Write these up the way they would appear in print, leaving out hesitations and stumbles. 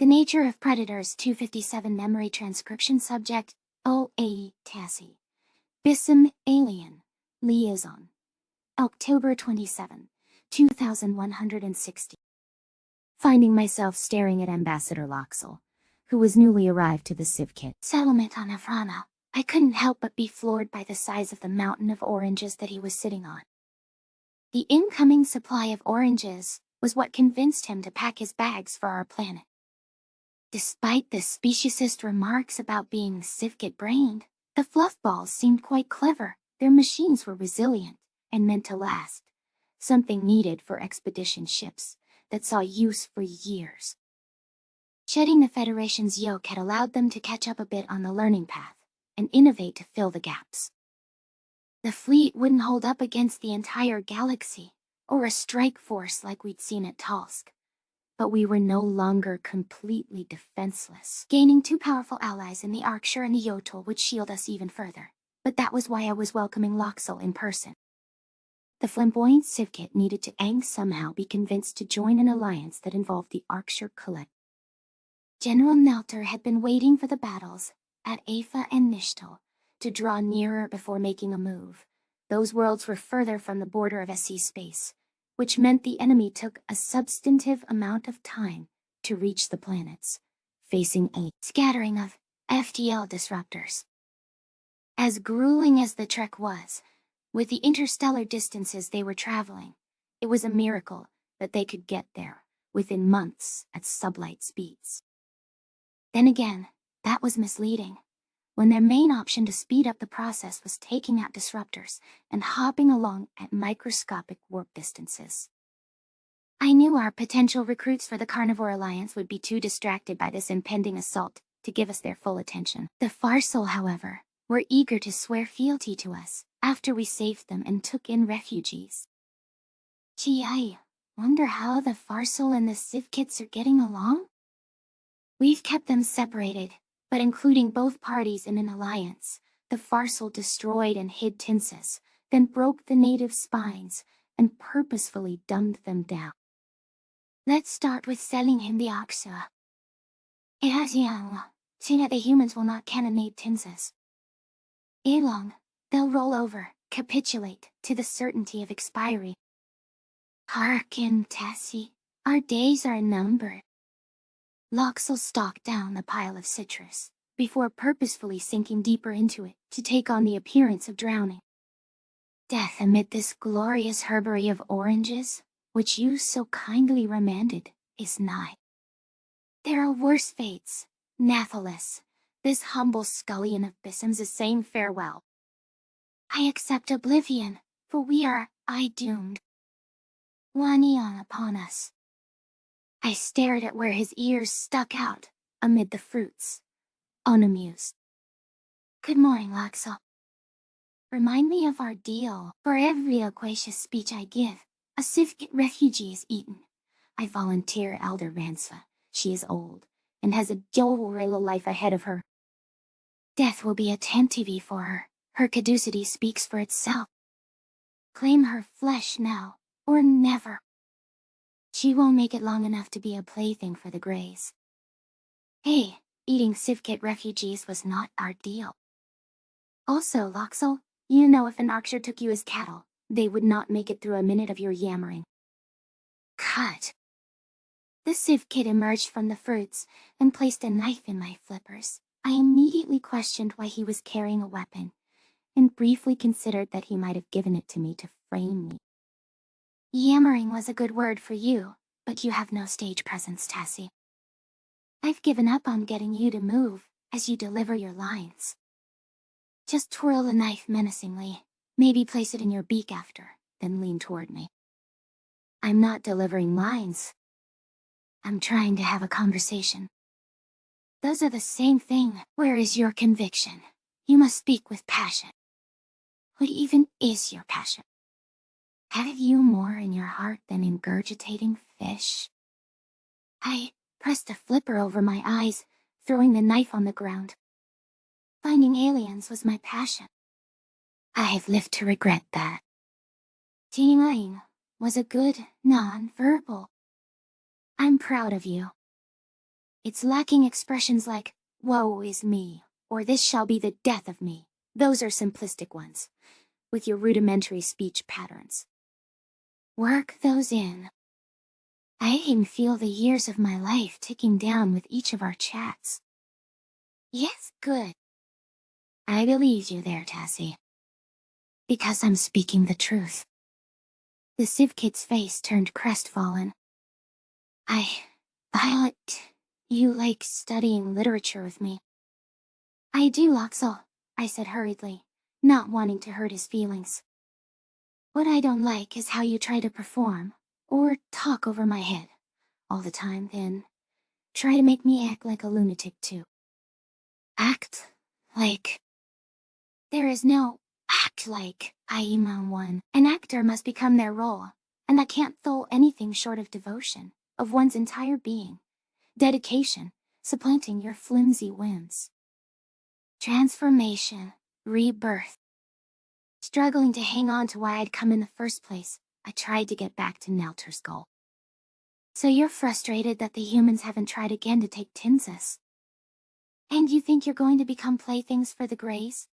The Nature of Predators 257 Memory Transcription Subject OAE Tassie Bissum Alien Liaison October 27, 2160. Finding myself staring at Ambassador Loxel, who was newly arrived to the Civkit settlement on Evrana, I couldn't help but be floored by the size of the mountain of oranges that he was sitting on. The incoming supply of oranges was what convinced him to pack his bags for our planet. Despite the speciesist remarks about being Civkit-brained, the fluffballs seemed quite clever. Their machines were resilient and meant to last, something needed for expedition ships that saw use for years. Shedding the Federation's yoke had allowed them to catch up a bit on the learning path and innovate to fill the gaps. The fleet wouldn't hold up against the entire galaxy or a strike force like we'd seen at Talsk, but we were no longer completely defenseless. Gaining two powerful allies in the Arcture and the Yotl would shield us even further, but that was why I was welcoming Loxel in person. The flamboyant Civkit needed to somehow be convinced to join an alliance that involved the Arcture Collect. General Nelter had been waiting for the battles at Afa and Nishtal to draw nearer before making a move. Those worlds were further from the border of SC space, which meant the enemy took a substantive amount of time to reach the planets, facing a scattering of FTL disruptors. As grueling as the trek was, with the interstellar distances they were traveling, it was a miracle that they could get there within months at sublight speeds. Then again, that was misleading, when their main option to speed up the process was taking out disruptors and hopping along at microscopic warp distances. I knew our potential recruits for the Carnivore Alliance would be too distracted by this impending assault to give us their full attention. The Farsal, however, were eager to swear fealty to us after we saved them and took in refugees. Gee, I wonder how the Farsal and the Civkits are getting along? We've kept them separated, but including both parties in an alliance. The Farsal destroyed and hid Tinsis, then broke the native spines and purposefully dumbed them down. Let's start with selling him the Oxa. Seeing that the humans will not cannonade Tinsis. Elong, they'll roll over, capitulate, to the certainty of expiry. Hearken, Tassie, our days are numbered. Loxel stalked down the pile of citrus, before purposefully sinking deeper into it to take on the appearance of drowning. Death amid this glorious herbery of oranges, which you so kindly remanded, is nigh. There are worse fates, Nathalis, this humble scullion of Bissum's is saying farewell. I accept oblivion, for we are doomed. One eon upon us. I stared at where his ears stuck out, amid the fruits, unamused. Good morning, Loxel. Remind me of our deal. For every loquacious speech I give, a Civkit refugee is eaten. I volunteer Elder Ransva. She is old, and has a dolorous life ahead of her. Death will be a tantivy for her. Her caducity speaks for itself. Claim her flesh now, or never. She won't make it long enough to be a plaything for the Greys. Hey, eating Civkit refugees was not our deal. Also, Loxel, you know if an Arcture took you as cattle, they would not make it through a minute of your yammering. Cut. The Civkit emerged from the fruits and placed a knife in my flippers. I immediately questioned why he was carrying a weapon, and briefly considered that he might have given it to me to frame me. Yammering was a good word for you, but you have no stage presence, Tassie. I've given up on getting you to move as you deliver your lines. Just twirl the knife menacingly, maybe place it in your beak after, then lean toward me. I'm not delivering lines. I'm trying to have a conversation. Those are the same thing. Where is your conviction? You must speak with passion. What even is your passion? Have you more in your heart than ingurgitating fish? I pressed a flipper over my eyes, throwing the knife on the ground. Finding aliens was my passion. I have lived to regret that. Tingling was a good non-verbal. I'm proud of you. It's lacking expressions like, woe is me, or this shall be the death of me. Those are simplistic ones, with your rudimentary speech patterns. Work those in. I can feel the years of my life ticking down with each of our chats. Yes, good. I believe you there, Tassie. Because I'm speaking the truth. The Civ Kid's face turned crestfallen. I thought you like studying literature with me. I do, Loxel, I said hurriedly, not wanting to hurt his feelings. What I don't like is how you try to perform, or talk over my head, all the time, then try to make me act like a lunatic too. Act like... There is no act like, Aima one. An actor must become their role, and that can't thole anything short of devotion, of one's entire being. Dedication, supplanting your flimsy whims. Transformation, rebirth. Struggling to hang on to why I'd come in the first place, I tried to get back to Nelterskull. So you're frustrated that the humans haven't tried again to take Tinsis? And you think you're going to become playthings for the Greys?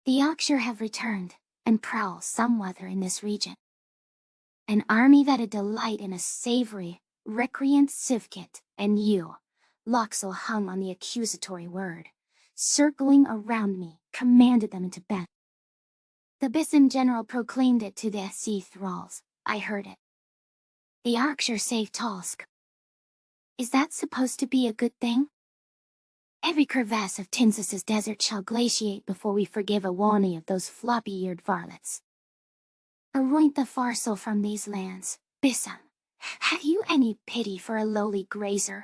The Yorkshire have returned, and prowl somewhether in this region. An army that'd delight in a savory, recreant civkit, and you, Loxel hung on the accusatory word, circling around me, commanded them into bed. The Bisson general proclaimed it to the SC thralls. I heard it. The Yorkshire saved Tolsk. Is that supposed to be a good thing? Every crevasse of Tinsis's desert shall glaciate before we forgive a wani of those floppy-eared varlets. Aroint the farsal from these lands, Bisson. Have you any pity for a lowly grazer?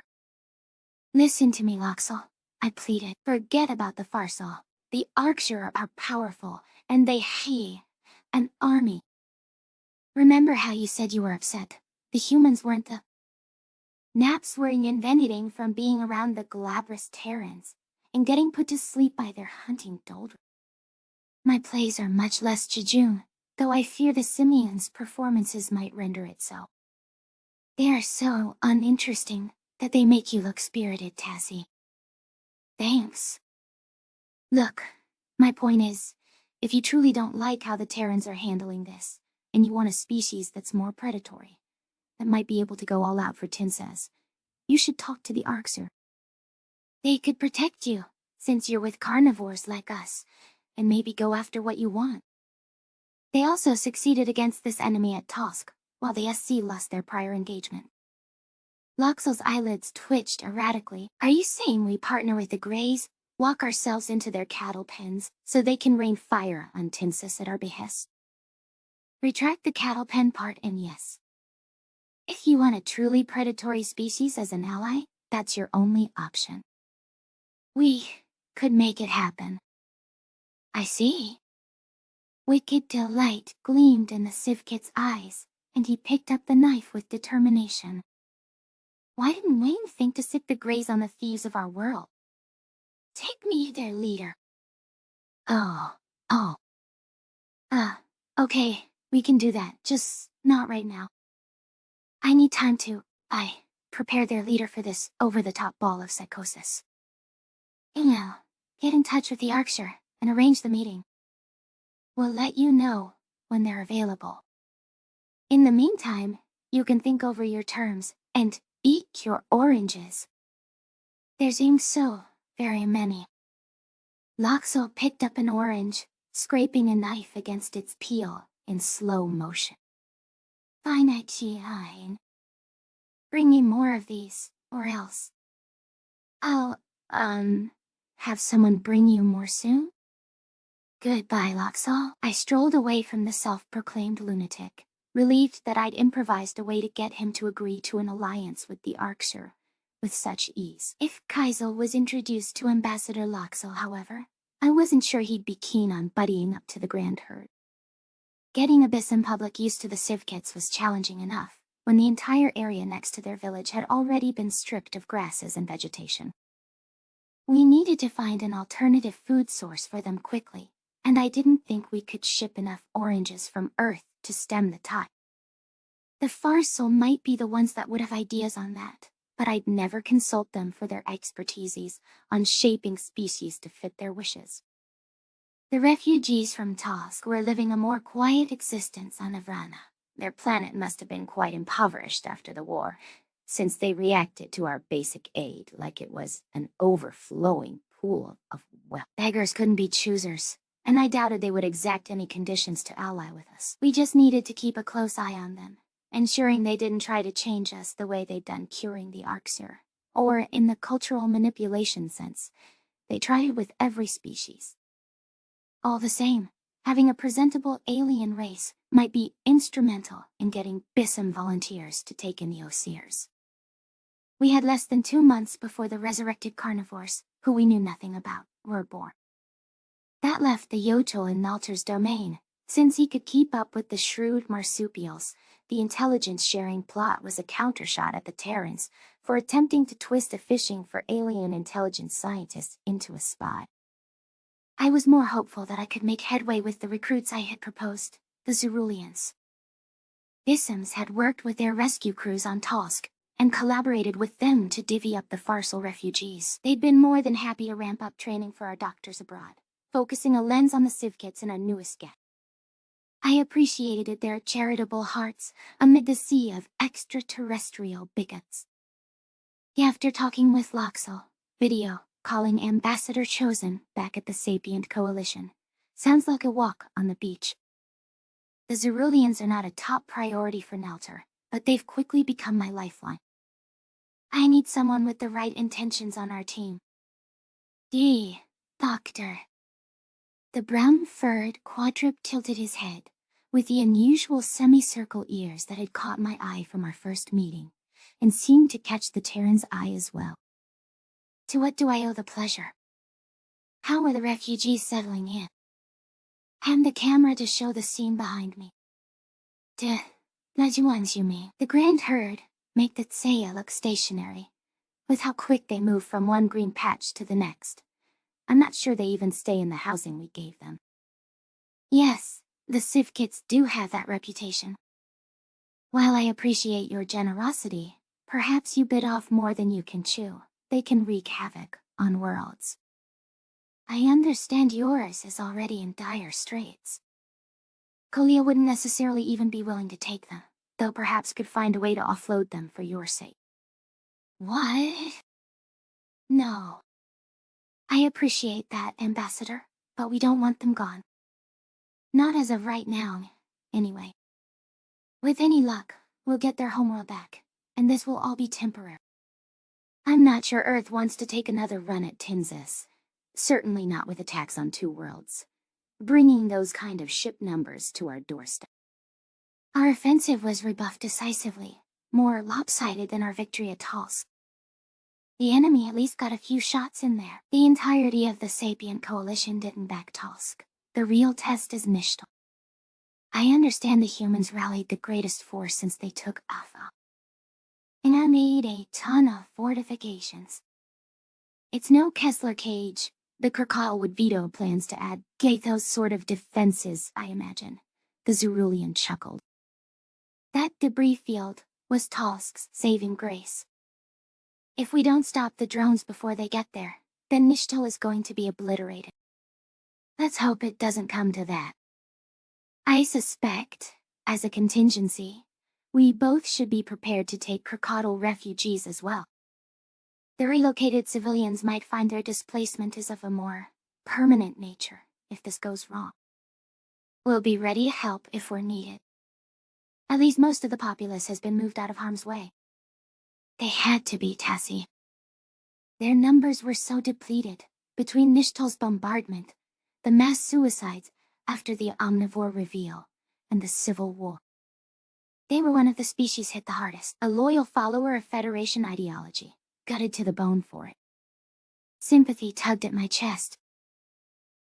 Listen to me, Loxel, I pleaded. Forget about the farsal. The Yorkshire are powerful, and they have an army. Remember how you said you were upset? The humans weren't the... Naps were inventing from being around the glabrous Terrans, and getting put to sleep by their hunting doldrums. My plays are much less jejune, though I fear the Simians' performances might render it so. They are so uninteresting that they make you look spirited, Tassie. Thanks. Look, my point is, if you truly don't like how the Terrans are handling this, and you want a species that's more predatory, that might be able to go all out for Tinses, you should talk to the Arxer. They could protect you, since you're with carnivores like us, and maybe go after what you want. They also succeeded against this enemy at Tosk, while the SC lost their prior engagement. Loxel's eyelids twitched erratically. Are you saying we partner with the Greys, walk ourselves into their cattle pens, so they can rain fire on Tinsis at our behest? Retract the cattle pen part and yes. If you want a truly predatory species as an ally, that's your only option. We could make it happen. I see. Wicked delight gleamed in the Civkit's eyes, and he picked up the knife with determination. Why didn't Wayne think to sick the Greys on the thieves of our world? Take me their leader. Oh. Okay, we can do that, just not right now. I need time to, prepare their leader for this over-the-top ball of psychosis. Get in touch with the Yorkshire and arrange the meeting. We'll let you know when they're available. In the meantime, you can think over your terms and eat your oranges. There seem so very many. Loxel picked up an orange, scraping a knife against its peel in slow motion. Fine. Bring me more of these, or else. I'll, have someone bring you more soon? Goodbye, Loxel. I strolled away from the self-proclaimed lunatic, relieved that I'd improvised a way to get him to agree to an alliance with the Yorkshire with such ease. If Kaisel was introduced to Ambassador Loxel, however, I wasn't sure he'd be keen on buddying up to the Grand Herd. Getting Abyssin public used to the Civkits was challenging enough, when the entire area next to their village had already been stripped of grasses and vegetation. We needed to find an alternative food source for them quickly, and I didn't think we could ship enough oranges from Earth to stem the tide. The Farsal might be the ones that would have ideas on that, but I'd never consult them for their expertise on shaping species to fit their wishes. The refugees from Tosk were living a more quiet existence on Avrana. Their planet must have been quite impoverished after the war, since they reacted to our basic aid like it was an overflowing pool of wealth. Beggars couldn't be choosers, and I doubted they would exact any conditions to ally with us. We just needed to keep a close eye on them, ensuring they didn't try to change us the way they'd done curing the Arxir, or in the cultural manipulation sense, they tried it with every species. All the same, having a presentable alien race might be instrumental in getting Bissam volunteers to take in the Osiers. We had less than 2 months before the resurrected carnivores, who we knew nothing about, were born. That left the Yotl in Nalter's domain. Since he could keep up with the shrewd marsupials, the intelligence-sharing plot was a countershot at the Terrans for attempting to twist a fishing for alien intelligence scientists into a spy. I was more hopeful that I could make headway with the recruits I had proposed, the Zeruleans. Bissams had worked with their rescue crews on Tosk, and collaborated with them to divvy up the Farsal refugees. They'd been more than happy to ramp up training for our doctors abroad, focusing a lens on the Civkits and our newest guest. I appreciated their charitable hearts amid the sea of extraterrestrial bigots. After talking with Loxel, video calling Ambassador Chosen back at the Sapient Coalition, sounds like a walk on the beach. The Zeruleans are not a top priority for Nalter, but they've quickly become my lifeline. I need someone with the right intentions on our team. Doctor. The brown-furred quadruped tilted his head, with the unusual semicircle ears that had caught my eye from our first meeting, and seemed to catch the Terran's eye as well. To what do I owe the pleasure? How are the refugees settling in? Hand the camera to show the scene behind me. The grand herd make the Tsaya look stationary, with how quick they move from one green patch to the next. I'm not sure they even stay in the housing we gave them. Yes, the Civkits do have that reputation. While I appreciate your generosity, perhaps you bit off more than you can chew. They can wreak havoc on worlds. I understand yours is already in dire straits. Kolia wouldn't necessarily even be willing to take them, though perhaps could find a way to offload them for your sake. What? No. I appreciate that, Ambassador, but we don't want them gone. Not as of right now, anyway. With any luck, we'll get their homeworld back, and this will all be temporary. I'm not sure Earth wants to take another run at Tinzis. Certainly not with attacks on 2 worlds. Bringing those kind of ship numbers to our doorstep. Our offensive was rebuffed decisively, more lopsided than our victory at Tulsk. The enemy at least got a few shots in there. The entirety of the Sapient Coalition didn't back Tulsk. The real test is Nishtal. I understand the humans rallied the greatest force since they took Alpha. And I made a ton of fortifications. It's no Kessler cage. The Kirkal would veto plans to add Gathos sort of defenses, I imagine. The Zerulean chuckled. That debris field was Tosk's saving grace. If we don't stop the drones before they get there, then Nishtal is going to be obliterated. Let's hope it doesn't come to that. I suspect, as a contingency, we both should be prepared to take Kirkadal refugees as well. The relocated civilians might find their displacement is of a more permanent nature if this goes wrong. We'll be ready to help if we're needed. At least most of the populace has been moved out of harm's way. They had to be, Tassie. Their numbers were so depleted between Nishtal's bombardment, the mass suicides after the omnivore reveal, and the civil war. They were one of the species hit the hardest, a loyal follower of Federation ideology, gutted to the bone for it. Sympathy tugged at my chest.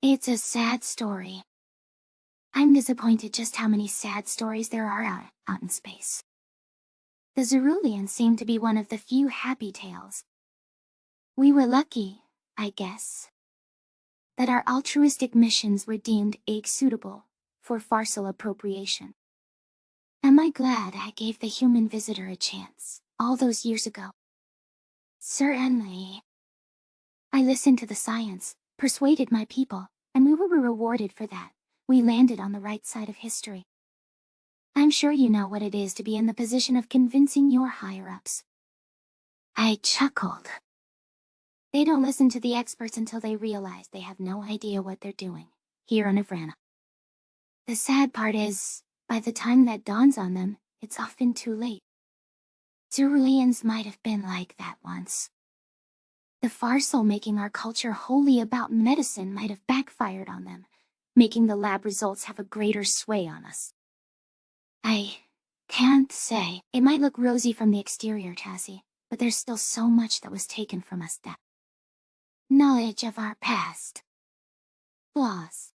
It's a sad story. I'm disappointed just how many sad stories there are out in space. The Zeruleans seem to be one of the few happy tales. We were lucky, I guess, that our altruistic missions were deemed suitable for Farsal appropriation. Am I glad I gave the human visitor a chance all those years ago? Certainly. I listened to the science, persuaded my people, and we were rewarded for that. We landed on the right side of history. I'm sure you know what it is to be in the position of convincing your higher-ups. I chuckled. They don't listen to the experts until they realize they have no idea what they're doing, here on Avrana. The sad part is, by the time that dawns on them, it's often too late. Ceruleans might have been like that once. The farce making our culture wholly about medicine might have backfired on them, making the lab results have a greater sway on us. I can't say. It might look rosy from the exterior, Tassie, but there's still so much that was taken from us that knowledge of our past. Flaws.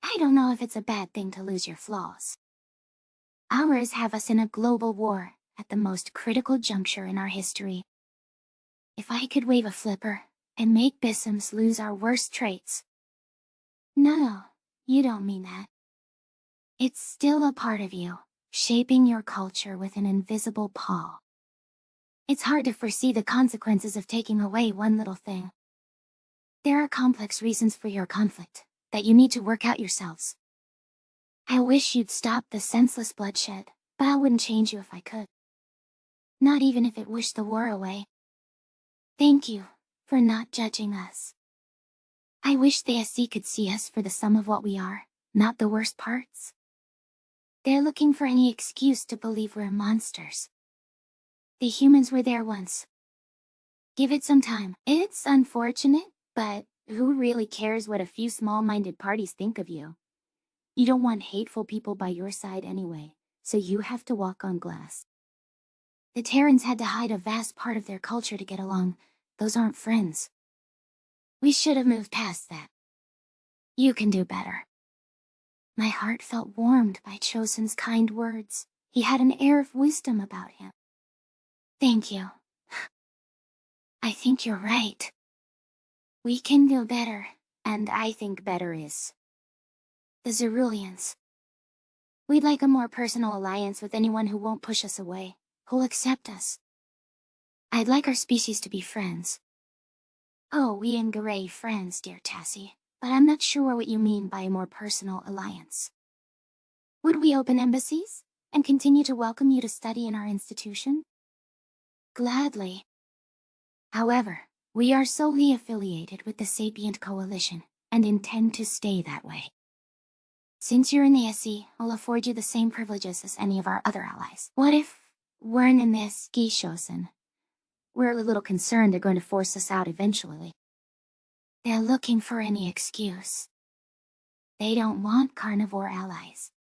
I don't know if it's a bad thing to lose your flaws. Ours have us in a global war at the most critical juncture in our history. If I could wave a flipper and make Bissums lose our worst traits. No, you don't mean that. It's still a part of you, shaping your culture with an invisible paw. It's hard to foresee the consequences of taking away one little thing. There are complex reasons for your conflict that you need to work out yourselves. I wish you'd stop the senseless bloodshed, but I wouldn't change you if I could. Not even if it wished the war away. Thank you for not judging us. I wish the SC could see us for the sum of what we are, not the worst parts. They're looking for any excuse to believe we're monsters. The humans were there once. Give it some time. It's unfortunate, but who really cares what a few small-minded parties think of you? You don't want hateful people by your side anyway, so you have to walk on glass. The Terrans had to hide a vast part of their culture to get along. Those aren't friends. We should have moved past that. You can do better. My heart felt warmed by Chosen's kind words. He had an air of wisdom about him. Thank you. I think you're right. We can do better, and I think better is the Ceruleans. We'd like a more personal alliance with anyone who won't push us away, who'll accept us. I'd like our species to be friends. Oh, we and Garay friends, dear Tassie, but I'm not sure what you mean by a more personal alliance. Would we open embassies and continue to welcome you to study in our institution? Gladly. However, we are solely affiliated with the Sapient Coalition and intend to stay that way. Since you're in the SC, I'll afford you the same privileges as any of our other allies. What if we're in the SC, Chosen? We're a little concerned they're going to force us out eventually. They're looking for any excuse. They don't want carnivore allies.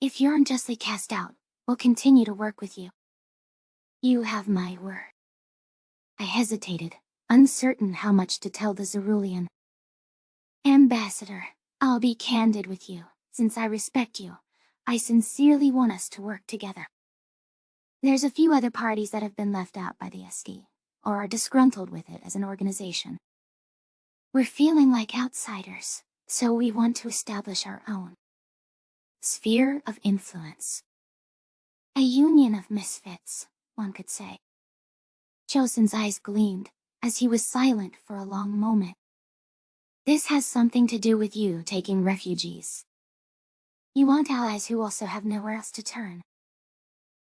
If you're unjustly cast out, we'll continue to work with you. You have my word. I hesitated, uncertain how much to tell the Cerulean. Ambassador, I'll be candid with you. Since I respect you, I sincerely want us to work together. There's a few other parties that have been left out by the SD, or are disgruntled with it as an organization. We're feeling like outsiders, so we want to establish our own sphere of influence. A union of misfits, one could say. Chosen's eyes gleamed, as he was silent for a long moment. This has something to do with you taking refugees. You want allies who also have nowhere else to turn.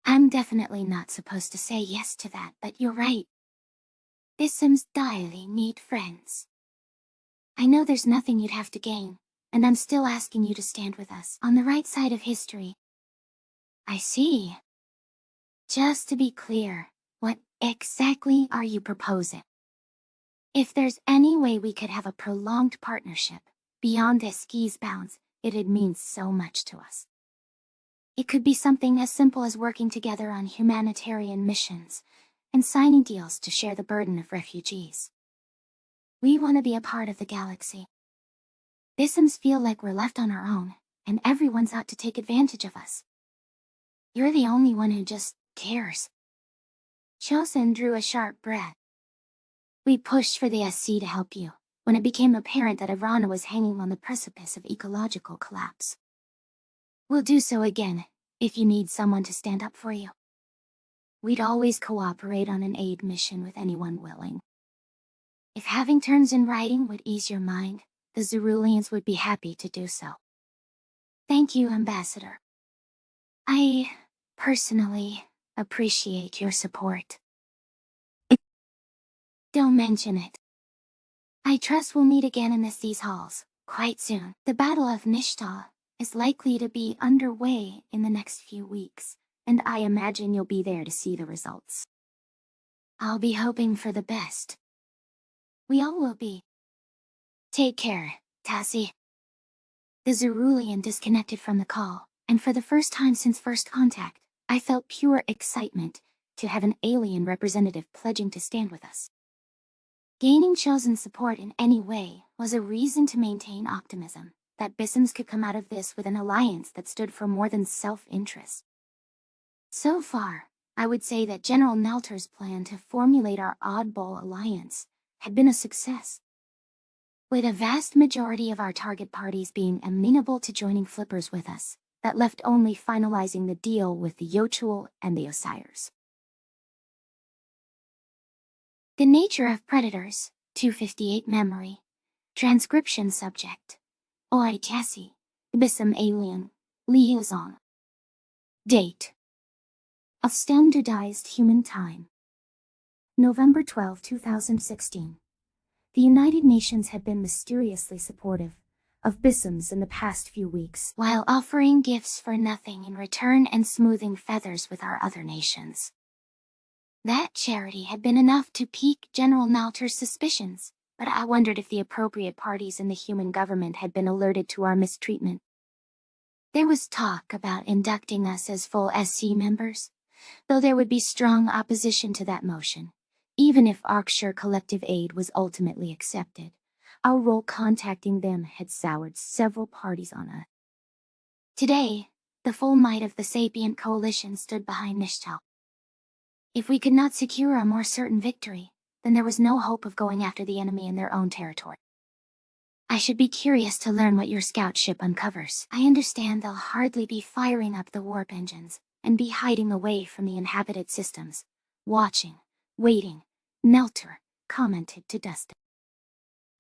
I'm definitely not supposed to say yes to that, but you're right. Bissums direly need friends. I know there's nothing you'd have to gain, and I'm still asking you to stand with us on the right side of history. I see. Just to be clear, what exactly are you proposing? If there's any way we could have a prolonged partnership, beyond Esqui's bounds, it'd mean so much to us. It could be something as simple as working together on humanitarian missions, and signing deals to share the burden of refugees. We want to be a part of the galaxy. Bissums feel like we're left on our own, and everyone's out to take advantage of us. You're the only one who just cares. Chosen drew a sharp breath. We pushed for the SC to help you, when it became apparent that Avrana was hanging on the precipice of ecological collapse. We'll do so again, if you need someone to stand up for you. we'd always cooperate on an aid mission with anyone willing. If having terms in writing would ease your mind, the Zeruleans would be happy to do so. Thank you, Ambassador. I, personally, appreciate your support. Don't mention it. I trust we'll meet again in these halls, quite soon. The Battle of Nishta is likely to be underway in the next few weeks, and I imagine you'll be there to see the results. I'll be hoping for the best. We all will be. Take care, Tassie. The Zerulean disconnected from the call, and for the first time since first contact, I felt pure excitement to have an alien representative pledging to stand with us. Gaining chosen support in any way was a reason to maintain optimism that Bissams could come out of this with an alliance that stood for more than self-interest. So far, I would say that General Nelter's plan to formulate our oddball alliance had been a success. With a vast majority of our target parties being amenable to joining Flippers with us, that left only finalizing the deal with the Yotul and the Osiris. The nature of predators, 258 memory. Transcription subject. Oi Jesse, Bissam alien, liaison. Date. Of standardized human time. November 12, 2016. The United Nations had been mysteriously supportive of Bissams in the past few weeks, while offering gifts for nothing in return and smoothing feathers with our other nations. That charity had been enough to pique General Nelter's suspicions, but I wondered if the appropriate parties in the human government had been alerted to our mistreatment. There was talk about inducting us as full SC members, though there would be strong opposition to that motion. Even if Arcshire Collective Aid was ultimately accepted, our role contacting them had soured several parties on us. Today, the full might of the Sapient Coalition stood behind Nishtal. If we could not secure a more certain victory, then there was no hope of going after the enemy in their own territory. I should be curious to learn what your scout ship uncovers. I understand they'll hardly be firing up the warp engines and be hiding away from the inhabited systems, watching, waiting, Nelter commented to Dustin.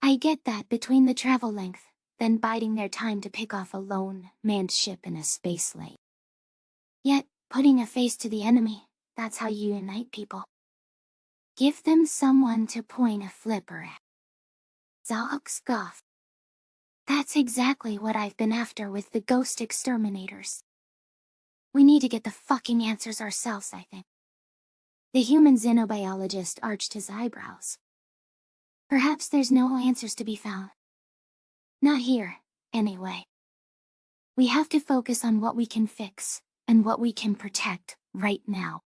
I get that between the travel length, then biding their time to pick off a lone, manned ship in a space lane. Yet, putting a face to the enemy, that's how you unite people. Give them someone to point a flipper at. Zalk scoffed. That's exactly what I've been after with the ghost exterminators. We need to get the fucking answers ourselves, I think. The human xenobiologist arched his eyebrows. Perhaps there's no answers to be found. Not here, anyway. We have to focus on what we can fix, and what we can protect, right now.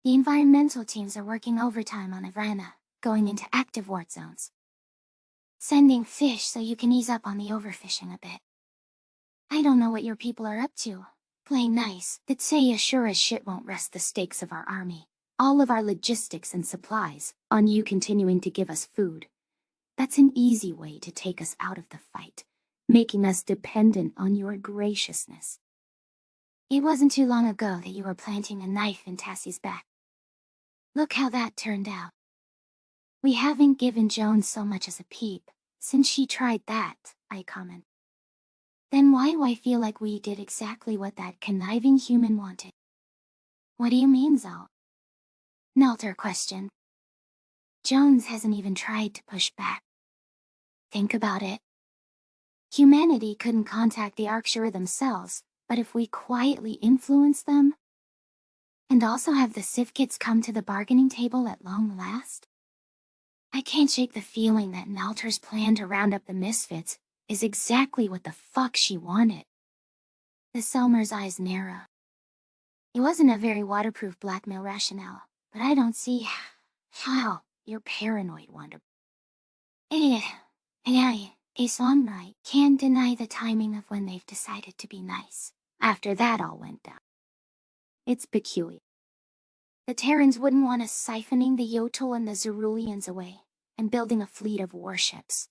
The environmental teams are working overtime on Ivrana, going into active wart zones. Sending fish so you can ease up on the overfishing a bit. I don't know what your people are up to. Playing nice, that say you sure as shit won't rest the stakes of our army, all of our logistics and supplies, on you continuing to give us food. That's an easy way to take us out of the fight, making us dependent on your graciousness. It wasn't too long ago that you were planting a knife in Tassie's back. Look how that turned out. We haven't given Jones so much as a peep, since she tried that, I comment. Then why do I feel like we did exactly what that conniving human wanted? What do you mean, Zal? Nelter questioned. Jones hasn't even tried to push back. Think about it. Humanity couldn't contact the Arcshire themselves, but if we quietly influence them, and also have the Civ kids come to the bargaining table at long last? I can't shake the feeling that Nelter's plan to round up the misfits is exactly what the fuck she wanted. The Selmer's eyes narrow. It wasn't a very waterproof blackmail rationale, but I don't see how you're paranoid, Wonder. Islamrai can't deny the timing of when they've decided to be nice, after that all went down. It's peculiar. The Terrans wouldn't want us siphoning the Yotul and the Zeruleans away, and building a fleet of warships.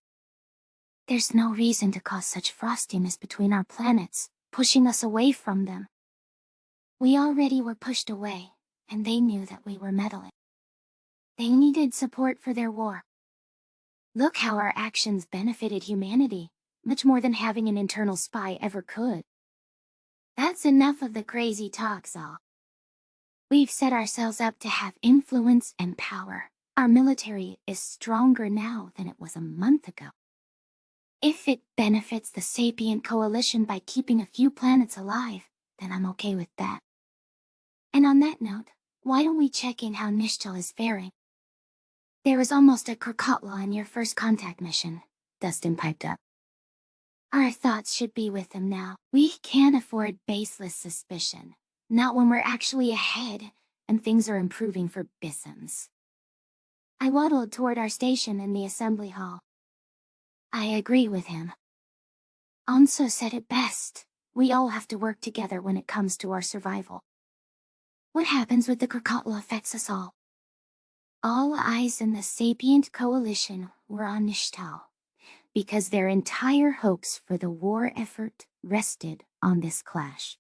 There's no reason to cause such frostiness between our planets, pushing us away from them. We already were pushed away, and they knew that we were meddling. They needed support for their war. Look how our actions benefited humanity, much more than having an internal spy ever could. That's enough of the crazy talk, Zal. We've set ourselves up to have influence and power. Our military is stronger now than it was a month ago. If it benefits the Sapient Coalition by keeping a few planets alive, then I'm okay with that. And on that note, why don't we check in how Nishtal is faring? There was almost a Krakatla on your first contact mission, Dustin piped up. Our thoughts should be with them now. We can't afford baseless suspicion, not when we're actually ahead and things are improving for Bissams. I waddled toward our station in the assembly hall. I agree with him. Anso said it best. We all have to work together when it comes to our survival. What happens with the Krakatla affects us all. All eyes in the Sapient Coalition were on Nishtal, because their entire hopes for the war effort rested on this clash.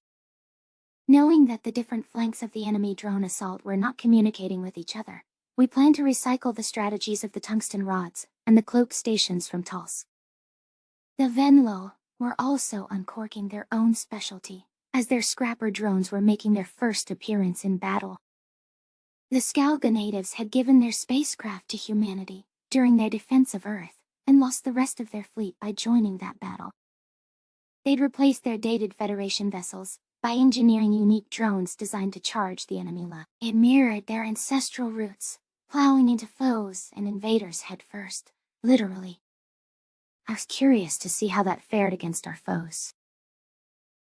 Knowing that the different flanks of the enemy drone assault were not communicating with each other, we planned to recycle the strategies of the tungsten rods and the cloak stations from Tulsk. The Venlo were also uncorking their own specialty, as their scrapper drones were making their first appearance in battle. The Skalga natives had given their spacecraft to humanity during their defense of Earth, and lost the rest of their fleet by joining that battle. They'd replaced their dated Federation vessels by engineering unique drones designed to charge the enemy line. It mirrored their ancestral roots, plowing into foes and invaders head first, literally. I was curious to see how that fared against our foes.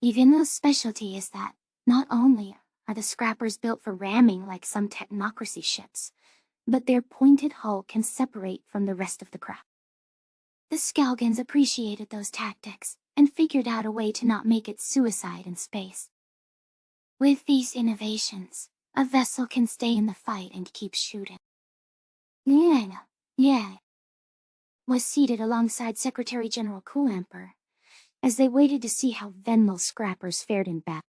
Yvonne's specialty is that, not only are the scrappers built for ramming like some technocracy ships, but their pointed hull can separate from the rest of the craft. The Skalgans appreciated those tactics and figured out a way to not make it suicide in space. With these innovations, a vessel can stay in the fight and keep shooting. Liang was seated alongside Secretary General Kulamper as they waited to see how Venmal scrappers fared in battle.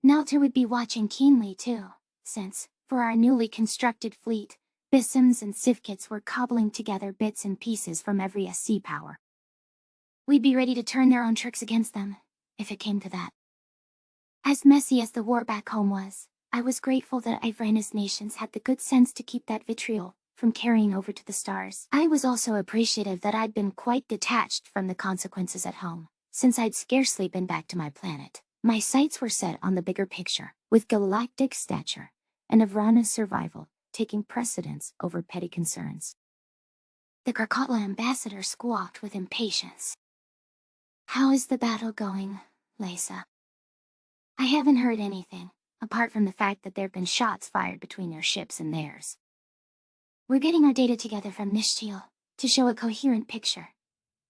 Nalter would be watching keenly too, since, for our newly constructed fleet, Bissams and Sivkits were cobbling together bits and pieces from every SC power. We'd be ready to turn their own tricks against them, if it came to that. As messy as the war back home was, I was grateful that Ivranis nations had the good sense to keep that vitriol from carrying over to the stars. I was also appreciative that I'd been quite detached from the consequences at home, since I'd scarcely been back to my planet. My sights were set on the bigger picture, with galactic stature, and Ivrana's survival taking precedence over petty concerns. The Krakatla ambassador squawked with impatience. How is the battle going, Leysa? I haven't heard anything, apart from the fact that there've been shots fired between your ships and theirs. We're getting our data together from Nishtal to show a coherent picture,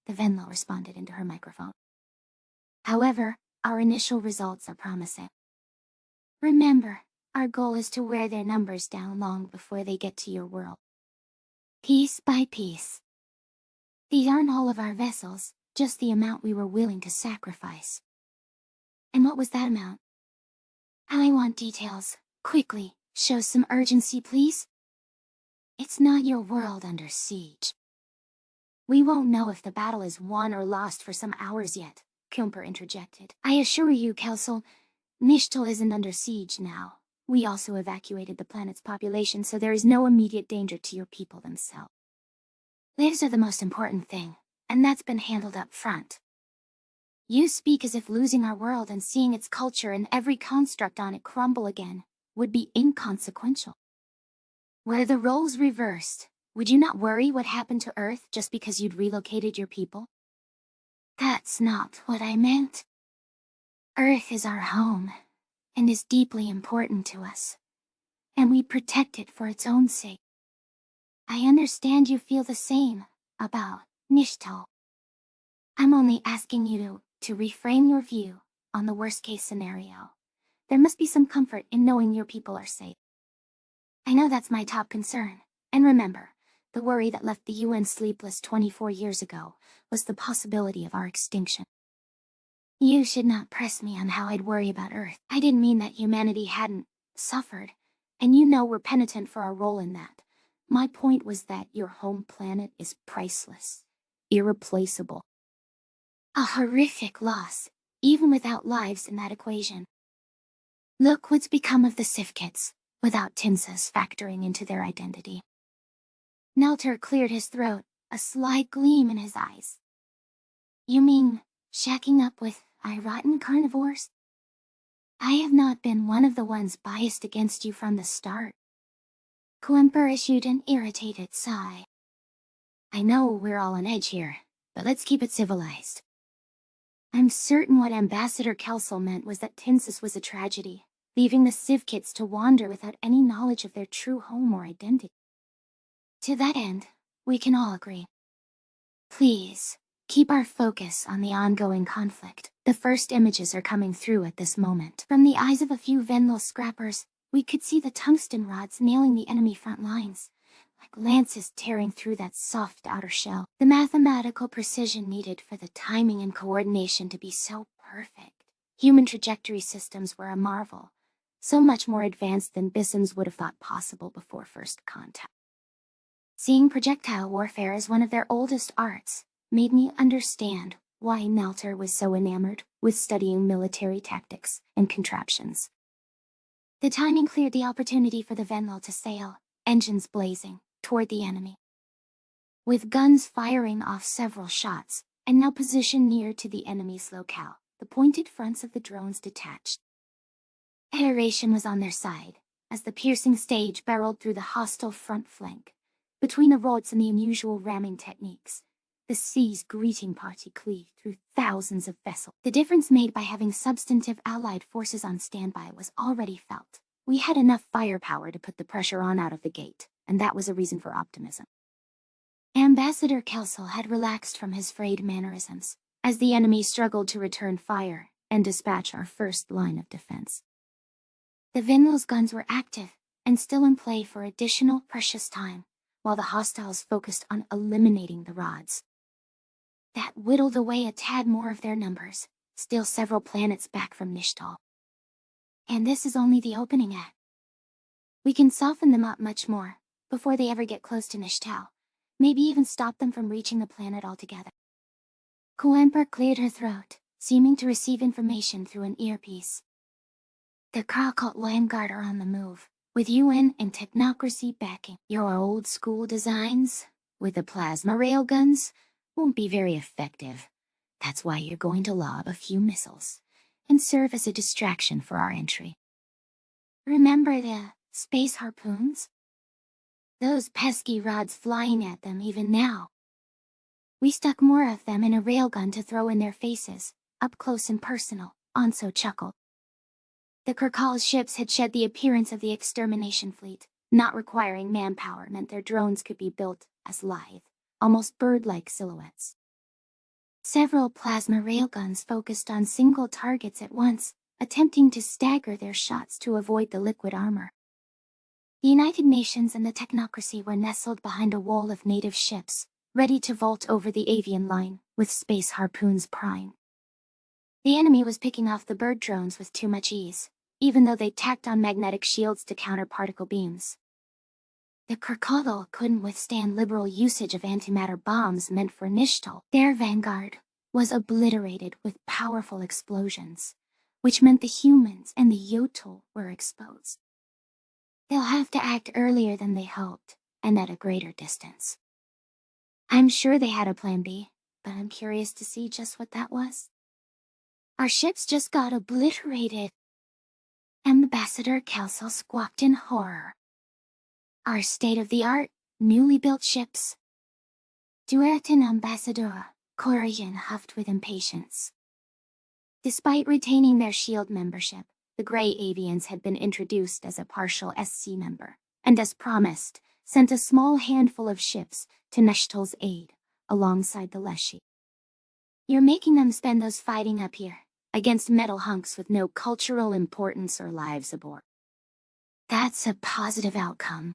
the Venlo responded into her microphone. However, our initial results are promising. Remember, our goal is to wear their numbers down long before they get to your world. Piece by piece. These aren't all of our vessels, just the amount we were willing to sacrifice. And what was that amount? I want details. Quickly, show some urgency, please. It's not your world under siege. We won't know if the battle is won or lost for some hours yet, Kumper interjected. I assure you, Kelsel, Nishtal isn't under siege now. We also evacuated the planet's population, so there is no immediate danger to your people themselves. Lives are the most important thing, and that's been handled up front. You speak as if losing our world and seeing its culture and every construct on it crumble again would be inconsequential. Were the roles reversed, would you not worry what happened to Earth just because you'd relocated your people? That's not what I meant. Earth is our home, and is deeply important to us, and we protect it for its own sake. I understand you feel the same about Nishtal. I'm only asking you to reframe your view on the worst-case scenario. There must be some comfort in knowing your people are safe. I know that's my top concern, and remember, the worry that left the UN sleepless 24 years ago was the possibility of our extinction. You should not press me on how I'd worry about Earth. I didn't mean that humanity hadn't suffered, And you know we're penitent for our role in that. My point was that your home planet is priceless, irreplaceable. A horrific loss, even without lives in that equation. Look what's become of the Sifkits, without Tinsas factoring into their identity. Nelter cleared his throat, a sly gleam in his eyes. You mean, shacking up with rotten carnivores? I have not been one of the ones biased against you from the start. Coemper issued an irritated sigh. I know we're all on edge here, but let's keep it civilized. I'm certain what Ambassador Kelsel meant was that Tinsis was a tragedy, leaving the Sivkits to wander without any knowledge of their true home or identity. To that end, we can all agree. Please, keep our focus on the ongoing conflict. The first images are coming through at this moment. From the eyes of a few Venlil scrappers, we could see the tungsten rods nailing the enemy front lines, like lances tearing through that soft outer shell. The mathematical precision needed for the timing and coordination to be so perfect. Human trajectory systems were a marvel, so much more advanced than Bissons would have thought possible before first contact. Seeing projectile warfare as one of their oldest arts made me understand why Nelter was so enamored with studying military tactics and contraptions. The timing cleared the opportunity for the Venlil to sail, engines blazing, toward the enemy. With guns firing off several shots, and now positioned near to the enemy's locale, the pointed fronts of the drones detached. Aeration was on their side, as the piercing stage barreled through the hostile front flank. Between the rods and the unusual ramming techniques, the sea's greeting party cleaved through thousands of vessels. The difference made by having substantive Allied forces on standby was already felt. We had enough firepower to put the pressure on out of the gate, and that was a reason for optimism. Ambassador Kelsel had relaxed from his frayed mannerisms, as the enemy struggled to return fire and dispatch our first line of defense. The Venlil's guns were active, and still in play for additional precious time, while the hostiles focused on eliminating the rods. That whittled away a tad more of their numbers, still several planets back from Nishtal. And this is only the opening act. We can soften them up much more, before they ever get close to Nishtal, maybe even stop them from reaching the planet altogether. Coemper cleared her throat, seeming to receive information through an earpiece. The Krakot Vanguard are on the move, with UN and technocracy backing. Your old-school designs, with the plasma railguns, won't be very effective. That's why you're going to lob a few missiles, and serve as a distraction for our entry. Remember the space harpoons? Those pesky rods flying at them even now. We stuck more of them in a railgun to throw in their faces, up close and personal, Anso chuckled. The Kurkal's ships had shed the appearance of the extermination fleet. Not requiring manpower meant their drones could be built as lithe, almost bird-like silhouettes. Several plasma railguns focused on single targets at once, attempting to stagger their shots to avoid the liquid armor. The United Nations and the technocracy were nestled behind a wall of native ships, ready to vault over the avian line, with space harpoons prime. The enemy was picking off the bird drones with too much ease, even though they tacked on magnetic shields to counter particle beams. The Kurkadal couldn't withstand liberal usage of antimatter bombs meant for Nishtal. Their vanguard was obliterated with powerful explosions, which meant the humans and the Yotl were exposed. They'll have to act earlier than they hoped, and at a greater distance. I'm sure they had a plan B, but I'm curious to see just what that was. Our ships just got obliterated. Ambassador Kelsel squawked in horror. Our state-of-the-art, newly built ships. Duerten Ambassador, Korean huffed with impatience. Despite retaining their SHIELD membership, the Grey Avians had been introduced as a partial SC member, and as promised, sent a small handful of ships to Neshtal's aid, alongside the Leshy. You're making them spend those fighting up here, against metal hunks with no cultural importance or lives aboard. That's a positive outcome.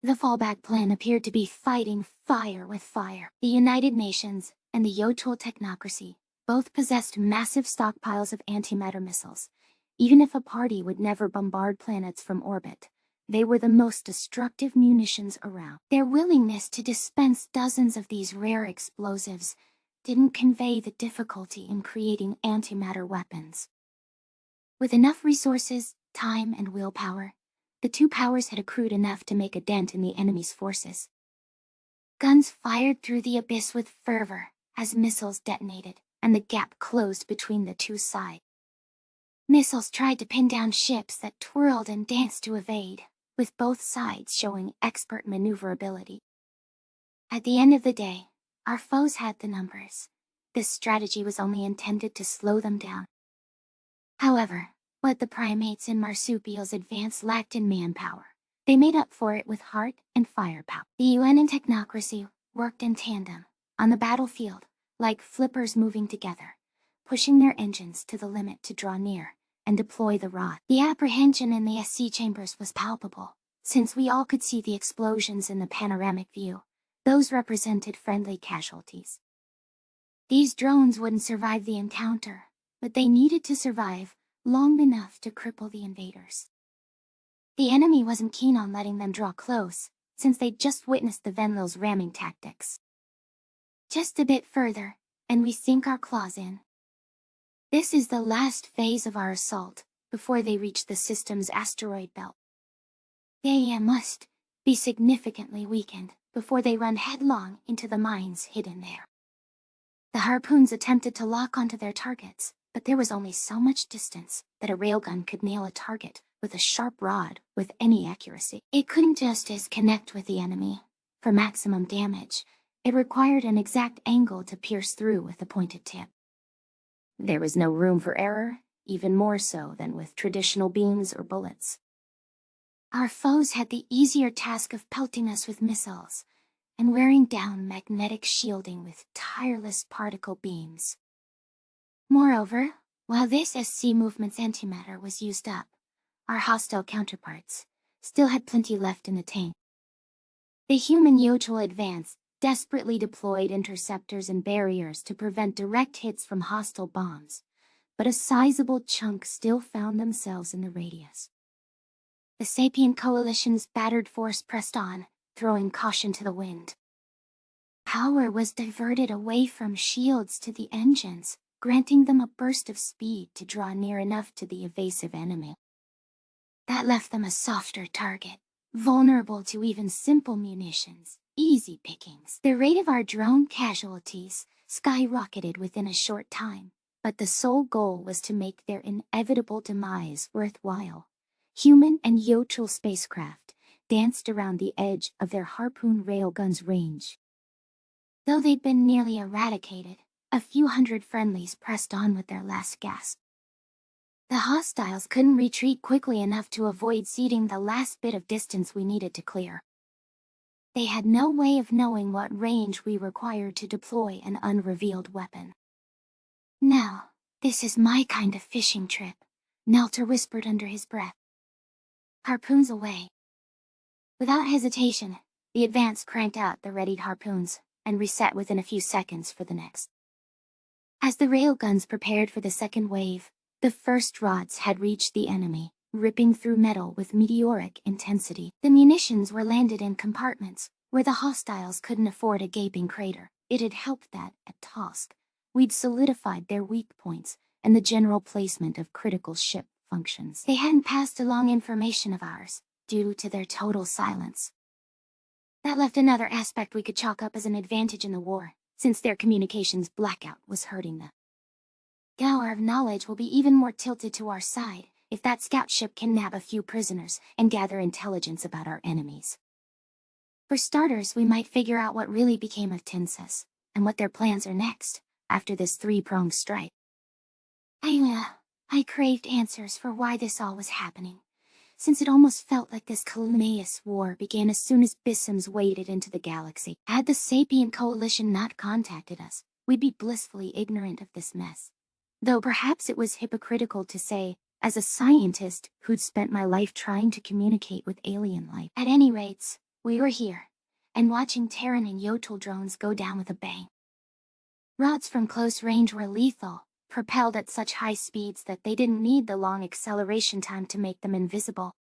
The fallback plan appeared to be fighting fire with fire. The United Nations and the Yotl technocracy both possessed massive stockpiles of antimatter missiles, Even if a party would never bombard planets from orbit, they were the most destructive munitions around. Their willingness to dispense dozens of these rare explosives didn't convey the difficulty in creating antimatter weapons. With enough resources, time, and willpower, the two powers had accrued enough to make a dent in the enemy's forces. Guns fired through the abyss with fervor as missiles detonated, and the gap closed between the two sides. Missiles tried to pin down ships that twirled and danced to evade, with both sides showing expert maneuverability. At the end of the day, our foes had the numbers. This strategy was only intended to slow them down. However, what the primates and marsupials advanced lacked in manpower, they made up for it with heart and firepower. The UN and technocracy worked in tandem, on the battlefield, like flippers moving together, pushing their engines to the limit to draw near and deploy the rod. The apprehension in the SC chambers was palpable, since we all could see the explosions in the panoramic view. Those represented friendly casualties. These drones wouldn't survive the encounter, but they needed to survive long enough to cripple the invaders. The enemy wasn't keen on letting them draw close, since they'd just witnessed the Venlil's ramming tactics. Just a bit further, and we sink our claws in. This is the last phase of our assault, before they reach the system's asteroid belt. They must be significantly weakened before they run headlong into the mines hidden there. The harpoons attempted to lock onto their targets, but there was only so much distance that a railgun could nail a target with a sharp rod with any accuracy. It couldn't just connect with the enemy. For maximum damage, it required an exact angle to pierce through with the pointed tip. There was no room for error, even more so than with traditional beams or bullets. Our foes had the easier task of pelting us with missiles and wearing down magnetic shielding with tireless particle beams. Moreover, while this SC movement's antimatter was used up, our hostile counterparts still had plenty left in the tank. The human Yotul advance desperately deployed interceptors and barriers to prevent direct hits from hostile bombs, but a sizable chunk still found themselves in the radius. The Sapien Coalition's battered force pressed on, throwing caution to the wind. Power was diverted away from shields to the engines, granting them a burst of speed to draw near enough to the evasive enemy. That left them a softer target, vulnerable to even simple munitions, easy pickings. The rate of our drone casualties skyrocketed within a short time, but the sole goal was to make their inevitable demise worthwhile. Human and Yotul spacecraft danced around the edge of their harpoon railgun's range. Though they'd been nearly eradicated, a few hundred friendlies pressed on with their last gasp. The hostiles couldn't retreat quickly enough to avoid ceding the last bit of distance we needed to clear. They had no way of knowing what range we required to deploy an unrevealed weapon. "Now, this is my kind of fishing trip," Nelter whispered under his breath. "Harpoons away." Without hesitation, the advance cranked out the readied harpoons and reset within a few seconds for the next. As the railguns prepared for the second wave, the first rods had reached the enemy, ripping through metal with meteoric intensity. The munitions were landed in compartments where the hostiles couldn't afford a gaping crater. It had helped that, at Tosk, we'd solidified their weak points and the general placement of critical ship functions. They hadn't passed along information of ours, due to their total silence. That left another aspect we could chalk up as an advantage in the war, since their communications blackout was hurting them. Gower of knowledge will be even more tilted to our side if that scout ship can nab a few prisoners and gather intelligence about our enemies. For starters, we might figure out what really became of Tinsus, and what their plans are next, after this three-pronged strike. I craved answers for why this all was happening, since it almost felt like this Callimaeus war began as soon as Bissams waded into the galaxy. Had the Sapien Coalition not contacted us, we'd be blissfully ignorant of this mess. Though perhaps it was hypocritical to say, as a scientist who'd spent my life trying to communicate with alien life. At any rate, we were here, and watching Terran and Yotul drones go down with a bang. Rods from close range were lethal, propelled at such high speeds that they didn't need the long acceleration time to make them invisible.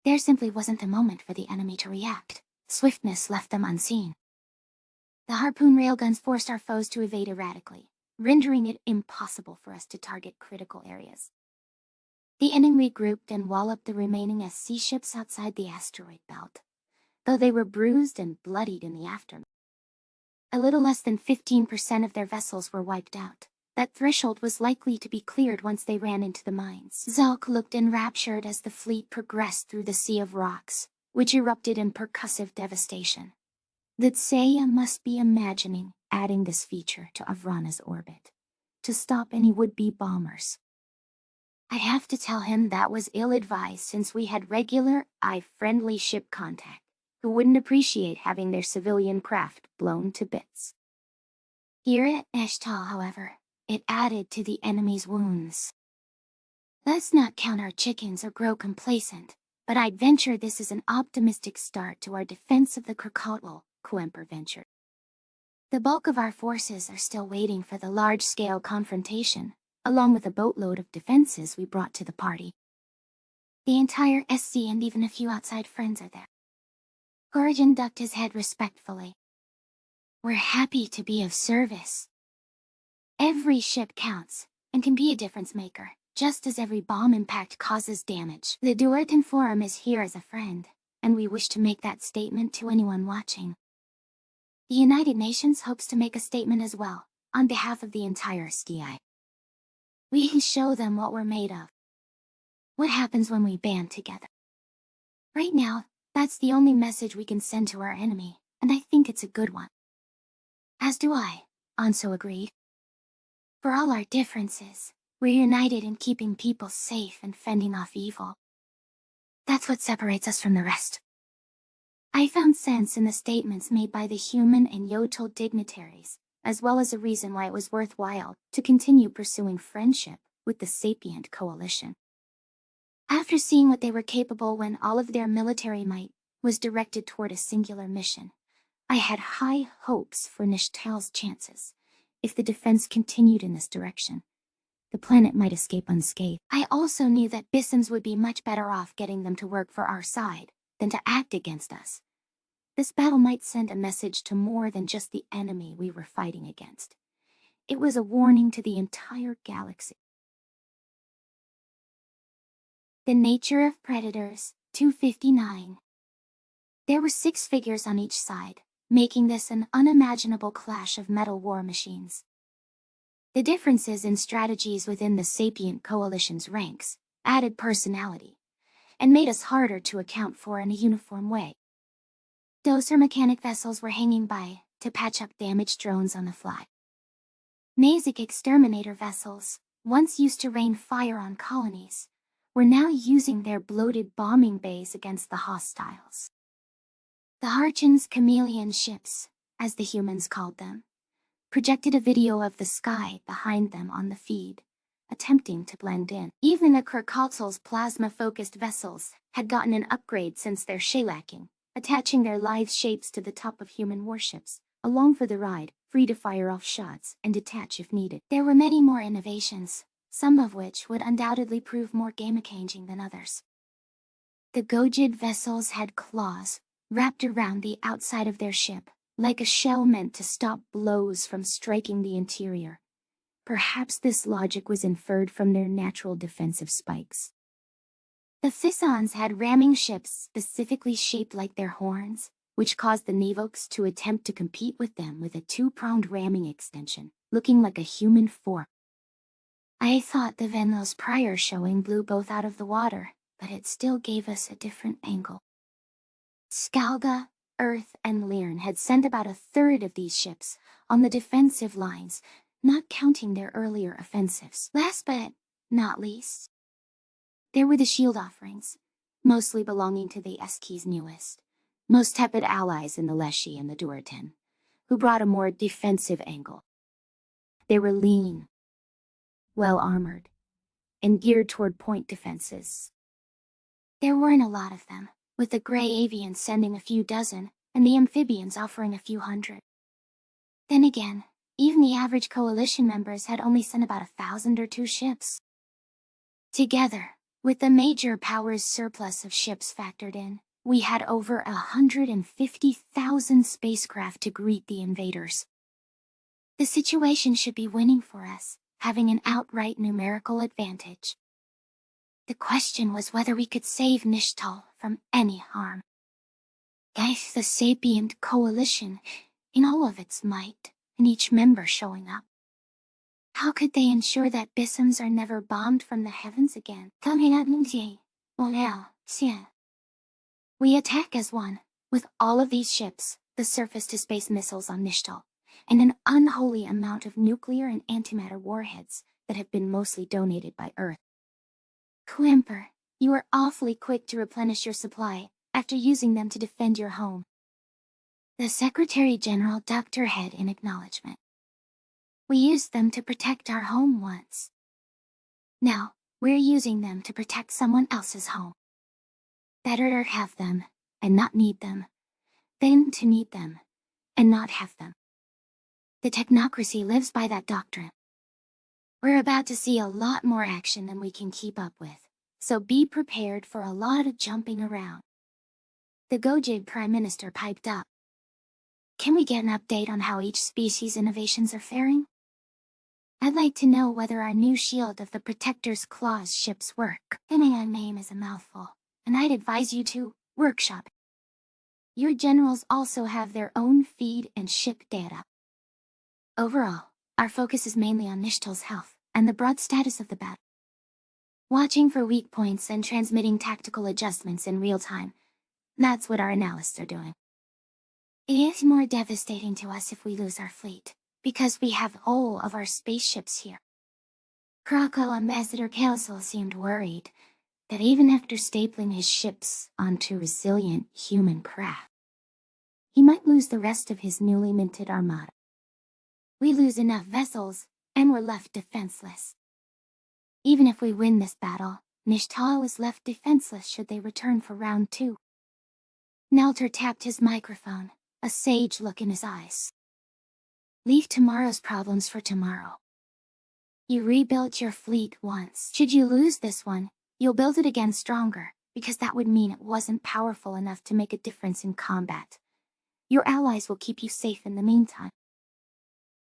There simply wasn't a moment for the enemy to react. Swiftness left them unseen. The harpoon railguns forced our foes to evade erratically, rendering it impossible for us to target critical areas. The enemy regrouped and walloped the remaining SC ships outside the asteroid belt, though they were bruised and bloodied in the aftermath. A little less than 15% of their vessels were wiped out. That threshold was likely to be cleared once they ran into the mines. Zalk looked enraptured as the fleet progressed through the sea of rocks, which erupted in percussive devastation. The Tsaya must be imagining adding this feature to Avrana's orbit, to stop any would-be bombers. I'd have to tell him that was ill-advised since we had regular, friendly ship contact, who wouldn't appreciate having their civilian craft blown to bits. Here at Eshtal, however, it added to the enemy's wounds. Let's not count our chickens or grow complacent, but I'd venture this is an optimistic start to our defense of the Krakatau, Coemper ventured. The bulk of our forces are still waiting for the large-scale confrontation, along with a boatload of defenses we brought to the party. The entire SC and even a few outside friends are there. Corrigan ducked his head respectfully. We're happy to be of service. Every ship counts, and can be a difference maker, just as every bomb impact causes damage. The Duertan Forum is here as a friend, and we wish to make that statement to anyone watching. The United Nations hopes to make a statement as well, on behalf of the entire SDI. We can show them what we're made of. What happens when we band together? Right now, that's the only message we can send to our enemy, and I think it's a good one. As do I, Anso agreed. For all our differences, we're united in keeping people safe and fending off evil. That's what separates us from the rest. I found sense in the statements made by the human and Yotl dignitaries, as well as a reason why it was worthwhile to continue pursuing friendship with the Sapient Coalition. After seeing what they were capable when all of their military might was directed toward a singular mission, I had high hopes for Nishtal's chances. If the defense continued in this direction, the planet might escape unscathed. I also knew that Bissons would be much better off getting them to work for our side than to act against us. This battle might send a message to more than just the enemy we were fighting against. It was a warning to the entire galaxy. The Nature of Predators, 259. There were 6 figures on each side, making this an unimaginable clash of metal war machines. The differences in strategies within the Sapient Coalition's ranks added personality, and made us harder to account for in a uniform way. Doser mechanic vessels were hanging by to patch up damaged drones on the fly. Nazik exterminator vessels, once used to rain fire on colonies, were now using their bloated bombing bays against the hostiles. The Harchin's chameleon ships, as the humans called them, projected a video of the sky behind them on the feed, attempting to blend in. Even the Krakatau's plasma-focused vessels had gotten an upgrade since their shellacking, attaching their lithe shapes to the top of human warships, along for the ride, free to fire off shots and detach if needed. There were many more innovations, some of which would undoubtedly prove more game-changing than others. The Gojid vessels had claws wrapped around the outside of their ship, like a shell meant to stop blows from striking the interior. Perhaps this logic was inferred from their natural defensive spikes. The Thissons had ramming ships specifically shaped like their horns, which caused the Navoks to attempt to compete with them with a 2-pronged ramming extension, looking like a human fork. I thought the Venlo's prior showing blew both out of the water, but it still gave us a different angle. Skalga, Earth, and Lyrn had sent about 1/3 of these ships on the defensive lines, not counting their earlier offensives. Last but not least, there were the shield offerings, mostly belonging to the Eski's newest, most tepid allies in the Leshy and the Duertan, who brought a more defensive angle. They were lean, well-armored, and geared toward point defenses. There weren't a lot of them, with the gray avians sending a few dozen, and the amphibians offering a few hundred. Then again, Even the average coalition members had only sent about 1,000 or 2 ships. Together, with the major powers' surplus of ships factored in, we had over 150,000 spacecraft to greet the invaders. The situation should be winning for us, having an outright numerical advantage. The question was whether we could save Nishtal from any harm. Guys, the sapient coalition, in all of its might, and each member showing up. How could they ensure that Bissams are never bombed from the heavens again? We attack as one, with all of these ships, the surface-to-space missiles on Nishtal, and an unholy amount of nuclear and antimatter warheads that have been mostly donated by Earth. Quimper, you were awfully quick to replenish your supply after using them to defend your home. The Secretary General ducked her head in acknowledgement. We used them to protect our home once. Now, we're using them to protect someone else's home. Better to have them, and not need them, than to need them, and not have them. The technocracy lives by that doctrine. We're about to see a lot more action than we can keep up with, so be prepared for a lot of jumping around. The Gojid Prime Minister piped up. Can we get an update on how each species' innovations are faring? I'd like to know whether our new Shield of the Protector's Claws ships work. The name is a mouthful, and I'd advise you to workshop. Your generals also have their own feed and ship data. Overall, our focus is mainly on Nishtal's health and the broad status of the battle. Watching for weak points and transmitting tactical adjustments in real time. That's what our analysts are doing. It is more devastating to us if we lose our fleet, because we have all of our spaceships here. Krakow Ambassador Kelso seemed worried that even after stapling his ships onto resilient human craft, he might lose the rest of his newly minted armada. We lose enough vessels, and we're left defenseless. Even if we win this battle, Nishtal is left defenseless should they return for round 2. Nelter tapped his microphone, a sage look in his eyes. Leave tomorrow's problems for tomorrow. You rebuilt your fleet once. Should you lose this one, you'll build it again stronger, because that would mean it wasn't powerful enough to make a difference in combat. Your allies will keep you safe in the meantime.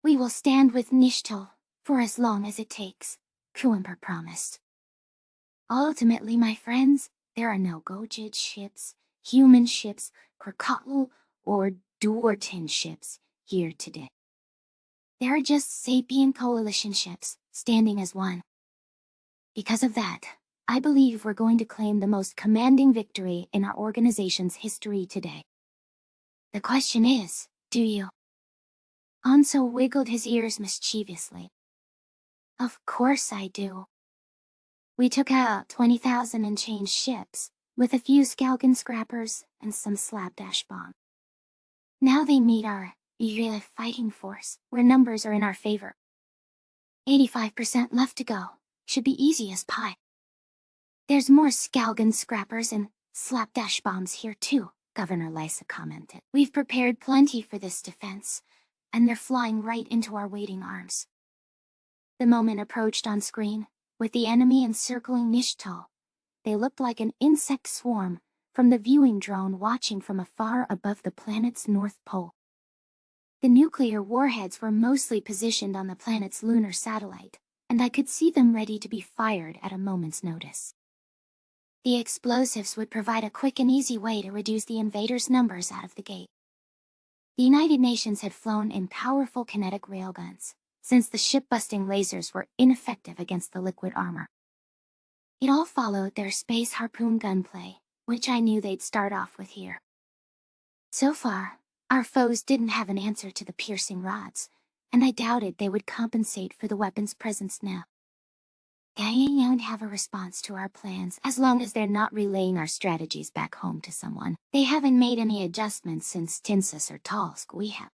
We will stand with Nishtal for as long as it takes, Kuiper promised. Ultimately, my friends, there are no Gojid ships, human ships, Krakatlu, or Duortin ships here today. There are just sapient coalition ships, standing as one. Because of that, I believe we're going to claim the most commanding victory in our organization's history today. The question is, do you? Anso wiggled his ears mischievously. Of course I do. We took out 20,000 and change ships, with a few Skalgan scrappers and some slapdash bombs. Now they meet our Yrila fighting force, where numbers are in our favor. 85% left to go, should be easy as pie. There's more Skalgan scrappers and slapdash bombs here too, Governor Lysa commented. We've prepared plenty for this defense, and they're flying right into our waiting arms. The moment approached on screen, with the enemy encircling Nishtal. They looked like an insect swarm from the viewing drone watching from afar above the planet's north pole. The nuclear warheads were mostly positioned on the planet's lunar satellite, and I could see them ready to be fired at a moment's notice. The explosives would provide a quick and easy way to reduce the invaders' numbers out of the gate. The United Nations had flown in powerful kinetic railguns, since the ship-busting lasers were ineffective against the liquid armor. It all followed their space harpoon gunplay, which I knew they'd start off with here. So far, our foes didn't have an answer to the piercing rods, and I doubted they would compensate for the weapon's presence now. They don't have a response to our plans as long as they're not relaying our strategies back home to someone. They haven't made any adjustments since Tinsus or Talsk we have.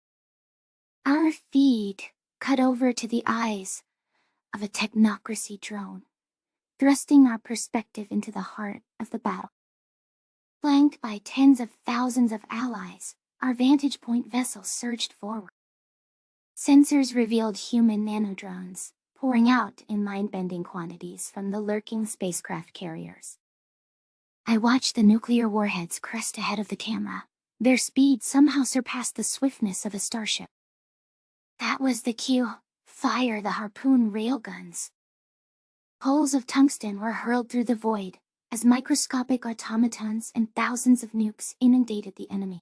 Our feed cut over to the eyes of a technocracy drone, thrusting our perspective into the heart of the battle. Flanked by tens of thousands of allies, our vantage point vessels surged forward. Sensors revealed human nanodrones, pouring out in mind-bending quantities from the lurking spacecraft carriers. I watched the nuclear warheads crest ahead of the camera. Their speed somehow surpassed the swiftness of a starship. That was the cue. Fire the harpoon railguns. Poles of tungsten were hurled through the void, as microscopic automatons and thousands of nukes inundated the enemy.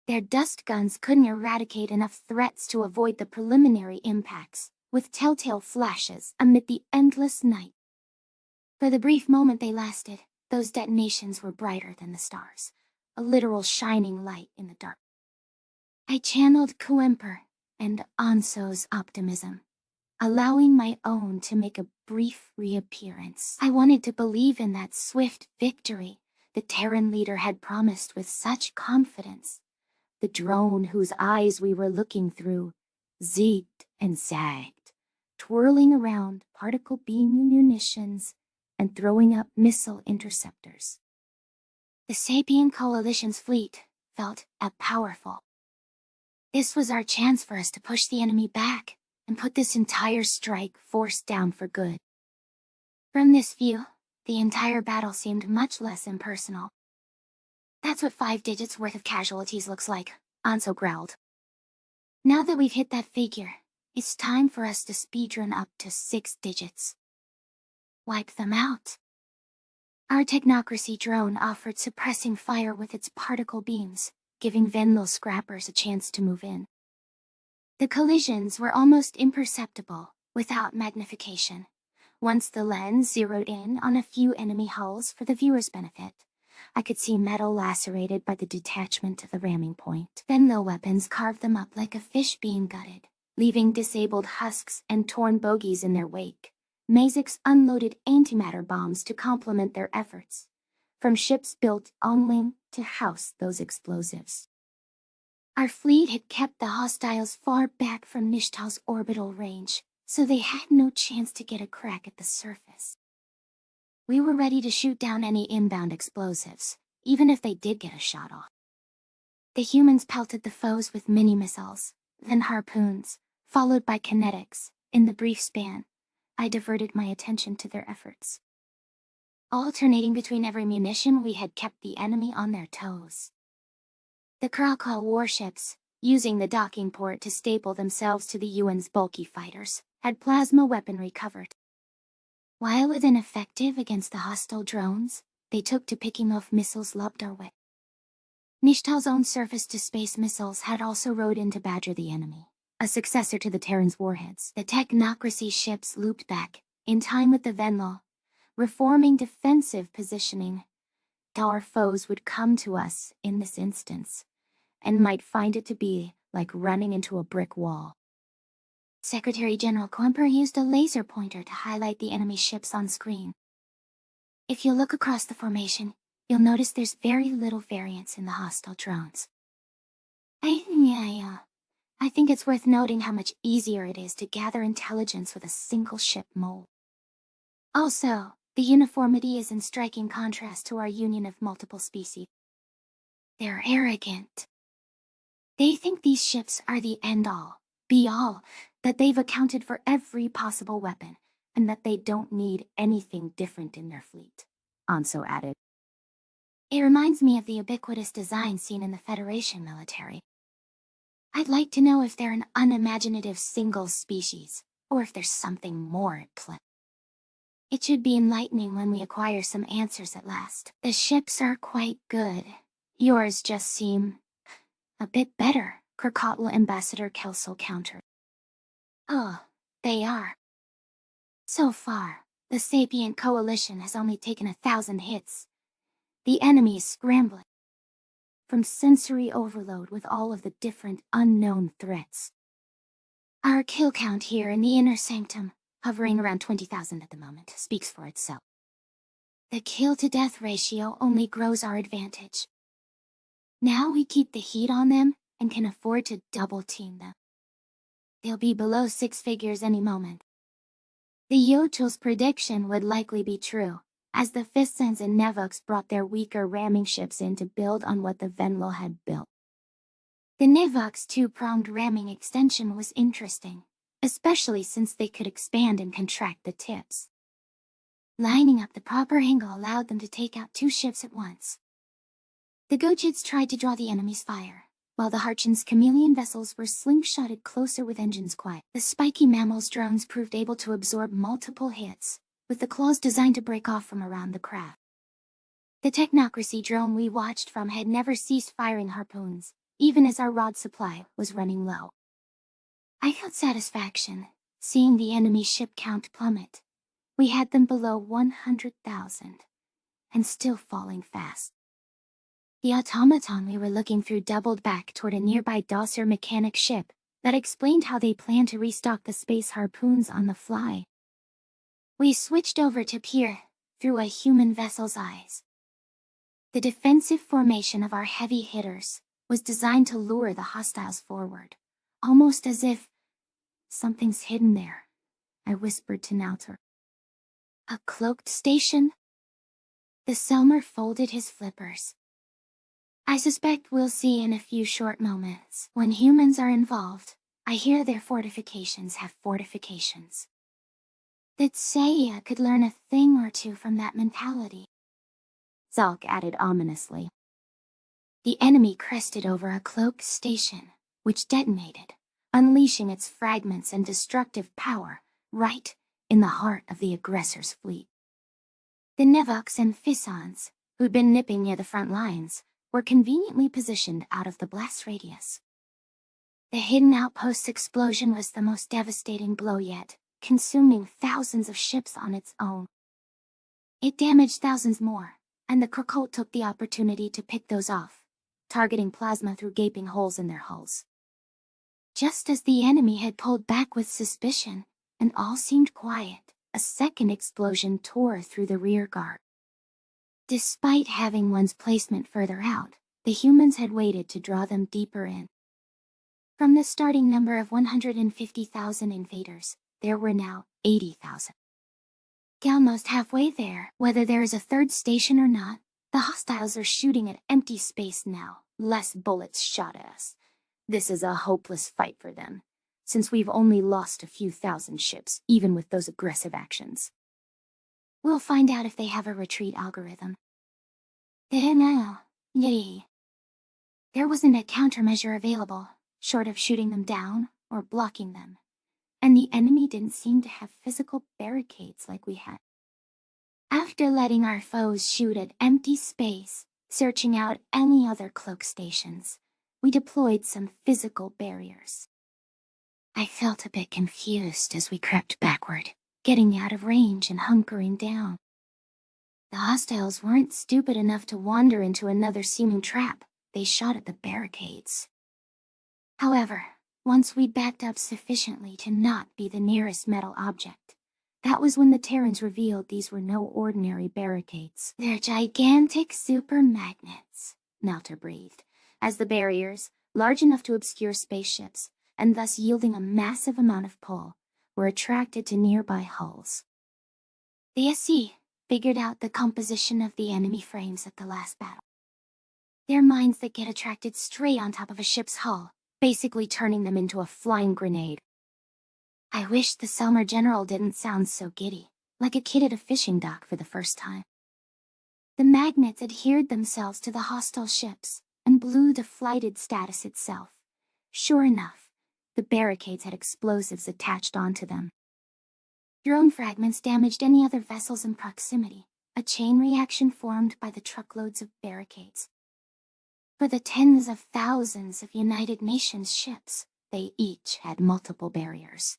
Their dust guns couldn't eradicate enough threats to avoid the preliminary impacts, with telltale flashes amid the endless night. For the brief moment they lasted, those detonations were brighter than the stars, a literal shining light in the dark. I channeled Kuemper and Anso's optimism, allowing my own to make a brief reappearance. I wanted to believe in that swift victory the Terran leader had promised with such confidence. The drone whose eyes we were looking through zigged and zagged, twirling around particle beam munitions and throwing up missile interceptors. The Sapien Coalition's fleet felt powerful. This was our chance for us to push the enemy back and put this entire strike force down for good. From this view, the entire battle seemed much less impersonal. That's what 5 digits worth of casualties looks like, Anso growled. Now that we've hit that figure, it's time for us to speedrun up to 6 digits. Wipe them out. Our technocracy drone offered suppressing fire with its particle beams, giving Venlo scrappers a chance to move in. The collisions were almost imperceptible, without magnification. Once the lens zeroed in on a few enemy hulls for the viewer's benefit, I could see metal lacerated by the detachment of the ramming point. Venlo weapons carved them up like a fish being gutted, leaving disabled husks and torn bogies in their wake. Mazix unloaded antimatter bombs to complement their efforts, from ships built on wing to house those explosives. Our fleet had kept the hostiles far back from Nishtal's orbital range, so they had no chance to get a crack at the surface. We were ready to shoot down any inbound explosives, even if they did get a shot off. The humans pelted the foes with mini-missiles, then harpoons, followed by kinetics. In the brief span, I diverted my attention to their efforts. Alternating between every munition, we had kept the enemy on their toes. The Krakow warships, using the docking port to staple themselves to the UN's bulky fighters, had plasma weaponry covered. While ineffective against the hostile drones, they took to picking off missiles lobbed our way. Nishtal's own surface-to-space missiles had also rode in to badger the enemy, a successor to the Terran's warheads. The technocracy ships looped back, in time with the Venlo, reforming defensive positioning. Our foes would come to us, in this instance, and might find it to be like running into a brick wall. Secretary General Kuemper used a laser pointer to highlight the enemy ships on screen. If you look across the formation, you'll notice there's very little variance in the hostile drones. I think it's worth noting how much easier it is to gather intelligence with a single ship mold. Also, the uniformity is in striking contrast to our union of multiple species. They're arrogant. They think these ships are the end-all, be-all, that they've accounted for every possible weapon, and that they don't need anything different in their fleet, Anso added. It reminds me of the ubiquitous design seen in the Federation military. I'd like to know if they're an unimaginative single species, or if there's something more at play. It should be enlightening when we acquire some answers at last. The ships are quite good. Yours just seem a bit better, Krakatla Ambassador Kelso countered. Oh, they are. So far, the Sapien Coalition has only taken 1,000 hits. The enemy is scrambling from sensory overload with all of the different unknown threats. Our kill count here in the inner sanctum, hovering around 20,000 at the moment, speaks for itself. The kill-to-death ratio only grows our advantage. Now we keep the heat on them and can afford to double-team them. They'll be below 6 figures any moment. The Yotel's prediction would likely be true, as the Fistons and Nevox brought their weaker ramming ships in to build on what the Venlo had built. The Nivox two-pronged ramming extension was interesting, especially since they could expand and contract the tips. Lining up the proper angle allowed them to take out 2 ships at once. The Gojids tried to draw the enemy's fire, while the Harchin's chameleon vessels were slingshotted closer with engines quiet. The spiky mammal's drones proved able to absorb multiple hits, with the claws designed to break off from around the craft. The Technocracy drone we watched from had never ceased firing harpoons, even as our rod supply was running low. I felt satisfaction, seeing the enemy ship count plummet. We had them below 100,000, and still falling fast. The automaton we were looking through doubled back toward a nearby Dosser mechanic ship that explained how they planned to restock the space harpoons on the fly. We switched over to peer through a human vessel's eyes. The defensive formation of our heavy hitters was designed to lure the hostiles forward, almost as if something's hidden there, I whispered to Nautor. A cloaked station? The Selmer folded his flippers. I suspect we'll see in a few short moments. When humans are involved, I hear their fortifications have fortifications. That Seiya could learn a thing or two from that mentality. Zalk added ominously. The enemy crested over a cloaked station, which detonated, unleashing its fragments and destructive power right in the heart of the aggressor's fleet. The Nevox and Fissons, who'd been nipping near the front lines, were conveniently positioned out of the blast radius. The hidden outpost's explosion was the most devastating blow yet, consuming thousands of ships on its own. It damaged thousands more, and the Krokot took the opportunity to pick those off, targeting plasma through gaping holes in their hulls. Just as the enemy had pulled back with suspicion, and all seemed quiet, a second explosion tore through the rear guard. Despite having one's placement further out, the humans had waited to draw them deeper in. From the starting number of 150,000 invaders, there were now 80,000. Almost halfway there, whether there is a third station or not, the hostiles are shooting at empty space now, less bullets shot at us. This is a hopeless fight for them, since we've only lost a few thousand ships, even with those aggressive actions. We'll find out if they have a retreat algorithm. There wasn't a countermeasure available, short of shooting them down or blocking them, and the enemy didn't seem to have physical barricades like we had. After letting our foes shoot at empty space, searching out any other cloak stations, we deployed some physical barriers. I felt a bit confused as we crept backward, getting out of range and hunkering down. The hostiles weren't stupid enough to wander into another seeming trap. They shot at the barricades. However, once we'd backed up sufficiently to not be the nearest metal object, that was when the Terrans revealed these were no ordinary barricades. They're gigantic super magnets, Nautor breathed, as the barriers, large enough to obscure spaceships, and thus yielding a massive amount of pull, were attracted to nearby hulls. The SC figured out the composition of the enemy frames at the last battle. They're mines that get attracted straight on top of a ship's hull, basically turning them into a flying grenade. I wish the Selmer General didn't sound so giddy, like a kid at a fishing dock for the first time. The magnets adhered themselves to the hostile ships and blew the flighted status itself. Sure enough, the barricades had explosives attached onto them. Drone fragments damaged any other vessels in proximity, a chain reaction formed by the truckloads of barricades. For the tens of thousands of United Nations ships, they each had multiple barriers.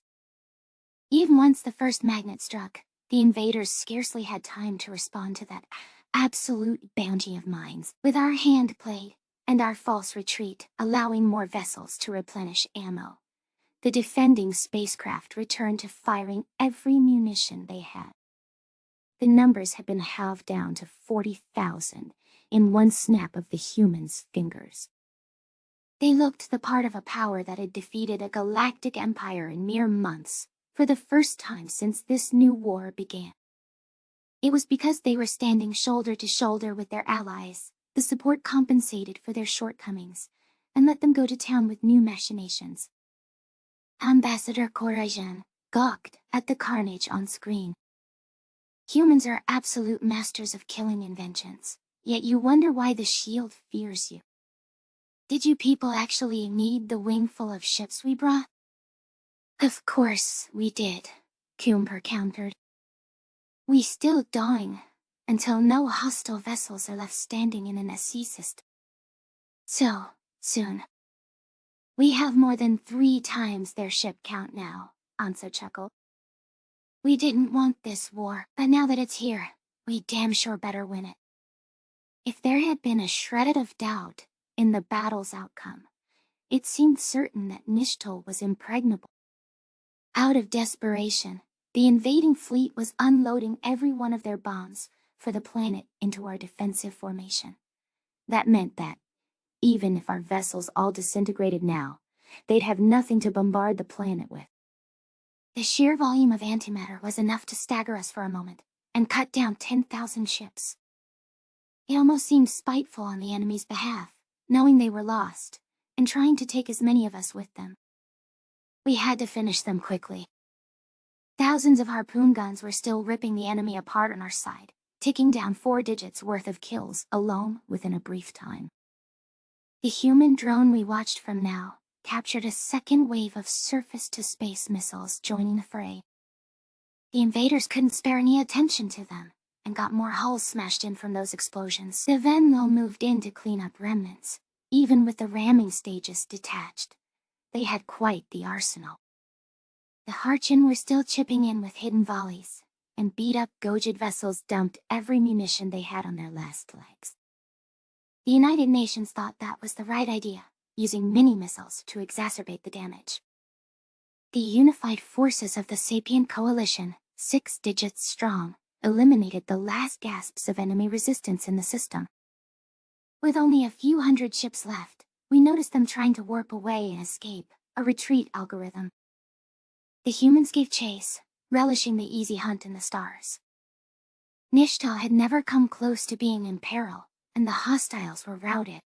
Even once the first magnet struck, the invaders scarcely had time to respond to that absolute bounty of mines, with our hand play and our false retreat allowing more vessels to replenish ammo. The defending spacecraft returned to firing every munition they had. The numbers had been halved down to 40,000 in one snap of the humans' fingers. They looked the part of a power that had defeated a galactic empire in mere months, for the first time since this new war began. It was because they were standing shoulder to shoulder with their allies. The support compensated for their shortcomings, and let them go to town with new machinations. Ambassador Corajan gawked at the carnage on screen. Humans are absolute masters of killing inventions, yet you wonder why the shield fears you. Did you people actually need the wingful of ships we brought? Of course we did, Cumber countered. We still dying, until no hostile vessels are left standing in an SC system. So, soon. We have more than 3 times their ship count now, Anso chuckled. We didn't want this war, but now that it's here, we damn sure better win it. If there had been a shred of doubt in the battle's outcome, it seemed certain that Nishtol was impregnable. Out of desperation, the invading fleet was unloading every one of their bombs for the planet into our defensive formation. That meant that, even if our vessels all disintegrated now, they'd have nothing to bombard the planet with. The sheer volume of antimatter was enough to stagger us for a moment, and cut down 10,000 ships. It almost seemed spiteful on the enemy's behalf, knowing they were lost, and trying to take as many of us with them. We had to finish them quickly. Thousands of harpoon guns were still ripping the enemy apart on our side, ticking down 4 digits worth of kills alone within a brief time. The human drone we watched from now captured a second wave of surface-to-space missiles joining the fray. The invaders couldn't spare any attention to them, and got more hulls smashed in from those explosions. The Venlo moved in to clean up remnants, even with the ramming stages detached. They had quite the arsenal. The Harchin were still chipping in with hidden volleys, and beat-up Gojid vessels dumped every munition they had on their last legs. The United Nations thought that was the right idea, using mini-missiles to exacerbate the damage. The unified forces of the Sapient Coalition, 6 digits strong, eliminated the last gasps of enemy resistance in the system. With only a few hundred ships left, we noticed them trying to warp away and escape, a retreat algorithm. The humans gave chase, relishing the easy hunt in the stars. Nishtal had never come close to being in peril, and the hostiles were routed.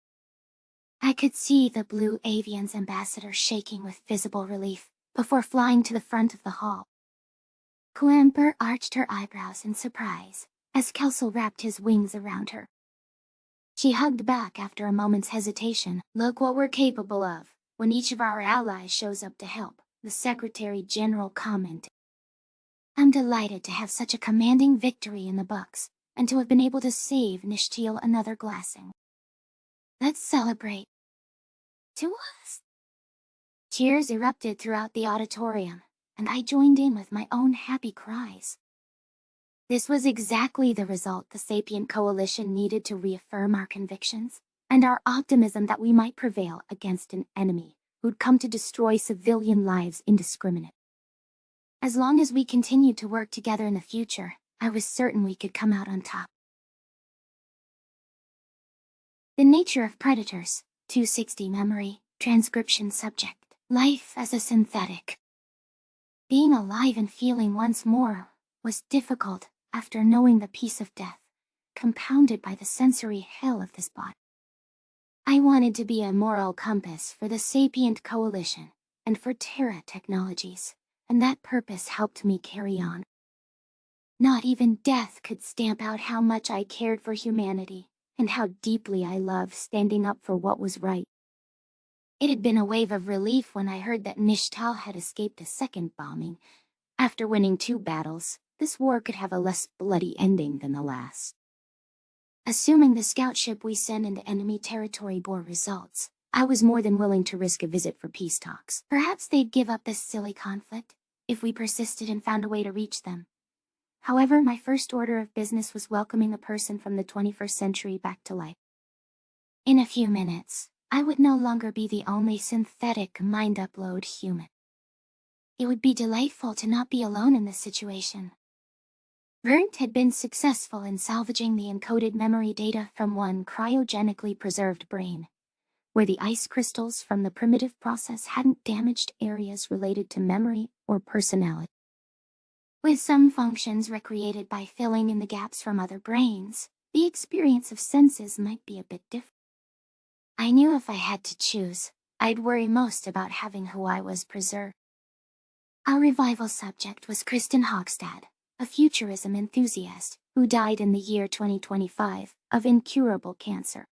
I could see the Blue Avian's ambassador shaking with visible relief before flying to the front of the hall. Coamber arched her eyebrows in surprise as Kelsel wrapped his wings around her. She hugged back after a moment's hesitation. Look what we're capable of when each of our allies shows up to help, the Secretary General commented. I'm delighted to have such a commanding victory in the books, and to have been able to save Nishtil another glassing. Let's celebrate. To us. Cheers erupted throughout the auditorium, and I joined in with my own happy cries. This was exactly the result the Sapient Coalition needed to reaffirm our convictions, and our optimism that we might prevail against an enemy who'd come to destroy civilian lives indiscriminately. As long as we continued to work together in the future, I was certain we could come out on top. The nature of predators, 260 memory, transcription subject, life as a synthetic. Being alive and feeling once more was difficult after knowing the peace of death, compounded by the sensory hell of this body. I wanted to be a moral compass for the Sapient Coalition and for Terra Technologies, and that purpose helped me carry on. Not even death could stamp out how much I cared for humanity, and how deeply I loved standing up for what was right. It had been a wave of relief when I heard that Nishtal had escaped a second bombing. After winning 2 battles, this war could have a less bloody ending than the last. Assuming the scout ship we sent into enemy territory bore results, I was more than willing to risk a visit for peace talks. Perhaps they'd give up this silly conflict, if we persisted and found a way to reach them. However, my first order of business was welcoming a person from the 21st century back to life. In a few minutes, I would no longer be the only synthetic mind-upload human. It would be delightful to not be alone in this situation. Vernt had been successful in salvaging the encoded memory data from one cryogenically preserved brain, where the ice crystals from the primitive process hadn't damaged areas related to memory or personality. With some functions recreated by filling in the gaps from other brains, the experience of senses might be a bit different. I knew if I had to choose, I'd worry most about having who I was preserved. Our revival subject was Kristen Hogstad, a futurism enthusiast who died in the year 2025 of incurable cancer.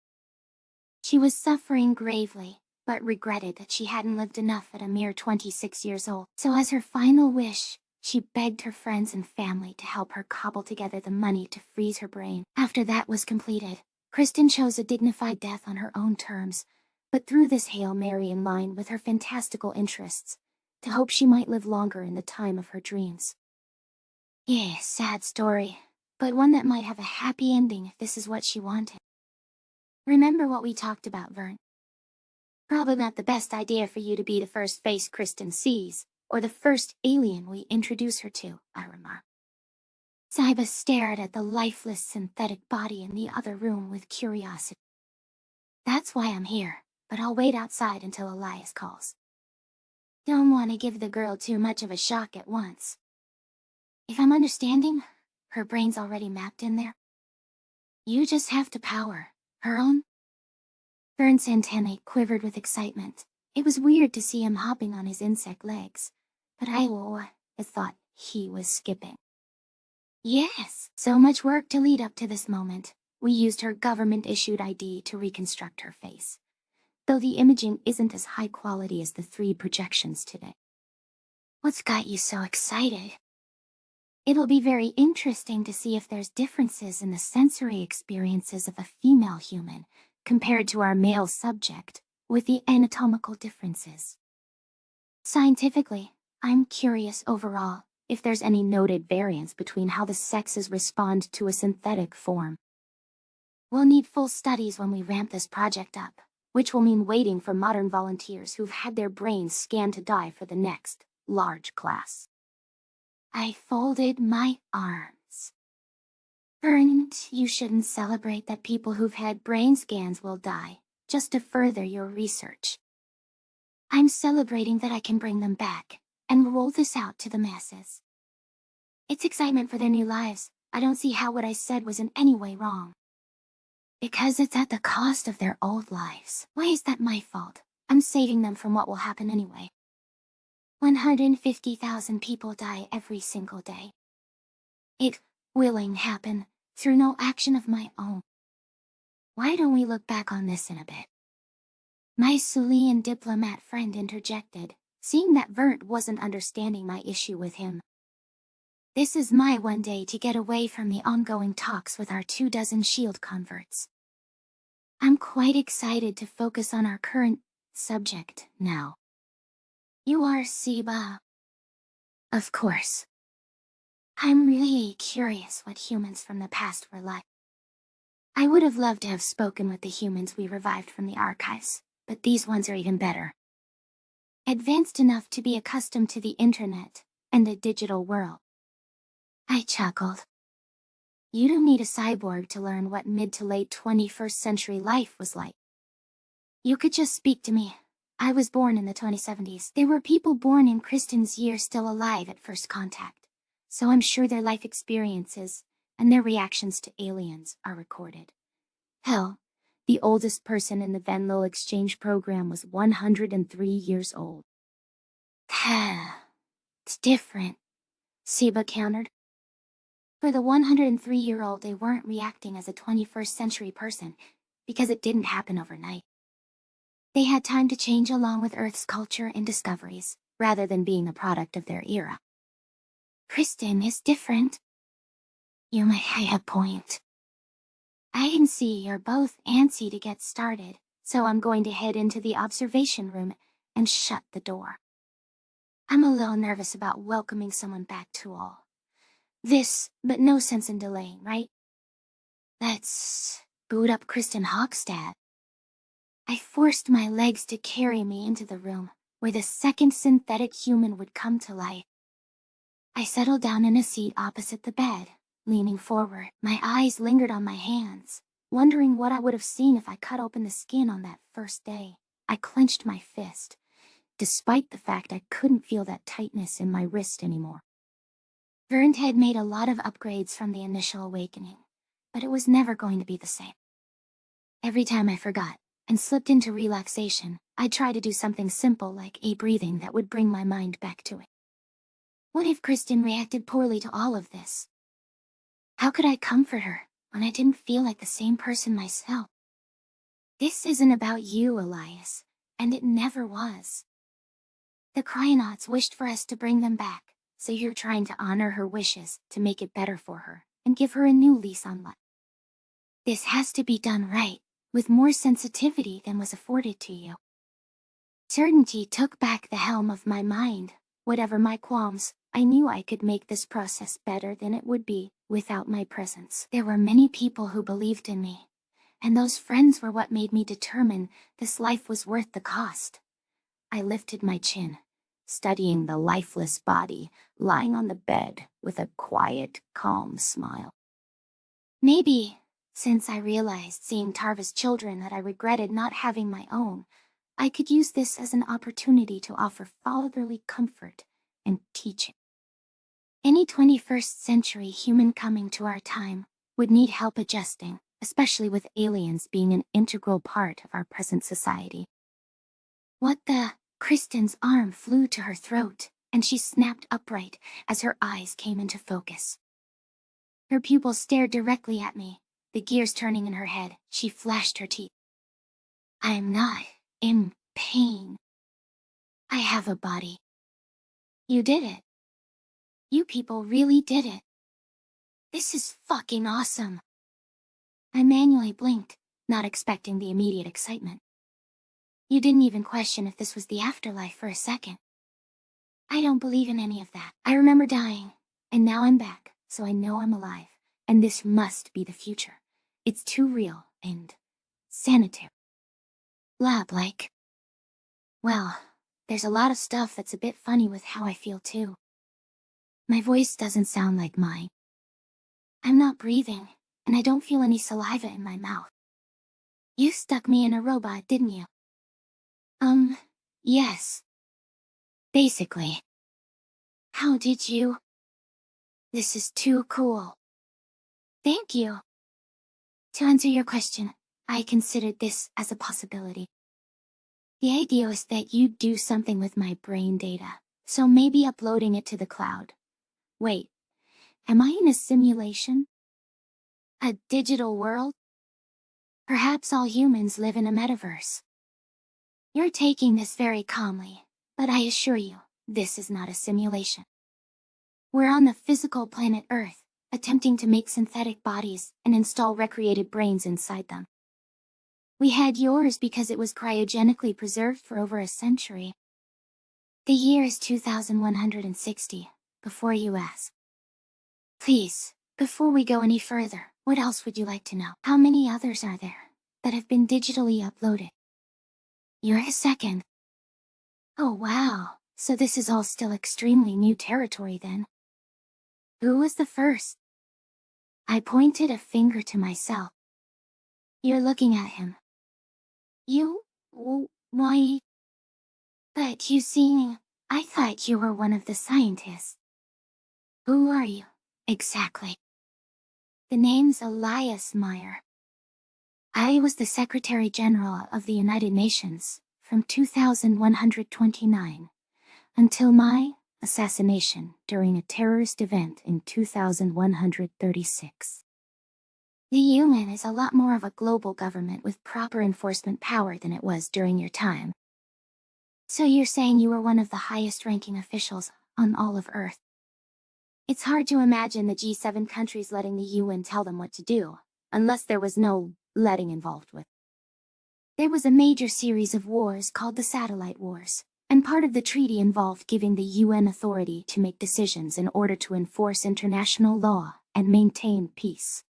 She was suffering gravely, but regretted that she hadn't lived enough at a mere 26 years old. So as her final wish, she begged her friends and family to help her cobble together the money to freeze her brain. After that was completed, Kristen chose a dignified death on her own terms, but threw this Hail Mary in line with her fantastical interests, to hope she might live longer in the time of her dreams. Yeah, sad story, but one that might have a happy ending if this is what she wanted. Remember what we talked about, Vern? Probably not the best idea for you to be the first face Kristen sees, or the first alien we introduce her to, I remarked. Ziba stared at the lifeless synthetic body in the other room with curiosity. That's why I'm here, but I'll wait outside until Elias calls. Don't want to give the girl too much of a shock at once. If I'm understanding, her brain's already mapped in there. You just have to power her own. Vern's antennae quivered with excitement. It was weird to see him hopping on his insect legs, but I thought he was skipping. Yes, so much work to lead up to this moment. We used her government-issued ID to reconstruct her face, though the imaging isn't as high quality as the 3D projections today. What's got you so excited? It'll be very interesting to see if there's differences in the sensory experiences of a female human compared to our male subject, with the anatomical differences. Scientifically, I'm curious overall if there's any noted variance between how the sexes respond to a synthetic form. We'll need full studies when we ramp this project up, which will mean waiting for modern volunteers who've had their brains scanned to die for the next large class. I folded my arms. Vern, you shouldn't celebrate that people who've had brain scans will die, just to further your research. I'm celebrating that I can bring them back, and roll this out to the masses. It's excitement for their new lives. I don't see how what I said was in any way wrong. Because it's at the cost of their old lives. Why is that my fault? I'm saving them from what will happen anyway. 150,000 people die every single day. It willing happen through no action of my own. Why don't we look back on this in a bit? My Sulian diplomat friend interjected, seeing that Vert wasn't understanding my issue with him. This is my one day to get away from the ongoing talks with our 24 shield converts. I'm quite excited to focus on our current subject now. You are Siba. Of course. I'm really curious what humans from the past were like. I would have loved to have spoken with the humans we revived from the archives, but these ones are even better. Advanced enough to be accustomed to the internet and the digital world. I chuckled. You don't need a cyborg to learn what mid to late 21st century life was like. You could just speak to me. I was born in the 2070s. There were people born in Kristen's year still alive at first contact, so I'm sure their life experiences and their reactions to aliens are recorded. Hell, the oldest person in the Venlo exchange program was 103 years old. It's different, Siba countered. For the 103-year-old, they weren't reacting as a 21st century person, because it didn't happen overnight. They had time to change along with Earth's culture and discoveries, rather than being a product of their era. Kristen is different. You might have a point. I can see you're both antsy to get started, so I'm going to head into the observation room and shut the door. I'm a little nervous about welcoming someone back to all this, but no sense in delaying, right? Let's boot up Kristen Hogstad. I forced my legs to carry me into the room, where the second synthetic human would come to life. I settled down in a seat opposite the bed, leaning forward. My eyes lingered on my hands, wondering what I would have seen if I cut open the skin on that first day. I clenched my fist, despite the fact I couldn't feel that tightness in my wrist anymore. Vern had made a lot of upgrades from the initial awakening, but it was never going to be the same. Every time I forgot, and slipped into relaxation, I'd try to do something simple like a breathing that would bring my mind back to it. What if Kristen reacted poorly to all of this? How could I comfort her when I didn't feel like the same person myself? This isn't about you, Elias, and it never was. The Cryonauts wished for us to bring them back, so you're trying to honor her wishes to make it better for her and give her a new lease on life. This has to be done right, with more sensitivity than was afforded to you. Certainty took back the helm of my mind. Whatever my qualms, I knew I could make this process better than it would be without my presence. There were many people who believed in me, and those friends were what made me determine this life was worth the cost. I lifted my chin, studying the lifeless body lying on the bed with a quiet, calm smile. Maybe, since I realized seeing Tarva's children that I regretted not having my own, I could use this as an opportunity to offer fatherly comfort and teaching. Any 21st century human coming to our time would need help adjusting, especially with aliens being an integral part of our present society. What the? Kristen's arm flew to her throat, and she snapped upright as her eyes came into focus. Her pupils stared directly at me, the gears turning in her head. She flashed her teeth. I'm not in pain. I have a body. You did it. You people really did it. This is fucking awesome. I manually blinked, not expecting the immediate excitement. You didn't even question if this was the afterlife for a second. I don't believe in any of that. I remember dying, and now I'm back, so I know I'm alive, and this must be the future. It's too real and sanitary. Lab-like. Well, there's a lot of stuff that's a bit funny with how I feel too. My voice doesn't sound like mine. I'm not breathing, and I don't feel any saliva in my mouth. You stuck me in a robot, didn't you? Yes. Basically. How did you? This is too cool. Thank you. To answer your question, I considered this as a possibility. The idea is that you do something with my brain data, so maybe uploading it to the cloud. Wait, am I in a simulation? A digital world? Perhaps all humans live in a metaverse. You're taking this very calmly, but I assure you, this is not a simulation. We're on the physical planet Earth, attempting to make synthetic bodies and install recreated brains inside them. We had yours because it was cryogenically preserved for over a century. The year is 2160, before you ask. Please, before we go any further, what else would you like to know? How many others are there that have been digitally uploaded? You're the second. Oh wow, so this is all still extremely new territory then. Who was the first? I pointed a finger to myself. You're looking at him. You? Why? But you see, I thought you were one of the scientists. Who are you, exactly? The name's Elias Meyer. I was the Secretary General of the United Nations from 2129 until my assassination during a terrorist event in 2136. The UN is a lot more of a global government with proper enforcement power than it was during your time. So you're saying you were one of the highest-ranking officials on all of Earth. It's hard to imagine the G7 countries letting the UN tell them what to do, unless there was no letting involved with. There was a major series of wars called the Satellite Wars, and part of the treaty involved giving the UN authority to make decisions in order to enforce international law and maintain peace.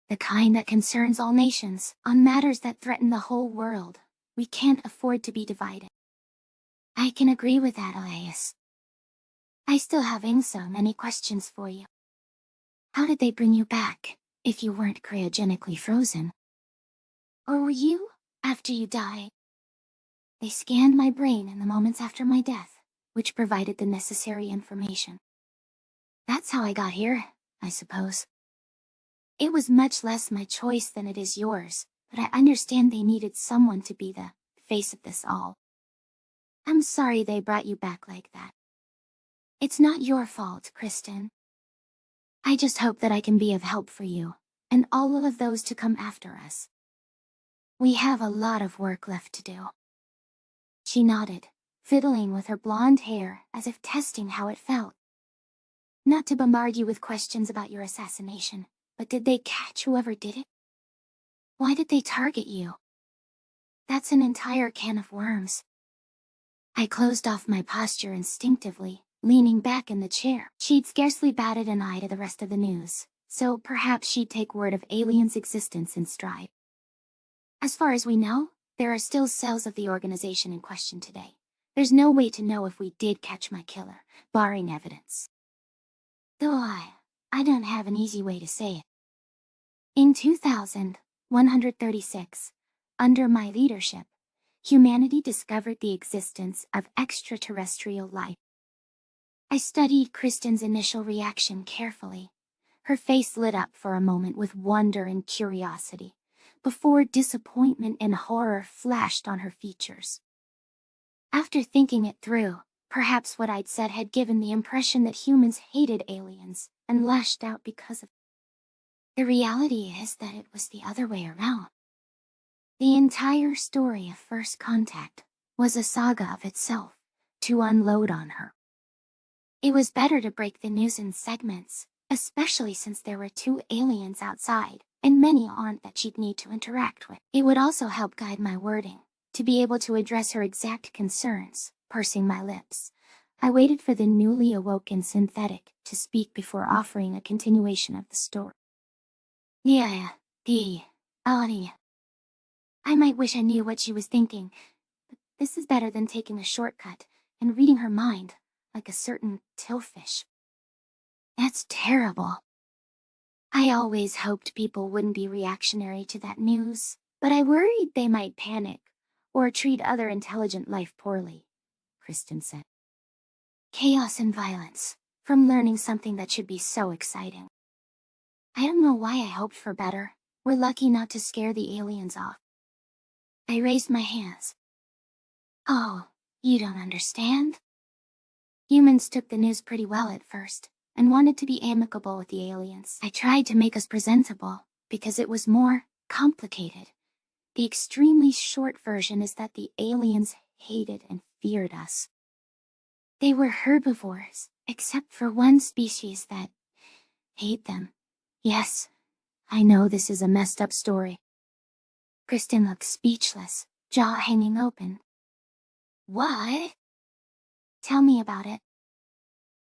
The kind that concerns all nations, on matters that threaten the whole world. We can't afford to be divided. I can agree with that, Elias. I still have so many questions for you. How did they bring you back, if you weren't cryogenically frozen? Or were you, after you died? They scanned my brain in the moments after my death, which provided the necessary information. That's how I got here, I suppose. It was much less my choice than it is yours, but I understand they needed someone to be the face of this all. I'm sorry they brought you back like that. It's not your fault, Kristen. I just hope that I can be of help for you, and all of those to come after us. We have a lot of work left to do. She nodded, fiddling with her blonde hair as if testing how it felt. Not to bombard you with questions about your assassination, but did they catch whoever did it? Why did they target you? That's an entire can of worms. I closed off my posture instinctively, leaning back in the chair. She'd scarcely batted an eye to the rest of the news, so perhaps she'd take word of aliens' existence in stride. As far as we know, there are still cells of the organization in question today. There's no way to know if we did catch my killer, barring evidence. Though I don't have an easy way to say it. In 2136, under my leadership, humanity discovered the existence of extraterrestrial life. I studied Kristen's initial reaction carefully. Her face lit up for a moment with wonder and curiosity, before disappointment and horror flashed on her features. After thinking it through, perhaps what I'd said had given the impression that humans hated aliens and lashed out because of it. The reality is that it was the other way around. The entire story of First Contact was a saga of itself, to unload on her. It was better to break the news in segments, especially since there were 2 aliens outside, and many aunt that she'd need to interact with. It would also help guide my wording, to be able to address her exact concerns, pursing my lips. I waited for the newly awoken synthetic to speak before offering a continuation of the story. Alani. I might wish I knew what she was thinking, but this is better than taking a shortcut and reading her mind, like a certain tillfish. That's terrible. I always hoped people wouldn't be reactionary to that news, but I worried they might panic, or treat other intelligent life poorly, Kristen said. Chaos and violence, from learning something that should be so exciting. I don't know why I hoped for better. We're lucky not to scare the aliens off. I raised my hands. Oh, you don't understand? Humans took the news pretty well at first, and wanted to be amicable with the aliens. I tried to make us presentable, because it was more complicated. The extremely short version is that the aliens hated and feared us. They were herbivores, except for one species that hate them. Yes, I know this is a messed up story. Kristen looked speechless, jaw hanging open. What? Tell me about it.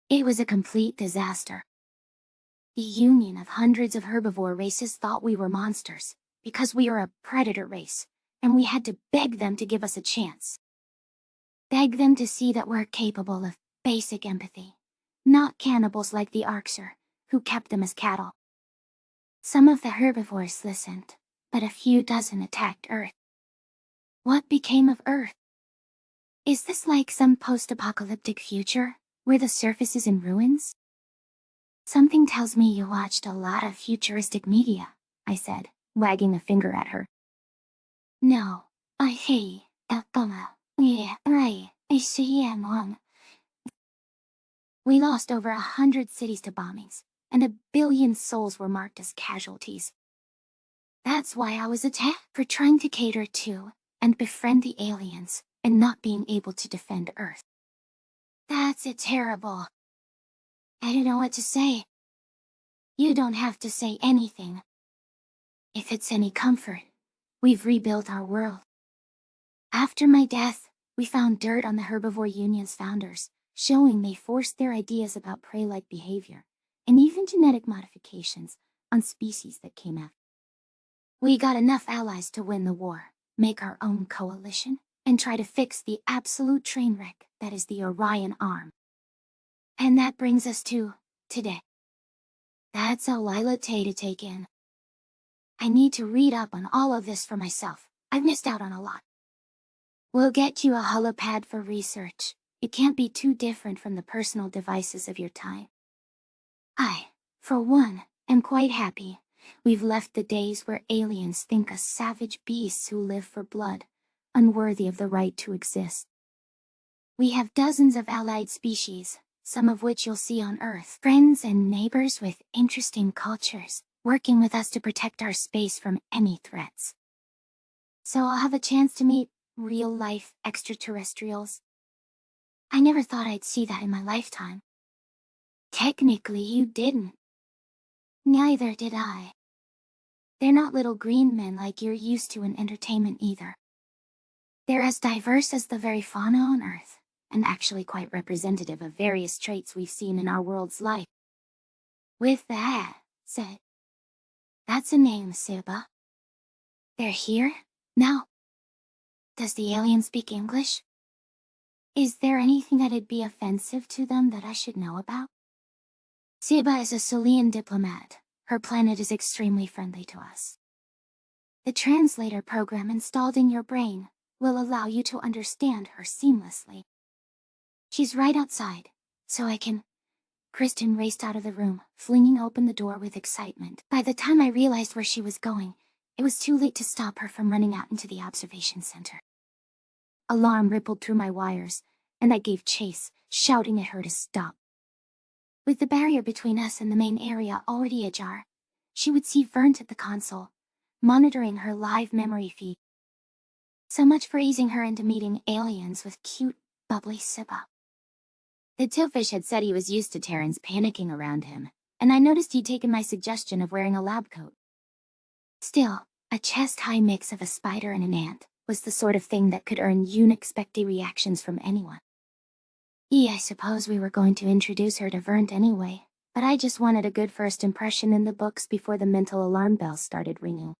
It was a complete disaster. The union of hundreds of herbivore races thought we were monsters, because we are a predator race, and we had to beg them to give us a chance. Beg them to see that we're capable of basic empathy, not cannibals like the Arxer, who kept them as cattle. Some of the herbivores listened, but a few dozen attacked Earth. What became of Earth? Is this like some post-apocalyptic future, where the surface is in ruins? Something tells me you watched a lot of futuristic media, I said, wagging a finger at her. No, I hate We lost over 100 cities to bombings, and 1 billion souls were marked as casualties. That's why I was attacked, for trying to cater to and befriend the aliens, and not being able to defend Earth. That's terrible. I don't know what to say. You don't have to say anything. If it's any comfort, we've rebuilt our world. After my death, we found dirt on the Herbivore Union's founders, showing they forced their ideas about prey-like behavior, and even genetic modifications, on species that came after. We got enough allies to win the war, make our own coalition, and try to fix the absolute train wreck that is the Orion Arm. And that brings us to today. That's a Lila Tay to take in. I need to read up on all of this for myself. I've missed out on a lot. We'll get you a holopad for research. It can't be too different from the personal devices of your time. I, for one, am quite happy, We've left the days where aliens think us savage beasts who live for blood, unworthy of the right to exist. We have dozens of allied species, some of which you'll see on Earth. Friends and neighbors with interesting cultures, working with us to protect our space from any threats. So I'll have a chance to meet real-life extraterrestrials. I never thought I'd see that in my lifetime. Technically, you didn't. Neither did I. They're not little green men like you're used to in entertainment either. They're as diverse as the very fauna on Earth, and actually quite representative of various traits we've seen in our world's life. With that said, that's a name, Siba. They're here? Now? Does the alien speak English? Is there anything that'd be offensive to them that I should know about? Siba is a Sulian diplomat. Her planet is extremely friendly to us. The translator program installed in your brain will allow you to understand her seamlessly. She's right outside, so I can... Kristen raced out of the room, flinging open the door with excitement. By the time I realized where she was going, it was too late to stop her from running out into the observation center. Alarm rippled through my wires, and I gave chase, shouting at her to stop. With the barrier between us and the main area already ajar, she would see Vern at the console, monitoring her live memory feed. So much for easing her into meeting aliens with cute, bubbly Siba. The Tillfish had said he was used to Terrans panicking around him, and I noticed he'd taken my suggestion of wearing a lab coat. Still, a chest-high mix of a spider and an ant was the sort of thing that could earn unexpected reactions from anyone. I suppose we were going to introduce her to Vern anyway, but I just wanted a good first impression in the books before the mental alarm bells started ringing.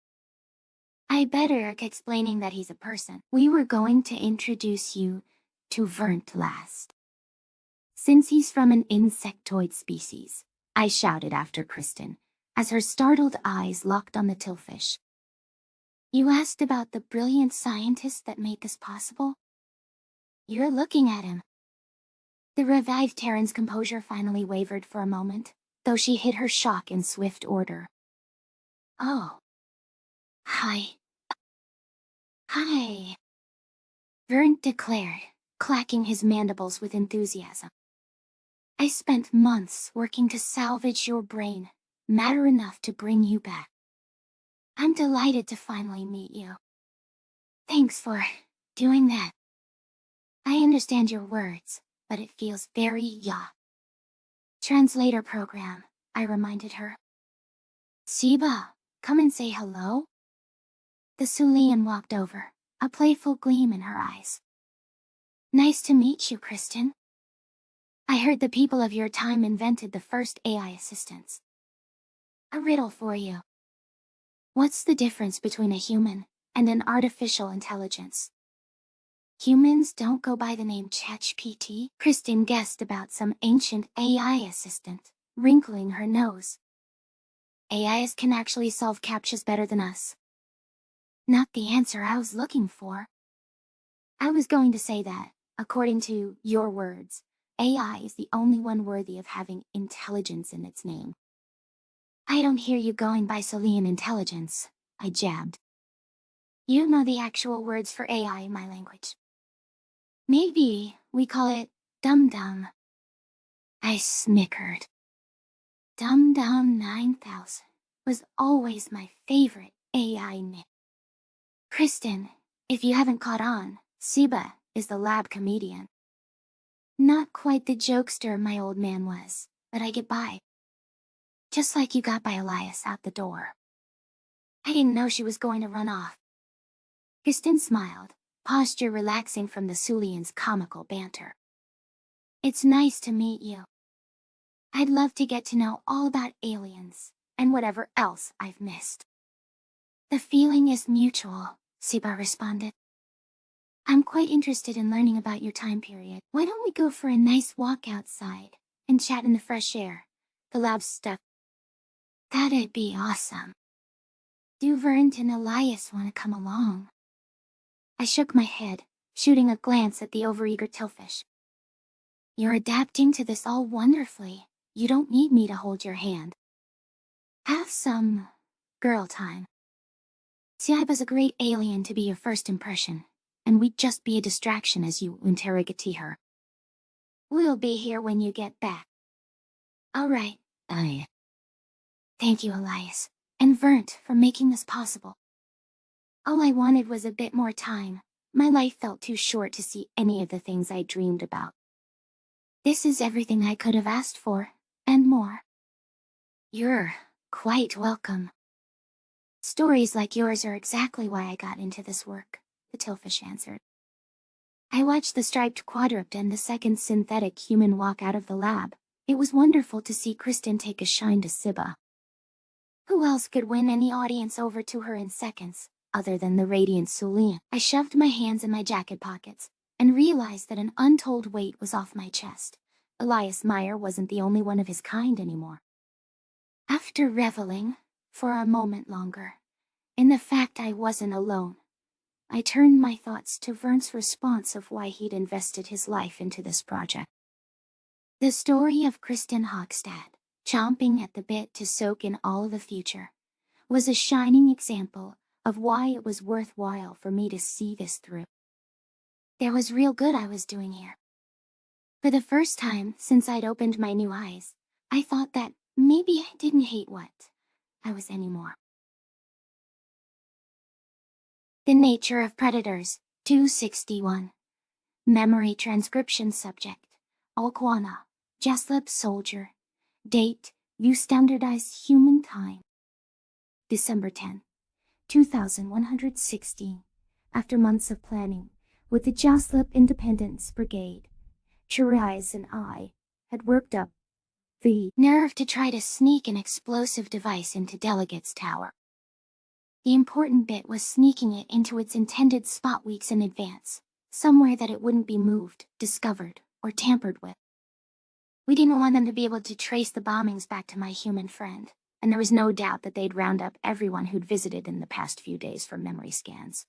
I better explaining that he's a person. We were going to introduce you to Vern last. Since he's from an insectoid species, I shouted after Kristen, as her startled eyes locked on the Tillfish. You asked about the brilliant scientist that made this possible? You're looking at him. The revived Terran's composure finally wavered for a moment, though she hid her shock in swift order. Oh. Hi. Hi. Vern declared, clacking his mandibles with enthusiasm. I spent months working to salvage your brain, matter enough to bring you back. I'm delighted to finally meet you. Thanks for doing that. I understand your words, but it feels very yaw. Translator program, I reminded her. Siba, come and say hello. The Sulian walked over, a playful gleam in her eyes. Nice to meet you, Kristen. I heard the people of your time invented the first AI assistants. A riddle for you. What's the difference between a human and an artificial intelligence? Humans don't go by the name ChatGPT. Kristen guessed about some ancient AI assistant, wrinkling her nose. AIs can actually solve CAPTCHAs better than us. Not the answer I was looking for. I was going to say that, according to your words, AI is the only one worthy of having intelligence in its name. I don't hear you going by Sulian intelligence, I jabbed. You know the actual words for AI in my language. Maybe we call it dum-dum. I snickered. Dum-Dum 9000 was always my favorite AI nick. Kristen, if you haven't caught on, Siba is the lab comedian. Not quite the jokester my old man was, but I get by. Just like you got by Elias out the door. I didn't know she was going to run off. Kristen smiled, posture relaxing from the Sulian's comical banter. It's nice to meet you. I'd love to get to know all about aliens, and whatever else I've missed. The feeling is mutual, Siba responded. I'm quite interested in learning about your time period. Why don't we go for a nice walk outside, and chat in the fresh air? The lab's stuff. That'd be awesome. Do Vern and Elias want to come along? I shook my head, shooting a glance at the overeager Tillfish. You're adapting to this all wonderfully. You don't need me to hold your hand. Have some Girl time. See, I was a great alien to be your first impression, and we'd just be a distraction as you interrogate her. We'll be here when you get back. All right. Aye. Thank you, Elias, and Vernt, for making this possible. All I wanted was a bit more time. My life felt too short to see any of the things I dreamed about. This is everything I could have asked for, and more. You're quite welcome. Stories like yours are exactly why I got into this work, the Tillfish answered. I watched the striped quadruped and the second synthetic human walk out of the lab. It was wonderful to see Kristen take a shine to Siba. Who else could win any audience over to her in seconds, other than the radiant Sulian? I shoved my hands in my jacket pockets, and realized that an untold weight was off my chest. Elias Meyer wasn't the only one of his kind anymore. After reveling, for a moment longer, in the fact I wasn't alone, I turned my thoughts to Vernt's response of why he'd invested his life into this project. The story of Kristen Hockstad, chomping at the bit to soak in all of the future, was a shining example of why it was worthwhile for me to see this through. There was real good I was doing here. For the first time since I'd opened my new eyes, I thought that maybe I didn't hate what I was anymore. The Nature of Predators, 261. Memory Transcription Subject, Alquana, Jasleb Soldier. Date, Use Standardized Human Time. December 10, 2116. After months of planning, with the Jasleb Independence Brigade, Cherise and I had worked up the nerve to try to sneak an explosive device into Delegate's Tower. The important bit was sneaking it into its intended spot weeks in advance, somewhere that it wouldn't be moved, discovered, or tampered with. We didn't want them to be able to trace the bombings back to my human friend, and there was no doubt that they'd round up everyone who'd visited in the past few days for memory scans.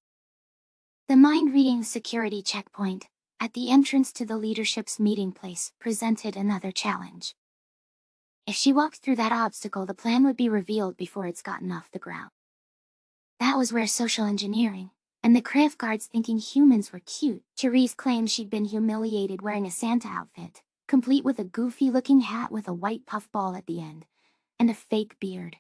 The mind-reading security checkpoint, at the entrance to the leadership's meeting place, presented another challenge. If she walked through that obstacle, the plan would be revealed before it's gotten off the ground. That was where social engineering, and the Krev guards thinking humans were cute. Cherise claimed she'd been humiliated wearing a Santa outfit, complete with a goofy-looking hat with a white puffball at the end, and a fake beard.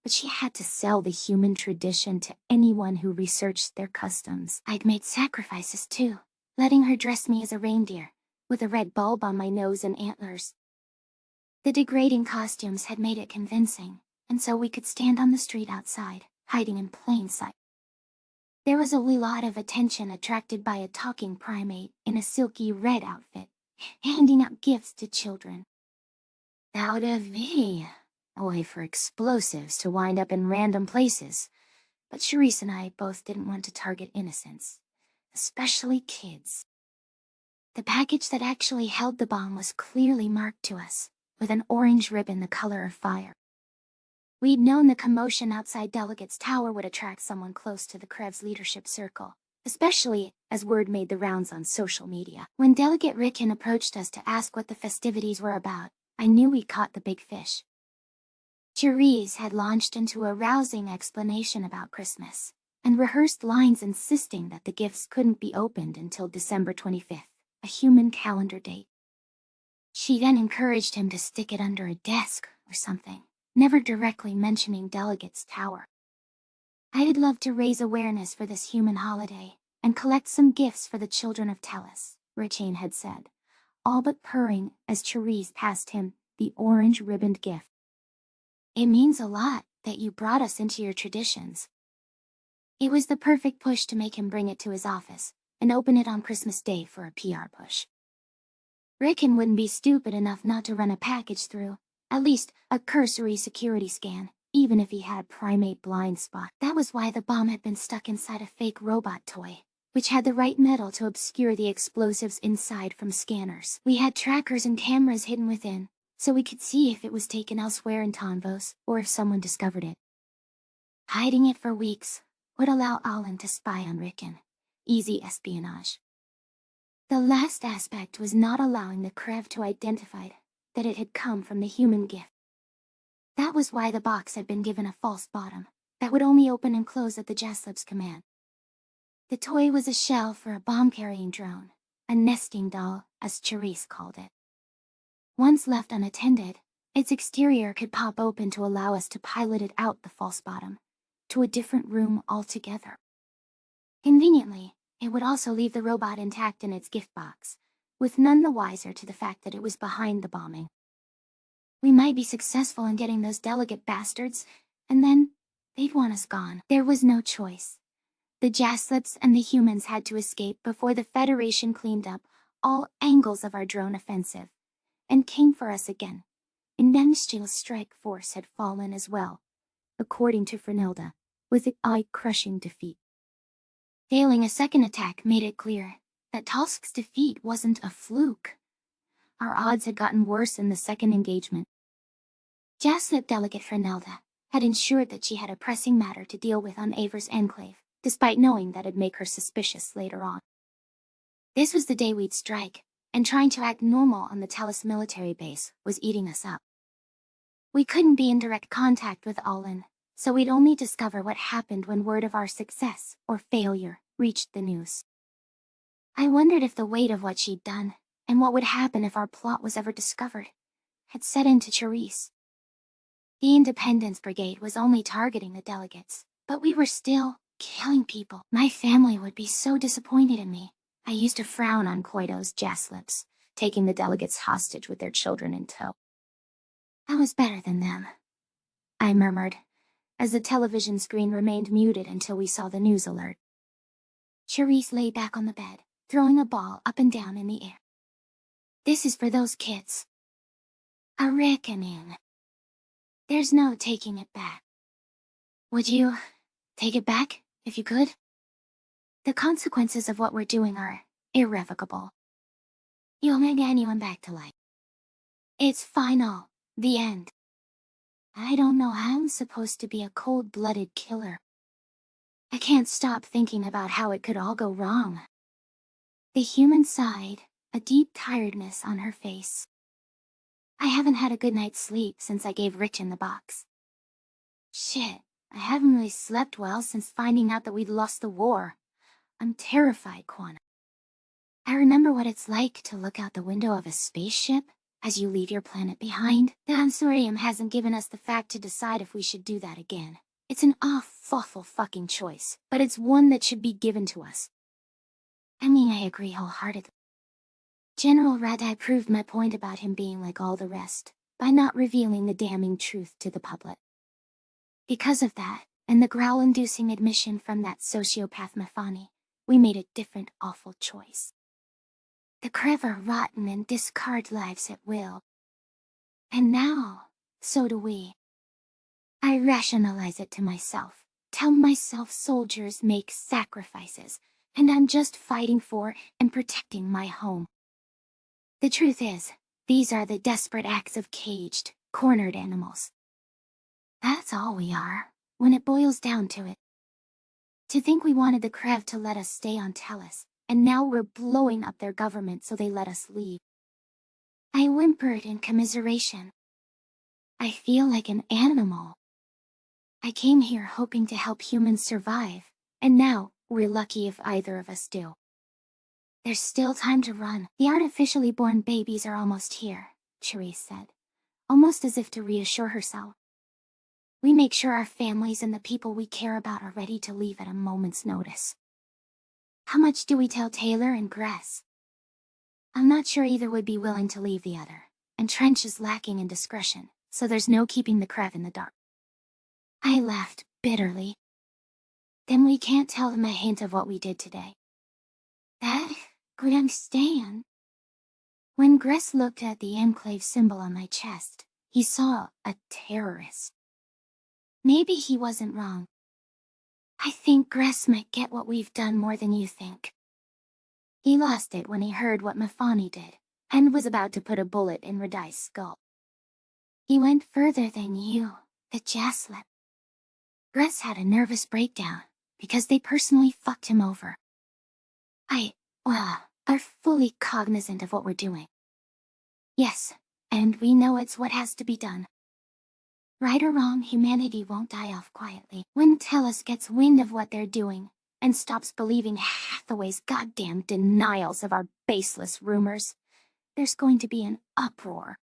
But she had to sell the human tradition to anyone who researched their customs. I'd made sacrifices too, letting her dress me as a reindeer, with a red bulb on my nose and antlers. The degrading costumes had made it convincing, and so we could stand on the street outside, hiding in plain sight. There was a wee lot of attention attracted by a talking primate in a silky red outfit, handing out gifts to children. Out of me, a way for explosives to wind up in random places, but Cherise and I both didn't want to target innocents, especially kids. The package that actually held the bomb was clearly marked to us, with an orange ribbon the color of fire. We'd known the commotion outside Delegate's Tower would attract someone close to the Krev's leadership circle, especially as word made the rounds on social media. When Delegate Ricken approached us to ask what the festivities were about, I knew we'd caught the big fish. Cherise had launched into a rousing explanation about Christmas, and rehearsed lines insisting that the gifts couldn't be opened until December 25th, a human calendar date. She then encouraged him to stick it under a desk or something, never directly mentioning Delegate's Tower. I'd love to raise awareness for this human holiday, and collect some gifts for the children of Tellus, Richane had said, all but purring as Cherise passed him the orange ribboned gift. It means a lot that you brought us into your traditions. It was the perfect push to make him bring it to his office, and open it on Christmas Day for a PR push. Ricken wouldn't be stupid enough not to run a package through, at least a cursory security scan, even if he had primate blind spot. That was why the bomb had been stuck inside a fake robot toy, which had the right metal to obscure the explosives inside from scanners. We had trackers and cameras hidden within, so we could see if it was taken elsewhere in Tonvos, or if someone discovered it. Hiding it for weeks would allow Alan to spy on Ricken. Easy espionage. The last aspect was not allowing the Krev to identify that it had come from the human gift. That was why the box had been given a false bottom, that would only open and close at the Jaslip's command. The toy was a shell for a bomb-carrying drone, a nesting doll, as Charisse called it. Once left unattended, its exterior could pop open to allow us to pilot it out the false bottom, to a different room altogether. Conveniently, it would also leave the robot intact in its gift box, with none the wiser to the fact that it was behind the bombing. We might be successful in getting those delegate bastards, and then they'd want us gone. There was no choice. The Jaslips and the humans had to escape before the Federation cleaned up all angles of our drone offensive, and came for us again. And Nenstil's strike force had fallen as well, according to Fernelda, with an eye-crushing defeat. Failing a second attack made it clear that Talsk's defeat wasn't a fluke. Our odds had gotten worse in the second engagement. Jaslip Delegate Fernelda had ensured that she had a pressing matter to deal with on Aver's enclave, despite knowing that it'd make her suspicious later on. This was the day we'd strike, and trying to act normal on the Tellus military base was eating us up. We couldn't be in direct contact with Olin, so we'd only discover what happened when word of our success, or failure, reached the news. I wondered if the weight of what she'd done, and what would happen if our plot was ever discovered, had set into Charisse. The Independence Brigade was only targeting the delegates, but we were still killing people. My family would be so disappointed in me. I used to frown on Koido's Jaslips, taking the delegates hostage with their children in tow. I was better than them, I murmured, as the television screen remained muted until we saw the news alert. Charisse lay back on the bed, throwing a ball up and down in the air. This is for those kids. A reckoning. There's no taking it back. Would you take it back, if you could? The consequences of what we're doing are irrevocable. You'll make anyone back to life. It's final. The end. I don't know how I'm supposed to be a cold-blooded killer. I can't stop thinking about how it could all go wrong. The human sighed, a deep tiredness on her face. I haven't had a good night's sleep since I gave Rich in the box. Shit, I haven't really slept well since finding out that we'd lost the war. I'm terrified, Kwana. I remember what it's like to look out the window of a spaceship as you leave your planet behind. The Ansurium hasn't given us the fact to decide if we should do that again. It's an awful fucking choice, but it's one that should be given to us. I mean, I agree wholeheartedly. General Radai proved my point about him being like all the rest, by not revealing the damning truth to the public. Because of that, and the growl-inducing admission from that sociopath Mafani, we made a different awful choice. The Krev are rotten and discard lives at will. And now, so do we. I rationalize it to myself, tell myself soldiers make sacrifices, and I'm just fighting for and protecting my home. The truth is, these are the desperate acts of caged, cornered animals. That's all we are, when it boils down to it. To think we wanted the Krev to let us stay on Tellus, and now we're blowing up their government so they let us leave. I whimpered in commiseration. I feel like an animal. I came here hoping to help humans survive, and now we're lucky if either of us do. There's still time to run. The artificially born babies are almost here, Charisse said, almost as if to reassure herself. We make sure our families and the people we care about are ready to leave at a moment's notice. How much do we tell Taylor and Gress? I'm not sure either would be willing to leave the other, and Trench is lacking in discretion, so there's no keeping the Krev in the dark. I laughed bitterly. Then we can't tell them a hint of what we did today. That could understand. When Gress looked at the enclave symbol on my chest, he saw a terrorist. Maybe he wasn't wrong. I think Gress might get what we've done more than you think. He lost it when he heard what Mafani did, and was about to put a bullet in Radai's skull. He went further than you, the Jaslip. Gress had a nervous breakdown, because they personally fucked him over. Are fully cognizant of what we're doing. Yes, and we know it's what has to be done. Right or wrong, humanity won't die off quietly. When Tellus gets wind of what they're doing and stops believing Hathaway's goddamn denials of our baseless rumors, there's going to be an uproar.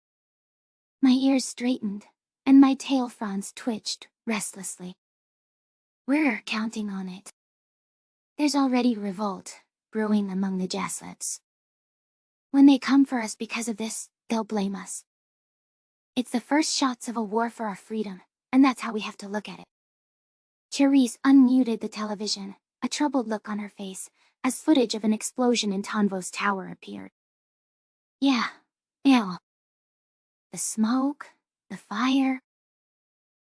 My ears straightened, and my tail fronds twitched restlessly. We're counting on it. There's already revolt brewing among the Jaslips. When they come for us because of this, they'll blame us. It's the first shots of a war for our freedom, and that's how we have to look at it. Cherise unmuted the television, a troubled look on her face, as footage of an explosion in Tonvo's tower appeared. Yeah. The smoke, the fire.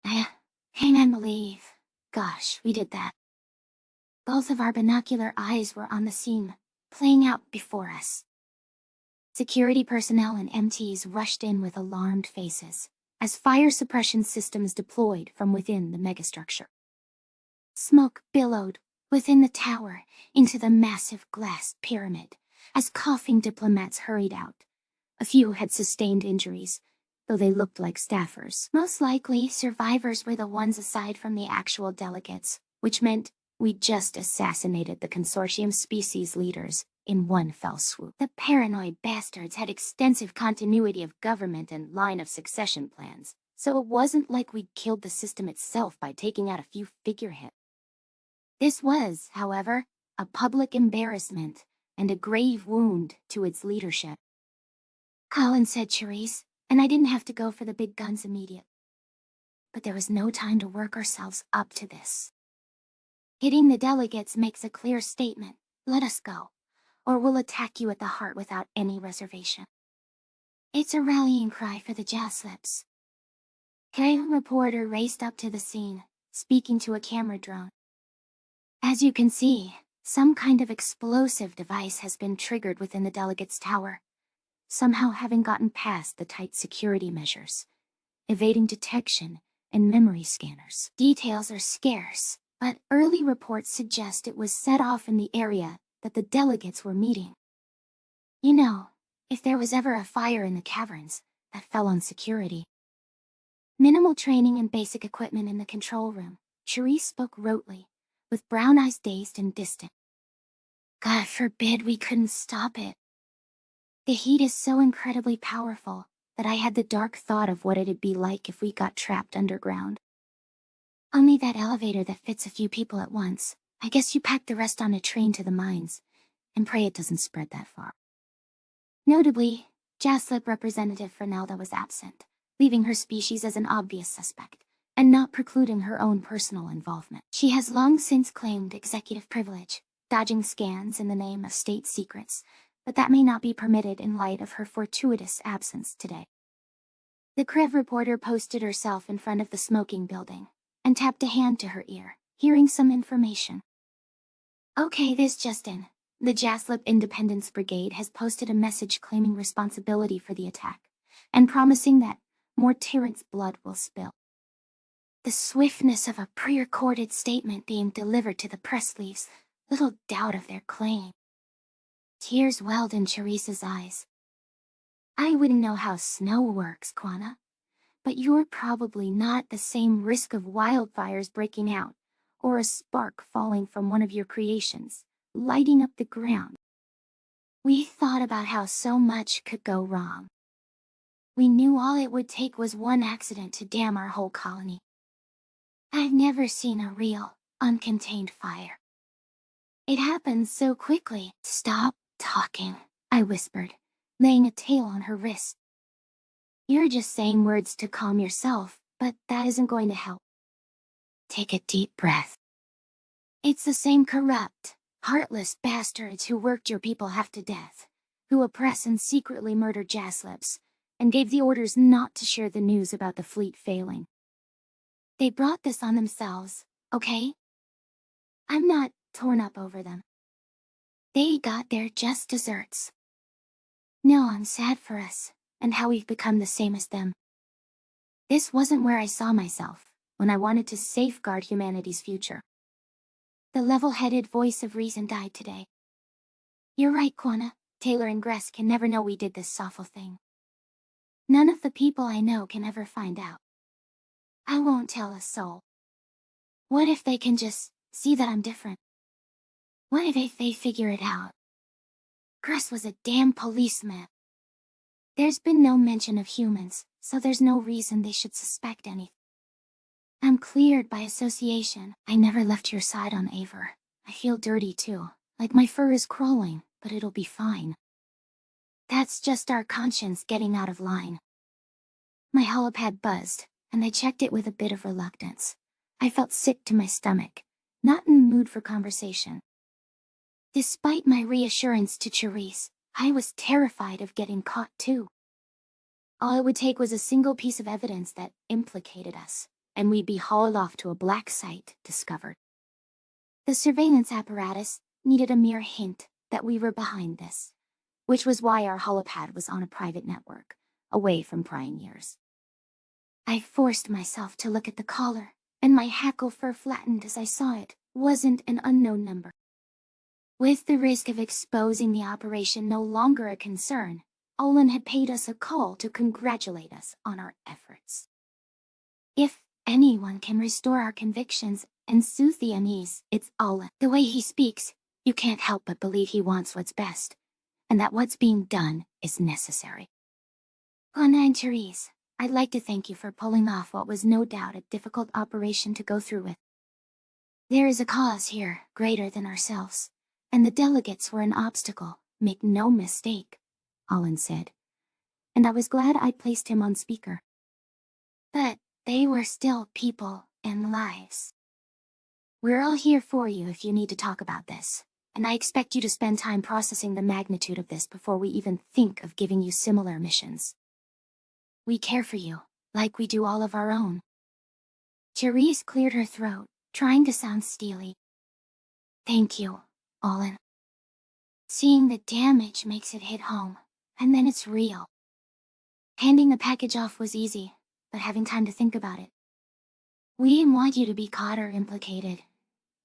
I can't believe. Gosh, we did that. Both of our binocular eyes were on the scene, playing out before us. Security personnel and MTs rushed in with alarmed faces, as fire suppression systems deployed from within the megastructure. Smoke billowed within the tower into the massive glass pyramid, as coughing diplomats hurried out. A few had sustained injuries, though they looked like staffers. Most likely, survivors were the ones aside from the actual delegates, which meant we just assassinated the consortium species leaders in one fell swoop. The paranoid bastards had extensive continuity of government and line of succession plans, so it wasn't like we'd killed the system itself by taking out a few figureheads. This was, however, a public embarrassment and a grave wound to its leadership. Colin said, Cherise, and I didn't have to go for the big guns immediately. But there was no time to work ourselves up to this. Hitting the delegates makes a clear statement. Let us go, or we'll attack you at the heart without any reservation. It's a rallying cry for the Jaslips. A reporter raced up to the scene, speaking to a camera drone. As you can see, some kind of explosive device has been triggered within the delegates' tower, somehow having gotten past the tight security measures, evading detection and memory scanners. Details are scarce, but early reports suggest it was set off in the area that the delegates were meeting. You know, if there was ever a fire in the caverns, that fell on security. Minimal training and basic equipment in the control room, Cherise spoke rotely, with brown eyes dazed and distant. God forbid we couldn't stop it. The heat is so incredibly powerful that I had the dark thought of what it'd be like if we got trapped underground. Only that elevator that fits a few people at once. I guess you pack the rest on a train to the mines, and pray it doesn't spread that far. Notably, Jaslip representative Fernelda was absent, leaving her species as an obvious suspect, and not precluding her own personal involvement. She has long since claimed executive privilege, dodging scans in the name of state secrets, but that may not be permitted in light of her fortuitous absence today. The Krev reporter posted herself in front of the smoking building, and tapped a hand to her ear, hearing some information. Okay, this just in. The Jaslip Independence Brigade has posted a message claiming responsibility for the attack, and promising that more tyrants' blood will spill. The swiftness of a pre-recorded statement being delivered to the press leaves little doubt of their claim. Tears welled in Cherise's eyes. I wouldn't know how snow works, Quana, but you're probably not the same risk of wildfires breaking out, or a spark falling from one of your creations, lighting up the ground. We thought about how so much could go wrong. We knew all it would take was one accident to damn our whole colony. I've never seen a real, uncontained fire. It happens so quickly. Stop talking, I whispered, laying a tail on her wrist. You're just saying words to calm yourself, but that isn't going to help. Take a deep breath. It's the same corrupt, heartless bastards who worked your people half to death, who oppress and secretly murder Jaslips, and gave the orders not to share the news about the fleet failing. They brought this on themselves, okay? I'm not torn up over them. They got their just desserts. No, I'm sad for us, and how we've become the same as them. This wasn't where I saw myself, when I wanted to safeguard humanity's future. The level-headed voice of reason died today. You're right, Quana. Taylor and Gress can never know we did this awful thing. None of the people I know can ever find out. I won't tell a soul. What if they can just see that I'm different? What if they figure it out? Chris was a damn policeman. There's been no mention of humans, so there's no reason they should suspect anything. I'm cleared by association. I never left your side on Aver. I feel dirty too, like my fur is crawling, but it'll be fine. That's just our conscience getting out of line. My holopad buzzed, and I checked it with a bit of reluctance. I felt sick to my stomach, not in the mood for conversation. Despite my reassurance to Charisse, I was terrified of getting caught too. All it would take was a single piece of evidence that implicated us, and we'd be hauled off to a black site discovered. The surveillance apparatus needed a mere hint that we were behind this, which was why our holopad was on a private network, away from prying ears. I forced myself to look at the caller, and my hackle fur flattened as I saw it wasn't an unknown number. With the risk of exposing the operation no longer a concern, Olin had paid us a call to congratulate us on our efforts. If anyone can restore our convictions and soothe the unease, it's Olin. The way he speaks, you can't help but believe he wants what's best, and that what's being done is necessary. Juana and Therese, I'd like to thank you for pulling off what was no doubt a difficult operation to go through with. There is a cause here greater than ourselves, and the delegates were an obstacle, make no mistake, Olin said, and I was glad I placed him on speaker. But they were still people and lives. We're all here for you if you need to talk about this, and I expect you to spend time processing the magnitude of this before we even think of giving you similar missions. We care for you, like we do all of our own. Therese cleared her throat, trying to sound steely. Thank you, Olin. Seeing the damage makes it hit home, and then it's real. Handing the package off was easy, but having time to think about it. We didn't want you to be caught or implicated,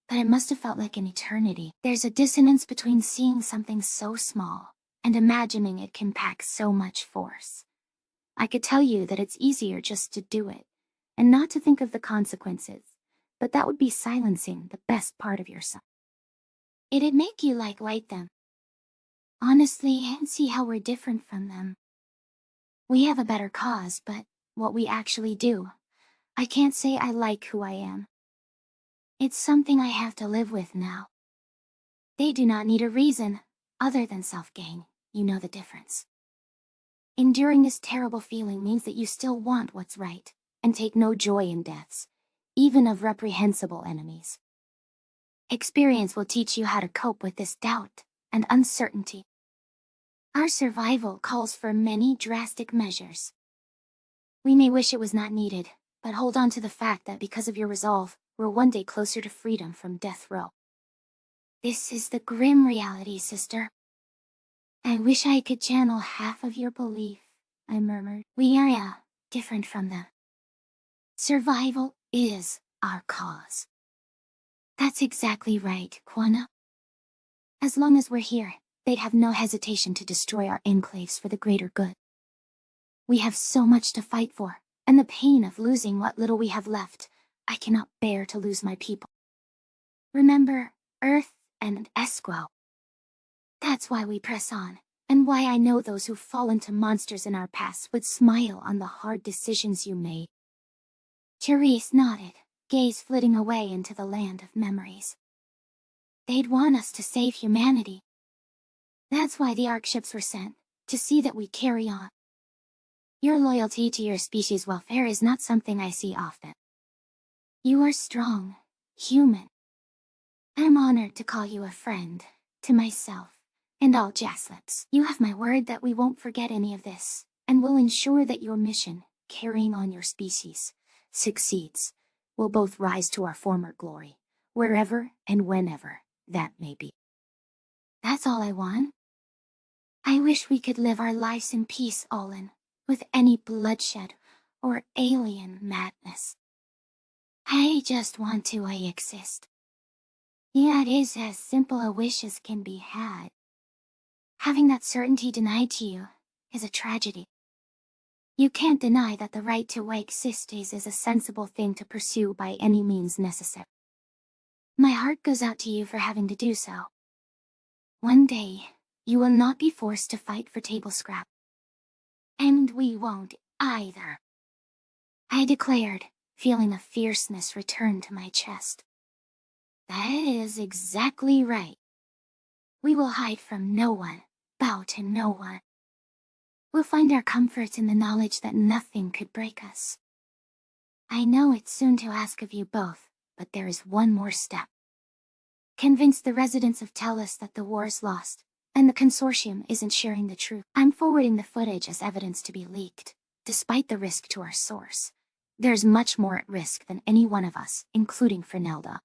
but it must have felt like an eternity. There's a dissonance between seeing something so small and imagining it can pack so much force. I could tell you that it's easier just to do it, and not to think of the consequences, but that would be silencing the best part of yourself. It'd make you like them. Honestly, and see how we're different from them. We have a better cause, but what we actually do, I can't say I like who I am. It's something I have to live with now. They do not need a reason, other than self-gain. You know the difference. Enduring this terrible feeling means that you still want what's right, and take no joy in deaths, even of reprehensible enemies. Experience will teach you how to cope with this doubt and uncertainty. Our survival calls for many drastic measures. We may wish it was not needed, but hold on to the fact that because of your resolve, we're one day closer to freedom from death row. This is the grim reality, sister. I wish I could channel half of your belief, I murmured. We are different from them. Survival is our cause. That's exactly right, Juana. As long as we're here, they'd have no hesitation to destroy our enclaves for the greater good. We have so much to fight for, and the pain of losing what little we have left, I cannot bear to lose my people. Remember, Earth and Esquo. That's why we press on, and why I know those who've fallen to monsters in our past would smile on the hard decisions you made. Therese nodded, gaze flitting away into the land of memories. They'd want us to save humanity. That's why the ARC ships were sent, to see that we carry on. Your loyalty to your species' welfare is not something I see often. You are strong, human. I'm honored to call you a friend, to myself, and all Jaslips. You have my word that we won't forget any of this, and will ensure that your mission, carrying on your species, succeeds. We'll both rise to our former glory, wherever and whenever that may be. That's all I want. I wish we could live our lives in peace, Olin, with any bloodshed or alien madness. I just want to exist. Yeah, it is as simple a wish as can be had. Having that certainty denied to you is a tragedy. You can't deny that the right to exist is a sensible thing to pursue by any means necessary. My heart goes out to you for having to do so. One day, you will not be forced to fight for table scrap. And we won't either. I declared, feeling a fierceness return to my chest. That is exactly right. We will hide from no one, bow to no one. We'll find our comfort in the knowledge that nothing could break us. I know it's soon to ask of you both, but there is one more step. Convince the residents of Tellus that the war is lost, and the consortium isn't sharing the truth. I'm forwarding the footage as evidence to be leaked, despite the risk to our source. There's much more at risk than any one of us, including Fernelda.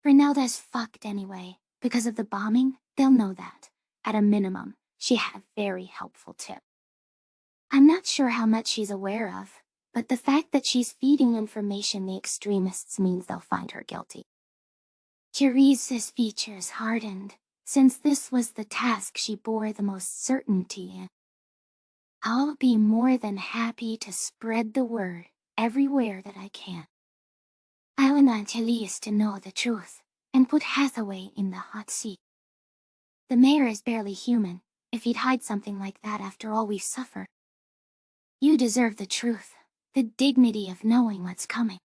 Fernelda's fucked anyway. Because of the bombing, they'll know that. At a minimum, she had a very helpful tip. I'm not sure how much she's aware of, but the fact that she's feeding information the extremists means they'll find her guilty. Therese's features hardened, since this was the task she bore the most certainty in. I'll be more than happy to spread the word everywhere that I can. I want Elise to know the truth, and put Hathaway in the hot seat. The mayor is barely human, if he'd hide something like that after all we've suffered. You deserve the truth, the dignity of knowing what's coming.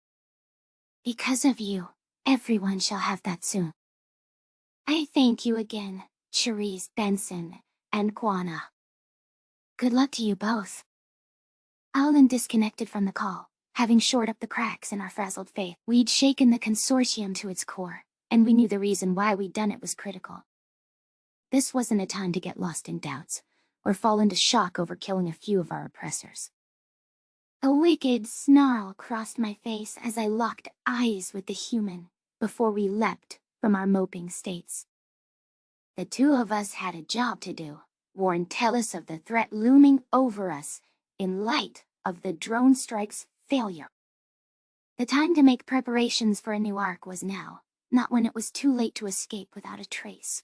Because of you, everyone shall have that soon. I thank you again, Cherise, Benson, and Kwana. Good luck to you both. Alan disconnected from the call, having shored up the cracks in our frazzled faith. We'd shaken the consortium to its core, and we knew the reason why we'd done it was critical. This wasn't a time to get lost in doubts, or fall into shock over killing a few of our oppressors. A wicked snarl crossed my face as I locked eyes with the human, before we leapt from our moping states. The two of us had a job to do, warn Tellus of the threat looming over us, in light of the drone strike's failure. The time to make preparations for a new arc was now, not when it was too late to escape without a trace.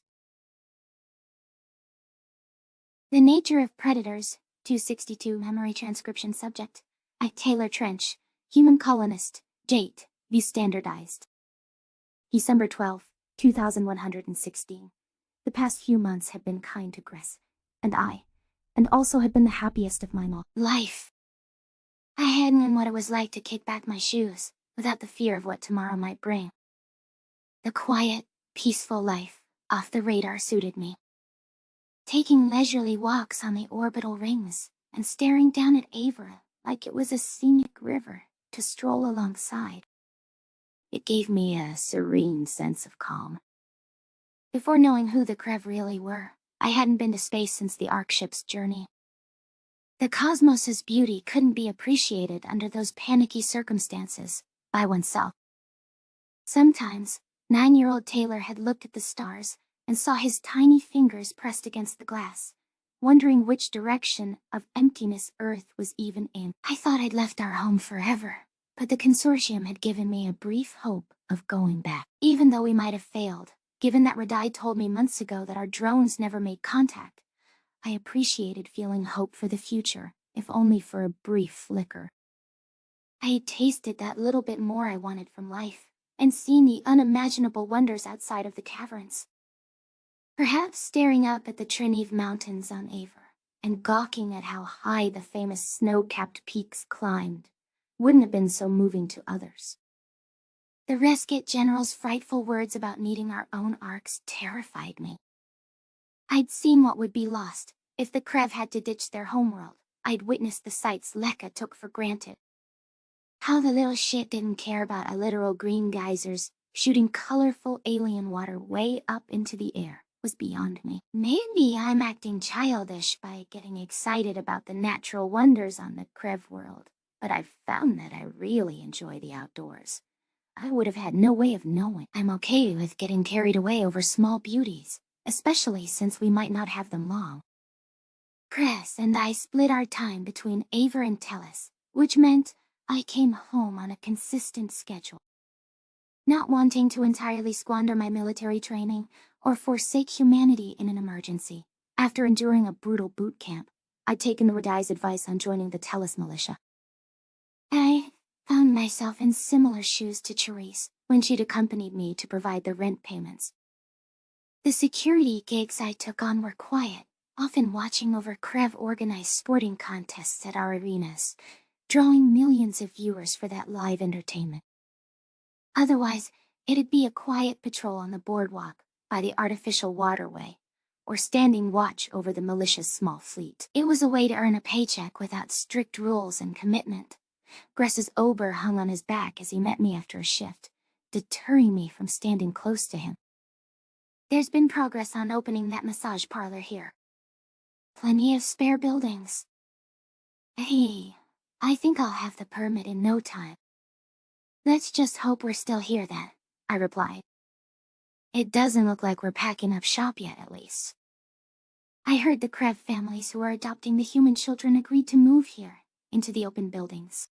The Nature of Predators, 262 Memory Transcription Subject, I. Taylor Trench, Human Colonist, Jate, Be Standardized. December 12, 2116. The past few months had been kind to Gress, and also had been the happiest of my life. I hadn't known what it was like to kick back my shoes, without the fear of what tomorrow might bring. The quiet, peaceful life, off the radar suited me. Taking leisurely walks on the orbital rings, and staring down at Avra like it was a scenic river to stroll alongside. It gave me a serene sense of calm. Before knowing who the Krev really were, I hadn't been to space since the Ark ship's journey. The cosmos's beauty couldn't be appreciated under those panicky circumstances, by oneself. Sometimes, 9-year-old Taylor had looked at the stars and saw his tiny fingers pressed against the glass, wondering which direction of emptiness Earth was even in. I thought I'd left our home forever, but the consortium had given me a brief hope of going back. Even though we might have failed, given that Radai told me months ago that our drones never made contact, I appreciated feeling hope for the future, if only for a brief flicker. I had tasted that little bit more I wanted from life, and seen the unimaginable wonders outside of the caverns. Perhaps staring up at the Trineve Mountains on Aver, and gawking at how high the famous snow-capped peaks climbed, wouldn't have been so moving to others. The Rescue General's frightful words about needing our own arcs terrified me. I'd seen what would be lost if the Krev had to ditch their homeworld. I'd witnessed the sights Lekka took for granted. How the little shit didn't care about a literal green geysers shooting colorful alien water way up into the air was beyond me. Maybe I'm acting childish by getting excited about the natural wonders on the Krev world, but I've found that I really enjoy the outdoors. I would have had no way of knowing. I'm okay with getting carried away over small beauties, especially since we might not have them long. Gress and I split our time between Aver and Tellus, which meant I came home on a consistent schedule. Not wanting to entirely squander my military training or forsake humanity in an emergency, after enduring a brutal boot camp, I'd taken Radai's advice on joining the Tellus militia. I found myself in similar shoes to Therese when she'd accompanied me to provide the rent payments. The security gigs I took on were quiet, often watching over Krev organized sporting contests at our arenas, drawing millions of viewers for that live entertainment. Otherwise, it'd be a quiet patrol on the boardwalk by the artificial waterway, or standing watch over the militia's small fleet. It was a way to earn a paycheck without strict rules and commitment. Gress's Ober hung on his back as he met me after a shift, deterring me from standing close to him. There's been progress on opening that massage parlor here. Plenty of spare buildings. Hey, I think I'll have the permit in no time. Let's just hope we're still here then, I replied. It doesn't look like we're packing up shop yet, at least. I heard the Krev families who are adopting the human children agreed to move here, into the open buildings.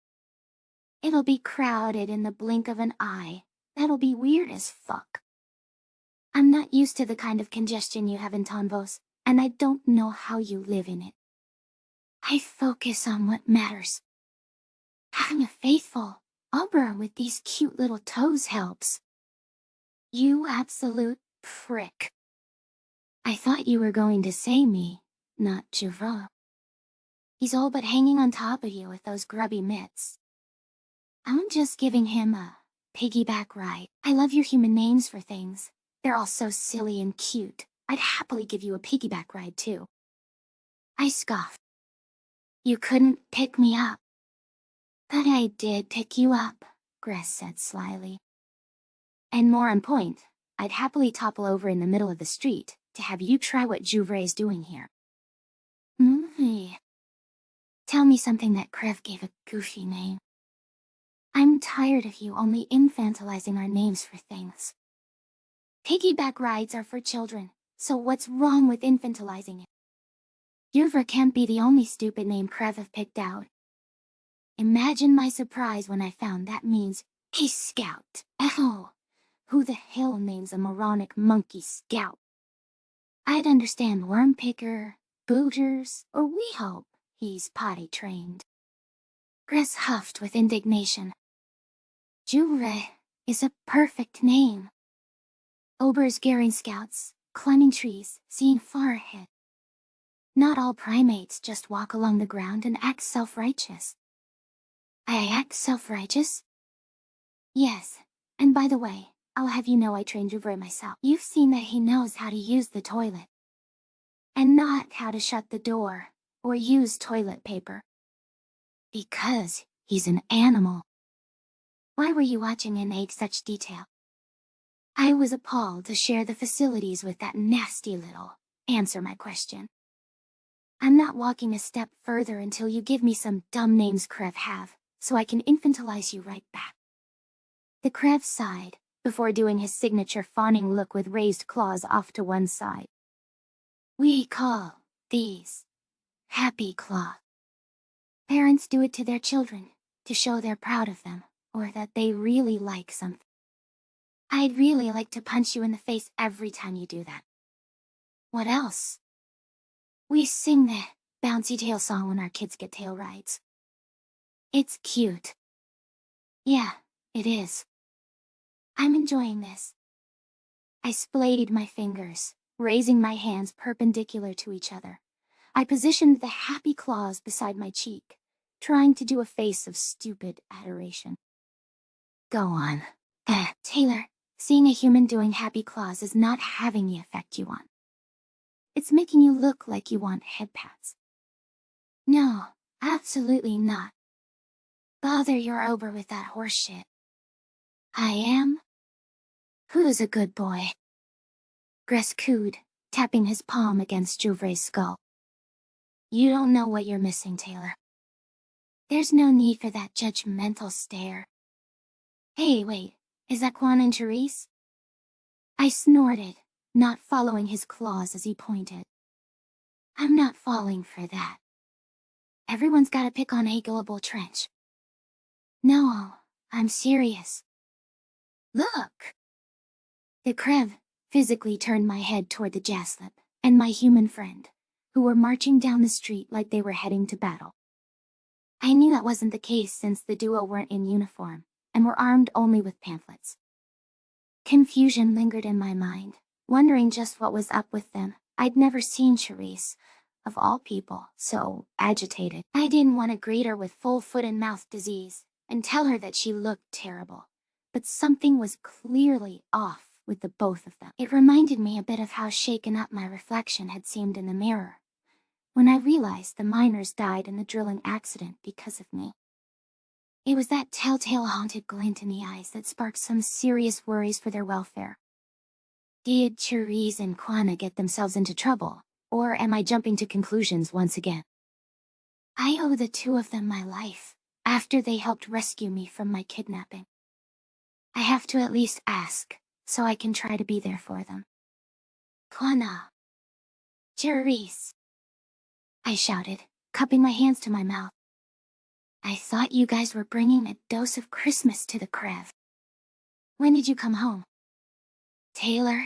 It'll be crowded in the blink of an eye. That'll be weird as fuck. I'm not used to the kind of congestion you have in Tonvos, and I don't know how you live in it. I focus on what matters. Having a faithful Ober with these cute little toes helps. You absolute prick. I thought you were going to say me, not Juvra. He's all but hanging on top of you with those grubby mitts. I'm just giving him a piggyback ride. I love your human names for things. They're all so silly and cute. I'd happily give you a piggyback ride too. I scoffed. You couldn't pick me up. But I did pick you up, Gress said slyly. And more on point, I'd happily topple over in the middle of the street to have you try what Juvre's doing here. Tell me something that Krev gave a goofy name. I'm tired of you only infantilizing our names for things. Piggyback rides are for children, so what's wrong with infantilizing it? Juvre can't be the only stupid name Krev have picked out. Imagine my surprise when I found that means a scout. Oh, who the hell names a moronic monkey scout? I'd understand worm picker, booters, or we hope he's potty trained. Gress huffed with indignation. Juvre is a perfect name. Ober's gearing scouts, climbing trees, seeing far ahead. Not all primates just walk along the ground and act self-righteous. I act self-righteous? Yes, and by the way, I'll have you know I trained Juvre myself. You've seen that he knows how to use the toilet. And not how to shut the door, or use toilet paper. Because he's an animal. Why were you watching in such detail? I was appalled to share the facilities with that nasty little. Answer my question. I'm not walking a step further until you give me some dumb names Krev have, so I can infantilize you right back. The Krev sighed, before doing his signature fawning look with raised claws off to one side. We call these happy claw. Parents do it to their children, to show they're proud of them, or that they really like something. I'd really like to punch you in the face every time you do that. What else? We sing the bouncy tail song when our kids get tail rides. It's cute. Yeah, it is. I'm enjoying this. I splayed my fingers, raising my hands perpendicular to each other. I positioned the happy claws beside my cheek, trying to do a face of stupid adoration. Go on. Taylor, seeing a human doing happy claws is not having the effect you want. It's making you look like you want head pats. No, absolutely not. Bother your Ober with that horse shit. I am? Who's a good boy? Gress cooed, tapping his palm against Juvre's skull. You don't know what you're missing, Taylor. There's no need for that judgmental stare. Hey, wait, is that Quan and Therese? I snorted, not following his claws as he pointed. I'm not falling for that. Everyone's gotta pick on a gullible trench. No, I'm serious. Look! The Krev physically turned my head toward the Jaslip, and my human friend, who were marching down the street like they were heading to battle. I knew that wasn't the case since the duo weren't in uniform and were armed only with pamphlets. Confusion lingered in my mind, wondering just what was up with them. I'd never seen Charisse, of all people, so agitated. I didn't want to greet her with full foot and mouth disease and tell her that she looked terrible, but something was clearly off with the both of them. It reminded me a bit of how shaken up my reflection had seemed in the mirror when I realized the miners died in the drilling accident because of me. It was that telltale haunted glint in the eyes that sparked some serious worries for their welfare. Did Charisse and Kwana get themselves into trouble, or am I jumping to conclusions once again? I owe the two of them my life, after they helped rescue me from my kidnapping. I have to at least ask, so I can try to be there for them. Kwana. Charisse. I shouted, cupping my hands to my mouth. I thought you guys were bringing a dose of Christmas to the Krev. When did you come home? Taylor.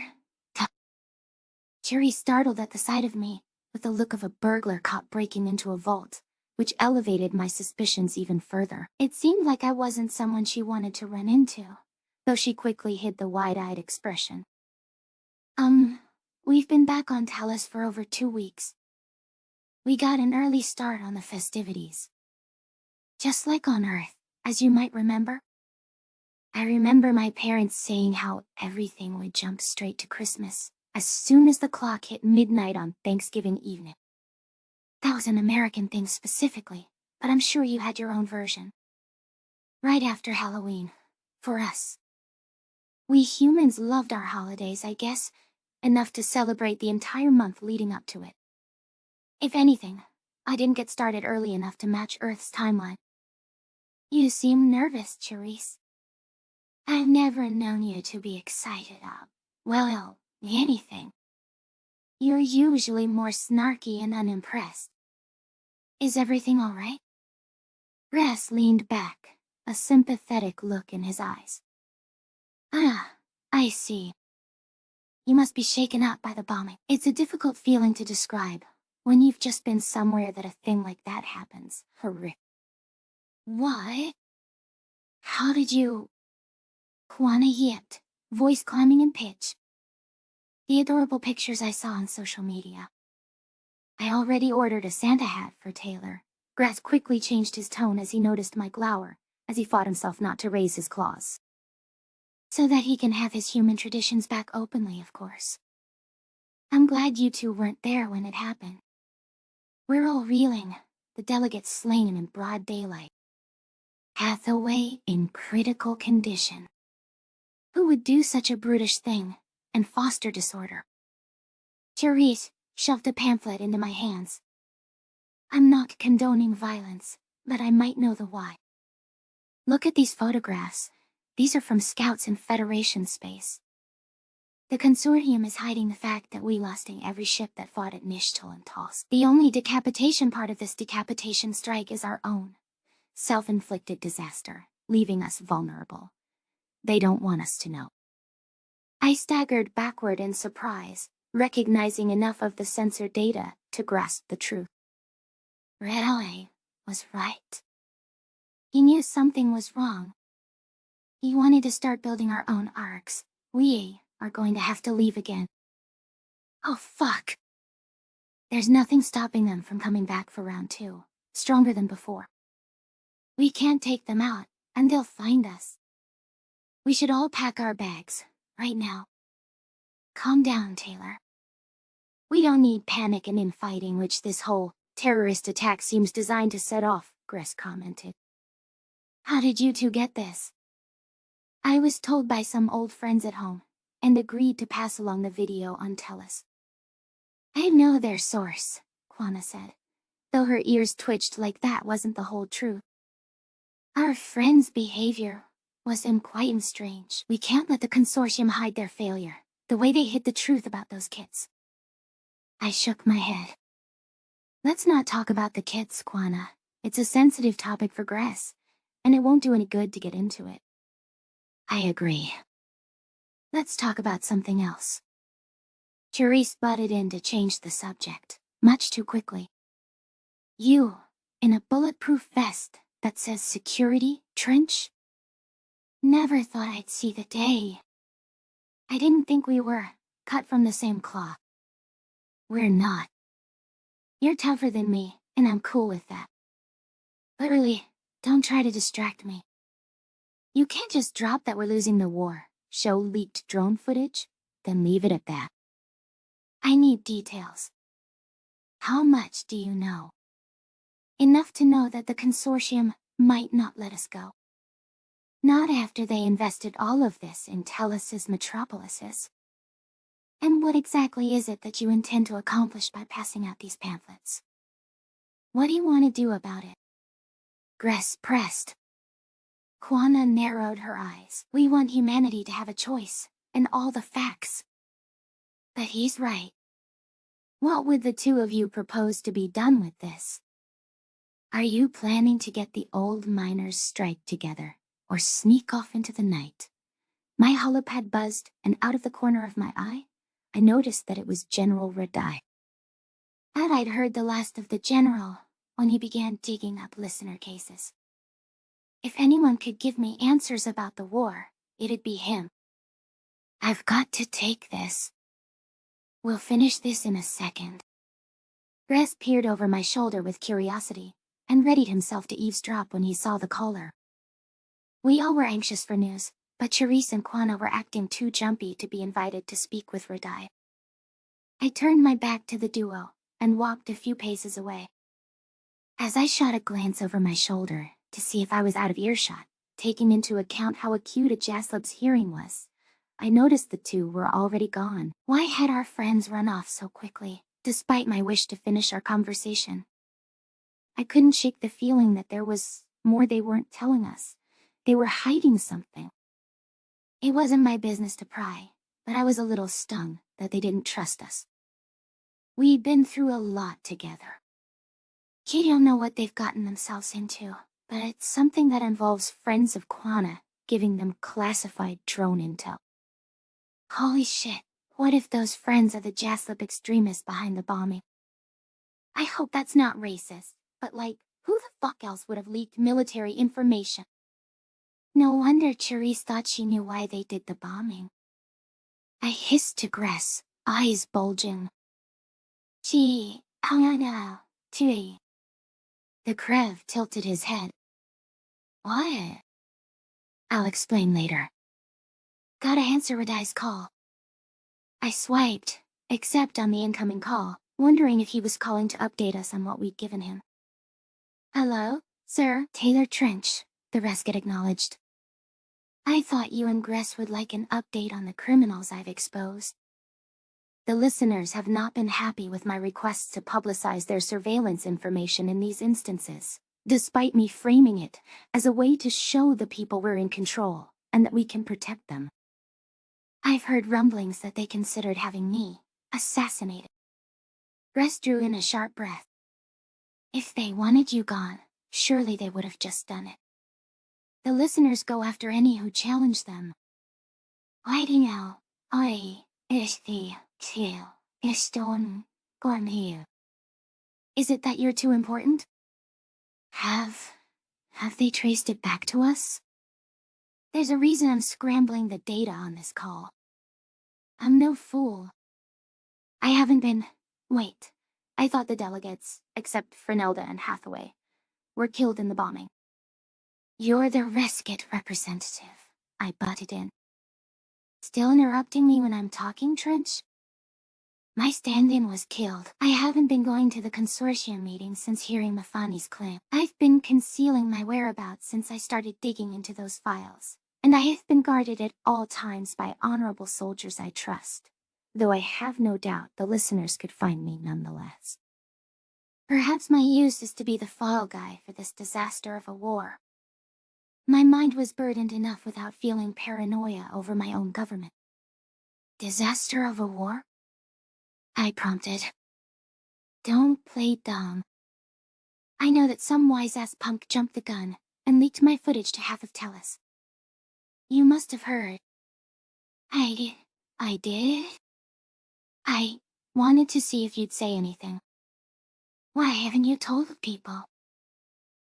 Jerry startled at the sight of me, with the look of a burglar caught breaking into a vault, which elevated my suspicions even further. It seemed like I wasn't someone she wanted to run into, though she quickly hid the wide-eyed expression. We've been back on Talos for over 2 weeks. We got an early start on the festivities. Just like on Earth, as you might remember. I remember my parents saying how everything would jump straight to Christmas as soon as the clock hit midnight on Thanksgiving evening. That was an American thing specifically, but I'm sure you had your own version. Right after Halloween, for us. We humans loved our holidays, I guess, enough to celebrate the entire month leading up to it. If anything, I didn't get started early enough to match Earth's timeline. You seem nervous, Charisse. I've never known you to be excited about, well, anything. You're usually more snarky and unimpressed. Is everything all right? Grass leaned back, a sympathetic look in his eyes. Ah, I see. You must be shaken up by the bombing. It's a difficult feeling to describe when you've just been somewhere that a thing like that happens. Horrific. What? How did you... Kwana yipped, voice climbing in pitch. The adorable pictures I saw on social media. I already ordered a Santa hat for Taylor. Grass quickly changed his tone as he noticed my glower, as he fought himself not to raise his claws. So that he can have his human traditions back openly, of course. I'm glad you two weren't there when it happened. We're all reeling, the delegates slain in broad daylight. Hathaway in critical condition. Who would do such a brutish thing and foster disorder? Charisse shoved a pamphlet into my hands. I'm not condoning violence, but I might know the why. Look at these photographs. These are from scouts in Federation space. The consortium is hiding the fact that we lost in every ship that fought at Nishtal and Toss. The only decapitation part of this decapitation strike is our own. Self-inflicted disaster, leaving us vulnerable. They don't want us to know. I staggered backward in surprise, recognizing enough of the censored data to grasp the truth. Redaway was right. He knew something was wrong. He wanted to start building our own arcs. We are going to have to leave again. Oh fuck. There's nothing stopping them from coming back for round 2, stronger than before. We can't take them out, and they'll find us. We should all pack our bags, right now. Calm down, Taylor. We don't need panic and infighting, which this whole terrorist attack seems designed to set off, Gress commented. How did you two get this? I was told by some old friends at home, and agreed to pass along the video on Tellus. I know their source, Kwana said, though her ears twitched like that wasn't the whole truth. Our friend's behavior was quite strange. We can't let the consortium hide their failure, the way they hid the truth about those kids. I shook my head. Let's not talk about the kids, Kwana. It's a sensitive topic for Gress, and it won't do any good to get into it. I agree. Let's talk about something else. Charisse butted in to change the subject, much too quickly. You, in a bulletproof vest that says security trench? Never thought I'd see the day. I didn't think we were cut from the same cloth. We're not. You're tougher than me, and I'm cool with that. But really, don't try to distract me. You can't just drop that we're losing the war, show leaked drone footage, then leave it at that. I need details. How much do you know? Enough to know that the consortium might not let us go. Not after they invested all of this in Tellus's metropolises. And what exactly is it that you intend to accomplish by passing out these pamphlets? What do you want to do about it? Gress pressed. Kwana narrowed her eyes. We want humanity to have a choice, and all the facts. But he's right. What would the two of you propose to be done with this? Are you planning to get the old miners' strike together, or sneak off into the night? My holopad buzzed, and out of the corner of my eye, I noticed that it was General Radai. I'd heard the last of the general when he began digging up listener cases. If anyone could give me answers about the war, it'd be him. I've got to take this. We'll finish this in a second. Gress peered over my shoulder with curiosity, and readied himself to eavesdrop when he saw the caller. We all were anxious for news, but Charisse and Kwana were acting too jumpy to be invited to speak with Radai. I turned my back to the duo, and walked a few paces away. As I shot a glance over my shoulder to see if I was out of earshot, taking into account how acute a Jaslab's hearing was, I noticed the two were already gone. Why had our friends run off so quickly, despite my wish to finish our conversation? I couldn't shake the feeling that there was more they weren't telling us. They were hiding something. It wasn't my business to pry, but I was a little stung that they didn't trust us. We'd been through a lot together. You don't know what they've gotten themselves into, but it's something that involves friends of Kwana giving them classified drone intel. Holy shit, what if those friends are the Jaslab extremists behind the bombing? I hope that's not racist, but like, who the fuck else would have leaked military information? No wonder Charisse thought she knew why they did the bombing. I hissed to Gress, eyes bulging. Gee, I know, too. The Krev tilted his head. What? I'll explain later. Gotta answer Radai's call. I swiped, accept on the incoming call, wondering if he was calling to update us on what we'd given him. Hello, sir, Taylor Trench, the Resket acknowledged. I thought you and Gress would like an update on the criminals I've exposed. The listeners have not been happy with my requests to publicize their surveillance information in these instances, despite me framing it as a way to show the people we're in control and that we can protect them. I've heard rumblings that they considered having me assassinated. Gress drew in a sharp breath. If they wanted you gone, surely they would have just done it. The listeners go after any who challenge them. Waiting out, is the tail, is stone, gone here. Is it that you're too important? Have they traced it back to us? There's a reason I'm scrambling the data on this call. I'm no fool. I haven't been... Wait, I thought the delegates, except Frenelda and Hathaway, were killed in the bombing. You're the Resket representative, I butted in. Still interrupting me when I'm talking, Trench? My stand-in was killed. I haven't been going to the consortium meeting since hearing Mafani's claim. I've been concealing my whereabouts since I started digging into those files, and I have been guarded at all times by honorable soldiers I trust, though I have no doubt the listeners could find me nonetheless. Perhaps my use is to be the fall guy for this disaster of a war. My mind was burdened enough without feeling paranoia over my own government. Disaster of a war? I prompted. Don't play dumb. I know that some wise-ass punk jumped the gun and leaked my footage to half of Tellus. You must have heard. I did? I wanted to see if you'd say anything. Why haven't you told people?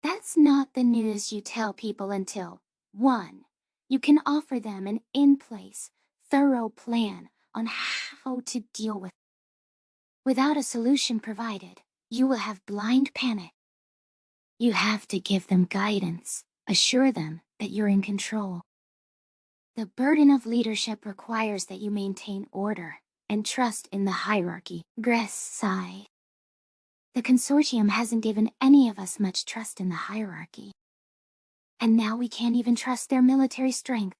That's not the news you tell people until 1. You can offer them an in-place, thorough plan on how to deal with. Without a solution provided, you will have blind panic. You have to give them guidance, assure them that you're in control. The burden of leadership requires that you maintain order and trust in the hierarchy. Gress sighed. The consortium hasn't given any of us much trust in the hierarchy. And now we can't even trust their military strength.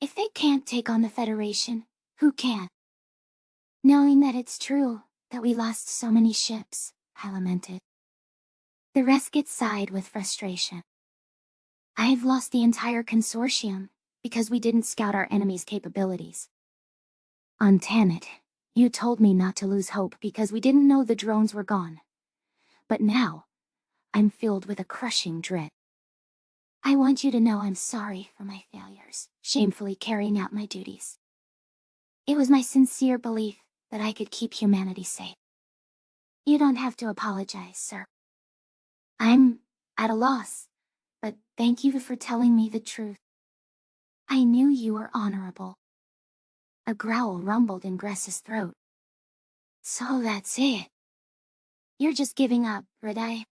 If they can't take on the Federation, who can? Knowing that it's true that we lost so many ships, I lamented. The Resket sighed with frustration. I've lost the entire consortium because we didn't scout our enemy's capabilities. On Tanit, you told me not to lose hope because we didn't know the drones were gone. But now, I'm filled with a crushing dread. I want you to know I'm sorry for my failures, shamefully carrying out my duties. It was my sincere belief that I could keep humanity safe. You don't have to apologize, sir. I'm at a loss, but thank you for telling me the truth. I knew you were honorable. A growl rumbled in Gress's throat. So that's it. You're just giving up, Redeye.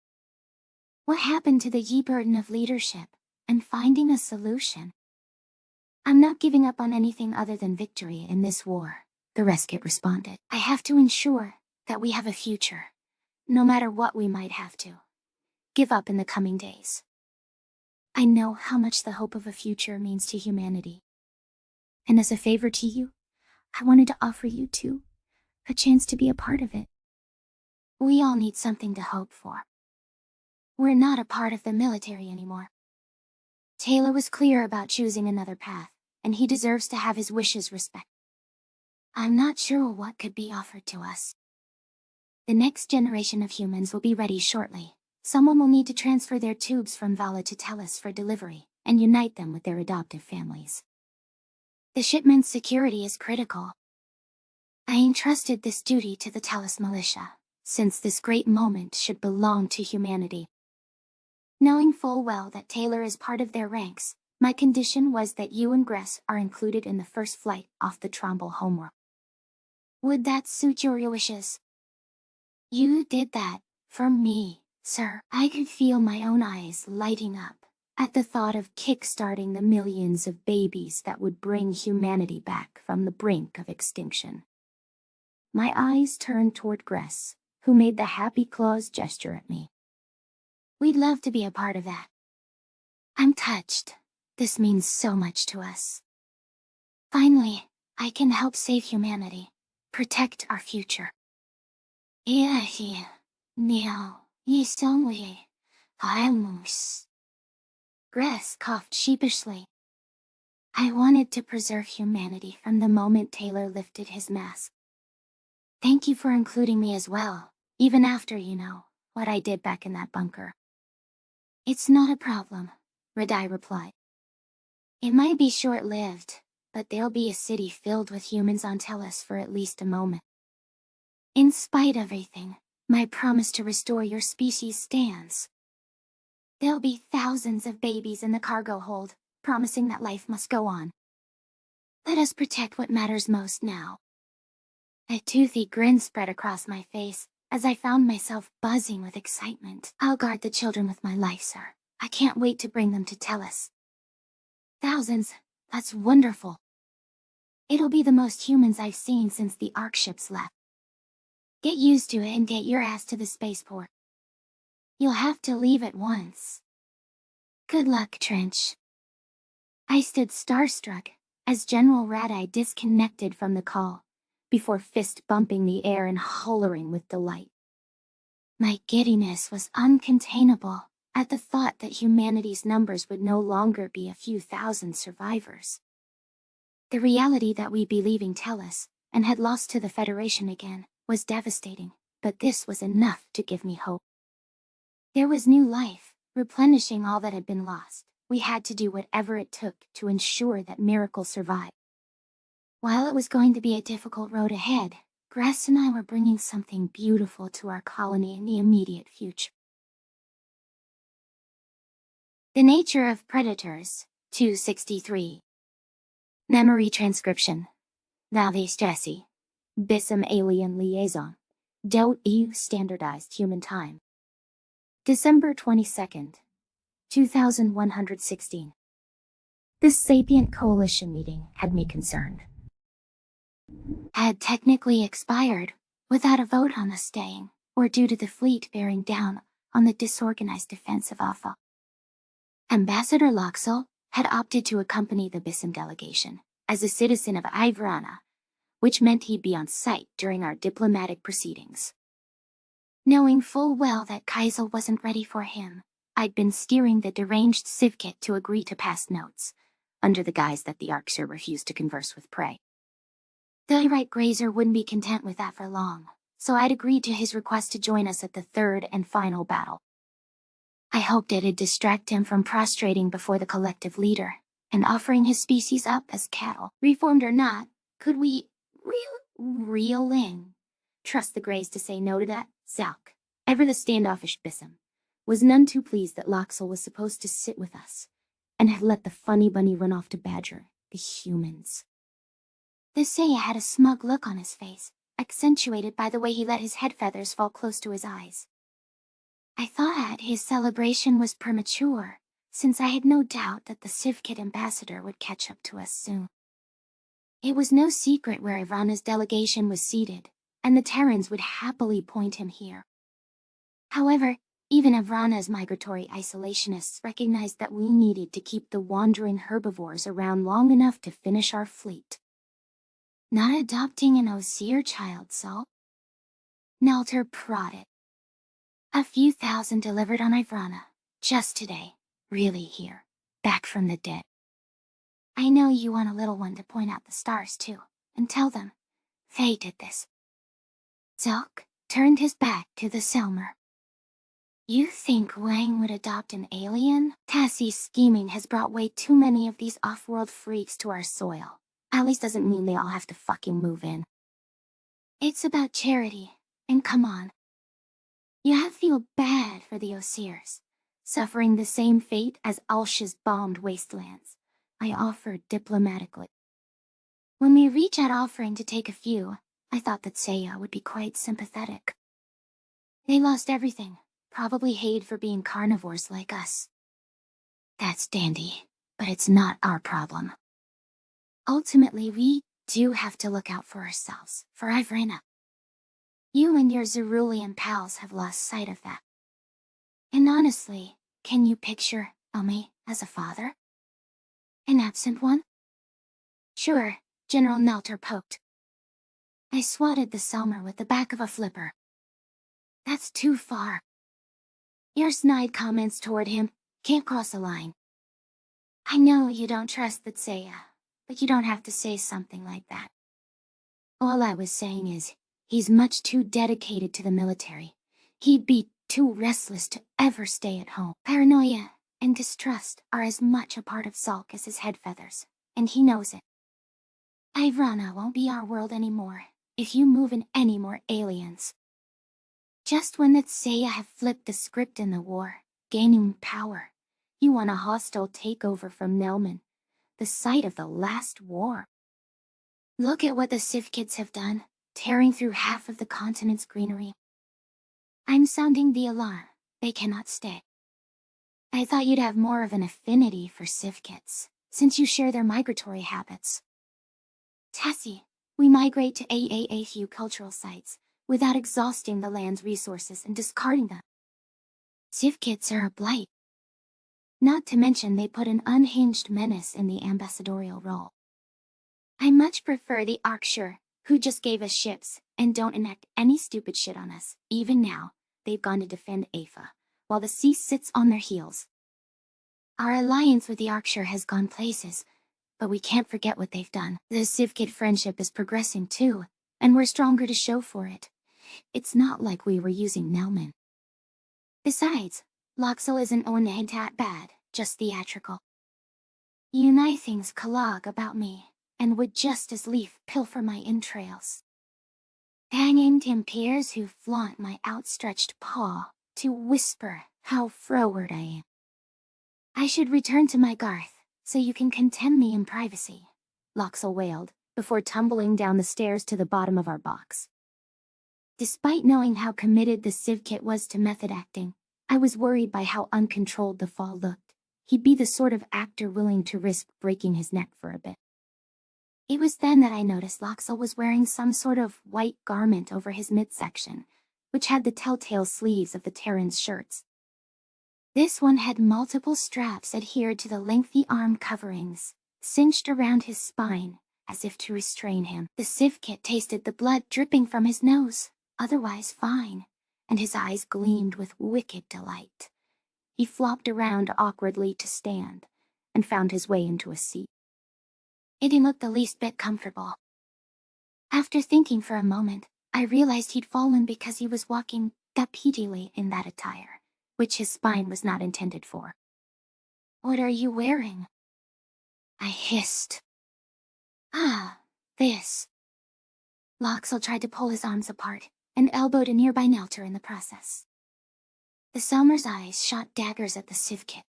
What happened to the burden of leadership and finding a solution? I'm not giving up on anything other than victory in this war, the Resket responded. I have to ensure that we have a future, no matter what we might have to give up in the coming days. I know how much the hope of a future means to humanity. And as a favor to you, I wanted to offer you two a chance to be a part of it. We all need something to hope for. We're not a part of the military anymore. Taylor was clear about choosing another path, and he deserves to have his wishes respected. I'm not sure what could be offered to us. The next generation of humans will be ready shortly. Someone will need to transfer their tubes from Vala to Tellus for delivery, and unite them with their adoptive families. The shipment's security is critical. I entrusted this duty to the Tellus militia, since this great moment should belong to humanity. Knowing full well that Taylor is part of their ranks, my condition was that you and Gress are included in the first flight off the Tromble homeworld. Would that suit your wishes? You did that for me, sir. I could feel my own eyes lighting up at the thought of kick-starting the millions of babies that would bring humanity back from the brink of extinction. My eyes turned toward Gress, who made the happy claws gesture at me. We'd love to be a part of that. I'm touched. This means so much to us. Finally, I can help save humanity, protect our future. Gress coughed sheepishly. I wanted to preserve humanity from the moment Taylor lifted his mask. Thank you for including me as well, even after you know what I did back in that bunker. It's not a problem, Redeye replied. It might be short-lived, but there'll be a city filled with humans on Tellus for at least a moment. In spite of everything, my promise to restore your species stands. There'll be thousands of babies in the cargo hold, promising that life must go on. Let us protect what matters most now. A toothy grin spread across my face as I found myself buzzing with excitement. I'll guard the children with my life, sir. I can't wait to bring them to Tellus. Thousands, that's wonderful. It'll be the most humans I've seen since the Ark ships left. Get used to it and get your ass to the spaceport. You'll have to leave at once. Good luck, Trench. I stood starstruck as General Radeye disconnected from the call, before fist-bumping the air and hollering with delight. My giddiness was uncontainable at the thought that humanity's numbers would no longer be a few thousand survivors. The reality that we'd be leaving Tellus, and had lost to the Federation again, was devastating, but this was enough to give me hope. There was new life, replenishing all that had been lost. We had to do whatever it took to ensure that Miracle survived. While it was going to be a difficult road ahead, Gress and I were bringing something beautiful to our colony in the immediate future. The Nature of Predators, 263. Memory transcription. Navis Jesse. Bissum Alien Liaison. EU Standardized Human Time. December 22nd, 2116. This sapient coalition meeting had me concerned. Had technically expired without a vote on the staying, or due to the fleet bearing down on the disorganized defense of Alpha. Ambassador Loxel had opted to accompany the Bissum delegation as a citizen of Ivrana, which meant he'd be on site during our diplomatic proceedings. Knowing full well that Kaisel wasn't ready for him, I'd been steering the deranged Sivkit to agree to pass notes, under the guise that the Arxer refused to converse with prey. The Irite Grazer wouldn't be content with that for long, so I'd agreed to his request to join us at the third and final battle. I hoped it'd distract him from prostrating before the collective leader, and offering his species up as cattle. Reformed or not, could we reel in? Trust the Greys to say no to that? Zalk, ever the standoffish Bissum, was none too pleased that Loxel was supposed to sit with us, and had let the funny bunny run off to badger the humans. The Seiya had a smug look on his face, accentuated by the way he let his head feathers fall close to his eyes. I thought his celebration was premature, since I had no doubt that the Sivkit ambassador would catch up to us soon. It was no secret where Ivrana's delegation was seated, and the Terrans would happily point him here. However, even Ivrana's migratory isolationists recognized that we needed to keep the wandering herbivores around long enough to finish our fleet. Not adopting an Osir child, so? Nelter prodded. A few thousand delivered on Ivrana, just today, really here, back from the dead. I know you want a little one to point out the stars too, and tell them, they did this. Zelk turned his back to the Selmer. You think Wang would adopt an alien? Tassie's scheming has brought way too many of these off-world freaks to our soil. At least doesn't mean they all have to fucking move in. It's about charity, and come on. You have to feel bad for the Osirs, suffering the same fate as Alsh's bombed wastelands. I offered diplomatically. When we reached out offering to take a few, I thought that Seiya would be quite sympathetic. They lost everything, probably hated for being carnivores like us. That's dandy, but it's not our problem. Ultimately, we do have to look out for ourselves, for Ivrana. You and your Zerulean pals have lost sight of that. And honestly, can you picture Umi as a father? An absent one? Sure, General Nelter poked. I swatted the Selmer with the back of a flipper. That's too far. Your snide comments toward him can't cross a line. I know you don't trust the Seiya, but you don't have to say something like that. All I was saying is, he's much too dedicated to the military. He'd be too restless to ever stay at home. Paranoia and distrust are as much a part of Zalk as his head feathers, and he knows it. Ivrana won't be our world anymore if you move in any more aliens. Just when the Seiya have flipped the script in the war, gaining power, you want a hostile takeover from Nelman, the site of the last war. Look at what the Sivkids have done, tearing through half of the continent's greenery. I'm sounding the alarm. They cannot stay. I thought you'd have more of an affinity for Sivkids, since you share their migratory habits. Tassie, we migrate to AAAU cultural sites, without exhausting the land's resources and discarding them. Sivkids are a blight. Not to mention they put an unhinged menace in the ambassadorial role. I much prefer the Arxer, who just gave us ships, and don't enact any stupid shit on us. Even now, they've gone to defend Afa, while the sea sits on their heels. Our alliance with the Arxer has gone places, but we can't forget what they've done. The Sivkid friendship is progressing too, and we're stronger to show for it. It's not like we were using Nelman. Besides, Loxel isn't only that bad, just theatrical. You things collogue about me, and would just as lief pilfer my entrails. Hanging peers who flaunt my outstretched paw to whisper how froward I am. I should return to my Garth, so you can contemn me in privacy, Loxel wailed, before tumbling down the stairs to the bottom of our box. Despite knowing how committed the Civ Kit was to method acting, I was worried by how uncontrolled the fall looked. He'd be the sort of actor willing to risk breaking his neck for a bit. It was then that I noticed Loxel was wearing some sort of white garment over his midsection, which had the telltale sleeves of the Terran's shirts. This one had multiple straps adhered to the lengthy arm coverings, cinched around his spine, as if to restrain him. The Civ Kit tasted the blood dripping from his nose, otherwise fine, and his eyes gleamed with wicked delight. He flopped around awkwardly to stand, and found his way into a seat. It didn't look the least bit comfortable. After thinking for a moment, I realized he'd fallen because he was walking rapidly in that attire, which his spine was not intended for. "What are you wearing?" I hissed. "Ah, this." Loxel tried to pull his arms apart, and elbowed a nearby Nelter in the process. The Selmer's eyes shot daggers at the Civ Kit.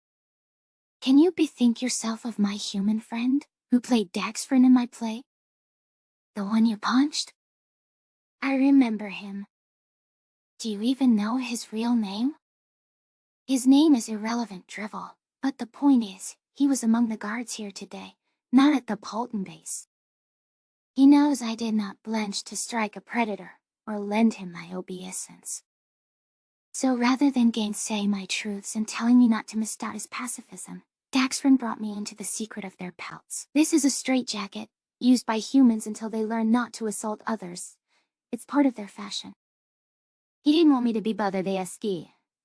"Can you bethink yourself of my human friend, who played Daxfrin in my play? The one you punched? I remember him. Do you even know his real name?" "His name is irrelevant, Drivel, but the point is, he was among the guards here today, not at the Polton base. He knows I did not blench to strike a predator, or lend him my obeisance. So rather than gainsay my truths and telling me not to misdoubt his pacifism, Daxfrin brought me into the secret of their pelts. This is a straitjacket, used by humans until they learn not to assault others. It's part of their fashion. He didn't want me to be bothered ASK,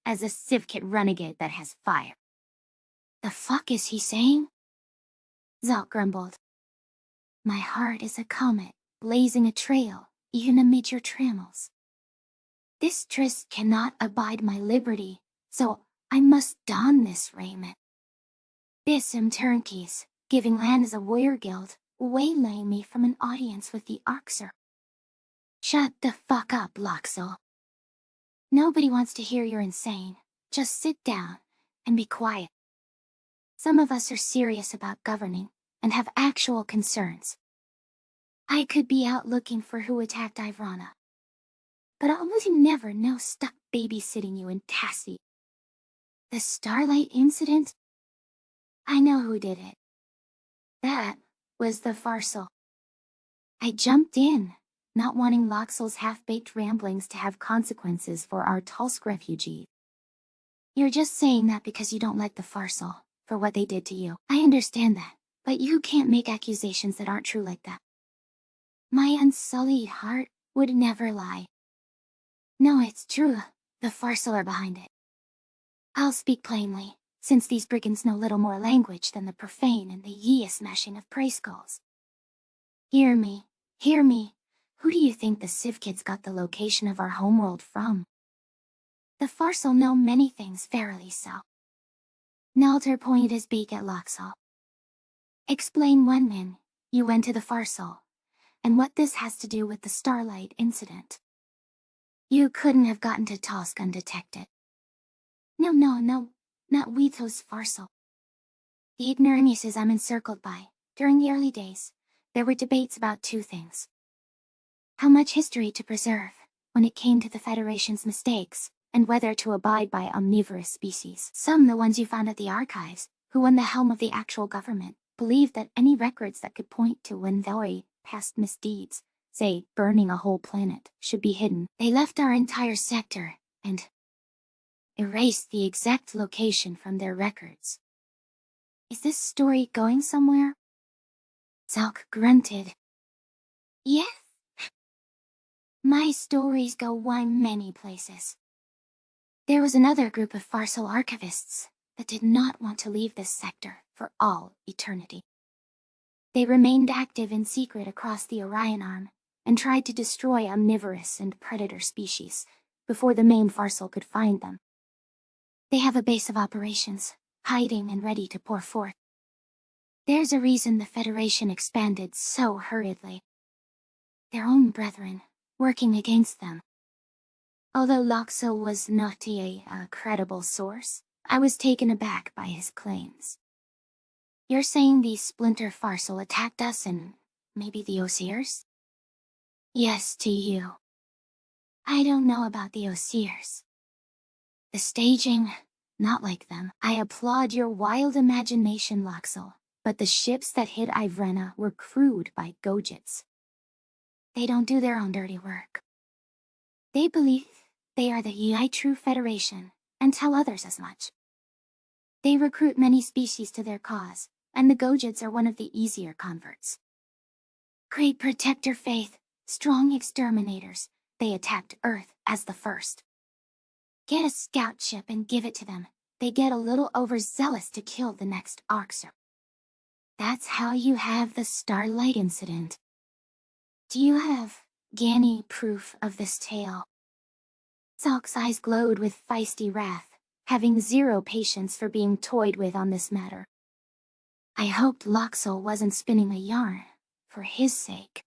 as a Civ Kit renegade that has fire." "The fuck is he saying?" Zalk grumbled. "My heart is a comet, blazing a trail, even amid your trammels. This tryst cannot abide my liberty, so I must don this raiment. Bism turnkeys, giving land as a warrior guild, waylaying me from an audience with the Arxer." "Shut the fuck up, Loxel. Nobody wants to hear you're insane. Just sit down and be quiet. Some of us are serious about governing and have actual concerns. I could be out looking for who attacked Ivrana, but I'll never know stuck babysitting you in Tassie. The Starlight incident? I know who did it. That was the Farsal." I jumped in, not wanting Loxel's half-baked ramblings to have consequences for our Tulsk refugees. "You're just saying that because you don't like the Farsal, for what they did to you. I understand that, but you can't make accusations that aren't true like that. My unsullied heart would never lie. No, it's true. The Farsal are behind it. I'll speak plainly, since these brigands know little more language than the profane and the yea-smashing of prey skulls. Hear me, hear me. Who do you think the Civ Kids got the location of our homeworld from? The Farsal know many things, verily so." Nelter pointed his beak at Loxel. "Explain when, then, you went to the Farsal, and what this has to do with the Starlight incident. You couldn't have gotten to Tosk undetected." No, not Wethos Farsal. The ignoramuses I'm encircled by. During the early days, there were debates about two things. How much history to preserve, when it came to the Federation's mistakes, and whether to abide by omnivorous species. Some, the ones you found at the archives, who won the helm of the actual government, believed that any records that could point to Wendori past misdeeds, say burning a whole planet, should be hidden. They left our entire sector, and erased the exact location from their records. Is this story going somewhere? Zalk grunted. Yes. My stories go one many places. There was another group of Farsal archivists that did not want to leave this sector for all eternity. They remained active in secret across the Orion Arm, and tried to destroy omnivorous and predator species before the main Farsal could find them. They have a base of operations, hiding and ready to pour forth. There's a reason the Federation expanded so hurriedly. Their own brethren, working against them. Although Loxo was not a credible source, I was taken aback by his claims. You're saying these Splinter Farsal attacked us and maybe the Osiers? Yes, to you. I don't know about the Osiers. The staging, not like them. I applaud your wild imagination, Loxo, but the ships that hit Ivrena were crewed by Gojits. They don't do their own dirty work. They believe they are the Yi True Federation, and tell others as much. They recruit many species to their cause, and the Gojits are one of the easier converts. Great protector faith, strong exterminators, they attacked Earth as the first. Get a scout ship and give it to them. They get a little overzealous to kill the next Arxer. That's how you have the Starlight incident. Do you have Gani proof of this tale? Zalk's eyes glowed with feisty wrath, having zero patience for being toyed with on this matter. I hoped Loxo wasn't spinning a yarn, for his sake.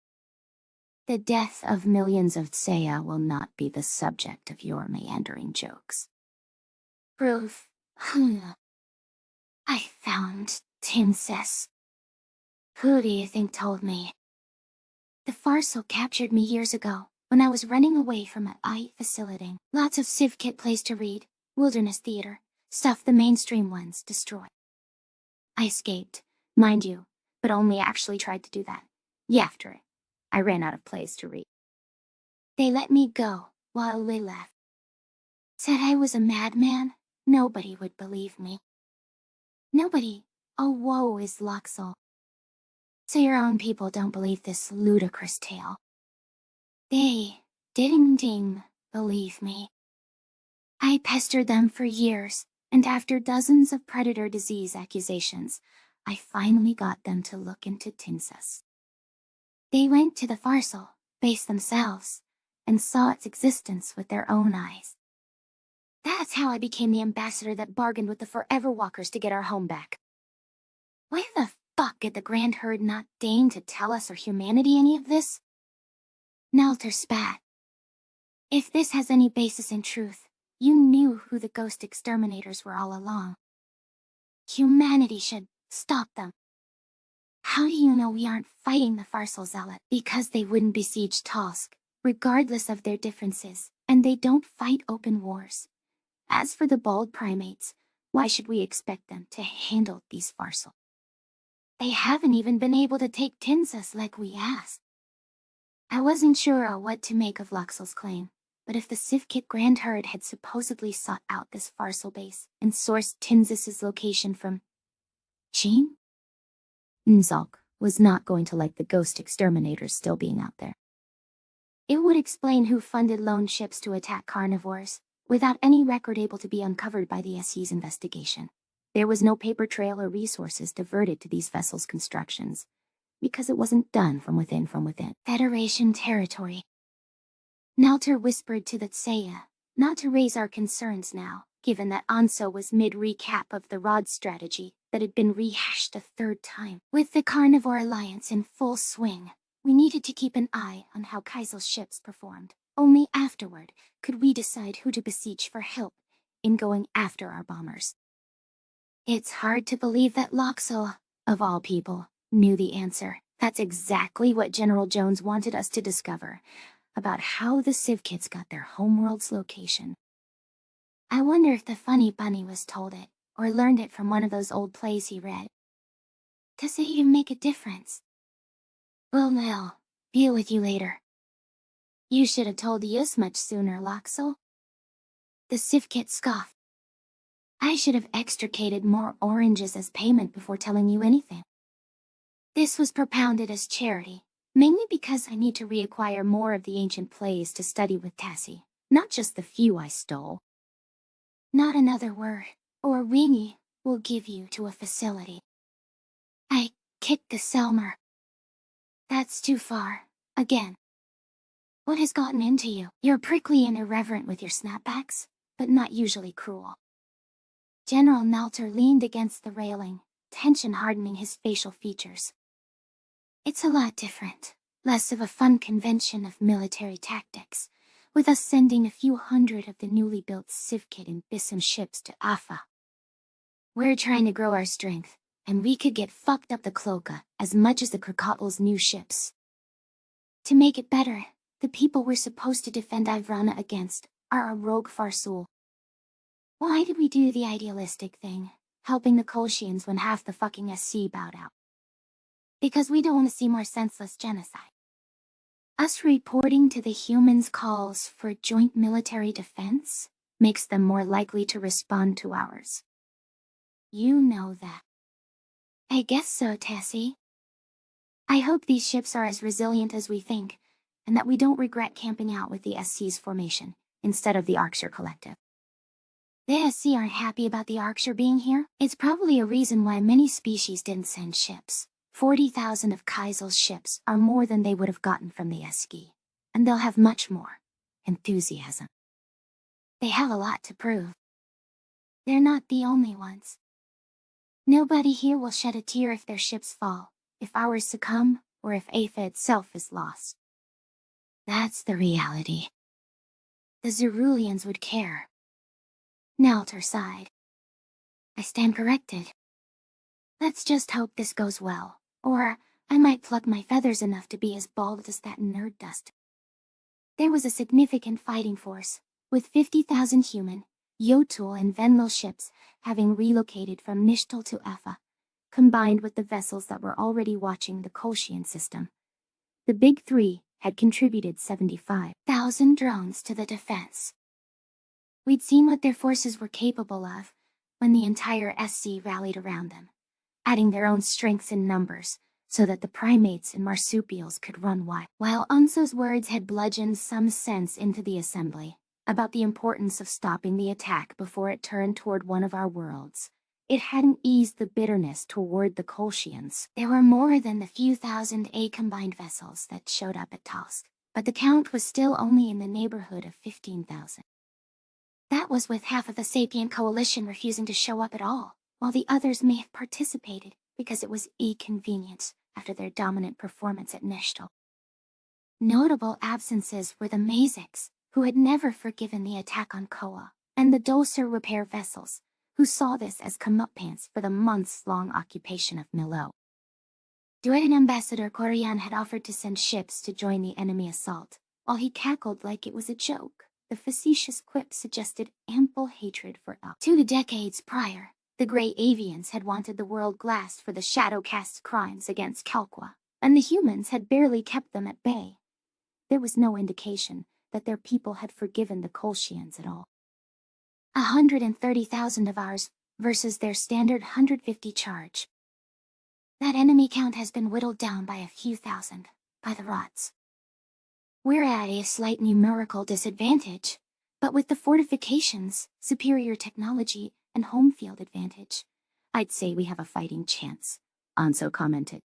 The death of millions of Tsaya will not be the subject of your meandering jokes. Proof. I found Tinses. Who do you think told me? The Farsal captured me years ago, when I was running away from an eye facilitating. Lots of Civ Kit plays to read, wilderness theater, stuff the mainstream ones destroy. I escaped, mind you, but only actually tried to do that. After it, I ran out of plays to read. They let me go, while they left. Said I was a madman, nobody would believe me. Nobody, oh woe is Loxo. So your own people don't believe this ludicrous tale. They didn't believe me. I pestered them for years, and after dozens of predator disease accusations, I finally got them to look into Tinses. They went to the Farsal base themselves, and saw its existence with their own eyes. That's how I became the ambassador that bargained with the Forever Walkers to get our home back. Why the fuck did the Grand Herd not deign to tell us or humanity any of this? Nalter spat. If this has any basis in truth, you knew who the ghost exterminators were all along. Humanity should stop them. How do you know we aren't fighting the Farsal Zealot? Because they wouldn't besiege Tosk, regardless of their differences, and they don't fight open wars. As for the bald primates, why should we expect them to handle these Farsal? They haven't even been able to take Tinses like we asked. I wasn't sure what to make of Loxel's claim, but if the Civ Kit Grand Herd had supposedly sought out this Farsal base and sourced Tinses' location from Jean? Nzalk was not going to like the ghost exterminators still being out there. It would explain who funded lone ships to attack carnivores, without any record able to be uncovered by the SE's investigation. There was no paper trail or resources diverted to these vessels' constructions, because it wasn't done from within. Federation territory. Nalter whispered to the Tsaya, not to raise our concerns now, given that Anso was mid-recap of the Rod strategy that had been rehashed a third time. With the Carnivore Alliance in full swing, we needed to keep an eye on how Kaisel's ships performed. Only afterward could we decide who to besiege for help in going after our bombers. It's hard to believe that Loxo, of all people, knew the answer. That's exactly what General Jones wanted us to discover, about how the Civ Kits got their homeworld's location. I wonder if the funny bunny was told it, or learned it from one of those old plays he read. Does it even make a difference? Well, I'll deal with you later. You should have told us much sooner, Loxo. The Civ Kit scoffed. I should have extricated more oranges as payment before telling you anything. This was propounded as charity, mainly because I need to reacquire more of the ancient plays to study with Tassie, not just the few I stole. Not another word, or Ringy will give you to a facility. I kicked the Selmer. That's too far, again. What has gotten into you? You're prickly and irreverent with your snapbacks, but not usually cruel. General Nalter leaned against the railing, tension hardening his facial features. It's a lot different, less of a fun convention of military tactics, with us sending a few hundred of the newly built Sivkit and Bissam ships to Afa. We're trying to grow our strength, and we could get fucked up the Cloaca as much as the Krakatau's new ships. To make it better, the people we're supposed to defend Ivrana against are a rogue Farsul. Why did we do the idealistic thing, helping the Kolshians when half the fucking SC bowed out? Because we don't want to see more senseless genocide. Us reporting to the humans' calls for joint military defense makes them more likely to respond to ours. You know that. I guess so, Tessie. I hope these ships are as resilient as we think, and that we don't regret camping out with the SC's formation, instead of the Arksher Collective. The SC aren't happy about the Arksher being here. It's probably a reason why many species didn't send ships. 40,000 of Kaisel's ships are more than they would have gotten from the SC, and they'll have much more enthusiasm. They have a lot to prove. They're not the only ones. Nobody here will shed a tear if their ships fall, if ours succumb, or if Afa itself is lost. That's the reality. The Zerulians would care. Nalter sighed. I stand corrected. Let's just hope this goes well, or I might pluck my feathers enough to be as bald as that nerd dust. There was a significant fighting force, with 50,000 human, Yotul and Venlil ships having relocated from Nishtal to Afa, combined with the vessels that were already watching the Kolshian system. The Big Three had contributed 75,000 drones to the defense. We'd seen what their forces were capable of when the entire SC rallied around them, adding their own strengths in numbers so that the primates and marsupials could run wild. While Unso's words had bludgeoned some sense into the assembly about the importance of stopping the attack before it turned toward one of our worlds, it hadn't eased the bitterness toward the Kolshians. There were more than the few thousand A-combined vessels that showed up at Tosk, but the count was still only in the neighborhood of 15,000. That was with half of the Sapient Coalition refusing to show up at all, while the others may have participated because it was inconvenient after their dominant performance at Nishtal. Notable absences were the Maziks, who had never forgiven the attack on Koa, and the Dulcer repair vessels, who saw this as comeuppance for the months-long occupation of Milo. Duet Ambassador Korian had offered to send ships to join the enemy assault, while he cackled like it was a joke. The facetious quip suggested ample hatred for up. 2 decades prior, the Grey Avians had wanted the world glassed for the Shadowcast's crimes against Kalqua, and the humans had barely kept them at bay. There was no indication that their people had forgiven the Kolshians at all. 130,000 of ours versus their standard 150 charge. That enemy count has been whittled down by a few thousand, by the rots. We're at a slight numerical disadvantage, but with the fortifications, superior technology, and home field advantage, I'd say we have a fighting chance, Anso commented.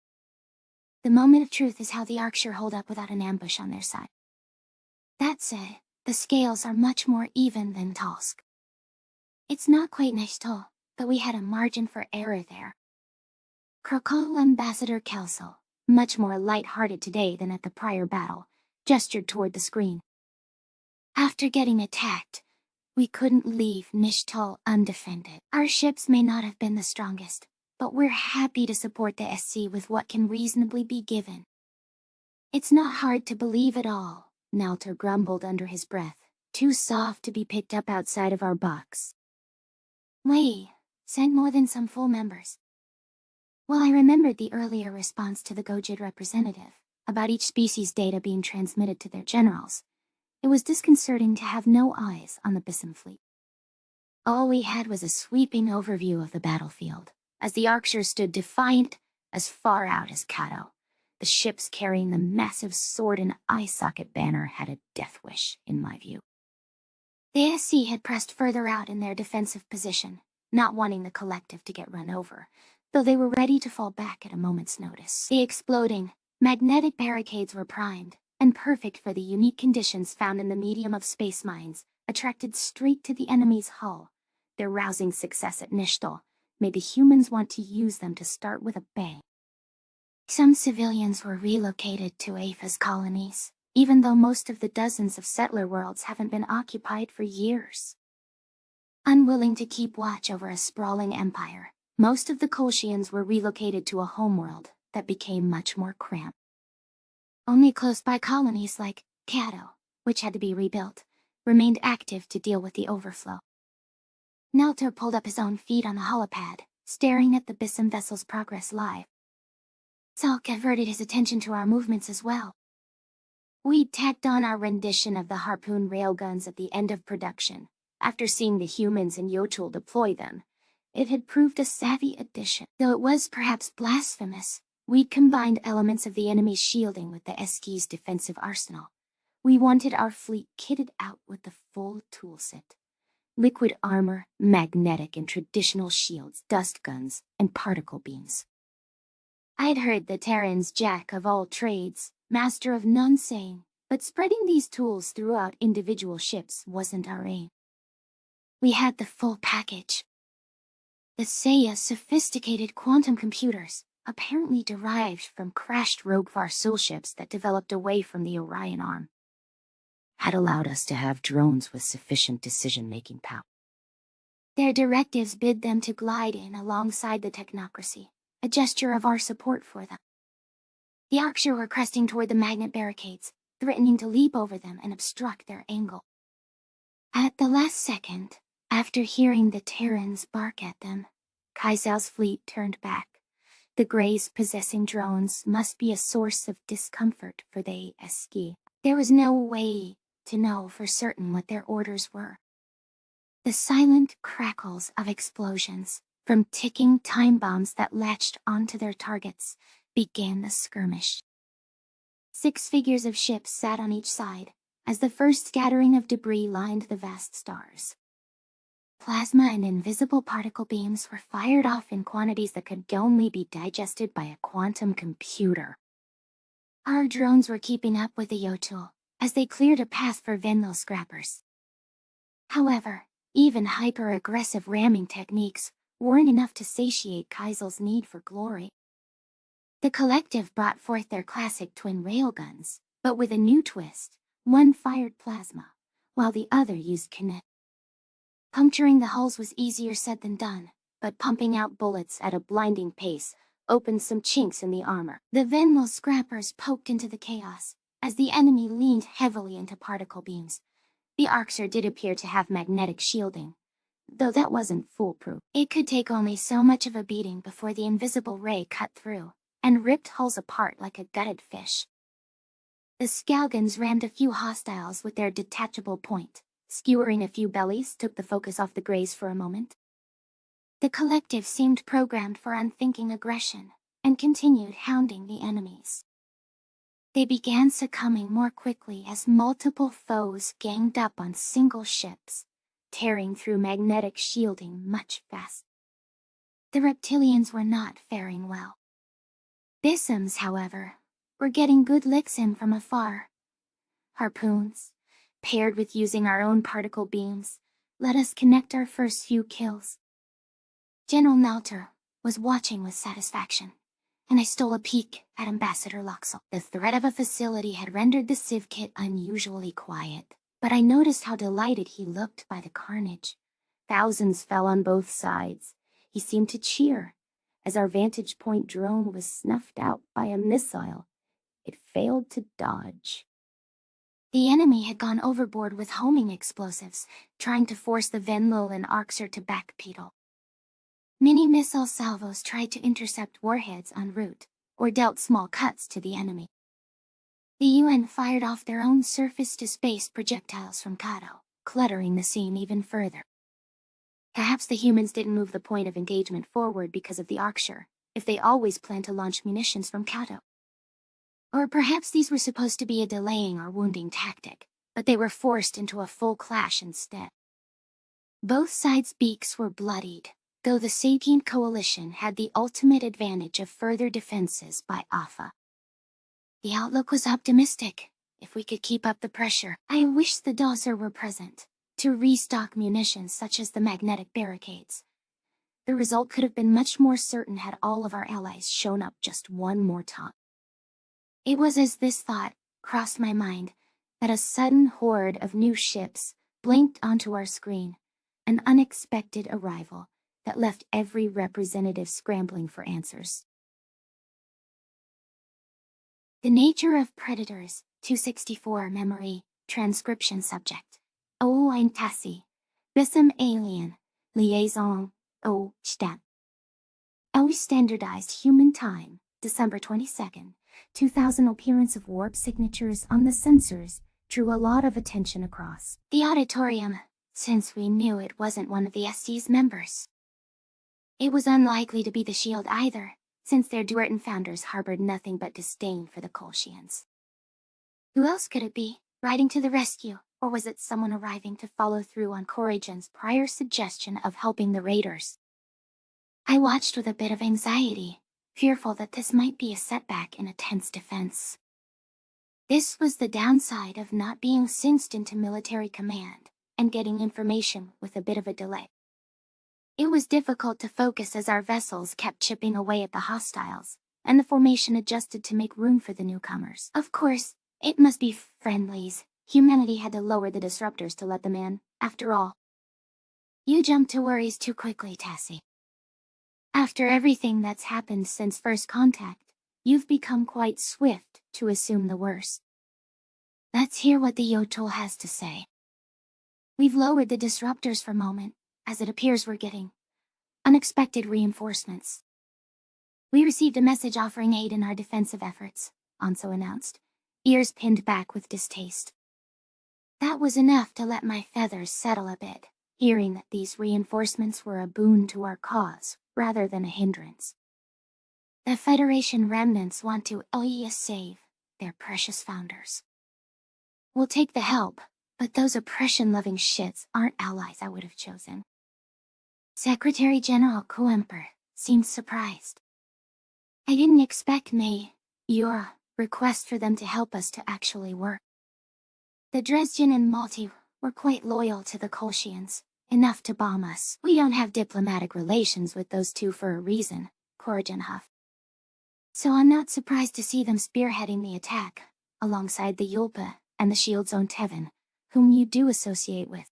The moment of truth is how the Arksher hold up without an ambush on their side. That said, the scales are much more even than Tosk. It's not quite Nishtal, but we had a margin for error there. Krakal Ambassador Kelsel, much more light-hearted today than at the prior battle, gestured toward the screen. After getting attacked, we couldn't leave Nishtal undefended. Our ships may not have been the strongest, but we're happy to support the SC with what can reasonably be given. It's not hard to believe at all, Nalter grumbled under his breath, too soft to be picked up outside of our box. We sent more than some full members. Well, I remembered the earlier response to the Gojid representative about each species' data being transmitted to their generals. It was disconcerting to have no eyes on the Bissam fleet. All we had was a sweeping overview of the battlefield, as the Arksher stood defiant as far out as Kato. The ships carrying the massive sword and eye socket banner had a death wish, in my view. The SC had pressed further out in their defensive position, not wanting the collective to get run over, though they were ready to fall back at a moment's notice. The exploding, magnetic barricades were primed, and perfect for the unique conditions found in the medium of space mines, attracted straight to the enemy's hull. Their rousing success at Nishtal made the humans want to use them to start with a bang. Some civilians were relocated to AFA's colonies, even though most of the dozens of settler worlds haven't been occupied for years. Unwilling to keep watch over a sprawling empire, most of the Kolshians were relocated to a homeworld that became much more cramped. Only close-by colonies like Kato, which had to be rebuilt, remained active to deal with the overflow. Nelter pulled up his own feet on a holopad, staring at the Bissam vessel's progress live. Salk diverted his attention to our movements as well. We'd tacked on our rendition of the harpoon railguns at the end of production. After seeing the humans and Yotul deploy them, it had proved a savvy addition. Though it was perhaps blasphemous, we'd combined elements of the enemy's shielding with the Eski's defensive arsenal. We wanted our fleet kitted out with the full toolset. Liquid armor, magnetic and traditional shields, dust guns, and particle beams. I'd heard the Terran's jack of all trades, master of none saying, but spreading these tools throughout individual ships wasn't our aim. We had the full package. The Seiya's sophisticated quantum computers, apparently derived from crashed Roguefar Soul ships that developed away from the Orion arm, had allowed us to have drones with sufficient decision-making power. Their directives bid them to glide in alongside the technocracy, a gesture of our support for them. The Arksher were cresting toward the magnet barricades, threatening to leap over them and obstruct their angle. At the last second, after hearing the Terrans bark at them, Kai'Sao's fleet turned back. The Greys possessing drones must be a source of discomfort for the Eski. There was no way to know for certain what their orders were. The silent crackles of explosions from ticking time bombs that latched onto their targets began the skirmish. 6 figures of ships sat on each side, as the first scattering of debris lined the vast stars. Plasma and invisible particle beams were fired off in quantities that could only be digested by a quantum computer. Our drones were keeping up with the Yotul, as they cleared a path for Venlo scrappers. However, even hyper-aggressive ramming techniques weren't enough to satiate Kai'Sao's need for glory. The collective brought forth their classic twin railguns, but with a new twist. One fired plasma, while the other used kinetic. Puncturing the hulls was easier said than done, but pumping out bullets at a blinding pace opened some chinks in the armor. The Venlo scrappers poked into the chaos, as the enemy leaned heavily into particle beams. The Arksher did appear to have magnetic shielding, though that wasn't foolproof. It could take only so much of a beating before the invisible ray cut through, and ripped hulls apart like a gutted fish. The Skalgans rammed a few hostiles with their detachable point. Skewering a few bellies took the focus off the Greys for a moment. The collective seemed programmed for unthinking aggression, and continued hounding the enemies. They began succumbing more quickly as multiple foes ganged up on single ships, tearing through magnetic shielding much faster. The reptilians were not faring well. Bissams, however, were getting good licks in from afar. Harpoons, paired with using our own particle beams, let us connect our first few kills. General Nelter was watching with satisfaction, and I stole a peek at Ambassador Loxel. The threat of a facility had rendered the Civ Kit unusually quiet, but I noticed how delighted he looked by the carnage. Thousands fell on both sides. He seemed to cheer, as our vantage point drone was snuffed out by a missile. It failed to dodge. The enemy had gone overboard with homing explosives, trying to force the Venlo and Arksher to backpedal. Mini missile salvos tried to intercept warheads en route, or dealt small cuts to the enemy. The UN fired off their own surface-to-space projectiles from Kato, cluttering the scene even further. Perhaps the humans didn't move the point of engagement forward because of the Arksher, if they always planned to launch munitions from Kato. Or perhaps these were supposed to be a delaying or wounding tactic, but they were forced into a full clash instead. Both sides' beaks were bloodied, though the Sapient Coalition had the ultimate advantage of further defenses by Alpha. The outlook was optimistic, if we could keep up the pressure. I wish the Dawser were present, to restock munitions such as the magnetic barricades. The result could have been much more certain had all of our allies shown up just one more time. It was as this thought crossed my mind that a sudden horde of new ships blinked onto our screen, an unexpected arrival that left every representative scrambling for answers. The nature of predators, 264 memory, transcription subject. O ein Tassi, Bissum alien, liaison, O stat. Our standardized human time, December 22nd, 2000 appearance of warp signatures on the sensors drew a lot of attention across the auditorium, since we knew it wasn't one of the SC's members. It was unlikely to be the Shield either, since their Duertan founders harbored nothing but disdain for the Kolshians. Who else could it be, riding to the rescue, or was it someone arriving to follow through on Coragen's prior suggestion of helping the raiders? I watched with a bit of anxiety, fearful that this might be a setback in a tense defense. This was the downside of not being synced into military command, and getting information with a bit of a delay. It was difficult to focus as our vessels kept chipping away at the hostiles, and the formation adjusted to make room for the newcomers. Of course, it must be friendlies. Humanity had to lower the disruptors to let them in, after all. You jumped to worries too quickly, Tassie. After everything that's happened since first contact, you've become quite swift to assume the worst. Let's hear what the Yotol has to say. We've lowered the disruptors for a moment, as it appears we're getting unexpected reinforcements. We received a message offering aid in our defensive efforts, Anso announced, ears pinned back with distaste. That was enough to let my feathers settle a bit, hearing that these reinforcements were a boon to our cause, rather than a hindrance. The Federation remnants want to save their precious founders. We'll take the help, but those oppression-loving shits aren't allies I would have chosen. Secretary General Coemper seemed surprised. I didn't expect your request for them to help us to actually work. The Dresden and Malti were quite loyal to the Kolshians, enough to bomb us. We don't have diplomatic relations with those two for a reason, Coragen huffed. So I'm not surprised to see them spearheading the attack, alongside the Yulpa and the Shield's own Tevin, whom you do associate with.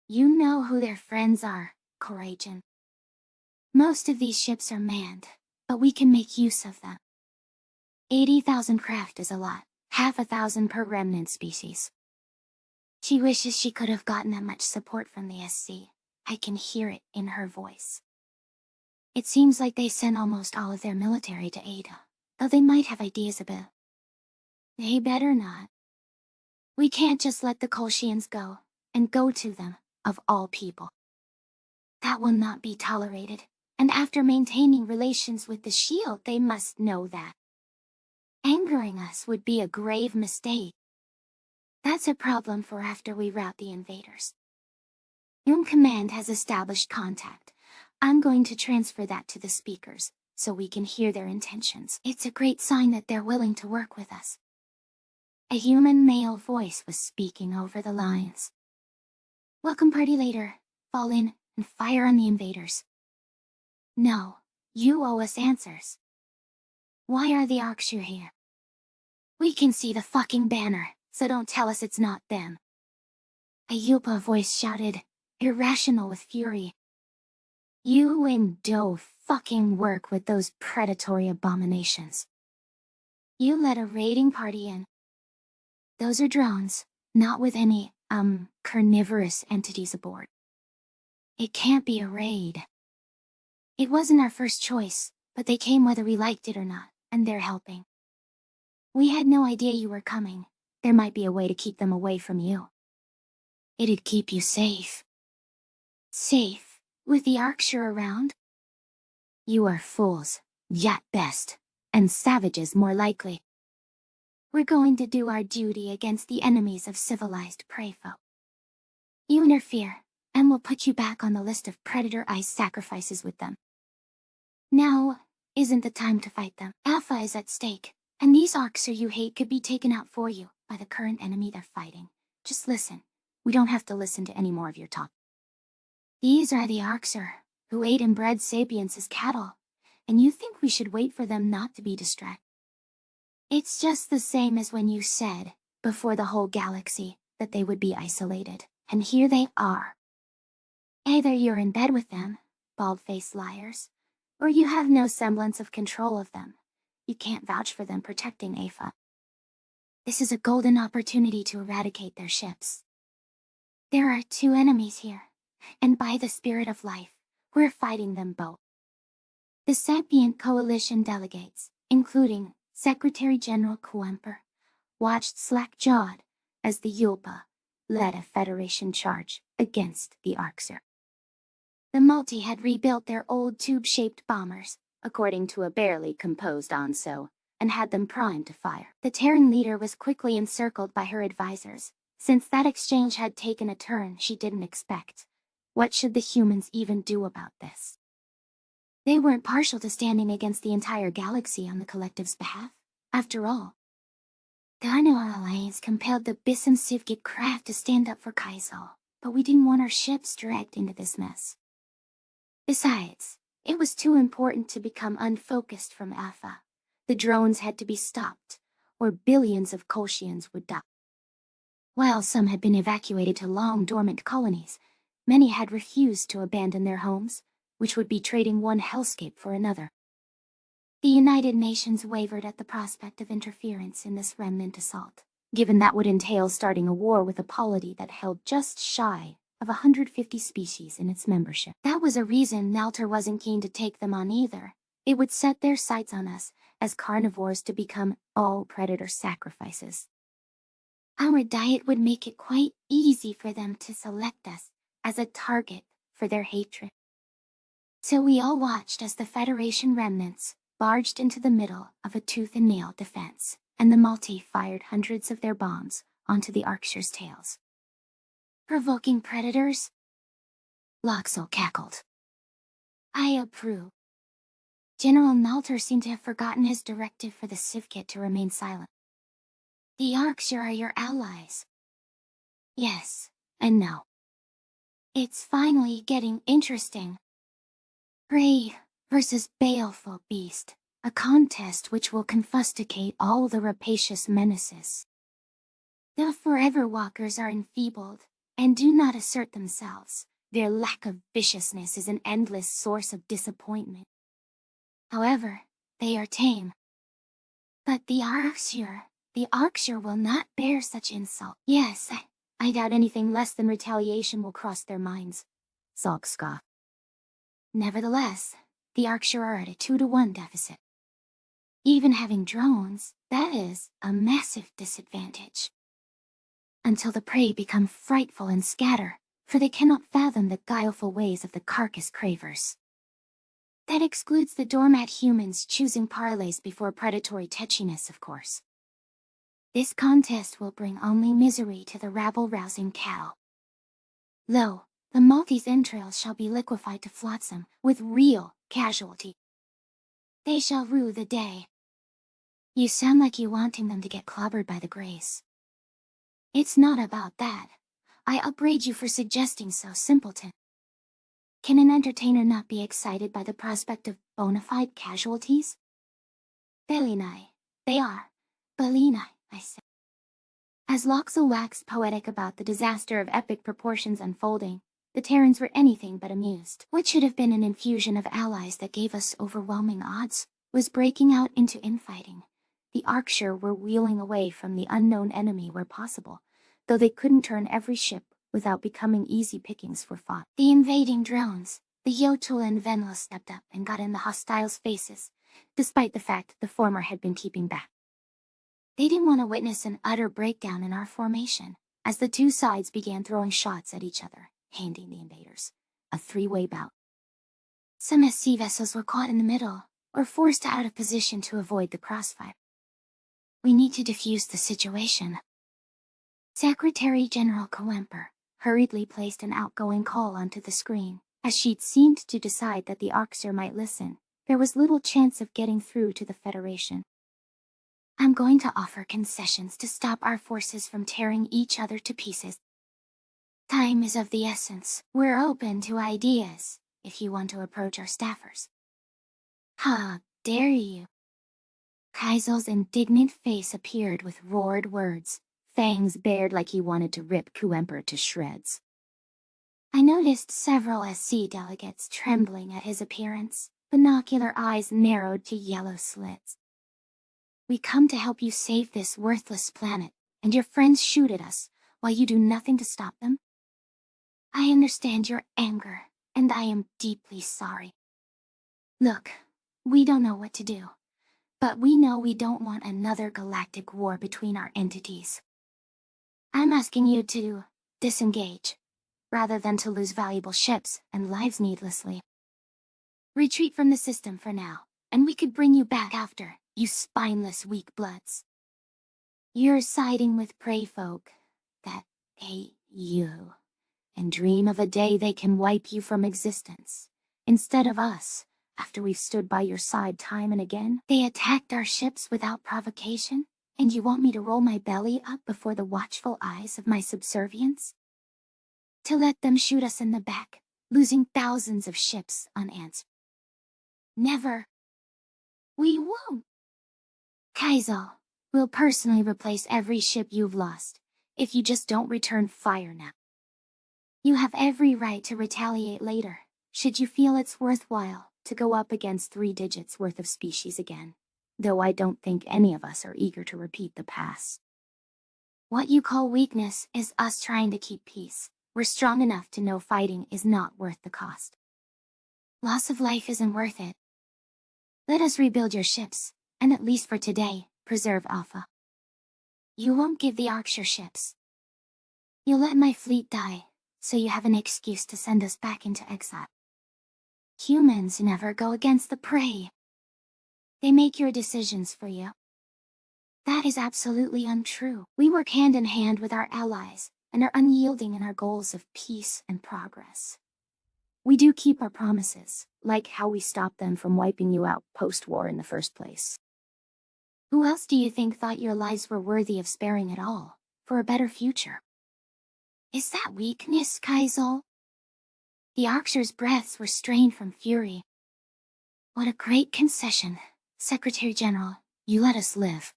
You know who their friends are, Coragen. Most of these ships are manned, but we can make use of them. 80,000 craft is a lot, 1,000 per remnant species. She wishes she could have gotten that much support from the SC. I can hear it in her voice. It seems like they sent almost all of their military to Ada, though they might have ideas about. They better not. We can't just let the Kolshians go, and go to them, of all people. That will not be tolerated, and after maintaining relations with the Shield they must know that. Angering us would be a grave mistake. That's a problem for after we rout the invaders. Command has established contact. I'm going to transfer that to the speakers, so we can hear their intentions. It's a great sign that they're willing to work with us. A human male voice was speaking over the lines. Welcome party later. Fall in and fire on the invaders. No, you owe us answers. Why are the Arksur here? We can see the fucking banner, so don't tell us it's not them. A Yulpa voice shouted, irrational with fury. You and Doe fucking work with those predatory abominations. You let a raiding party in. Those are drones, not with any, carnivorous entities aboard. It can't be a raid. It wasn't our first choice, but they came whether we liked it or not, and they're helping. We had no idea you were coming. There might be a way to keep them away from you. It'd keep you safe. Safe? With the Arksur around? You are fools, at best, and savages more likely. We're going to do our duty against the enemies of civilized prey folk. You interfere, and we'll put you back on the list of predator-ice sacrifices with them. Now isn't the time to fight them. Alpha is at stake, and these Arksur you hate could be taken out for you by the current enemy they're fighting. Just listen. We don't have to listen to any more of your talk. These are the Arksur, who ate and bred sapiens as cattle, and you think we should wait for them not to be distracted. It's just the same as when you said, before the whole galaxy, that they would be isolated, and here they are. Either you're in bed with them, bald-faced liars, or you have no semblance of control of them. You can't vouch for them protecting Afa. This is a golden opportunity to eradicate their ships. There are two enemies here, and by the spirit of life, we're fighting them both. The sapient coalition delegates, including Secretary General Kemper, watched slack-jawed as the Yulpa led a Federation charge against the Arxir. The Multi had rebuilt their old tube-shaped bombers, according to a barely composed Anso, and had them primed to fire. The Terran leader was quickly encircled by her advisors, since that exchange had taken a turn she didn't expect. What should the humans even do about this? They weren't partial to standing against the entire galaxy on the collective's behalf. After all, the Arno Alliance compelled the Bissam Sivgit craft to stand up for Kaizo, but we didn't want our ships dragged into this mess. Besides, it was too important to become unfocused from Alpha. The drones had to be stopped, or billions of Kolshians would die. While some had been evacuated to long-dormant colonies, many had refused to abandon their homes, which would be trading one hellscape for another. The United Nations wavered at the prospect of interference in this remnant assault, given that would entail starting a war with a polity that held just shy of 150 species in its membership. That was a reason Nalter wasn't keen to take them on either. It would set their sights on us as carnivores to become all predator sacrifices. Our diet would make it quite easy for them to select us as a target for their hatred. So we all watched as the Federation remnants barged into the middle of a tooth-and-nail defense, and the Multi fired hundreds of their bombs onto the Arxir's tails. Provoking predators? Loxel cackled. I approve. General Nalter seemed to have forgotten his directive for the Sivkit to remain silent. The Arxir are your allies. Yes, and no. It's finally getting interesting. Prey versus baleful beast, a contest which will confusticate all the rapacious menaces. The Forever Walkers are enfeebled, and do not assert themselves. Their lack of viciousness is an endless source of disappointment. However, they are tame. But the Arxir will not bear such insult. Yes, I doubt anything less than retaliation will cross their minds. Zalk scoffed. Nevertheless, the Arxir are at a 2-to-1 deficit. Even having drones, that is a massive disadvantage. Until the prey become frightful and scatter, for they cannot fathom the guileful ways of the carcass cravers. That excludes the doormat humans choosing parlays before predatory tetchiness, of course. This contest will bring only misery to the rabble-rousing cattle. Lo, the Multi's entrails shall be liquefied to flotsam with real casualty. They shall rue the day. You sound like you wanting them to get clobbered by the Greys. It's not about that. I upbraid you for suggesting so, simpleton. Can an entertainer not be excited by the prospect of bona fide casualties? Belinai, they are. Belinai, I said. As Loxel waxed poetic about the disaster of epic proportions unfolding, the Terrans were anything but amused. What should have been an infusion of allies that gave us overwhelming odds was breaking out into infighting. The Arxir were wheeling away from the unknown enemy where possible, though they couldn't turn every ship without becoming easy pickings for fought. The invading drones, the Yotul and Venla stepped up and got in the hostiles' faces, despite the fact the former had been keeping back. They didn't want to witness an utter breakdown in our formation, as the two sides began throwing shots at each other, handing the invaders a 3-way bout. Some SC vessels were caught in the middle, or forced out of position to avoid the crossfire. We need to defuse the situation. Secretary General Kemper hurriedly placed an outgoing call onto the screen. As she'd seemed to decide that the Arxir might listen, there was little chance of getting through to the Federation. I'm going to offer concessions to stop our forces from tearing each other to pieces. Time is of the essence. We're open to ideas, if you want to approach our staffers. How dare you? Kaisel's indignant face appeared with roared words, fangs bared like he wanted to rip Kuemper to shreds. I noticed several SC delegates trembling at his appearance, binocular eyes narrowed to yellow slits. We come to help you save this worthless planet, and your friends shoot at us, while you do nothing to stop them? I understand your anger, and I am deeply sorry. Look, we don't know what to do, but we know we don't want another galactic war between our entities. I'm asking you to disengage, rather than to lose valuable ships and lives needlessly. Retreat from the system for now, and we could bring you back after, you spineless weak bloods. You're siding with prey folk that hate you, and dream of a day they can wipe you from existence, instead of us. After we've stood by your side time and again, they attacked our ships without provocation, and you want me to roll my belly up before the watchful eyes of my subservients? To let them shoot us in the back, losing thousands of ships unanswered. Never. We won't. Kaisel will personally replace every ship you've lost, if you just don't return fire now. You have every right to retaliate later, should you feel it's worthwhile to go up against 3 digits worth of species again, though I don't think any of us are eager to repeat the past. What you call weakness is us trying to keep peace. We're strong enough to know fighting is not worth the cost. Loss of life isn't worth it. Let us rebuild your ships, and at least for today, preserve Alpha. You won't give the Ark your ships. You'll let my fleet die, so you have an excuse to send us back into exile. Humans never go against the prey. They make your decisions for you. That is absolutely untrue. We work hand in hand with our allies, and are unyielding in our goals of peace and progress. We do keep our promises, like how we stopped them from wiping you out post-war in the first place. Who else do you think thought your lives were worthy of sparing at all, for a better future? Is that weakness, Kaisel? The Archer's breaths were strained from fury. What a great concession, Secretary General. You let us live.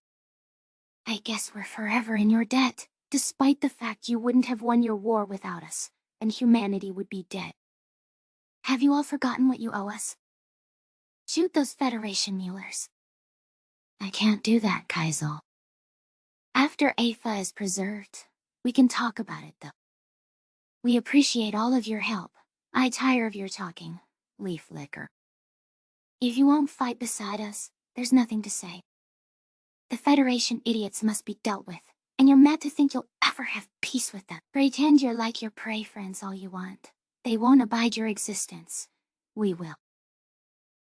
I guess we're forever in your debt, despite the fact you wouldn't have won your war without us, and humanity would be dead. Have you all forgotten what you owe us? Shoot those Federation Muellers. I can't do that, Kaisel. After Afa is preserved, we can talk about it though. We appreciate all of your help. I tire of your talking, leaf licker. If you won't fight beside us, there's nothing to say. The Federation idiots must be dealt with, and you're mad to think you'll ever have peace with them. Pretend you're like your prey friends all you want. They won't abide your existence. We will.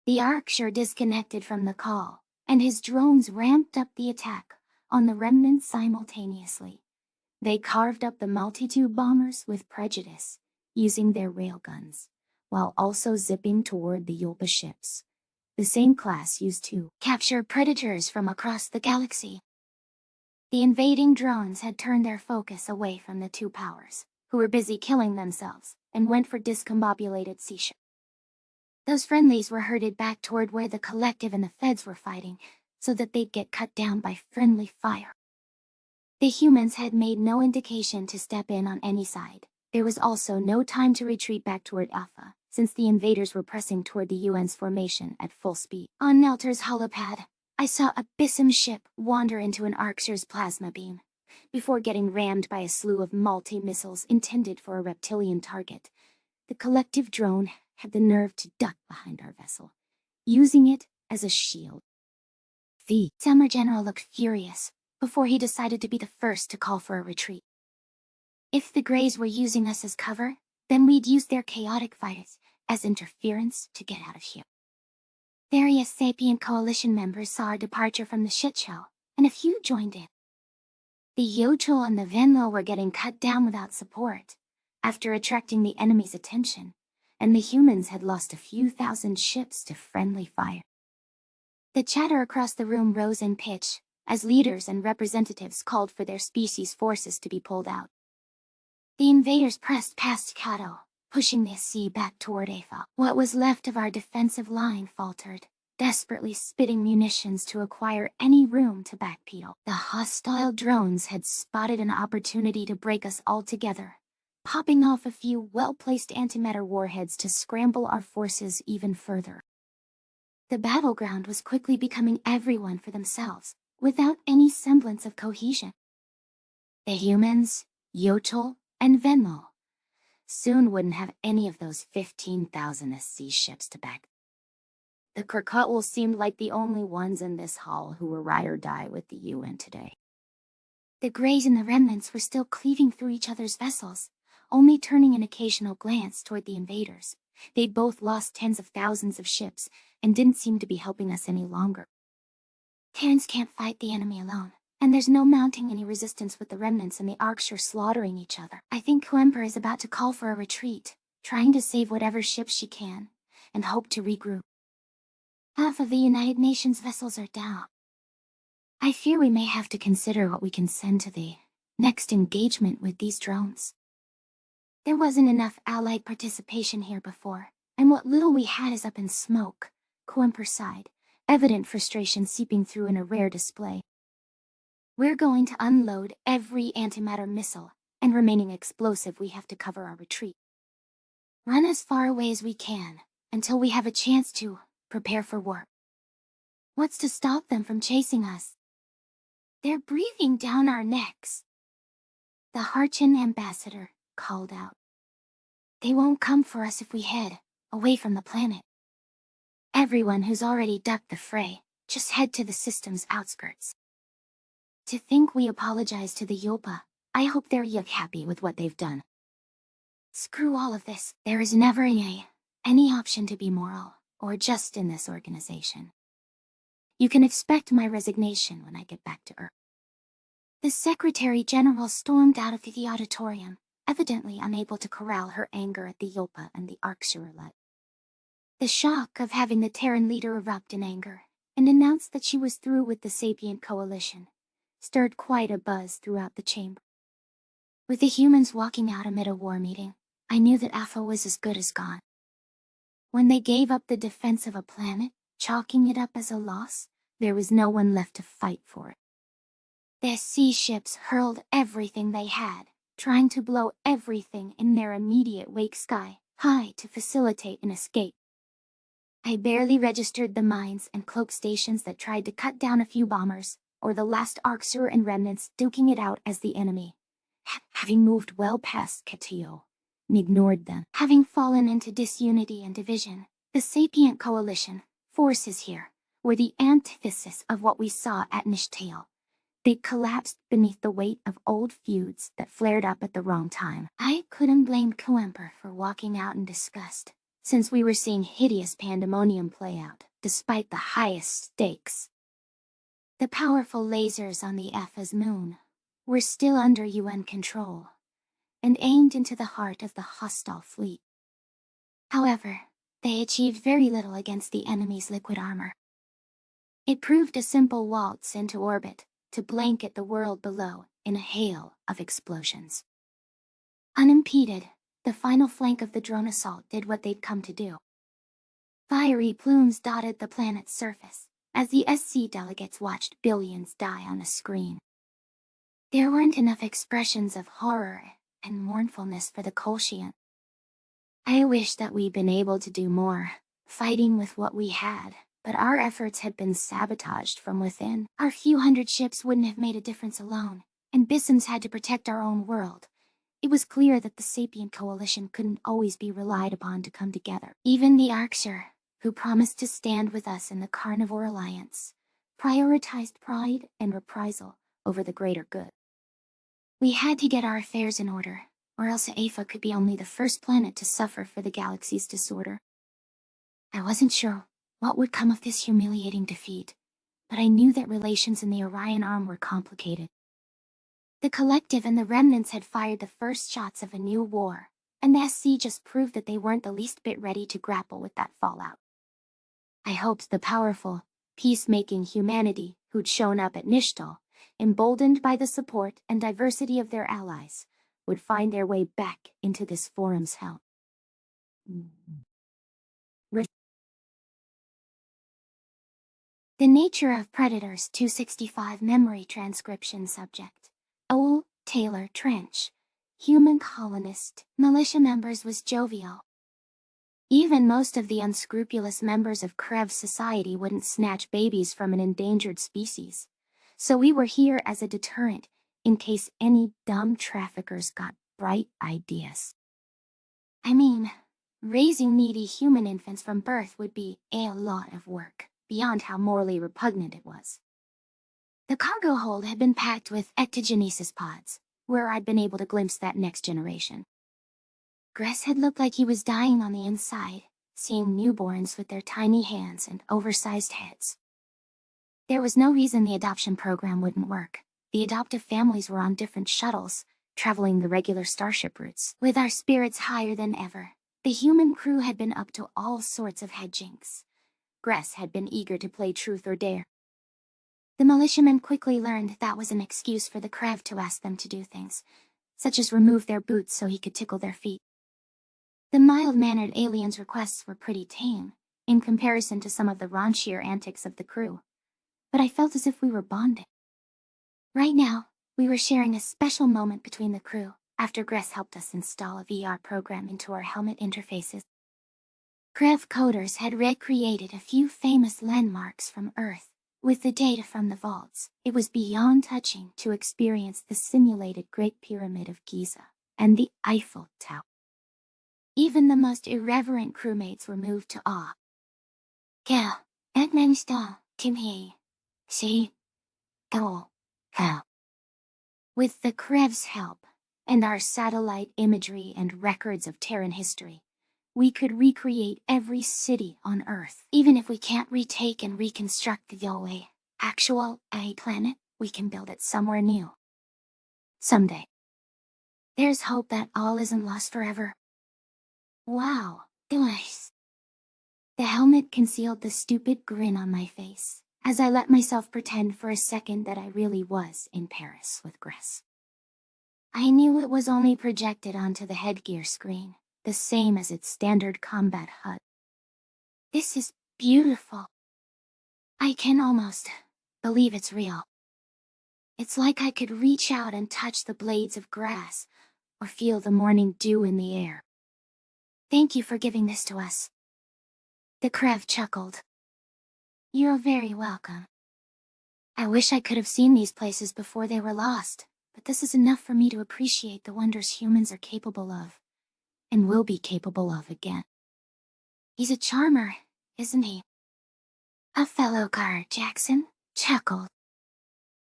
The Archer disconnected from the call, and his drones ramped up the attack on the remnants simultaneously. They carved up the multi-tube bombers with prejudice, using their railguns, while also zipping toward the Yulpa ships, the same class used to capture predators from across the galaxy. The invading drones had turned their focus away from the 2 powers, who were busy killing themselves, and went for discombobulated sea ships. Those friendlies were herded back toward where the Collective and the Feds were fighting, so that they'd get cut down by friendly fire. The humans had made no indication to step in on any side. There was also no time to retreat back toward Alpha, since the invaders were pressing toward the UN's formation at full speed. On Nelter's holopad, I saw a Bissum ship wander into an Archer's plasma beam, before getting rammed by a slew of multi-missiles intended for a reptilian target. The Collective drone had the nerve to duck behind our vessel, using it as a shield. The Summer General looked furious, before he decided to be the first to call for a retreat. If the Greys were using us as cover, then we'd use their chaotic fighters as interference to get out of here. Various Sapient Coalition members saw our departure from the shit show, and a few joined in. The Yochel and the Venlo were getting cut down without support, after attracting the enemy's attention, and the humans had lost a few thousand ships to friendly fire. The chatter across the room rose in pitch, as leaders and representatives called for their species' forces to be pulled out. The invaders pressed past Kato, pushing the sea back toward Afa. What was left of our defensive line faltered, desperately spitting munitions to acquire any room to backpedal. The hostile drones had spotted an opportunity to break us altogether, popping off a few well-placed antimatter warheads to scramble our forces even further. The battleground was quickly becoming everyone for themselves, without any semblance of cohesion. The humans, Yotel, and Venlo, soon wouldn't have any of those 15,000 SC ships to back. The Krakatwal seemed like the only ones in this hall who were ride or die with the UN today. The Greys and the Remnants were still cleaving through each other's vessels, only turning an occasional glance toward the invaders. They'd both lost tens of thousands of ships and didn't seem to be helping us any longer. Terrans can't fight the enemy alone, and there's no mounting any resistance with the Remnants and the Arksher slaughtering each other. I think Kuemper is about to call for a retreat, trying to save whatever ships she can, and hope to regroup. Half of the United Nations vessels are down. I fear we may have to consider what we can send to the next engagement with these drones. There wasn't enough Allied participation here before, and what little we had is up in smoke, Kuemper sighed, evident frustration seeping through in a rare display. We're going to unload every antimatter missile, and remaining explosive we have to cover our retreat. Run as far away as we can, until we have a chance to prepare for war. What's to stop them from chasing us? They're breathing down our necks. The Harchin ambassador called out. They won't come for us if we head away from the planet. Everyone who's already ducked the fray, just head to the system's outskirts. To think we apologize to the Yopa, I hope they're happy with what they've done. Screw all of this. There is never any option to be moral or just in this organization. You can expect my resignation when I get back to Earth. The Secretary General stormed out of the auditorium, evidently unable to corral her anger at the Yopa and the Arksherlet. The shock of having the Terran leader erupt in anger and announce that she was through with the Sapient Coalition stirred quite a buzz throughout the chamber. With the humans walking out amid a war meeting, I knew that Afa was as good as gone. When they gave up the defense of a planet, chalking it up as a loss, there was no one left to fight for it. Their sea ships hurled everything they had, trying to blow everything in their immediate wake sky high to facilitate an escape. I barely registered the mines and cloak stations that tried to cut down a few bombers, or the last Arksur and Remnants duking it out as the enemy, having moved well past Ketio, and ignored them. Having fallen into disunity and division, the Sapient Coalition forces here were the antithesis of what we saw at Nishtail. They collapsed beneath the weight of old feuds that flared up at the wrong time. I couldn't blame Kuemper for walking out in disgust, since we were seeing hideous pandemonium play out, despite the highest stakes. The powerful lasers on the Efa's moon were still under UN control, and aimed into the heart of the hostile fleet. However, they achieved very little against the enemy's liquid armor. It proved a simple waltz into orbit to blanket the world below in a hail of explosions. Unimpeded, the final flank of the drone assault did what they'd come to do. Fiery plumes dotted the planet's surface as the SC delegates watched billions die on a screen. There weren't enough expressions of horror and mournfulness for the Kolshian. I wish that we'd been able to do more, fighting with what we had, but our efforts had been sabotaged from within. Our few hundred ships wouldn't have made a difference alone, and Bissons had to protect our own world. It was clear that the Sapient Coalition couldn't always be relied upon to come together. Even the Arksher, who promised to stand with us in the Carnivore Alliance, prioritized pride and reprisal over the greater good. We had to get our affairs in order, or else Afa could be only the first planet to suffer for the galaxy's disorder. I wasn't sure what would come of this humiliating defeat, but I knew that relations in the Orion Arm were complicated. The Collective and the Remnants had fired the first shots of a new war, and the SC just proved that they weren't the least bit ready to grapple with that fallout. I hoped the powerful, peacemaking humanity who'd shown up at Nishtal, emboldened by the support and diversity of their allies, would find their way back into this forum's hell. The Nature of Predators 265 Memory Transcription Subject. O. Taylor Trench. Human colonist, militia members was jovial. Even most of the unscrupulous members of Krev society wouldn't snatch babies from an endangered species. So we were here as a deterrent, in case any dumb traffickers got bright ideas. I mean, raising needy human infants from birth would be a lot of work, beyond how morally repugnant it was. The cargo hold had been packed with ectogenesis pods, where I'd been able to glimpse that next generation. Gress had looked like he was dying on the inside, seeing newborns with their tiny hands and oversized heads. There was no reason the adoption program wouldn't work. The adoptive families were on different shuttles, traveling the regular starship routes. With our spirits higher than ever, the human crew had been up to all sorts of hijinks. Gress had been eager to play truth or dare. The militiamen quickly learned that was an excuse for the Krev to ask them to do things, such as remove their boots so he could tickle their feet. The mild-mannered aliens' requests were pretty tame, in comparison to some of the raunchier antics of the crew, but I felt as if we were bonding. Right now, we were sharing a special moment between the crew, after Gress helped us install a VR program into our helmet interfaces. Krev coders had recreated a few famous landmarks from Earth. With the data from the vaults, it was beyond touching to experience the simulated Great Pyramid of Giza and the Eiffel Tower. Even the most irreverent crewmates were moved to awe. Kel, Edmundstone, Timhe, see, go, how. With the Krev's help, and our satellite imagery and records of Terran history, we could recreate every city on Earth. Even if we can't retake and reconstruct the actual planet, we can build it somewhere new. Someday. There's hope that all isn't lost forever. Wow, guys. The helmet concealed the stupid grin on my face, as I let myself pretend for a second that I really was in Paris with Gress. I knew it was only projected onto the headgear screen, the same as its standard combat HUD. This is beautiful. I can almost believe it's real. It's like I could reach out and touch the blades of grass, or feel the morning dew in the air. Thank you for giving this to us. The Krev chuckled. You're very welcome. I wish I could have seen these places before they were lost, but this is enough for me to appreciate the wonders humans are capable of, and will be capable of again. He's a charmer, isn't he? A fellow guard, Jackson chuckled.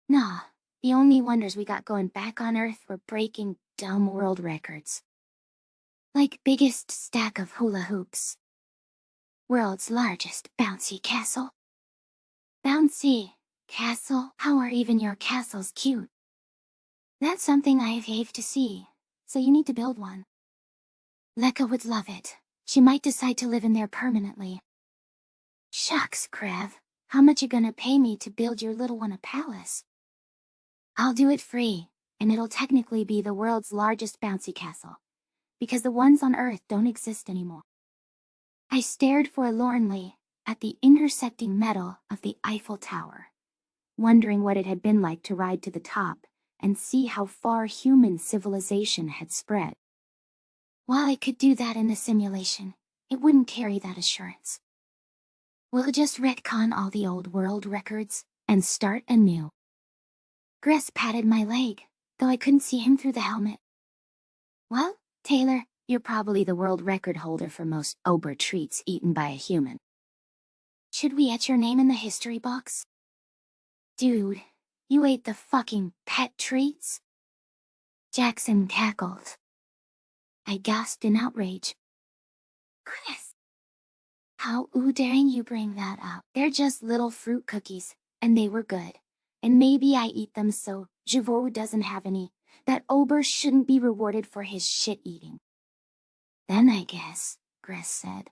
Nah, the only wonders we got going back on Earth were breaking dumb world records. Like biggest stack of hula hoops. World's largest bouncy castle. Bouncy castle? How are even your castles cute? That's something I've yaved to see, so you need to build one. Lekka would love it. She might decide to live in there permanently. Shucks, Krev. How much you gonna pay me to build your little one a palace? I'll do it free, and it'll technically be the world's largest bouncy castle, because the ones on Earth don't exist anymore. I stared forlornly at the intersecting metal of the Eiffel Tower, wondering what it had been like to ride to the top and see how far human civilization had spread. While I could do that in the simulation, it wouldn't carry that assurance. We'll just retcon all the old world records and start anew. Gress patted my leg, though I couldn't see him through the helmet. Well, Taylor, you're probably the world record holder for most Ober treats eaten by a human. Should we etch your name in the history books? Dude, you ate the fucking pet treats? Jackson cackled. I gasped in outrage. Gress! How daring you bring that up? They're just little fruit cookies, and they were good. And maybe I eat them so Javor doesn't have any. That Ober shouldn't be rewarded for his shit eating. Then I guess, Gress said,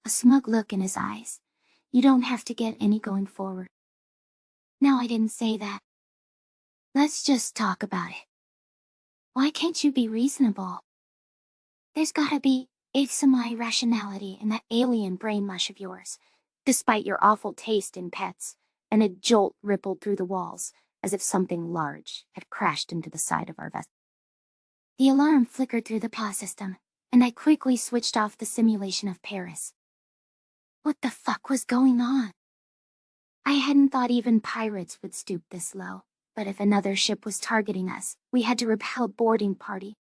a smug look in his eyes, you don't have to get any going forward. No, I didn't say that. Let's just talk about it. Why can't you be reasonable? There's gotta be It's my irrationality and that alien brain mush of yours, despite your awful taste in pets, and a jolt rippled through the walls, as if something large had crashed into the side of our vessel. The alarm flickered through the PA system, and I quickly switched off the simulation of Paris. What the fuck was going on? I hadn't thought even pirates would stoop this low, but if another ship was targeting us, we had to repel boarding party.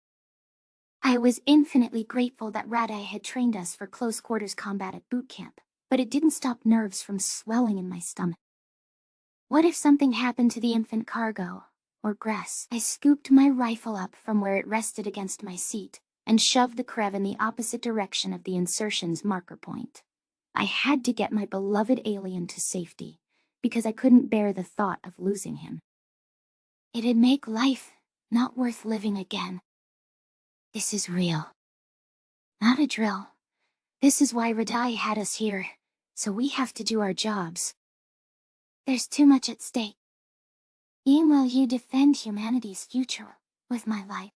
I was infinitely grateful that Radai had trained us for close quarters combat at boot camp, but it didn't stop nerves from swelling in my stomach. What if something happened to the infant cargo, or Gress? I scooped my rifle up from where it rested against my seat, and shoved the Krev in the opposite direction of the insertion's marker point. I had to get my beloved alien to safety, because I couldn't bear the thought of losing him. It'd make life not worth living again. This is real. Not a drill. This is why Radai had us here, so we have to do our jobs. There's too much at stake. Will you defend humanity's future with my life?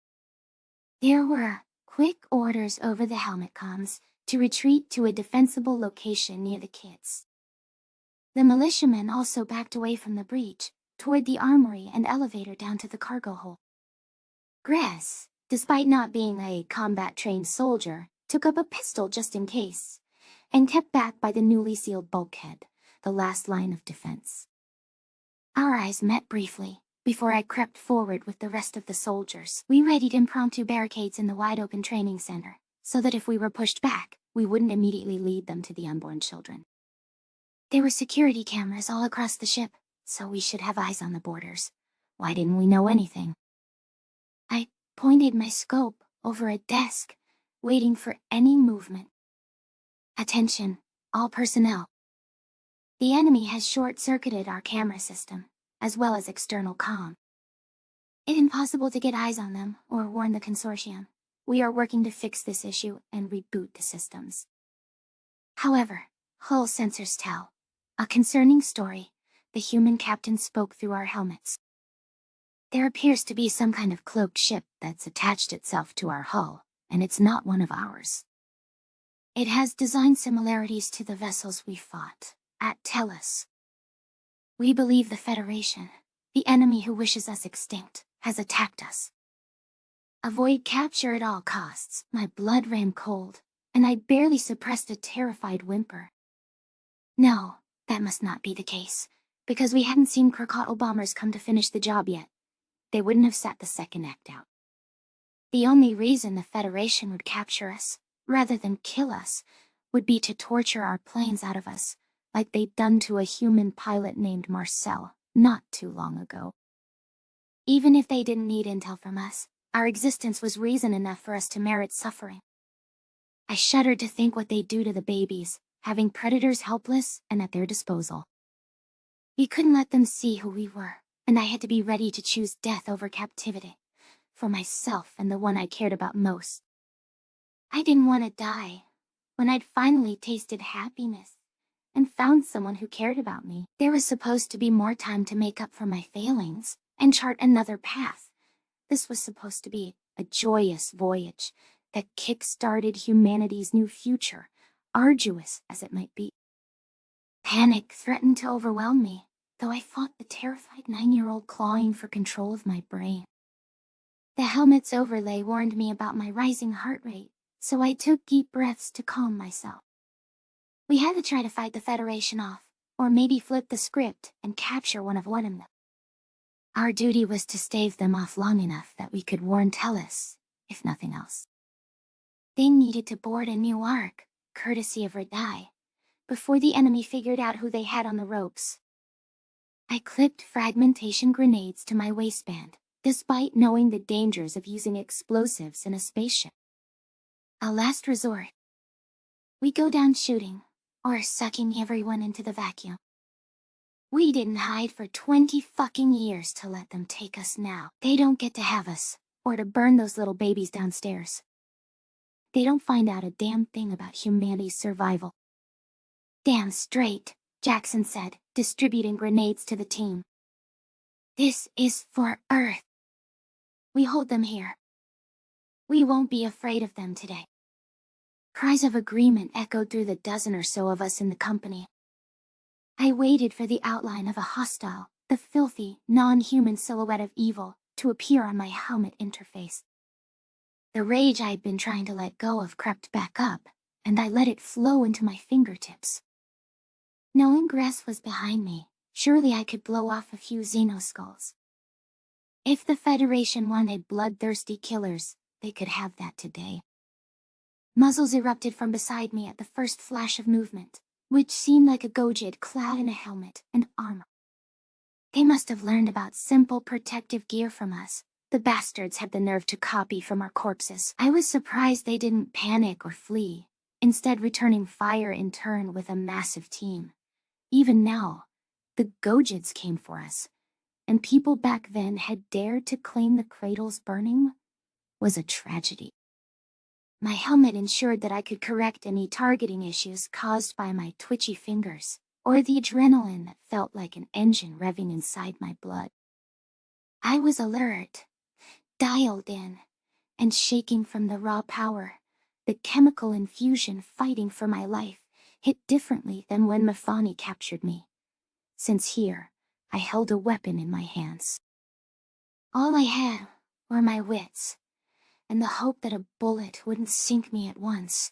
There were quick orders over the helmet comms to retreat to a defensible location near the kids. The militiamen also backed away from the breach, toward the armory and elevator down to the cargo hold. Gress, despite not being a combat-trained soldier, took up a pistol just in case, and kept back by the newly sealed bulkhead, the last line of defense. Our eyes met briefly, before I crept forward with the rest of the soldiers. We readied impromptu barricades in the wide-open training center, so that if we were pushed back, we wouldn't immediately lead them to the unborn children. There were security cameras all across the ship, so we should have eyes on the borders. Why didn't we know anything? I pointed my scope over a desk, waiting for any movement. Attention, all personnel. The enemy has short-circuited our camera system, as well as external comm. It's impossible to get eyes on them or warn the consortium. We are working to fix this issue and reboot the systems. However, hull sensors tell a concerning story. The human captain spoke through our helmets. There appears to be some kind of cloaked ship that's attached itself to our hull, and it's not one of ours. It has design similarities to the vessels we fought at Tellus. We believe the Federation, the enemy who wishes us extinct, has attacked us. Avoid capture at all costs. My blood ran cold, and I barely suppressed a terrified whimper. No, that must not be the case, because we hadn't seen Krakatau bombers come to finish the job yet. They wouldn't have sat the second act out. The only reason the Federation would capture us, rather than kill us, would be to torture our planes out of us, like they'd done to a human pilot named Marcel not too long ago. Even if they didn't need intel from us, our existence was reason enough for us to merit suffering. I shuddered to think what they'd do to the babies, having predators helpless and at their disposal. We couldn't let them see who we were, and I had to be ready to choose death over captivity, for myself and the one I cared about most. I didn't want to die. When I'd finally tasted happiness and found someone who cared about me, there was supposed to be more time to make up for my failings and chart another path. This was supposed to be a joyous voyage that kick-started humanity's new future, arduous as it might be. Panic threatened to overwhelm me, though I fought the terrified 9-year-old clawing for control of my brain. The helmet's overlay warned me about my rising heart rate, so I took deep breaths to calm myself. We had to try to fight the Federation off, or maybe flip the script and capture one of them. Our duty was to stave them off long enough that we could warn Tellus, if nothing else. They needed to board a new ark, courtesy of Radai, before the enemy figured out who they had on the ropes. I clipped fragmentation grenades to my waistband, despite knowing the dangers of using explosives in a spaceship. A last resort. We go down shooting, or sucking everyone into the vacuum. We didn't hide for 20 fucking years to let them take us now. They don't get to have us, or to burn those little babies downstairs. They don't find out a damn thing about humanity's survival. Damn straight, Jackson said, distributing grenades to the team. This is for Earth. We hold them here. We won't be afraid of them today. Cries of agreement echoed through the dozen or so of us in the company. I waited for the outline of a hostile, the filthy, non-human silhouette of evil to appear on my helmet interface. The rage I'd been trying to let go of crept back up, and I let it flow into my fingertips. Knowing Gress was behind me, surely I could blow off a few Xenoskulls. If the Federation wanted bloodthirsty killers, they could have that today. Muzzles erupted from beside me at the first flash of movement, which seemed like a Gojid clad in a helmet and armor. They must have learned about simple protective gear from us. The bastards had the nerve to copy from our corpses. I was surprised they didn't panic or flee, instead returning fire in turn with a massive team. Even now, the Gojids came for us, and people back then had dared to claim the cradle's burning was a tragedy. My helmet ensured that I could correct any targeting issues caused by my twitchy fingers, or the adrenaline that felt like an engine revving inside my blood. I was alert, dialed in, and shaking from the raw power. The chemical infusion fighting for my life hit differently than when Mafani captured me, since here I held a weapon in my hands. All I had were my wits, and the hope that a bullet wouldn't sink me at once.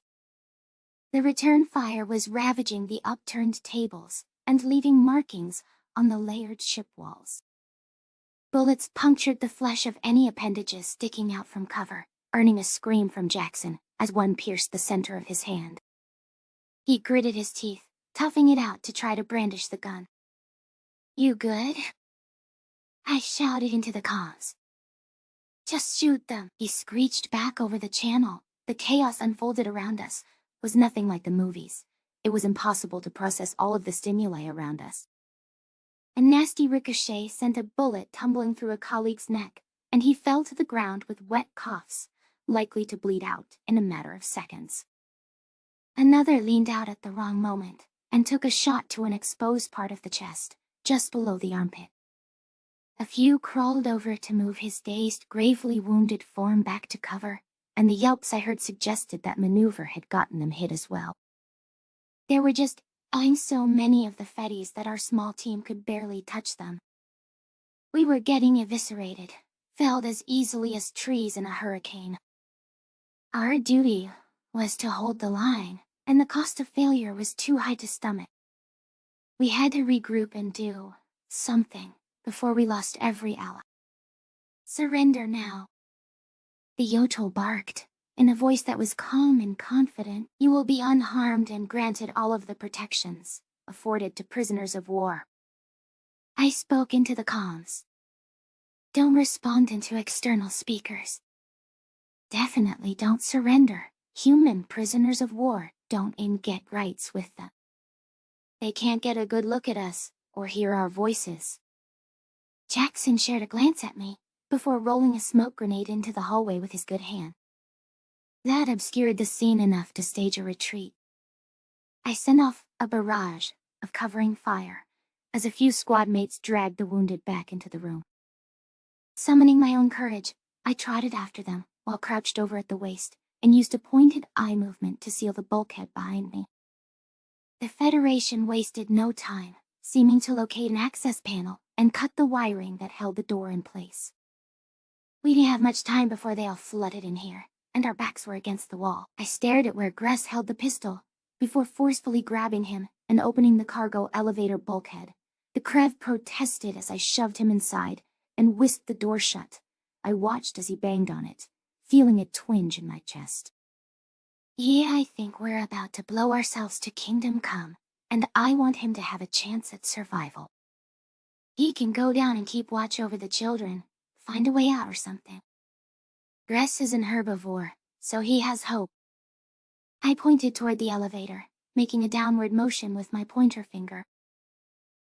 The return fire was ravaging the upturned tables and leaving markings on the layered ship walls. Bullets punctured the flesh of any appendages sticking out from cover, earning a scream from Jackson as one pierced the center of his hand. He gritted his teeth, toughing it out to try to brandish the gun. "You good?" I shouted into the comms. "Just shoot them," he screeched back over the channel. The chaos unfolded around us was nothing like the movies. It was impossible to process all of the stimuli around us. A nasty ricochet sent a bullet tumbling through a colleague's neck, and he fell to the ground with wet coughs, likely to bleed out in a matter of seconds. Another leaned out at the wrong moment and took a shot to an exposed part of the chest, just below the armpit. A few crawled over to move his dazed, gravely wounded form back to cover, and the yelps I heard suggested that maneuver had gotten them hit as well. There were just so many of the Fetties that our small team could barely touch them. We were getting eviscerated, felled as easily as trees in a hurricane. Our duty was to hold the line, and the cost of failure was too high to stomach. We had to regroup and do something before we lost every ally. "Surrender now." The Yotl barked, in a voice that was calm and confident. "You will be unharmed and granted all of the protections afforded to prisoners of war." I spoke into the comms. "Don't respond into external speakers. Definitely don't surrender. Human prisoners of war don't get rights with them. They can't get a good look at us or hear our voices." Jackson shared a glance at me before rolling a smoke grenade into the hallway with his good hand. That obscured the scene enough to stage a retreat. I sent off a barrage of covering fire as a few squad mates dragged the wounded back into the room. Summoning my own courage, I trotted after them while crouched over at the waist and used a pointed eye movement to seal the bulkhead behind me. The Federation wasted no time, seeming to locate an access panel and cut the wiring that held the door in place. We didn't have much time before they all flooded in here, and our backs were against the wall. I stared at where Gress held the pistol, before forcefully grabbing him and opening the cargo elevator bulkhead. The Krev protested as I shoved him inside and whisked the door shut. I watched as he banged on it, feeling a twinge in my chest. "Yeah, I think we're about to blow ourselves to Kingdom Come, and I want him to have a chance at survival. He can go down and keep watch over the children, find a way out or something. Gress is an herbivore, so he has hope." I pointed toward the elevator, making a downward motion with my pointer finger.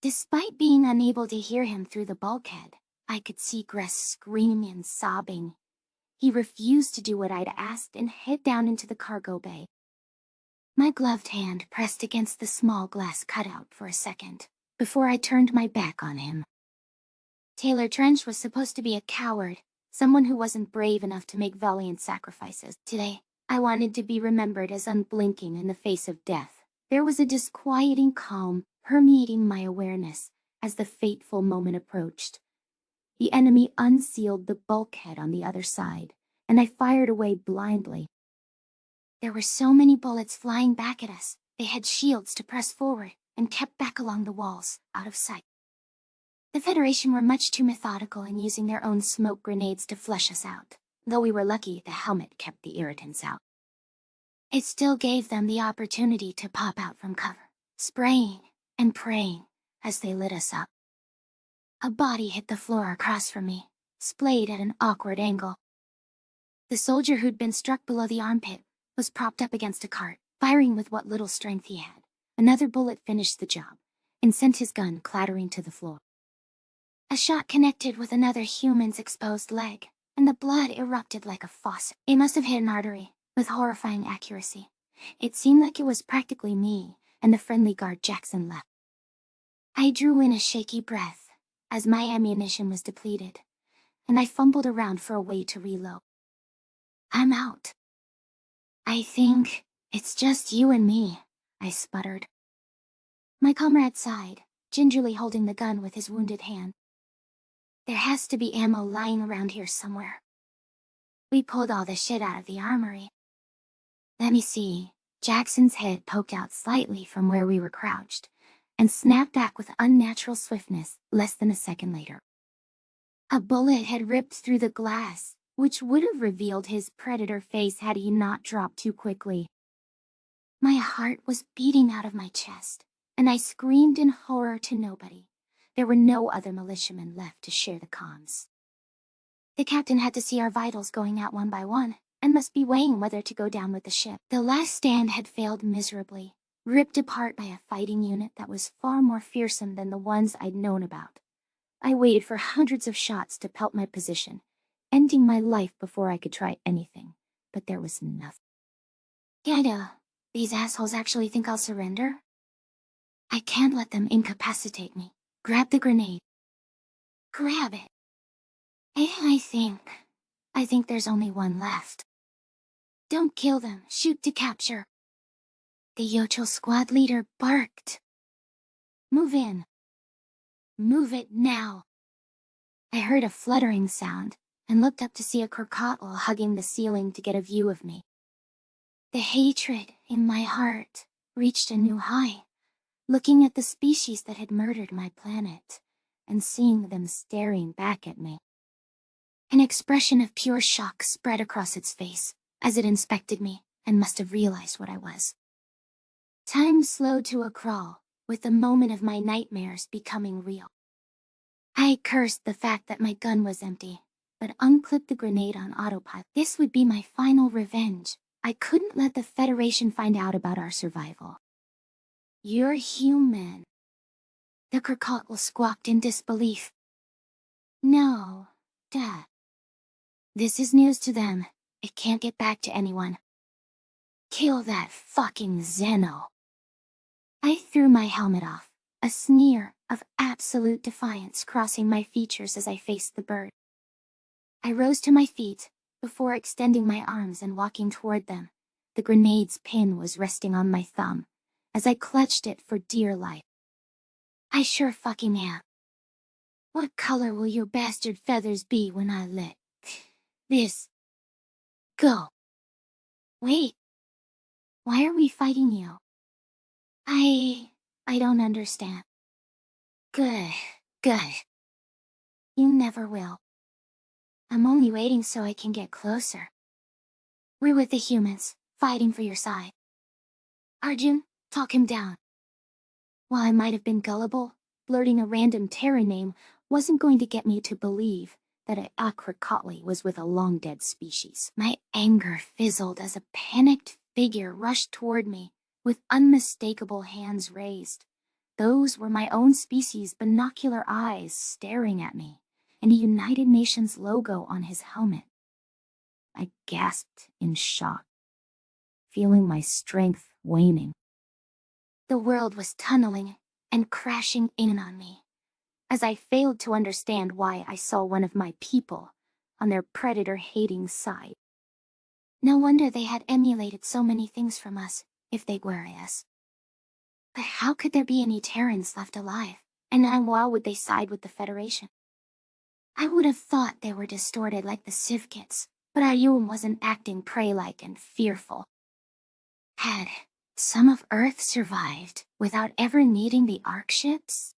Despite being unable to hear him through the bulkhead, I could see Gress screaming and sobbing. He refused to do what I'd asked and hid down into the cargo bay. My gloved hand pressed against the small glass cutout for a second, before I turned my back on him. Taylor Trench was supposed to be a coward, someone who wasn't brave enough to make valiant sacrifices. Today, I wanted to be remembered as unblinking in the face of death. There was a disquieting calm permeating my awareness as the fateful moment approached. The enemy unsealed the bulkhead on the other side, and I fired away blindly. There were so many bullets flying back at us. They had shields to press forward and kept back along the walls, out of sight. The Federation were much too methodical in using their own smoke grenades to flush us out, though we were lucky the helmet kept the irritants out. It still gave them the opportunity to pop out from cover, spraying and praying as they lit us up. A body hit the floor across from me, splayed at an awkward angle. The soldier who'd been struck below the armpit was propped up against a cart, firing with what little strength he had. Another bullet finished the job and sent his gun clattering to the floor. A shot connected with another human's exposed leg, and the blood erupted like a faucet. It must have hit an artery, with horrifying accuracy. It seemed like it was practically me and the friendly guard Jackson left. I drew in a shaky breath as my ammunition was depleted, and I fumbled around for a way to reload. I'm out. I think it's just you and me, I sputtered. My comrade sighed, gingerly holding the gun with his wounded hand. There has to be ammo lying around here somewhere. We pulled all the shit out of the armory. Let me see. Jackson's head poked out slightly from where we were crouched, and snapped back with unnatural swiftness less than a second later. A bullet had ripped through the glass, which would have revealed his predator face had he not dropped too quickly. My heart was beating out of my chest, and I screamed in horror to nobody. There were no other militiamen left to share the comms. The captain had to see our vitals going out one by one, and must be weighing whether to go down with the ship. The last stand had failed miserably, ripped apart by a fighting unit that was far more fearsome than the ones I'd known about. I waited for hundreds of shots to pelt my position, ending my life before I could try anything, but there was nothing. Gaida, these assholes actually think I'll surrender? I can't let them incapacitate me. Grab the grenade. Grab it. I think there's only one left. Don't kill them, shoot to capture. The Yocho squad leader barked. Move in. Move it now. I heard a fluttering sound and looked up to see a crocodile hugging the ceiling to get a view of me. The hatred in my heart reached a new high, looking at the species that had murdered my planet and seeing them staring back at me. An expression of pure shock spread across its face as it inspected me and must have realized what I was. Time slowed to a crawl, with the moment of my nightmares becoming real. I cursed the fact that my gun was empty, but unclipped the grenade on autopilot. This would be my final revenge. I couldn't let the Federation find out about our survival. You're human. The crocodile squawked in disbelief. No, Dad. This is news to them. It can't get back to anyone. Kill that fucking Zeno. I threw my helmet off, a sneer of absolute defiance crossing my features as I faced the bird. I rose to my feet, before extending my arms and walking toward them. The grenade's pin was resting on my thumb, as I clutched it for dear life. I sure fucking am. What color will your bastard feathers be when I let this go? Wait. Why are we fighting you? I don't understand. Good. You never will. I'm only waiting so I can get closer. We're with the humans, fighting for your side. Arjun, talk him down. While I might have been gullible, blurting a random Terra name wasn't going to get me to believe that Akrikatli was with a long-dead species. My anger fizzled as a panicked figure rushed toward me, with unmistakable hands raised. Those were my own species' binocular eyes staring at me, and a United Nations logo on his helmet. I gasped in shock, feeling my strength waning. The world was tunneling and crashing in on me, as I failed to understand why I saw one of my people on their predator-hating side. No wonder they had emulated so many things from us, if they were us. But how could there be any Terrans left alive? And why would they side with the Federation? I would have thought they were distorted like the Sivkits, but Ayum wasn't acting prey-like and fearful. Had some of Earth survived without ever needing the Ark ships?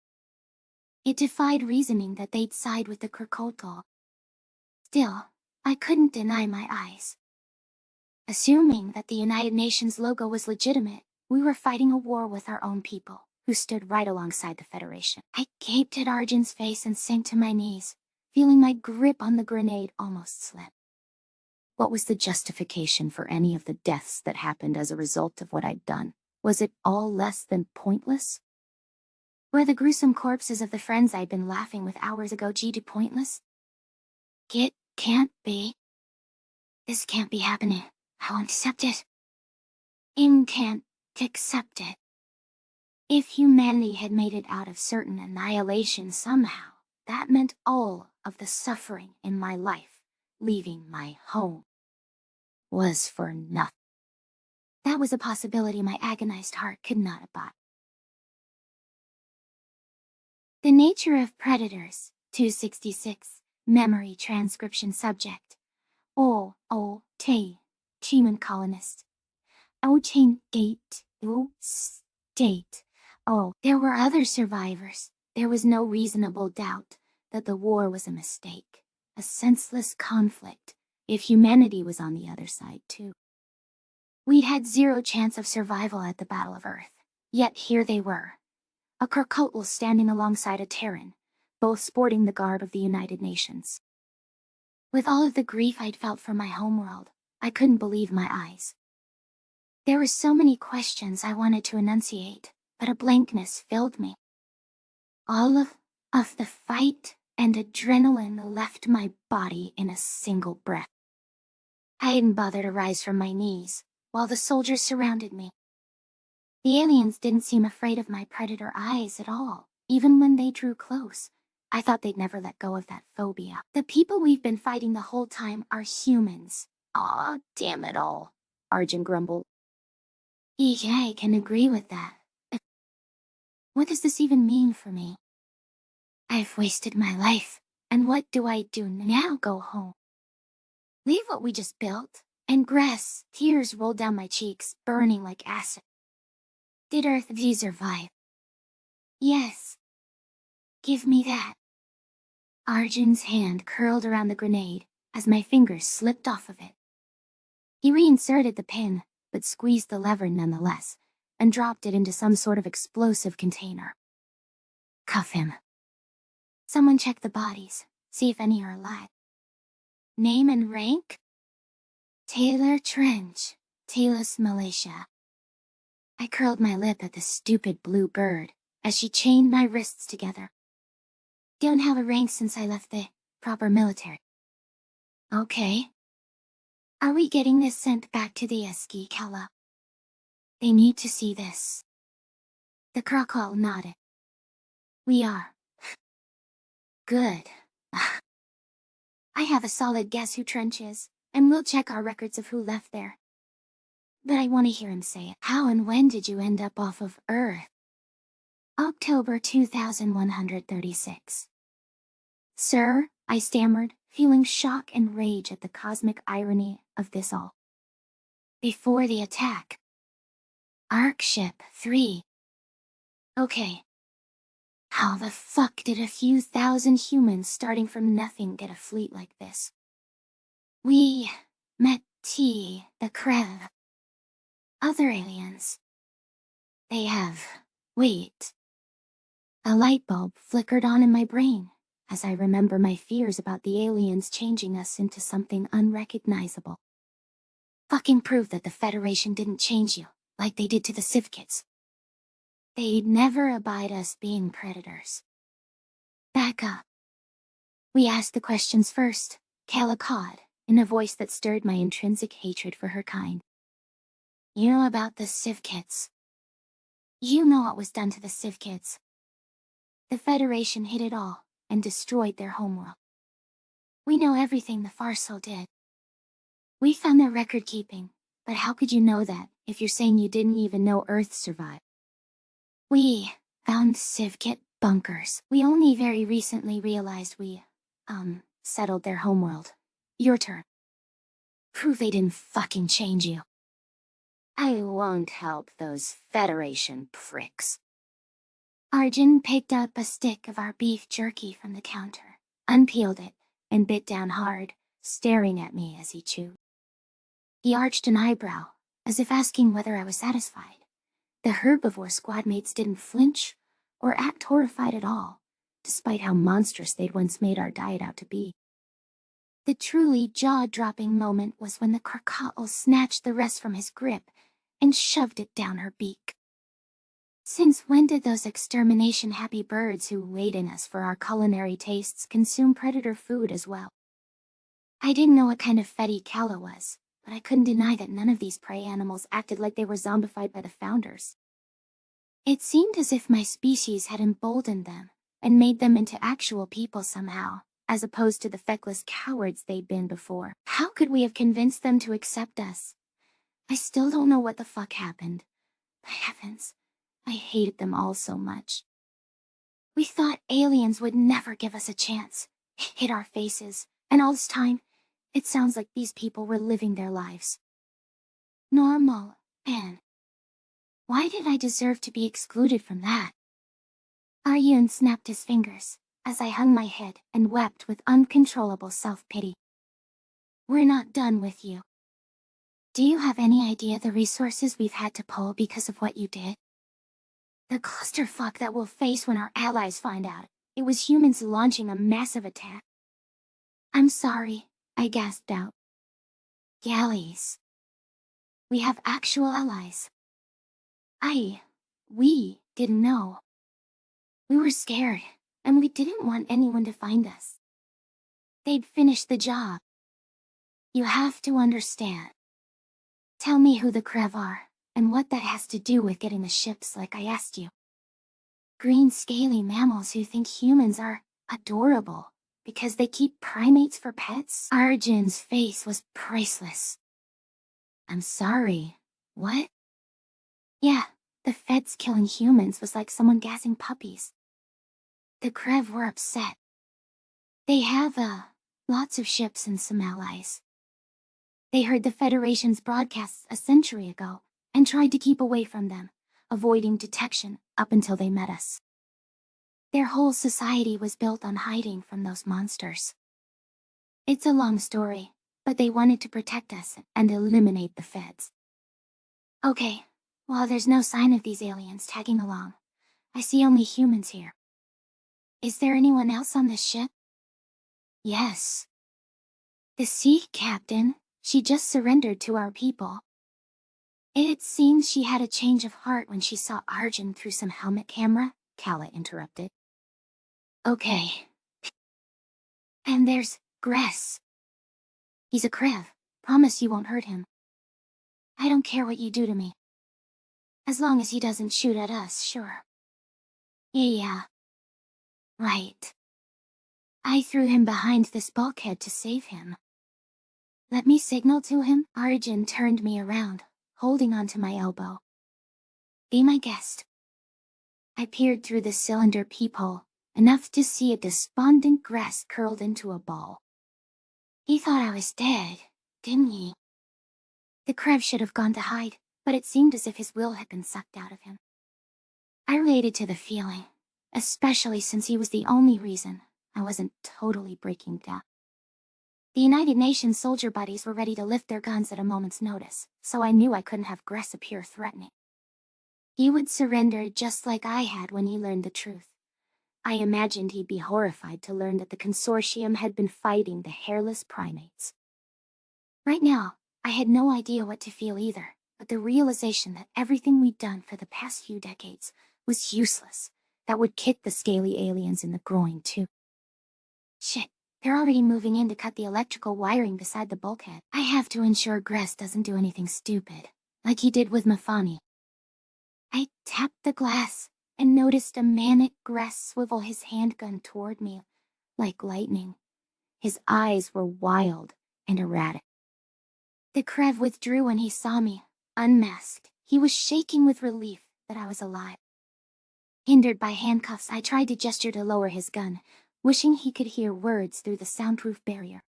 It defied reasoning that they'd side with the Krokotol. Still, I couldn't deny my eyes. Assuming that the United Nations logo was legitimate, we were fighting a war with our own people, who stood right alongside the Federation. I gaped at Arjun's face and sank to my knees, feeling my grip on the grenade almost slip. What was the justification for any of the deaths that happened as a result of what I'd done? Was it all less than pointless? Were the gruesome corpses of the friends I'd been laughing with hours ago pointless? It can't be. This can't be happening. I won't accept it. Can't accept it. If humanity had made it out of certain annihilation somehow, that meant all of the suffering in my life, leaving my home, was for nothing. That was a possibility my agonized heart could not abide. The nature of predators, 266, memory transcription subject. Human colonist. State. Oh, there were other survivors. There was no reasonable doubt that the war was a mistake, a senseless conflict, if humanity was on the other side too. We'd had zero chance of survival at the Battle of Earth, yet here they were. A Krokotl standing alongside a Terran, both sporting the garb of the United Nations. With all of the grief I'd felt for my homeworld, I couldn't believe my eyes. There were so many questions I wanted to enunciate, but a blankness filled me. All of the fight and adrenaline left my body in a single breath. I didn't bother to rise from my knees, while the soldiers surrounded me. The aliens didn't seem afraid of my predator eyes at all, even when they drew close. I thought they'd never let go of that phobia. The people we've been fighting the whole time are humans. Aw, damn it all, Arjun grumbled. Yeah, I can agree with that. But what does this even mean for me? I've wasted my life, and what do I do now? Go home. Leave what we just built? And grass, tears rolled down my cheeks, burning like acid. Did Earth V survive? Yes. Give me that. Arjun's hand curled around the grenade, as my fingers slipped off of it. He reinserted the pin, but squeezed the lever nonetheless, and dropped it into some sort of explosive container. Cuff him. Someone check the bodies, see if any are alive. Name and rank? Taylor Trench, Talos, Malaysia. I curled my lip at the stupid blue bird, as she chained my wrists together. Don't have a rank since I left the proper military. Okay. Are we getting this sent back to the Eski Kala? They need to see this. The Krokotl nodded. We are. Good. I have a solid guess who Trench is, and we'll check our records of who left there. But I want to hear him say it. How and when did you end up off of Earth? October 2136. Sir, I stammered, feeling shock and rage at the cosmic irony of this all. Before the attack. Ark Ship 3. Okay. How the fuck did a few thousand humans starting from nothing get a fleet like this? We met the Krev. Other aliens. They have. Wait. A light bulb flickered on in my brain, as I remember my fears about the aliens changing us into something unrecognizable. Fucking prove that the Federation didn't change you, like they did to the Sivkits. They'd never abide us being predators. Back up. We asked the questions first, Calicut, in a voice that stirred my intrinsic hatred for her kind. You know about the Sivkits. You know what was done to the Sivkits. The Federation hid it all, and destroyed their homeworld. We know everything the Farsal did. We found their record keeping, but how could you know that if you're saying you didn't even know Earth survived? We found Sivkit bunkers. We only very recently realized we, settled their homeworld. Your turn. Prove they didn't fucking change you. I won't help those Federation pricks. Arjun picked up a stick of our beef jerky from the counter, unpeeled it, and bit down hard, staring at me as he chewed. He arched an eyebrow, as if asking whether I was satisfied. The herbivore squad mates didn't flinch or act horrified at all, despite how monstrous they'd once made our diet out to be. The truly jaw-dropping moment was when the crocodile snatched the rest from his grip and shoved it down her beak. Since when did those extermination-happy birds who wait in us for our culinary tastes consume predator food as well? I didn't know what kind of fetty Kala was, but I couldn't deny that none of these prey animals acted like they were zombified by the founders. It seemed as if my species had emboldened them and made them into actual people somehow, as opposed to the feckless cowards they'd been before. How could we have convinced them to accept us? I still don't know what the fuck happened. But heavens, I hated them all so much. We thought aliens would never give us a chance, hit our faces, and all this time, it sounds like these people were living their lives. Normal, and why did I deserve to be excluded from that? Arjun snapped his fingers, as I hung my head and wept with uncontrollable self-pity. We're not done with you. Do you have any idea the resources we've had to pull because of what you did? The clusterfuck that we'll face when our allies find out it was humans launching a massive attack. I'm sorry, I gasped out. Galleys. We have actual allies. We didn't know. We were scared, and we didn't want anyone to find us. They'd finish the job. You have to understand. Tell me who the Krev are, and what that has to do with getting the ships like I asked you. Green scaly mammals who think humans are adorable because they keep primates for pets? Arjun's face was priceless. I'm sorry. What? Yeah, the feds killing humans was like someone gassing puppies. The Krev were upset. They have, lots of ships and some allies. They heard the Federation's broadcasts a century ago and tried to keep away from them, avoiding detection up until they met us. Their whole society was built on hiding from those monsters. It's a long story, but they wanted to protect us and eliminate the feds. Okay, well, there's no sign of these aliens tagging along. I see only humans here. Is there anyone else on this ship? Yes. The sea captain, she just surrendered to our people. It seems she had a change of heart when she saw Arjun through some helmet camera, Kala interrupted. Okay. And there's Gress. He's a Krev. Promise you won't hurt him. I don't care what you do to me. As long as he doesn't shoot at us, sure. Yeah. Right. I threw him behind this bulkhead to save him. Let me signal to him. Arjun turned me around, holding onto my elbow. Be my guest. I peered through the cylinder peephole, enough to see a despondent Gress curled into a ball. He thought I was dead, didn't he? The Krev should have gone to hide, but it seemed as if his will had been sucked out of him. I related to the feeling, especially since he was the only reason I wasn't totally breaking down. The United Nations soldier buddies were ready to lift their guns at a moment's notice, so I knew I couldn't have Gress appear threatening. He would surrender just like I had when he learned the truth. I imagined he'd be horrified to learn that the consortium had been fighting the hairless primates. Right now, I had no idea what to feel either, but the realization that everything we'd done for the past few decades was useless, that would kick the scaly aliens in the groin too. Shit, they're already moving in to cut the electrical wiring beside the bulkhead. I have to ensure Gress doesn't do anything stupid, like he did with Mafani. I tapped the glass and noticed a manic Gress swivel his handgun toward me, like lightning. His eyes were wild and erratic. The Krev withdrew when he saw me, unmasked. He was shaking with relief that I was alive. Hindered by handcuffs, I tried to gesture to lower his gun, wishing he could hear words through the soundproof barrier.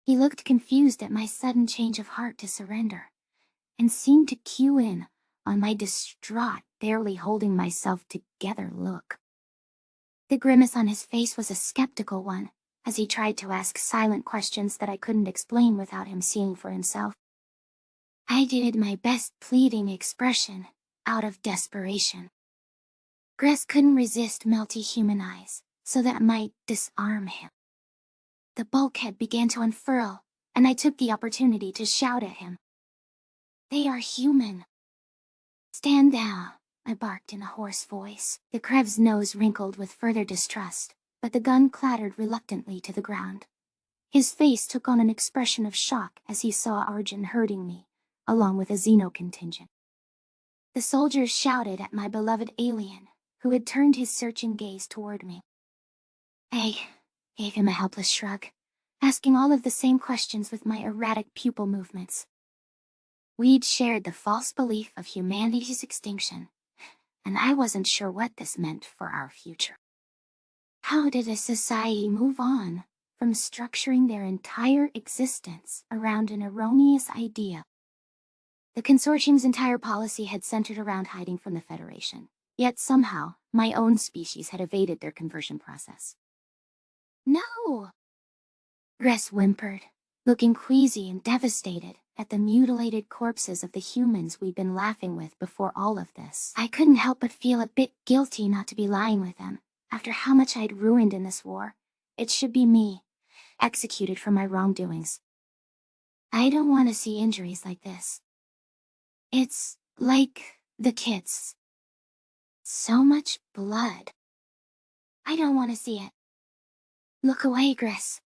He looked confused at my sudden change of heart to surrender, and seemed to cue in on my distraught, barely holding myself together look. The grimace on his face was a skeptical one, as he tried to ask silent questions that I couldn't explain without him seeing for himself. I did my best pleading expression, out of desperation. Gress couldn't resist melty human eyes, so that might disarm him. The bulkhead began to unfurl, and I took the opportunity to shout at him. "They are human." "Stand down," I barked in a hoarse voice. The Krev's nose wrinkled with further distrust, but the gun clattered reluctantly to the ground. His face took on an expression of shock as he saw Arjun hurting me, along with a Xeno contingent. The soldiers shouted at my beloved alien, who had turned his searching gaze toward me. I gave him a helpless shrug, asking all of the same questions with my erratic pupil movements. We'd shared the false belief of humanity's extinction, and I wasn't sure what this meant for our future. How did a society move on from structuring their entire existence around an erroneous idea? The consortium's entire policy had centered around hiding from the Federation, yet somehow my own species had evaded their conversion process. "No!" Gress whimpered, looking queasy and devastated at the mutilated corpses of the humans we'd been laughing with before all of this. I couldn't help but feel a bit guilty not to be lying with them. After how much I'd ruined in this war, it should be me, executed for my wrongdoings. I don't want to see injuries like this. It's like the kids. So much blood. I don't want to see it. Look away, Gress.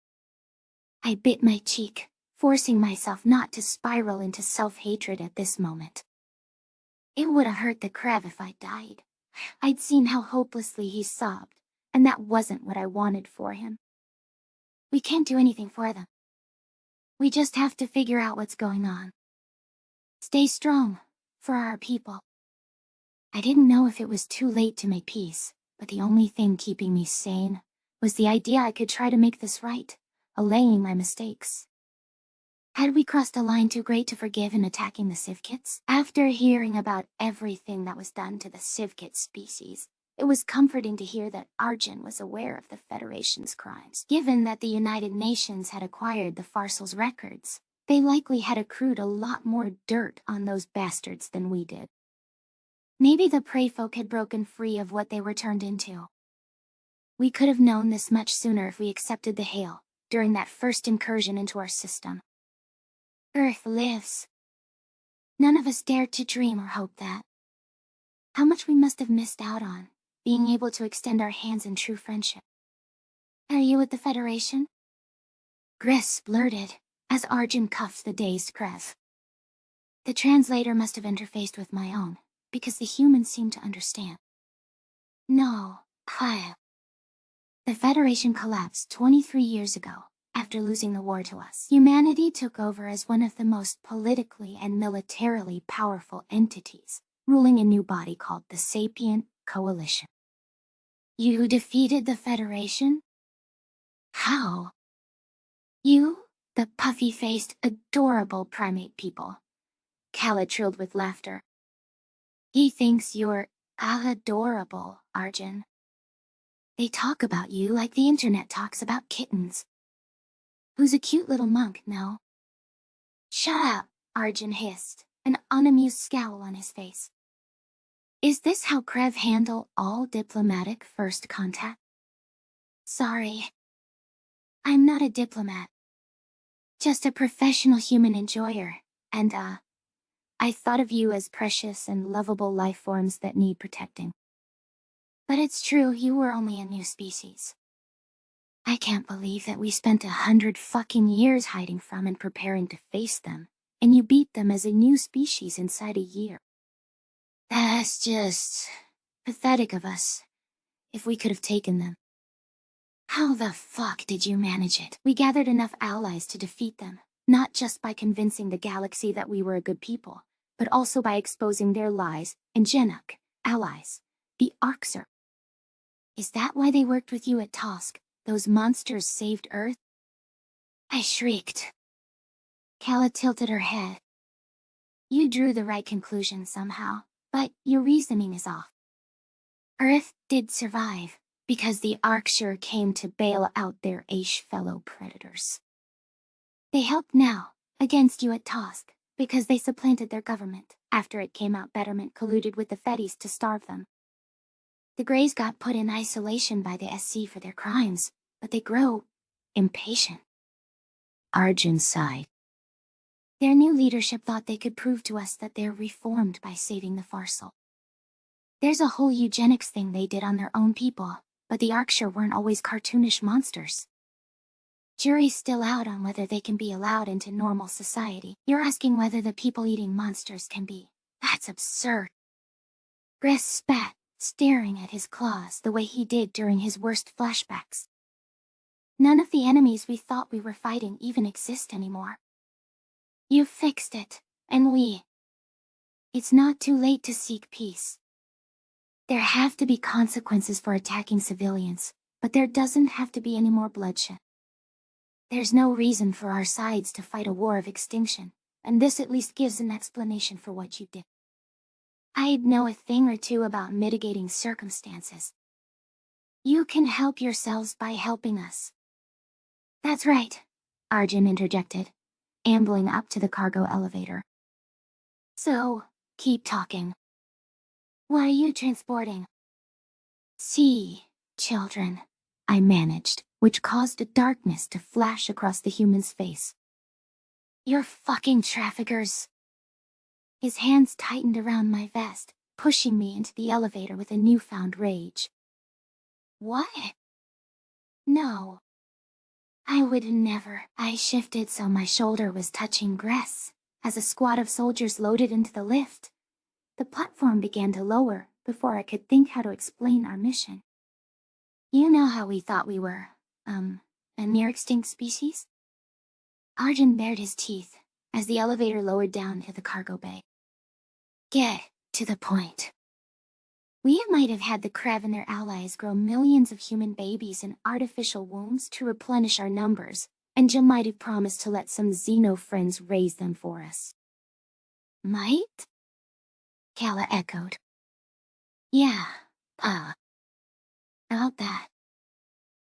I bit my cheek, forcing myself not to spiral into self-hatred at this moment. It would have hurt the Krev if I died. I'd seen how hopelessly he sobbed, and that wasn't what I wanted for him. We can't do anything for them. We just have to figure out what's going on. Stay strong, for our people. I didn't know if it was too late to make peace, but the only thing keeping me sane was the idea I could try to make this right, allaying my mistakes. Had we crossed a line too great to forgive in attacking the Civkits? After hearing about everything that was done to the Civkit species, it was comforting to hear that Arjun was aware of the Federation's crimes. Given that the United Nations had acquired the Farsel's records, they likely had accrued a lot more dirt on those bastards than we did. Maybe the prey folk had broken free of what they were turned into. We could have known this much sooner if we accepted the hail during that first incursion into our system. Earth lives. None of us dared to dream or hope that. How much we must have missed out on, being able to extend our hands in true friendship. "Are you with the Federation?" Gress blurted, as Arjun cuffed the dazed Krev. The translator must have interfaced with my own, because the humans seemed to understand. "No, Kyle. The Federation collapsed 23 years ago, after losing the war to us. Humanity took over as one of the most politically and militarily powerful entities, ruling a new body called the Sapient Coalition." "You defeated the Federation? How?" "You, the puffy-faced, adorable primate people." Kala trilled with laughter. "He thinks you're adorable, Arjun. They talk about you like the internet talks about kittens." "Who's a cute little monk, no?" "Shut up," Arjun hissed, an unamused scowl on his face. "Is this how Krev handle all diplomatic first contact?" "Sorry. I'm not a diplomat. Just a professional human enjoyer, and I thought of you as precious and lovable life forms that need protecting. But it's true, you were only a new species. I can't believe that we spent 100 fucking years hiding from and preparing to face them, and you beat them as a new species inside a year. That's just pathetic of us, if we could have taken them. How the fuck did you manage it?" "We gathered enough allies to defeat them, not just by convincing the galaxy that we were a good people, but also by exposing their lies and Geonok, allies, the Arxer. Is that why they worked with you at Tosk? Those monsters saved Earth? I shrieked. Kala tilted her head. You drew the right conclusion somehow, but your reasoning is off. Earth did survive, because the Arxer came to bail out their Aish fellow predators. They helped now, against you at Tosk, because they supplanted their government. After it came out Betterment colluded with the Fetties to starve them. The Greys got put in isolation by the SC for their crimes, but they grow impatient. Arjun sighed. Their new leadership thought they could prove to us that they're reformed by saving the Farsal. There's a whole eugenics thing they did on their own people, but the Arxer weren't always cartoonish monsters. Jury's still out on whether they can be allowed into normal society. You're asking whether the people-eating monsters can be. That's absurd. Gress spat, staring at his claws the way he did during his worst flashbacks. None of the enemies we thought we were fighting even exist anymore. You fixed it, and we. It's not too late to seek peace. There have to be consequences for attacking civilians, but there doesn't have to be any more bloodshed. There's no reason for our sides to fight a war of extinction, and this at least gives an explanation for what you did. I'd know a thing or two about mitigating circumstances. You can help yourselves by helping us. That's right, Arjun interjected, ambling up to the cargo elevator. So, keep talking. What are you transporting? See, children, I managed, which caused a darkness to flash across the human's face. You're fucking traffickers. His hands tightened around my vest, pushing me into the elevator with a newfound rage. What? No. I would never. I shifted so my shoulder was touching Gress, as a squad of soldiers loaded into the lift. The platform began to lower before I could think how to explain our mission. You know how we thought we were, a near-extinct species? Arjun bared his teeth, as the elevator lowered down to the cargo bay. Get to the point. We might have had the Krev and their allies grow millions of human babies in artificial wombs to replenish our numbers, and Jim might have promised to let some Xeno friends raise them for us. Might? Kala echoed. Yeah, about that.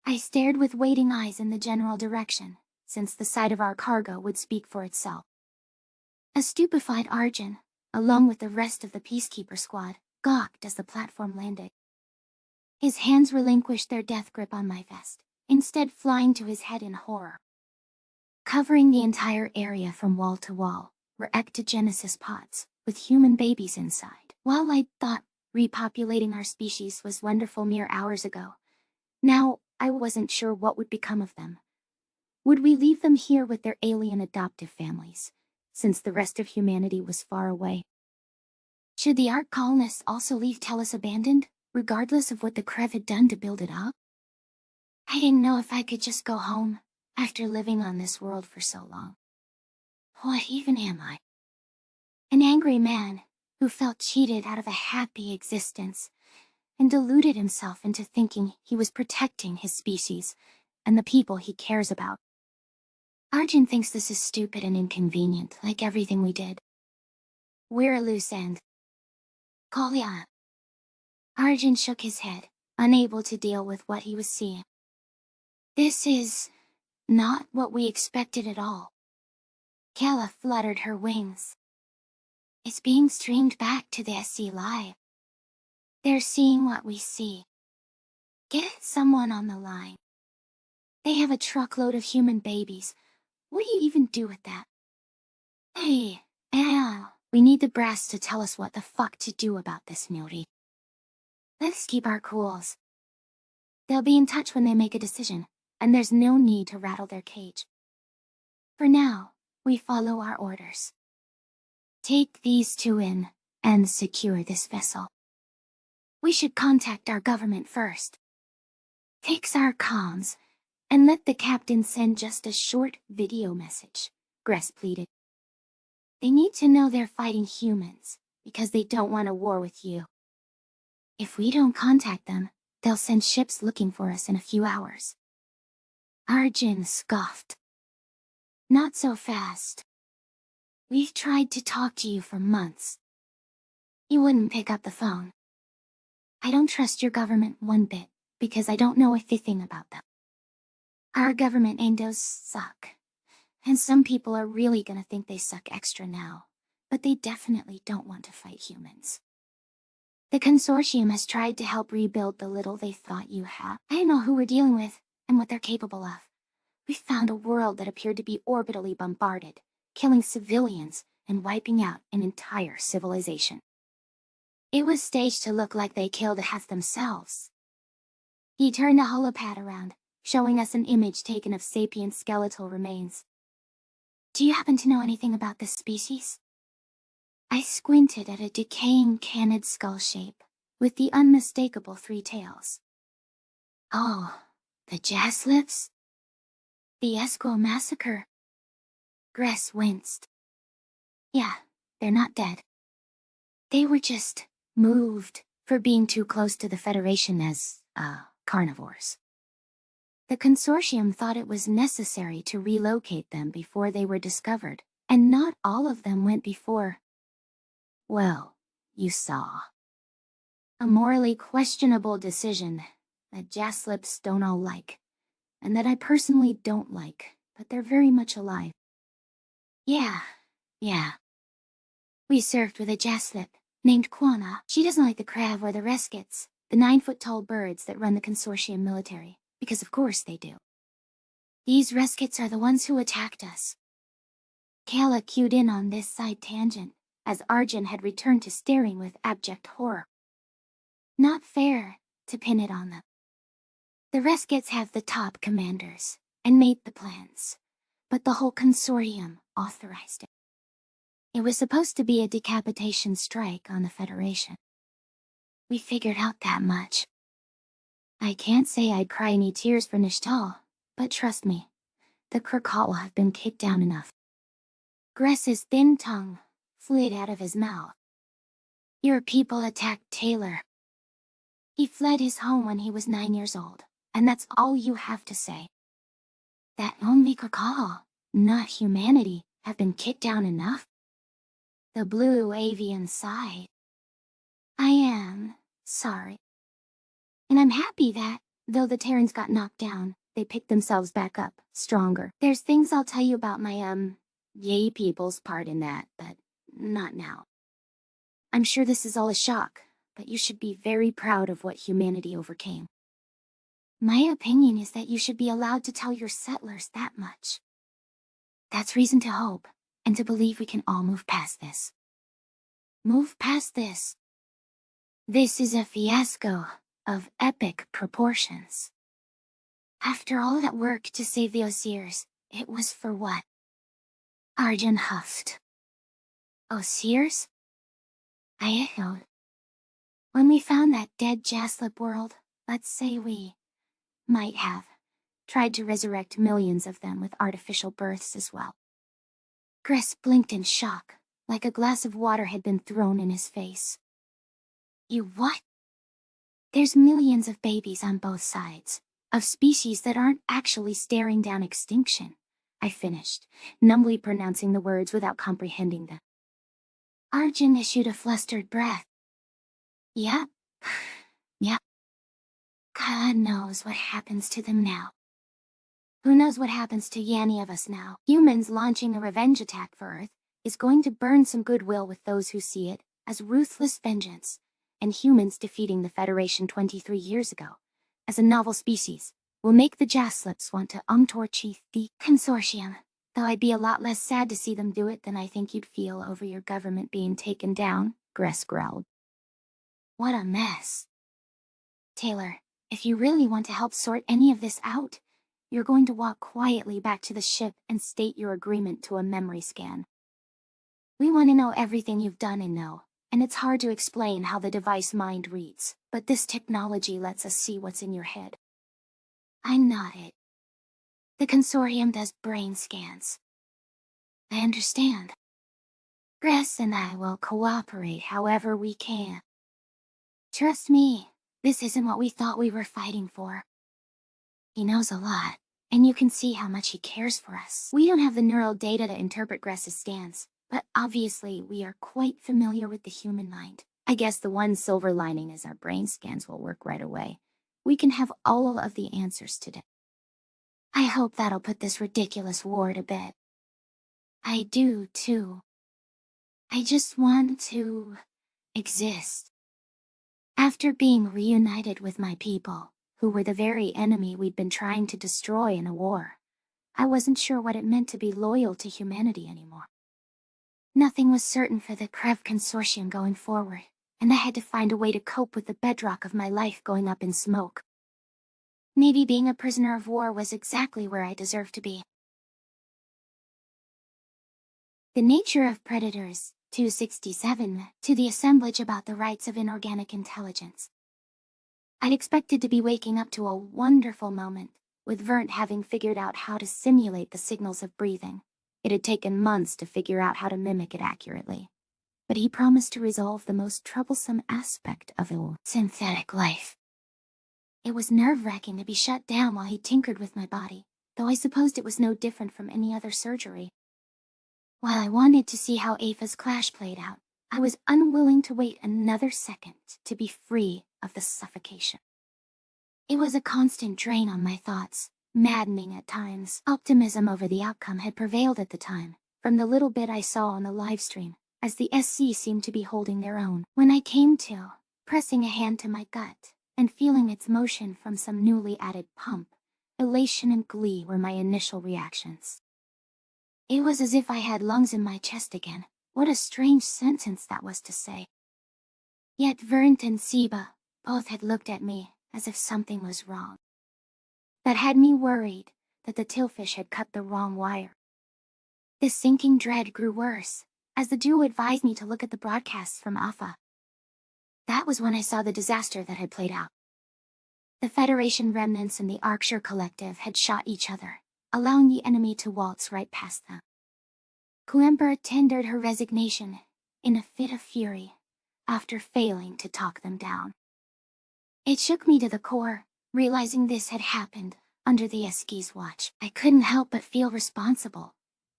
I stared with waiting eyes in the general direction, since the sight of our cargo would speak for itself. A stupefied Arjun, along with the rest of the Peacekeeper squad, gawked as the platform landed. His hands relinquished their death grip on my vest, instead flying to his head in horror. Covering the entire area from wall to wall were ectogenesis pods, with human babies inside. While I'd thought repopulating our species was wonderful mere hours ago, now I wasn't sure what would become of them. Would we leave them here with their alien adoptive families, since the rest of humanity was far away? Should the Ark colonists also leave Tellus abandoned, regardless of what the Krev had done to build it up? I didn't know if I could just go home, after living on this world for so long. What even am I? An angry man, who felt cheated out of a happy existence, and deluded himself into thinking he was protecting his species, and the people he cares about. Arjun thinks this is stupid and inconvenient, like everything we did. We're a loose end. Kolya. Arjun shook his head, unable to deal with what he was seeing. This is not what we expected at all. Kala fluttered her wings. It's being streamed back to the SC Live. They're seeing what we see. Get someone on the line. They have a truckload of human babies. What do you even do with that? Hey, Al, we need the brass to tell us what the fuck to do about this, Nori. Let's keep our cools. They'll be in touch when they make a decision, and there's no need to rattle their cage. For now, we follow our orders. Take these two in, and secure this vessel. We should contact our government first. Fix our comms, and let the captain send just a short video message, Gress pleaded. They need to know they're fighting humans, because they don't want a war with you. If we don't contact them, they'll send ships looking for us in a few hours. Arjun scoffed. Not so fast. We've tried to talk to you for months. You wouldn't pick up the phone. I don't trust your government one bit, because I don't know a thing about them. Our government Indos suck. And some people are really gonna think they suck extra now, but they definitely don't want to fight humans. The consortium has tried to help rebuild the little they thought you had. I know who we're dealing with, and what they're capable of. We found a world that appeared to be orbitally bombarded, killing civilians and wiping out an entire civilization. It was staged to look like they killed half themselves. He turned the holopad around, showing us an image taken of sapient skeletal remains. Do you happen to know anything about this species? I squinted at a decaying canid skull shape, with the unmistakable 3 tails. Oh, the Jaslips? The Esquo massacre? Gress winced. Yeah, they're not dead. They were just moved for being too close to the Federation as, carnivores. The consortium thought it was necessary to relocate them before they were discovered, and not all of them went before. Well, you saw. A morally questionable decision that Jaslips don't all like, and that I personally don't like, but they're very much alive. Yeah. We served with a Jaslip named Quana. She doesn't like the Krav or the Reskits, the 9-foot-tall birds that run the consortium military, because of course they do. These Reskits are the ones who attacked us. Kayla cued in on this side tangent, as Arjun had returned to staring with abject horror. Not fair to pin it on them. The Reskits have the top commanders, and made the plans, but the whole consortium authorized it. It was supposed to be a decapitation strike on the Federation. We figured out that much. I can't say I'd cry any tears for Nishtal, but trust me, the Kirkal have been kicked down enough. Gress's thin tongue slid out of his mouth. Your people attacked Taylor. He fled his home when he was 9 years old, and that's all you have to say. That only Kirkal, not humanity, have been kicked down enough? The blue avian sighed. I am sorry. And I'm happy that, though the Terrans got knocked down, they picked themselves back up, stronger. There's things I'll tell you about my, yay people's part in that, but not now. I'm sure this is all a shock, but you should be very proud of what humanity overcame. My opinion is that you should be allowed to tell your settlers that much. That's reason to hope, and to believe we can all move past this. Move past this. This is a fiasco of epic proportions. After all that work to save the Osiers, it was for what? Arjun huffed. Osiers? I echoed. When we found that dead Jaslip world, let's say we might have tried to resurrect millions of them with artificial births as well. Gress blinked in shock, like a glass of water had been thrown in his face. You what? There's millions of babies on both sides, of species that aren't actually staring down extinction, I finished, numbly pronouncing the words without comprehending them. Arjun issued a flustered breath. Yep. Yep. God knows what happens to them now. Who knows what happens to any of us now? Humans launching a revenge attack for Earth is going to burn some goodwill with those who see it as ruthless vengeance, and humans defeating the Federation 23 years ago, as a novel species, will make the Jaslips want to umtorch the consortium, though I'd be a lot less sad to see them do it than I think you'd feel over your government being taken down, Gress growled. What a mess. Taylor, if you really want to help sort any of this out, you're going to walk quietly back to the ship and state your agreement to a memory scan. We want to know everything you've done and know, and it's hard to explain how the device mind reads, but this technology lets us see what's in your head. I nodded. The consortium does brain scans. I understand. Gress and I will cooperate however we can. Trust me, this isn't what we thought we were fighting for. He knows a lot, and you can see how much he cares for us. We don't have the neural data to interpret Gress's stance, but obviously we are quite familiar with the human mind. I guess the one silver lining is our brain scans will work right away. We can have all of the answers today. I hope that'll put this ridiculous war to bed. I do, too. I just want to exist. After being reunited with my people, who were the very enemy we'd been trying to destroy in a war, I wasn't sure what it meant to be loyal to humanity anymore. Nothing was certain for the Krev Consortium going forward, and I had to find a way to cope with the bedrock of my life going up in smoke. Maybe being a prisoner of war was exactly where I deserved to be. The Nature of Predators, 267, to the assemblage about the rights of inorganic intelligence. I'd expected to be waking up to a wonderful moment, with Vernt having figured out how to simulate the signals of breathing. It had taken months to figure out how to mimic it accurately. But he promised to resolve the most troublesome aspect of synthetic life. It was nerve-wracking to be shut down while he tinkered with my body, though I supposed it was no different from any other surgery. While I wanted to see how Aoife's clash played out, I was unwilling to wait another second to be free of the suffocation. It was a constant drain on my thoughts, maddening at times. Optimism over the outcome had prevailed at the time, from the little bit I saw on the live stream, as the SC seemed to be holding their own. When I came to, pressing a hand to my gut, and feeling its motion from some newly added pump, elation and glee were my initial reactions. It was as if I had lungs in my chest again. What a strange sentence that was to say. Yet Vernt and Siba both had looked at me as if something was wrong. That had me worried that the Tillfish had cut the wrong wire. This sinking dread grew worse, as the duo advised me to look at the broadcasts from Alpha. That was when I saw the disaster that had played out. The Federation remnants and the Arcshire Collective had shot each other, allowing the enemy to waltz right past them. Coember tendered her resignation in a fit of fury, after failing to talk them down. It shook me to the core, realizing this had happened under the Eski's watch. I couldn't help but feel responsible.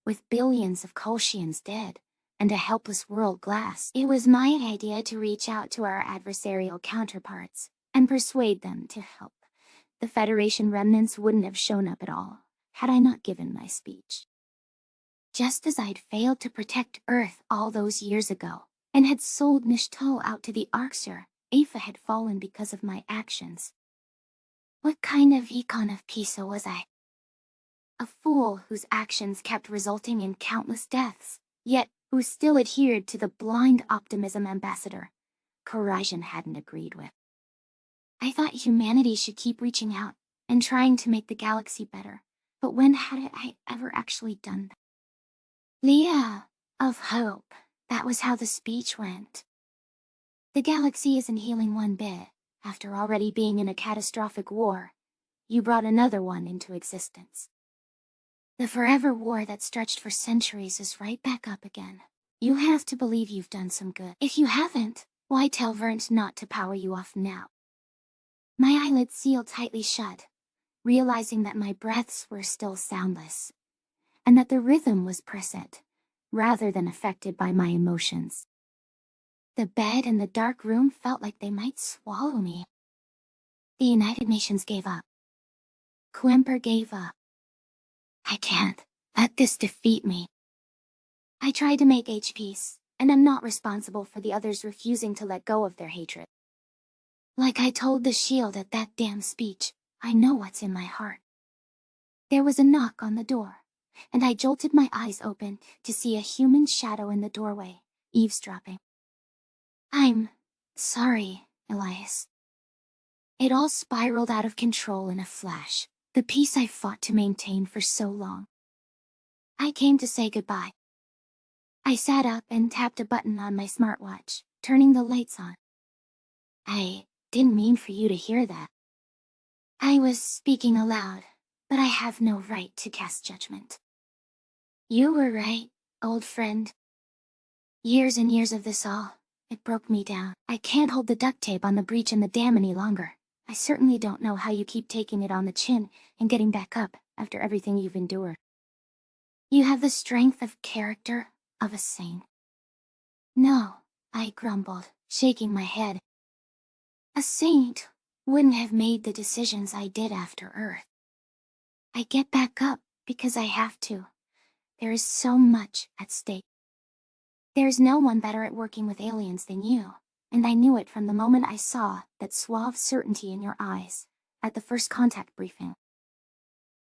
With billions of Kolshians dead, and a helpless world glass, it was my idea to reach out to our adversarial counterparts and persuade them to help. The Federation remnants wouldn't have shown up at all, had I not given my speech. Just as I'd failed to protect Earth all those years ago, and had sold Nishto out to the Arcshire, Aoife had fallen because of my actions. What kind of econ of Pisa was I? A fool whose actions kept resulting in countless deaths, yet who still adhered to the blind optimism Ambassador Corajan hadn't agreed with. I thought humanity should keep reaching out and trying to make the galaxy better, but when had I ever actually done that? Leah of Hope, that was how the speech went. The galaxy isn't healing one bit. After already being in a catastrophic war, you brought another one into existence. The forever war that stretched for centuries is right back up again. You have to believe you've done some good. If you haven't, why tell Vernt not to power you off now? My eyelids sealed tightly shut, realizing that my breaths were still soundless, and that the rhythm was present, rather than affected by my emotions. The bed and the dark room felt like they might swallow me. The United Nations gave up. Coember gave up. I can't let this defeat me. I tried to make peace, and I'm not responsible for the others refusing to let go of their hatred. Like I told the Shield at that damn speech, I know what's in my heart. There was a knock on the door, and I jolted my eyes open to see a human shadow in the doorway, eavesdropping. I'm sorry, Elias. It all spiraled out of control in a flash, the peace I fought to maintain for so long. I came to say goodbye. I sat up and tapped a button on my smartwatch, turning the lights on. I didn't mean for you to hear that. I was speaking aloud, but I have no right to cast judgment. You were right, old friend. Years and years of this all. It broke me down. I can't hold the duct tape on the breach in the dam any longer. I certainly don't know how you keep taking it on the chin and getting back up after everything you've endured. You have the strength of character of a saint. No, I grumbled, shaking my head. A saint wouldn't have made the decisions I did after Earth. I get back up because I have to. There is so much at stake. There's no one better at working with aliens than you, and I knew it from the moment I saw that suave certainty in your eyes at the first contact briefing.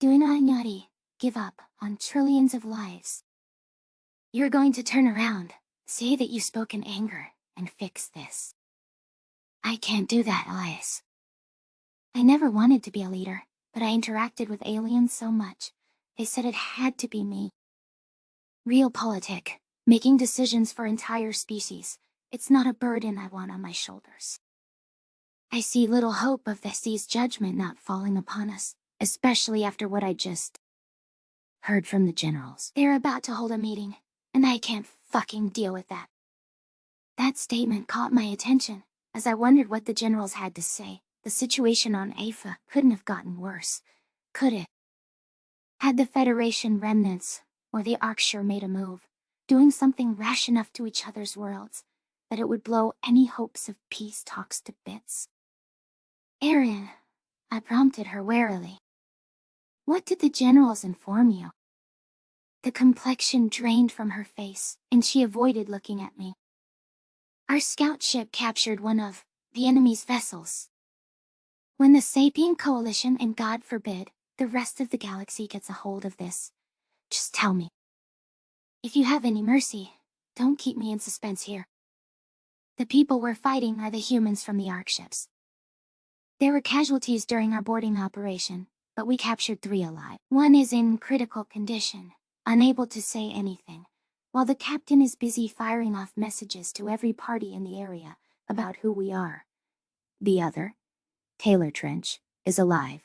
Do not give up on trillions of lives. You're going to turn around, say that you spoke in anger, and fix this. I can't do that, Elias. I never wanted to be a leader, but I interacted with aliens so much. They said it had to be me. Realpolitik, making decisions for entire species. It's not a burden I want on my shoulders. I see little hope of Vesti's judgment not falling upon us, especially after what I just heard from the generals. They're about to hold a meeting, and I can't fucking deal with that. That statement caught my attention, as I wondered what the generals had to say. The situation on Afa couldn't have gotten worse, could it? Had the Federation remnants, or the Arksure made a move, doing something rash enough to each other's worlds, that it would blow any hopes of peace talks to bits? Erin, I prompted her warily. What did the generals inform you? The complexion drained from her face, and she avoided looking at me. Our scout ship captured one of the enemy's vessels. When the Sapien Coalition, and God forbid, the rest of the galaxy gets a hold of this, just tell me. If you have any mercy, don't keep me in suspense here. The people we're fighting are the humans from the Ark ships. There were casualties during our boarding operation, but we captured 3 alive. One is in critical condition, unable to say anything, while the captain is busy firing off messages to every party in the area about who we are. The other, Taylor Trench, is alive,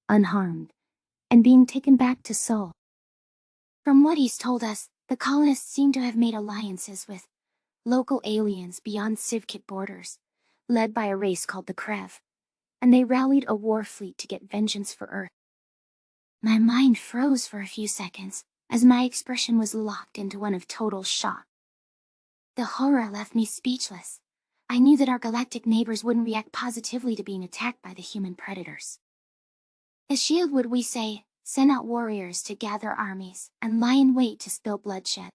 unharmed, and being taken back to Sol. From what he's told us, the colonists seem to have made alliances with local aliens beyond Sivkit borders, led by a race called the Krev, and they rallied a war fleet to get vengeance for Earth. My mind froze for a few seconds, as my expression was locked into one of total shock. The horror left me speechless. I knew that our galactic neighbors wouldn't react positively to being attacked by the human predators. As SHIELD would, we say, send out warriors to gather armies and lie in wait to spill bloodshed.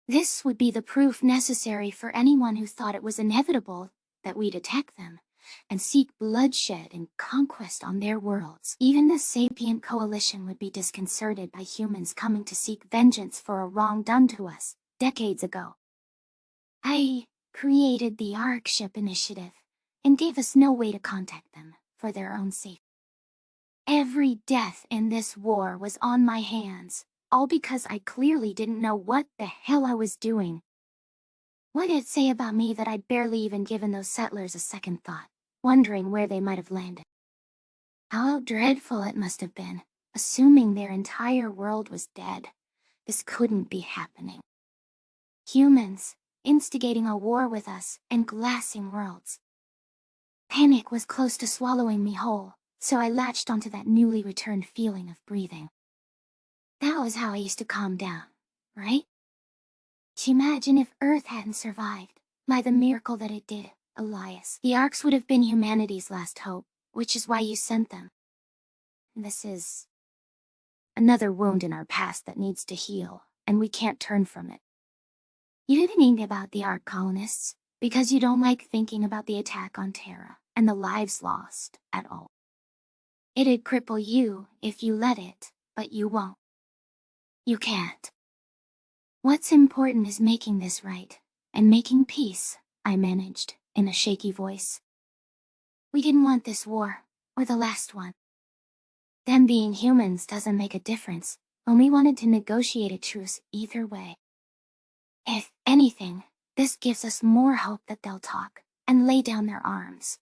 This would be the proof necessary for anyone who thought it was inevitable that we'd attack them and seek bloodshed and conquest on their worlds. Even the Sapien Coalition would be disconcerted by humans coming to seek vengeance for a wrong done to us decades ago. I created the Ark Ship Initiative and gave us no way to contact them for their own safety. Every death in this war was on my hands, all because I clearly didn't know what the hell I was doing. What did it say about me that I'd barely even given those settlers a second thought, wondering where they might have landed? How dreadful it must have been, assuming their entire world was dead. This couldn't be happening. Humans, instigating a war with us and glassing worlds. Panic was close to swallowing me whole, so I latched onto that newly returned feeling of breathing. That was how I used to calm down, right? Imagine if Earth hadn't survived, by the miracle that it did, Elias. The Arks would have been humanity's last hope, which is why you sent them. This is another wound in our past that needs to heal, and we can't turn from it. You didn't think about the Ark colonists, because you don't like thinking about the attack on Terra and the lives lost at all. It'd cripple you if you let it, but you won't. You can't. What's important is making this right, and making peace, I managed, in a shaky voice. We didn't want this war, or the last one. Them being humans doesn't make a difference, and we wanted to negotiate a truce either way. If anything, this gives us more hope that they'll talk, and lay down their arms.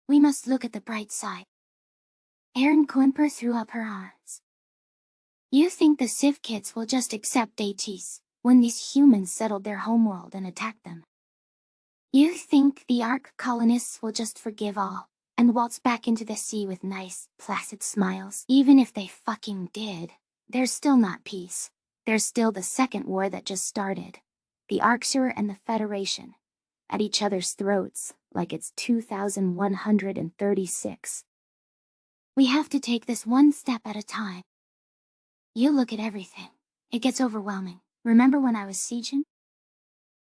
We must look at the bright side. Erin Quimper threw up her arms. You think the Civ kids will just accept ATs when these humans settled their homeworld and attacked them? You think the Ark colonists will just forgive all and waltz back into the sea with nice, placid smiles? Even if they fucking did, there's still not peace. There's still the second war that just started. The Arksur and the Federation, at each other's throats, like it's 2136. We have to take this one step at a time. You look at everything. It gets overwhelming. Remember when I was sieging?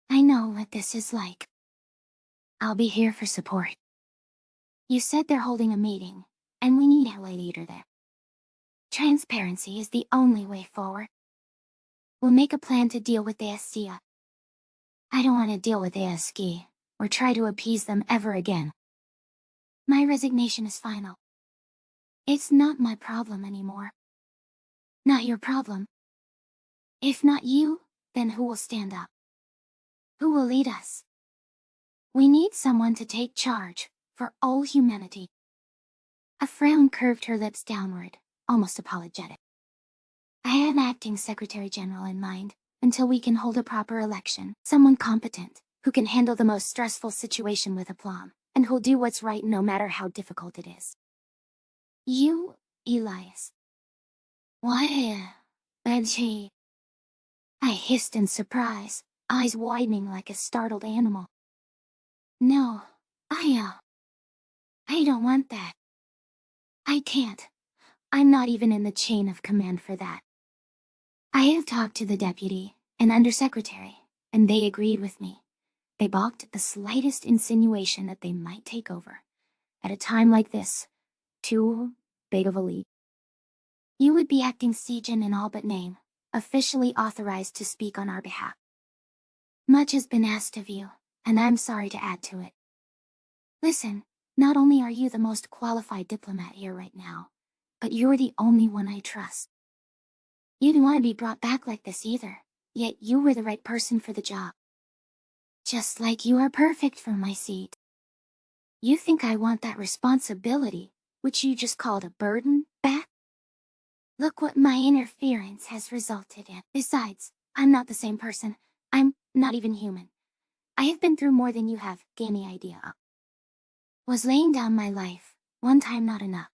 I know what this is like. I'll be here for support. You said they're holding a meeting, and we need a leader there. Transparency is the only way forward. We'll make a plan to deal with the Ascia. I don't want to deal with ASK, or try to appease them ever again. My resignation is final. It's not my problem anymore. Not your problem. If not you, then who will stand up? Who will lead us? We need someone to take charge, for all humanity. A frown curved her lips downward, almost apologetic. I have an acting Secretary General in mind, until we can hold a proper election. Someone competent, who can handle the most stressful situation with aplomb, and who'll do what's right no matter how difficult it is. You, Elias. Why, Edgy? I hissed in surprise, eyes widening like a startled animal. No, I don't want that. I can't. I'm not even in the chain of command for that. I have talked to the deputy and undersecretary, and they agreed with me. They balked at the slightest insinuation that they might take over. At a time like this, too big of a leap. You would be acting Siegen in all but name, officially authorized to speak on our behalf. Much has been asked of you, and I'm sorry to add to it. Listen, not only are you the most qualified diplomat here right now, but you're the only one I trust. You didn't want to be brought back like this either, yet you were the right person for the job. Just like you are perfect for my seat. You think I want that responsibility, which you just called a burden, back? Look what my interference has resulted in. Besides, I'm not the same person. I'm not even human. I have been through more than you have any idea of. Was laying down my life, one time not enough.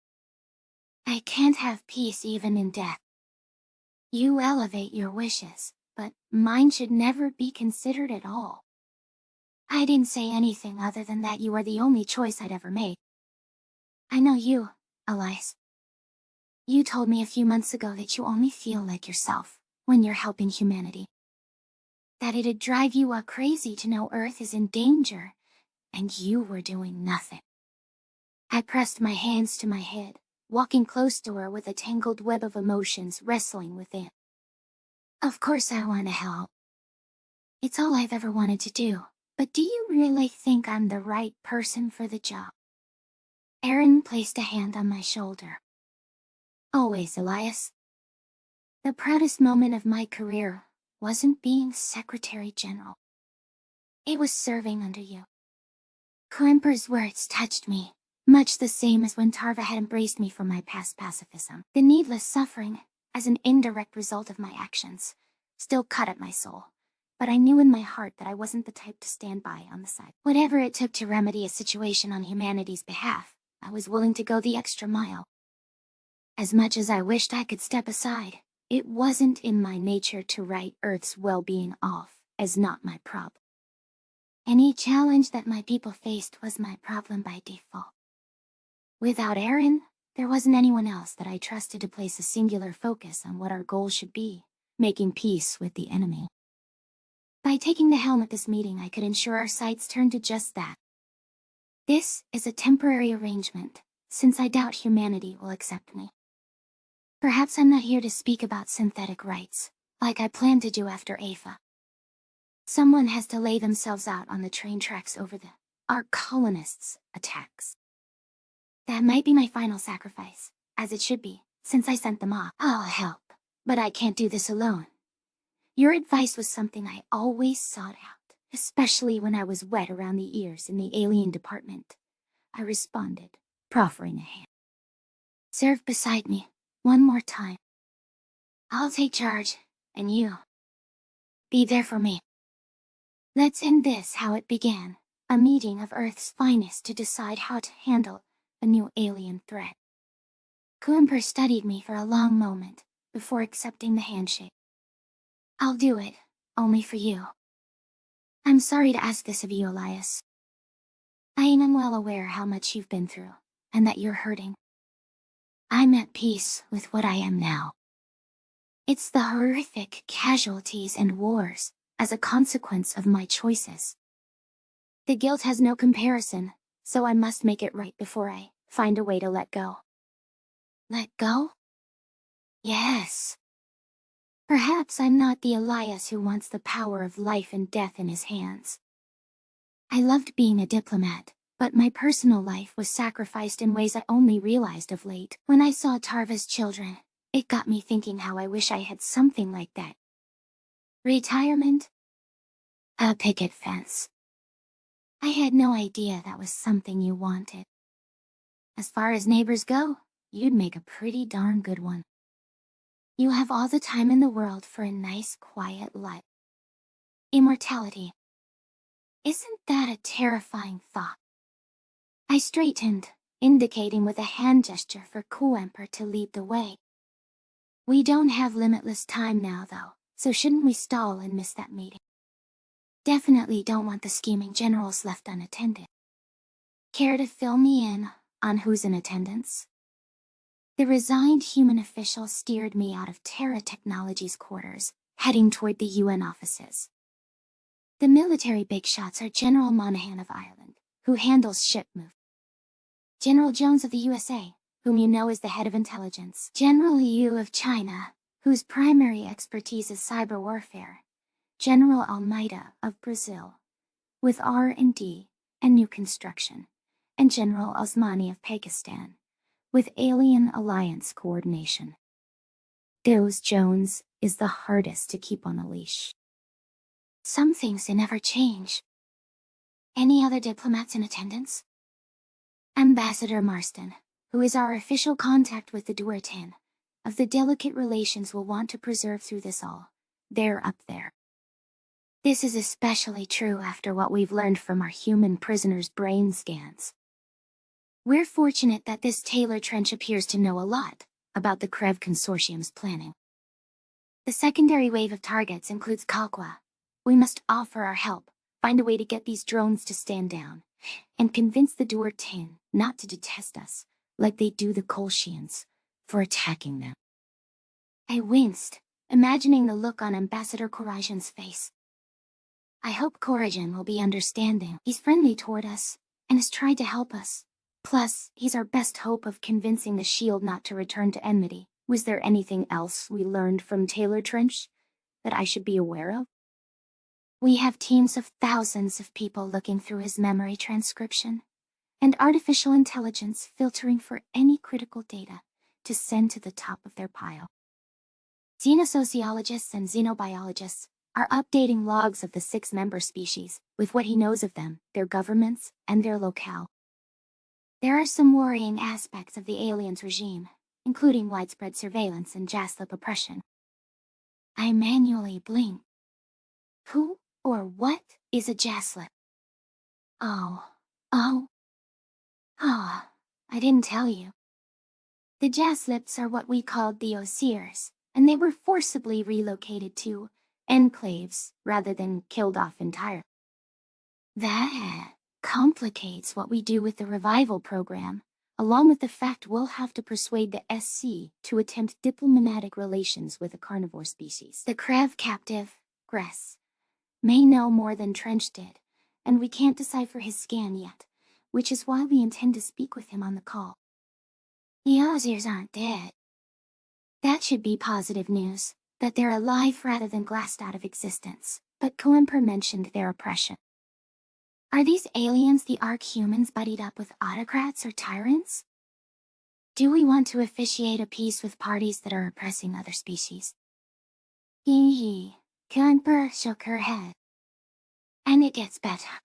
I can't have peace even in death. You elevate your wishes, but mine should never be considered at all. I didn't say anything other than that you are the only choice I'd ever made. I know you, Elias. You told me a few months ago that you only feel like yourself when you're helping humanity. That it'd drive you crazy to know Earth is in danger, and you were doing nothing. I pressed my hands to my head, walking close to her with a tangled web of emotions wrestling within. Of course I want to help. It's all I've ever wanted to do, but do you really think I'm the right person for the job? Aaron placed a hand on my shoulder. Always, Elias. The proudest moment of my career wasn't being Secretary General. It was serving under you. Klemper's words touched me, much the same as when Tarva had embraced me for my past pacifism. The needless suffering, as an indirect result of my actions, still cut at my soul. But I knew in my heart that I wasn't the type to stand by on the side. Whatever it took to remedy a situation on humanity's behalf, I was willing to go the extra mile. As much as I wished I could step aside, it wasn't in my nature to write Earth's well-being off as not my problem. Any challenge that my people faced was my problem by default. Without Aaron, there wasn't anyone else that I trusted to place a singular focus on what our goal should be, making peace with the enemy. By taking the helm at this meeting, I could ensure our sights turned to just that. This is a temporary arrangement, since I doubt humanity will accept me. Perhaps I'm not here to speak about synthetic rights, like I planned to do after Afa. Someone has to lay themselves out on the train tracks over our colonists' attacks. That might be my final sacrifice, as it should be, since I sent them off. I'll help, but I can't do this alone. Your advice was something I always sought out, especially when I was wet around the ears in the alien department. I responded, proffering a hand. Serve beside me, one more time. I'll take charge, and you be there for me. Let's end this how it began, a meeting of Earth's finest to decide how to handle a new alien threat. Kuiper studied me for a long moment before accepting the handshake. I'll do it, only for you. I'm sorry to ask this of you, Elias. I am well aware how much you've been through, and that you're hurting. I'm at peace with what I am now. It's the horrific casualties and wars as a consequence of my choices. The guilt has no comparison, so I must make it right before I find a way to let go. Let go? Yes. Perhaps I'm not the Elias who wants the power of life and death in his hands. I loved being a diplomat, but my personal life was sacrificed in ways I only realized of late. When I saw Tarva's children, it got me thinking how I wish I had something like that. Retirement? A picket fence. I had no idea that was something you wanted. As far as neighbors go, you'd make a pretty darn good one. You have all the time in the world for a nice, quiet life. Immortality. Isn't that a terrifying thought? I straightened, indicating with a hand gesture for Kuiper to lead the way. We don't have limitless time now, though, so shouldn't we stall and miss that meeting? Definitely don't want the scheming generals left unattended. Care to fill me in on who's in attendance? The resigned human official steered me out of Terra Technologies' quarters, heading toward the UN offices. The military big shots are General Monahan of Ireland, who handles ship move. General Jones of the USA, whom you know is the head of intelligence. General Liu of China, whose primary expertise is cyber warfare. General Almeida of Brazil, with R&D and new construction. And General Osmani of Pakistan, with Alien Alliance coordination. Those Jones is the hardest to keep on a leash. Some things they never change. Any other diplomats in attendance? Ambassador Marston, who is our official contact with the Duertan, of the delicate relations we'll want to preserve through this all. They're up there. This is especially true after what we've learned from our human prisoners' brain scans. We're fortunate that this Taylor Trench appears to know a lot about the Krev Consortium's planning. The secondary wave of targets includes Kalkwa. We must offer our help, find a way to get these drones to stand down, and convince the Duertan not to detest us, like they do the Kolshians, for attacking them. I winced, imagining the look on Ambassador Corajan's face. I hope Corajan will be understanding. He's friendly toward us, and has tried to help us. Plus, he's our best hope of convincing the Shield not to return to enmity. Was there anything else we learned from Taylor Trench that I should be aware of? We have teams of thousands of people looking through his memory transcription, and artificial intelligence filtering for any critical data to send to the top of their pile. Xenosociologists and xenobiologists are updating logs of the 6 member species with what he knows of them, their governments, and their locale. There are some worrying aspects of the aliens' regime, including widespread surveillance and Jaslip oppression. I manually blinked. Who or what is a Jaslip? Oh, I didn't tell you. The Jaslips are what we called the Osirs, and they were forcibly relocated to enclaves rather than killed off entirely. That complicates what we do with the revival program, along with the fact we'll have to persuade the SC to attempt diplomatic relations with a carnivore species. The Krev captive, Gress, may know more than Trench did, and we can't decipher his scan yet, which is why we intend to speak with him on the call. The Osirs aren't dead. That should be positive news, that they're alive rather than glassed out of existence, but Kuiper mentioned their oppression. Are these aliens the Arch-humans buddied up with autocrats or tyrants? Do we want to officiate a peace with parties that are oppressing other species? Hee. Kuiper shook her head. And it gets better.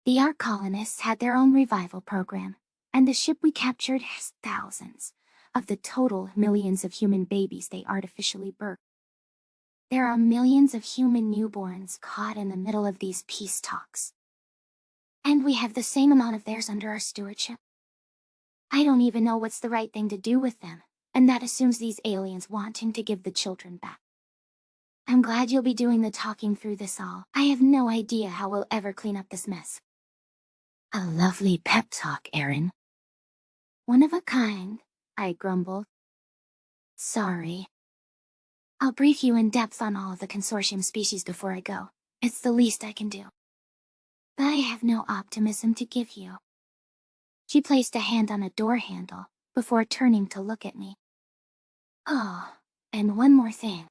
The Arch colonists had their own revival program, and the ship we captured has thousands of the total millions of human babies they artificially birth. There are millions of human newborns caught in the middle of these peace talks. And we have the same amount of theirs under our stewardship. I don't even know what's the right thing to do with them, and that assumes these aliens wanting to give the children back. I'm glad you'll be doing the talking through this all. I have no idea how we'll ever clean up this mess. A lovely pep talk, Erin. One of a kind, I grumbled. Sorry. I'll brief you in depth on all of the consortium species before I go. It's the least I can do. But I have no optimism to give you. She placed a hand on a door handle before turning to look at me. Oh, and one more thing.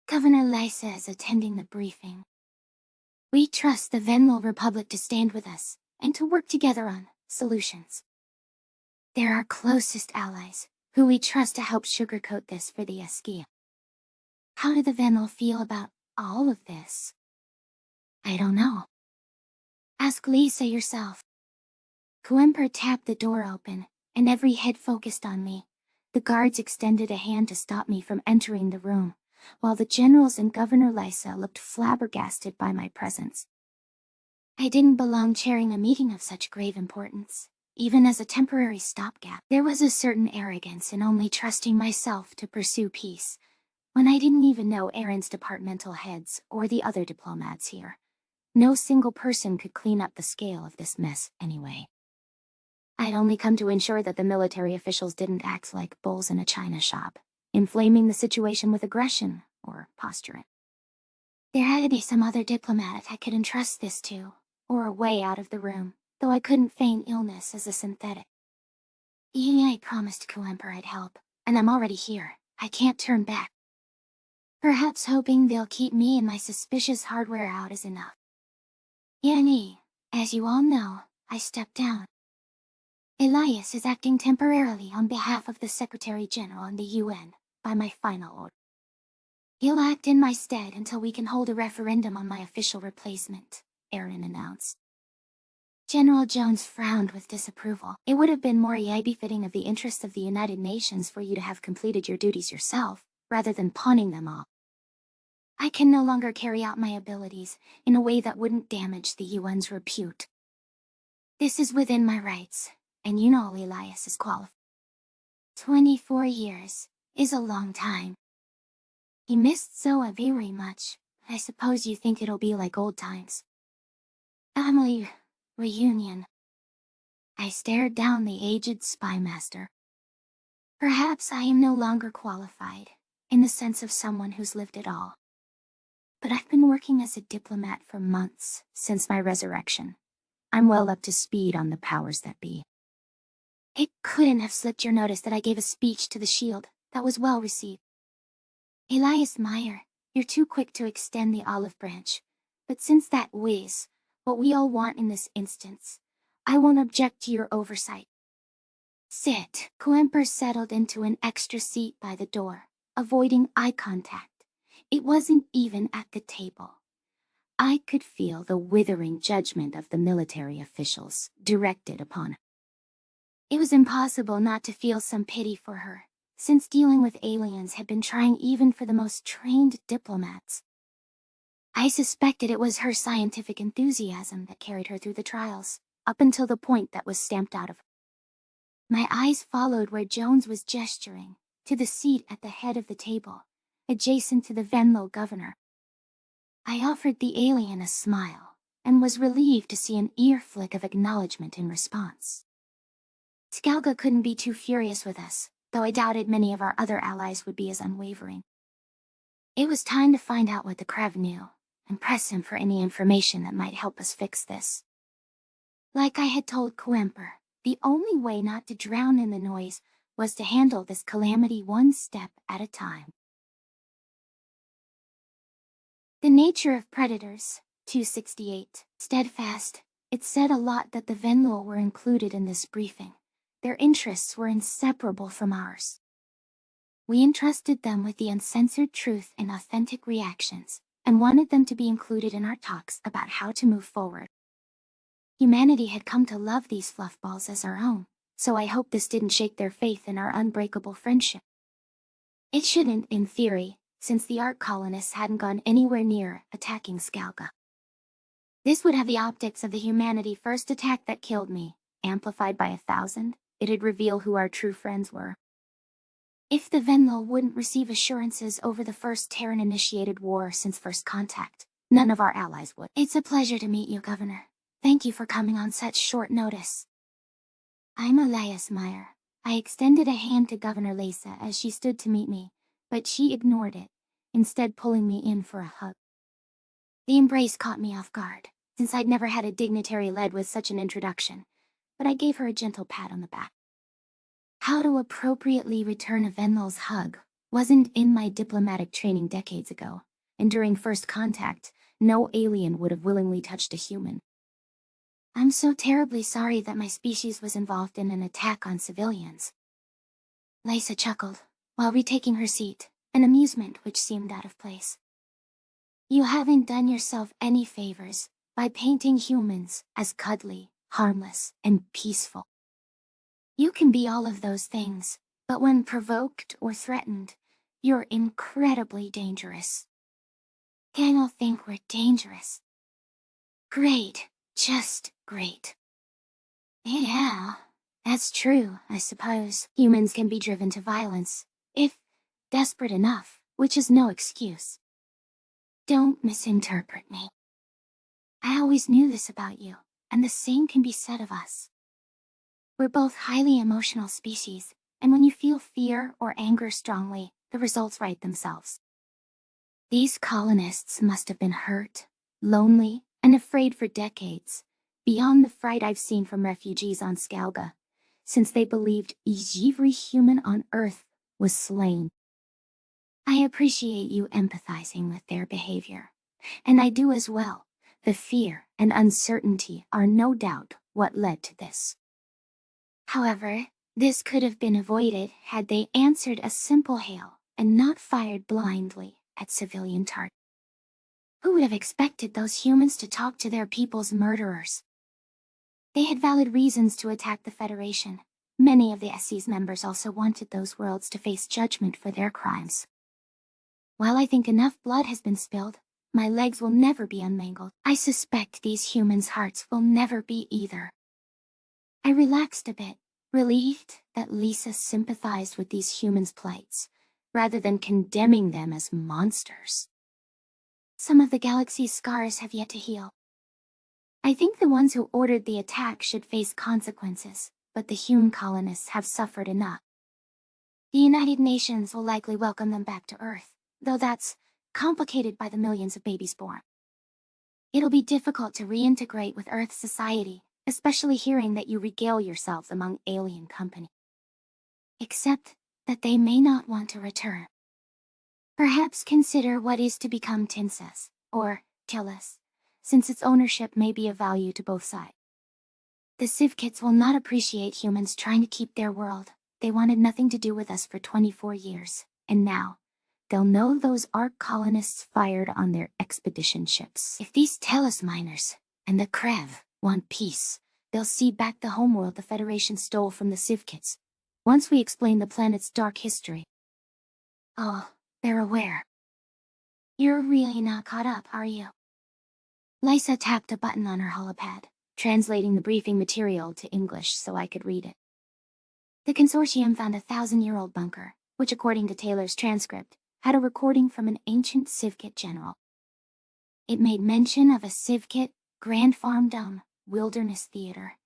Governor Lysa is attending the briefing. We trust the Venlo Republic to stand with us and to work together on solutions. They're our closest allies, who we trust to help sugarcoat this for the Eskia. How do the Venlo feel about all of this? I don't know. Ask Lysa yourself. Coemper tapped the door open, and every head focused on me. The guards extended a hand to stop me from entering the room, while the generals and Governor Lysa looked flabbergasted by my presence. I didn't belong chairing a meeting of such grave importance. Even as a temporary stopgap, there was a certain arrogance in only trusting myself to pursue peace, when I didn't even know Erin's departmental heads or the other diplomats here. No single person could clean up the scale of this mess anyway. I'd only come to ensure that the military officials didn't act like bulls in a china shop, inflaming the situation with aggression or posturing. There had to be some other diplomat I could entrust this to, or a way out of the room, though I couldn't feign illness as a synthetic. I promised Coemper I'd help, and I'm already here. I can't turn back. Perhaps hoping they'll keep me and my suspicious hardware out is enough. Yanni, as you all know, I stepped down. Elias is acting temporarily on behalf of the Secretary General and the UN, by my final order. He'll act in my stead until we can hold a referendum on my official replacement, Erin announced. General Jones frowned with disapproval. It would have been more befitting of the interests of the United Nations for you to have completed your duties yourself, rather than pawning them off. I can no longer carry out my abilities in a way that wouldn't damage the UN's repute. This is within my rights, and you know Elias is qualified. 24 years is a long time. He missed Zoa very much. I suppose you think it'll be like old times. Family reunion. I stared down the aged spymaster. Perhaps I am no longer qualified, in the sense of someone who's lived it all. But I've been working as a diplomat for months since my resurrection. I'm well up to speed on the powers that be. It couldn't have slipped your notice that I gave a speech to the Shield that was well received. Elias Meyer, you're too quick to extend the olive branch, but since that is what we all want in this instance, I won't object to your oversight. Sit. Coemper settled into an extra seat by the door, avoiding eye contact. It wasn't even at the table. I could feel the withering judgment of the military officials directed upon her. It was impossible not to feel some pity for her, since dealing with aliens had been trying even for the most trained diplomats. I suspected it was her scientific enthusiasm that carried her through the trials, up until the point that was stamped out of her. My eyes followed where Jones was gesturing, to the seat at the head of the table, adjacent to the Venlo governor. I offered the alien a smile, and was relieved to see an ear flick of acknowledgement in response. Skalga couldn't be too furious with us, though I doubted many of our other allies would be as unwavering. It was time to find out what the Krev knew, and press him for any information that might help us fix this. Like I had told Coemper, the only way not to drown in the noise was to handle this calamity one step at a time. The nature of predators, 268, steadfast. It said a lot that the Venlo were included in this briefing. Their interests were inseparable from ours. We entrusted them with the uncensored truth and authentic reactions, and wanted them to be included in our talks about how to move forward. Humanity had come to love these fluffballs as our own, so I hope this didn't shake their faith in our unbreakable friendship. It shouldn't, in theory, since the Ark colonists hadn't gone anywhere near attacking Skalga. This would have the optics of the Humanity First attack that killed me, amplified by 1,000. It'd reveal who our true friends were. If the Venlo wouldn't receive assurances over the first Terran-initiated war since first contact, none of our allies would. It's a pleasure to meet you, Governor. Thank you for coming on such short notice. I'm Elias Meyer. I extended a hand to Governor Leysa as she stood to meet me, but she ignored it, instead pulling me in for a hug. The embrace caught me off guard, since I'd never had a dignitary led with such an introduction, but I gave her a gentle pat on the back. How to appropriately return a Venlo's hug wasn't in my diplomatic training decades ago, and during first contact, no alien would have willingly touched a human. I'm so terribly sorry that my species was involved in an attack on civilians. Leysa chuckled, while retaking her seat, an amusement which seemed out of place. You haven't done yourself any favors by painting humans as cuddly, harmless, and peaceful. You can be all of those things, but when provoked or threatened, you're incredibly dangerous. They don't think we're dangerous. Great. Just great. Yeah, that's true, I suppose. Humans can be driven to violence, if desperate enough, which is no excuse. Don't misinterpret me. I always knew this about you, and the same can be said of us. We're both highly emotional species, and when you feel fear or anger strongly, the results write themselves. These colonists must have been hurt, lonely, and afraid for decades, beyond the fright I've seen from refugees on Skalga, since they believed every human on Earth was slain. I appreciate you empathizing with their behavior, and I do as well. The fear and uncertainty are no doubt what led to this. However, this could have been avoided had they answered a simple hail and not fired blindly at civilian targets. Who would have expected those humans to talk to their people's murderers? They had valid reasons to attack the Federation. Many of the SC's members also wanted those worlds to face judgment for their crimes. While I think enough blood has been spilled, my legs will never be unmangled. I suspect these humans' hearts will never be either. I relaxed a bit, relieved that Leysa sympathized with these humans' plights, rather than condemning them as monsters. Some of the galaxy's scars have yet to heal. I think the ones who ordered the attack should face consequences, but the Hume colonists have suffered enough. The United Nations will likely welcome them back to Earth, though that's complicated by the millions of babies born. It'll be difficult to reintegrate with Earth society, especially hearing that you regale yourselves among alien company. Except that they may not want to return. Perhaps consider what is to become Tinsas, or Tillis, since its ownership may be of value to both sides. The Civkits will not appreciate humans trying to keep their world. They wanted nothing to do with us for 24 years, and now, they'll know those Ark colonists fired on their expedition ships. If these Telos miners, and the Krev, want peace, they'll see back the homeworld the Federation stole from the Civkits, once we explain the planet's dark history. Oh, they're aware. You're really not caught up, are you? Leysa tapped a button on her holopad, translating the briefing material to English so I could read it. The consortium found a 1,000-year-old bunker, which according to Taylor's transcript, had a recording from an ancient Civkit general. It made mention of a Civkit, Grand Farm Dome, Wilderness Theater,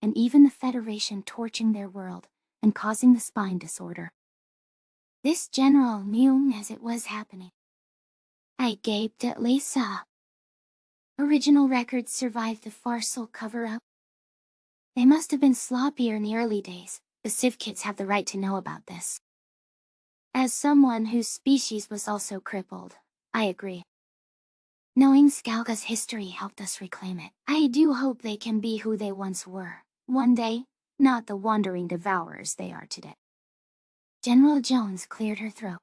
and even the Federation torching their world and causing the spine disorder. This general knew as it was happening. I gaped at Leysa. Original records survived the farcical cover-up. They must have been sloppier in the early days. The Civkits have the right to know about this. As someone whose species was also crippled, I agree. Knowing Skalga's history helped us reclaim it. I do hope they can be who they once were, one day, not the wandering devourers they are today. General Jones cleared her throat.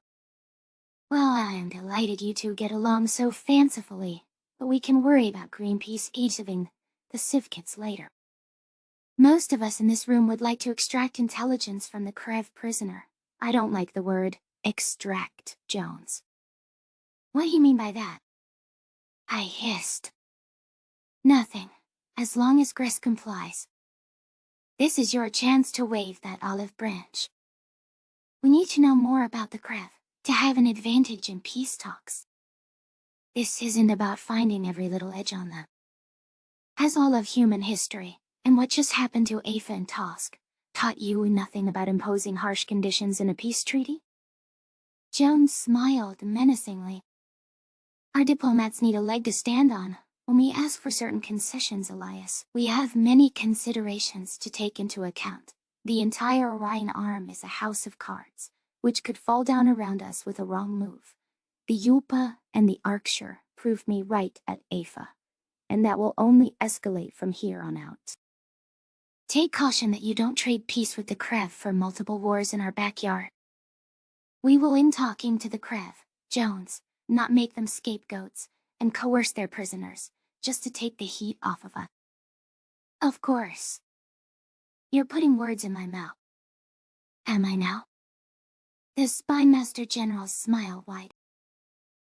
Well, I am delighted you two get along so fancifully, but we can worry about Greenpeace easing the Civkits later. Most of us in this room would like to extract intelligence from the Krev prisoner. I don't like the word extract, Jones. What do you mean by that? I hissed. Nothing, as long as Gress complies. This is your chance to wave that olive branch. We need to know more about the Krev, to have an advantage in peace talks. This isn't about finding every little edge on them. Has all of human history, and what just happened to Afa and Tosk, taught you nothing about imposing harsh conditions in a peace treaty? Jones smiled menacingly. Our diplomats need a leg to stand on when we ask for certain concessions, Elias. We have many considerations to take into account. The entire Orion Arm is a house of cards, which could fall down around us with a wrong move. The Yulpa and the Arcshire proved me right at Afa, and that will only escalate from here on out. Take caution that you don't trade peace with the Krev for multiple wars in our backyard. We will in talking to the Krev, Jones, not make them scapegoats, and coerce their prisoners, just to take the heat off of us. Of course. You're putting words in my mouth. Am I now? The Spy Master General's smile wide.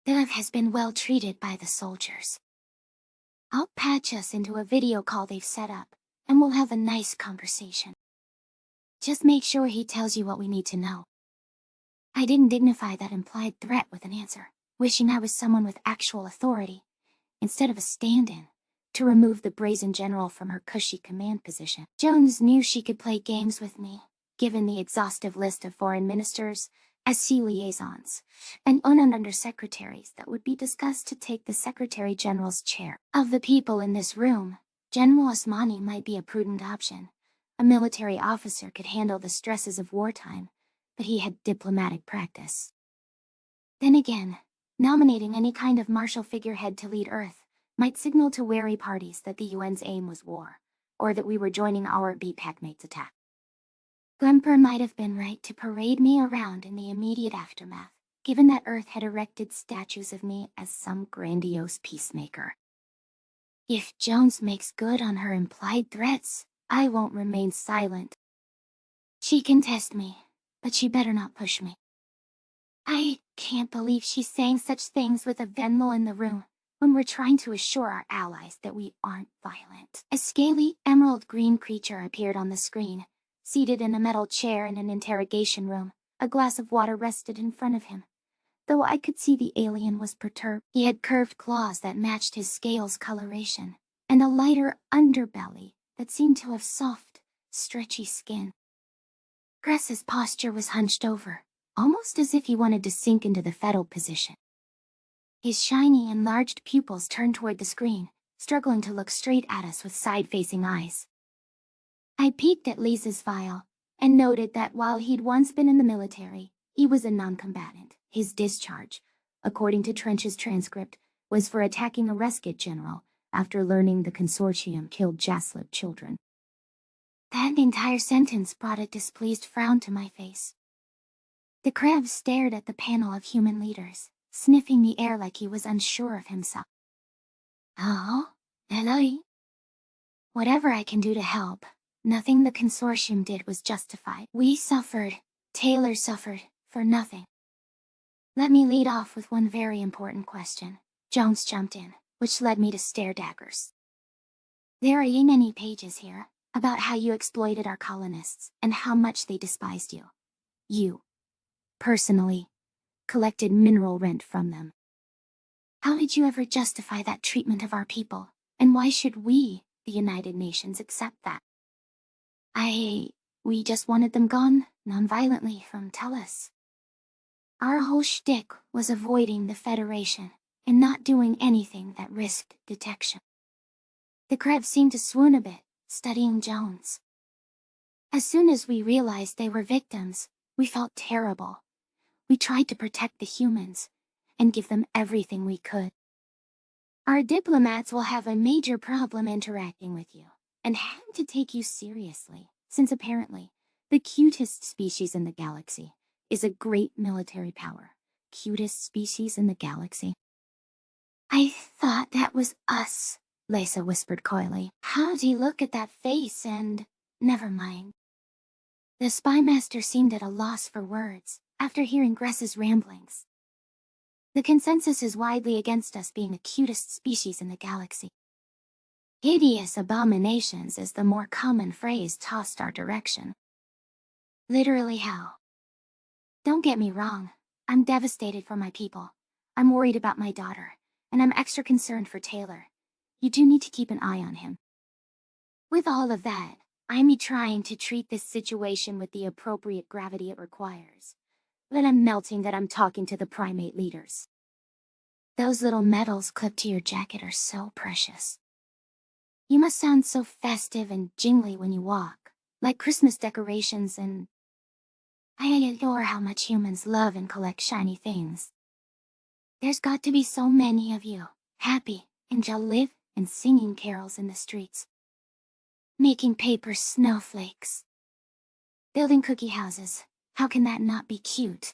Dev has been well treated by the soldiers. I'll patch us into a video call they've set up, and we'll have a nice conversation. Just make sure he tells you what we need to know. I didn't dignify that implied threat with an answer, wishing I was someone with actual authority, instead of a stand-in, to remove the brazen general from her cushy command position. Jones knew she could play games with me, given the exhaustive list of foreign ministers, SC liaisons, and undersecretaries that would be discussed to take the Secretary General's chair. Of the people in this room, General Osmani might be a prudent option. A military officer could handle the stresses of wartime, but he had diplomatic practice. Then again, nominating any kind of martial figurehead to lead Earth might signal to wary parties that the UN's aim was war, or that we were joining our BPAC mates' attack. Glemper might have been right to parade me around in the immediate aftermath, given that Earth had erected statues of me as some grandiose peacemaker. If Jones makes good on her implied threats, I won't remain silent. She can test me, but she better not push me. I can't believe she's saying such things with a Venlo in the room, when we're trying to assure our allies that we aren't violent. A scaly, emerald-green creature appeared on the screen, seated in a metal chair in an interrogation room. A glass of water rested in front of him. Though I could see the alien was perturbed, he had curved claws that matched his scales coloration, and a lighter underbelly that seemed to have soft, stretchy skin. Gress's posture was hunched over, almost as if he wanted to sink into the fetal position. His shiny, enlarged pupils turned toward the screen, struggling to look straight at us with side-facing eyes. I peeked at Lisa's file, and noted that while he'd once been in the military, he was a non-combatant. His discharge, according to Trench's transcript, was for attacking a Rescue general after learning the consortium killed Jaslib children. That entire sentence brought a displeased frown to my face. The Krev stared at the panel of human leaders, sniffing the air like he was unsure of himself. Oh, Eloy. Whatever I can do to help, nothing the consortium did was justified. We suffered, Taylor suffered, for nothing. Let me lead off with one very important question. Jones jumped in, which led me to stare daggers. There are many pages here about how you exploited our colonists and how much they despised you. You, personally, collected mineral rent from them. How did you ever justify that treatment of our people, and why should we, the United Nations, accept that? We just wanted them gone, non-violently, from Tellus. Our whole shtick was avoiding the Federation and not doing anything that risked detection. The Krev seemed to swoon a bit, studying Jones. As soon as we realized they were victims, we felt terrible. We tried to protect the humans and give them everything we could. Our diplomats will have a major problem interacting with you and having to take you seriously, since apparently the cutest species in the galaxy is a great military power. Cutest species in the galaxy. I thought that was us, Lisa whispered coyly. How'd he look at that face and Never mind. The spy master seemed at a loss for words after hearing Gress's ramblings. The consensus is widely against us being the cutest species in the galaxy. Hideous abominations is the more common phrase tossed our direction. Literally hell. Don't get me wrong, I'm devastated for my people. I'm worried about my daughter, and I'm extra concerned for Taylor. You do need to keep an eye on him. With all of that, I'm trying to treat this situation with the appropriate gravity it requires. But I'm melting that I'm talking to the primate leaders. Those little medals clipped to your jacket are so precious. You must sound so festive and jingly when you walk, like Christmas decorations, and I adore how much humans love and collect shiny things. There's got to be so many of you, happy, and you'll live and singing carols in the streets. Making paper snowflakes. Building cookie houses. How can that not be cute?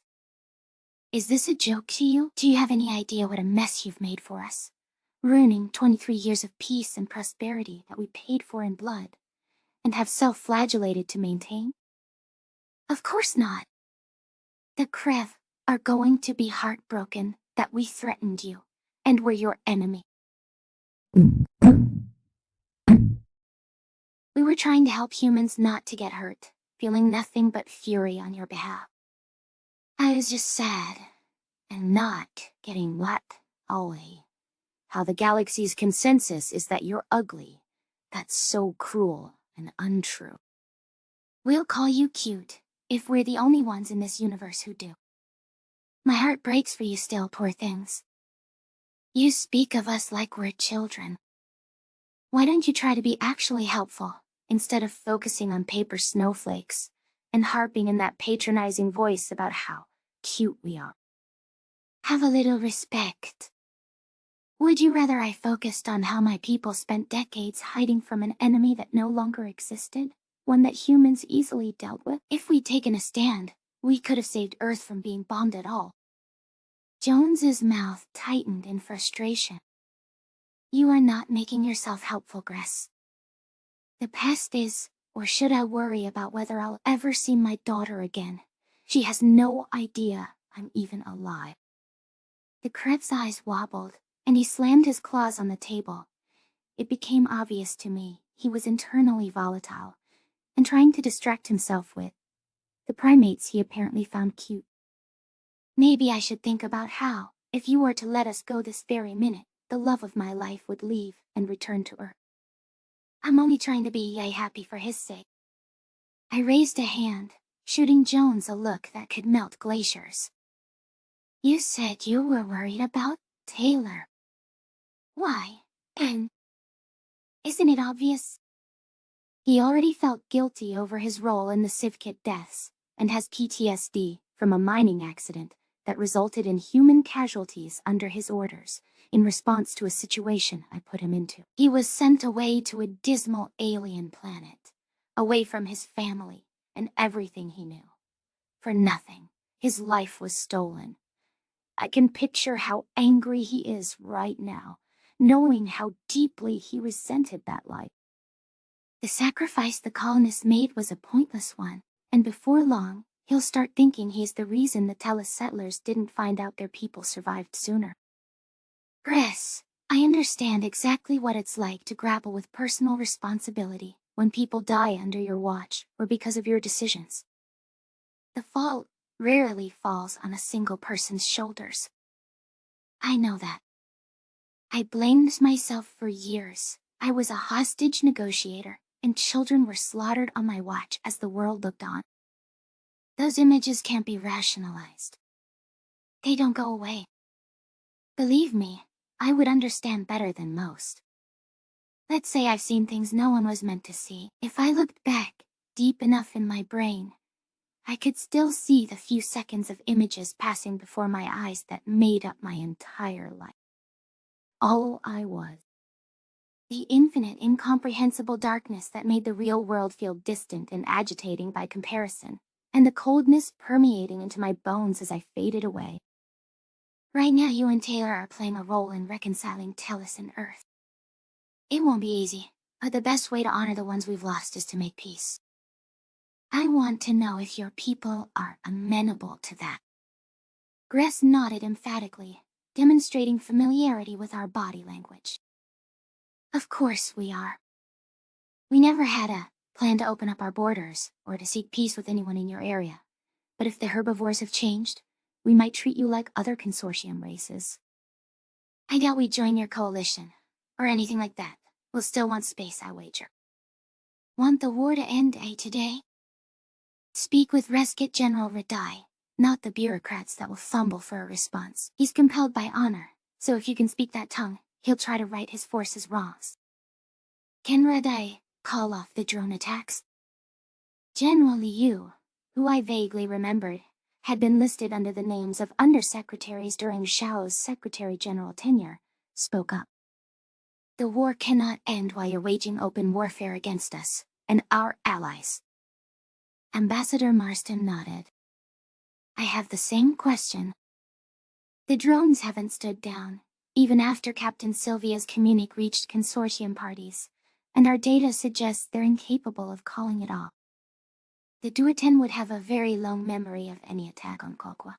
Is this a joke to you? Do you have any idea what a mess you've made for us? Ruining 23 years of peace and prosperity that we paid for in blood, and have self-flagellated to maintain? Of course not. The Krev are going to be heartbroken that we threatened you, and were your enemy. We were trying to help humans not to get hurt, feeling nothing but fury on your behalf. I was just sad, and not getting swept away. How the galaxy's consensus is that you're ugly. That's so cruel and untrue. We'll call you cute, if we're the only ones in this universe who do. My heart breaks for you still, poor things. You speak of us like we're children. Why don't you try to be actually helpful, instead of focusing on paper snowflakes, and harping in that patronizing voice about how cute we are? Have a little respect. Would you rather I focused on how my people spent decades hiding from an enemy that no longer existed? One that humans easily dealt with? If we'd taken a stand, we could have saved Earth from being bombed at all. Jones's mouth tightened in frustration. You are not making yourself helpful, Gress. The past is, or should I worry about whether I'll ever see my daughter again? She has no idea I'm even alive. The Krev's eyes wobbled, and he slammed his claws on the table. It became obvious to me he was internally volatile, and trying to distract himself with the primates he apparently found cute. Maybe I should think about how, if you were to let us go this very minute, the love of my life would leave and return to Earth. I'm only trying to be happy for his sake. I raised a hand, shooting Jones a look that could melt glaciers. You said you were worried about Taylor. Why? And isn't it obvious? He already felt guilty over his role in the Civkit deaths, and has PTSD from a mining accident that resulted in human casualties under his orders, in response to a situation I put him into. He was sent away to a dismal alien planet, away from his family and everything he knew. For nothing. His life was stolen. I can picture how angry he is right now, knowing how deeply he resented that life. The sacrifice the colonists made was a pointless one, and before long, he'll start thinking he's the reason the Tellus settlers didn't find out their people survived sooner. Gress, I understand exactly what it's like to grapple with personal responsibility when people die under your watch or because of your decisions. The fault rarely falls on a single person's shoulders. I know that. I blamed myself for years. I was a hostage negotiator, and children were slaughtered on my watch as the world looked on. Those images can't be rationalized. They don't go away. Believe me, I would understand better than most. Let's say I've seen things no one was meant to see. If I looked back, deep enough in my brain, I could still see the few seconds of images passing before my eyes that made up my entire life. All I was. The infinite, incomprehensible darkness that made the real world feel distant and agitating by comparison, and the coldness permeating into my bones as I faded away. Right now you and Taylor are playing a role in reconciling Tellus and Earth. It won't be easy, But the best way to honor the ones we've lost is to make peace. I want to know if your people are amenable to that. Gress nodded emphatically, demonstrating familiarity with our body language. Of course we are. We never had a plan to open up our borders or to seek peace with anyone in your area. But if the herbivores have changed, we might treat you like other consortium races. I doubt we'd join your coalition, or anything like that. We'll still want space, I wager. Want the war to end, today? Speak with Rescue General Radai, not the bureaucrats that will fumble for a response. He's compelled by honor, so if you can speak that tongue, he'll try to right his forces' wrongs. Can Radai call off the drone attacks? General Liu, who I vaguely remembered, had been listed under the names of undersecretaries during Shao's Secretary General tenure, spoke up. The war cannot end while you're waging open warfare against us, and our allies. Ambassador Marston nodded. I have the same question. The drones haven't stood down, even after Captain Sylvia's Communique reached consortium parties, and our data suggests they're incapable of calling it off. The Duoten would have a very low memory of any attack on Kokwa.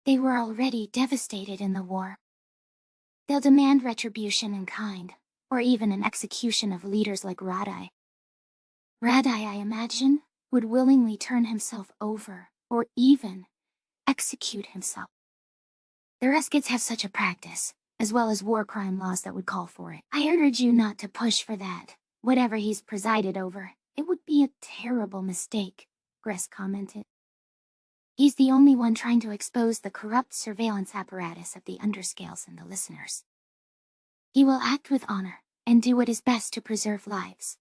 They were already devastated in the war. They'll demand retribution in kind, or even an execution of leaders like Radai. Radai, I imagine, would willingly turn himself over, or even execute himself. The Reskits have such a practice, as well as war crime laws that would call for it. I urge you not to push for that. Whatever he's presided over, it would be a terrible mistake, Gress commented. He's the only one trying to expose the corrupt surveillance apparatus of the underscales and the listeners. He will act with honor, and do what is best to preserve lives.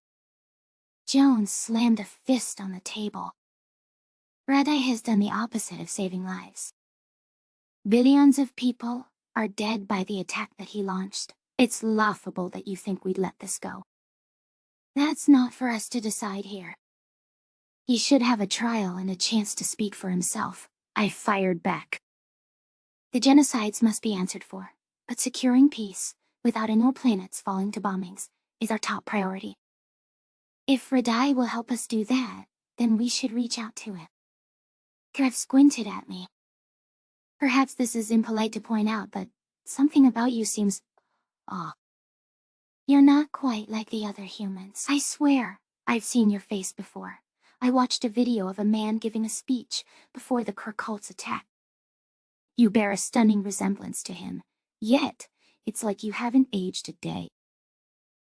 Jones slammed a fist on the table. Radai has done the opposite of saving lives. Billions of people are dead by the attack that he launched. It's laughable that you think we'd let this go. That's not for us to decide here. He should have a trial and a chance to speak for himself, I fired back. The genocides must be answered for, but securing peace, without any more planets falling to bombings, is our top priority. If Radai will help us do that, then we should reach out to him. Krev squinted at me. Perhaps this is impolite to point out, but something about you seems off. You're not quite like the other humans. I swear, I've seen your face before. I watched a video of a man giving a speech before the Kirkults attack. You bear a stunning resemblance to him, yet it's like you haven't aged a day.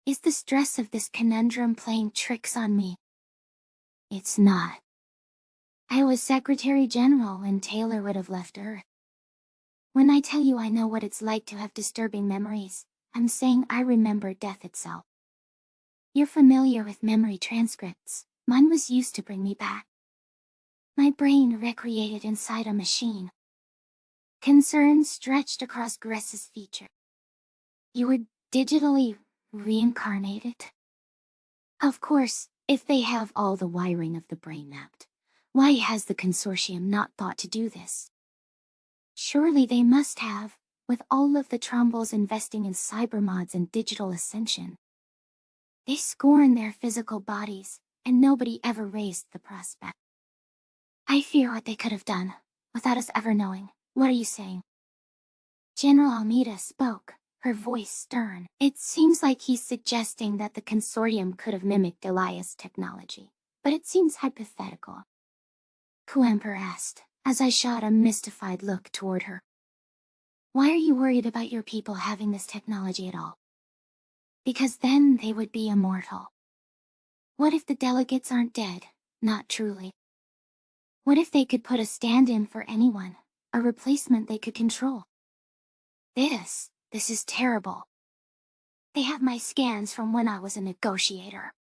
Is the stress of this conundrum playing tricks on me? It's not. I was Secretary General when Taylor would have left Earth. When I tell you I know what it's like to have disturbing memories, I'm saying I remember death itself. You're familiar with memory transcripts. Mine was used to bring me back. My brain recreated inside a machine. Concern stretched across Gress's feature. You were digitally reincarnated? Of course, if they have all the wiring of the brain mapped, why has the consortium not thought to do this? Surely they must have, with all of the Trombols investing in cybermods and digital ascension. They scorn their physical bodies, and nobody ever raised the prospect. I fear what they could have done, without us ever knowing. What are you saying? General Almeida spoke, her voice stern. It seems like he's suggesting that the consortium could have mimicked Elias' technology, but it seems hypothetical. Kuemper asked, as I shot a mystified look toward her. Why are you worried about your people having this technology at all? Because then they would be immortal. What if the delegates aren't dead? Not truly. What if they could put a stand-in for anyone, a replacement they could control? This is terrible. They have my scans from when I was a negotiator.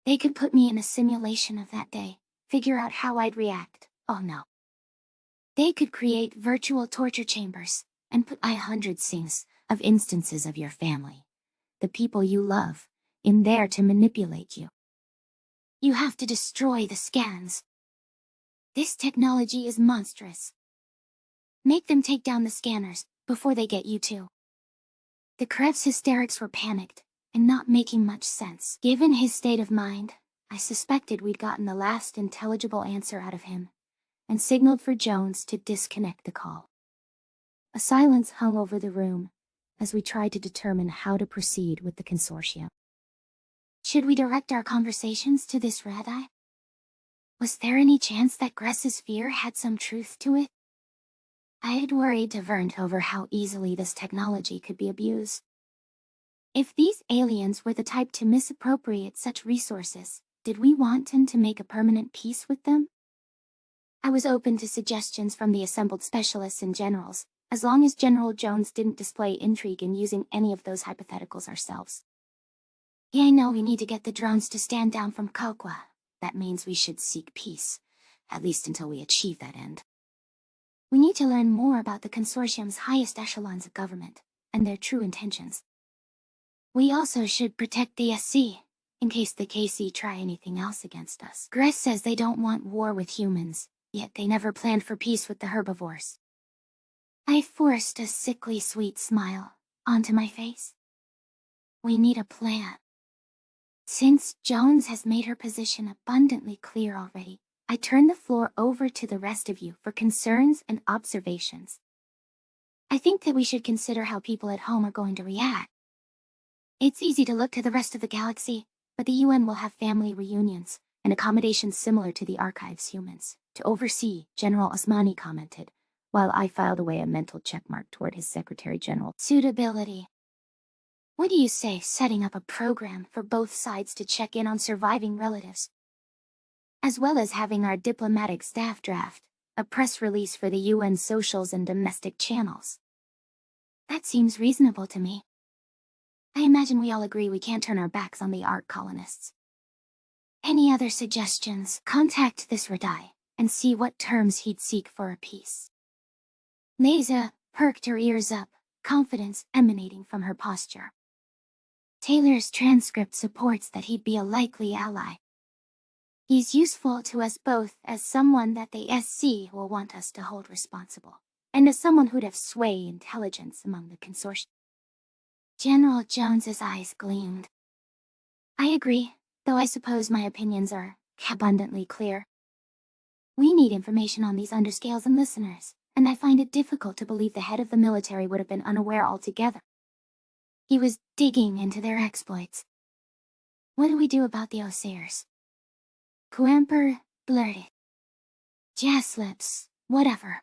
They could put me in a simulation of that day, figure out how I'd react. Oh no. They could create virtual torture chambers, and put hundreds of instances of your family, the people you love, in there to manipulate you. You have to destroy the scans. This technology is monstrous. Make them take down the scanners, before they get you too. The Krev's hysterics were panicked, and not making much sense. Given his state of mind, I suspected we'd gotten the last intelligible answer out of him, and signaled for Jones to disconnect the call. A silence hung over the room as we tried to determine how to proceed with the consortium. Should we direct our conversations to this red-eye? Was there any chance that Gress's fear had some truth to it? I had worried to Vernt over how easily this technology could be abused. If these aliens were the type to misappropriate such resources, did we want him to make a permanent peace with them? I was open to suggestions from the assembled specialists and generals, as long as General Jones didn't display intrigue in using any of those hypotheticals ourselves. Yeah, I know we need to get the drones to stand down from Kokwa. That means we should seek peace, at least until we achieve that end. We need to learn more about the consortium's highest echelons of government, and their true intentions. We also should protect the SC, in case the KC try anything else against us. Gress says they don't want war with humans, yet they never planned for peace with the herbivores. I forced a sickly sweet smile onto my face. We need a plan. Since Jones has made her position abundantly clear already, I turn the floor over to the rest of you for concerns and observations. I think that we should consider how people at home are going to react. It's easy to look to the rest of the galaxy, but the UN will have family reunions and accommodations similar to the Archive's humans to oversee, General Osmani commented, while I filed away a mental checkmark toward his Secretary General. Suitability. What do you say setting up a program for both sides to check in on surviving relatives? As well as having our diplomatic staff draft a press release for the UN socials and domestic channels. That seems reasonable to me. I imagine we all agree we can't turn our backs on the ARC colonists. Any other suggestions? Contact this Radai and see what terms he'd seek for a peace. Leza perked her ears up, confidence emanating from her posture. Taylor's transcript supports that he'd be a likely ally. He's useful to us both as someone that the SC will want us to hold responsible, and as someone who'd have sway intelligence among the consortium. General Jones's eyes gleamed. I agree, though I suppose my opinions are abundantly clear. We need information on these underscales and listeners, and I find it difficult to believe the head of the military would have been unaware altogether. He was digging into their exploits. What do we do about the Osiers? Coemper blurted. Jaslips, whatever.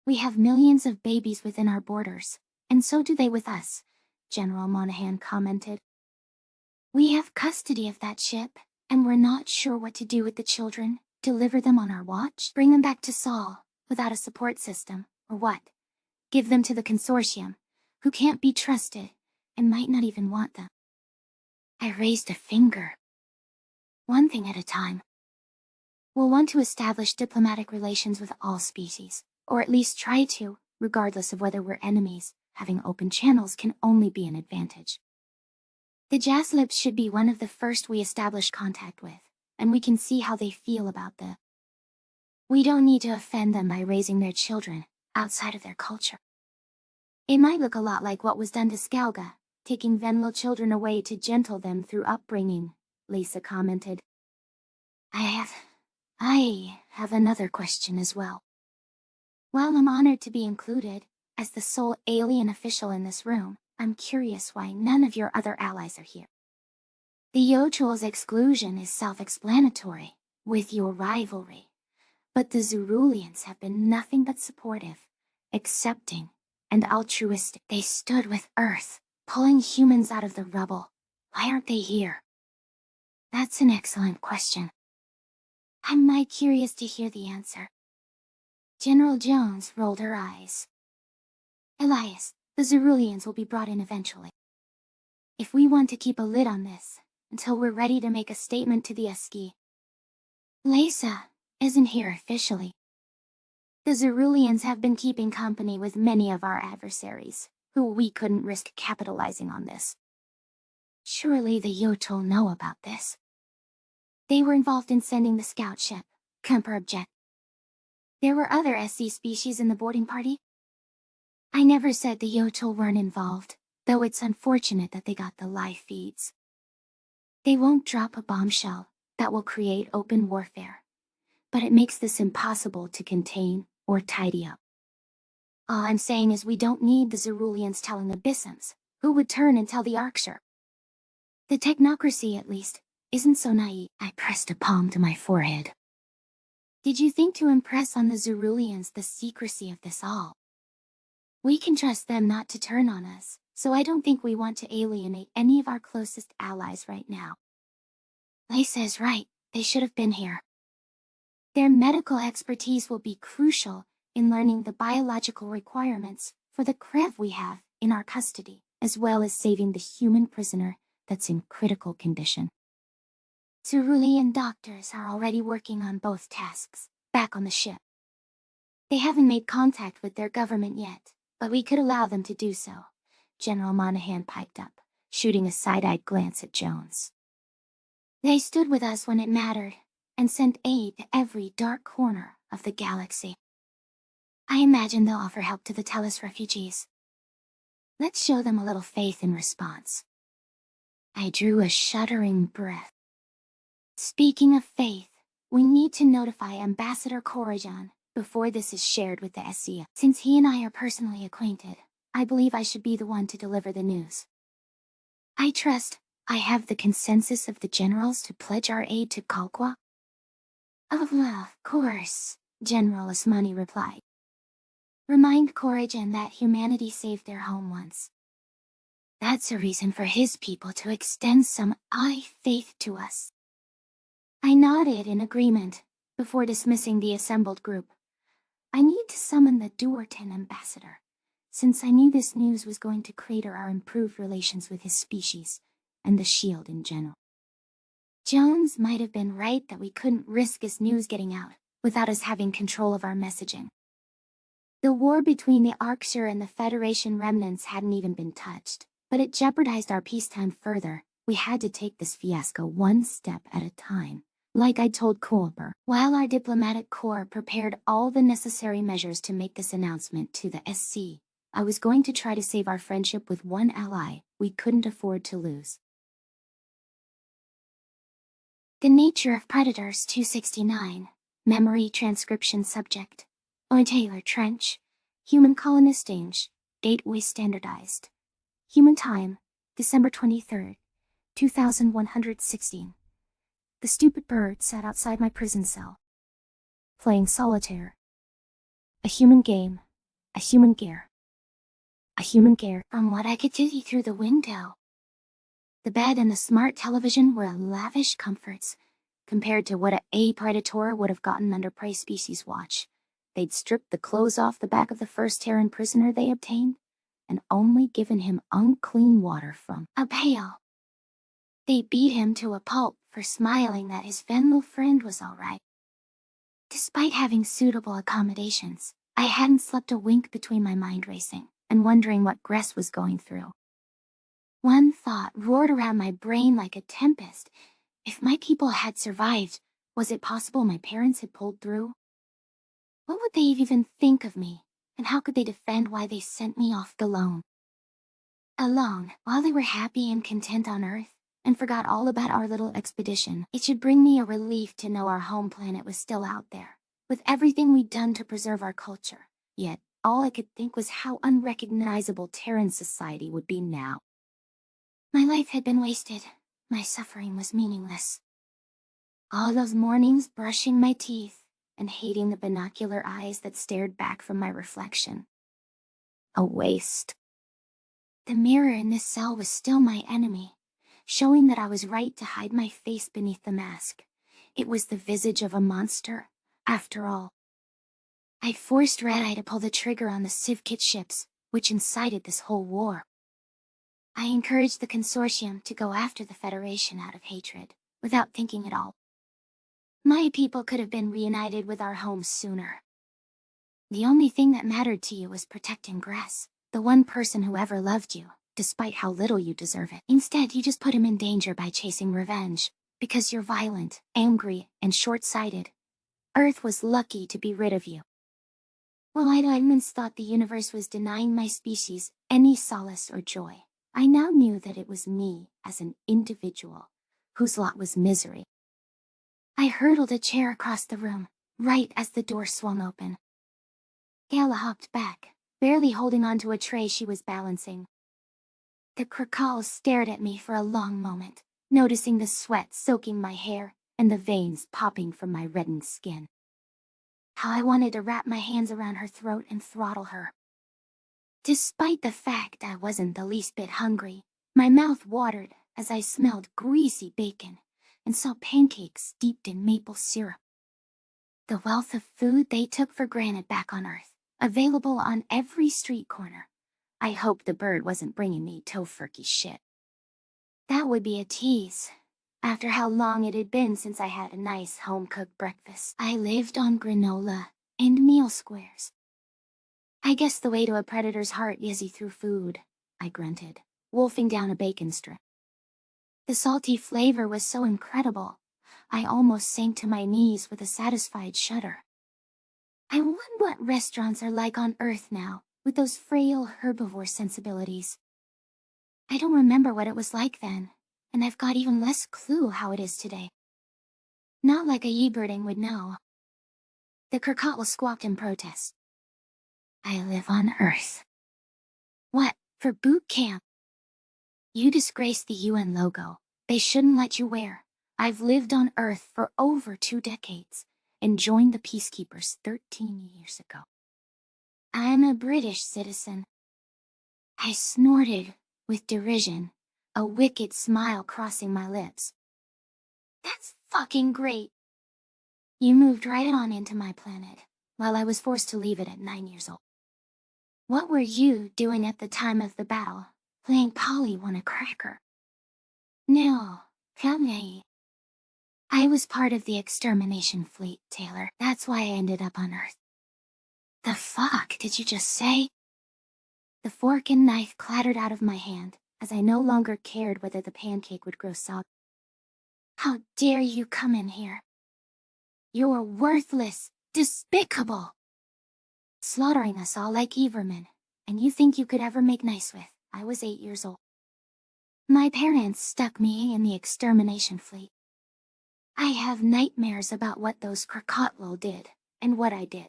We have millions of babies within our borders, and so do they with us, General Monahan commented. We have custody of that ship, and we're not sure what to do with the children. Deliver them on our watch? Bring them back to Sol, without a support system, or what? Give them to the consortium, who can't be trusted, and might not even want them. I raised a finger. One thing at a time. We'll want to establish diplomatic relations with all species, or at least try to, regardless of whether we're enemies. Having open channels can only be an advantage. The Jaslips should be one of the first we establish contact with, and we can see how they feel about the... We don't need to offend them by raising their children outside of their culture. It might look a lot like what was done to Skalga, taking Venlo children away to gentle them through upbringing, Lisa commented. I have another question as well. While I'm honored to be included, as the sole alien official in this room, I'm curious why none of your other allies are here. The Yotrol's exclusion is self-explanatory, with your rivalry, but the Zeruleans have been nothing but supportive, accepting, and altruistic. They stood with Earth, pulling humans out of the rubble. Why aren't they here? That's an excellent question. I'm mighty curious to hear the answer. General Jones rolled her eyes. Elias, the Zeruleans will be brought in eventually. If we want to keep a lid on this, until we're ready to make a statement to the SC. Lisa isn't here officially. The Zeruleans have been keeping company with many of our adversaries, who we couldn't risk capitalizing on this. Surely the Yotrol know about this. They were involved in sending the scout ship, Kemper object. There were other SC species in the boarding party? I never said the Yotrol weren't involved, though it's unfortunate that they got the live feeds. They won't drop a bombshell that will create open warfare, but it makes this impossible to contain or tidy up. All I'm saying is we don't need the Zeruleans telling the Bissons, who would turn and tell the Arksher. The technocracy, at least, isn't so naive. I pressed a palm to my forehead. Did you think to impress on the Zeruleans the secrecy of this all? We can trust them not to turn on us, so I don't think we want to alienate any of our closest allies right now. Lisa is right, they should have been here. Their medical expertise will be crucial in learning the biological requirements for the Krev we have in our custody, as well as saving the human prisoner that's in critical condition. Cerulean doctors are already working on both tasks, back on the ship. They haven't made contact with their government yet, but we could allow them to do so, General Monahan piped up, shooting a side-eyed glance at Jones. They stood with us when it mattered, and sent aid to every dark corner of the galaxy. I imagine they'll offer help to the Tellus refugees. Let's show them a little faith in response. I drew a shuddering breath. Speaking of faith, we need to notify Ambassador Corajan before this is shared with the SCA. Since he and I are personally acquainted, I believe I should be the one to deliver the news. I trust I have the consensus of the generals to pledge our aid to Kalqua. Of course, General Asmani replied. Remind Corajan that humanity saved their home once. That's a reason for his people to extend some faith to us. I nodded in agreement before dismissing the assembled group. I need to summon the Duertan ambassador, since I knew this news was going to crater our improved relations with his species and the Shield in general. Jones might have been right that we couldn't risk his news getting out without us having control of our messaging. The war between the Arksher and the Federation remnants hadn't even been touched, but it jeopardized our peacetime further. We had to take this fiasco one step at a time, like I told Cooper. While our diplomatic corps prepared all the necessary measures to make this announcement to the SC, I was going to try to save our friendship with one ally we couldn't afford to lose. The Nature of Predators 269, Memory Transcription Subject, Taylor Trench, Human Colonist Age, Gateway Standardized. Human Time, December 23rd, 2116. The stupid bird sat outside my prison cell, playing solitaire. A human game, a human gear. A human gear. From what I could see through the window, the bed and the smart television were lavish comforts compared to what a predator would have gotten under prey species watch. They'd stripped the clothes off the back of the first Terran prisoner they obtained, and only given him unclean water from a pail. They beat him to a pulp for smiling that his Venlo friend was all right. Despite having suitable accommodations, I hadn't slept a wink between my mind racing and wondering what Gress was going through. One thought roared around my brain like a tempest. If my people had survived, was it possible my parents had pulled through? What would they even think of me, and how could they defend why they sent me off alone? Alone, while they were happy and content on Earth, and forgot all about our little expedition. It should bring me a relief to know our home planet was still out there, with everything we'd done to preserve our culture. Yet, all I could think was how unrecognizable Terran society would be now. My life had been wasted. My suffering was meaningless. All those mornings brushing my teeth and hating the binocular eyes that stared back from my reflection. A waste. The mirror in this cell was still my enemy, showing that I was right to hide my face beneath the mask. It was the visage of a monster, after all. I forced Red-Eye to pull the trigger on the Civkit ships, which incited this whole war. I encouraged the Consortium to go after the Federation out of hatred, without thinking at all. My people could have been reunited with our homes sooner. The only thing that mattered to you was protecting Gress, the one person who ever loved you, despite how little you deserve it. Instead, you just put him in danger by chasing revenge, because you're violent, angry, and short-sighted. Earth was lucky to be rid of you. Well, I thought the universe was denying my species any solace or joy. I now knew that it was me as an individual whose lot was misery. I hurtled a chair across the room, right as the door swung open. Kayla hopped back, barely holding onto a tray she was balancing. The Krakals stared at me for a long moment, noticing the sweat soaking my hair and the veins popping from my reddened skin. How I wanted to wrap my hands around her throat and throttle her. Despite the fact I wasn't the least bit hungry, my mouth watered as I smelled greasy bacon and saw pancakes steeped in maple syrup. The wealth of food they took for granted back on Earth, available on every street corner. I hoped the bird wasn't bringing me tofurkey shit. That would be a tease, after how long it had been since I had a nice home-cooked breakfast. I lived on granola and meal squares. I guess the way to a predator's heart is through food, I grunted, wolfing down a bacon strip. The salty flavor was so incredible, I almost sank to my knees with a satisfied shudder. I wonder what restaurants are like on Earth now, with those frail herbivore sensibilities. I don't remember what it was like then, and I've got even less clue how it is today. Not like a ye-birding would know. The Krakatla squawked in protest. I live on Earth. What, for boot camp? You disgrace the UN logo. They shouldn't let you wear. I've lived on Earth for over 2 decades, and joined the Peacekeepers 13 years ago. I'm a British citizen. I snorted with derision, a wicked smile crossing my lips. That's fucking great. You moved right on into my planet, while I was forced to leave it at 9 years old. What were you doing at the time of the battle? Playing Polly won a cracker. No, Kamei. I was part of the extermination fleet, Taylor. That's why I ended up on Earth. The fuck did you just say? The fork and knife clattered out of my hand, as I no longer cared whether the pancake would grow soggy. How dare you come in here? You're worthless, despicable. Slaughtering us all like Everman, and you think you could ever make nice with. I was 8 years old. My parents stuck me in the extermination fleet. I have nightmares about what those Krakatlo did, and what I did.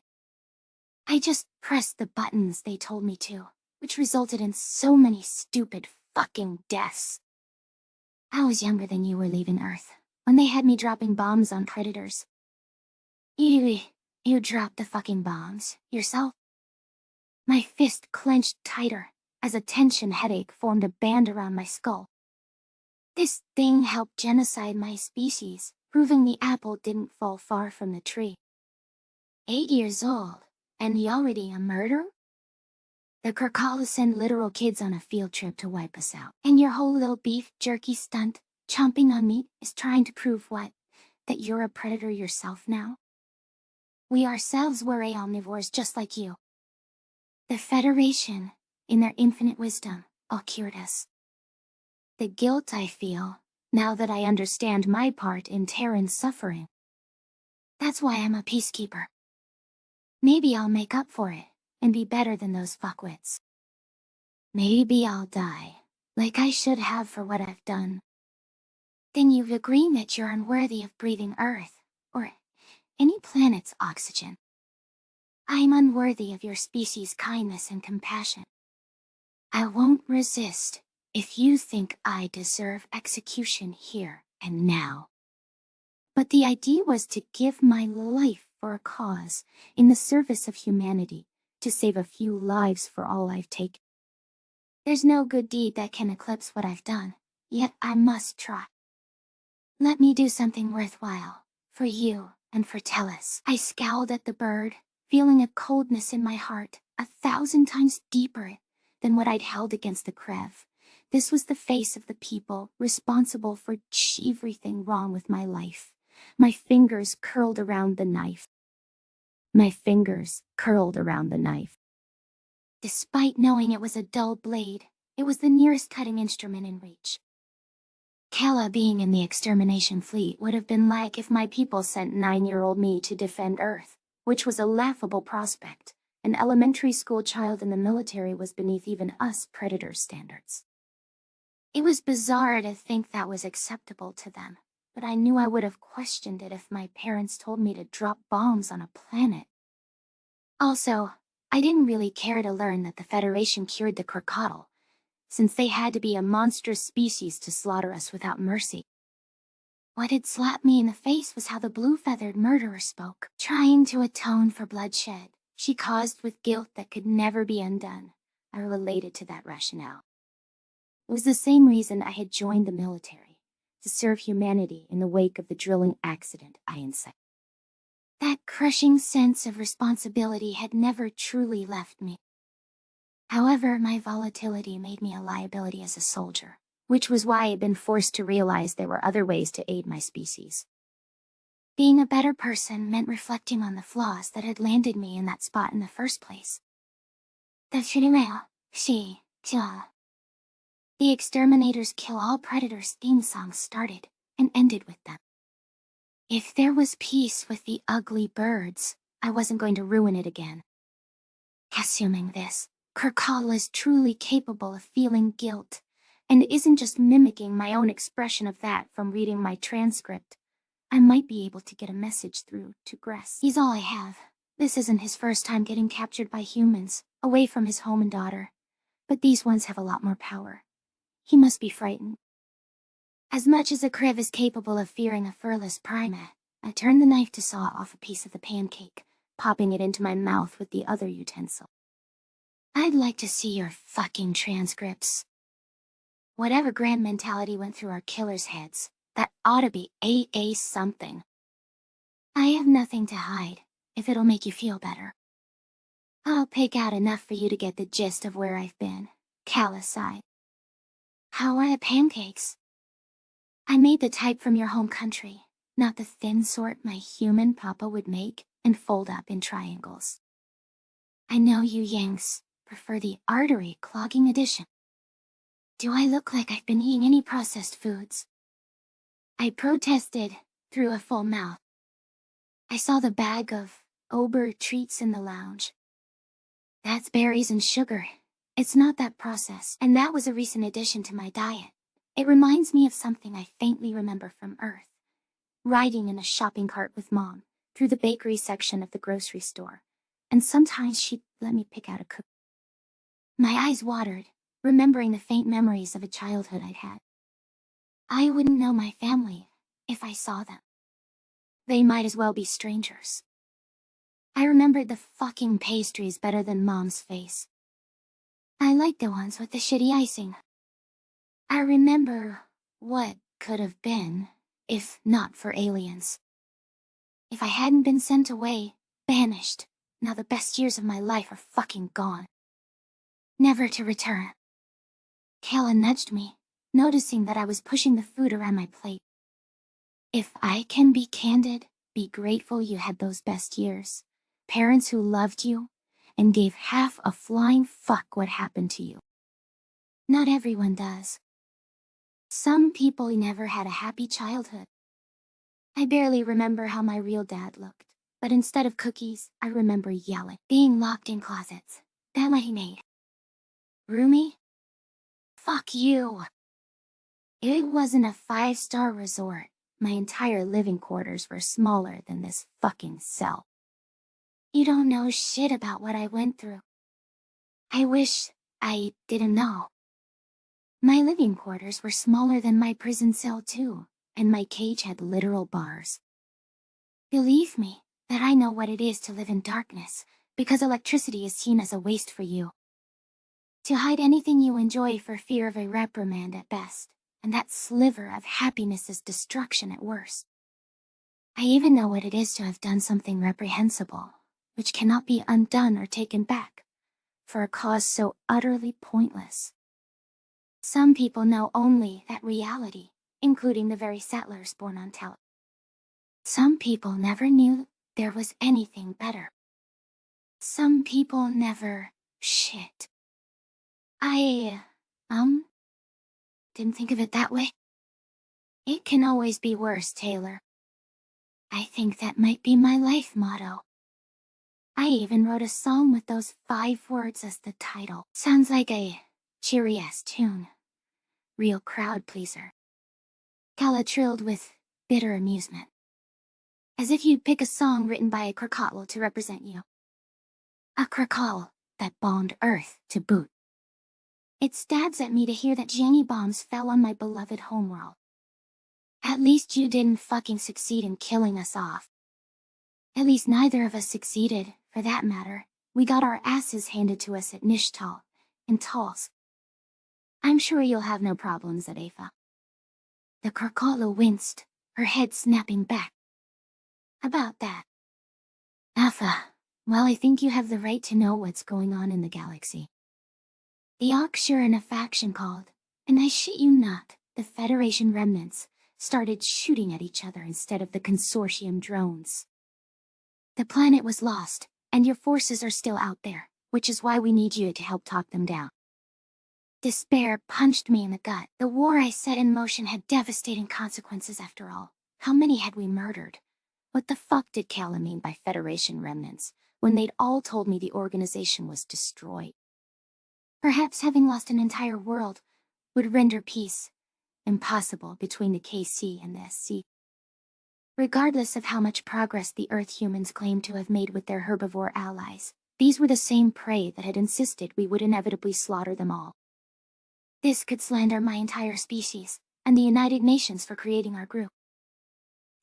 I just pressed the buttons they told me to, which resulted in so many stupid fucking deaths. I was younger than you were leaving Earth, when they had me dropping bombs on predators. You dropped the fucking bombs, yourself? My fist clenched tighter, as a tension headache formed a band around my skull. This thing helped genocide my species, proving the apple didn't fall far from the tree. 8 years old, and you already a murderer? The Krakala send literal kids on a field trip to wipe us out. And your whole little beef jerky stunt, chomping on meat, is trying to prove what? That you're a predator yourself now? We ourselves were omnivores just like you. The Federation, in their infinite wisdom, all cured us. The guilt I feel, now that I understand my part in Terran's suffering. That's why I'm a peacekeeper. Maybe I'll make up for it, and be better than those fuckwits. Maybe I'll die, like I should have for what I've done. Then you've agreed that you're unworthy of breathing Earth, or any planet's oxygen. I'm unworthy of your species' kindness and compassion. I won't resist if you think I deserve execution here and now. But the idea was to give my life for a cause, in the service of humanity, to save a few lives for all I've taken. There's no good deed that can eclipse what I've done, yet I must try. Let me do something worthwhile, for you and for Tellus. I scowled at the bird, feeling a coldness in my heart, 1,000 times deeper than what I'd held against the Krev. This was the face of the people responsible for everything wrong with my life. My fingers curled around the knife. Despite knowing it was a dull blade, it was the nearest cutting instrument in reach. Kala being in the extermination fleet would have been like if my people sent 9-year-old me to defend Earth, which was a laughable prospect. An elementary school child in the military was beneath even us Predator standards. It was bizarre to think that was acceptable to them, but I knew I would have questioned it if my parents told me to drop bombs on a planet. Also, I didn't really care to learn that the Federation cured the crocodile, since they had to be a monstrous species to slaughter us without mercy. What had slapped me in the face was how the blue-feathered murderer spoke, trying to atone for bloodshed she caused with guilt that could never be undone. I related to that rationale. It was the same reason I had joined the military, to serve humanity in the wake of the drilling accident I incited. That crushing sense of responsibility had never truly left me. However, my volatility made me a liability as a soldier, which was why I had been forced to realize there were other ways to aid my species. Being a better person meant reflecting on the flaws that had landed me in that spot in the first place. The Exterminator's Kill All Predators theme song started and ended with them. If there was peace with the ugly birds, I wasn't going to ruin it again. Assuming this, Kirkal is truly capable of feeling guilt, and isn't just mimicking my own expression of that from reading my transcript. I might be able to get a message through to Gress. He's all I have. This isn't his first time getting captured by humans, away from his home and daughter. But these ones have a lot more power. He must be frightened. As much as a Kriv is capable of fearing a furless primate, I turned the knife to saw off a piece of the pancake, popping it into my mouth with the other utensil. I'd like to see your fucking transcripts. Whatever grand mentality went through our killers' heads, that ought to be AA something. I have nothing to hide, if it'll make you feel better. I'll pick out enough for you to get the gist of where I've been. Cal aside. How are the pancakes? I made the type from your home country, not the thin sort my human papa would make and fold up in triangles. I know you Yanks prefer the artery clogging edition. Do I look like I've been eating any processed foods? I protested through a full mouth. I saw the bag of Ober treats in the lounge. That's berries and sugar. It's not that processed, and that was a recent addition to my diet. It reminds me of something I faintly remember from Earth. Riding in a shopping cart with Mom, through the bakery section of the grocery store, and sometimes she'd let me pick out a cookie. My eyes watered, remembering the faint memories of a childhood I'd had. I wouldn't know my family if I saw them. They might as well be strangers. I remembered the fucking pastries better than Mom's face. I liked the ones with the shitty icing. I remember what could have been, if not for aliens. If I hadn't been sent away, banished, now the best years of my life are fucking gone. Never to return. Kayla nudged me, noticing that I was pushing the food around my plate. If I can be candid, be grateful you had those best years. Parents who loved you, and gave half a flying fuck what happened to you. Not everyone does. Some people never had a happy childhood. I barely remember how my real dad looked, but instead of cookies, I remember yelling, being locked in closets. That what he made. Roomy? Fuck you. It wasn't a 5-star resort. My entire living quarters were smaller than this fucking cell. You don't know shit about what I went through. I wish I didn't know. My living quarters were smaller than my prison cell too, and my cage had literal bars. Believe me, that I know what it is to live in darkness, because electricity is seen as a waste for you. To hide anything you enjoy for fear of a reprimand at best, and that sliver of happiness is destruction at worst. I even know what it is to have done something reprehensible, which cannot be undone or taken back, for a cause so utterly pointless. Some people know only that reality, including the very settlers born on Tel. Some people never knew there was anything better. Some people never shit. I didn't think of it that way. It can always be worse, Taylor. I think that might be my life motto. I even wrote a song with those 5 words as the title. Sounds like a cheery-ass tune. real crowd pleaser. Kala trilled with bitter amusement. As if you'd pick a song written by a Krakatl to represent you. A Krakatl that bombed Earth to boot. It stabs at me to hear that Jenny bombs fell on my beloved homeworld. At least you didn't fucking succeed in killing us off. At least neither of us succeeded, for that matter. We got our asses handed to us at Nishtal, in Tulsk. I'm sure you'll have no problems at Afa. The Krakatl winced, her head snapping back. About that. Afa, well, I think you have the right to know what's going on in the galaxy. The Oxure and a faction called, and I shit you not, the Federation remnants, started shooting at each other instead of the consortium drones. The planet was lost, and your forces are still out there, which is why we need you to help talk them down. Despair punched me in the gut. The war I set in motion had devastating consequences after all. How many had we murdered? What the fuck did Kala mean by Federation remnants, when they'd all told me the organization was destroyed? Perhaps having lost an entire world would render peace impossible between the KC and the SC. Regardless of how much progress the Earth humans claimed to have made with their herbivore allies, these were the same prey that had insisted we would inevitably slaughter them all. This could slander my entire species, and the United Nations for creating our group.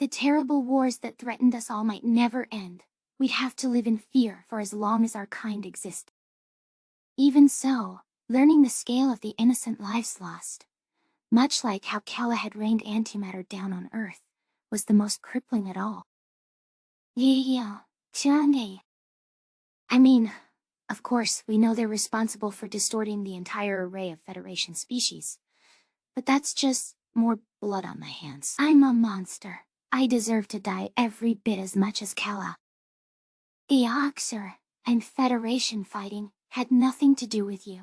The terrible wars that threatened us all might never end. We'd have to live in fear for as long as our kind exists. Even so, learning the scale of the innocent lives lost, much like how Kala had rained antimatter down on Earth, was the most crippling at all. I mean, of course, we know they're responsible for distorting the entire array of Federation species. But that's just more blood on my hands. I'm a monster. I deserve to die every bit as much as Kala. The Oxer and Federation fighting had nothing to do with you.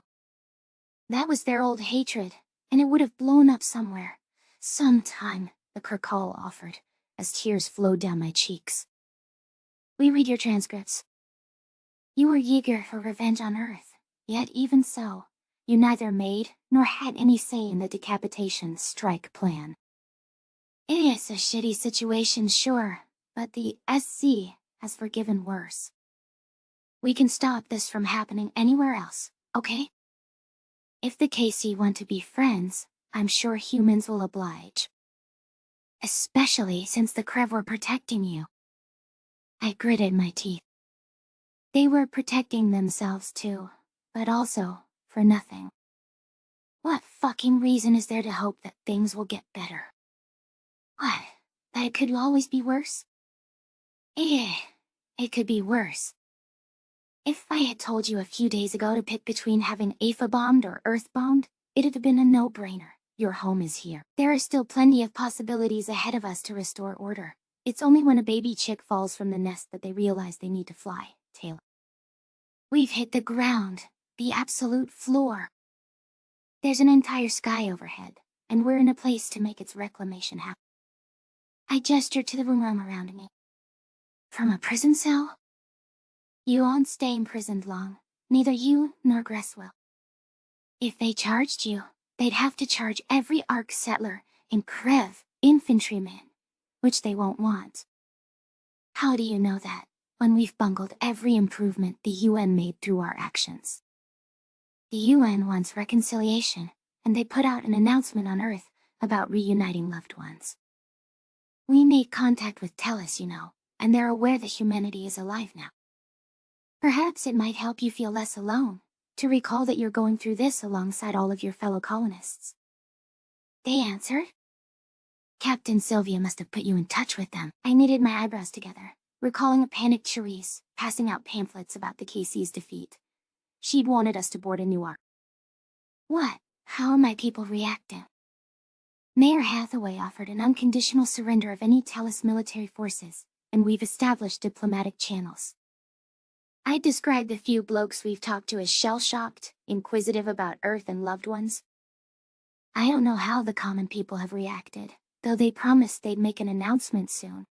That was their old hatred, and it would have blown up somewhere. Sometime, the Krakatl offered, as tears flowed down my cheeks. We read your transcripts. You were eager for revenge on Earth, yet even so, you neither made nor had any say in the decapitation strike plan. It is a shitty situation, sure, but the SC has forgiven worse. We can stop this from happening anywhere else, okay? If the KC want to be friends, I'm sure humans will oblige. Especially since the Krev were protecting you. I gritted my teeth. They were protecting themselves too, but also for nothing. What fucking reason is there to hope that things will get better? What? That it could always be worse? It could be worse. If I had told you a few days ago to pick between having Afa bombed or Earth bombed, it'd have been a no-brainer. Your home is here. There are still plenty of possibilities ahead of us to restore order. It's only when a baby chick falls from the nest that they realize they need to fly, Taylor. We've hit the ground, the absolute floor. There's an entire sky overhead, and we're in a place to make its reclamation happen. I gestured to the room around me. From a prison cell? You won't stay imprisoned long, neither you nor Gress will. If they charged you, they'd have to charge every Ark settler and Krev infantryman, which they won't want. How do you know that, when we've bungled every improvement the UN made through our actions? The UN wants reconciliation, and they put out an announcement on Earth about reuniting loved ones. We made contact with Tellus, you know, and they're aware that humanity is alive now. Perhaps it might help you feel less alone, to recall that you're going through this alongside all of your fellow colonists. They answered? Captain Sylvia must have put you in touch with them. I knitted my eyebrows together, recalling a panicked Charisse passing out pamphlets about the KC's defeat. She'd wanted us to board a new Ark. What? How are my people reacting? Mayor Hathaway offered an unconditional surrender of any Tellus military forces, and we've established diplomatic channels. I'd describe the few blokes we've talked to as shell-shocked, inquisitive about Earth and loved ones. I don't know how the common people have reacted, though they promised they'd make an announcement soon.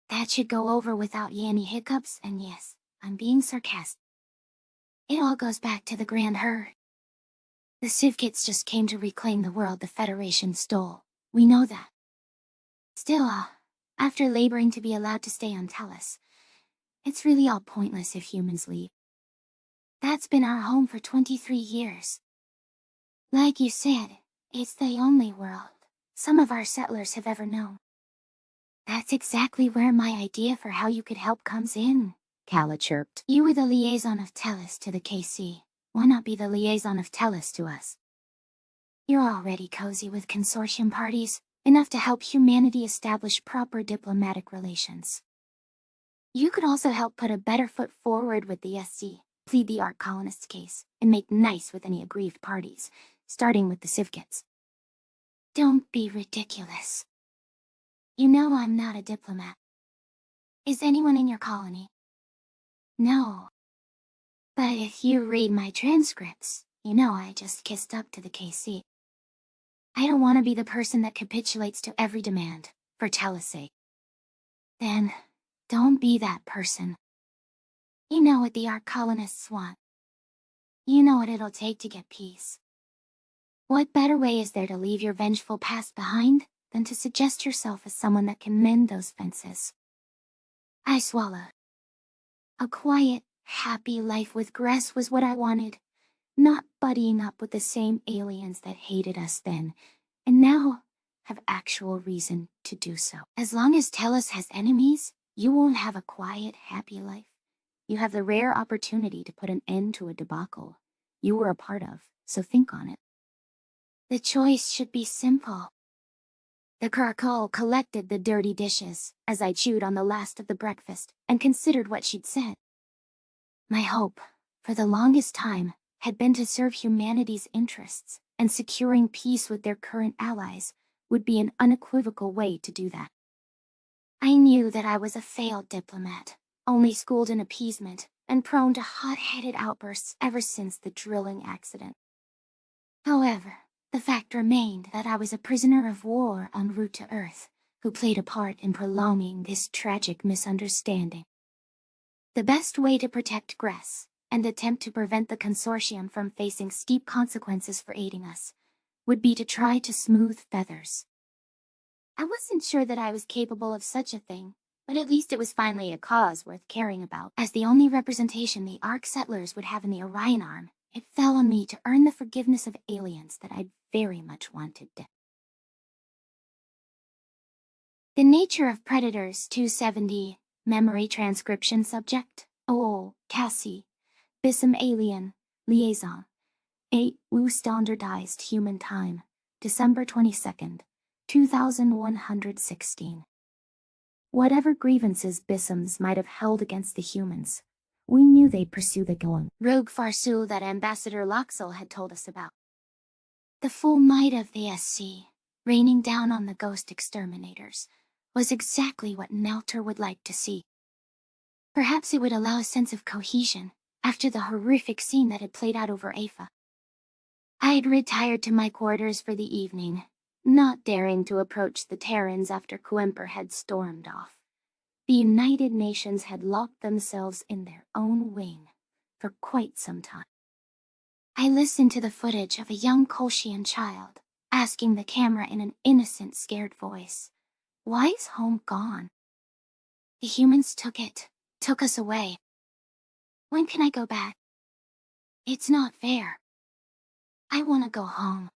That should go over without any hiccups, and yes, I'm being sarcastic. It all goes back to the Grand Herd. The Civkits just came to reclaim the world the Federation stole. We know that. Still, after laboring to be allowed to stay on Tellus, it's really all pointless if humans leave. That's been our home for 23 years. Like you said, it's the only world some of our settlers have ever known. That's exactly where my idea for how you could help comes in, Calla chirped. You were the liaison of Tellus to the KC. Why not be the liaison of Tellus to us? You're already cozy with consortium parties, enough to help humanity establish proper diplomatic relations. You could also help put a better foot forward with the SC, plead the Ark colonists' case, and make nice with any aggrieved parties, starting with the Civkits. Don't be ridiculous. You know I'm not a diplomat. Is anyone in your colony? No. But if you read my transcripts, you know I just kissed up to the KC. I don't want to be the person that capitulates to every demand, for Tellus' sake. Then, don't be that person. You know what the Ark colonists want. You know what it'll take to get peace. What better way is there to leave your vengeful past behind than to suggest yourself as someone that can mend those fences? I swallowed. A quiet, happy life with Gress was what I wanted, not buddying up with the same aliens that hated us then, and now have actual reason to do so. As long as Tellus has enemies, you won't have a quiet, happy life. You have the rare opportunity to put an end to a debacle you were a part of, so think on it. The choice should be simple. The Caracol collected the dirty dishes as I chewed on the last of the breakfast and considered what she'd said. My hope, for the longest time, had been to serve humanity's interests, and securing peace with their current allies would be an unequivocal way to do that. I knew that I was a failed diplomat, only schooled in appeasement, and prone to hot-headed outbursts ever since the drilling accident. However, the fact remained that I was a prisoner of war en route to Earth, who played a part in prolonging this tragic misunderstanding. The best way to protect Gress, and attempt to prevent the consortium from facing steep consequences for aiding us, would be to try to smooth feathers. I wasn't sure that I was capable of such a thing, but at least it was finally a cause worth caring about. As the only representation the Ark settlers would have in the Orion Arm, it fell on me to earn the forgiveness of aliens that I'd very much wanted to. The Nature of Predators 270, Memory Transcription Subject, Oh, Cassie, Bissum Alien, Liaison, 8 Wu Standardized Human Time, December 22nd, 2116. Whatever grievances Bissums might have held against the humans, we knew they'd pursue the Goan rogue Farsul that Ambassador Loxel had told us about. The full might of the SC, raining down on the ghost exterminators, was exactly what Nelter would like to see. Perhaps it would allow a sense of cohesion after the horrific scene that had played out over Afa. I had retired to my quarters for the evening, not daring to approach the Terrans after Quemper had stormed off. The United Nations had locked themselves in their own wing for quite some time. I listened to the footage of a young Kolshian child asking the camera in an innocent, scared voice, "Why is home gone?" The humans took us away. When can I go back? It's not fair. I want to go home.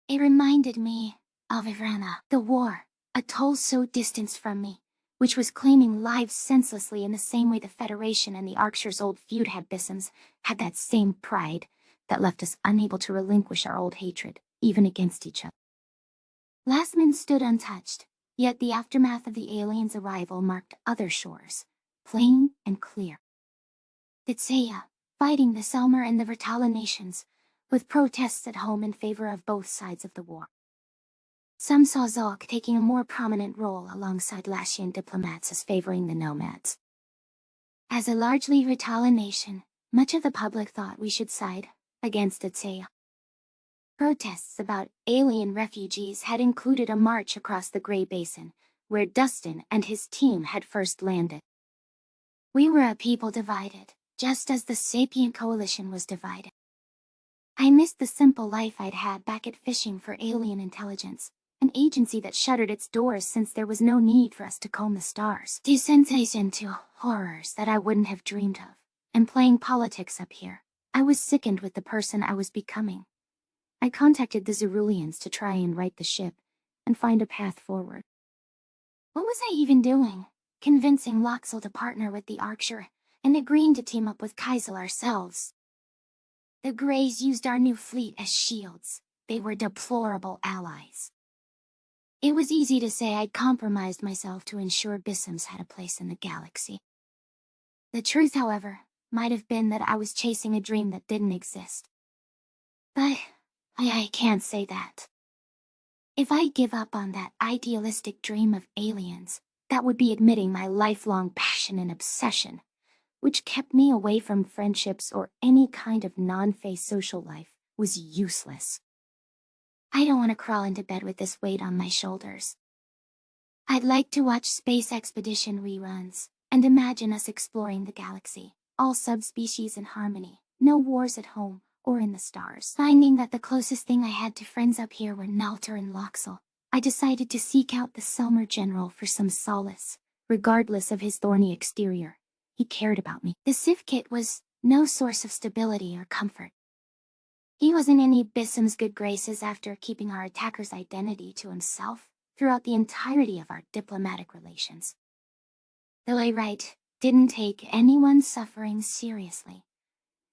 It reminded me of Ivrana, the war, a toll so distant from me, which was claiming lives senselessly in the same way the Federation and the Arkshire's old feud had Bissums, had that same pride that left us unable to relinquish our old hatred, even against each other. Lastman stood untouched, yet the aftermath of the aliens' arrival marked other shores, plain and clear. Titseya, fighting the Selmer and the Vertala nations, with protests at home in favor of both sides of the war. Some saw Zolk taking a more prominent role alongside Lashian diplomats as favoring the nomads. As a largely Vertala nation, much of the public thought we should side against Titseya. Protests about alien refugees had included a march across the Grey Basin, where Dustin and his team had first landed. We were a people divided, just as the Sapient Coalition was divided. I missed the simple life I'd had back at Fishing for Alien Intelligence, an agency that shuttered its doors since there was no need for us to comb the stars. Desensitized into horrors that I wouldn't have dreamed of, and playing politics up here. I was sickened with the person I was becoming. I contacted the Zeruleans to try and right the ship, and find a path forward. What was I even doing? Convincing Loxel to partner with the Archer, and agreeing to team up with Kaisel ourselves. The Greys used our new fleet as shields. They were deplorable allies. It was easy to say I'd compromised myself to ensure Bissams had a place in the galaxy. The truth, however, might have been that I was chasing a dream that didn't exist. But I can't say that. If I give up on that idealistic dream of aliens, that would be admitting my lifelong passion and obsession, which kept me away from friendships or any kind of non-phase social life, was useless. I don't want to crawl into bed with this weight on my shoulders. I'd like to watch space expedition reruns, and imagine us exploring the galaxy, all subspecies in harmony, no wars at home or in the stars. Finding that the closest thing I had to friends up here were Nalter and Loxel, I decided to seek out the Selmer General for some solace, regardless of his thorny exterior. He cared about me. The Civ Kit was no source of stability or comfort. He wasn't any Bissam's good graces after keeping our attacker's identity to himself throughout the entirety of our diplomatic relations. The Layrite didn't take anyone's suffering seriously,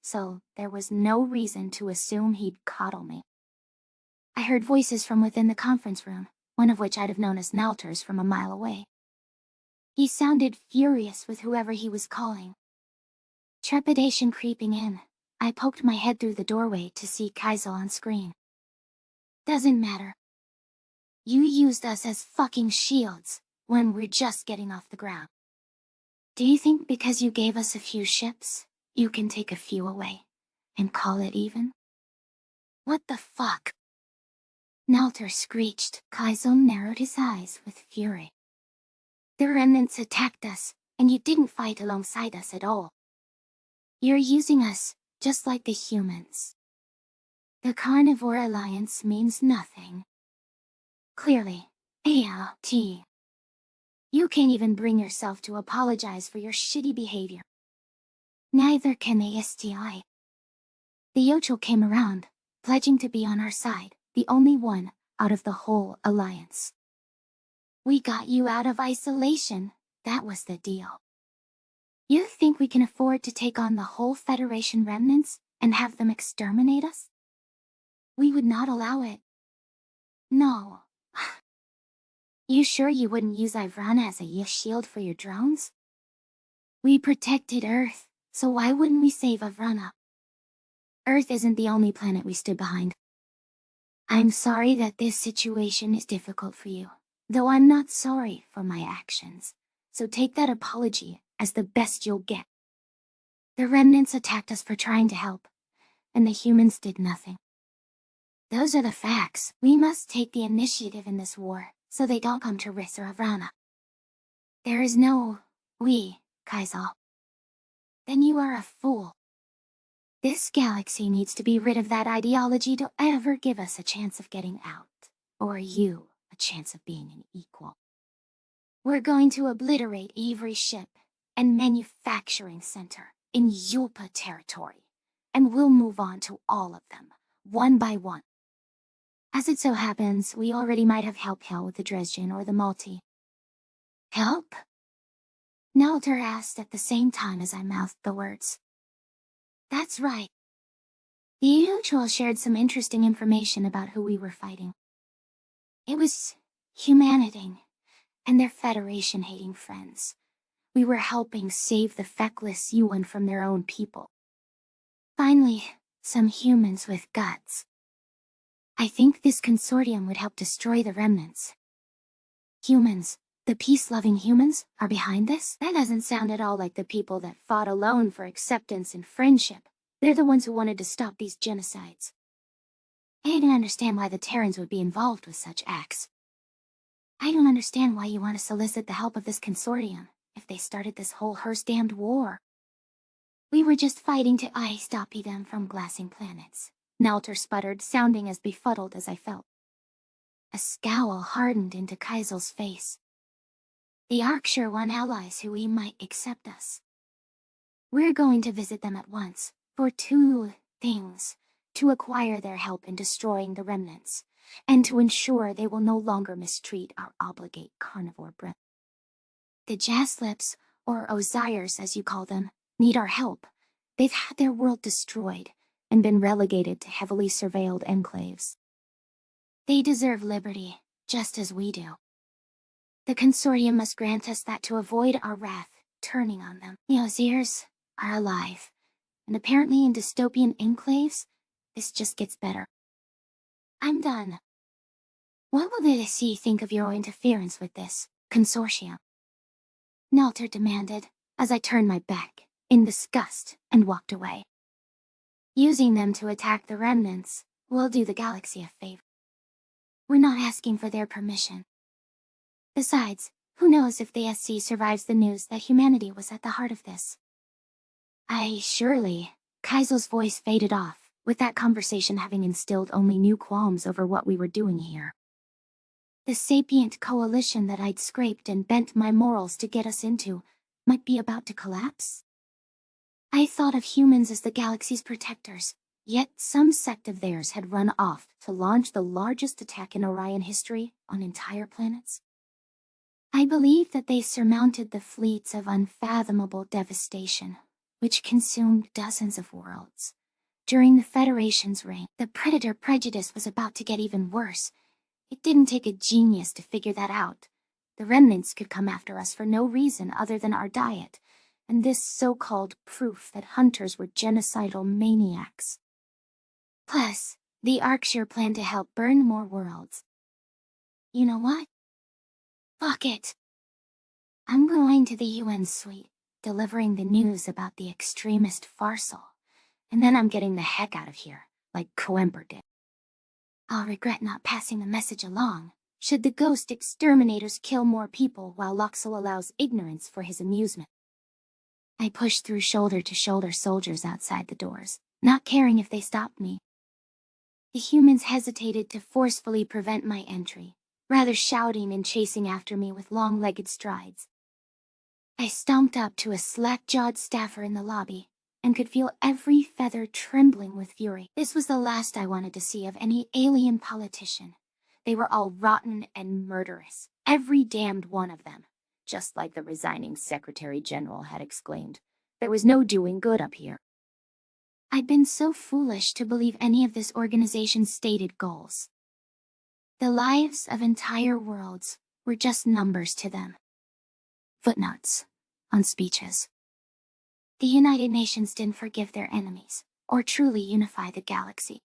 so there was no reason to assume he'd coddle me. I heard voices from within the conference room, one of which I'd have known as Nalter's from a mile away. He sounded furious with whoever he was calling. Trepidation creeping in, I poked my head through the doorway to see Kaisel on screen. Doesn't matter. You used us as fucking shields when we're just getting off the ground. Do you think because you gave us a few ships, you can take a few away and call it even? What the fuck? Nalter screeched. Kaisel narrowed his eyes with fury. The remnants attacked us, and you didn't fight alongside us at all. You're using us, just like the humans. The Carnivore Alliance means nothing. Clearly, ALT. You can't even bring yourself to apologize for your shitty behavior. Neither can the STI. The Yochel came around, pledging to be on our side, the only one out of the whole alliance. We got you out of isolation, that was the deal. You think we can afford to take on the whole Federation remnants and have them exterminate us? We would not allow it. No. You sure you wouldn't use Ivrana as a shield for your drones? We protected Earth, so why wouldn't we save Ivrana? Earth isn't the only planet we stood behind. I'm sorry that this situation is difficult for you, though I'm not sorry for my actions, so take that apology as the best you'll get. The remnants attacked us for trying to help, and the humans did nothing. Those are the facts. We must take the initiative in this war, so they don't come to Riss or Ivrana. There is no we, Kaisel. Then you are a fool. This galaxy needs to be rid of that ideology to ever give us a chance of getting out, or you a chance of being an equal. We're going to obliterate every ship and manufacturing center in Yulpa territory, and we'll move on to all of them, one by one. As it so happens, we already might have helped Hel with the Dresden or the Malti. Help? Nalter asked at the same time as I mouthed the words. That's right. The Usual shared some interesting information about who we were fighting. It was humanity and their Federation-hating friends. We were helping save the feckless Yuan from their own people. Finally, some humans with guts. I think this consortium would help destroy the remnants. Humans, the peace-loving humans, are behind this? That doesn't sound at all like the people that fought alone for acceptance and friendship. They're the ones who wanted to stop these genocides. I don't understand why the Terrans would be involved with such acts. I don't understand why you want to solicit the help of this consortium, if they started this whole Hearst-damned war. We were just fighting to stop them from glassing planets. Nalter sputtered, sounding as befuddled as I felt. A scowl hardened into Kaisel's face. The Arksure want allies who we might accept us. We're going to visit them at once, for two things: to acquire their help in destroying the remnants, and to ensure they will no longer mistreat our obligate carnivore brethren. The Jaslips, or Osiers as you call them, need our help. They've had their world destroyed and been relegated to heavily surveilled enclaves. They deserve liberty, just as we do. The Consortium must grant us that to avoid our wrath turning on them. The Osiers are alive, and apparently in dystopian enclaves, this just gets better. I'm done. What will the Sea think of your interference with this consortium? Nalter demanded, as I turned my back, in disgust, and walked away. Using them to attack the remnants will do the galaxy a favor. We're not asking for their permission. Besides, who knows if the SC survives the news that humanity was at the heart of this? Surely. Kaisel's voice faded off, with that conversation having instilled only new qualms over what we were doing here. The sapient coalition that I'd scraped and bent my morals to get us into might be about to collapse. I thought of humans as the galaxy's protectors, yet some sect of theirs had run off to launch the largest attack in Orion history on entire planets. I believe that they surmounted the fleets of unfathomable devastation, which consumed dozens of worlds. During the Federation's reign, the predator prejudice was about to get even worse. It didn't take a genius to figure that out. The remnants could come after us for no reason other than our diet, and this so-called proof that hunters were genocidal maniacs. Plus, the Arksure planned to help burn more worlds. You know what? Fuck it. I'm going to the UN suite, delivering the news about the extremist Farsal, and then I'm getting the heck out of here, like Coember did. I'll regret not passing the message along, should the ghost exterminators kill more people while Loxel allows ignorance for his amusement. I pushed through shoulder-to-shoulder soldiers outside the doors, not caring if they stopped me. The humans hesitated to forcefully prevent my entry, rather shouting and chasing after me with long-legged strides. I stomped up to a slack-jawed staffer in the lobby, and could feel every feather trembling with fury. This was the last I wanted to see of any alien politician. They were all rotten and murderous, every damned one of them. Just like the resigning Secretary General had exclaimed, there was no doing good up here. I'd been so foolish to believe any of this organization's stated goals. The lives of entire worlds were just numbers to them. Footnotes on speeches. The United Nations didn't forgive their enemies, or truly unify the galaxy.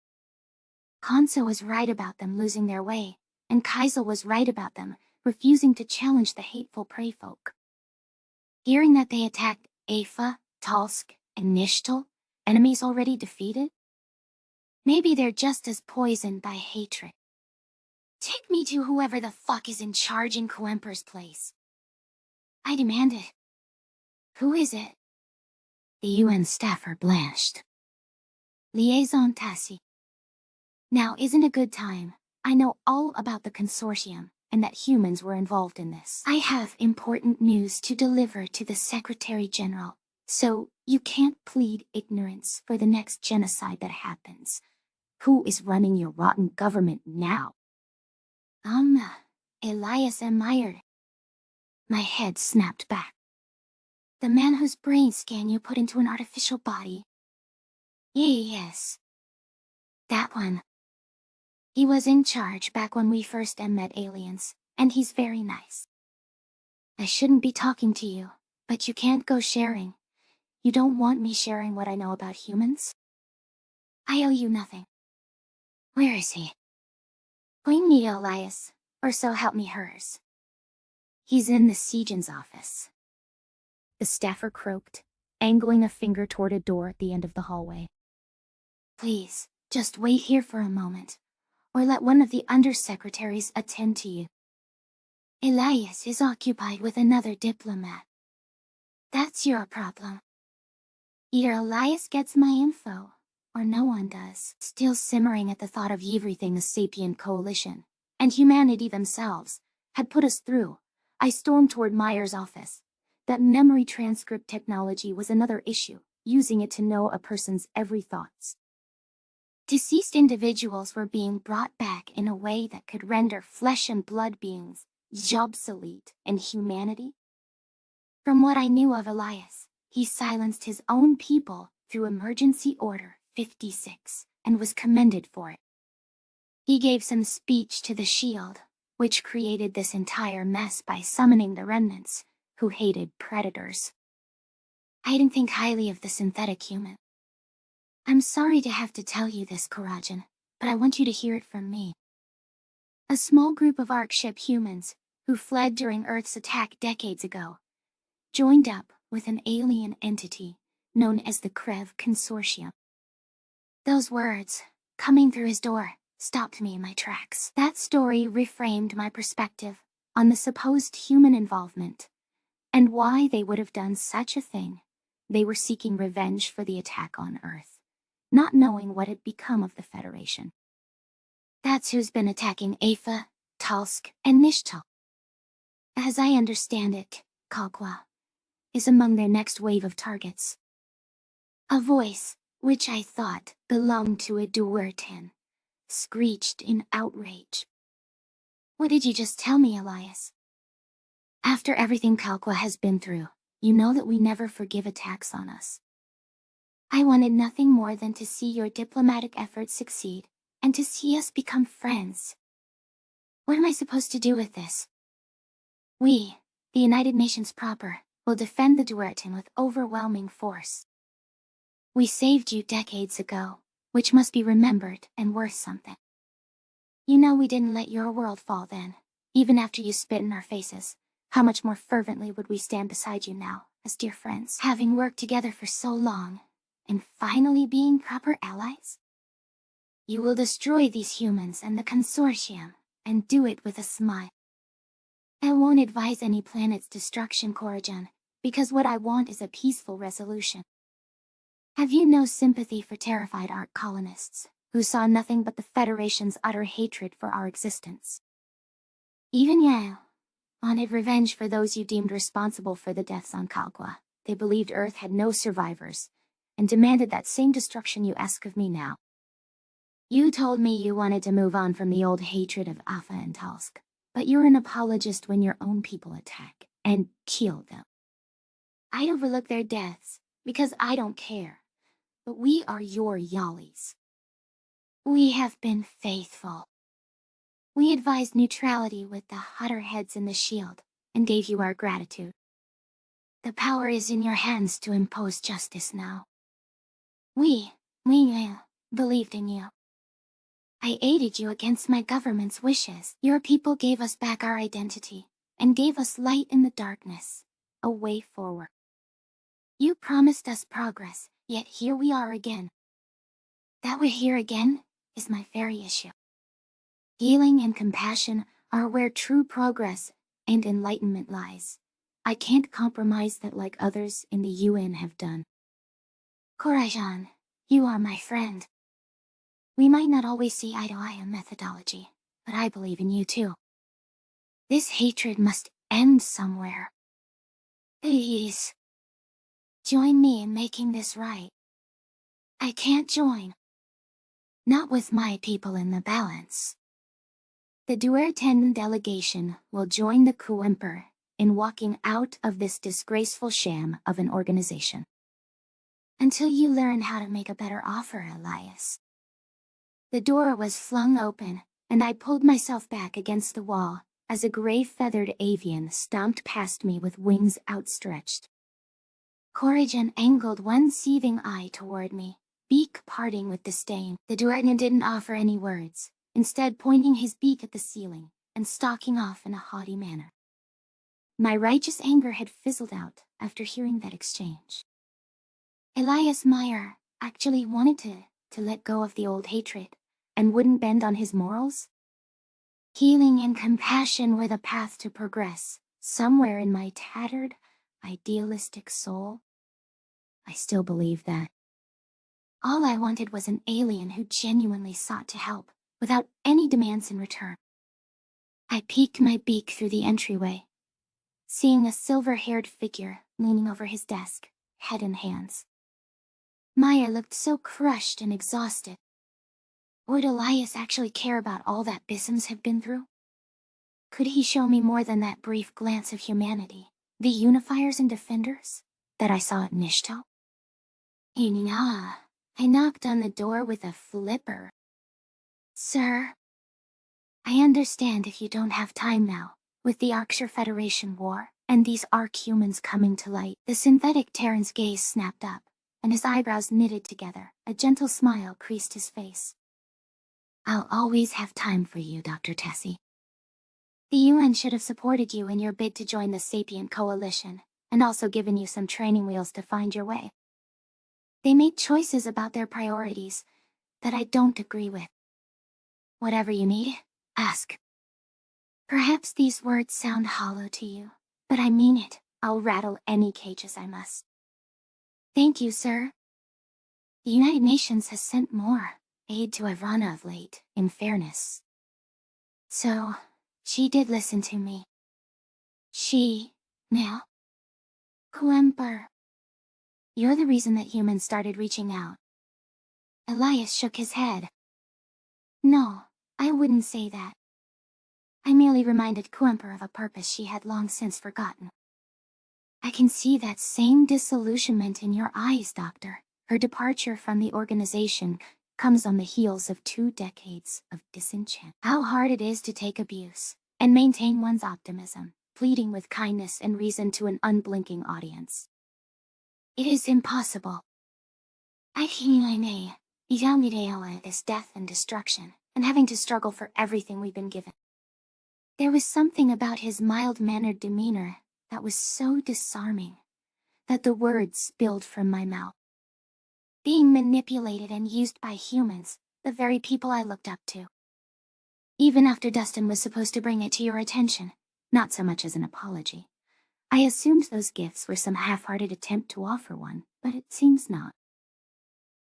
Khonsa was right about them losing their way, and Kaisel was right about them refusing to challenge the hateful prey folk. Hearing that they attacked Afa, Talsk, and Nishtal, enemies already defeated? Maybe they're just as poisoned by hatred. Take me to whoever the fuck is in charge in Coemper's place. I demanded. Who is it? The UN staffer blanched. Liaison Tassi. Now isn't a good time. I know all about the consortium, and that humans were involved in this. I have important news to deliver to the Secretary General, so you can't plead ignorance for the next genocide that happens. Who is running your rotten government now? Elias M. Meyer. My head snapped back. The man whose brain scan you put into an artificial body. Yes. That one. He was in charge back when we first met aliens, and he's very nice. I shouldn't be talking to you, but you can't go sharing. You don't want me sharing what I know about humans? I owe you nothing. Where is he? Point me to Elias, or so help me hers. He's in the Sejan's office. The staffer croaked, angling a finger toward a door at the end of the hallway. Please, just wait here for a moment, or let one of the undersecretaries attend to you. Elias is occupied with another diplomat. That's your problem. Either Elias gets my info, or no one does. Still simmering at the thought of everything the Sapient Coalition, and humanity themselves, had put us through, I stormed toward Meyer's office. That memory transcript technology was another issue, using it to know a person's every thoughts. Deceased individuals were being brought back in a way that could render flesh and blood beings obsolete in humanity. From what I knew of Elias, he silenced his own people through Emergency Order 56 and was commended for it. He gave some speech to the Shield, which created this entire mess by summoning the remnants, who hated predators. I didn't think highly of the synthetic human. I'm sorry to have to tell you this, Karajan, but I want you to hear it from me. A small group of Ark ship humans, who fled during Earth's attack decades ago, joined up with an alien entity known as the Krev Consortium. Those words, coming through his door, stopped me in my tracks. That story reframed my perspective on the supposed human involvement, and why they would have done such a thing. They were seeking revenge for the attack on Earth, not knowing what had become of the Federation. That's who's been attacking Afa, Talsk, and Nishtal. As I understand it, Kalkwa is among their next wave of targets. A voice, which I thought belonged to a Duertan, screeched in outrage. What did you just tell me, Elias? After everything Kalkwa has been through, you know that we never forgive attacks on us. I wanted nothing more than to see your diplomatic efforts succeed, and to see us become friends. What am I supposed to do with this? We, the United Nations proper, will defend the Duertan with overwhelming force. We saved you decades ago, which must be remembered and worth something. You know we didn't let your world fall then, even after you spit in our faces. How much more fervently would we stand beside you now, as dear friends, having worked together for so long, and finally being proper allies? You will destroy these humans and the consortium, and do it with a smile. I won't advise any planet's destruction, Korojan, because what I want is a peaceful resolution. Have you no sympathy for terrified Ark colonists, who saw nothing but the Federation's utter hatred for our existence? Even Yale wanted revenge for those you deemed responsible for the deaths on Kalkwa. They believed Earth had no survivors, and demanded that same destruction you ask of me now. You told me you wanted to move on from the old hatred of Afa and Talsk, but you're an apologist when your own people attack and kill them. I overlook their deaths, because I don't care, but we are your Yalis. We have been faithful. We advised neutrality with the hotter heads in the Shield, and gave you our gratitude. The power is in your hands to impose justice now. We believed in you. I aided you against my government's wishes. Your people gave us back our identity, and gave us light in the darkness, a way forward. You promised us progress, yet here we are again. That we're here again is my very issue. Healing and compassion are where true progress and enlightenment lies. I can't compromise that like others in the UN have done. Korojan, you are my friend. We might not always see eye to eye on methodology, but I believe in you too. This hatred must end somewhere. Please, join me in making this right. I can't join. Not with my people in the balance. The Duertan delegation will join the Kuemper in walking out of this disgraceful sham of an organization. Until you learn how to make a better offer, Elias. The door was flung open, and I pulled myself back against the wall as a gray-feathered avian stomped past me with wings outstretched. Korojan angled one seething eye toward me, beak parting with disdain. The Duertan didn't offer any words, instead pointing his beak at the ceiling and stalking off in a haughty manner. My righteous anger had fizzled out after hearing that exchange. Elias Meyer actually wanted to let go of the old hatred, and wouldn't bend on his morals? Healing and compassion were the path to progress, somewhere in my tattered, idealistic soul. I still believe that. All I wanted was an alien who genuinely sought to help, without any demands in return. I peeked my beak through the entryway, seeing a silver-haired figure leaning over his desk, head in hands. Maya looked so crushed and exhausted. Would Elias actually care about all that Bissons have been through? Could he show me more than that brief glance of humanity, the unifiers and defenders, that I saw at Nishto? I knocked on the door with a flipper. Sir, I understand if you don't have time now, with the Arcshire Federation war, and these Arc-humans coming to light. The synthetic Terran's gaze snapped up, and his eyebrows knitted together. A gentle smile creased his face. I'll always have time for you, Dr. Tessie. The UN should have supported you in your bid to join the Sapient Coalition, and also given you some training wheels to find your way. They made choices about their priorities that I don't agree with. Whatever you need, ask. Perhaps these words sound hollow to you, but I mean it. I'll rattle any cages I must. Thank you, sir. The United Nations has sent more aid to Ivana of late, in fairness. So, she did listen to me. She, now? Kuemper. You're the reason that humans started reaching out. Elias shook his head. No, I wouldn't say that. I merely reminded Kuemper of a purpose she had long since forgotten. I can see that same disillusionment in your eyes, Doctor. Her departure from the organization comes on the heels of 2 decades of disenchantment. How hard it is to take abuse and maintain one's optimism, pleading with kindness and reason to an unblinking audience. It is impossible. Is death and destruction, and having to struggle for everything we've been given. There was something about his mild-mannered demeanor that was so disarming that the words spilled from my mouth. Being manipulated and used by humans, the very people I looked up to. Even after Dustin was supposed to bring it to your attention, not so much as an apology. I assumed those gifts were some half-hearted attempt to offer one, but it seems not.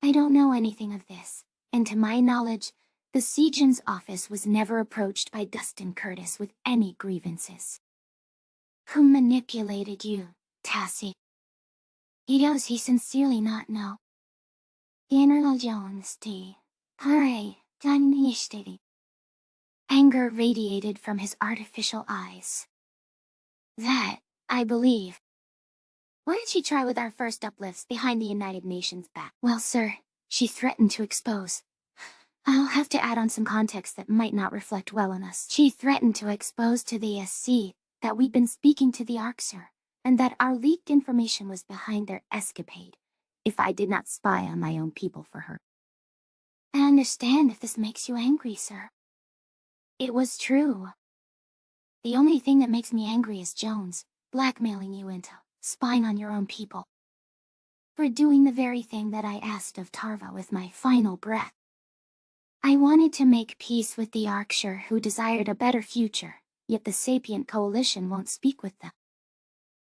I don't know anything of this, and to my knowledge, the Seagen's office was never approached by Dustin Curtis with any grievances. Who manipulated you, Tassie? Does he sincerely not know? General Jones D. Hare, Janishti. Anger radiated from his artificial eyes. That, I believe. What did she try with our first uplifts behind the United Nations back? Well, sir, she threatened to expose. I'll have to add on some context that might not reflect well on us. She threatened to expose to the SC that we'd been speaking to the Arcser, and that our leaked information was behind their escapade, if I did not spy on my own people for her. I understand if this makes you angry, sir. It was true. The only thing that makes me angry is Jones, blackmailing you into spying on your own people. For doing the very thing that I asked of Tarva with my final breath. I wanted to make peace with the Arcshire who desired a better future, yet the Sapient Coalition won't speak with them.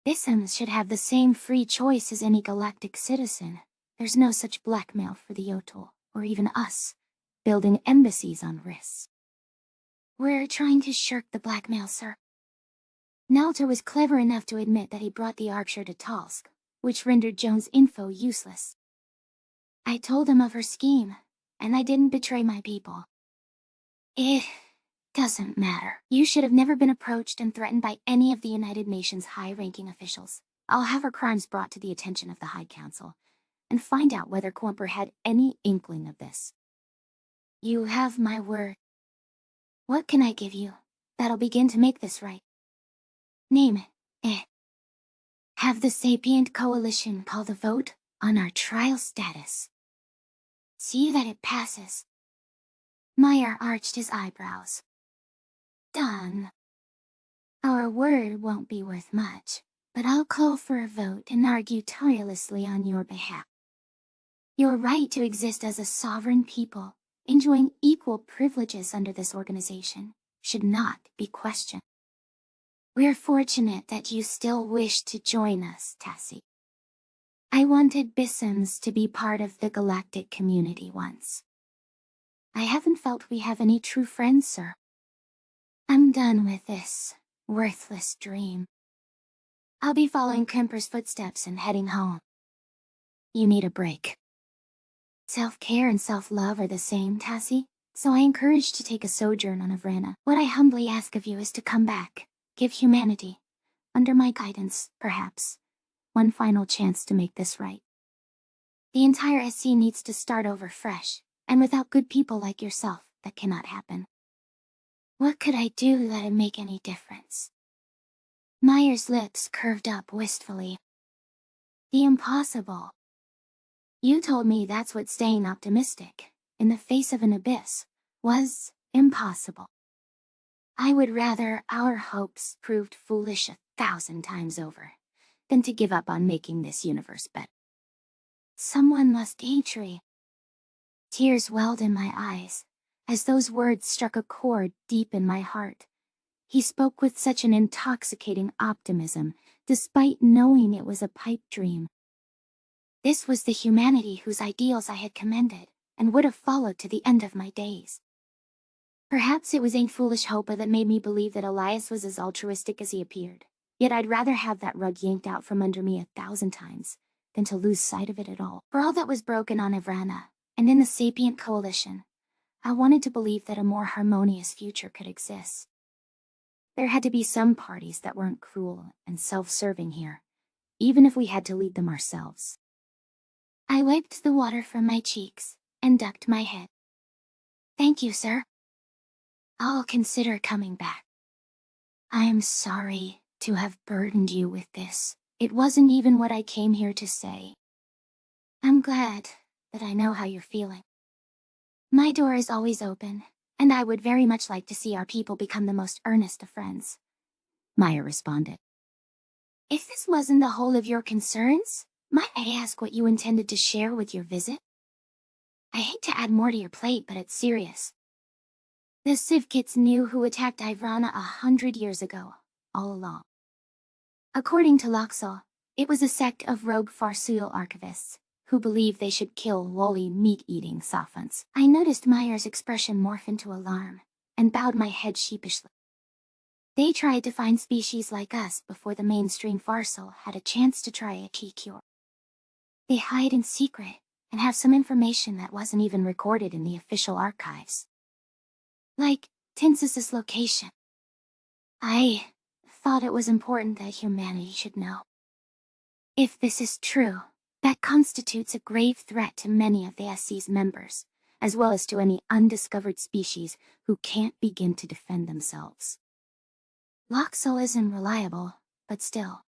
Bissons should have the same free choice as any galactic citizen. There's no such blackmail for the Yotul, or even us, building embassies on risks. We're trying to shirk the blackmail, sir. Nalter was clever enough to admit that he brought the Arcshire to Talsk, which rendered Jones' info useless. I told him of her scheme, and I didn't betray my people. It doesn't matter. You should have never been approached and threatened by any of the United Nations high-ranking officials. I'll have her crimes brought to the attention of the High Council, and find out whether Kuemper had any inkling of this. You have my word. What can I give you that'll begin to make this right? Name it. Have the Sapient Coalition call the vote on our trial status. See that it passes. Meyer arched his eyebrows. Done. Our word won't be worth much, but I'll call for a vote and argue tirelessly on your behalf. Your right to exist as a sovereign people, enjoying equal privileges under this organization, should not be questioned. We're fortunate that you still wish to join us, Tassie. I wanted Bissons to be part of the galactic community once. I haven't felt we have any true friends, sir. I'm done with this worthless dream. I'll be following Kemper's footsteps and heading home. You need a break. Self-care and self-love are the same, Tassie, so I encourage you to take a sojourn on Avrana. What I humbly ask of you is to come back, give humanity, under my guidance, perhaps, one final chance to make this right. The entire SC needs to start over fresh, and without good people like yourself, that cannot happen. What could I do that'd make any difference? Meyer's lips curved up wistfully. The impossible. You told me that's what staying optimistic, in the face of an abyss, was impossible. I would rather our hopes proved foolish 1,000 times over, than to give up on making this universe better. Someone must Atri. Tears welled in my eyes, as those words struck a chord deep in my heart. He spoke with such an intoxicating optimism, despite knowing it was a pipe dream. This was the humanity whose ideals I had commended, and would have followed to the end of my days. Perhaps it was a foolish hope that made me believe that Elias was as altruistic as he appeared, yet I'd rather have that rug yanked out from under me 1,000 times, than to lose sight of it at all. For all that was broken on Avrana, and in the Sapient Coalition, I wanted to believe that a more harmonious future could exist. There had to be some parties that weren't cruel and self-serving here, even if we had to lead them ourselves. I wiped the water from my cheeks and ducked my head. Thank you, sir. I'll consider coming back. I am sorry to have burdened you with this. It wasn't even what I came here to say. I'm glad that I know how you're feeling. My door is always open, and I would very much like to see our people become the most earnest of friends. Meyer responded. If this wasn't the whole of your concerns, might I ask what you intended to share with your visit? I hate to add more to your plate, but it's serious. The Sivkits knew who attacked Ivrana 100 years ago, all along. According to Loxel, it was a sect of rogue Farsul archivists, who believed they should kill woolly meat-eating Sophons. I noticed Meyer's expression morph into alarm, and bowed my head sheepishly. They tried to find species like us before the mainstream Farsul had a chance to try a key cure. They hide in secret, and have some information that wasn't even recorded in the official archives. Like Tinsus's location. I thought it was important that humanity should know. If this is true, that constitutes a grave threat to many of the SC's members, as well as to any undiscovered species who can't begin to defend themselves. Loxel isn't reliable, but still.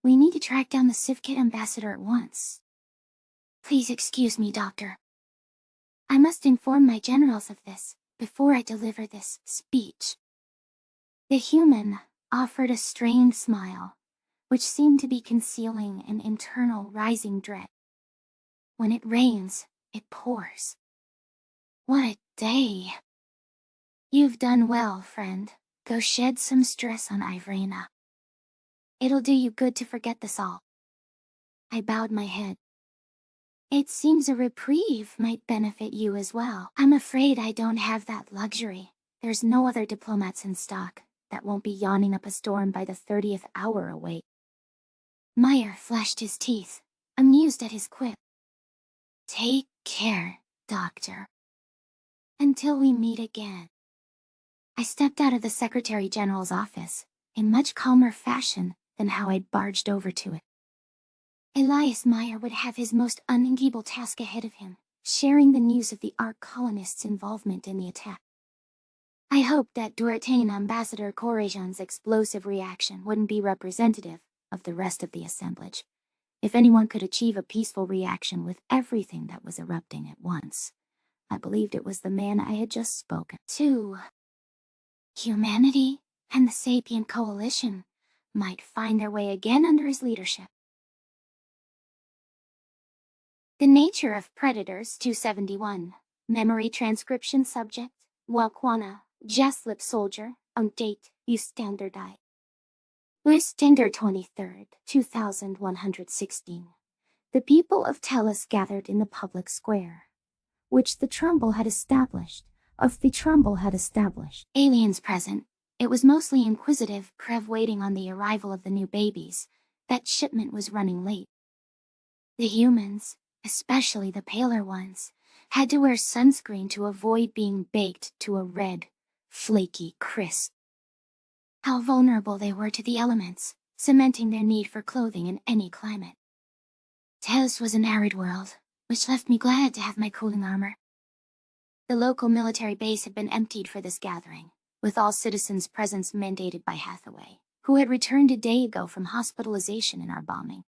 We need to track down the Sivkit ambassador at once. Please excuse me, Doctor. I must inform my generals of this before I deliver this speech. The human offered a strained smile, which seemed to be concealing an internal rising dread. When it rains, it pours. What a day! You've done well, friend. Go shed some stress on Ivrana. It'll do you good to forget this all. I bowed my head. It seems a reprieve might benefit you as well. I'm afraid I don't have that luxury. There's no other diplomats in stock that won't be yawning up a storm by the 30th hour away. Meyer flashed his teeth, amused at his quip. Take care, Doctor. Until we meet again. I stepped out of the Secretary General's office, in much calmer fashion than how I'd barged over to it. Elias Meyer would have his most unenviable task ahead of him, sharing the news of the ARC colonists' involvement in the attack. I hoped that Duratane Ambassador Corajon's explosive reaction wouldn't be representative of the rest of the assemblage. If anyone could achieve a peaceful reaction with everything that was erupting at once, I believed it was the man I had just spoken to. Humanity and the Sapient Coalition might find their way again under his leadership. The Nature of Predators 271. Memory Transcription Subject, Wakwana, Jaslip Soldier, on date, Standard 23rd, 2116. The people of Tellus gathered in the public square, which the Trumbull had established. Aliens present. It was mostly inquisitive Krev waiting on the arrival of the new babies. That shipment was running late. The humans, especially the paler ones, had to wear sunscreen to avoid being baked to a red, flaky crisp. How vulnerable they were to the elements, cementing their need for clothing in any climate. Tellus was an arid world, which left me glad to have my cooling armor. The local military base had been emptied for this gathering, with all citizens' presence mandated by Hathaway, who had returned a day ago from hospitalization in our bombing.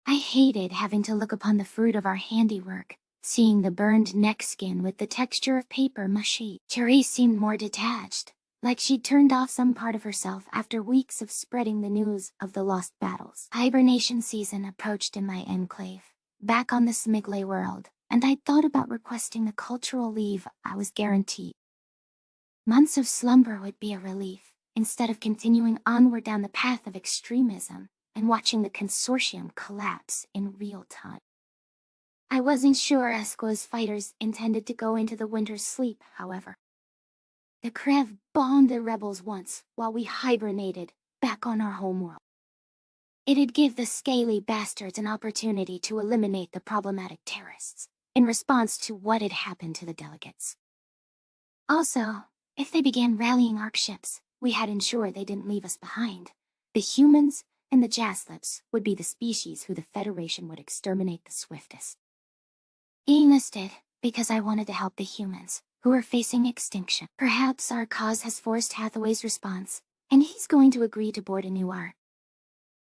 I hated having to look upon the fruit of our handiwork, seeing the burned neck skin with the texture of paper mache. Therese seemed more detached, like she'd turned off some part of herself after weeks of spreading the news of the lost battles. Hibernation season approached in my enclave, back on the Smigley world, and I'd thought about requesting the cultural leave I was guaranteed. Months of slumber would be a relief, instead of continuing onward down the path of extremism and watching the consortium collapse in real time. I wasn't sure Esco's fighters intended to go into the winter's sleep, however. The Krev bombed the rebels once while we hibernated back on our homeworld. It'd give the scaly bastards an opportunity to eliminate the problematic terrorists in response to what had happened to the delegates. Also, if they began rallying ARC ships, we had ensured they didn't leave us behind. The humans and the Jaslips would be the species who the Federation would exterminate the swiftest. I enlisted because I wanted to help the humans, who are facing extinction. Perhaps our cause has forced Hathaway's response, and he's going to agree to board a new ARC.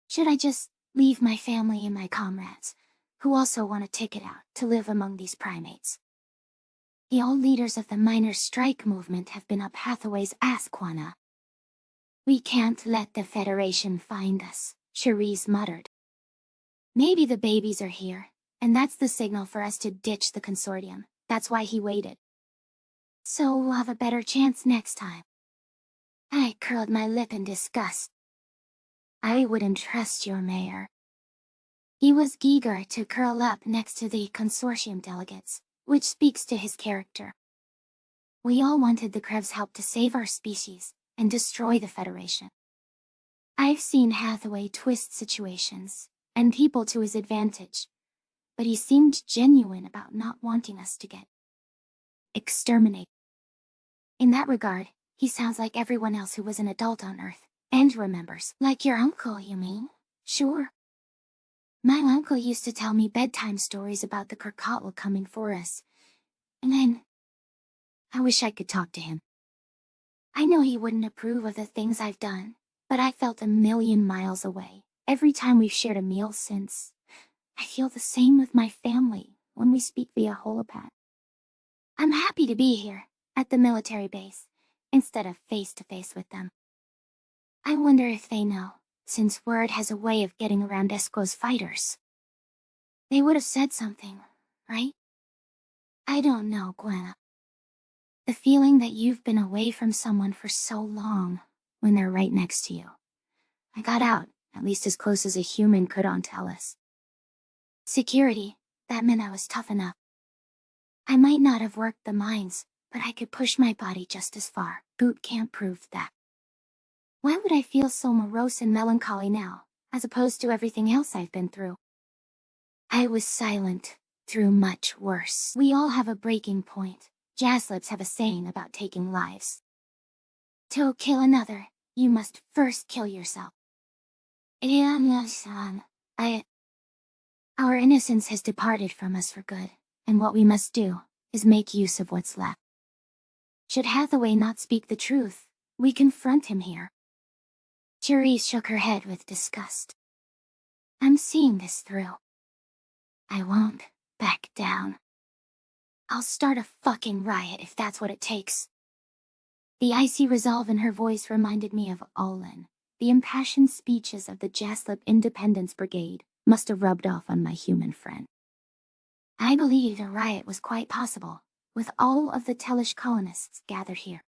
Should I just leave my family and my comrades, who also want a ticket out to live among these primates? The old leaders of the miners' strike movement have been up Hathaway's ass, Quana. We can't let the Federation find us, Cherise muttered. Maybe the babies are here, and that's the signal for us to ditch the consortium. That's why he waited. So we'll have a better chance next time. I curled my lip in disgust. I wouldn't trust your mayor. He was eager to curl up next to the consortium delegates, which speaks to his character. We all wanted the Krev's help to save our species and destroy the Federation. I've seen Hathaway twist situations and people to his advantage, but he seemed genuine about not wanting us to get exterminated. In that regard, he sounds like everyone else who was an adult on Earth and remembers. Like your uncle, you mean? Sure. My uncle used to tell me bedtime stories about the Kirkatl coming for us. And then, I wish I could talk to him. I know he wouldn't approve of the things I've done, but I felt a million miles away every time we've shared a meal since. I feel the same with my family when we speak via holopath. I'm happy to be here, at the military base, instead of face-to-face with them. I wonder if they know, since word has a way of getting around Esco's fighters. They would have said something, right? I don't know, Gwenna. The feeling that you've been away from someone for so long, when they're right next to you. I got out, at least as close as a human could on Tellus. Security, that meant I was tough enough. I might not have worked the mines, but I could push my body just as far. Boot camp proved that. Why would I feel so morose and melancholy now, as opposed to everything else I've been through? I was silent, through much worse. We all have a breaking point. Jaslips have a saying about taking lives. To kill another, you must first kill yourself. Our innocence has departed from us for good, and what we must do is make use of what's left. Should Hathaway not speak the truth, we confront him here. Therese shook her head with disgust. I'm seeing this through. I won't back down. I'll start a fucking riot if that's what it takes. The icy resolve in her voice reminded me of Olin. The impassioned speeches of the Jaslip Independence Brigade must have rubbed off on my human friend. I believed a riot was quite possible, with all of the Tellish colonists gathered here.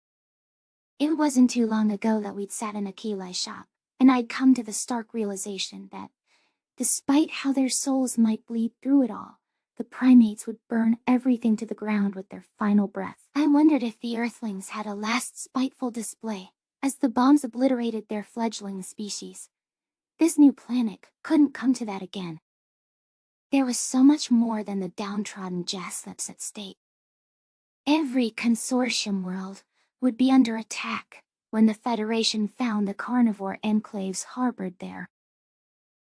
It wasn't too long ago that we'd sat in a Kilai shop, and I'd come to the stark realization that Despite how their souls might bleed through it all, the primates would burn everything to the ground with their final breath. I wondered if the Earthlings had a last spiteful display, as the bombs obliterated their fledgling species. This new planet couldn't come to that again. There was so much more than the downtrodden Jaslips at stake. Every consortium world would be under attack when the Federation found the carnivore enclaves harbored there.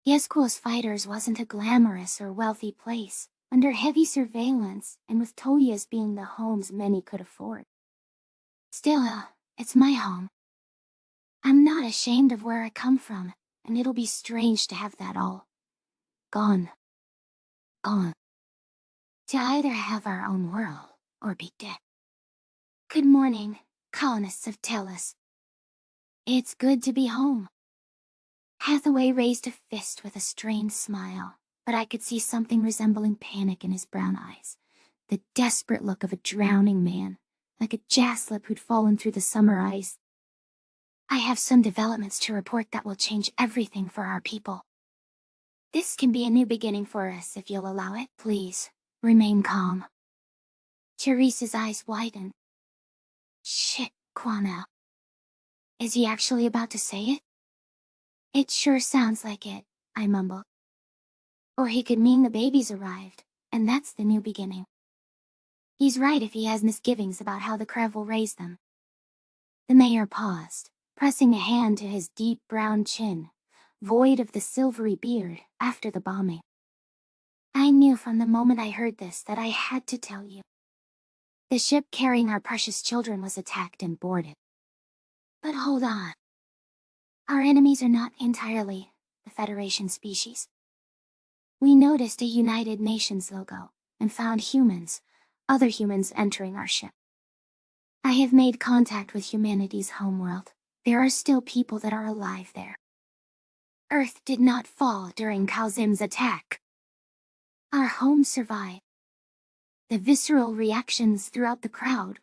Yesquo's fighters wasn't a glamorous or wealthy place, under heavy surveillance and with Toya's being the homes many could afford. Still, it's my home. I'm not ashamed of where I come from, and it'll be strange to have that all gone. Gone. To either have our own world or be dead. Good morning, colonists of Tellus. It's good to be home. Hathaway raised a fist with a strained smile, but I could see something resembling panic in his brown eyes. The desperate look of a drowning man, like a jaslip who'd fallen through the summer ice. I have some developments to report that will change everything for our people. This can be a new beginning for us if you'll allow it. Please, remain calm. Therese's eyes widened. Shit, Quanah. Is he actually about to say it? It sure sounds like it, I mumbled. Or he could mean the baby's arrived, and that's the new beginning. He's right if he has misgivings about how the Krev will raise them. The mayor paused, pressing a hand to his deep brown chin, void of the silvery beard after the bombing. I knew from the moment I heard this that I had to tell you. The ship carrying our precious children was attacked and boarded. But hold on. Our enemies are not entirely the Federation species. We noticed a United Nations logo and found other humans entering our ship. I have made contact with humanity's homeworld. There are still people that are alive there. Earth did not fall during Kazim's attack. Our home survived. The visceral reactions throughout the crowd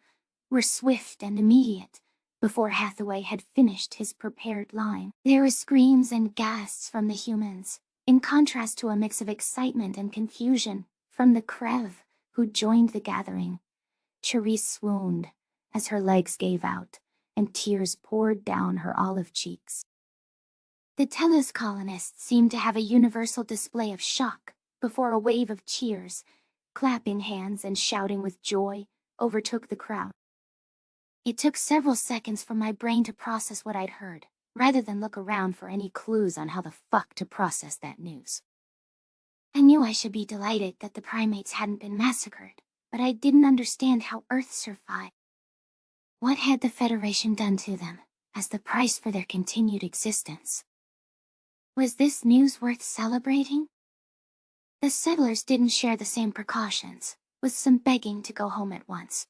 were swift and immediate. Before Hathaway had finished his prepared line, there were screams and gasps from the humans, in contrast to a mix of excitement and confusion from the Krev who joined the gathering. Therese swooned as her legs gave out, and tears poured down her olive cheeks. The Tellus colonists seemed to have a universal display of shock before a wave of cheers, clapping hands and shouting with joy, overtook the crowd. It took several seconds for my brain to process what I'd heard, rather than look around for any clues on how the fuck to process that news. I knew I should be delighted that the primates hadn't been massacred, but I didn't understand how Earth survived. What had the Federation done to them, as the price for their continued existence? Was this news worth celebrating? The settlers didn't share the same precautions, with some begging to go home at once.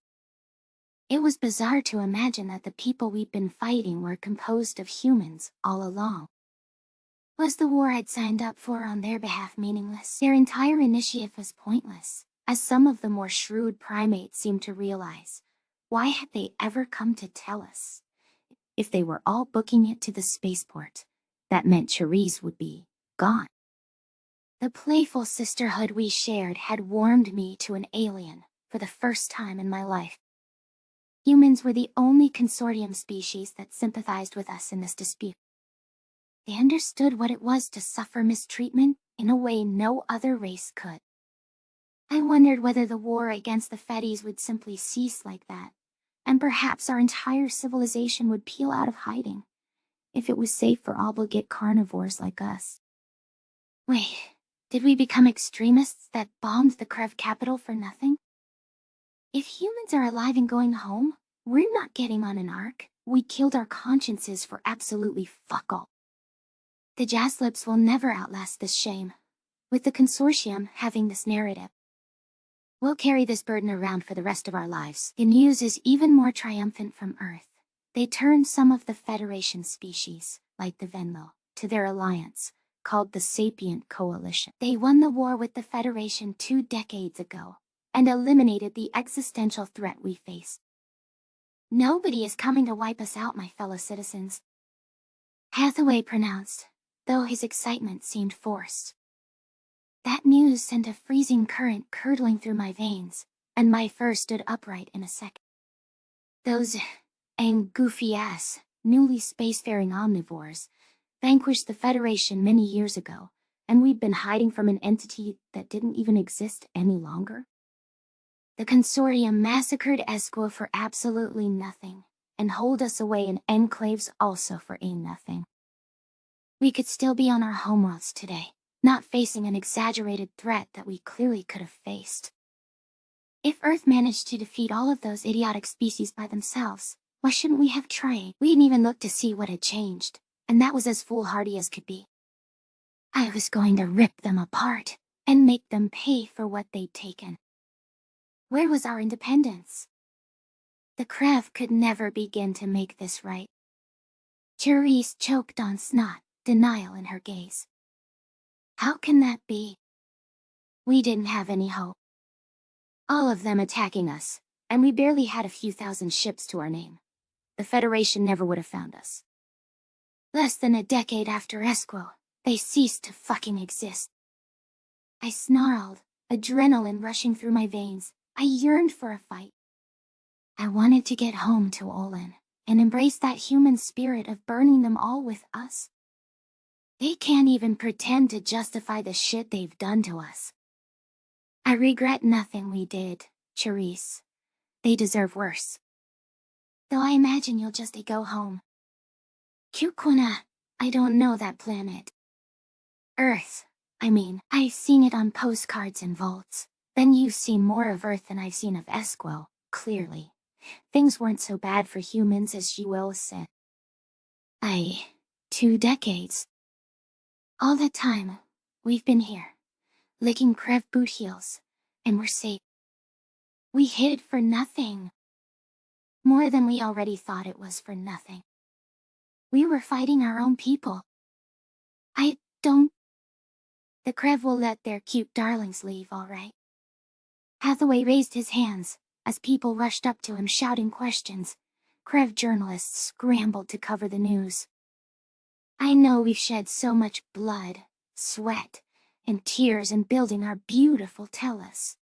It was bizarre to imagine that the people we'd been fighting were composed of humans all along. Was the war I'd signed up for on their behalf meaningless? Their entire initiative was pointless, as some of the more shrewd primates seemed to realize. Why had they ever come to tell us? If they were all booking it to the spaceport, that meant Therese would be gone. The playful sisterhood we shared had warmed me to an alien for the first time in my life. Humans were the only consortium species that sympathized with us in this dispute. They understood what it was to suffer mistreatment in a way no other race could. I wondered whether the war against the Fedis would simply cease like that, and perhaps our entire civilization would peel out of hiding, if it was safe for obligate carnivores like us. Wait, did we become extremists that bombed the Krev capital for nothing? If humans are alive and going home, we're not getting on an ark. We killed our consciences for absolutely fuck all. The Jaslips will never outlast this shame, with the consortium having this narrative. We'll carry this burden around for the rest of our lives. The news is even more triumphant from Earth. They turned some of the Federation species, like the Venlo, to their alliance, called the Sapient Coalition. They won the war with the Federation 2 decades ago, and eliminated the existential threat we face. Nobody is coming to wipe us out, my fellow citizens. Hathaway pronounced, though his excitement seemed forced. That news sent a freezing current curdling through my veins, and my fur stood upright in a second. Those goofy-ass, newly spacefaring omnivores vanquished the Federation many years ago, and we'd been hiding from an entity that didn't even exist any longer. The Consortium massacred Esquo for absolutely nothing, and holed us away in enclaves also for nothing. We could still be on our homeworlds today, not facing an exaggerated threat that we clearly could have faced. If Earth managed to defeat all of those idiotic species by themselves, why shouldn't we have tried? We didn't even look to see what had changed, and that was as foolhardy as could be. I was going to rip them apart, and make them pay for what they'd taken. Where was our independence? The Krev could never begin to make this right. Therese choked on snot, denial in her gaze. How can that be? We didn't have any hope. All of them attacking us, and we barely had a few thousand ships to our name. The Federation never would have found us. Less than a decade after Esquo, they ceased to fucking exist. I snarled, adrenaline rushing through my veins. I yearned for a fight. I wanted to get home to Olin, and embrace that human spirit of burning them all with us. They can't even pretend to justify the shit they've done to us. I regret nothing we did, Therese. They deserve worse. Though I imagine you'll just go home. Kukuna, I don't know that planet. Earth, I mean, I've seen it on postcards and vaults. Then you've seen more of Earth than I've seen of Esquo, clearly. Things weren't so bad for humans as you all said. 2 decades. All that time, we've been here, licking Krev boot heels, and we're safe. We hid for nothing. More than we already thought it was for nothing. We were fighting our own people. The Krev will let their cute darlings leave, all right. Hathaway raised his hands, as people rushed up to him shouting questions. Krev journalists scrambled to cover the news. I know we've shed so much blood, sweat, and tears in building our beautiful Tellus.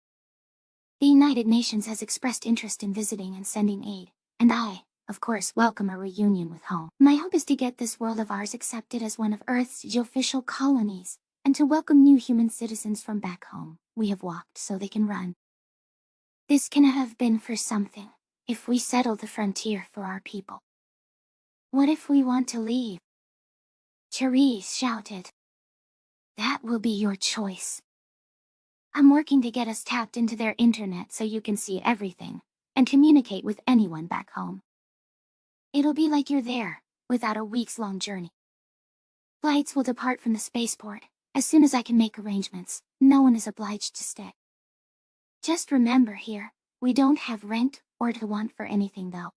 The United Nations has expressed interest in visiting and sending aid, and I, of course, welcome a reunion with home. My hope is to get this world of ours accepted as one of Earth's official colonies, and to welcome new human citizens from back home. We have walked so they can run. This can have been for something, if we settle the frontier for our people. What if we want to leave? Therese shouted. That will be your choice. I'm working to get us tapped into their internet so you can see everything, and communicate with anyone back home. It'll be like you're there, without a weeks-long journey. Flights will depart from the spaceport. As soon as I can make arrangements, no one is obliged to stay. Just remember here, we don't have rent or to want for anything though.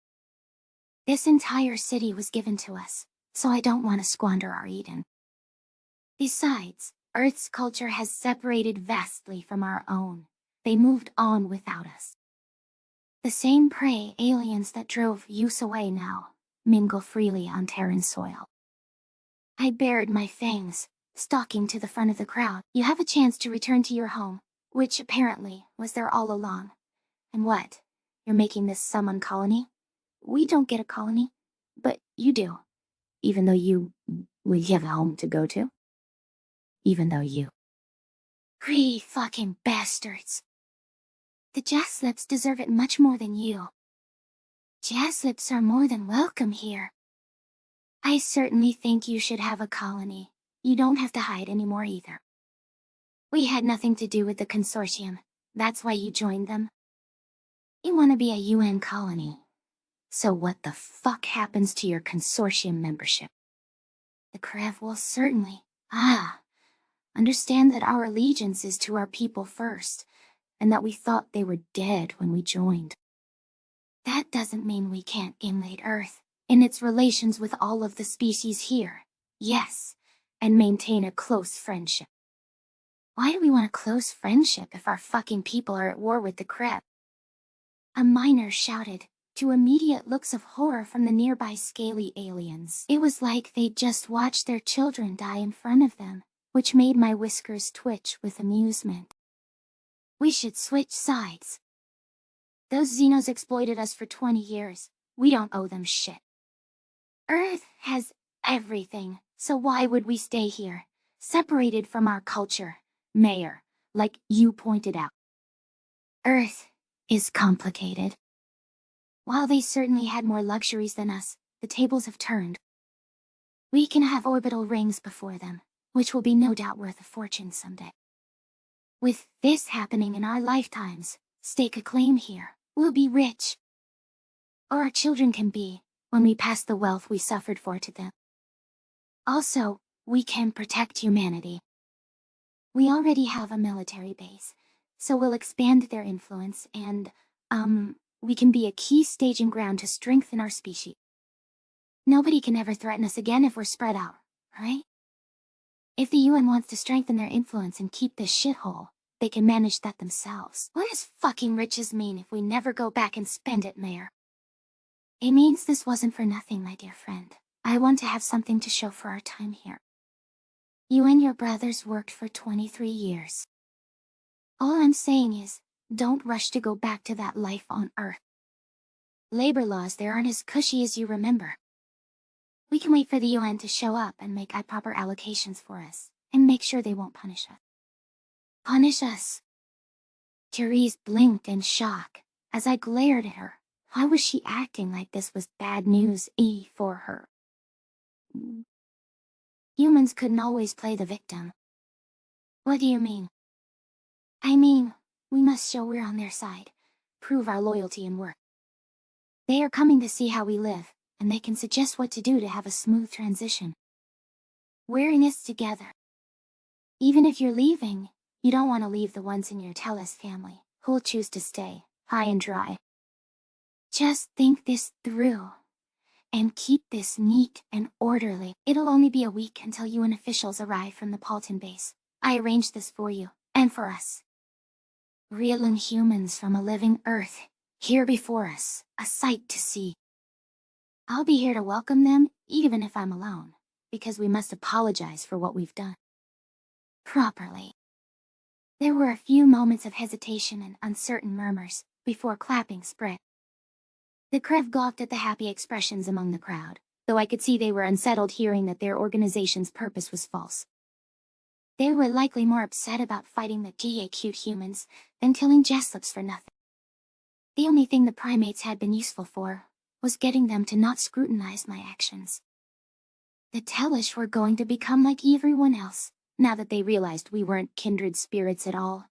This entire city was given to us, so I don't want to squander our Eden. Besides, Earth's culture has separated vastly from our own. They moved on without us. The same prey aliens that drove Use away now mingle freely on Terran soil. I bared my fangs, stalking to the front of the crowd. You have a chance to return to your home, which apparently was there all along. And what? You're making this someone colony? We don't get a colony, but you do. Even though we have a home to go to. Even though you. Fucking bastards. The Jaslips deserve it much more than you. Jaslips are more than welcome here. I certainly think you should have a colony. You don't have to hide anymore either. We had nothing to do with the consortium. That's why you joined them. You want to be a UN colony. So what the fuck happens to your consortium membership? The Krev will certainly, understand that our allegiance is to our people first, and that we thought they were dead when we joined. That doesn't mean we can't emulate Earth in its relations with all of the species here. Yes, and maintain a close friendship. Why do we want a close friendship if our fucking people are at war with the Krev? A miner shouted, to immediate looks of horror from the nearby scaly aliens. It was like they'd just watched their children die in front of them, which made my whiskers twitch with amusement. We should switch sides. Those Xenos exploited us for 20 years. We don't owe them shit. Earth has everything, so why would we stay here, separated from our culture, Mayor, like you pointed out? Earth is complicated. While they certainly had more luxuries than us, the tables have turned. We can have orbital rings before them, which will be no doubt worth a fortune someday. With this happening in our lifetimes, stake a claim here. We'll be rich. Or our children can be, when we pass the wealth we suffered for to them. Also, we can protect humanity. We already have a military base, so we'll expand their influence and, we can be a key staging ground to strengthen our species. Nobody can ever threaten us again if we're spread out, right? If the UN wants to strengthen their influence and keep this shithole, they can manage that themselves. What does fucking riches mean if we never go back and spend it, Mayor? It means this wasn't for nothing, my dear friend. I want to have something to show for our time here. You and your brothers worked for 23 years. All I'm saying is, don't rush to go back to that life on Earth. Labor laws there aren't as cushy as you remember. We can wait for the UN to show up and make proper allocations for us, and make sure they won't punish us. Punish us? Therese blinked in shock, as I glared at her. Why was she acting like this was bad news for her? Humans couldn't always play the victim. What do you mean? I mean, we must show we're on their side, prove our loyalty and work. They are coming to see how we live, and they can suggest what to do to have a smooth transition. We're in this together. Even if you're leaving, you don't want to leave the ones in your Tellus family, who'll choose to stay, high and dry. Just think this through, and keep this neat and orderly. It'll only be a week until UN officials arrive from the Paulton base. I arranged this for you, and for us. Real Inhumans from a living Earth, here before us, a sight to see. I'll be here to welcome them, even if I'm alone, because we must apologize for what we've done. Properly. There were a few moments of hesitation and uncertain murmurs, before clapping spread. The Krev gawked at the happy expressions among the crowd, though I could see they were unsettled hearing that their organization's purpose was false. They were likely more upset about fighting the cute humans than killing Jaslips for nothing. The only thing the primates had been useful for was getting them to not scrutinize my actions. The Tellish were going to become like everyone else, now that they realized we weren't kindred spirits at all.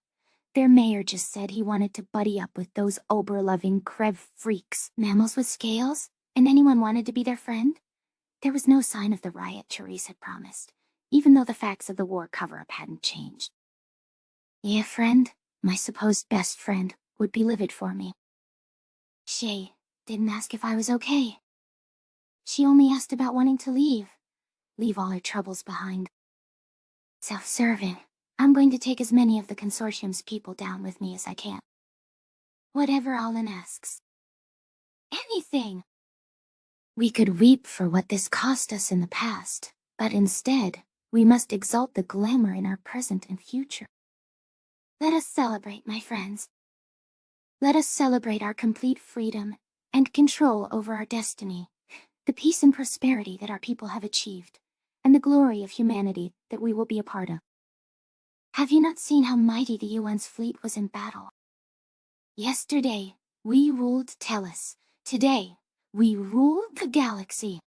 Their mayor just said he wanted to buddy up with those Ober-loving Krev freaks, mammals with scales, and anyone wanted to be their friend. There was no sign of the riot Therese had promised, even though the facts of the war cover-up hadn't changed. Yeah, friend, my supposed best friend, would be livid for me. She didn't ask if I was okay. She only asked about wanting to leave all her troubles behind. Self-serving. I'm going to take as many of the consortium's people down with me as I can. Whatever Alan asks. Anything! We could weep for what this cost us in the past, but instead, we must exalt the glamour in our present and future. Let us celebrate, my friends. Let us celebrate our complete freedom and control over our destiny, the peace and prosperity that our people have achieved, and the glory of humanity that we will be a part of. Have you not seen how mighty the UN's fleet was in battle? Yesterday, we ruled Tellus. Today, we rule the galaxy.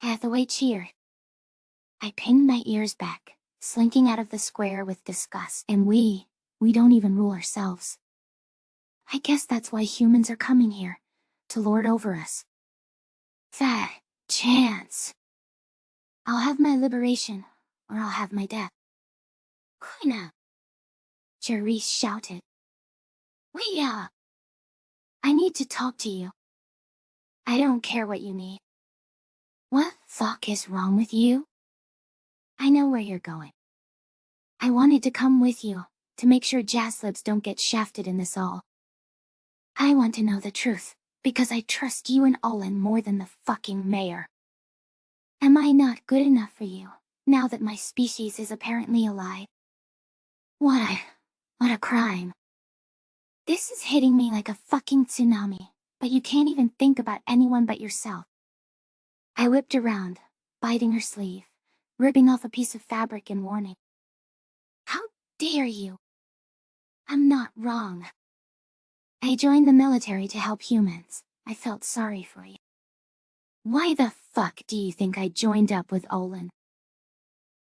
Hathaway cheered. I pinned my ears back, slinking out of the square with disgust. And we don't even rule ourselves. I guess that's why humans are coming here, to lord over us. Fat chance. I'll have my liberation, or I'll have my death. Quina! Therese shouted. Wait up! I need to talk to you. I don't care what you need. What fuck is wrong with you? I know where you're going. I wanted to come with you, to make sure Jaslibs don't get shafted in this all. I want to know the truth, because I trust you and Olin more than the fucking mayor. Am I not good enough for you, now that my species is apparently alive. What a crime. This is hitting me like a fucking tsunami, but you can't even think about anyone but yourself. I whipped around, biting her sleeve, ripping off a piece of fabric in warning. How dare you? I'm not wrong. I joined the military to help humans. I felt sorry for you. Why the fuck do you think I joined up with Olin?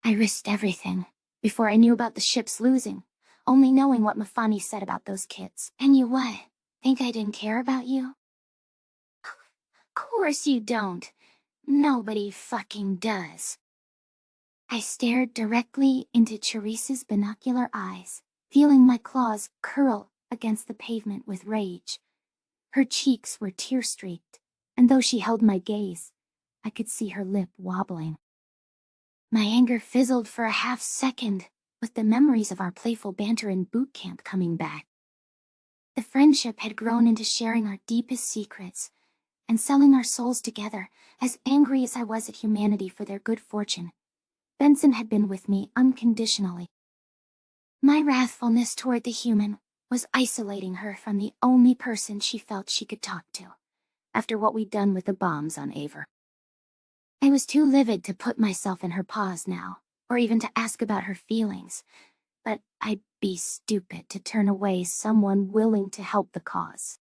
I risked everything, before I knew about the ships losing, only knowing what Mafani said about those kids. And you what? Think I didn't care about you? Of course you don't. Nobody fucking does. I stared directly into Teresa's binocular eyes, feeling my claws curl against the pavement with rage. Her cheeks were tear-streaked, and though she held my gaze, I could see her lip wobbling. My anger fizzled for a half second, with the memories of our playful banter in boot camp coming back. The friendship had grown into sharing our deepest secrets and selling our souls together. As angry as I was at humanity for their good fortune, Benson had been with me unconditionally. My wrathfulness toward the human was isolating her from the only person she felt she could talk to, after what we'd done with the bombs on Aver. I was too livid to put myself in her paws now, or even to ask about her feelings, but I'd be stupid to turn away someone willing to help the cause.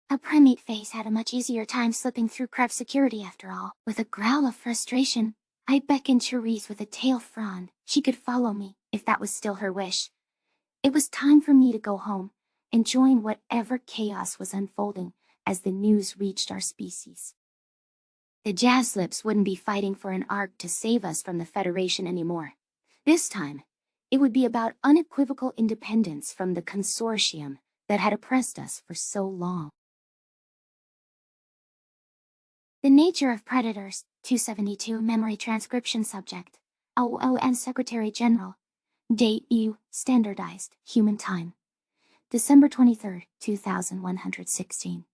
A primate face had a much easier time slipping through Krev security after all. With a growl of frustration, I beckoned Therese with a tail frond. She could follow me, if that was still her wish. It was time for me to go home and join whatever chaos was unfolding as the news reached our species. The Jazz Lips wouldn't be fighting for an ark to save us from the Federation anymore. This time, it would be about unequivocal independence from the consortium that had oppressed us for so long. The Nature of Predators, 272 Memory Transcription Subject, OON Secretary General. Date EU, Standardized, Human Time. December 23, 2116.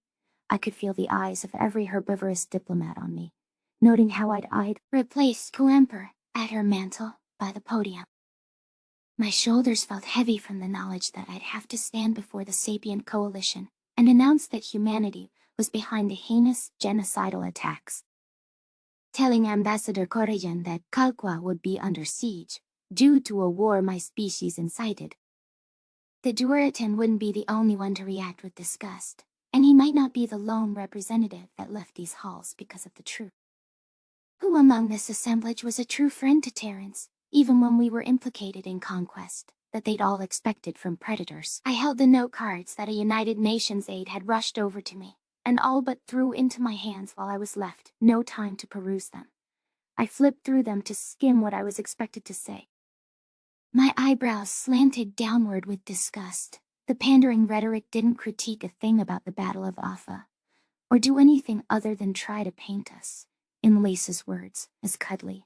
I could feel the eyes of every herbivorous diplomat on me, noting how I'd replaced Kuemper at her mantle by the podium. My shoulders felt heavy from the knowledge that I'd have to stand before the Sapient Coalition and announce that humanity was behind the heinous genocidal attacks. Telling Ambassador Koreyan that Kalkwa would be under siege, due to a war my species incited. The Dueritan wouldn't be the only one to react with disgust, and he might not be the lone representative that left these halls because of the truth. Who among this assemblage was a true friend to Terrans, even when we were implicated in conquest, that they'd all expected from predators? I held the note cards that a United Nations aide had rushed over to me, and all but threw into my hands while I was left no time to peruse them. I flipped through them to skim what I was expected to say. My eyebrows slanted downward with disgust. The pandering rhetoric didn't critique a thing about the Battle of Affa, or do anything other than try to paint us, in Lisa's words, as cuddly,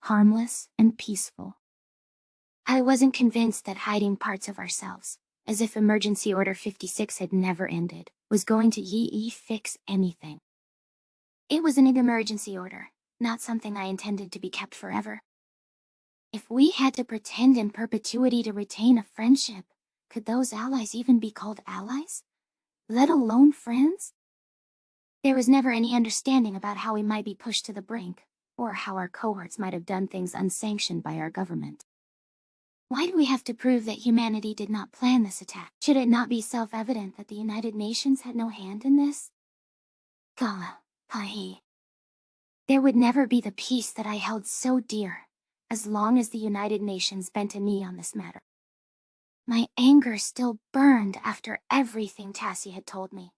harmless, and peaceful. I wasn't convinced that hiding parts of ourselves, as if Emergency Order 56 had never ended, was going to fix anything. It was an emergency order, not something I intended to be kept forever. If we had to pretend in perpetuity to retain a friendship, could those allies even be called allies? Let alone friends? There was never any understanding about how we might be pushed to the brink, or how our cohorts might have done things unsanctioned by our government. Why do we have to prove that humanity did not plan this attack? Should it not be self-evident that the United Nations had no hand in this? Gala, Pahi. There would never be the peace that I held so dear, as long as the United Nations bent a knee on this matter. My anger still burned after everything Tassie had told me,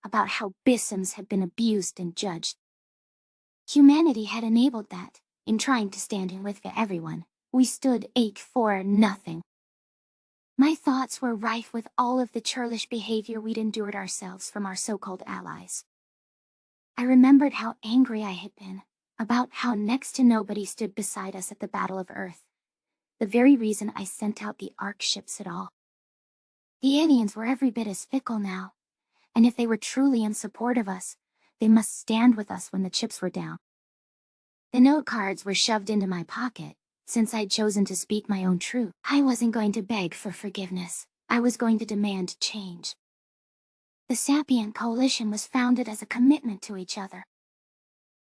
about how Bissams had been abused and judged. Humanity had enabled that, in trying to stand in with everyone. We stood 8-4-0. My thoughts were rife with all of the churlish behavior we'd endured ourselves from our so-called allies. I remembered how angry I had been, about how next to nobody stood beside us at the Battle of Earth, the very reason I sent out the Ark ships at all. The aliens were every bit as fickle now, and if they were truly in support of us, they must stand with us when the chips were down. The note cards were shoved into my pocket, since I'd chosen to speak my own truth. I wasn't going to beg for forgiveness. I was going to demand change. The Sapient Coalition was founded as a commitment to each other.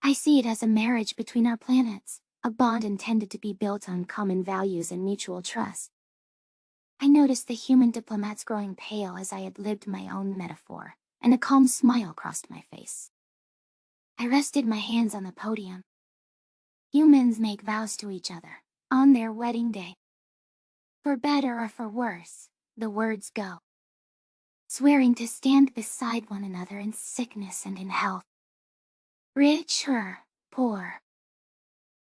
I see it as a marriage between our planets, a bond intended to be built on common values and mutual trust. I noticed the human diplomats growing pale as I had lived my own metaphor, and a calm smile crossed my face. I rested my hands on the podium. Humans make vows to each other, on their wedding day. For better or for worse, the words go. Swearing to stand beside one another in sickness and in health. Rich or poor.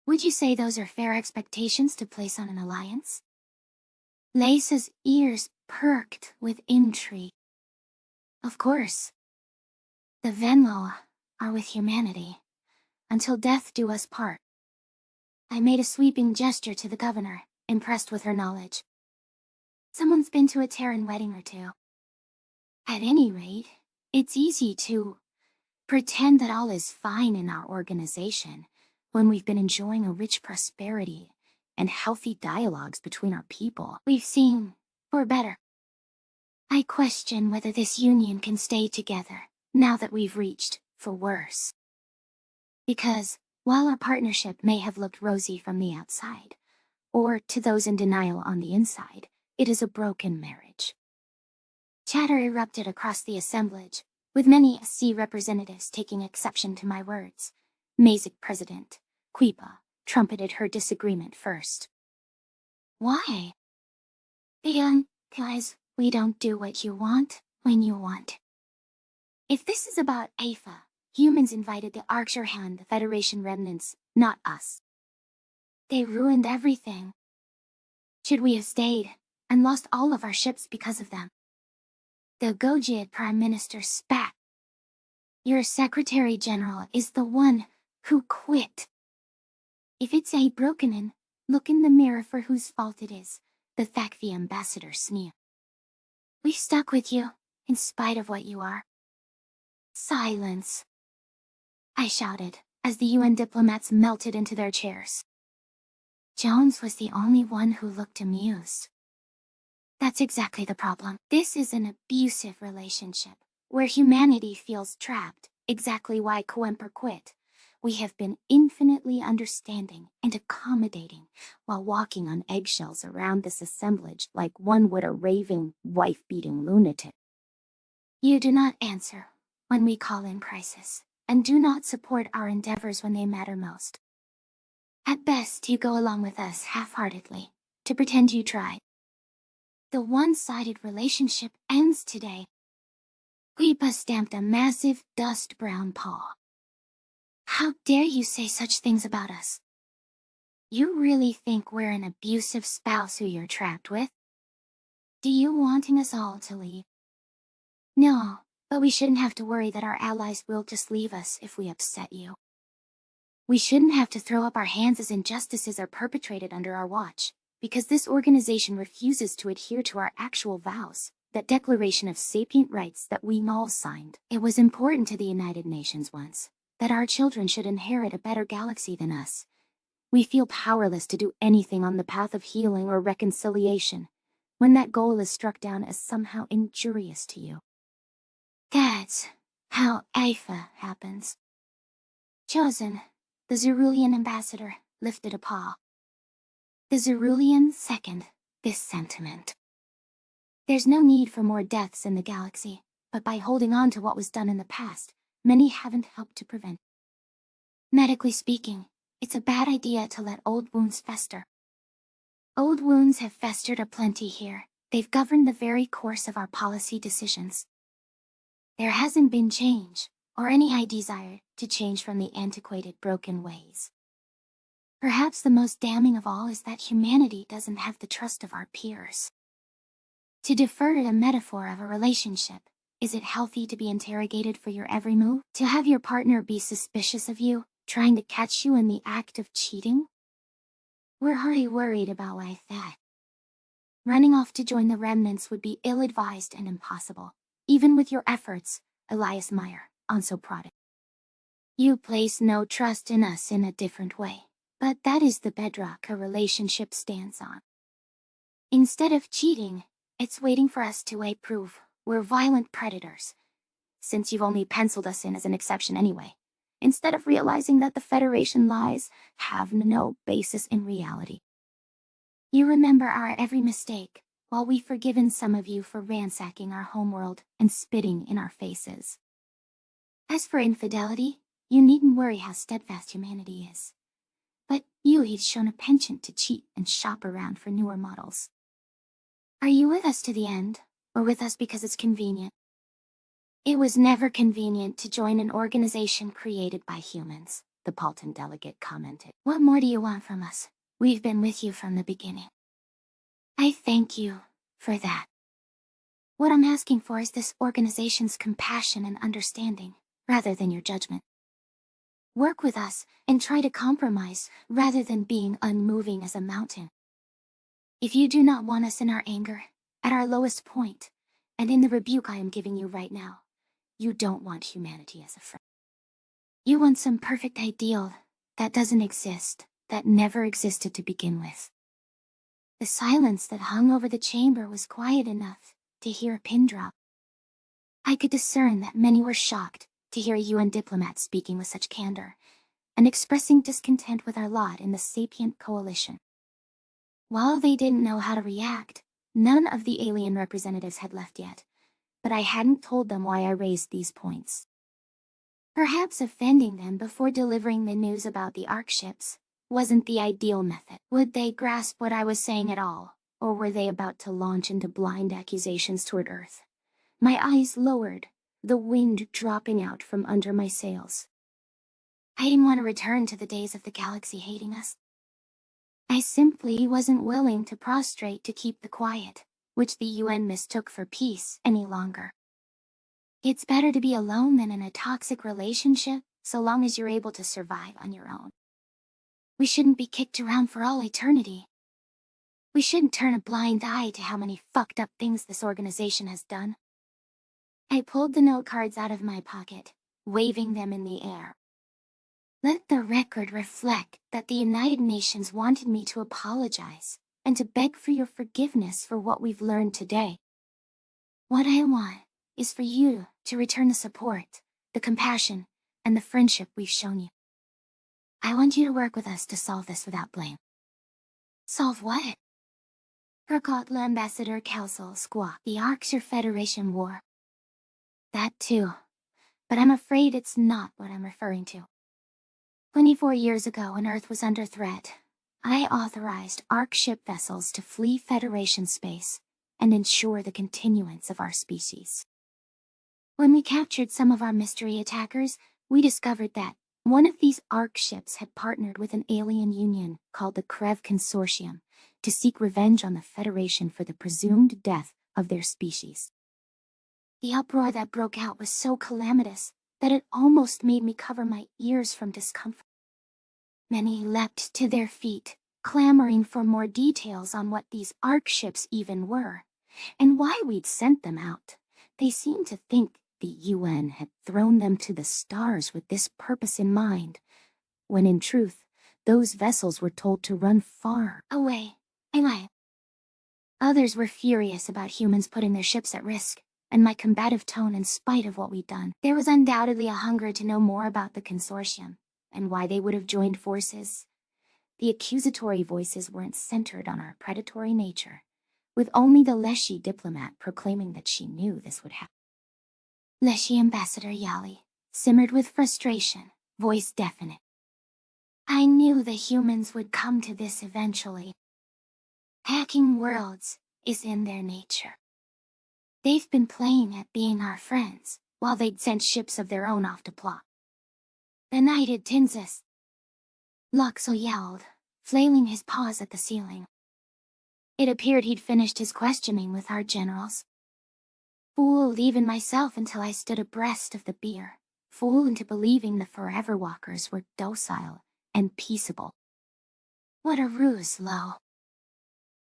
Would you say those are fair expectations to place on an alliance? Lace's ears perked with intrigue. Of course. The Venlo are with humanity, until death do us part. I made a sweeping gesture to the governor, impressed with her knowledge. Someone's been to a Terran wedding or two. At any rate, it's easy to pretend that all is fine in our organization when we've been enjoying a rich prosperity and healthy dialogues between our people. We've seen, for better. I question whether this union can stay together now that we've reached, for worse. Because, while our partnership may have looked rosy from the outside, or to those in denial on the inside, it is a broken marriage. Chatter erupted across the assemblage, with many SC representatives taking exception to my words. Mazik President, Quipa, trumpeted her disagreement first. Why? Because we don't do what you want, when you want. If this is about AIFA, humans invited the Archerhand, the Federation remnants, not us. They ruined everything. Should we have stayed, and lost all of our ships because of them? The Gojid Prime Minister spat. Your Secretary General is the one who quit. If it's a Brokenin, look in the mirror for whose fault it is, the Thakvi ambassador sneered. We've stuck with you, in spite of what you are. Silence, I shouted, as the UN diplomats melted into their chairs. Jones was the only one who looked amused. That's exactly the problem. This is an abusive relationship, where humanity feels trapped, exactly why Coemper quit. We have been infinitely understanding and accommodating, while walking on eggshells around this assemblage like one would a raving, wife-beating lunatic. You do not answer when we call in crisis, and do not support our endeavors when they matter most. At best, you go along with us half-heartedly, to pretend you tried. The one-sided relationship ends today. Quipa stamped a massive, dust-brown paw. How dare you say such things about us? You really think we're an abusive spouse who you're trapped with? Do you wanting us all to leave? No, but we shouldn't have to worry that our allies will just leave us if we upset you. We shouldn't have to throw up our hands as injustices are perpetrated under our watch, because this organization refuses to adhere to our actual vows, that Declaration of Sapient Rights that we all signed. It was important to the United Nations once, that our children should inherit a better galaxy than us. We feel powerless to do anything on the path of healing or reconciliation, when that goal is struck down as somehow injurious to you. That's how AIFA happens. Chosen, the Zerulean ambassador, lifted a paw. The Zerulean second this sentiment. There's no need for more deaths in the galaxy, but by holding on to what was done in the past, many haven't helped to prevent. Medically speaking, it's a bad idea to let old wounds fester. Old wounds have festered aplenty here. They've governed the very course of our policy decisions. There hasn't been change, or any desire to change from the antiquated, broken ways. Perhaps the most damning of all is that humanity doesn't have the trust of our peers. To defer to the metaphor of a relationship, is it healthy to be interrogated for your every move? To have your partner be suspicious of you, trying to catch you in the act of cheating? We're already worried about that. Running off to join the remnants would be ill-advised and impossible, even with your efforts, Elias Meyer, Anso Product. You place no trust in us in a different way, but that is the bedrock a relationship stands on. Instead of cheating, it's waiting for us to prove we're violent predators, since you've only penciled us in as an exception anyway, instead of realizing that the Federation lies have no basis in reality. You remember our every mistake, while we've forgiven some of you for ransacking our homeworld and spitting in our faces. As for infidelity, you needn't worry how steadfast humanity is. But Yui's shown a penchant to cheat and shop around for newer models. Are you with us to the end, or with us because it's convenient? It was never convenient to join an organization created by humans, the Palton delegate commented. What more do you want from us? We've been with you from the beginning. I thank you for that. What I'm asking for is this organization's compassion and understanding, rather than your judgment. Work with us and try to compromise, rather than being unmoving as a mountain. If you do not want us in our anger, at our lowest point, and in the rebuke I am giving you right now, you don't want humanity as a friend. You want some perfect ideal that doesn't exist, that never existed to begin with. The silence that hung over the chamber was quiet enough to hear a pin drop. I could discern that many were shocked to hear a UN diplomat speaking with such candor, and expressing discontent with our lot in the sapient coalition. While they didn't know how to react, none of the alien representatives had left yet, but I hadn't told them why I raised these points. Perhaps offending them before delivering the news about the ARC ships wasn't the ideal method. Would they grasp what I was saying at all, or were they about to launch into blind accusations toward Earth? My eyes lowered, the wind dropping out from under my sails. I didn't want to return to the days of the galaxy hating us. I simply wasn't willing to prostrate to keep the quiet, which the UN mistook for peace, any longer. It's better to be alone than in a toxic relationship, so long as you're able to survive on your own. We shouldn't be kicked around for all eternity. We shouldn't turn a blind eye to how many fucked up things this organization has done. I pulled the note cards out of my pocket, waving them in the air. Let the record reflect that the United Nations wanted me to apologize and to beg for your forgiveness for what we've learned today. What I want is for you to return the support, the compassion, and the friendship we've shown you. I want you to work with us to solve this without blame. Solve what? Forgot Ambassador Council squawked. The Arcs your Federation war. That too, but I'm afraid it's not what I'm referring to. 24 years ago, when Earth was under threat, I authorized ARC ship vessels to flee Federation space and ensure the continuance of our species. When we captured some of our mystery attackers, we discovered that one of these ARC ships had partnered with an alien union called the Krev Consortium to seek revenge on the Federation for the presumed death of their species. The uproar that broke out was so calamitous that it almost made me cover my ears from discomfort. Many leapt to their feet, clamoring for more details on what these ARC ships even were, and why we'd sent them out. They seemed to think the UN had thrown them to the stars with this purpose in mind, when in truth, those vessels were told to run far away. Others were furious about humans putting their ships at risk, and my combative tone in spite of what we'd done. There was undoubtedly a hunger to know more about the consortium, and why they would have joined forces. The accusatory voices weren't centered on our predatory nature, with only the Leshy diplomat proclaiming that she knew this would happen. Leshy Ambassador Yali simmered with frustration, voice definite. I knew the humans would come to this eventually. Hacking worlds is in their nature. They've been playing at being our friends, while they'd sent ships of their own off to plot. Benighted Tinsis. Luxel yelled, flailing his paws at the ceiling. It appeared he'd finished his questioning with our generals. Fooled even myself until I stood abreast of the beer, fooled into believing the Forever Walkers were docile and peaceable. What a ruse, Lo.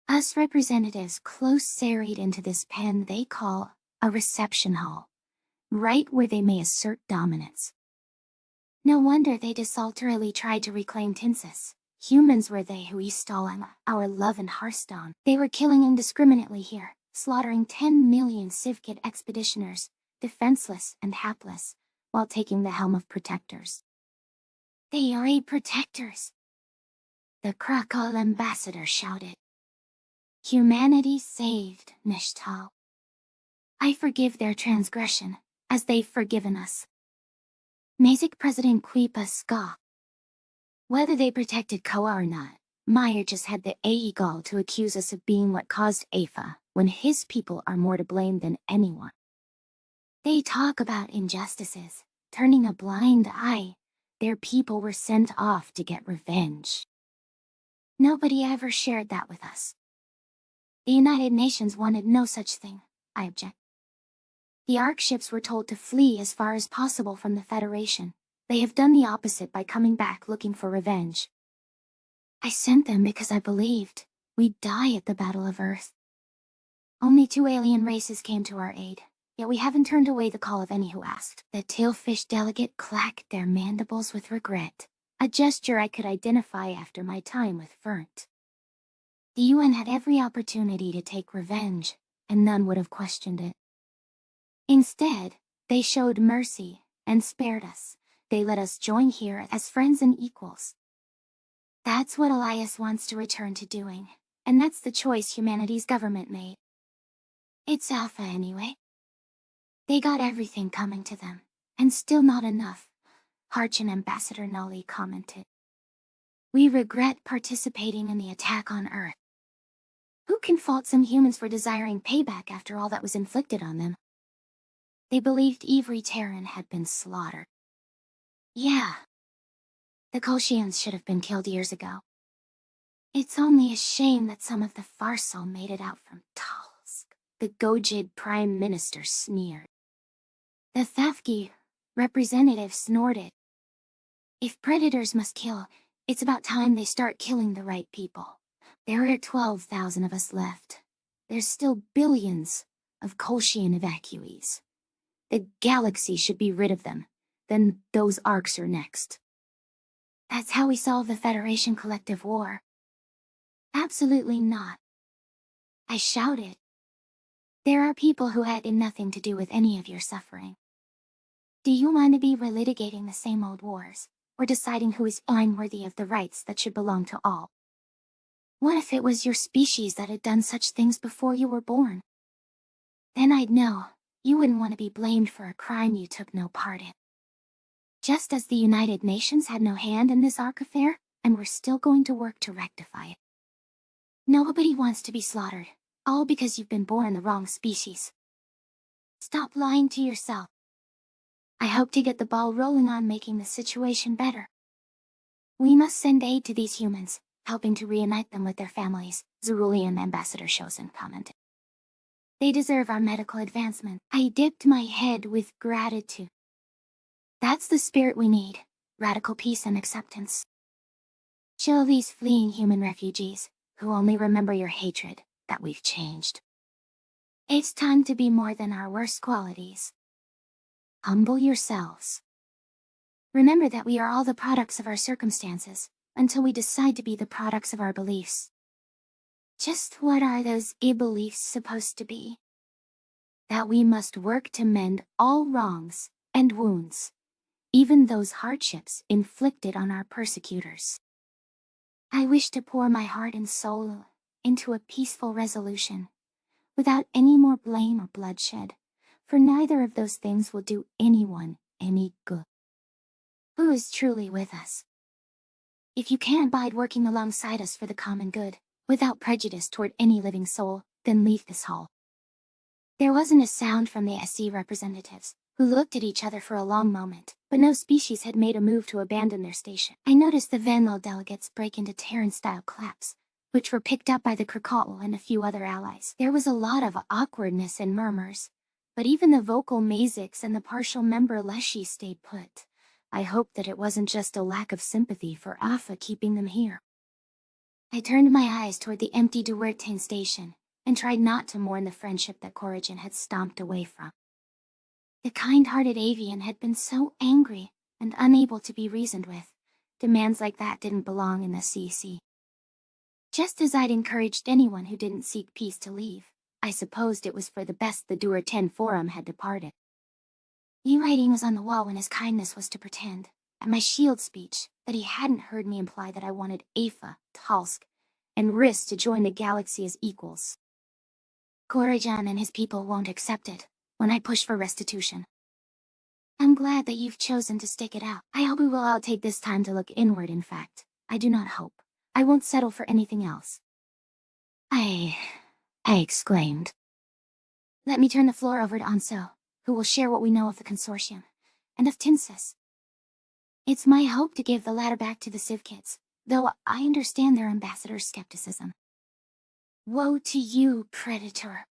Us representatives close-serried into this pen they call a reception hall, right where they may assert dominance. No wonder they desultorily tried to reclaim Tinsis. Humans were they who stole our love and Hearthstone. They were killing indiscriminately here, slaughtering 10 million Civkit expeditioners, defenseless and hapless, while taking the helm of protectors. They are protectors, the Krakal ambassador shouted. Humanity saved, Nishtal. I forgive their transgression, as they've forgiven us. Mazik President Quipa scoffed. Whether they protected Koa or not, Meyer just had the gall to accuse us of being what caused Afa, when his people are more to blame than anyone. They talk about injustices, turning a blind eye. Their people were sent off to get revenge. Nobody ever shared that with us. The United Nations wanted no such thing, I object. The ARC ships were told to flee as far as possible from the Federation. They have done the opposite by coming back looking for revenge. I sent them because I believed we'd die at the Battle of Earth. Only 2 alien races came to our aid, yet we haven't turned away the call of any who asked. The tailfish delegate clacked their mandibles with regret, a gesture I could identify after my time with Fernt. The UN had every opportunity to take revenge, and none would have questioned it. Instead, they showed mercy and spared us. They let us join here as friends and equals. That's what Elias wants to return to doing, and that's the choice humanity's government made. It's Alpha anyway. They got everything coming to them, and still not enough, Harchin Ambassador Nolly commented. We regret participating in the attack on Earth. Who can fault some humans for desiring payback after all that was inflicted on them? They believed Ivry Terran had been slaughtered. Yeah. The Kolshians should have been killed years ago. It's only a shame that some of the Farsal made it out from Talsk. The Gojid Prime Minister sneered. The Thafgi representative snorted. If predators must kill, it's about time they start killing the right people. There are 12,000 of us left. There's still billions of Kolshian evacuees. The galaxy should be rid of them. Then those arcs are next. That's how we solve the Federation collective war. Absolutely not. I shouted. There are people who had nothing to do with any of your suffering. Do you want to be relitigating the same old wars, or deciding who is unworthy of the rights that should belong to all? What if it was your species that had done such things before you were born? Then I'd know. You wouldn't want to be blamed for a crime you took no part in. Just as the United Nations had no hand in this ARC affair, and we're still going to work to rectify it. Nobody wants to be slaughtered, all because you've been born the wrong species. Stop lying to yourself. I hope to get the ball rolling on making the situation better. We must send aid to these humans, helping to reunite them with their families, Zerulean Ambassador Shosen commented. They deserve our medical advancement. I dipped my head with gratitude. That's the spirit we need, radical peace and acceptance. Show these fleeing human refugees, who only remember your hatred, that we've changed. It's time to be more than our worst qualities. Humble yourselves. Remember that we are all the products of our circumstances, until we decide to be the products of our beliefs. Just what are those beliefs supposed to be? That we must work to mend all wrongs and wounds, even those hardships inflicted on our persecutors. I wish to pour my heart and soul into a peaceful resolution, without any more blame or bloodshed, for neither of those things will do anyone any good. Who is truly with us? If you can't abide working alongside us for the common good, without prejudice toward any living soul, then leave this hall. There wasn't a sound from the SC representatives, who looked at each other for a long moment, but no species had made a move to abandon their station. I noticed the Venlil delegates break into Terran-style claps, which were picked up by the Krakatl and a few other allies. There was a lot of awkwardness and murmurs, but even the vocal Maziks and the partial member Leshy stayed put. I hoped that it wasn't just a lack of sympathy for Afa keeping them here. I turned my eyes toward the empty Duertain station, and tried not to mourn the friendship that Corrigan had stomped away from. The kind-hearted avian had been so angry and unable to be reasoned with. Demands like that didn't belong in the CC. Just as I'd encouraged anyone who didn't seek peace to leave, I supposed it was for the best the Duer 10 Forum had departed. The writing was on the wall when his kindness was to pretend, at my shield speech, that he hadn't heard me imply that I wanted Afa, Talsk, and Riss to join the galaxy as equals. Korojan and his people won't accept it when I push for restitution. I'm glad that you've chosen to stick it out. I hope we will all take this time to look inward. In fact, I do not hope. I won't settle for anything else. I exclaimed. Let me turn the floor over to Anso, who will share what we know of the consortium, and of Tinsis. It's my hope to give the latter back to the Civ Kids, though I understand their ambassador's skepticism. Woe to you, Predator!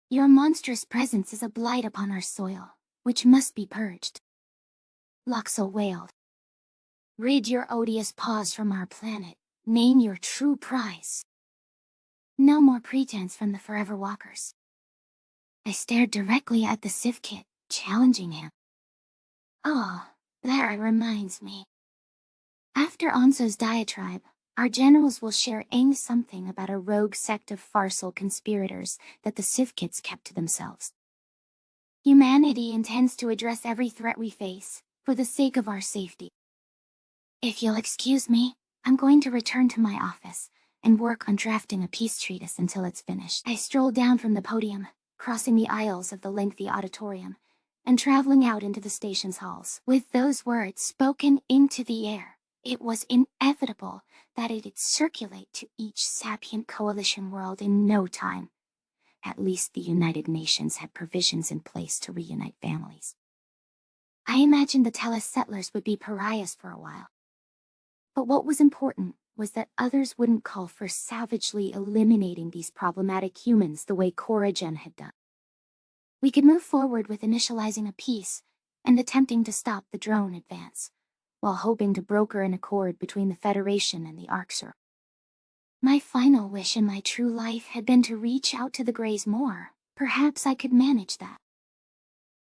Your monstrous presence is a blight upon our soil, which must be purged. Loxo wailed. Rid your odious paws from our planet. Name your true prize. No more pretense from the Forever Walkers. I stared directly at the Civ Kid, challenging him. Oh, that reminds me. After Anso's diatribe, our generals will share something about a rogue sect of farsal conspirators that the Civ Kids kept to themselves. Humanity intends to address every threat we face, for the sake of our safety. If you'll excuse me, I'm going to return to my office and work on drafting a peace treatise until it's finished. I strolled down from the podium, crossing the aisles of the lengthy auditorium, and traveling out into the station's halls. With those words spoken into the air, it was inevitable that it'd circulate to each sapient coalition world in no time. At least the United Nations had provisions in place to reunite families. I imagined the Tellus settlers would be pariahs for a while. But what was important was that others wouldn't call for savagely eliminating these problematic humans the way Korojan had done. We could move forward with initializing a peace and attempting to stop the drone advance, while hoping to broker an accord between the Federation and the Arxur. My final wish in my true life had been to reach out to the Greys more. Perhaps I could manage that.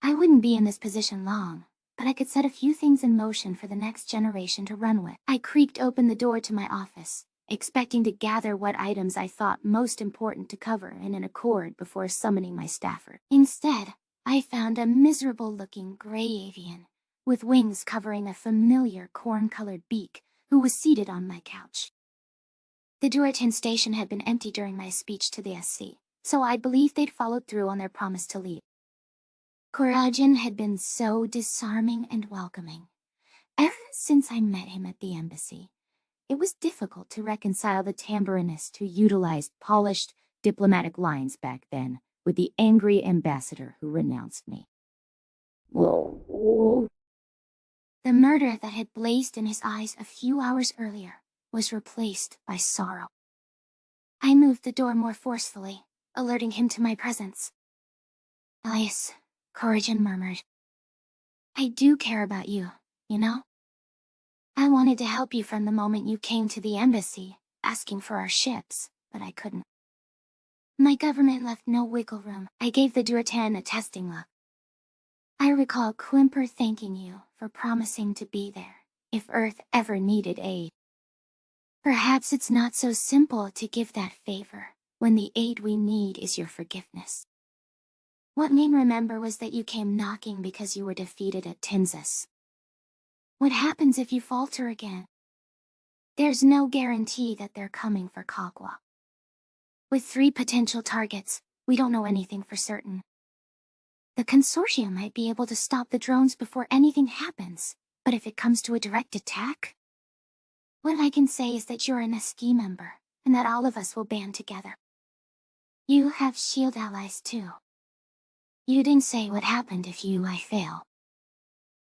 I wouldn't be in this position long, but I could set a few things in motion for the next generation to run with. I creaked open the door to my office, expecting to gather what items I thought most important to cover in an accord before summoning my staffer. Instead, I found a miserable-looking gray avian, with wings covering a familiar corn-colored beak, who was seated on my couch. The Duertin station had been empty during my speech to the SC, so I believed they'd followed through on their promise to leave. Korojan had been so disarming and welcoming. Ever since I met him at the embassy, it was difficult to reconcile the tambourinist who utilized polished diplomatic lines back then with the angry ambassador who renounced me. Whoa. The murder that had blazed in his eyes a few hours earlier was replaced by sorrow. I moved the door more forcefully, alerting him to my presence. Elias, Korojan murmured. I do care about you, you know? I wanted to help you from the moment you came to the embassy, asking for our ships, but I couldn't. My government left no wiggle room. I gave the Duertan a testing look. I recall Quimper thanking you for promising to be there if Earth ever needed aid. Perhaps it's not so simple to give that favor when the aid we need is your forgiveness. What made me remember was that you came knocking because you were defeated at Tinsis. What happens if you falter again? There's no guarantee that they're coming for Kagwa. With 3 potential targets, we don't know anything for certain. The consortium might be able to stop the drones before anything happens, but if it comes to a direct attack? What I can say is that you're an SK member, and that all of us will band together. You have SHIELD allies too. You didn't say what happened if I fail.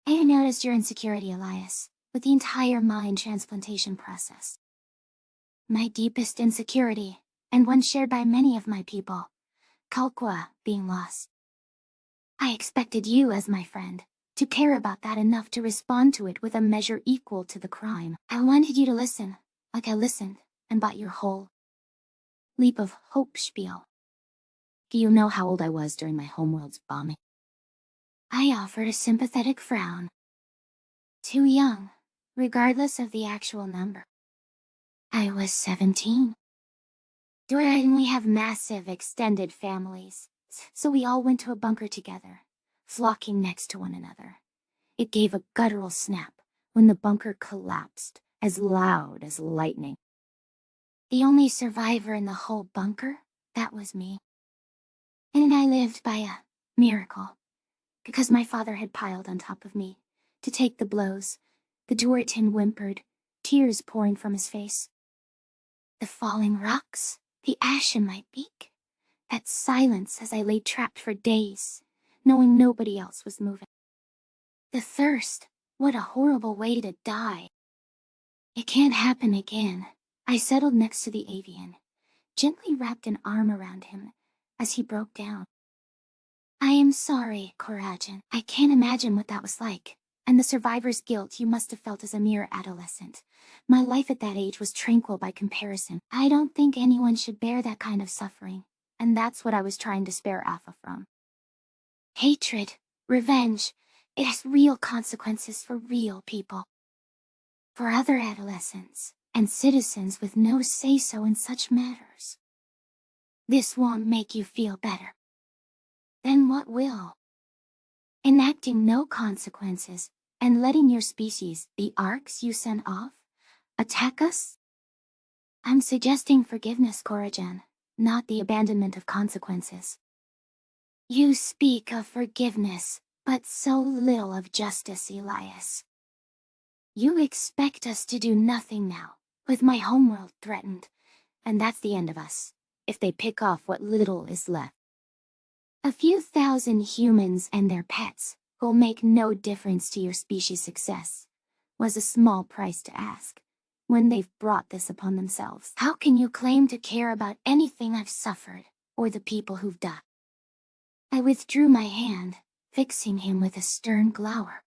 I noticed your insecurity, Elias, with the entire mind transplantation process. My deepest insecurity, and one shared by many of my people, Kalkwa being lost. I expected you as my friend, to care about that enough to respond to it with a measure equal to the crime. I wanted you to listen, like I listened, and bought your whole leap of hope spiel. Do you know how old I was during my homeworld's bombing? I offered a sympathetic frown. Too young, regardless of the actual number. I was 17. Dora and we have massive extended families, so we all went to a bunker together, flocking next to one another. It gave a guttural snap when the bunker collapsed, as loud as lightning. The only survivor in the whole bunker, that was me. And I lived by a miracle, because my father had piled on top of me to take the blows. The Duertin whimpered, tears pouring from his face. The falling rocks, the ash in my beak, that silence as I lay trapped for days, knowing nobody else was moving. The thirst, what a horrible way to die. It can't happen again. I settled next to the avian, gently wrapped an arm around him as he broke down. I am sorry, Coragen. I can't imagine what that was like, and the survivor's guilt you must have felt as a mere adolescent. My life at that age was tranquil by comparison. I don't think anyone should bear that kind of suffering, and that's what I was trying to spare Alpha from. Hatred, revenge, it has real consequences for real people. For other adolescents, and citizens with no say-so in such matters. This won't make you feel better. Then what will? Enacting no consequences and letting your species, the arcs you sent off, attack us? I'm suggesting forgiveness, Coragen, not the abandonment of consequences. You speak of forgiveness, but so little of justice, Elias. You expect us to do nothing now, with my homeworld threatened, and that's the end of us, if they pick off what little is left. A few thousand humans and their pets will make no difference to your species' success, was a small price to ask, when they've brought this upon themselves. How can you claim to care about anything I've suffered, or the people who've died? I withdrew my hand, fixing him with a stern glower.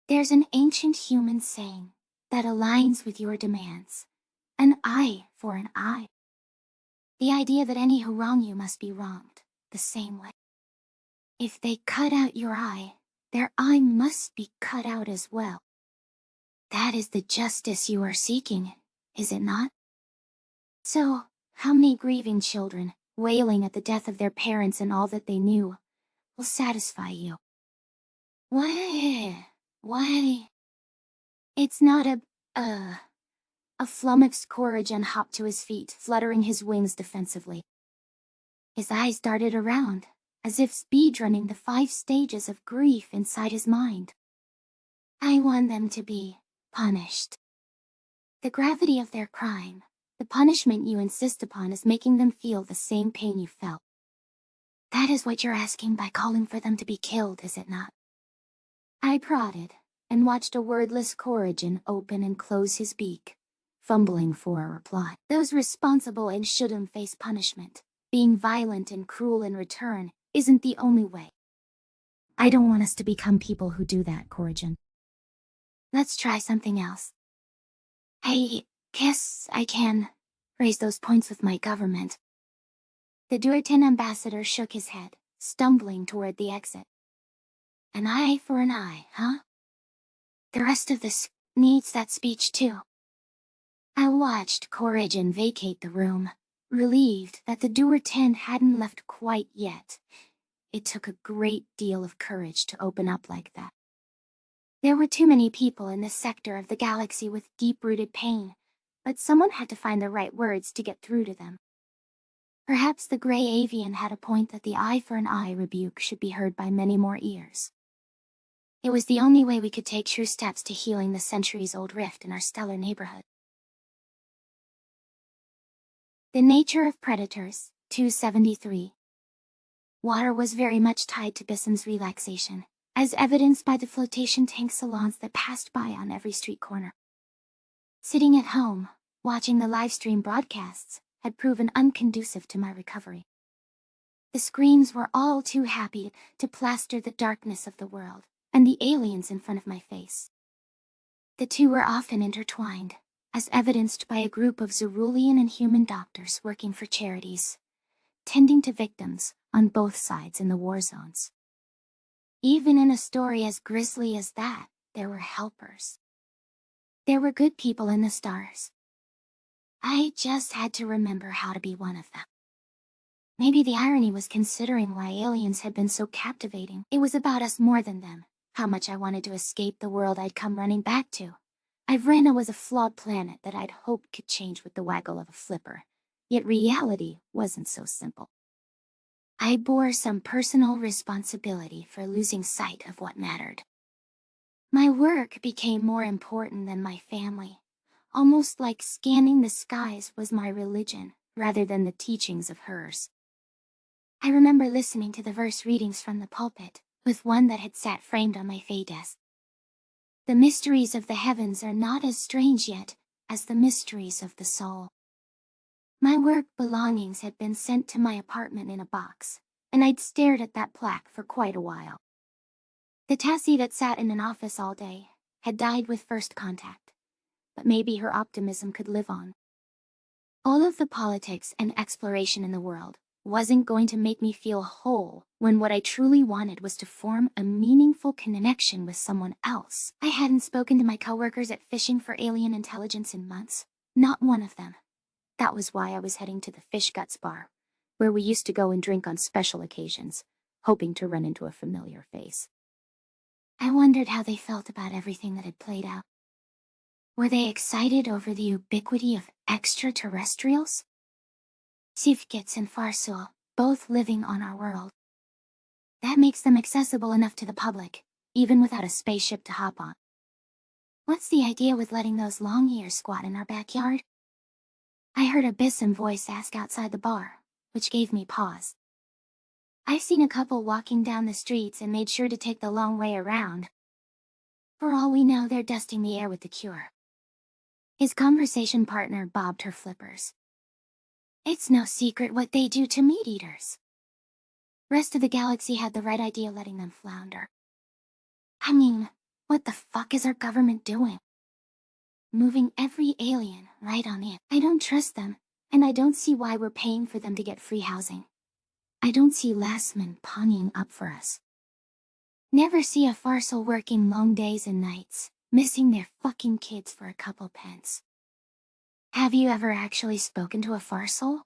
There's an ancient human saying that aligns with your demands, an eye for an eye. The idea that any who wrong you must be wronged, the same way. If they cut out your eye, their eye must be cut out as well. That is the justice you are seeking, is it not? So, how many grieving children, wailing at the death of their parents and all that they knew, will satisfy you? Why? It's not a flummoxed Coragen hopped to his feet, fluttering his wings defensively. His eyes darted around, as if speedrunning the 5 stages of grief inside his mind. I want them to be punished. The gravity of their crime, the punishment you insist upon, is making them feel the same pain you felt. That is what you're asking by calling for them to be killed, is it not? I prodded, and watched a wordless Coragen open and close his beak, fumbling for a reply. Those responsible and shouldn't face punishment. Being violent and cruel in return isn't the only way. I don't want us to become people who do that, Coragen. Let's try something else. I guess I can raise those points with my government. The Duertin ambassador shook his head, stumbling toward the exit. An eye for an eye, huh? The rest of this needs that speech too. I watched Coragen vacate the room, relieved that the Duertin hadn't left quite yet. It took a great deal of courage to open up like that. There were too many people in this sector of the galaxy with deep-rooted pain, but someone had to find the right words to get through to them. Perhaps the gray avian had a point that the eye for an eye rebuke should be heard by many more ears. It was the only way we could take true steps to healing the centuries-old rift in our stellar neighborhood. The nature of predators, 273. Water was very much tied to Bissam's relaxation, as evidenced by the flotation tank salons that passed by on every street corner. Sitting at home, watching the livestream broadcasts, had proven unconducive to my recovery. The screens were all too happy to plaster the darkness of the world, and the aliens in front of my face. The two were often intertwined, as evidenced by a group of Zerulean and human doctors working for charities, tending to victims on both sides in the war zones. Even in a story as grisly as that, there were helpers. There were good people in the stars. I just had to remember how to be one of them. Maybe the irony was, considering why aliens had been so captivating, it was about us more than them, how much I wanted to escape the world I'd come running back to. Ivrana was a flawed planet that I'd hoped could change with the waggle of a flipper, yet reality wasn't so simple. I bore some personal responsibility for losing sight of what mattered. My work became more important than my family, almost like scanning the skies was my religion, rather than the teachings of hers. I remember listening to the verse readings from the pulpit, with one that had sat framed on my fey desk. The mysteries of the heavens are not as strange yet as the mysteries of the soul. My work belongings had been sent to my apartment in a box, and I'd stared at that plaque for quite a while. The Tassie that sat in an office all day had died with first contact, but maybe her optimism could live on. All of the politics and exploration in the world wasn't going to make me feel whole when what I truly wanted was to form a meaningful connection with someone else. I hadn't spoken to my coworkers at Fishing for Alien Intelligence in months, not one of them. That was why I was heading to the Fish Guts bar, where we used to go and drink on special occasions, hoping to run into a familiar face. I wondered how they felt about everything that had played out. Were they excited over the ubiquity of extraterrestrials? Sifkits and Farsul, both living on our world. That makes them accessible enough to the public, even without a spaceship to hop on. What's the idea with letting those long ears squat in our backyard? I heard a Bissam voice ask outside the bar, which gave me pause. I've seen a couple walking down the streets and made sure to take the long way around. For all we know, they're dusting the air with the cure. His conversation partner bobbed her flippers. It's no secret what they do to meat eaters. Rest of the galaxy had the right idea letting them flounder. I mean, what the fuck is our government doing? Moving every alien right on in. I don't trust them, and I don't see why we're paying for them to get free housing. I don't see Lastman ponying up for us. Never see a Farcel working long days and nights, missing their fucking kids for a couple pence. Have you ever actually spoken to a Farcel?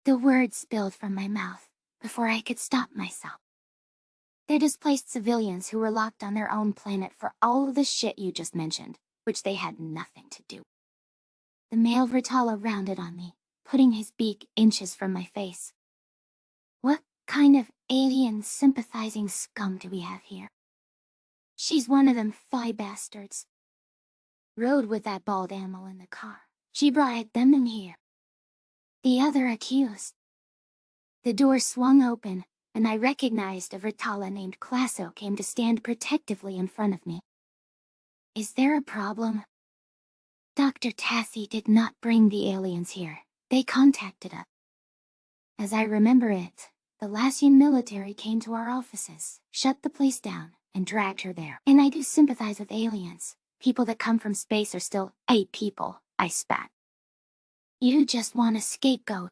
The words spilled from my mouth before I could stop myself. They're displaced civilians who were locked on their own planet for all of the shit you just mentioned, which they had nothing to do. The male Ritala rounded on me, putting his beak inches from my face. What kind of alien sympathizing scum do we have here? She's one of them phi bastards. Rode with that bald animal in the car. She brought them in here. The other accused. The door swung open, and I recognized a Ritala named Classo came to stand protectively in front of me. Is there a problem? Dr. Tassie did not bring the aliens here. They contacted us. As I remember it, the Lassian military came to our offices, shut the place down, and dragged her there. And I do sympathize with aliens. People that come from space are still people, I spat. You just want a scapegoat.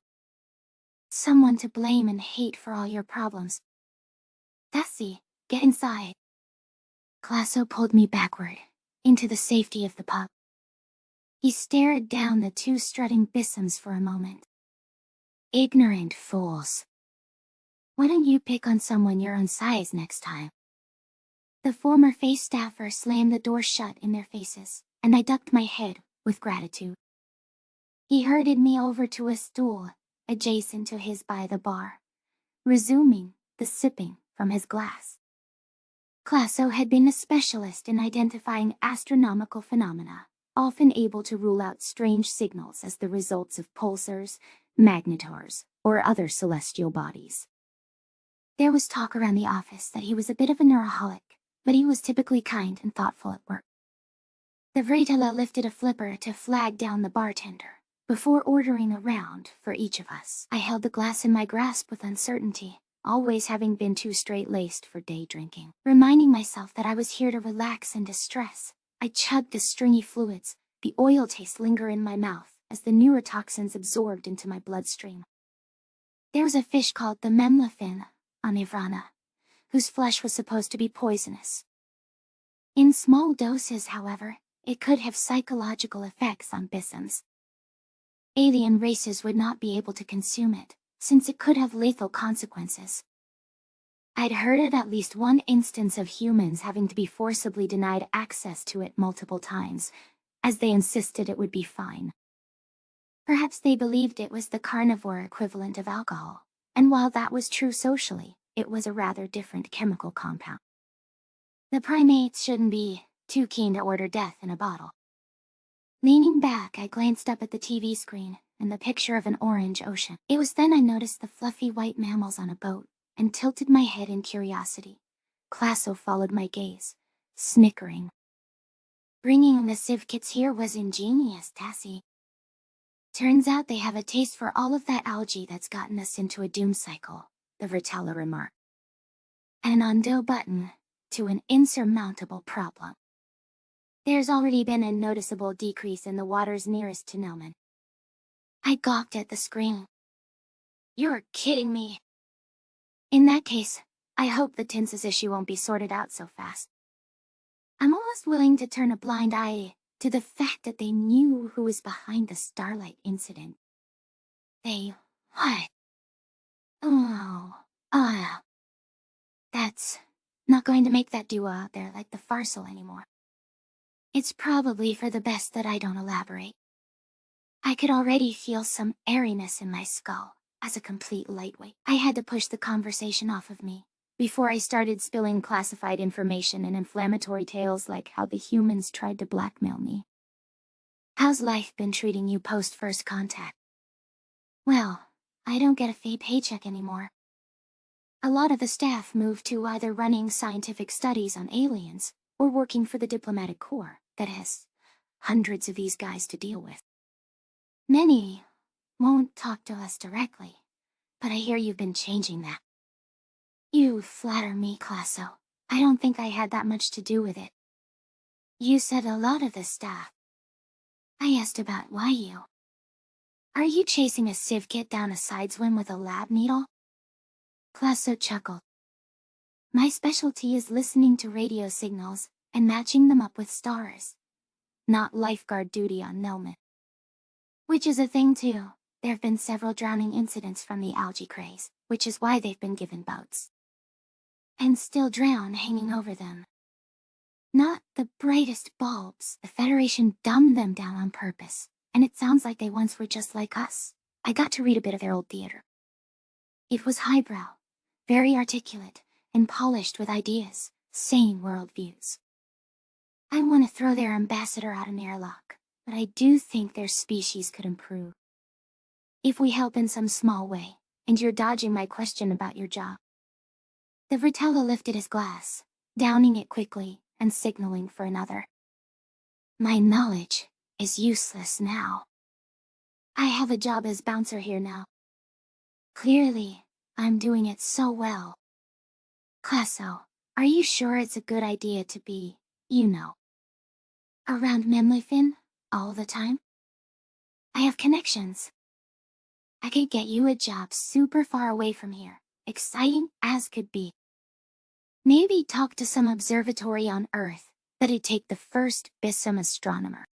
Someone to blame and hate for all your problems. Tassie, get inside. Classo pulled me backward, into the safety of the pub. He stared down the two strutting Bissams for a moment. Ignorant fools. Why don't you pick on someone your own size next time? The former face staffer slammed the door shut in their faces, and I ducked my head with gratitude. He herded me over to a stool adjacent to his by the bar, resuming the sipping from his glass. Classo had been a specialist in identifying astronomical phenomena, often able to rule out strange signals as the results of pulsars, magnetars, or other celestial bodies. There was talk around the office that he was a bit of a neuroholic, but he was typically kind and thoughtful at work. The Vritala lifted a flipper to flag down the bartender, before ordering a round for each of us. I held the glass in my grasp with uncertainty, always having been too straight-laced for day drinking. Reminding myself that I was here to relax and distress, I chugged the stringy fluids, the oil taste linger in my mouth as the neurotoxins absorbed into my bloodstream. There was a fish called the Memlafin on Ivrana, whose flesh was supposed to be poisonous. In small doses, however, it could have psychological effects on Bissams. Alien races would not be able to consume it, since it could have lethal consequences. I'd heard of at least one instance of humans having to be forcibly denied access to it multiple times, as they insisted it would be fine. Perhaps they believed it was the carnivore equivalent of alcohol, and while that was true socially, it was a rather different chemical compound. The primates shouldn't be too keen to order death in a bottle. Leaning back, I glanced up at the TV screen and the picture of an orange ocean. It was then I noticed the fluffy white mammals on a boat and tilted my head in curiosity. Classo followed my gaze, snickering. Bringing the civ kits here was ingenious, Tassie. Turns out they have a taste for all of that algae that's gotten us into a doom cycle, the Vertella remarked. An undo button to an insurmountable problem. There's already been a noticeable decrease in the waters nearest to Nelman. I gawked at the screen. You're kidding me. In that case, I hope the Tinses issue won't be sorted out so fast. I'm almost willing to turn a blind eye to the fact that they knew who was behind the Starlight incident. What? Oh, that's not going to make that duo out there like the Farsal anymore. It's probably for the best that I don't elaborate. I could already feel some airiness in my skull. As a complete lightweight, I had to push the conversation off of me before I started spilling classified information and inflammatory tales like how the humans tried to blackmail me. How's life been treating you post first contact? Well, I don't get a fee paycheck anymore. A lot of the staff moved to either running scientific studies on aliens or working for the diplomatic corps that has hundreds of these guys to deal with. Many won't talk to us directly, but I hear you've been changing that. You flatter me, Classo. I don't think I had that much to do with it. You said a lot of the staff. I asked about why you. Are you chasing a civ kit down a side swim with a lab needle? Classo chuckled. My specialty is listening to radio signals and matching them up with stars. Not lifeguard duty on Nelman. Which is a thing too. There have been several drowning incidents from the algae craze, which is why they've been given boats. And still drown hanging over them. Not the brightest bulbs. The Federation dumbed them down on purpose, and it sounds like they once were just like us. I got to read a bit of their old theater. It was highbrow, very articulate, and polished with ideas, sane worldviews. I want to throw their ambassador out an airlock, but I do think their species could improve. If we help in some small way, and you're dodging my question about your job. The Vertella lifted his glass, downing it quickly and signaling for another. My knowledge is useless now. I have a job as bouncer here now. Clearly, I'm doing it so well. Classo, are you sure it's a good idea to be, around Memlefin all the time? I have connections. I could get you a job super far away from here, exciting as could be. Maybe talk to some observatory on Earth that'd take the first Bissam astronomer.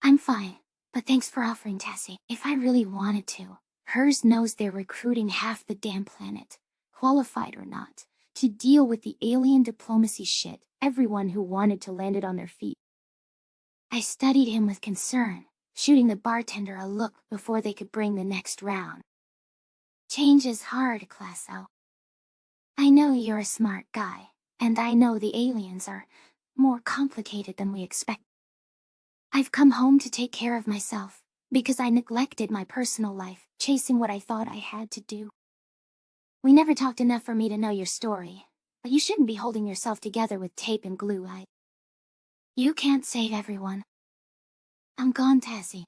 I'm fine, but thanks for offering, Tassie. If I really wanted to, hers knows they're recruiting half the damn planet, qualified or not, to deal with the alien diplomacy shit everyone who wanted to landed on their feet. I studied him with concern, shooting the bartender a look before they could bring the next round. Change is hard, Classo. I know you're a smart guy, and I know the aliens are more complicated than we expect. I've come home to take care of myself, because I neglected my personal life, chasing what I thought I had to do. We never talked enough for me to know your story, but you shouldn't be holding yourself together with tape and glue. You can't save everyone. I'm gone, Tassie.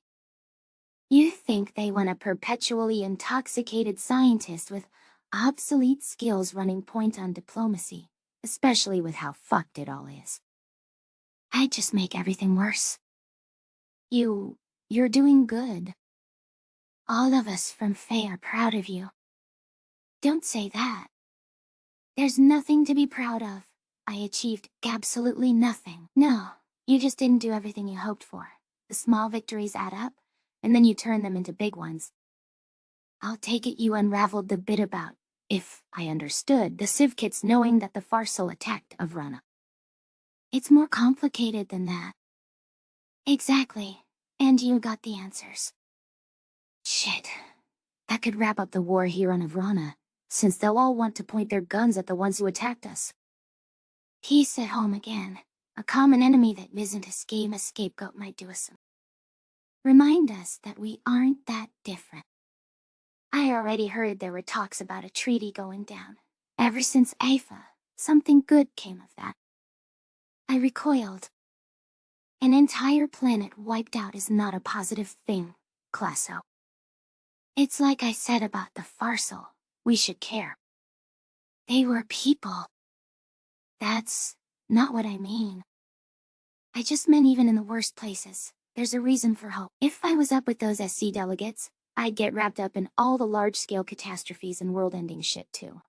You think they want a perpetually intoxicated scientist with obsolete skills running point on diplomacy, especially with how fucked it all is. I'd just make everything worse. You're doing good. All of us from Faye are proud of you. Don't say that. There's nothing to be proud of. I achieved absolutely nothing. No, you just didn't do everything you hoped for. The small victories add up, and then you turn them into big ones. I'll take it you unraveled the bit about, if I understood, the Civ Kits knowing that the Farsal attacked Avrana. It's more complicated than that. Exactly, and you got the answers. Shit. That could wrap up the war here on Avrana, since they'll all want to point their guns at the ones who attacked us. Peace at home again. A common enemy that isn't a scapegoat might do us some. Remind us that we aren't that different. I already heard there were talks about a treaty going down. Ever since Aefa, something good came of that. I recoiled. An entire planet wiped out is not a positive thing, Classo. It's like I said about the Farsal. We should care. They were people. That's not what I mean. I just meant even in the worst places, there's a reason for hope. If I was up with those SC delegates, I'd get wrapped up in all the large-scale catastrophes and world-ending shit too.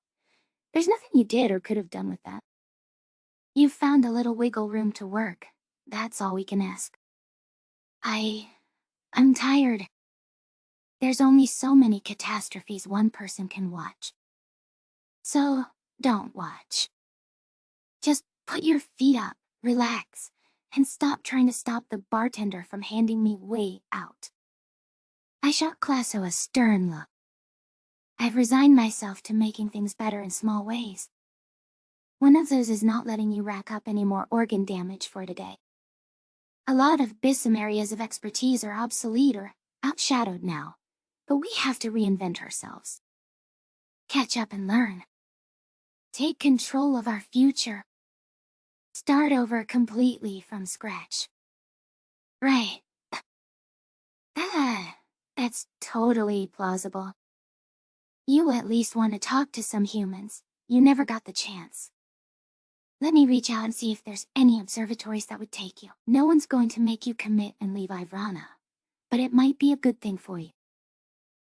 There's nothing you did or could have done with that. You found a little wiggle room to work. That's all we can ask. I'm tired. There's only so many catastrophes one person can watch. So, don't watch. Just put your feet up, relax, and stop trying to stop the bartender from handing me way out. I shot Classo a stern look. I've resigned myself to making things better in small ways. One of those is not letting you rack up any more organ damage for today. A lot of BISM areas of expertise are obsolete or outshadowed now, but we have to reinvent ourselves. Catch up and learn. Take control of our future. Start over completely from scratch. Right. That's totally plausible. You at least want to talk to some humans. You never got the chance. Let me reach out and see if there's any observatories that would take you. No one's going to make you commit and leave Ivrana, but it might be a good thing for you.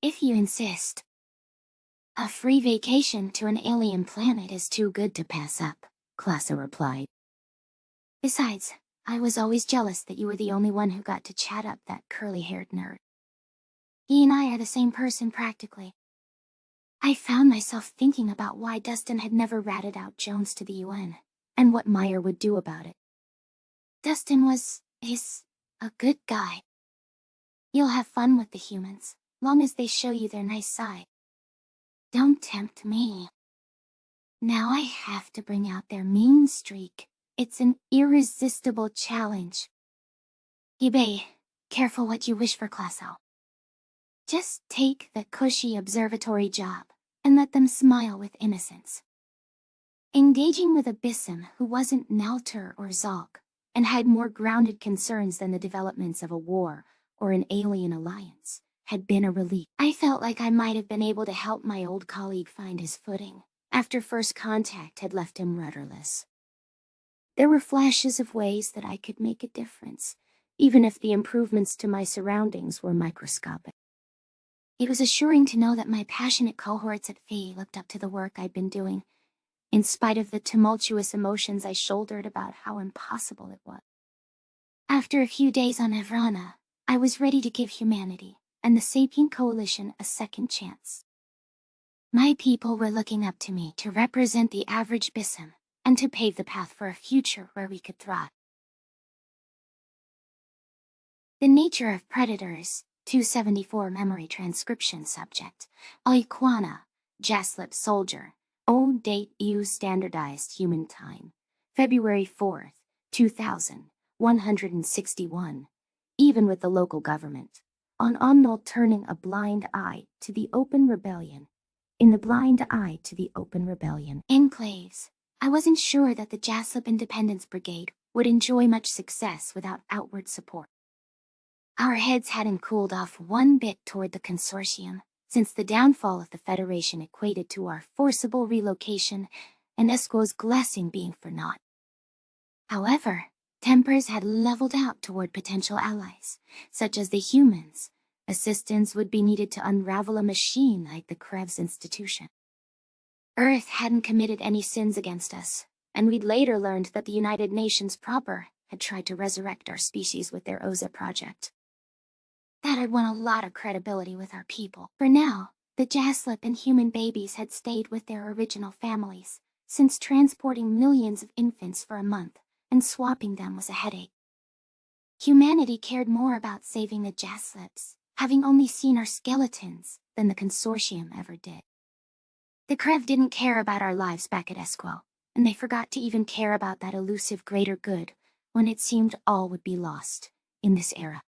If you insist. A free vacation to an alien planet is too good to pass up, Classo replied. Besides, I was always jealous that you were the only one who got to chat up that curly-haired nerd. He and I are the same person practically. I found myself thinking about why Dustin had never ratted out Jones to the UN, and what Meyer would do about it. Dustin is a good guy. You'll have fun with the humans, long as they show you their nice side. Don't tempt me. Now I have to bring out their mean streak. It's an irresistible challenge. Ibe, careful what you wish for, Classo. Just take the cushy observatory job, and let them smile with innocence. Engaging with a BISM who wasn't Nalter or Zalk, and had more grounded concerns than the developments of a war or an alien alliance, had been a relief. I felt like I might have been able to help my old colleague find his footing, after first contact had left him rudderless. There were flashes of ways that I could make a difference, even if the improvements to my surroundings were microscopic. It was assuring to know that my passionate cohorts at FE looked up to the work I'd been doing, in spite of the tumultuous emotions I shouldered about how impossible it was. After a few days on Avrana, I was ready to give humanity and the Sapient Coalition a second chance. My people were looking up to me to represent the average BISM and to pave the path for a future where we could thrive. The nature of predators, 274 memory transcription subject, Oikwana, Jaslip soldier, old date EU standardized human time, February 4th, 2000, 161, even with the local government, on Omnol turning a blind eye to the open rebellion. In the blind eye to the open rebellion. Enclaves. I wasn't sure that the Jaslip Independence Brigade would enjoy much success without outward support. Our heads hadn't cooled off one bit toward the consortium, since the downfall of the Federation equated to our forcible relocation and Esco's blessing being for naught. However, tempers had leveled out toward potential allies, such as the humans. Assistance would be needed to unravel a machine like the Krebs Institution. Earth hadn't committed any sins against us, and we'd later learned that the United Nations proper had tried to resurrect our species with their OZA project. That had won a lot of credibility with our people. For now, the Jaslip and human babies had stayed with their original families, since transporting millions of infants for a month and swapping them was a headache. Humanity cared more about saving the Jaslips, having only seen our skeletons, than the consortium ever did. The Krev didn't care about our lives back at Esquel, and they forgot to even care about that elusive greater good when it seemed all would be lost in this era.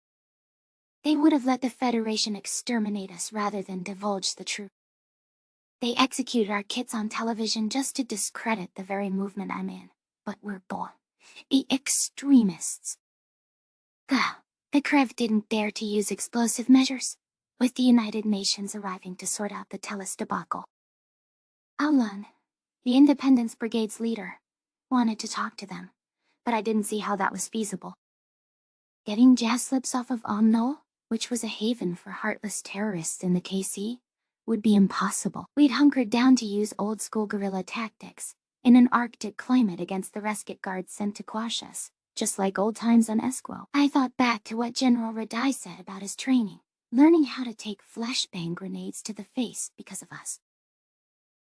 They would have let the Federation exterminate us rather than divulge the truth. They executed our kits on television just to discredit the very movement I'm in, but we're both extremists. The Krev didn't dare to use explosive measures, with the United Nations arriving to sort out the Tellus debacle. Aulan, the Independence Brigade's leader, wanted to talk to them, but I didn't see how that was feasible. Getting Jaslips off of Omnol, which was a haven for heartless terrorists in the KC, would be impossible. We'd hunkered down to use old-school guerrilla tactics in an Arctic climate against the rescue guards sent to quash us, just like old times on Esquel. I thought back to what General Radai said about his training, learning how to take flashbang grenades to the face because of us.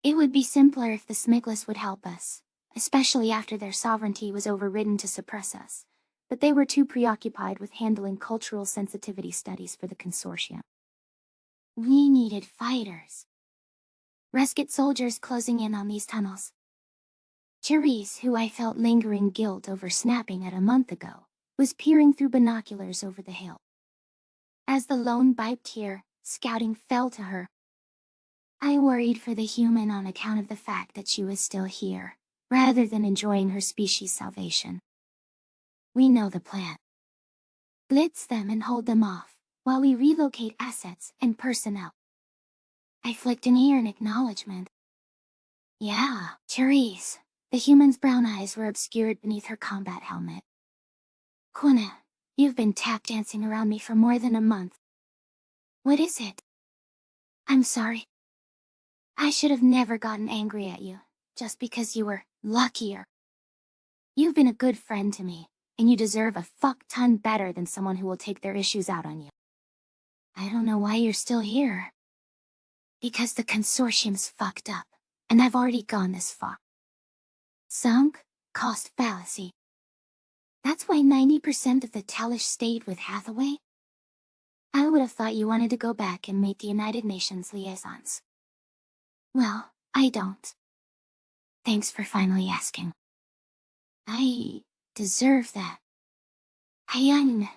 It would be simpler if the Smiglis would help us, especially after their sovereignty was overridden to suppress us, but they were too preoccupied with handling cultural sensitivity studies for the consortium. We needed fighters. Rescue soldiers closing in on these tunnels. Therese, who I felt lingering guilt over snapping at a month ago, was peering through binoculars over the hill. As the lone Bipetier, scouting, fell to her, I worried for the human on account of the fact that she was still here, rather than enjoying her species' salvation. We know the plan. Blitz them and hold them off, while we relocate assets and personnel. I flicked an ear in acknowledgement. Yeah, Therese. The human's brown eyes were obscured beneath her combat helmet. Quina, you've been tap dancing around me for more than a month. What is it? I'm sorry. I should have never gotten angry at you, just because you were luckier. You've been a good friend to me, and you deserve a fuck-ton better than someone who will take their issues out on you. I don't know why you're still here. Because the consortium's fucked up, and I've already gone this far. Sunk cost fallacy. That's why 90% of the Tellish stayed with Hathaway? I would have thought you wanted to go back and meet the United Nations liaisons. Well, I don't. Thanks for finally asking. I deserve that. I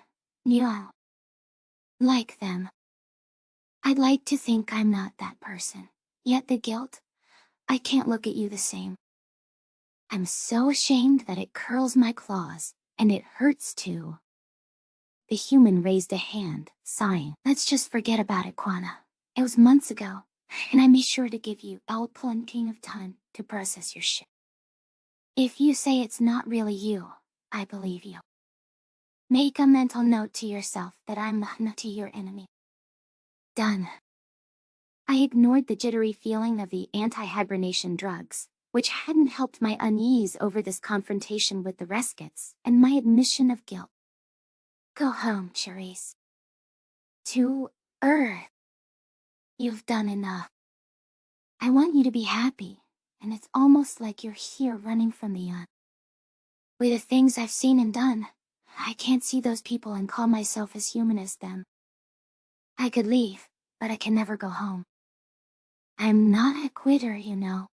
like them. I'd like to think I'm not that person, yet the guilt, I can't look at you the same. I'm so ashamed that it curls my claws, and it hurts too. The human raised a hand, sighing. Let's just forget about it, Quina. It was months ago, and I made sure to give you plenty of time to process your shit. If you say it's not really you, I believe you. Make a mental note to yourself that I'm not your enemy. Done. I ignored the jittery feeling of the anti-hibernation drugs, which hadn't helped my unease over this confrontation with the Reskits, and my admission of guilt. Go home, Therese. To Earth. You've done enough. I want you to be happy, and it's almost like you're here running from the With the things I've seen and done, I can't see those people and call myself as human as them. I could leave, but I can never go home. I'm not a quitter, you know.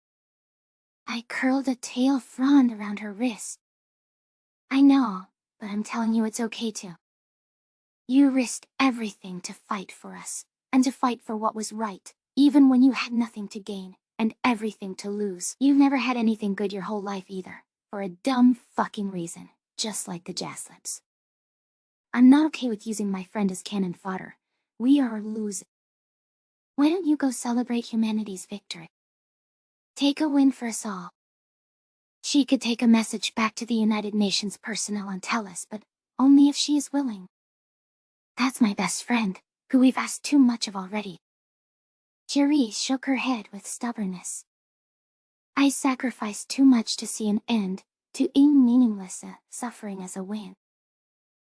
I curled a tail frond around her wrist. I know, but I'm telling you it's okay to. You risked everything to fight for us, and to fight for what was right, even when you had nothing to gain, and everything to lose. You've never had anything good your whole life either, for a dumb fucking reason, just like the Jaslips. I'm not okay with using my friend as cannon fodder. We are losing. Why don't you go celebrate humanity's victory? Take a win for us all. She could take a message back to the United Nations personnel on Tellus, but only if she is willing. That's my best friend, who we've asked too much of already. Therese shook her head with stubbornness. I sacrificed too much to see an end to meaningless suffering as a win.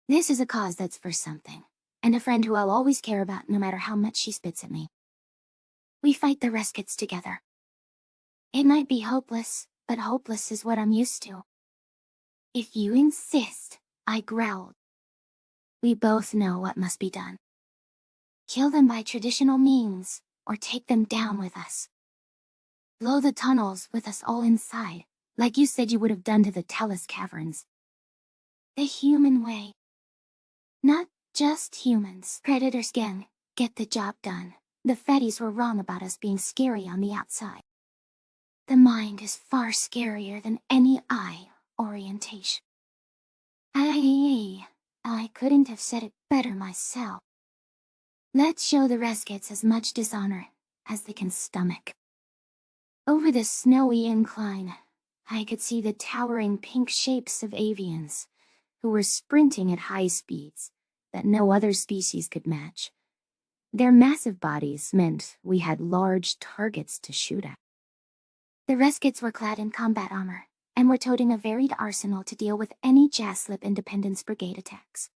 This is a cause that's for something, and a friend who I'll always care about no matter how much she spits at me. We fight the Reskits together. It might be hopeless, but hopeless is what I'm used to. If you insist, I growled. We both know what must be done. Kill them by traditional means, or take them down with us. Blow the tunnels with us all inside, like you said you would have done to the Tellus Caverns. The human way. Not just humans. Predators can get the job done. The Fetties were wrong about us being scary on the outside. The mind is far scarier than any eye orientation. I couldn't have said it better myself. Let's show the Reskits as much dishonor as they can stomach. Over the snowy incline, I could see the towering pink shapes of avians, who were sprinting at high speeds that no other species could match. Their massive bodies meant we had large targets to shoot at. The Reskits were clad in combat armor, and were toting a varied arsenal to deal with any Jaslip Independence Brigade attacks.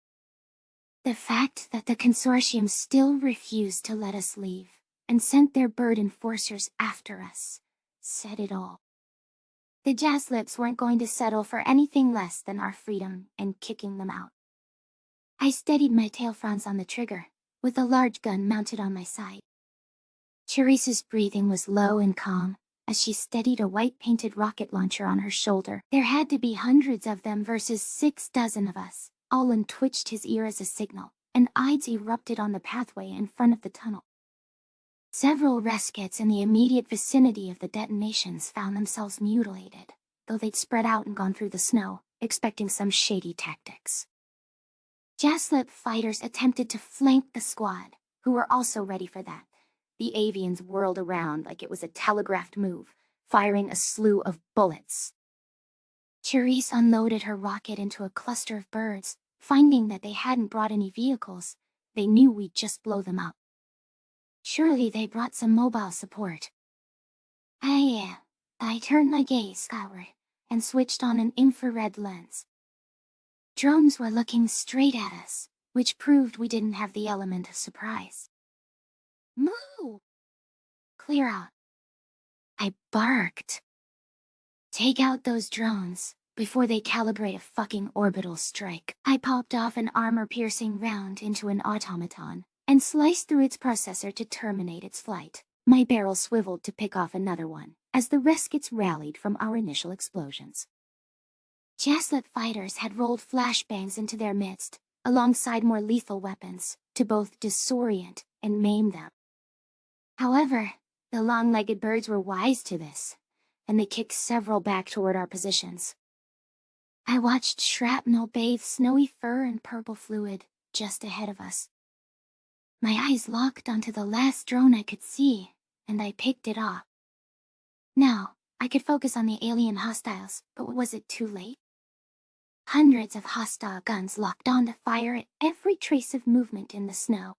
The fact that the Consortium still refused to let us leave, and sent their bird enforcers after us, said it all. The Jaslips weren't going to settle for anything less than our freedom and kicking them out. I steadied my tail fronds on the trigger, with a large gun mounted on my side. Teresa's breathing was low and calm, as she steadied a white-painted rocket launcher on her shoulder. There had to be hundreds of them versus 6 dozen of us. Olin twitched his ear as a signal, and Ides erupted on the pathway in front of the tunnel. Several Reskits in the immediate vicinity of the detonations found themselves mutilated, though they'd spread out and gone through the snow, expecting some shady tactics. Jaslip fighters attempted to flank the squad, who were also ready for that. The avians whirled around like it was a telegraphed move, firing a slew of bullets. Therese unloaded her rocket into a cluster of birds. Finding that they hadn't brought any vehicles, they knew we'd just blow them up. Surely they brought some mobile support. I turned my gaze skyward and switched on an infrared lens. Drones were looking straight at us, which proved we didn't have the element of surprise. Moo! Clear out. I barked. Take out those drones before they calibrate a fucking orbital strike. I popped off an armor-piercing round into an automaton, and sliced through its processor to terminate its flight. My barrel swiveled to pick off another one, as the Reskits rallied from our initial explosions. Jaslip fighters had rolled flashbangs into their midst, alongside more lethal weapons, to both disorient and maim them. However, the long-legged birds were wise to this, and they kicked several back toward our positions. I watched shrapnel bathe snowy fur and purple fluid just ahead of us. My eyes locked onto the last drone I could see, and I picked it off. Now, I could focus on the alien hostiles, but was it too late? Hundreds of hostile guns locked on to fire at every trace of movement in the snow.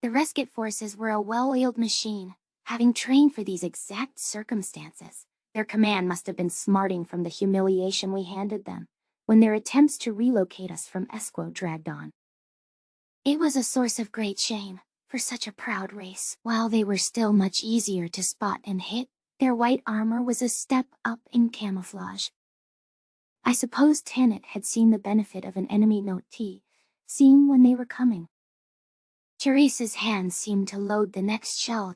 The Reskit forces were a well-oiled machine, having trained for these exact circumstances. Their command must have been smarting from the humiliation we handed them, when their attempts to relocate us from Esquo dragged on. It was a source of great shame, for such a proud race. While they were still much easier to spot and hit, their white armor was a step up in camouflage. I suppose Tanit had seen the benefit of an enemy Note T, seeing when they were coming. Teresa's hands seemed to load the next shell,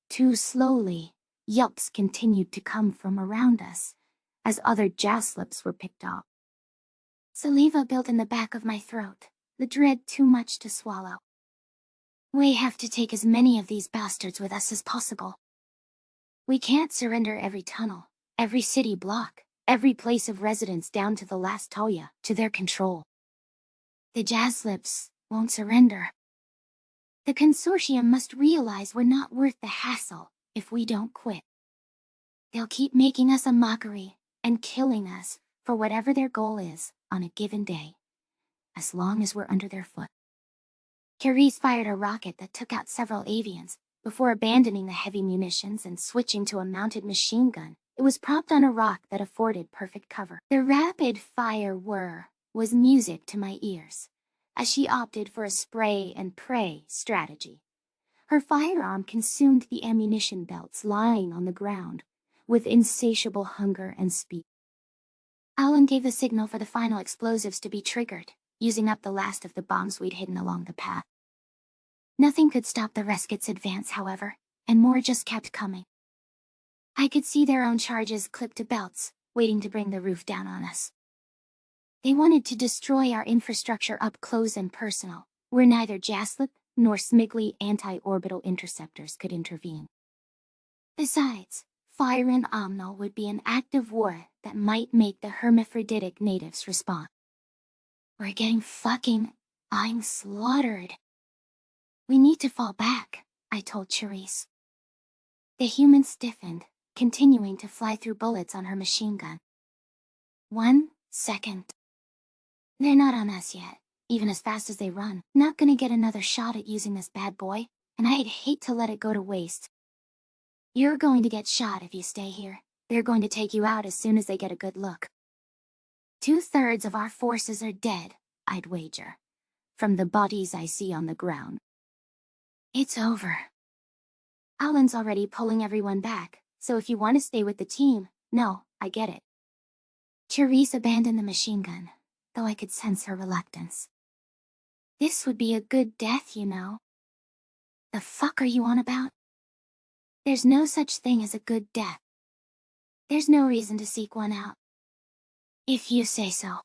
too slowly. Yelps continued to come from around us, as other Jaslips were picked off. Saliva built in the back of my throat, the dread too much to swallow. We have to take as many of these bastards with us as possible. We can't surrender every tunnel, every city block, every place of residence down to the last Toya, to their control. The Jaslips won't surrender. The Consortium must realize we're not worth the hassle if we don't quit. They'll keep making us a mockery and killing us for whatever their goal is on a given day, as long as we're under their foot. Carice fired a rocket that took out several avians before abandoning the heavy munitions and switching to a mounted machine gun It was propped on a rock that afforded perfect cover. The rapid-fire whir was music to my ears, as she opted for a spray-and-pray strategy. Her firearm consumed the ammunition belts lying on the ground, with insatiable hunger and speed. Alan gave the signal for the final explosives to be triggered, using up the last of the bombs we'd hidden along the path. Nothing could stop the Reskits' advance, however, and more just kept coming. I could see their own charges clipped to belts, waiting to bring the roof down on us. They wanted to destroy our infrastructure up close and personal, where neither Jaslip nor Smiggly anti-orbital interceptors could intervene. Besides, fire in Omnal would be an act of war that might make the hermaphroditic natives respond. We're getting I'm slaughtered. We need to fall back, I told Charisse. The human stiffened, continuing to fly through bullets on her machine gun. 1 second. They're not on us yet, even as fast as they run. Not gonna get another shot at using this bad boy, and I'd hate to let it go to waste. You're going to get shot if you stay here. They're going to take you out as soon as they get a good look. 2/3 of our forces are dead, I'd wager, from the bodies I see on the ground. It's over. Alan's already pulling everyone back, so if you want to stay with the team, no, I get it. Charisse abandoned the machine gun, though I could sense her reluctance. This would be a good death, you know. The fuck are you on about? There's no such thing as a good death. There's no reason to seek one out. If you say so.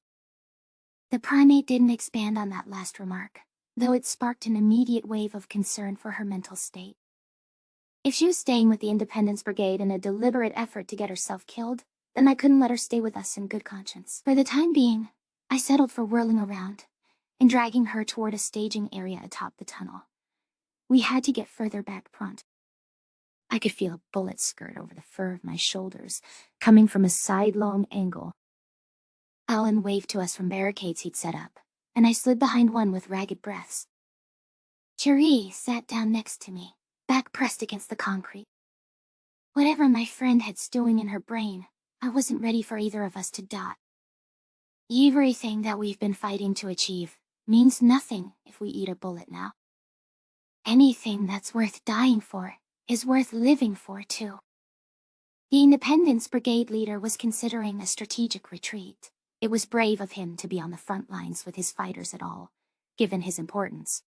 The primate didn't expand on that last remark, though it sparked an immediate wave of concern for her mental state. If she was staying with the Independence Brigade in a deliberate effort to get herself killed, then I couldn't let her stay with us in good conscience. For the time being, I settled for whirling around and dragging her toward a staging area atop the tunnel. We had to get further back front. I could feel a bullet skirt over the fur of my shoulders, coming from a sidelong angle. Alan waved to us from barricades he'd set up, and I slid behind one with ragged breaths. Cherie sat down next to me, back pressed against the concrete. Whatever my friend had stewing in her brain, I wasn't ready for either of us to die. Everything that we've been fighting to achieve means nothing if we eat a bullet now. Anything that's worth dying for is worth living for, too. The Independence Brigade leader was considering a strategic retreat. It was brave of him to be on the front lines with his fighters at all, given his importance.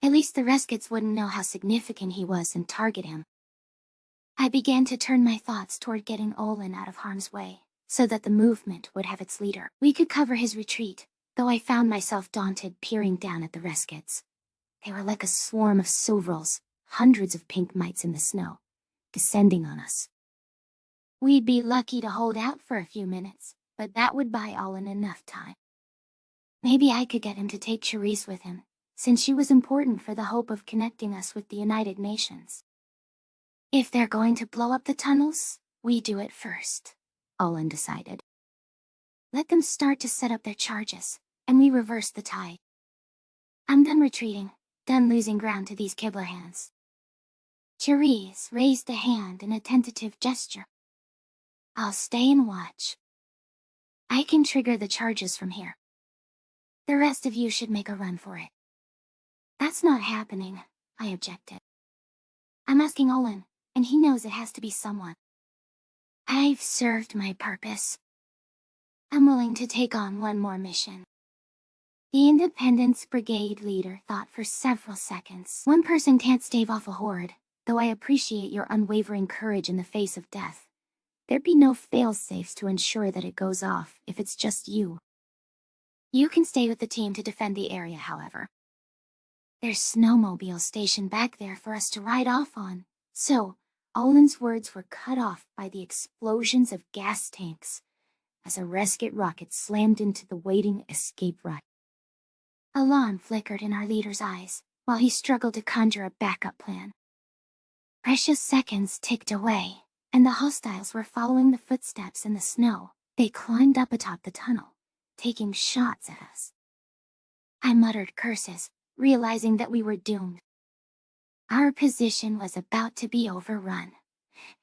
At least the Reskits wouldn't know how significant he was and target him. I began to turn my thoughts toward getting Olin out of harm's way, so that the movement would have its leader. We could cover his retreat, though I found myself daunted peering down at the Reskits. They were like a swarm of Sovrals, hundreds of pink mites in the snow, descending on us. We'd be lucky to hold out for a few minutes, but that would buy Olin enough time. Maybe I could get him to take Charisse with him, since she was important for the hope of connecting us with the United Nations. If they're going to blow up the tunnels, we do it first, Olin decided. Let them start to set up their charges, and we reverse the tide. I'm done retreating, done losing ground to these Kibler hands. Charisse raised a hand in a tentative gesture. I'll stay and watch. I can trigger the charges from here. The rest of you should make a run for it. That's not happening, I objected. I'm asking Olin, and he knows it has to be someone. I've served my purpose. I'm willing to take on one more mission. The Independence Brigade leader thought for several seconds. One person can't stave off a horde, though I appreciate your unwavering courage in the face of death. There'd be no fail-safes to ensure that it goes off if it's just you. You can stay with the team to defend the area, however. There's snowmobiles stationed back there for us to ride off on, so Olin's words were cut off by the explosions of gas tanks as a Reskit rocket slammed into the waiting escape rod. Alarm flickered in our leader's eyes while he struggled to conjure a backup plan. Precious seconds ticked away, and the hostiles were following the footsteps in the snow. They climbed up atop the tunnel, taking shots at us. I muttered curses, realizing that we were doomed. Our position was about to be overrun,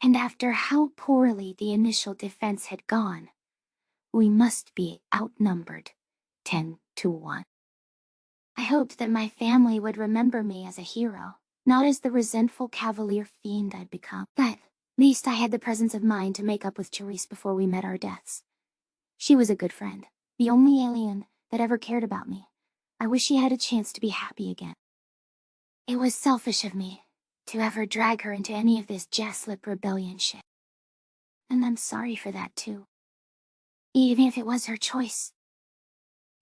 and after how poorly the initial defense had gone, we must be outnumbered 10-1. I hoped that my family would remember me as a hero, not as the resentful cavalier fiend I'd become. But at least I had the presence of mind to make up with Therese before we met our deaths. She was a good friend, the only alien that ever cared about me. I wish she had a chance to be happy again. It was selfish of me to ever drag her into any of this Jaslip rebellion shit. And I'm sorry for that too. Even if it was her choice.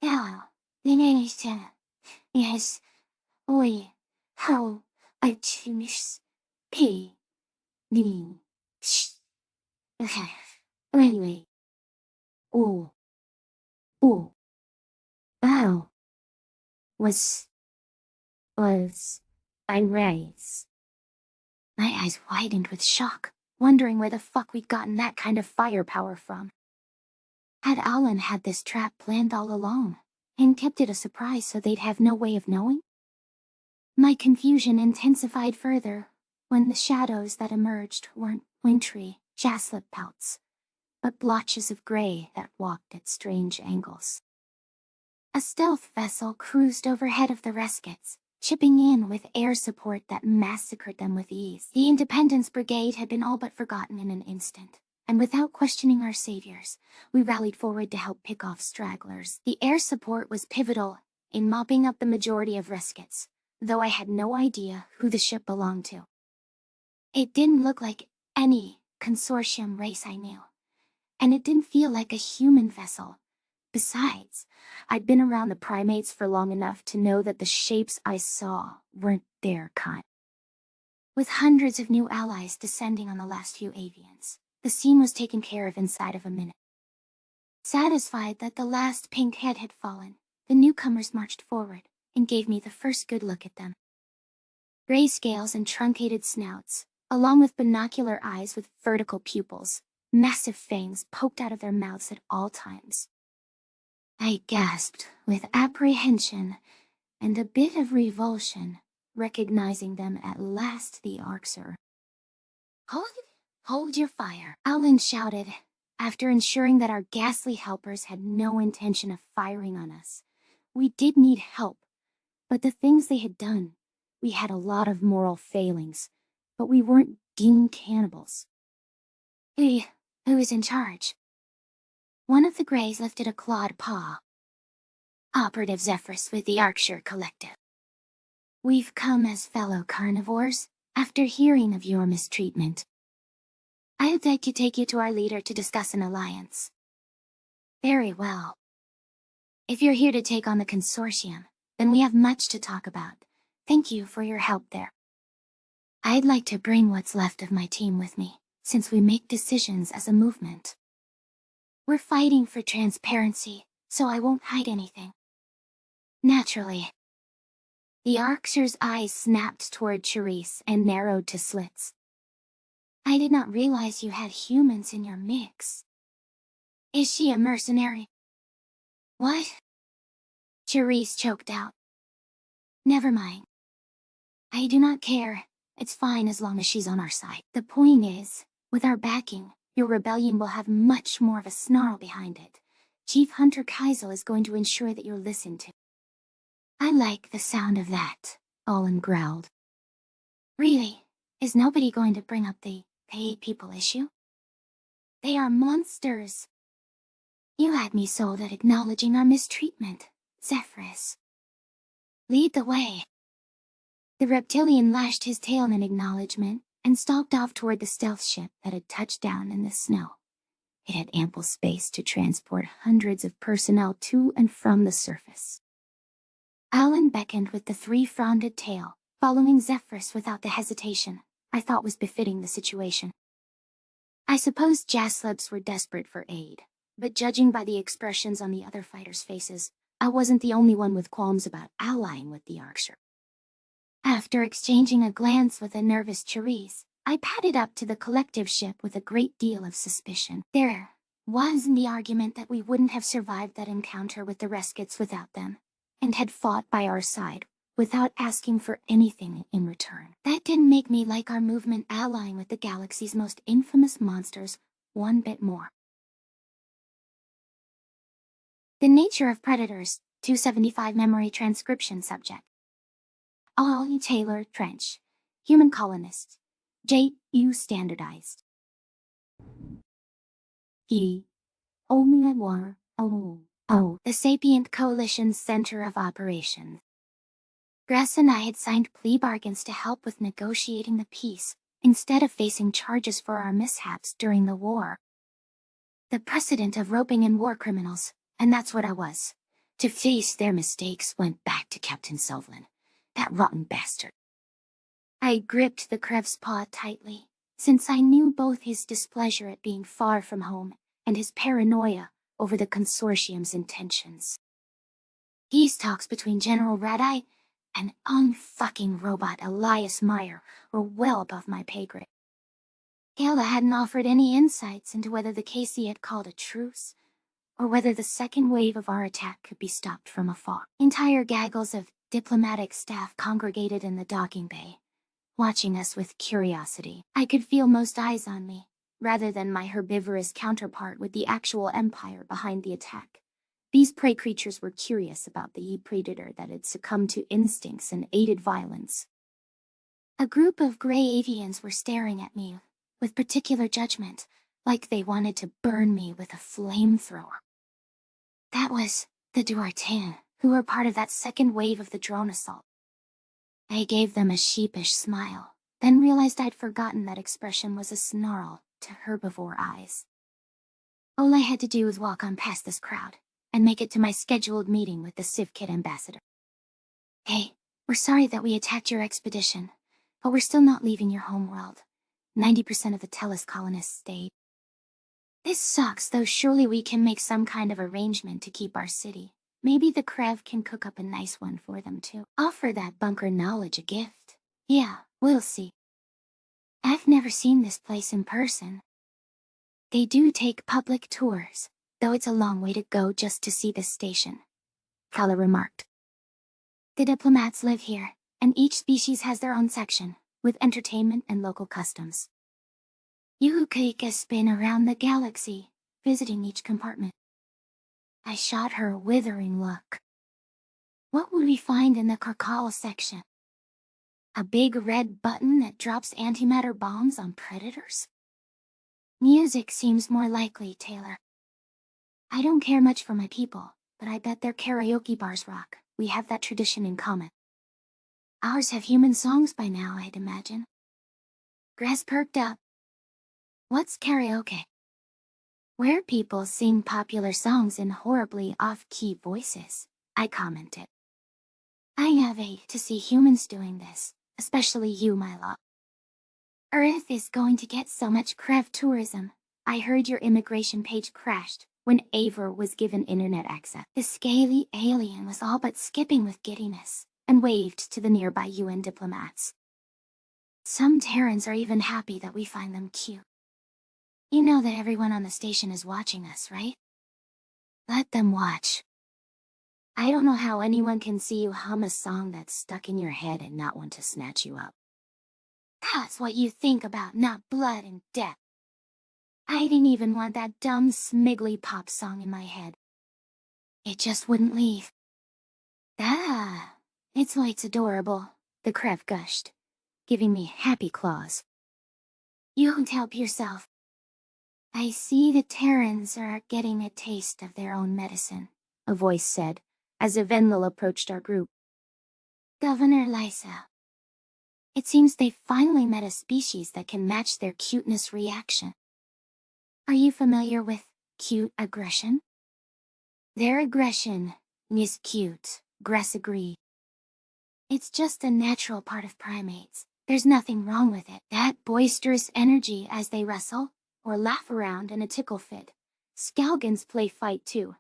Yeah, yes, oi, how I choose P. Ling. Okay. Anyway. Oh. Oh. Wow. Was. I raised. My eyes widened with shock, wondering where the fuck we'd gotten that kind of firepower from. Had Alan had this trap planned all along, and kept it a surprise so they'd have no way of knowing? My confusion intensified further when the shadows that emerged weren't wintry jaslip pouts, but blotches of gray that walked at strange angles. A stealth vessel cruised overhead of the Reskets, chipping in with air support that massacred them with ease. The Independence Brigade had been all but forgotten in an instant, and without questioning our saviors, we rallied forward to help pick off stragglers. The air support was pivotal in mopping up the majority of Reskets, though I had no idea who the ship belonged to. It didn't look like any consortium race I knew, and it didn't feel like a human vessel. Besides, I'd been around the primates for long enough to know that the shapes I saw weren't their kind. With hundreds of new allies descending on the last few avians, the scene was taken care of inside of a minute. Satisfied that the last pink head had fallen, the newcomers marched forward and gave me the first good look at them. Gray scales and truncated snouts, along with binocular eyes with vertical pupils, massive fangs poked out of their mouths at all times. I gasped with apprehension and a bit of revulsion, recognizing them at last the Arxer. Hold your fire, Alan shouted, after ensuring that our ghastly helpers had no intention of firing on us. We did need help, but the things they had done, we had a lot of moral failings, but we weren't doomed cannibals. Who is in charge? One of the Greys lifted a clawed paw. Operative Zephyrus with the Arxer Collective. We've come as fellow carnivores, after hearing of your mistreatment. I'd like to take you to our leader to discuss an alliance. Very well. If you're here to take on the consortium, then we have much to talk about. Thank you for your help there. I'd like to bring what's left of my team with me, since we make decisions as a movement. We're fighting for transparency, so I won't hide anything. Naturally. The Arxer's eyes snapped toward Therese and narrowed to slits. I did not realize you had humans in your mix. Is she a mercenary? What? Therese choked out. Never mind. I do not care. It's fine as long as she's on our side. The point is, with our backing, your rebellion will have much more of a snarl behind it. Chief Hunter Kaisel is going to ensure that you're listened to. I like the sound of that, Olin growled. Really? Is nobody going to bring up the paid people issue? They are monsters. You had me sold at acknowledging our mistreatment, Zephyrus. Lead the way. The reptilian lashed his tail in acknowledgement and stalked off toward the stealth ship that had touched down in the snow. It had ample space to transport hundreds of personnel to and from the surface. Alan beckoned with the three-fronded tail, following Zephyrus without the hesitation I thought was befitting the situation. I suppose Jaslibs were desperate for aid, but judging by the expressions on the other fighters' faces, I wasn't the only one with qualms about allying with the Arxer. After exchanging a glance with a nervous Therese, I padded up to the collective ship with a great deal of suspicion. There was the argument that we wouldn't have survived that encounter with the Reskets without them, and had fought by our side, without asking for anything in return. That didn't make me like our movement allying with the galaxy's most infamous monsters one bit more. The nature of predators, 275 memory transcription subject. Ollie Taylor Trench, human colonist, J.U. standardized. He, Omiwar, the Sapient Coalition's center of operations. Grass and I had signed plea bargains to help with negotiating the peace, instead of facing charges for our mishaps during the war. The precedent of roping in war criminals, and that's what I was. To face their mistakes went back to Captain Sovlin, that rotten bastard. I gripped the Krev's paw tightly, since I knew both his displeasure at being far from home and his paranoia over the consortium's intentions. Peace talks between General Radai and unfucking robot Elias Meyer were well above my pay grade. Kayla hadn't offered any insights into whether the KC had called a truce, or whether the second wave of our attack could be stopped from afar. Entire gaggles of diplomatic staff congregated in the docking bay, watching us with curiosity. I could feel most eyes on me, rather than my herbivorous counterpart with the actual empire behind the attack. These prey creatures were curious about the predator that had succumbed to instincts and aided violence. A group of gray avians were staring at me with particular judgment, like they wanted to burn me with a flamethrower. That was the Duartan, who were part of that second wave of the drone assault. I gave them a sheepish smile, then realized I'd forgotten that expression was a snarl to herbivore eyes. All I had to do was walk on past this crowd, and make it to my scheduled meeting with the CivKit ambassador. Hey, we're sorry that we attacked your expedition, but we're still not leaving your homeworld. 90% of the Tellus colonists stayed. This sucks, though surely we can make some kind of arrangement to keep our city. Maybe the Krev can cook up a nice one for them too. Offer that bunker knowledge a gift. Yeah, we'll see. I've never seen this place in person. They do take public tours, though it's a long way to go just to see this station, Kala remarked. The diplomats live here, and each species has their own section, with entertainment and local customs. You could spin around the galaxy, visiting each compartment. I shot her a withering look. What would we find in the Karkal section? A big red button that drops antimatter bombs on predators? Music seems more likely, Taylor. I don't care much for my people, but I bet their karaoke bars rock. We have that tradition in common. Ours have human songs by now, I'd imagine. Grass perked up. What's karaoke? Where people sing popular songs in horribly off-key voices, I commented. I have to see humans doing this, especially you, my love. Earth is going to get so much Krev tourism. I heard your immigration page crashed when Aver was given internet access. The scaly alien was all but skipping with giddiness and waved to the nearby UN diplomats. Some Terrans are even happy that we find them cute. You know that everyone on the station is watching us, right? Let them watch. I don't know how anyone can see you hum a song that's stuck in your head and not want to snatch you up. That's what you think about, not blood and death. I didn't even want that dumb smiggly pop song in my head. It just wouldn't leave. It's why it's adorable, the Krev gushed, giving me happy claws. You don't help yourself. I see the Terrans are getting a taste of their own medicine, a voice said, as Avenlil approached our group. Governor Lysa. It seems they finally met a species that can match their cuteness reaction. Are you familiar with cute aggression? Their aggression is cute, Gress agreed. It's just a natural part of primates. There's nothing wrong with it. That boisterous energy as they wrestle, or laugh around in a tickle fit. Skalgans play fight too,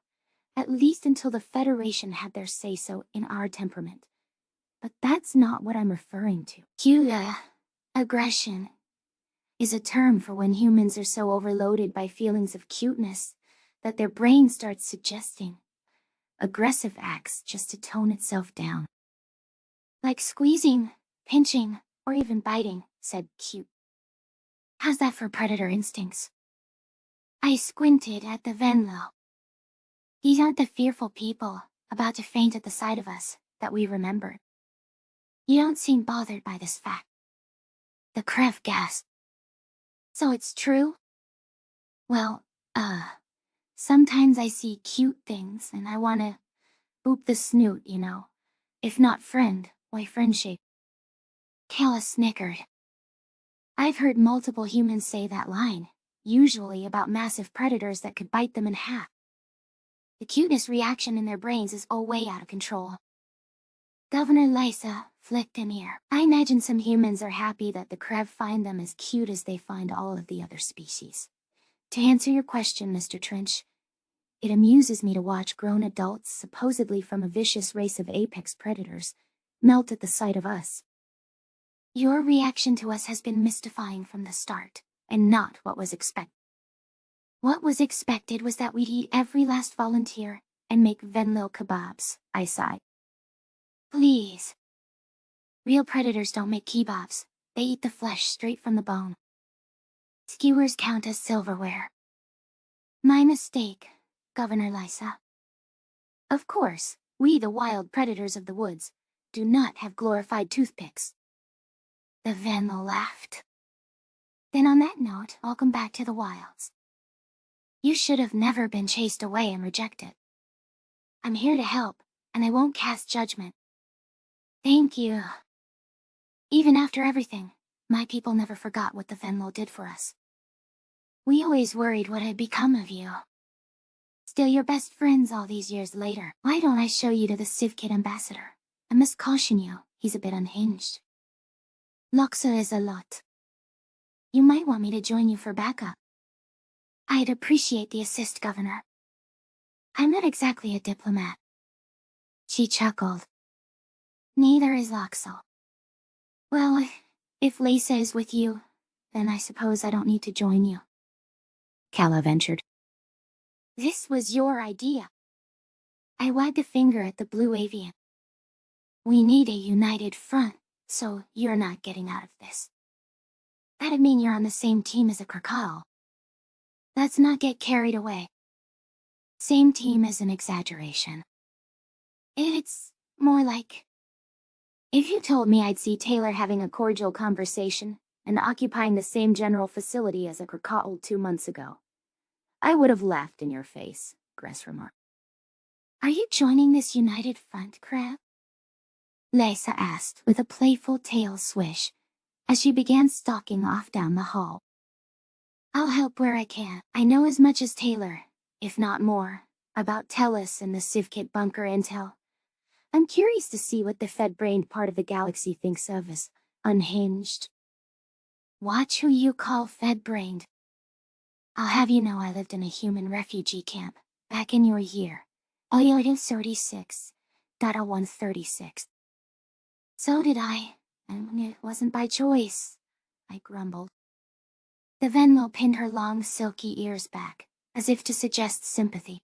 at least until the Federation had their say-so in our temperament. But that's not what I'm referring to. Cute aggression is a term for when humans are so overloaded by feelings of cuteness that their brain starts suggesting aggressive acts just to tone itself down. Like squeezing, pinching, or even biting, said Cute. How's that for predator instincts? I squinted at the Venlo. These aren't the fearful people, about to faint at the sight of us, that we remembered. You don't seem bothered by this fact. The Krev gasped. So it's true? Well, sometimes I see cute things and I wanna boop the snoot, you know. If not friend, why friendship? Kayla snickered. I've heard multiple humans say that line, usually about massive predators that could bite them in half. The cuteness reaction in their brains is all way out of control. Governor Lysa flicked an ear. I imagine some humans are happy that the Krev find them as cute as they find all of the other species. To answer your question, Mr. Trench, it amuses me to watch grown adults, supposedly from a vicious race of apex predators, melt at the sight of us. Your reaction to us has been mystifying from the start, and not what was expected. What was expected was that we'd eat every last volunteer and make Venlo kebabs, I sighed. Please. Real predators don't make kebabs, they eat the flesh straight from the bone. Skewers count as silverware. My mistake, Governor Lysa. Of course, we the wild predators of the woods do not have glorified toothpicks. The Venlo laughed. Then on that note, welcome back to the wilds. You should have never been chased away and rejected. I'm here to help, and I won't cast judgment. Thank you. Even after everything, my people never forgot what the Venlo did for us. We always worried what had become of you. Still your best friends all these years later. Why don't I show you to the Civkit ambassador? I must caution you, he's a bit unhinged. Loxa is a lot. You might want me to join you for backup. I'd appreciate the assist, Governor. I'm not exactly a diplomat. She chuckled. Neither is Loxo. Well, if Lysa is with you, then I suppose I don't need to join you. Kala ventured. This was your idea. I wagged a finger at the blue avian. We need a united front, so you're not getting out of this. That'd mean you're on the same team as a Krakal. Let's not get carried away. Same team is an exaggeration. It's more like... If you told me I'd see Taylor having a cordial conversation and occupying the same general facility as a Krakal 2 months ago, I would have laughed in your face, Gress remarked. Are you joining this united front, Crab? Lysa asked with a playful tail swish as she began stalking off down the hall. I'll help where I can. I know as much as Taylor, if not more, about Tellus and the Civkit bunker intel. I'm curious to see what the Fed-brained part of the galaxy thinks of as unhinged. Watch who you call Fed-brained. I'll have you know I lived in a human refugee camp back in your year, Oyoto 36.136. So did I, and it wasn't by choice, I grumbled. The Venlo pinned her long silky ears back, as if to suggest sympathy.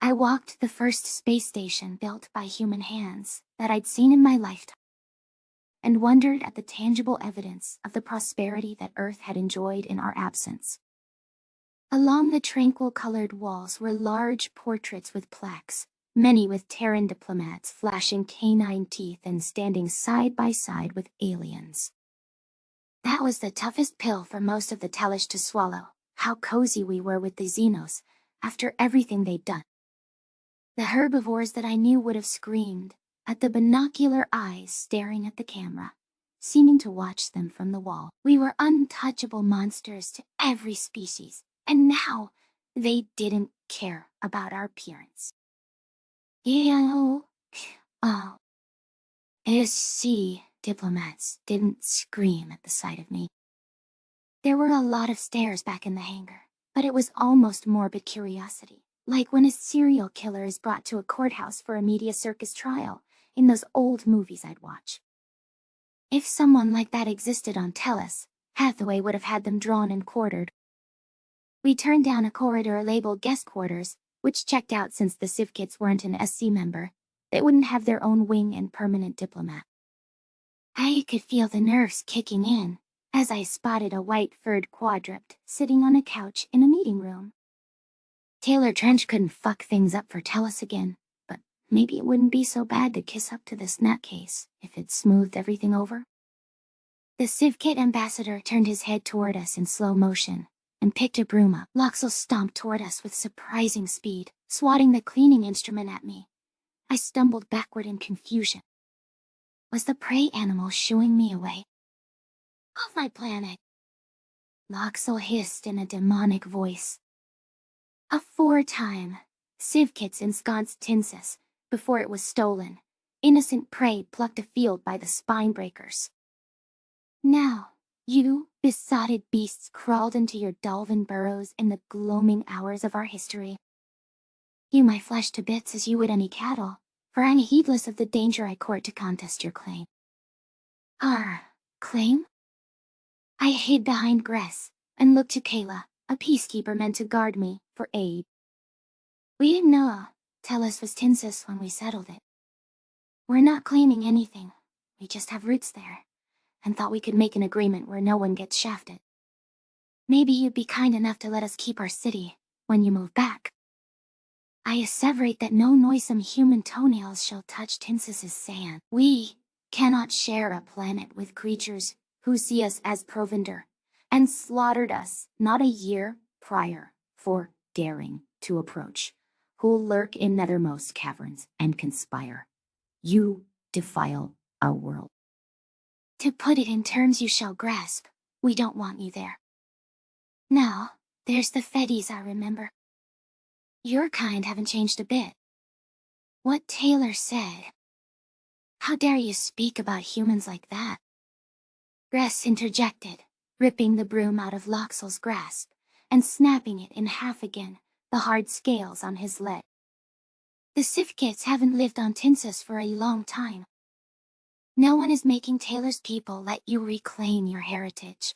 I walked the first space station built by human hands that I'd seen in my lifetime, and wondered at the tangible evidence of the prosperity that Earth had enjoyed in our absence. Along the tranquil-colored walls were large portraits with plaques, many with Terran diplomats flashing canine teeth and standing side by side with aliens. That was the toughest pill for most of the Telesh to swallow, how cozy we were with the Xenos, after everything they'd done. The herbivores that I knew would have screamed at the binocular eyes staring at the camera, seeming to watch them from the wall. We were untouchable monsters to every species, and now they didn't care about our appearance. SC diplomats didn't scream at the sight of me. There were a lot of stares back in the hangar, but it was almost morbid curiosity. Like when a serial killer is brought to a courthouse for a media circus trial in those old movies I'd watch. If someone like that existed on Tellus, Hathaway would have had them drawn and quartered. We turned down a corridor labeled guest quarters, which checked out since the Civkits weren't an SC member, They wouldn't have their own wing and permanent diplomat. I could feel the nerves kicking in as I spotted a white-furred quadruped sitting on a couch in a meeting room. Taylor Trench couldn't fuck things up for Tellus again, but maybe it wouldn't be so bad to kiss up to this nutcase if it smoothed everything over. The Civkit ambassador turned his head toward us in slow motion and picked a broom up. Loxel stomped toward us with surprising speed, swatting the cleaning instrument at me. I stumbled backward in confusion. Was the prey animal shooing me away? Off my planet! Loxel hissed in a demonic voice. Aforetime, Civkits ensconced Tinsis before it was stolen. Innocent prey plucked afield by the spine-breakers. Now, you besotted beasts crawled into your Dalvin burrows in the gloaming hours of our history. You my flesh to bits as you would any cattle, for I'm heedless of the danger I court to contest your claim. Our claim? I hid behind Gress and looked to Kayla, a peacekeeper meant to guard me, for aid. We didn't know Tellus was Tinsis when we settled it. We're not claiming anything, we just have roots there, and thought we could make an agreement where no one gets shafted. Maybe you'd be kind enough to let us keep our city when you move back. I asseverate that no noisome human toenails shall touch Tinsis's sand. We cannot share a planet with creatures who see us as provender, and slaughtered us not a year prior for daring to approach, who'll lurk in nethermost caverns and conspire. You defile our world. To put it in terms you shall grasp, we don't want you there. Now, there's the Feddies I remember. Your kind haven't changed a bit. What Taylor said. How dare you speak about humans like that? Gress interjected, ripping the broom out of Loxel's grasp and snapping it in half again, the hard scales on his leg. The Civkits haven't lived on Tinsis for a long time. No one is making Taylor's people let you reclaim your heritage.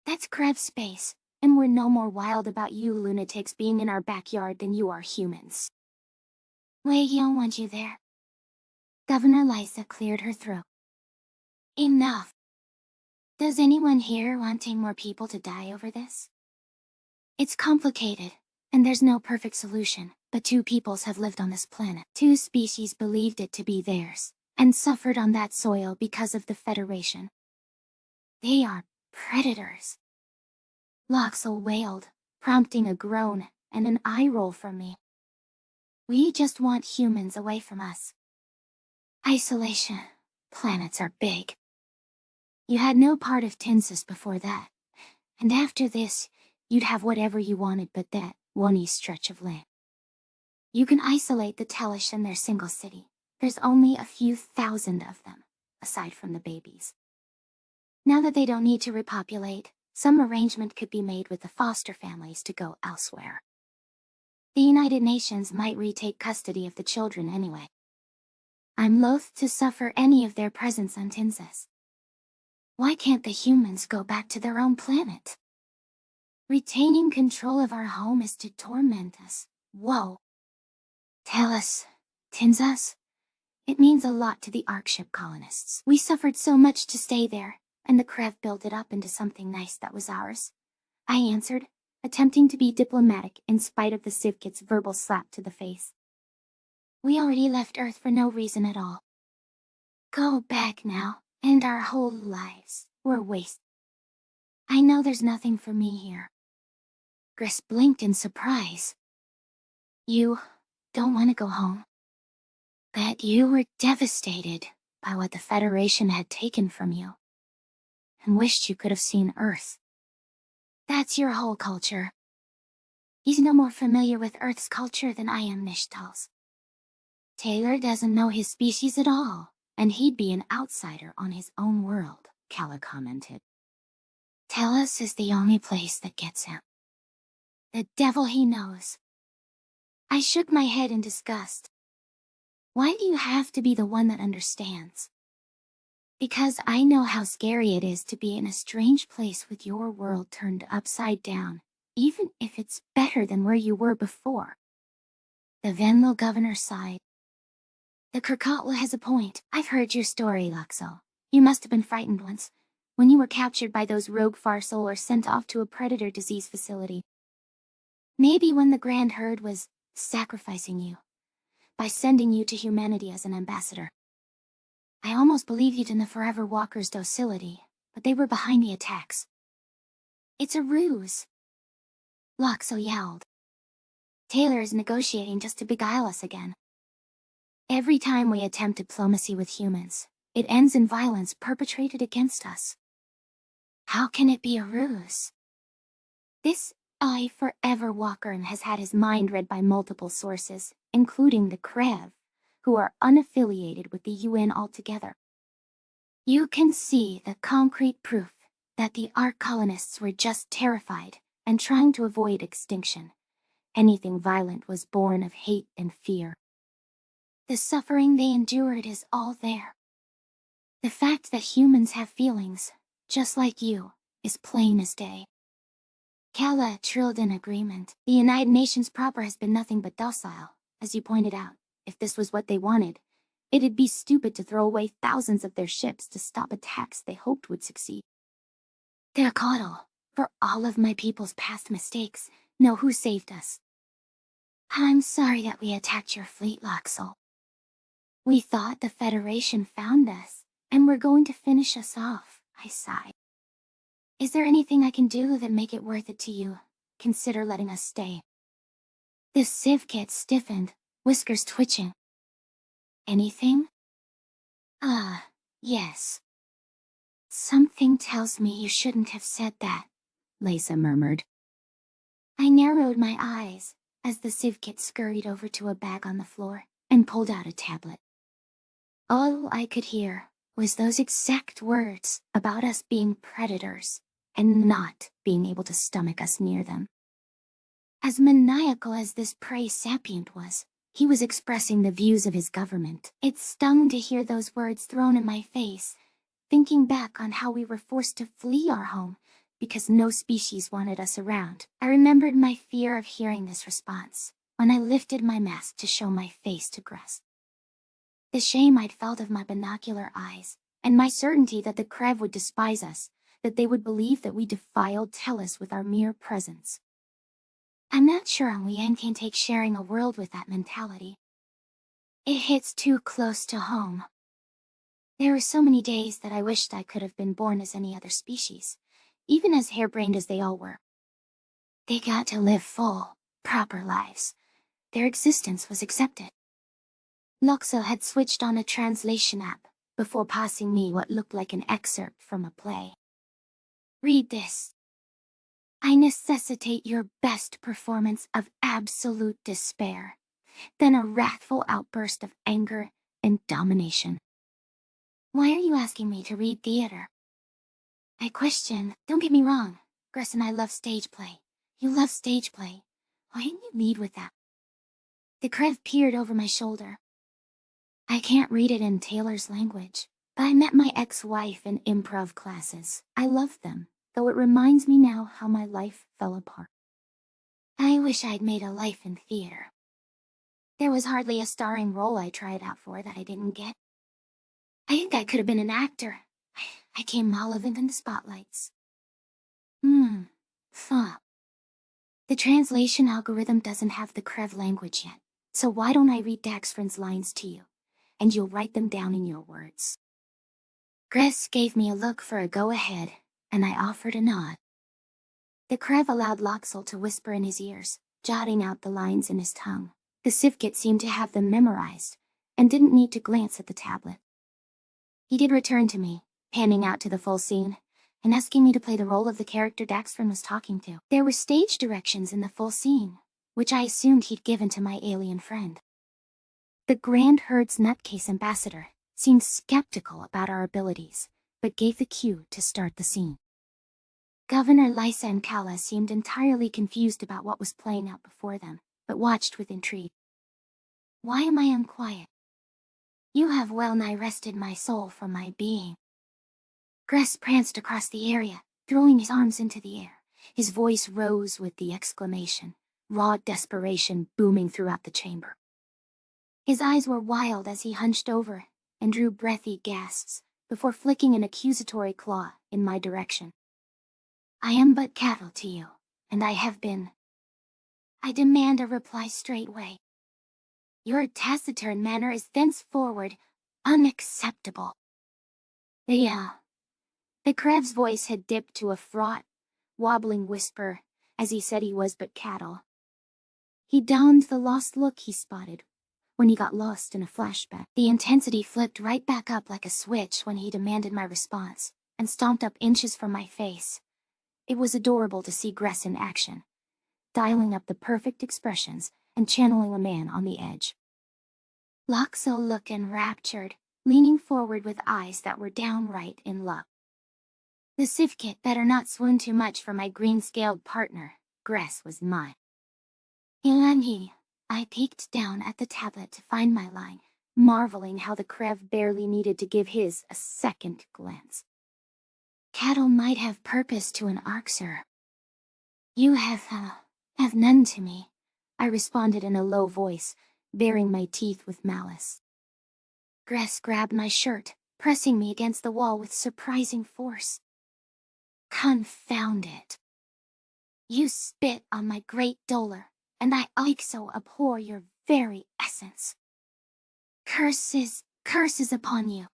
That's Krev's space, and we're no more wild about you lunatics being in our backyard than you are humans. We don't want you there. Governor Lysa cleared her throat. Enough. Does anyone here wanting more people to die over this? It's complicated, and there's no perfect solution, but two peoples have lived on this planet. Two species believed it to be theirs, and suffered on that soil because of the Federation. They are predators. Loxel wailed, prompting a groan and an eye roll from me. We just want humans away from us. Isolation. Planets are big. You had no part of Tinsis before that, and after this, you'd have whatever you wanted but that one stretch of land. You can isolate the Telesh in their single city. There's only a few thousand of them, aside from the babies. Now that they don't need to repopulate, some arrangement could be made with the foster families to go elsewhere. The United Nations might retake custody of the children anyway. I'm loath to suffer any of their presence on Tinsis. Why can't the humans go back to their own planet? Retaining control of our home is to torment us. Whoa. Tell us, Tinsis? It means a lot to the Arkship colonists. We suffered so much to stay there, and the Krev built it up into something nice that was ours. I answered, attempting to be diplomatic in spite of the Civkit's verbal slap to the face. We already left Earth for no reason at all. Go back now, and our whole lives were wasted. I know there's nothing for me here. Gress blinked in surprise. You don't want to go home? Bet you were devastated by what the Federation had taken from you, and wished you could have seen Earth. That's your whole culture. He's no more familiar with Earth's culture than I am Nishtal's. Taylor doesn't know his species at all, and he'd be an outsider on his own world, Kala commented. Tellus is the only place that gets him. The devil he knows. I shook my head in disgust. Why do you have to be the one that understands? Because I know how scary it is to be in a strange place with your world turned upside down, even if it's better than where you were before. The Venlo governor sighed. The Kirkatla has a point. I've heard your story, Luxo. You must have been frightened once, when you were captured by those rogue Farsal or sent off to a predator disease facility. Maybe when the Grand Herd was sacrificing you, by sending you to humanity as an ambassador. I almost believed in the Forever Walker's docility, but they were behind the attacks. It's a ruse. Luxo yelled. Taylor is negotiating just to beguile us again. Every time we attempt diplomacy with humans, it ends in violence perpetrated against us. How can it be a ruse? This Forever Walker has had his mind read by multiple sources, including the Krev, who are unaffiliated with the UN altogether. You can see the concrete proof that the Ark colonists were just terrified and trying to avoid extinction. Anything violent was born of hate and fear. The suffering they endured is all there. The fact that humans have feelings, just like you, is plain as day. Kala trilled in agreement. The United Nations proper has been nothing but docile, as you pointed out. If this was what they wanted, it'd be stupid to throw away thousands of their ships to stop attacks they hoped would succeed. Teocatl, for all of my people's past mistakes, know who saved us. I'm sorry that we attacked your fleet, Luxo. We thought the Federation found us, and were going to finish us off, I sighed. Is there anything I can do that make it worth it to you? Consider letting us stay. The Civ Kit stiffened, whiskers twitching. Anything? Yes. Something tells me you shouldn't have said that, Lisa murmured. I narrowed my eyes as the Civ Kit scurried over to a bag on the floor and pulled out a tablet. All I could hear was those exact words about us being predators and not being able to stomach us near them. As maniacal as this prey sapient was, he was expressing the views of his government. It stung to hear those words thrown in my face, thinking back on how we were forced to flee our home because no species wanted us around. I remembered my fear of hearing this response when I lifted my mask to show my face to Gress. The shame I'd felt of my binocular eyes, and my certainty that the Krev would despise us, that they would believe that we defiled Tellus with our mere presence. I'm not sure Liang can take sharing a world with that mentality. It hits too close to home. There were so many days that I wished I could have been born as any other species, even as harebrained as they all were. They got to live full, proper lives. Their existence was accepted. Luxo had switched on a translation app before passing me what looked like an excerpt from a play. Read this. I necessitate your best performance of absolute despair, then a wrathful outburst of anger and domination. Why are you asking me to read theater? I question. Don't get me wrong. Gress and I love stage play. You love stage play. Why didn't you lead with that? The Krev peered over my shoulder. I can't read it in Taylor's language, but I met my ex-wife in improv classes. I love them, though it reminds me now how my life fell apart. I wish I'd made a life in theater. There was hardly a starring role I tried out for that I didn't get. I think I could have been an actor. I came Malevin in the spotlights. Fuck. The translation algorithm doesn't have the Krev language yet, so why don't I read Daxfrin's lines to you, and you'll write them down in your words. Gress gave me a look for a go-ahead, and I offered a nod. The Krev allowed Loxel to whisper in his ears, jotting out the lines in his tongue. The Sivkit seemed to have them memorized, and didn't need to glance at the tablet. He did return to me, panning out to the full scene, and asking me to play the role of the character Daxfrin was talking to. There were stage directions in the full scene, which I assumed he'd given to my alien friend. The Grand Herd's nutcase ambassador seemed skeptical about our abilities, but gave the cue to start the scene. Governor Lysa and Kala seemed entirely confused about what was playing out before them, but watched with intrigue. Why am I unquiet? You have well-nigh wrested my soul from my being. Gress pranced across the area, throwing his arms into the air. His voice rose with the exclamation, raw desperation booming throughout the chamber. His eyes were wild as he hunched over and drew breathy gasps before flicking an accusatory claw in my direction. I am but cattle to you, and I have been. I demand a reply straightway. Your taciturn manner is thenceforward unacceptable. The crab's voice had dipped to a fraught, wobbling whisper as he said he was but cattle. He donned the lost look he spotted when he got lost in a flashback. The intensity flipped right back up like a switch when he demanded my response and stomped up inches from my face. It was adorable to see Gress in action, dialing up the perfect expressions and channeling a man on the edge. Loxo looked enraptured, leaning forward with eyes that were downright in love. The Sivkit better not swoon too much for my green-scaled partner. Gress was mine. Ilangi, I peeked down at the tablet to find my line, marveling how the Krev barely needed to give his a second glance. Cattle might have purpose to an Arxer. You have none to me, I responded in a low voice, baring my teeth with malice. Gress grabbed my shirt, pressing me against the wall with surprising force. Confound it. You spit on my great dolor, and I so abhor your very essence. Curses upon you.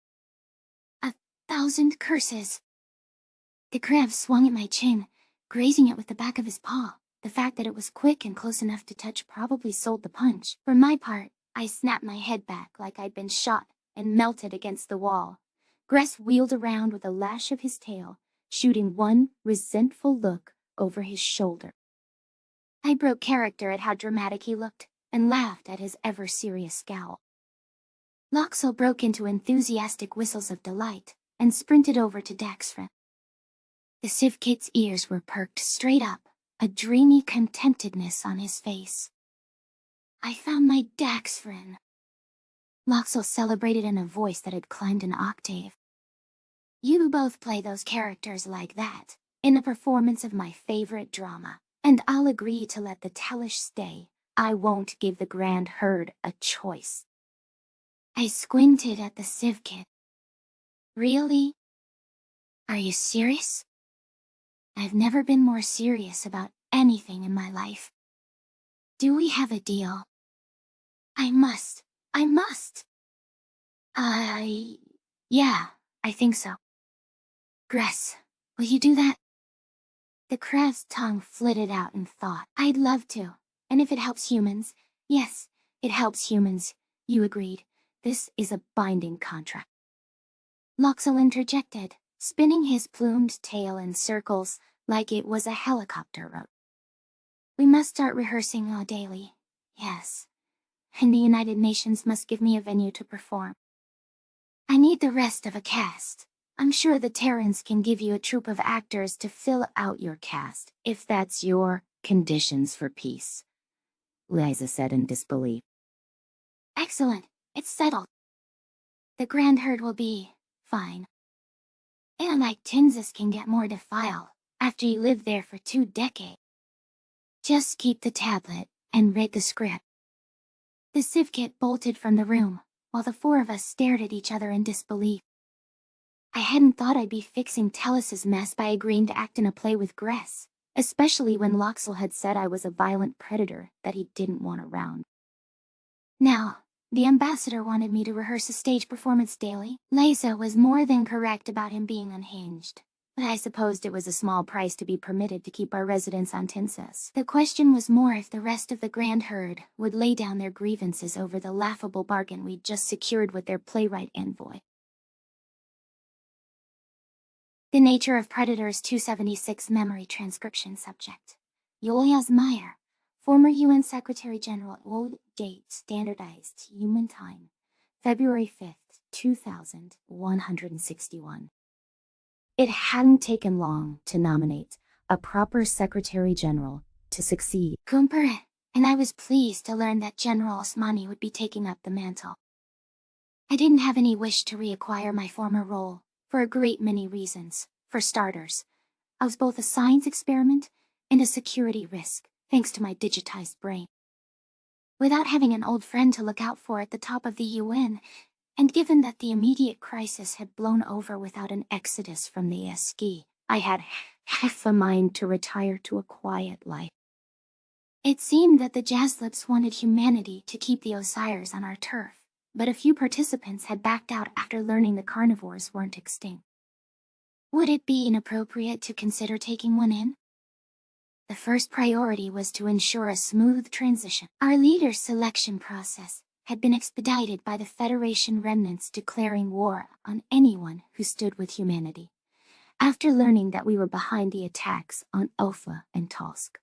1,000 curses. The crab swung at my chin, grazing it with the back of his paw. The fact that it was quick and close enough to touch probably sold the punch. For my part, I snapped my head back like I'd been shot and melted against the wall. Gress wheeled around with a lash of his tail, shooting one resentful look over his shoulder. I broke character at how dramatic he looked and laughed at his ever-serious scowl. Loxo broke into enthusiastic whistles of delight and sprinted over to Daxfrin. The Sivkit's ears were perked straight up, a dreamy contentedness on his face. I found my Daxfrin. Loxo celebrated in a voice that had climbed an octave. You both play those characters like that, in a performance of my favorite drama, and I'll agree to let the Telesh stay. I won't give the Grand Herd a choice. I squinted at the Sivkit. Really? Are you serious? I've never been more serious about anything in my life. Do we have a deal? I must. Yeah, I think so. Gress, will you do that? The crab's tongue flitted out in thought. I'd love to, and if it helps humans, yes, it helps humans, you agreed. This is a binding contract. Loxo interjected, spinning his plumed tail in circles like it was a helicopter rope. We must start rehearsing daily, yes, and the United Nations must give me a venue to perform. I need the rest of a cast. I'm sure the Terrans can give you a troupe of actors to fill out your cast, if that's your conditions for peace, Liza said in disbelief. Excellent, it's settled. The Grand Herd will be fine. And like Tinsis can get more defiled after you live there for 2 decades. Just keep the tablet and read the script. The Sivkit bolted from the room, while the 4 of us stared at each other in disbelief. I hadn't thought I'd be fixing Tellus's mess by agreeing to act in a play with Gress, especially when Loxel had said I was a violent predator that he didn't want around. Now, the ambassador wanted me to rehearse a stage performance daily. Liza was more than correct about him being unhinged, but I supposed it was a small price to be permitted to keep our residence on Tinsis. The question was more if the rest of the Grand Herd would lay down their grievances over the laughable bargain we'd just secured with their playwright envoy. The Nature of Predators 276 Memory Transcription Subject. Julius Meyer, former UN Secretary-General. Old date Standardized Human Time, February 5th, 2161. It hadn't taken long to nominate a proper Secretary-General to succeed Kumperet, and I was pleased to learn that General Osmani would be taking up the mantle. I didn't have any wish to reacquire my former role, for a great many reasons. For starters, I was both a science experiment and a security risk, thanks to my digitized brain. Without having an old friend to look out for at the top of the UN, and given that the immediate crisis had blown over without an exodus from the Eski, I had half a mind to retire to a quiet life. It seemed that the Jazlips wanted humanity to keep the Osiris on our turf, but a few participants had backed out after learning the carnivores weren't extinct. Would it be inappropriate to consider taking one in? The first priority was to ensure a smooth transition. Our leader selection process had been expedited by the Federation remnants declaring war on anyone who stood with humanity, after learning that we were behind the attacks on Alpha and Tosk.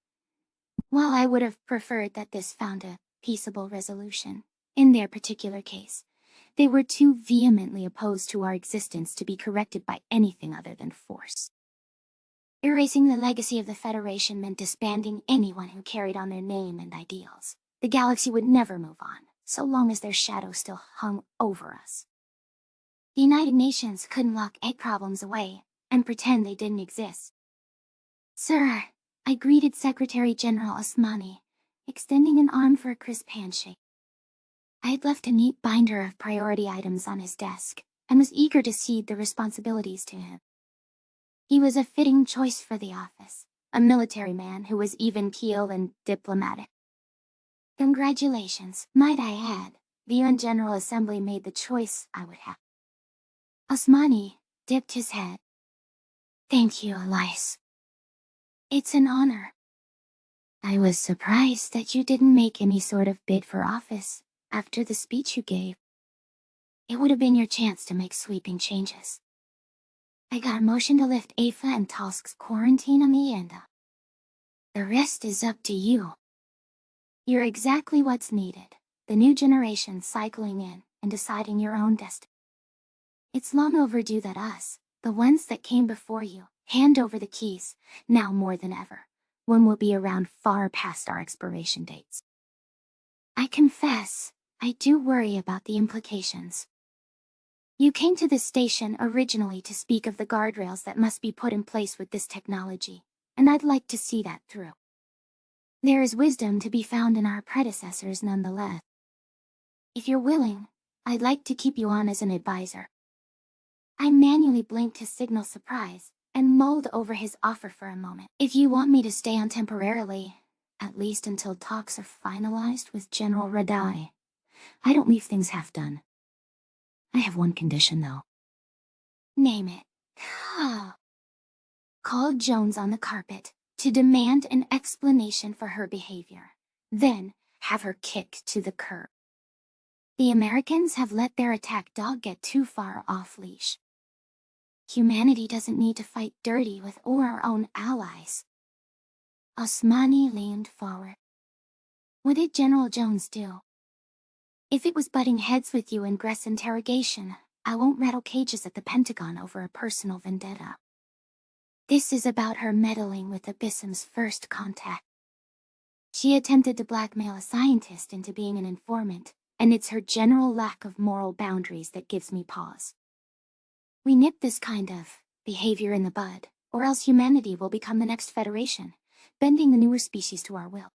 While I would have preferred that this found a peaceable resolution, in their particular case, they were too vehemently opposed to our existence to be corrected by anything other than force. Erasing the legacy of the Federation meant disbanding anyone who carried on their name and ideals. The galaxy would never move on, so long as their shadow still hung over us. The United Nations couldn't lock egg problems away and pretend they didn't exist. Sir, I greeted Secretary General Osmani, extending an arm for a crisp handshake. I had left a neat binder of priority items on his desk, and was eager to cede the responsibilities to him. He was a fitting choice for the office, a military man who was even-keeled and diplomatic. Congratulations, might I add, the UN General Assembly made the choice I would have. Osmani dipped his head. Thank you, Elias. It's an honor. I was surprised that you didn't make any sort of bid for office after the speech you gave. It would have been your chance to make sweeping changes. I got a motion to lift Afa and Tosk's quarantine on the Yenda. The rest is up to you. You're exactly what's needed, the new generation cycling in and deciding your own destiny. It's long overdue that us, the ones that came before you, hand over the keys, now more than ever, when we'll be around far past our expiration dates. I confess, I do worry about the implications. You came to this station originally to speak of the guardrails that must be put in place with this technology, and I'd like to see that through. There is wisdom to be found in our predecessors nonetheless. If you're willing, I'd like to keep you on as an advisor. I manually blinked to signal surprise, and mulled over his offer for a moment. If you want me to stay on temporarily, at least until talks are finalized with General Radai, I don't leave things half done. I have one condition, though. Name it. Called Jones on the carpet to demand an explanation for her behavior, then have her kicked to the curb. The Americans have let their attack dog get too far off leash. Humanity doesn't need to fight dirty with our own allies. Osmani leaned forward. What did General Jones do? If it was butting heads with you in Gress interrogation, I won't rattle cages at the Pentagon over a personal vendetta. This is about her meddling with Abyssim's first contact. She attempted to blackmail a scientist into being an informant, and it's her general lack of moral boundaries that gives me pause. We nip this kind of behavior in the bud, or else humanity will become the next Federation, bending the newer species to our will.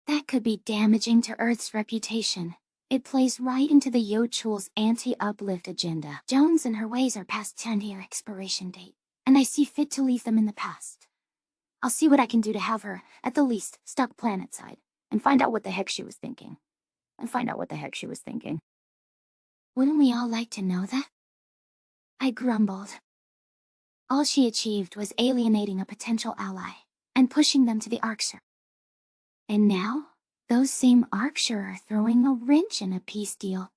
That could be damaging to Earth's reputation. It plays right into the Yochul's anti-uplift agenda. Jones and her ways are past 10-year expiration date, and I see fit to leave them in the past. I'll see what I can do to have her, at the least, stuck planetside, and find out what the heck she was thinking. Wouldn't we all like to know that? I grumbled. All she achieved was alienating a potential ally, and pushing them to the Arksher. And now, those same Arksher are throwing a wrench in a peace deal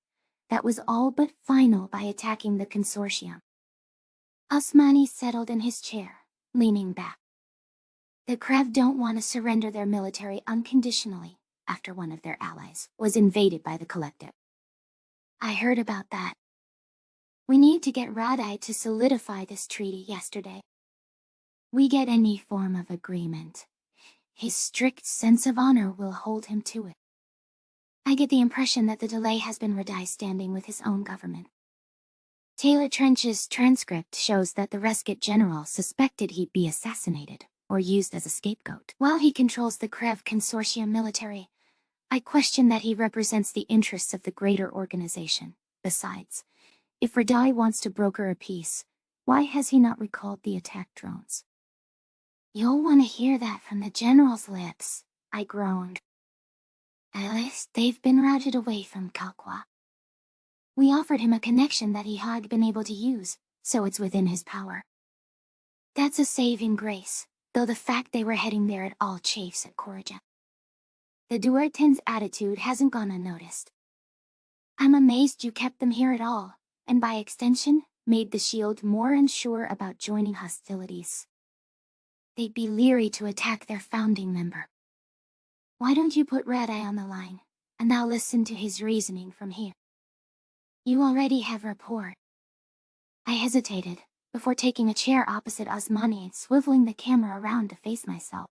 that was all but final by attacking the consortium. Osmani settled in his chair, leaning back. The Krev don't want to surrender their military unconditionally after one of their allies was invaded by the Collective. I heard about that. We need to get Radai to solidify this treaty yesterday. We get any form of agreement. His strict sense of honor will hold him to it. I get the impression that the delay has been Radai standing with his own government. Taylor Trench's transcript shows that the Rescue General suspected he'd be assassinated or used as a scapegoat. While he controls the Krev Consortium military, I question that he represents the interests of the greater organization. Besides, if Radai wants to broker a peace, why has he not recalled the attack drones? You'll want to hear that from the general's lips, I groaned. At least they've been routed away from Kalkwa. We offered him a connection that he had been able to use, so it's within his power. That's a saving grace, though the fact they were heading there at all chafes at Korija. The Duerten's attitude hasn't gone unnoticed. I'm amazed you kept them here at all, and by extension, made the Shield more unsure about joining hostilities. They'd be leery to attack their founding member. Why don't you put Red Eye on the line, and I'll listen to his reasoning from here. You already have rapport. I hesitated, before taking a chair opposite Osmani and swiveling the camera around to face myself.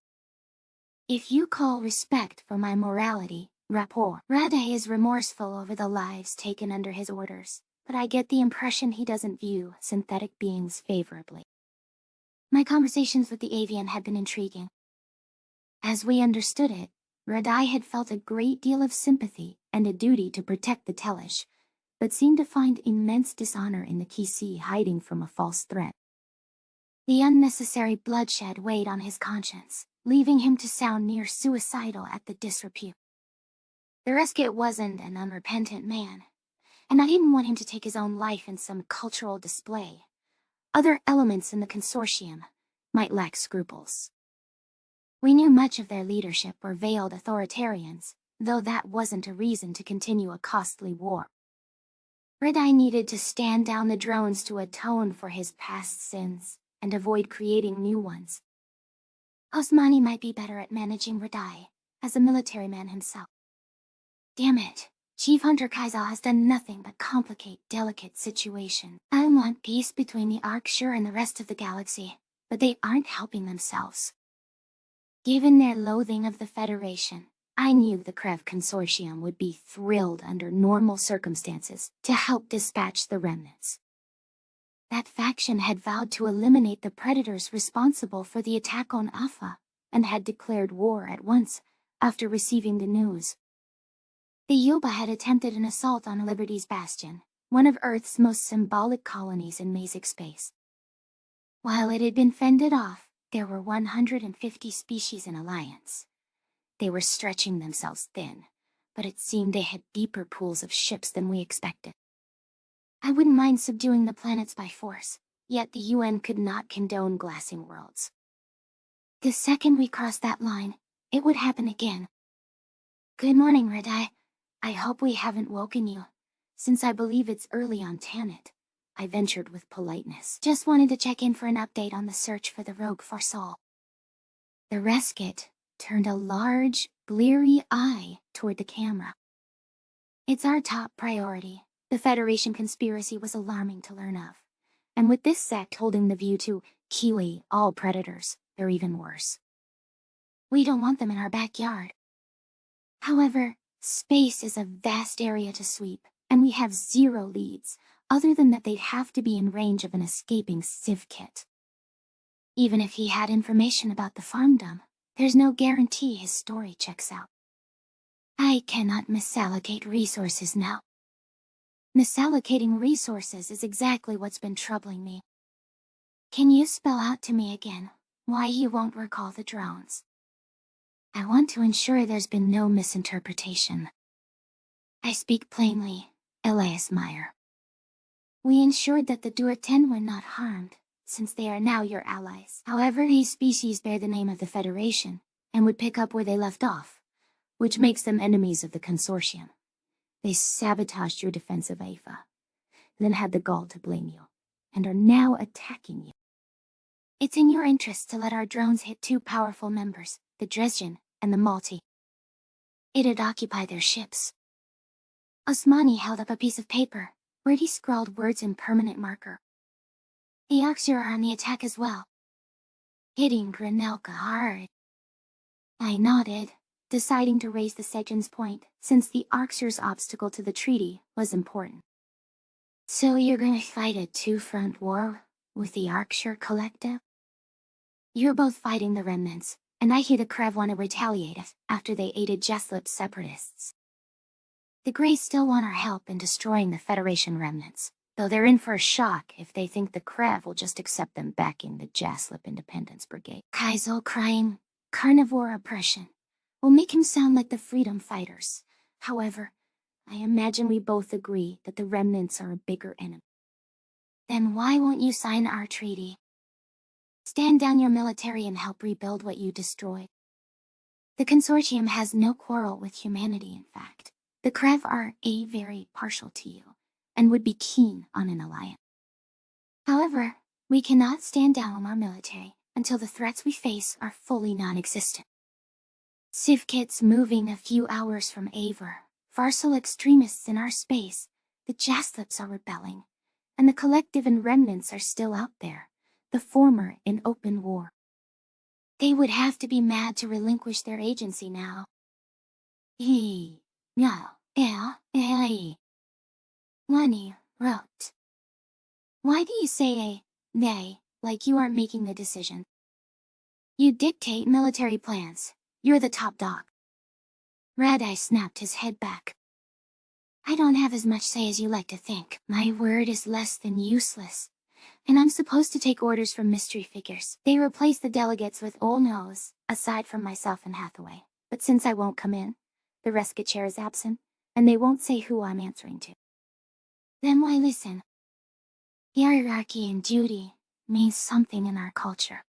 If you call respect for my morality, rapport, Red Eye is remorseful over the lives taken under his orders, but I get the impression he doesn't view synthetic beings favorably. My conversations with the avian had been intriguing. As we understood it, Radai had felt a great deal of sympathy and a duty to protect the Telesh, but seemed to find immense dishonor in the Kisi hiding from a false threat. The unnecessary bloodshed weighed on his conscience, leaving him to sound near suicidal at the disrepute. The Resket wasn't an unrepentant man, and I didn't want him to take his own life in some cultural display. Other elements in the consortium might lack scruples. We knew much of their leadership were veiled authoritarians, though that wasn't a reason to continue a costly war. Radai needed to stand down the drones to atone for his past sins, and avoid creating new ones. Osmani might be better at managing Radai, as a military man himself. Damn it, Chief Hunter Kaizal has done nothing but complicate delicate situation. I want peace between the Arksur and the rest of the galaxy, but they aren't helping themselves. Given their loathing of the Federation, I knew the Krev Consortium would be thrilled under normal circumstances to help dispatch the remnants. That faction had vowed to eliminate the predators responsible for the attack on Alpha, and had declared war at once after receiving the news. The Yuba had attempted an assault on Liberty's Bastion, one of Earth's most symbolic colonies in Mazic space. While it had been fended off, there were 150 species in alliance. They were stretching themselves thin, but it seemed they had deeper pools of ships than we expected. I wouldn't mind subduing the planets by force, yet the UN could not condone glassing worlds. The second we crossed that line, it would happen again. Good morning, Radai. I hope we haven't woken you, since I believe it's early on Tanit, I ventured with politeness. Just wanted to check in for an update on the search for the rogue Farsal. The Resket turned a large, bleary eye toward the camera. It's our top priority. The Federation conspiracy was alarming to learn of, and with this sect holding the view to kill all predators, they're even worse. We don't want them in our backyard. However, space is a vast area to sweep, and we have zero leads, other than that they'd have to be in range of an escaping Civ kit. Even if he had information about the farmdom, there's no guarantee his story checks out. I cannot misallocate resources now. Misallocating resources is exactly what's been troubling me. Can you spell out to me again why you won't recall the drones? I want to ensure there's been no misinterpretation. I speak plainly, Elias Meyer. We ensured that the Duerten were not harmed, since they are now your allies. However, these species bear the name of the Federation, and would pick up where they left off, which makes them enemies of the Consortium. They sabotaged your defense of Afa, then had the gall to blame you, and are now attacking you. It's in your interest to let our drones hit two powerful members, the Dresden and the Malti. It'd occupy their ships. Osmani held up a piece of paper, where he scrawled words in permanent marker. The Arksur are on the attack as well. Hitting Granelka hard. I nodded, deciding to raise the Sejan's point, since the Arksur's obstacle to the treaty was important. So you're gonna fight a two-front war with the Arksur Collective? You're both fighting the remnants, and I hear the Krev want to retaliate after they aided Jeslip's separatists. The Greys still want our help in destroying the Federation remnants, though they're in for a shock if they think the Krev will just accept them backing the Jaslip Independence Brigade. Kaizo crying, carnivore oppression, will make him sound like the freedom fighters. However, I imagine we both agree that the remnants are a bigger enemy. Then why won't you sign our treaty? Stand down your military and help rebuild what you destroyed. The Consortium has no quarrel with humanity, in fact. The Krev are very partial to you, and would be keen on an alliance. However, we cannot stand down our military until the threats we face are fully non-existent. Civ kits moving a few hours from Aver, Farsal extremists in our space, the Jaslips are rebelling, and the Collective and remnants are still out there, the former in open war. They would have to be mad to relinquish their agency now. Lenny wrote. Why do you say they, like you aren't making the decision? You dictate military plans. You're the top dog. Red Eye snapped his head back. I don't have as much say as you like to think. My word is less than useless. And I'm supposed to take orders from mystery figures. They replace the delegates with old nose, aside from myself and Hathaway. But since I won't come in, the rescue chair is absent, and they won't say who I'm answering to. Then why listen? Hierarchy and duty means something in our culture.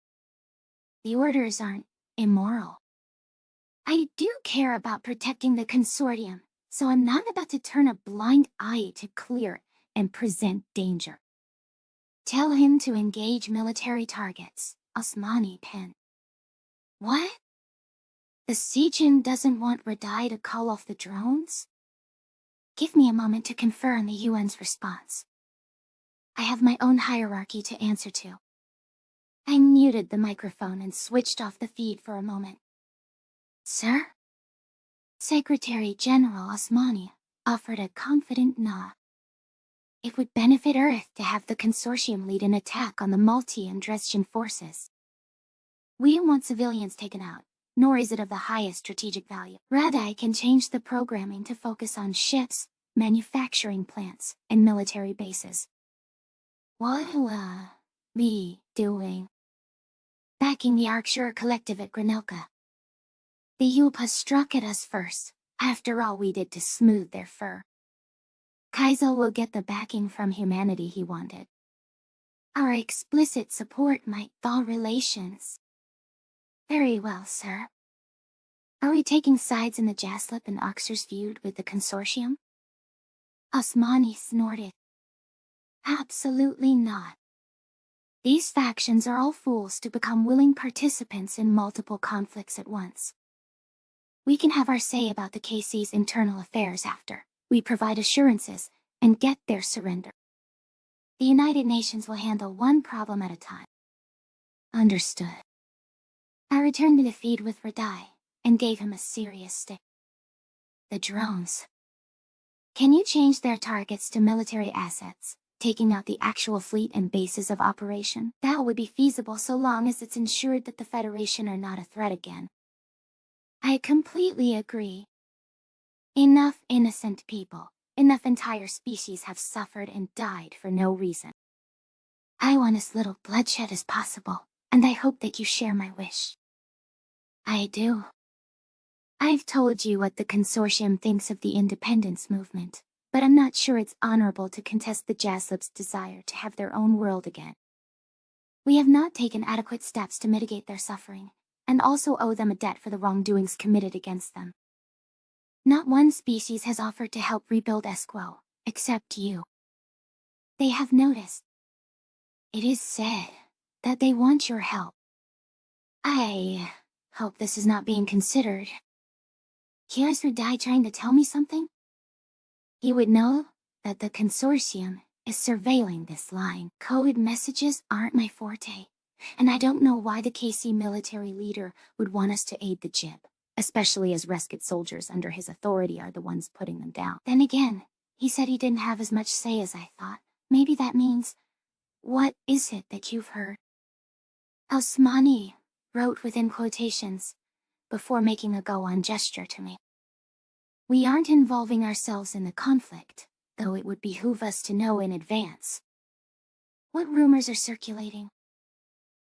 The orders aren't immoral. I do care about protecting the Consortium, so I'm not about to turn a blind eye to clear and present danger. Tell him to engage military targets, Osmani Pen. What? The Sejin doesn't want Radai to call off the drones? Give me a moment to confer on the UN's response. I have my own hierarchy to answer to. I muted the microphone and switched off the feed for a moment. Sir? Secretary General Osmani offered a confident nod. It would benefit Earth to have the Consortium lead an attack on the Malti and Dresden forces. We don't want civilians taken out, nor is it of the highest strategic value. Radai can change the programming to focus on ships, manufacturing plants, and military bases. What will be doing? Backing the Arcture Collective at Granelka. The Yupa struck at us first, after all we did to smooth their fur. Kaizo will get the backing from humanity he wanted. Our explicit support might thaw relations. Very well, sir. Are we taking sides in the Jaslip and Oxer's feud with the Consortium? Osmani snorted. Absolutely not. These factions are all fools to become willing participants in multiple conflicts at once. We can have our say about the KC's internal affairs after we provide assurances and get their surrender. The United Nations will handle one problem at a time. Understood. I returned to the feed with Radai and gave him a serious stick. The drones. Can you change their targets to military assets, taking out the actual fleet and bases of operation? That would be feasible so long as it's ensured that the Federation are not a threat again. I completely agree. Enough innocent people, enough entire species have suffered and died for no reason. I want as little bloodshed as possible, and I hope that you share my wish. I do. I've told you what the Consortium thinks of the independence movement, but I'm not sure it's honorable to contest the Jaslip's desire to have their own world again. We have not taken adequate steps to mitigate their suffering, and also owe them a debt for the wrongdoings committed against them. Not one species has offered to help rebuild Esquo, except you. They have noticed. It is said that they want your help. I hope this is not being considered. Here's Radai trying to tell me something? He would know that the Consortium is surveilling this line. Code messages aren't my forte, and I don't know why the KC military leader would want us to aid the Jib, especially as rescued soldiers under his authority are the ones putting them down. Then again, he said he didn't have as much say as I thought. Maybe that means, what is it that you've heard? Osmani wrote within quotations, before making a go-on gesture to me. We aren't involving ourselves in the conflict, though it would behoove us to know in advance. What rumors are circulating?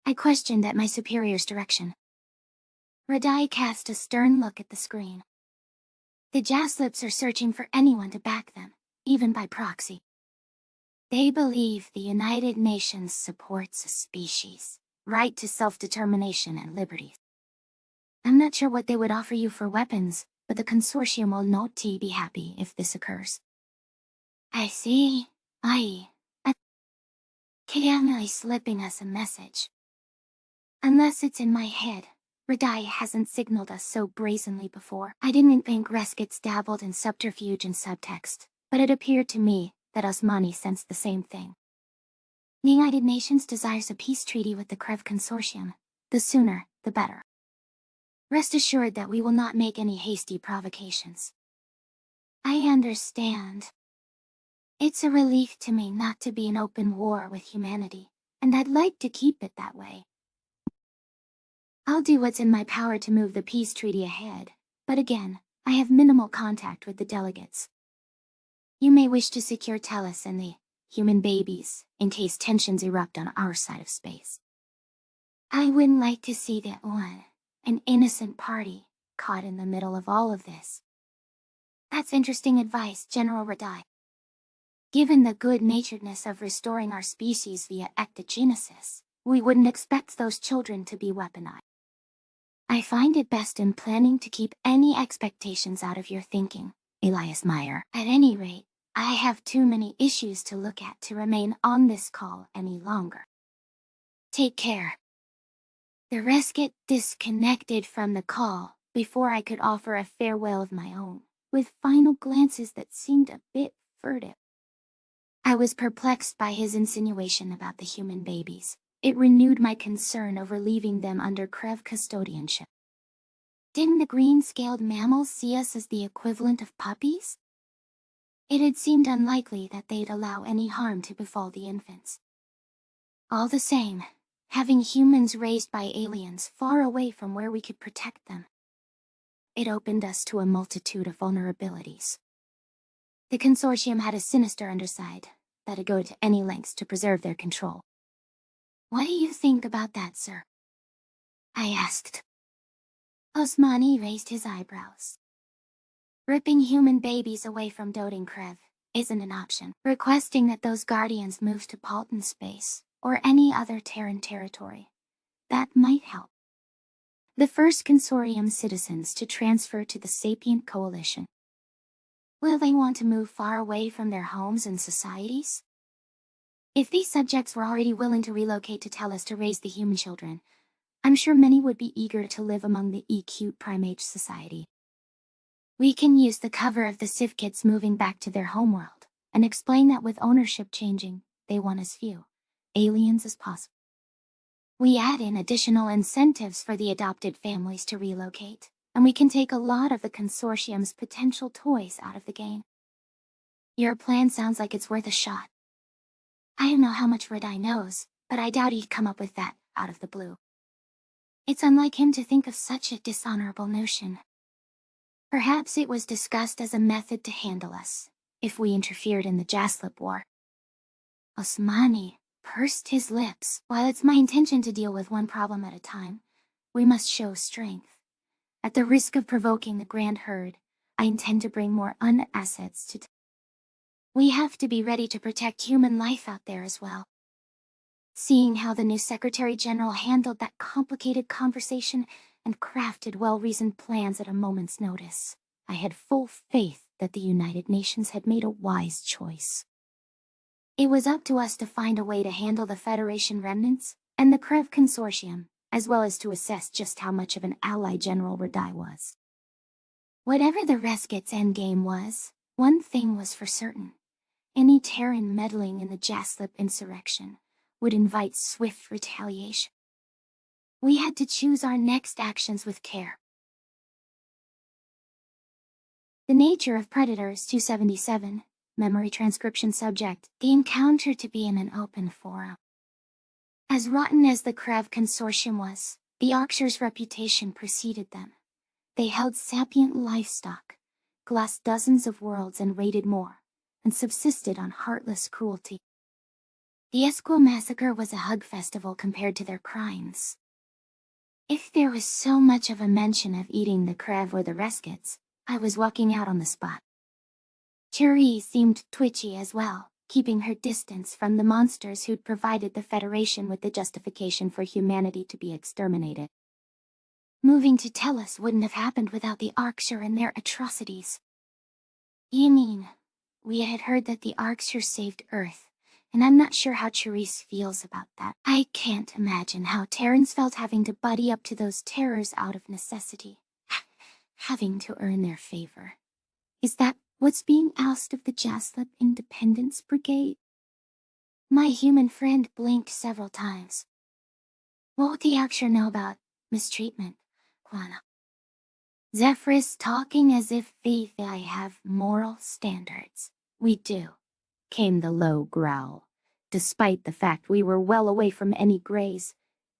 I questioned at my superior's direction. Radai cast a stern look at the screen. The Jaslips are searching for anyone to back them, even by proxy. They believe the United Nations supports a species' right to self-determination and liberties. I'm not sure what they would offer you for weapons, but the consortium will not be happy if this occurs. I see. Occasionally slipping us a message. Unless it's in my head, Radai hasn't signaled us so brazenly before. I didn't think Reskits dabbled in subterfuge and subtext, but it appeared to me that Osmani sensed the same thing. The United Nations desires a peace treaty with the Krev Consortium. The sooner, the better. Rest assured that we will not make any hasty provocations. I understand. It's a relief to me not to be in open war with humanity, and I'd like to keep it that way. I'll do what's in my power to move the peace treaty ahead, but again, I have minimal contact with the delegates. You may wish to secure Tellus and the human babies, in case tensions erupt on our side of space. I wouldn't like to see that one, an innocent party, caught in the middle of all of this. That's interesting advice, General Radai. Given the good-naturedness of restoring our species via ectogenesis, we wouldn't expect those children to be weaponized. I find it best in planning to keep any expectations out of your thinking, Elias Meyer. At any rate, I have too many issues to look at to remain on this call any longer. Take care. The Reskit disconnected from the call before I could offer a farewell of my own, with final glances that seemed a bit furtive. I was perplexed by his insinuation about the human babies. It renewed my concern over leaving them under Krev custodianship. Didn't the green-scaled mammals see us as the equivalent of puppies? It had seemed unlikely that they'd allow any harm to befall the infants. All the same, having humans raised by aliens far away from where we could protect them, it opened us to a multitude of vulnerabilities. The consortium had a sinister underside that'd go to any lengths to preserve their control. What do you think about that, sir? I asked. Osmani raised his eyebrows. Ripping human babies away from doting Krev isn't an option. Requesting that those guardians move to Palton space, or any other Terran territory, that might help. The first consortium citizens to transfer to the Sapient Coalition. Will they want to move far away from their homes and societies? If these subjects were already willing to relocate to Tellus to raise the human children, I'm sure many would be eager to live among the EQ Primate Society. We can use the cover of the Civ kids moving back to their homeworld, and explain that with ownership changing, they want as few aliens as possible. We add in additional incentives for the adopted families to relocate, and we can take a lot of the consortium's potential toys out of the game. Your plan sounds like it's worth a shot. I don't know how much Radai knows, but I doubt he'd come up with that out of the blue. It's unlike him to think of such a dishonorable notion. Perhaps it was discussed as a method to handle us, if we interfered in the Jaslip War. Osmani pursed his lips. While it's my intention to deal with one problem at a time, we must show strength. At the risk of provoking the Grand Herd, I intend to bring more assets to We have to be ready to protect human life out there as well. Seeing how the new Secretary General handled that complicated conversation and crafted well-reasoned plans at a moment's notice, I had full faith that the United Nations had made a wise choice. It was up to us to find a way to handle the Federation remnants and the Krev Consortium, as well as to assess just how much of an ally General Radai was. Whatever the Reskit's endgame was, one thing was for certain. Any Terran meddling in the Jaslip insurrection would invite swift retaliation. We had to choose our next actions with care. The nature of Predators 277, memory transcription subject, the encounter to be in an open forum. As rotten as the Krev Consortium was, The Arksher's reputation preceded them. They held sapient livestock, glassed dozens of worlds and raided more, and subsisted on heartless cruelty. The Esquil massacre was a hug festival compared to their crimes. If there was so much of a mention of eating the Krev or the Reskets, I was walking out on the spot. Cherie seemed twitchy as well, keeping her distance from the monsters who'd provided the Federation with the justification for humanity to be exterminated. Moving to Tellus wouldn't have happened without the Arksher and their atrocities. You mean, we had heard that the Arksher saved Earth, and I'm not sure how Charisse feels about that. I can't imagine how Terrans felt having to buddy up to those terrors out of necessity. Having to earn their favor. Is that what's being asked of the Jasleb Independence Brigade? My human friend blinked several times. What would the Arksher know about mistreatment, Quana? Zephyrus talking as if I have moral standards. We do, came the low growl. Despite the fact we were well away from any grays,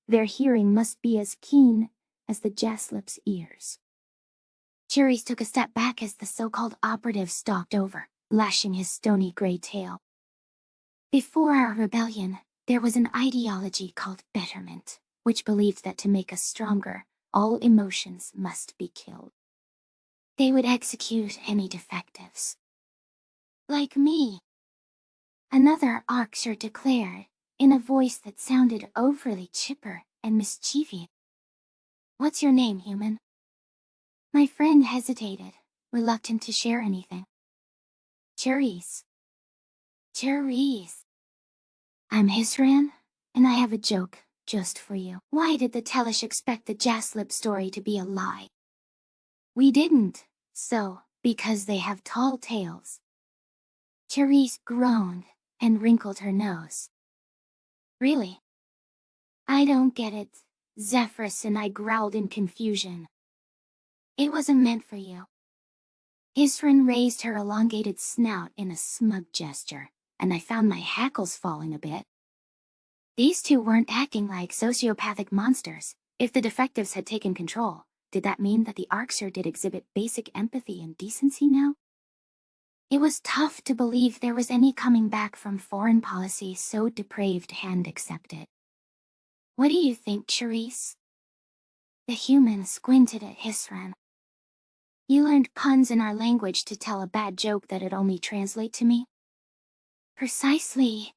their hearing must be as keen as the Jasleb's ears. Cherise took a step back as the so-called operative stalked over, lashing his stony gray tail. Before our rebellion, there was an ideology called betterment, which believed that to make us stronger, all emotions must be killed. They would execute any defectives. Like me. Another Arksher declared, in a voice that sounded overly chipper and mischievous. What's your name, human? My friend hesitated, reluctant to share anything. Cherise. Cherise. I'm Hisran, and I have a joke just for you. Why did the Telesh expect the Jasleb story to be a lie? We didn't, because they have tall tails. Cherise groaned and wrinkled her nose. Really? I don't get it, Zephyrus and I growled in confusion. It wasn't meant for you. Hisran raised her elongated snout in a smug gesture, and I found my hackles falling a bit. These two weren't acting like sociopathic monsters. If the defectives had taken control, did that mean that the Arksher did exhibit basic empathy and decency now? It was tough to believe there was any coming back from foreign policy so depraved hand accepted. What do you think, Cherise? The human squinted at Hisran. You learned puns in our language to tell a bad joke that'd only translate to me? Precisely.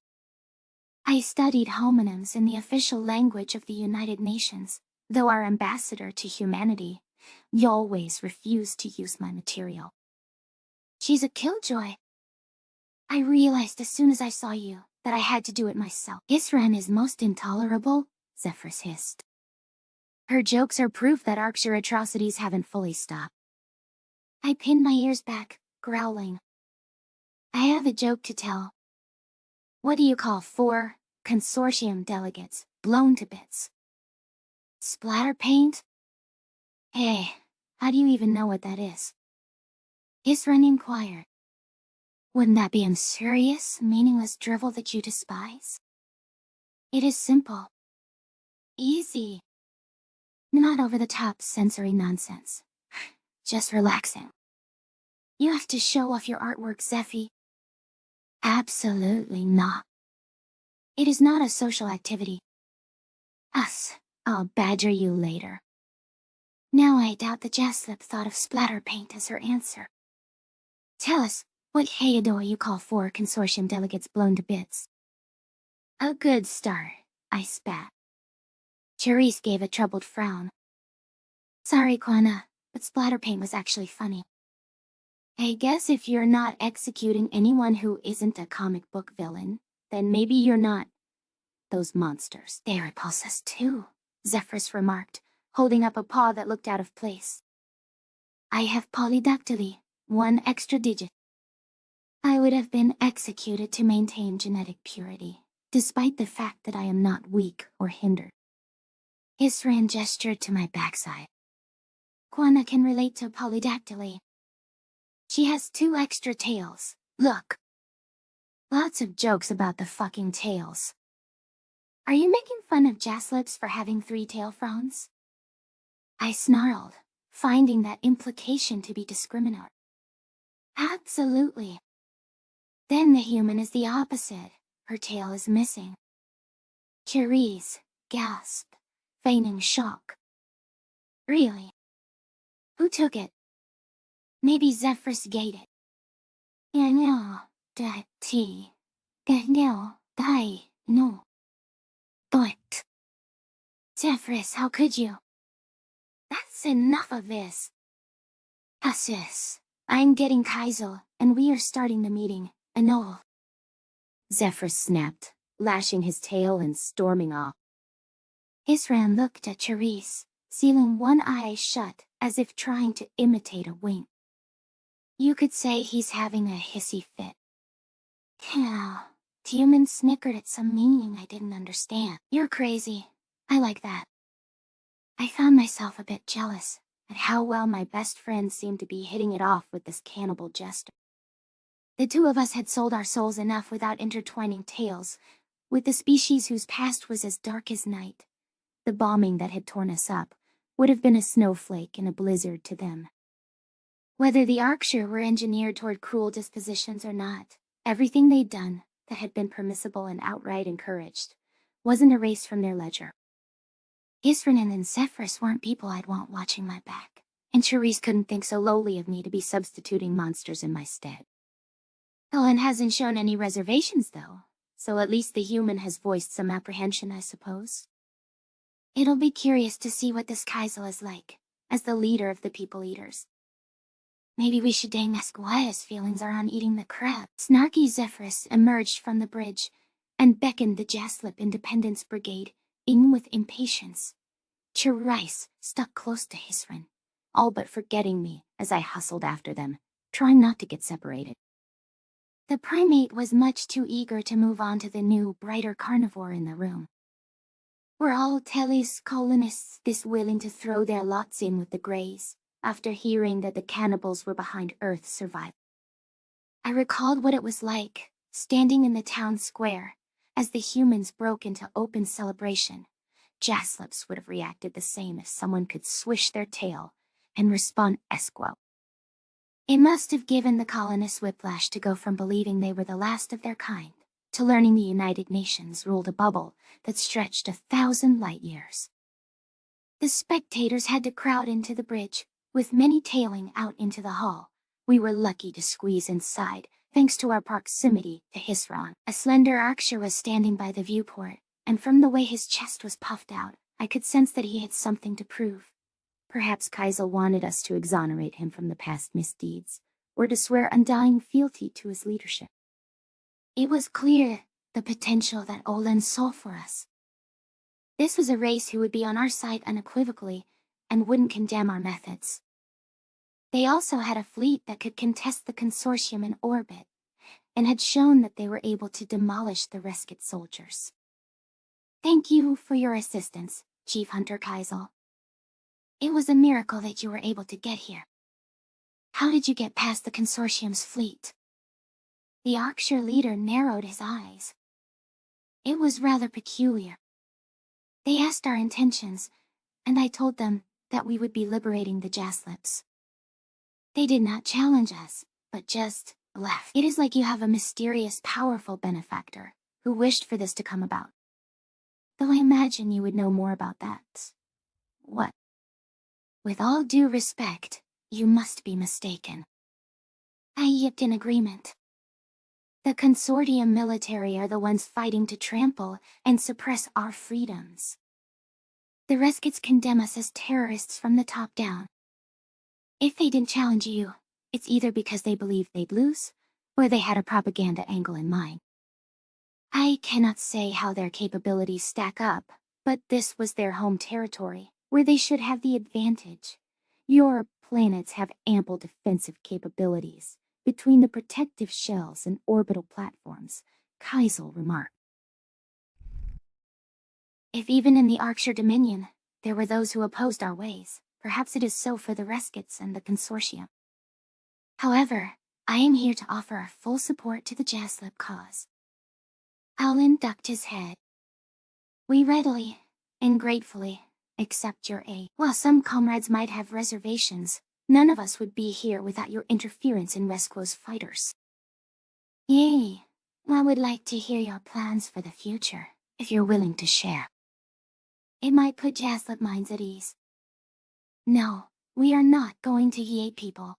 I studied homonyms in the official language of the United Nations, though our ambassador to humanity always refused to use my material. She's a killjoy. I realized as soon as I saw you that I had to do it myself. Hisran is most intolerable, Zephyrus hissed. Her jokes are proof that Arksher atrocities haven't fully stopped. I pinned my ears back, growling. I have a joke to tell. What do you call 4 consortium delegates blown to bits? Splatter paint? Hey, how do you even know what that is? Hisran inquired. Wouldn't that be unserious, meaningless drivel that you despise? It is simple. Easy. Not over-the-top sensory nonsense. Just relaxing. You have to show off your artwork, Zephy. Absolutely not. It is not a social activity. I'll badger you later. Now I doubt the Jasleb thought of splatter paint as her answer. Tell us, what Hayador you call 4 consortium delegates blown to bits? A good start, I spat. Cherise gave a troubled frown. Sorry, Quana, but splatter paint was actually funny. I guess if you're not executing anyone who isn't a comic book villain, then maybe you're not those monsters. They repulse us too, Zephyrus remarked, holding up a paw that looked out of place. I have polydactyly, 1 extra digit. I would have been executed to maintain genetic purity, despite the fact that I am not weak or hindered. Hisran gestured to my backside. Quana can relate to polydactyly. She has 2 extra tails, look. Lots of jokes about the fucking tails. Are you making fun of Jaslebs for having 3 tail fronds? I snarled, finding that implication to be discriminatory. Absolutely. Then the human is the opposite. Her tail is missing. Cherise gasped, feigning shock. Really? Who took it? Maybe Zephyrus gave it. No, no. But Zephyrus, how could you? That's enough of this. Sis, I'm getting Kaizo, and we are starting the meeting. No. Zephyrus snapped, lashing his tail and storming off. Isran looked at Cherise, sealing one eye shut, as if trying to imitate a wink. You could say he's having a hissy fit. Yeah. Human snickered at some meaning I didn't understand. You're crazy. I like that. I found myself a bit jealous at how well my best friend seemed to be hitting it off with this cannibal jester. The two of us had sold our souls enough without intertwining tales, with the species whose past was as dark as night. The bombing that had torn us up would have been a snowflake in a blizzard to them. Whether the Arksher were engineered toward cruel dispositions or not, everything they'd done that had been permissible and outright encouraged wasn't erased from their ledger. Isran and Zephyrus weren't people I'd want watching my back, and Cherise couldn't think so lowly of me to be substituting monsters in my stead. Helen hasn't shown any reservations, though, so at least the human has voiced some apprehension, I suppose. It'll be curious to see what this Kaizel is like, as the leader of the People Eaters. Maybe we should ask why his feelings are on eating the crab. Snarky Zephyrus emerged from the bridge and beckoned the Jaslip Independence Brigade in with impatience. Cherise stuck close to Hisran, all but forgetting me as I hustled after them, trying not to get separated. The primate was much too eager to move on to the new, brighter carnivore in the room. Were all Teles colonists this willing to throw their lots in with the Greys, after hearing that the cannibals were behind Earth's survival? I recalled what it was like, standing in the town square, as the humans broke into open celebration. Jaslips would have reacted the same if someone could swish their tail and respond esquo. It must have given the colonists whiplash to go from believing they were the last of their kind to learning the United Nations ruled a bubble that stretched 1,000 light years. The spectators had to crowd into the bridge, with many tailing out into the hall. We were lucky to squeeze inside, thanks to our proximity to Hisran. A slender Arksher was standing by the viewport, and from the way his chest was puffed out, I could sense that he had something to prove. Perhaps Kaizel wanted us to exonerate him from the past misdeeds, or to swear undying fealty to his leadership. It was clear the potential that Olen saw for us. This was a race who would be on our side unequivocally and wouldn't condemn our methods. They also had a fleet that could contest the consortium in orbit, and had shown that they were able to demolish the Reskit soldiers. Thank you for your assistance, Chief Hunter Kaizel. It was a miracle that you were able to get here. How did you get past the consortium's fleet? The Arksher leader narrowed his eyes. It was rather peculiar. They asked our intentions, and I told them that we would be liberating the Jaslips. They did not challenge us, but just left. It is like you have a mysterious, powerful benefactor who wished for this to come about. Though I imagine you would know more about that. What? With all due respect, you must be mistaken. I yipped in agreement. The consortium military are the ones fighting to trample and suppress our freedoms. The Reskits condemn us as terrorists from the top down. If they didn't challenge you, it's either because they believed they'd lose, or they had a propaganda angle in mind. I cannot say how their capabilities stack up, but this was their home territory, where they should have the advantage. Your planets have ample defensive capabilities between the protective shells and orbital platforms, Kaizel remarked. If even in the Arksher Dominion, there were those who opposed our ways, perhaps it is so for the Reskits and the consortium. However, I am here to offer our full support to the Jaslip cause. Alan ducked his head. We readily and gratefully except your A. While some comrades might have reservations, none of us would be here without your interference in Resquo's fighters. Yay! I would like to hear your plans for the future, if you're willing to share. It might put Jaslip minds at ease. No, we are not going to Yay people.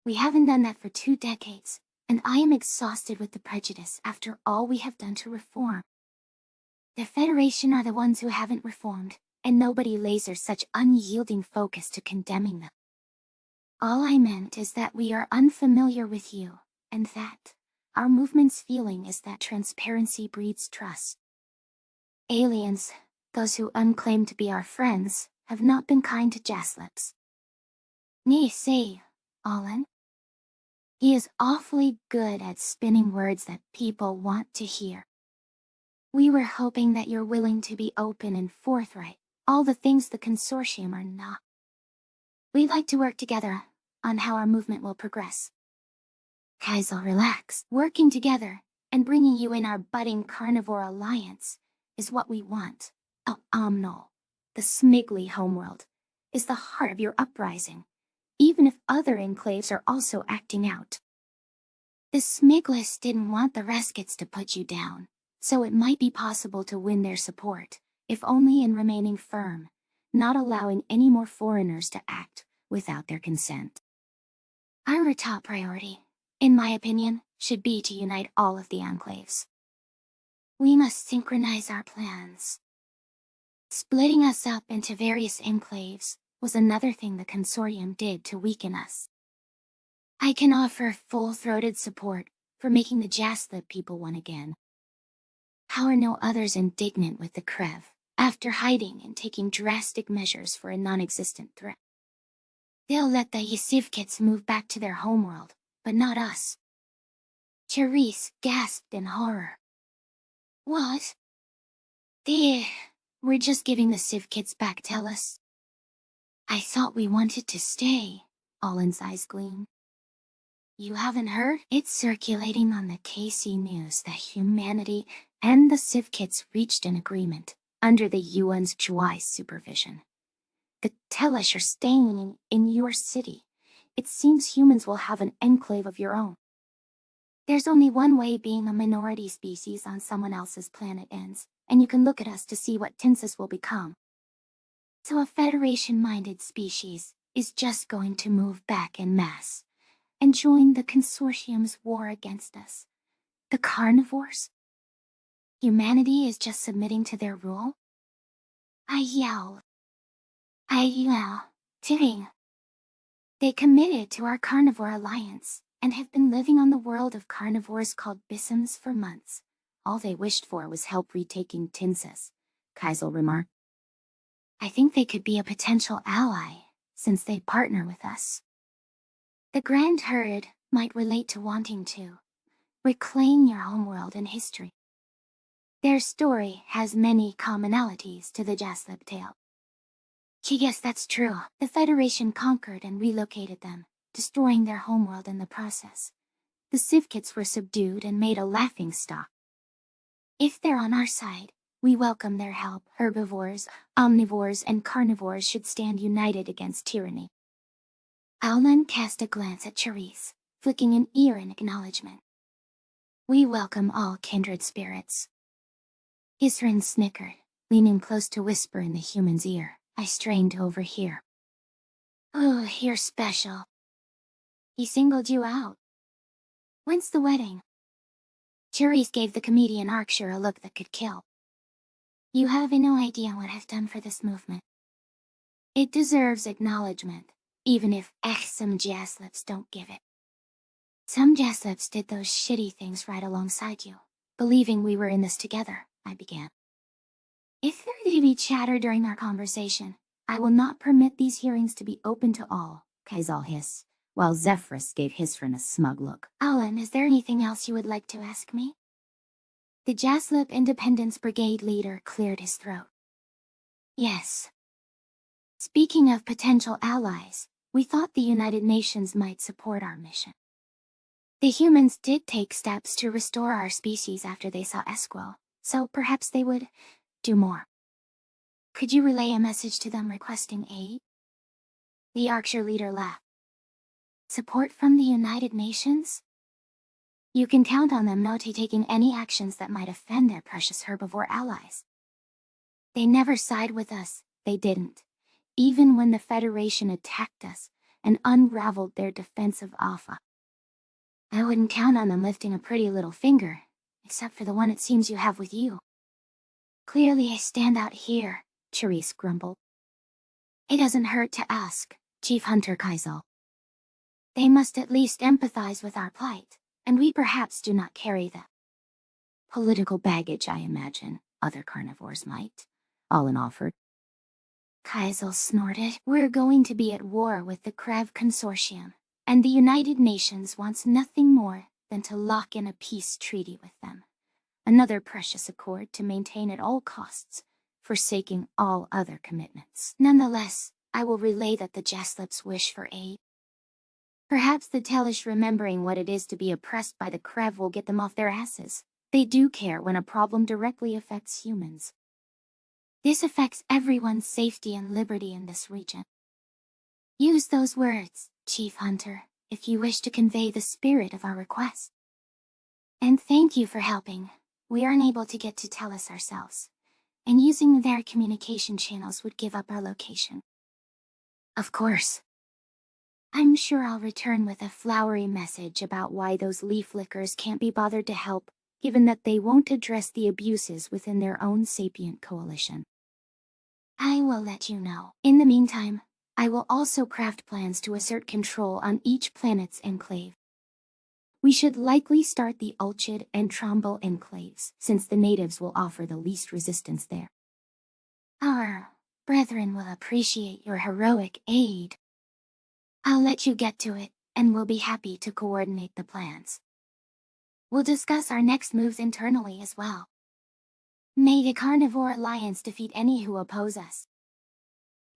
We haven't done that for 2 decades, and I am exhausted with the prejudice after all we have done to reform. The Federation are the ones who haven't reformed, and nobody lasers such unyielding focus to condemning them. All I meant is that we are unfamiliar with you, and that our movement's feeling is that transparency breeds trust. Aliens, those who unclaim to be our friends, have not been kind to Jaslips. Nay, say, Alan. He is awfully good at spinning words that people want to hear. We were hoping that you're willing to be open and forthright, all the things the consortium are not. We'd like to work together on how our movement will progress. Kaizel, relax. Working together and bringing you in our budding carnivore alliance is what we want. Omnol, the Smigly homeworld, is the heart of your uprising, even if other enclaves are also acting out. The Smigless didn't want the Reskits to put you down, so it might be possible to win their support, if only in remaining firm, not allowing any more foreigners to act without their consent. Our top priority, in my opinion, should be to unite all of the enclaves. We must synchronize our plans. Splitting us up into various enclaves was another thing the consortium did to weaken us. I can offer full-throated support for making the Jaslip people one again. How are no others indignant with the Krev, after hiding and taking drastic measures for a non-existent threat? They'll let the Yasivkits move back to their homeworld, but not us. Charisse gasped in horror. What? We're just giving the Sivkits back, tell us. I thought we wanted to stay, Alan's eyes gleamed. You haven't heard? It's circulating on the KC News that humanity and the Sivkits reached an agreement under the UN's Juai's supervision. The Telesh are staying in your city. It seems humans will have an enclave of your own. There's only one way being a minority species on someone else's planet ends, and you can look at us to see what Tinsis will become. So a Federation-minded species is just going to move back en masse and join the consortium's war against us. The carnivores? Humanity is just submitting to their rule? I yell. Tiring. They committed to our carnivore alliance and have been living on the world of carnivores called Bissams for months. All they wished for was help retaking Tinsis, Kaizel remarked. I think they could be a potential ally, since they partner with us. The Grand Herd might relate to wanting to reclaim your homeworld and history. Their story has many commonalities to the Jaslip tale. Yes, that's true. The Federation conquered and relocated them, destroying their homeworld in the process. The Sivkits were subdued and made a laughingstock. If they're on our side, we welcome their help. Herbivores, omnivores, and carnivores should stand united against tyranny. Alan cast a glance at Charisse, flicking an ear in acknowledgement. We welcome all kindred spirits. Isrin snickered, leaning close to whisper in the human's ear. I strained to overhear. Oh, you're special. He singled you out. When's the wedding? Charisse gave the comedian Arkshire a look that could kill. You have no idea what I've done for this movement. It deserves acknowledgement, even if some Jaslips don't give it. Some Jaslips did those shitty things right alongside you, believing we were in this together, I began. If there to be chatter during our conversation, I will not permit these hearings to be open to all, Kaizel hissed, while Zephyrus gave Hisrin a smug look. Alan, is there anything else you would like to ask me? The Jaslip Independence Brigade leader cleared his throat. Yes. Speaking of potential allies, we thought the United Nations might support our mission. The humans did take steps to restore our species after they saw Esquel, so perhaps they would do more. Could you relay a message to them requesting aid? The Archer leader laughed. Support from the United Nations? You can count on them not taking any actions that might offend their precious herbivore allies. They never side with us, they didn't, even when the Federation attacked us and unraveled their defense of Alpha. I wouldn't count on them lifting a pretty little finger, except for the one it seems you have with you. Clearly I stand out here, Therese grumbled. It doesn't hurt to ask, Chief Hunter Kaizel. They must at least empathize with our plight, and we perhaps do not carry the political baggage I imagine other carnivores might, Allen offered. Kaizel snorted. We're going to be at war with the Krev Consortium, and the United Nations wants nothing more than to lock in a peace treaty with them. Another precious accord to maintain at all costs, forsaking all other commitments. Nonetheless, I will relay that the Jaslips wish for aid. Perhaps the Telesh remembering what it is to be oppressed by the Krev will get them off their asses. They do care when a problem directly affects humans. This affects everyone's safety and liberty in this region. Use those words, Chief Hunter, if you wish to convey the spirit of our request. And thank you for helping. We are unable to get to Tellus ourselves, and using their communication channels would give up our location. Of course. I'm sure I'll return with a flowery message about why those leaf lickers can't be bothered to help, given that they won't address the abuses within their own sapient coalition. I will let you know. In the meantime, I will also craft plans to assert control on each planet's enclave. We should likely start the Ulchid and Trombo enclaves, since the natives will offer the least resistance there. Our brethren will appreciate your heroic aid. I'll let you get to it, and we'll be happy to coordinate the plans. We'll discuss our next moves internally as well. May the Carnivore Alliance defeat any who oppose us.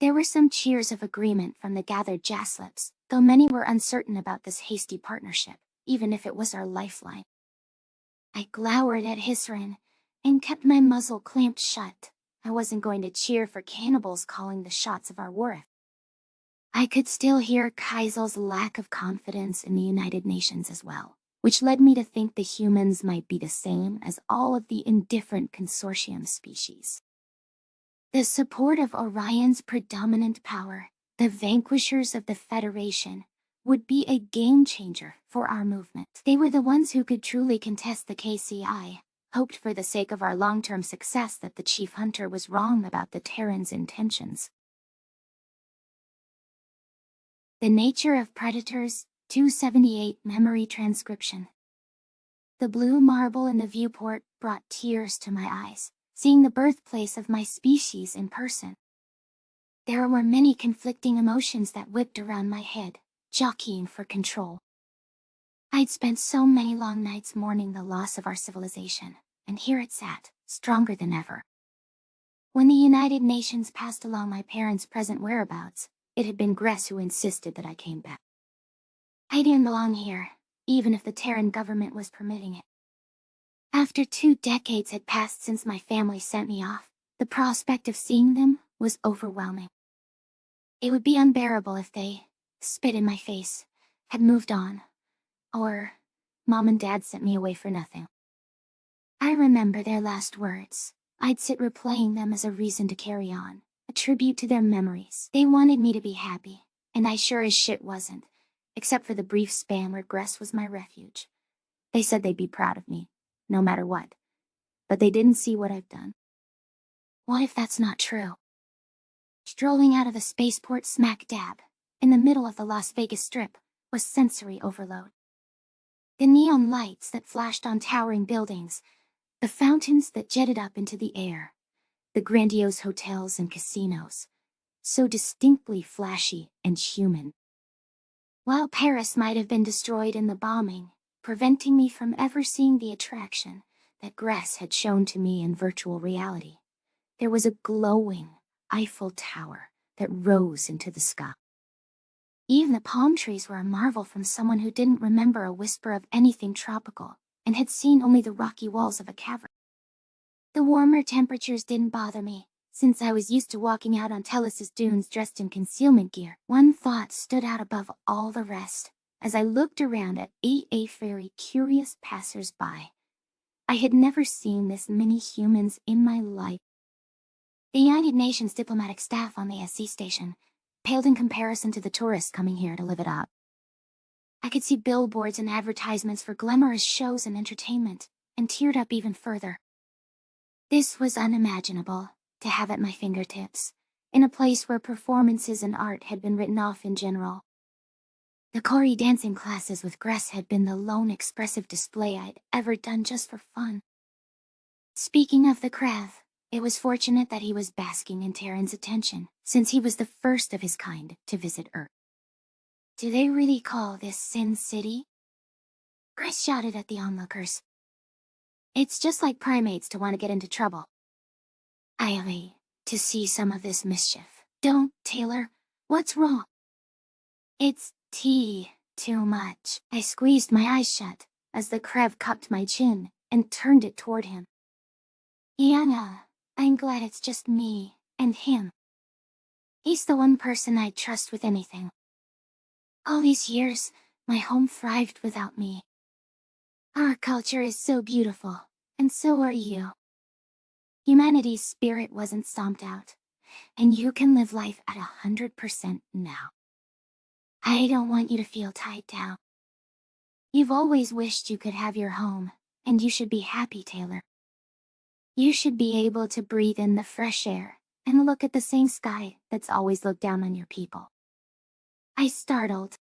There were some cheers of agreement from the gathered Jaslips, though many were uncertain about this hasty partnership, even if it was our lifeline. I glowered at Hisrin, and kept my muzzle clamped shut. I wasn't going to cheer for cannibals calling the shots of our war. I could still hear Kaizel's lack of confidence in the United Nations as well, which led me to think the humans might be the same as all of the indifferent consortium species. The support of Orion's predominant power, the vanquishers of the Federation, would be a game changer for our movement. They were the ones who could truly contest the KCI, hoped for the sake of our long-term success that the Chief Hunter was wrong about the Terran's intentions. The Nature of Predators, 278 Memory Transcription. The blue marble in the viewport brought tears to my eyes, seeing the birthplace of my species in person. There were many conflicting emotions that whipped around my head, jockeying for control. I'd spent so many long nights mourning the loss of our civilization, and here it sat, stronger than ever. When the United Nations passed along my parents' present whereabouts, it had been Gress who insisted that I came back. I didn't belong here, even if the Terran government was permitting it. After 2 decades had passed since my family sent me off, the prospect of seeing them was overwhelming. It would be unbearable if they, spit in my face, had moved on, or Mom and Dad sent me away for nothing. I remember their last words. I'd sit replaying them as a reason to carry on, a tribute to their memories. They wanted me to be happy, and I sure as shit wasn't, except for the brief span where Gress was my refuge. They said they'd be proud of me, no matter what, but they didn't see what I've done. What if that's not true? Strolling out of the spaceport smack dab, in the middle of the Las Vegas Strip, was sensory overload. The neon lights that flashed on towering buildings, the fountains that jetted up into the air, the grandiose hotels and casinos, so distinctly flashy and human. While Paris might have been destroyed in the bombing, preventing me from ever seeing the attraction that Gress had shown to me in virtual reality, there was a glowing Eiffel Tower that rose into the sky. Even the palm trees were a marvel from someone who didn't remember a whisper of anything tropical and had seen only the rocky walls of a cavern. The warmer temperatures didn't bother me, Since I was used to walking out on Tellus's dunes dressed in concealment gear, one thought stood out above all the rest as I looked around at a very curious passers-by. I had never seen this many humans in my life. The United Nations diplomatic staff on the SC station paled in comparison to the tourists coming here to live it up. I could see billboards and advertisements for glamorous shows and entertainment, and teared up even further. This was unimaginable to have at my fingertips, in a place where performances and art had been written off in general. The Kori dancing classes with Gress had been the lone expressive display I'd ever done just for fun. Speaking of the Krev, it was fortunate that he was basking in Terran's attention, since he was the first of his kind to visit Earth. Do they really call this Sin City? Gress shouted at the onlookers. It's just like primates to want to get into trouble. To see some of this mischief. Don't, Taylor. What's wrong? It's too much. I squeezed my eyes shut as the Krev cupped my chin and turned it toward him. Yana, I'm glad it's just me and him. He's the one person I'd trust with anything. All these years, my home thrived without me. Our culture is so beautiful, and so are you. Humanity's spirit wasn't stomped out, and you can live life at 100% now. I don't want you to feel tied down. You've always wished you could have your home, and you should be happy, Taylor. You should be able to breathe in the fresh air and look at the same sky that's always looked down on your people. I startled.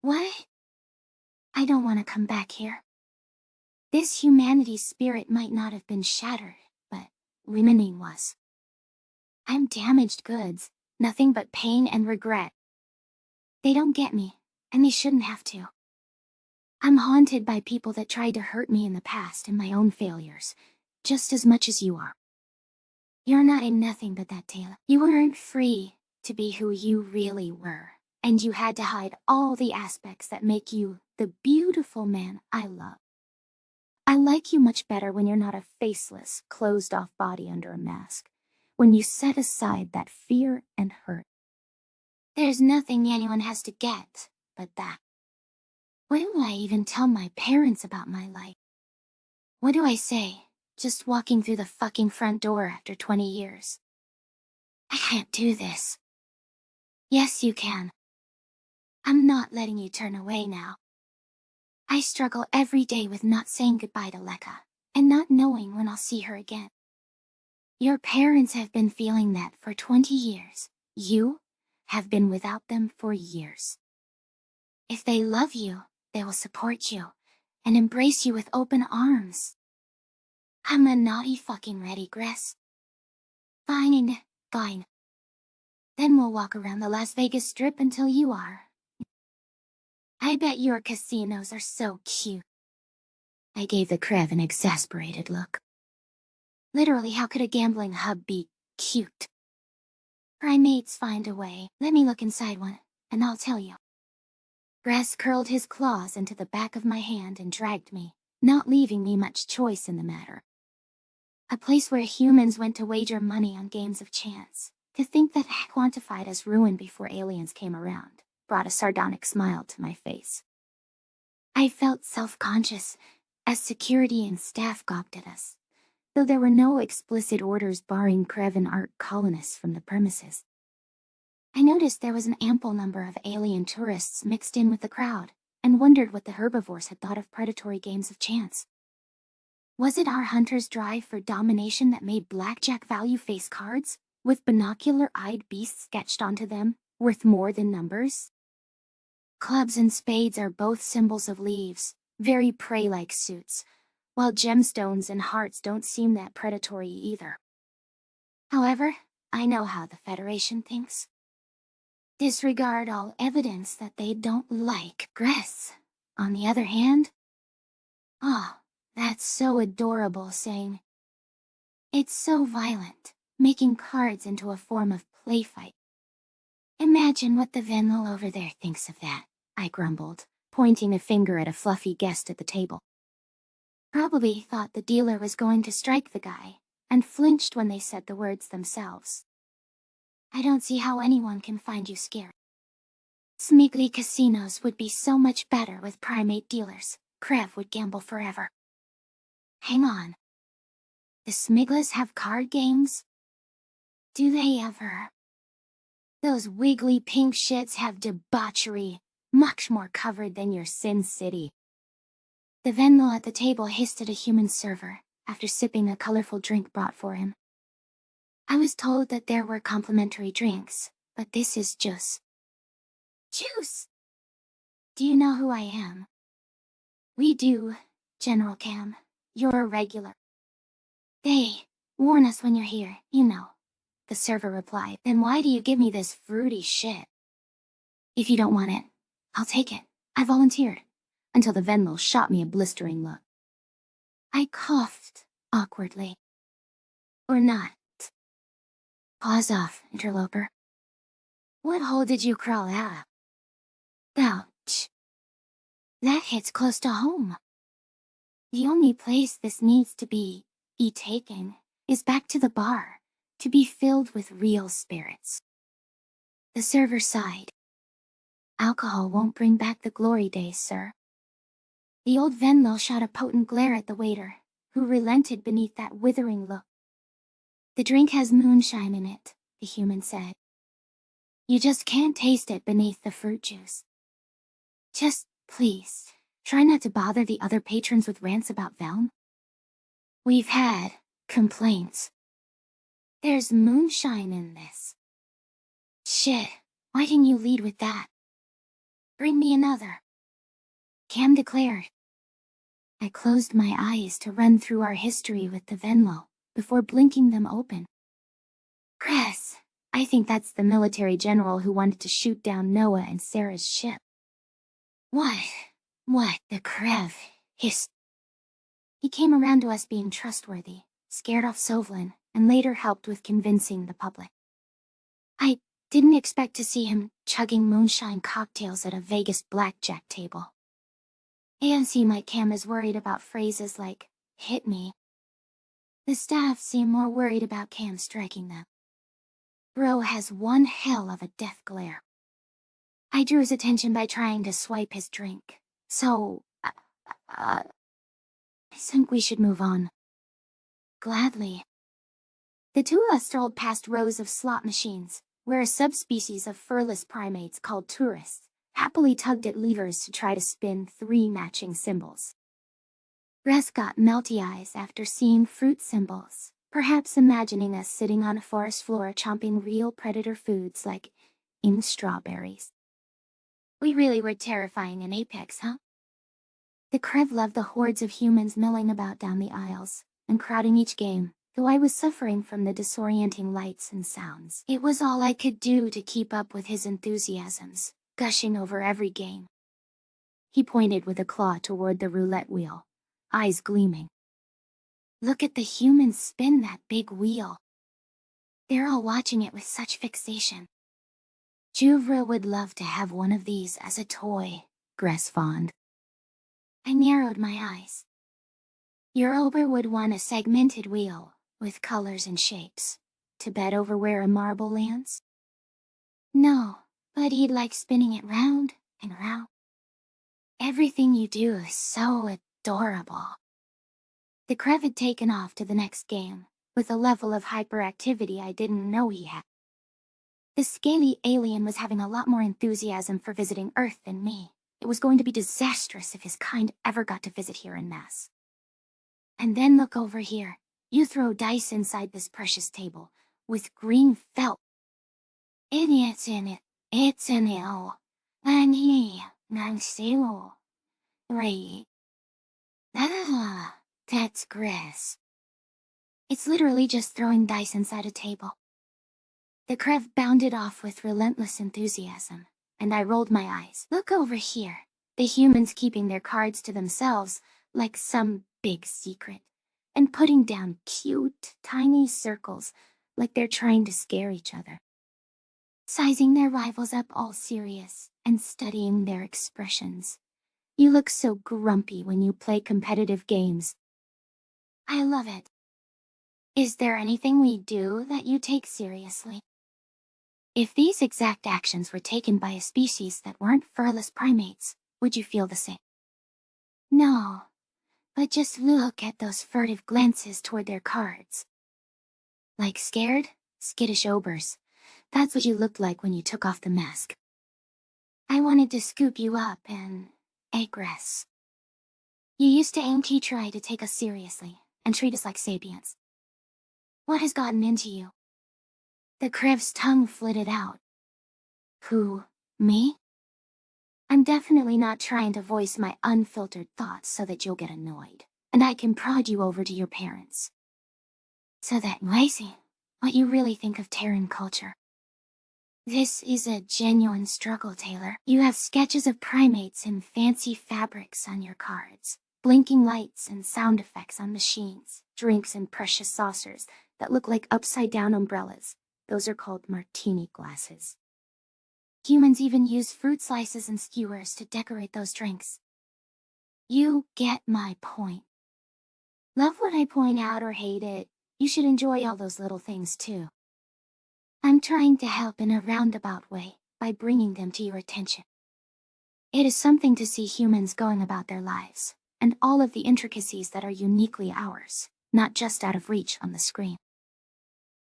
What? I don't want to come back here. This humanity's spirit might not have been shattered, but remaining was. I'm damaged goods, nothing but pain and regret. They don't get me, and they shouldn't have to. I'm haunted by people that tried to hurt me in the past and my own failures, just as much as you are. You're not in nothing but that, Taylor. You weren't free to be who you really were, and you had to hide all the aspects that make you the beautiful man I love. I like you much better when you're not a faceless, closed-off body under a mask, when you set aside that fear and hurt. There's nothing anyone has to get but that. When will I even tell my parents about my life? What do I say, just walking through the fucking front door after 20 years? I can't do this. Yes, you can. I'm not letting you turn away now. I struggle every day with not saying goodbye to Lekka, and not knowing when I'll see her again. Your parents have been feeling that for 20 years. You have been without them for years. If they love you, they will support you, and embrace you with open arms. I'm a naughty fucking ready, Gress. Fine. Then we'll walk around the Las Vegas Strip until you are. I bet your casinos are so cute. I gave the Krev an exasperated look. Literally, how could a gambling hub be cute? Primates find a way. Let me look inside one, and I'll tell you. Gress curled his claws into the back of my hand and dragged me, not leaving me much choice in the matter. A place where humans went to wager money on games of chance. To think that quantified as ruin before aliens came around brought a sardonic smile to my face. I felt self-conscious as security and staff gawked at us, though there were no explicit orders barring Krev and art colonists from the premises. I noticed there was an ample number of alien tourists mixed in with the crowd, and wondered what the herbivores had thought of predatory games of chance. Was it our hunters' drive for domination that made blackjack value face cards, with binocular-eyed beasts sketched onto them, worth more than numbers? Clubs and spades are both symbols of leaves, very prey-like suits, while gemstones and hearts don't seem that predatory either. However, I know how the Federation thinks. Disregard all evidence that they don't like Gress. On the other hand, that's so adorable saying. It's so violent, making cards into a form of play fight. Imagine what the Venel over there thinks of that, I grumbled, pointing a finger at a fluffy guest at the table. Probably thought the dealer was going to strike the guy, and flinched when they said the words themselves. I don't see how anyone can find you scary. Smigly casinos would be so much better with primate dealers. Krev would gamble forever. Hang on. The Smiglas have card games? Do they ever? Those wiggly pink shits have debauchery, much more covered than your Sin City. The Venlo at the table hissed at a human server, after sipping a colorful drink brought for him. I was told that there were complimentary drinks, but this is juice. Juice! Do you know who I am? We do, General Cam. You're a regular. They warn us when you're here, you know. The server replied. Then why do you give me this fruity shit? If you don't want it, I'll take it. I volunteered. Until the Venlo shot me a blistering look. I coughed awkwardly. Or not. Pause off, interloper. What hole did you crawl out of? Ouch. That hits close to home. The only place this needs to be taken is back to the bar, to be filled with real spirits. The server sighed. Alcohol won't bring back the glory days, sir. The old Venlo shot a potent glare at the waiter, who relented beneath that withering look. The drink has moonshine in it, the human said. You just can't taste it beneath the fruit juice. Just, please, try not to bother the other patrons with rants about Velm. We've had complaints. There's moonshine in this. Shit, why didn't you lead with that? Bring me another. Cam declared. I closed my eyes to run through our history with the Venlo, before blinking them open. Cress, I think that's the military general who wanted to shoot down Noah and Sarah's ship. What, the Krev, hissed. He came around to us being trustworthy, scared off Sovlin, and later helped with convincing the public. I didn't expect to see him chugging moonshine cocktails at a Vegas blackjack table. ANC Mike Cam is worried about phrases like, hit me. The staff seem more worried about Cam striking them. Bro has one hell of a death glare. I drew his attention by trying to swipe his drink, so, I think we should move on. Gladly. The two of us strolled past rows of slot machines, where a subspecies of furless primates called tourists happily tugged at levers to try to spin 3 matching symbols. Ress got melty eyes after seeing fruit symbols, perhaps imagining us sitting on a forest floor chomping real predator foods like strawberries. We really were terrifying in Apex, huh? The Krev loved the hordes of humans milling about down the aisles, and crowding each game, though I was suffering from the disorienting lights and sounds. It was all I could do to keep up with his enthusiasms, gushing over every game. He pointed with a claw toward the roulette wheel, eyes gleaming. Look at the humans spin that big wheel. They're all watching it with such fixation. Juvra would love to have one of these as a toy, Gress fawned. I narrowed my eyes. Your Ober would want a segmented wheel, with colors and shapes, to bet over where a marble lands? No, but he'd like spinning it round and round. Everything you do is so adorable. The Krev had taken off to the next game, with a level of hyperactivity I didn't know he had. The scaly alien was having a lot more enthusiasm for visiting Earth than me. It was going to be disastrous if his kind ever got to visit here en masse. And then look over here. You throw dice inside this precious table, with green felt. It's in it. It's in it. Oh. And he, Nanselo. Right. Ah, that's Gress. It's literally just throwing dice inside a table. The Krev bounded off with relentless enthusiasm, and I rolled my eyes. Look over here. The humans keeping their cards to themselves, like some big secret, and putting down cute, tiny circles, like they're trying to scare each other. Sizing their rivals up all serious, and studying their expressions. You look so grumpy when you play competitive games. I love it. Is there anything we do that you take seriously? If these exact actions were taken by a species that weren't furless primates, would you feel the same? No, but just look at those furtive glances toward their cards. Like scared, skittish obers. That's what you looked like when you took off the mask. I wanted to scoop you up and aggress. You used to aim to try to take us seriously and treat us like sapiens. What has gotten into you? The Krev's tongue flitted out. Who, me? I'm definitely not trying to voice my unfiltered thoughts so that you'll get annoyed, and I can prod you over to your parents. So that I see what you really think of Terran culture. This is a genuine struggle, Taylor. You have sketches of primates in fancy fabrics on your cards, blinking lights and sound effects on machines, drinks in precious saucers that look like upside-down umbrellas. Those are called martini glasses. Humans even use fruit slices and skewers to decorate those drinks. You get my point. Love what I point out or hate it, you should enjoy all those little things too. I'm trying to help in a roundabout way by bringing them to your attention. It is something to see humans going about their lives, and all of the intricacies that are uniquely ours, not just out of reach on the screen.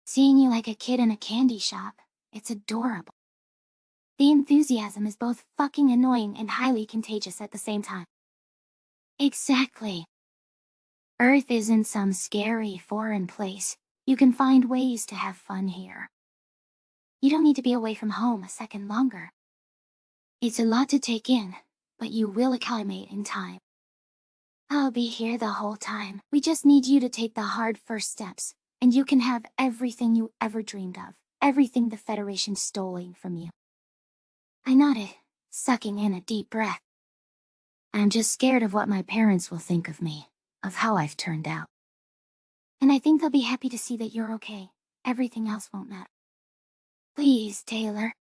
Seeing you like a kid in a candy shop, it's adorable. The enthusiasm is both fucking annoying and highly contagious at the same time. Exactly. Earth isn't some scary foreign place. You can find ways to have fun here. You don't need to be away from home a second longer. It's a lot to take in, but you will acclimate in time. I'll be here the whole time. We just need you to take the hard first steps, and you can have everything you ever dreamed of, everything the Federation stole from you. I nodded, sucking in a deep breath. I'm just scared of what my parents will think of me, of how I've turned out. And I think they'll be happy to see that you're okay. Everything else won't matter. Please, Taylor.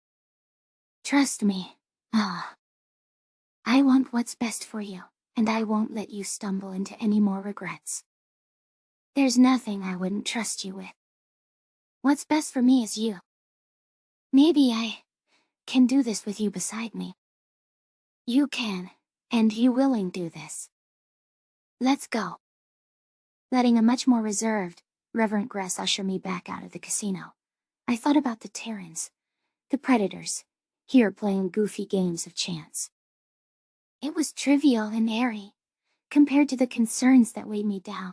Trust me. I want what's best for you, and I won't let you stumble into any more regrets. There's nothing I wouldn't trust you with. What's best for me is you. Maybe I can do this with you beside me. You can, and you willing do this. Let's go. Letting a much more reserved, reverent Gress usher me back out of the casino, I thought about the Terrans, the Predators, here playing goofy games of chance. It was trivial and airy, compared to the concerns that weighed me down.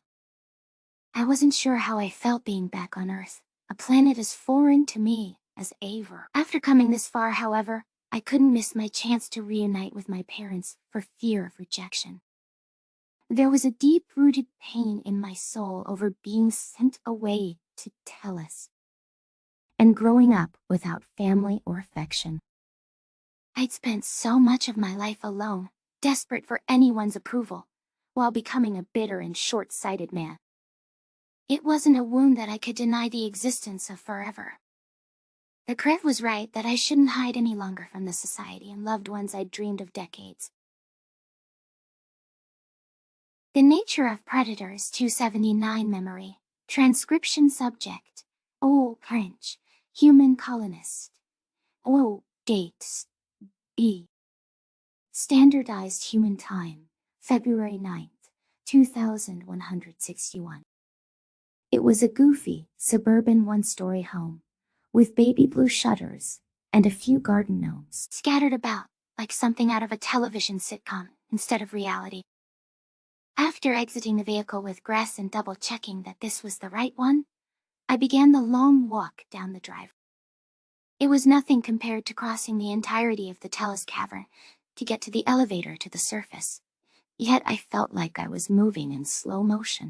I wasn't sure how I felt being back on Earth, a planet as foreign to me as Aver. After coming this far, however, I couldn't miss my chance to reunite with my parents for fear of rejection. There was a deep-rooted pain in my soul over being sent away to Tellus, and growing up without family or affection. I'd spent so much of my life alone, desperate for anyone's approval, while becoming a bitter and short-sighted man. It wasn't a wound that I could deny the existence of forever. The Krev was right that I shouldn't hide any longer from the society and loved ones I'd dreamed of decades. The nature of Predators 279 memory, transcription subject, cringe, human colonist, dates, B. Standardized human time, February 9th, 2161. It was a goofy, suburban one-story home, with baby blue shutters and a few garden gnomes scattered about like something out of a television sitcom instead of reality. After exiting the vehicle with Gress and double-checking that this was the right one, I began the long walk down the drive. It was nothing compared to crossing the entirety of the Tellus Cavern to get to the elevator to the surface, yet I felt like I was moving in slow motion.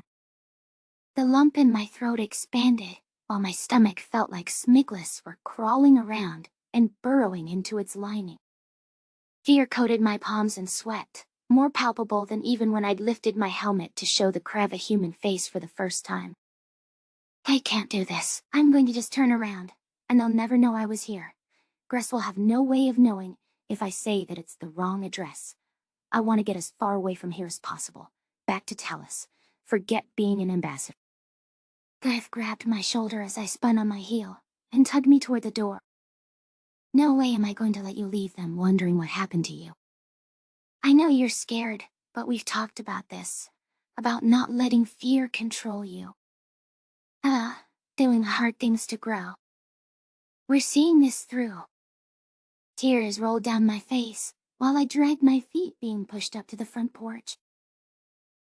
The lump in my throat expanded, while my stomach felt like Smigless were crawling around and burrowing into its lining. Fear coated my palms in sweat, more palpable than even when I'd lifted my helmet to show the Krev a human face for the first time. I can't do this. I'm going to just turn around, and they'll never know I was here. Gress will have no way of knowing if I say that it's the wrong address. I want to get as far away from here as possible. Back to Tellus. Forget being an ambassador. Griff grabbed my shoulder as I spun on my heel and tugged me toward the door. No way am I going to let you leave them wondering what happened to you. I know you're scared, but we've talked about this. About not letting fear control you. Doing hard things to grow. We're seeing this through. Tears rolled down my face while I dragged my feet being pushed up to the front porch.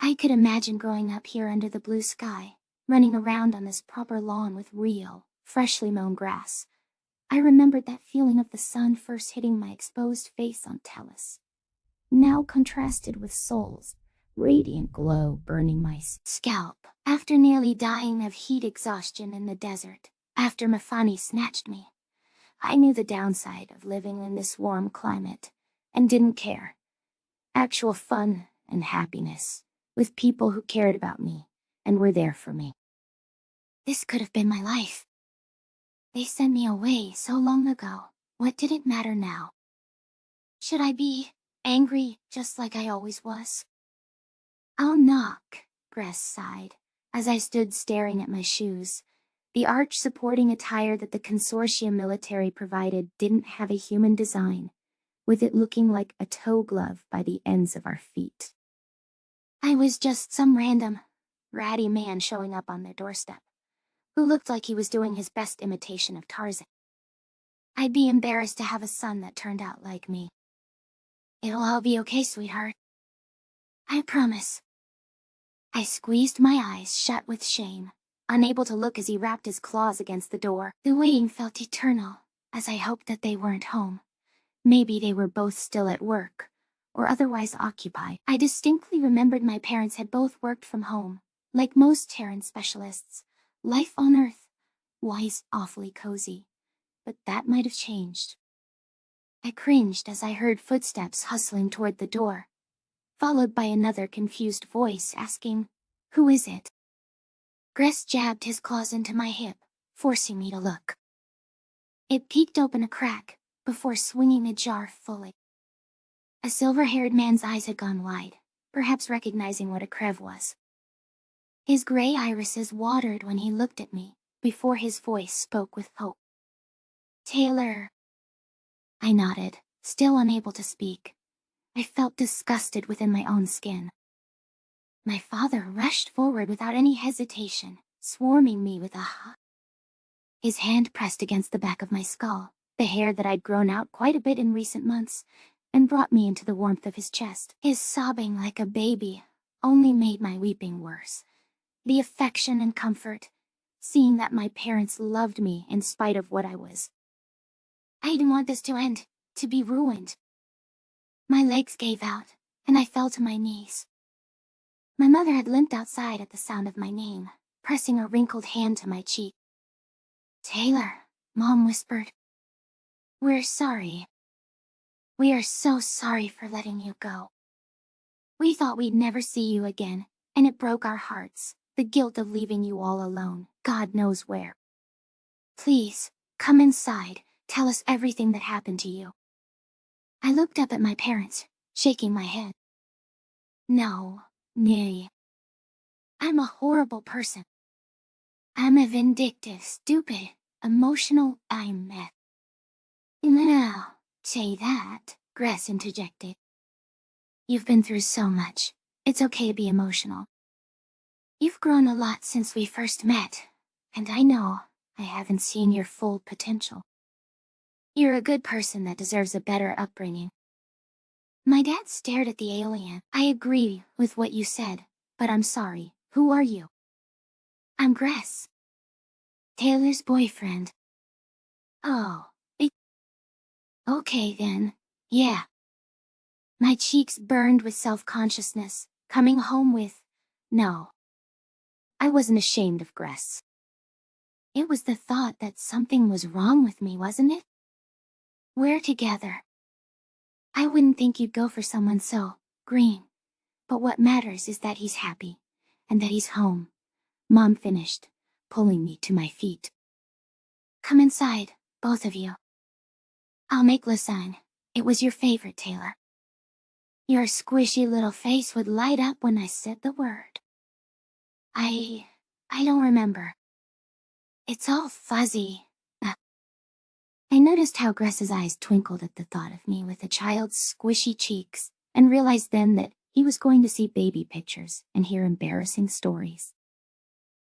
I could imagine growing up here under the blue sky, running around on this proper lawn with real, freshly mown grass. I remembered that feeling of the sun first hitting my exposed face on Tellus, now contrasted with Sol's radiant glow burning my scalp. After nearly dying of heat exhaustion in the desert, after Mafani snatched me, I knew the downside of living in this warm climate, and didn't care. Actual fun and happiness, with people who cared about me, and were there for me. This could have been my life. They sent me away so long ago. What did it matter now? Should I be angry just like I always was? I'll knock, Gress sighed, as I stood staring at my shoes. The arch-supporting attire that the consortium military provided didn't have a human design, with it looking like a toe glove by the ends of our feet. I was just some random, ratty man showing up on their doorstep, who looked like he was doing his best imitation of Tarzan. I'd be embarrassed to have a son that turned out like me. It'll all be okay, sweetheart. I promise. I squeezed my eyes shut with shame, unable to look as he wrapped his claws against the door. The waiting felt eternal, as I hoped that they weren't home. Maybe they were both still at work, or otherwise occupied. I distinctly remembered my parents had both worked from home, like most Terran specialists. Life on Earth was awfully cozy, but that might have changed. I cringed as I heard footsteps hustling toward the door, followed by another confused voice asking, "Who is it?" Gress jabbed his claws into my hip, forcing me to look. It peeked open a crack, before swinging ajar fully. A silver-haired man's eyes had gone wide, perhaps recognizing what a Krev was. His gray irises watered when he looked at me, before his voice spoke with hope. "Taylor." I nodded, still unable to speak. I felt disgusted within my own skin. My father rushed forward without any hesitation, swarming me with a hug. His hand pressed against the back of my skull, the hair that I'd grown out quite a bit in recent months, and brought me into the warmth of his chest. His sobbing like a baby only made my weeping worse. The affection and comfort, seeing that my parents loved me in spite of what I was. I didn't want this to end, to be ruined. My legs gave out, and I fell to my knees. My mother had limped outside at the sound of my name, pressing a wrinkled hand to my cheek. "Taylor," Mom whispered. "We're sorry. We are so sorry for letting you go. We thought we'd never see you again, and it broke our hearts, the guilt of leaving you all alone, God knows where. Please, come inside, tell us everything that happened to you." I looked up at my parents, shaking my head. "No, nay. I'm a horrible person. I'm a vindictive, stupid, emotional mess." "Now, say that," Gress interjected. "You've been through so much. It's okay to be emotional. You've grown a lot since we first met, and I know I haven't seen your full potential. You're a good person that deserves a better upbringing." My dad stared at the alien. "I agree with what you said, but I'm sorry. Who are you?" "I'm Gress. Taylor's boyfriend." "Oh, okay then, yeah." My cheeks burned with self-consciousness, coming home with, no. I wasn't ashamed of Gress. It was the thought that something was wrong with me, wasn't it? We're together. I wouldn't think you'd go for someone so green. But what matters is that he's happy, and that he's home. Mom finished, pulling me to my feet. "Come inside, both of you. I'll make lasagne. It was your favorite, Taylor. Your squishy little face would light up when I said the word." I don't remember." It's all fuzzy. I noticed how Gress's eyes twinkled at the thought of me with a child's squishy cheeks, and realized then that he was going to see baby pictures and hear embarrassing stories.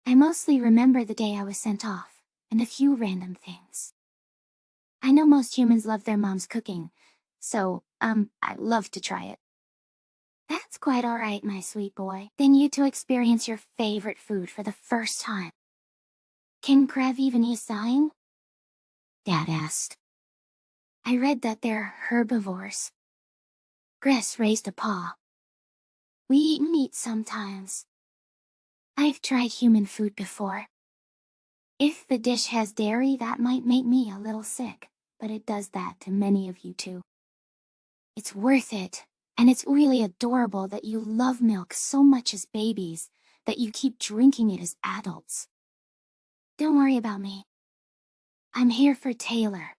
I mostly remember the day I was sent off, and a few random things. I know most humans love their mom's cooking, so, I love to try it. That's quite all right, my sweet boy. Then you two experience your favorite food for the first time. Can Krev even eat sign? Dad asked. I read that they're herbivores. Gress raised a paw. We eat meat sometimes. I've tried human food before. If the dish has dairy, that might make me a little sick, but it does that to many of you too. It's worth it, and it's really adorable that you love milk so much as babies, that you keep drinking it as adults. Don't worry about me. I'm here for Taylor.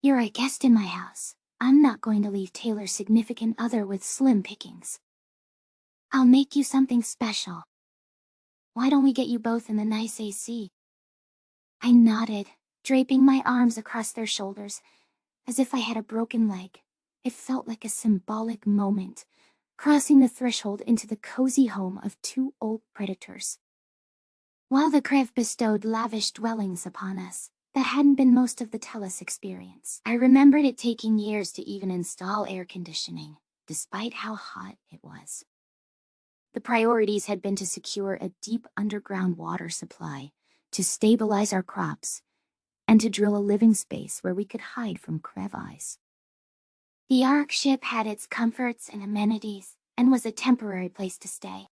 You're a guest in my house. I'm not going to leave Taylor's significant other with slim pickings. I'll make you something special. Why don't we get you both in the nice AC? I nodded, draping my arms across their shoulders, as if I had a broken leg. It felt like a symbolic moment, crossing the threshold into the cozy home of two old predators. While the Krev bestowed lavish dwellings upon us, that hadn't been most of the Tellus experience. I remembered it taking years to even install air conditioning, despite how hot it was. The priorities had been to secure a deep underground water supply, to stabilize our crops, and to drill a living space where we could hide from Krev eyes. The Ark ship had its comforts and amenities, and was a temporary place to stay.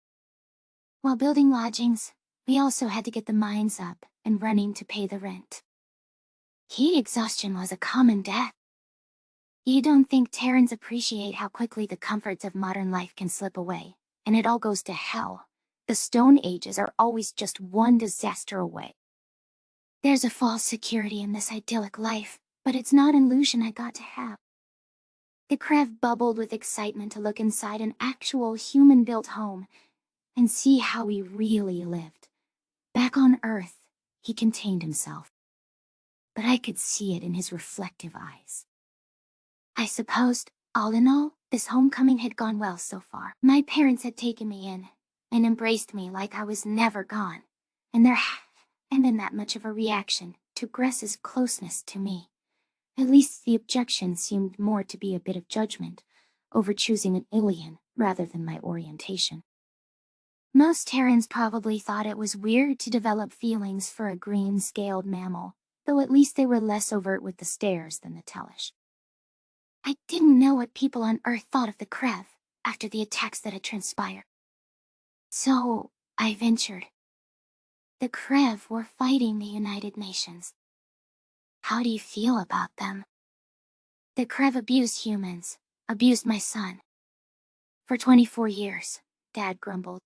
While building lodgings, we also had to get the mines up and running to pay the rent. Heat exhaustion was a common death. You don't think Terrans appreciate how quickly the comforts of modern life can slip away, and it all goes to hell. The Stone Ages are always just one disaster away. There's a false security in this idyllic life, but it's not an illusion I got to have. The Krev bubbled with excitement to look inside an actual human-built home and see how we really lived. Back on Earth, he contained himself, but I could see it in his reflective eyes. I supposed, all in all, this homecoming had gone well so far. My parents had taken me in and embraced me like I was never gone, and there hadn't been that much of a reaction to Gress's closeness to me. At least the objection seemed more to be a bit of judgment over choosing an alien rather than my orientation. Most Terrans probably thought it was weird to develop feelings for a green-scaled mammal, though at least they were less overt with the stares than the Telesh. I didn't know what people on Earth thought of the Krev after the attacks that had transpired. So, I ventured. The Krev were fighting the United Nations. How do you feel about them? The Krev abused humans, abused my son. For 24 years, Dad grumbled.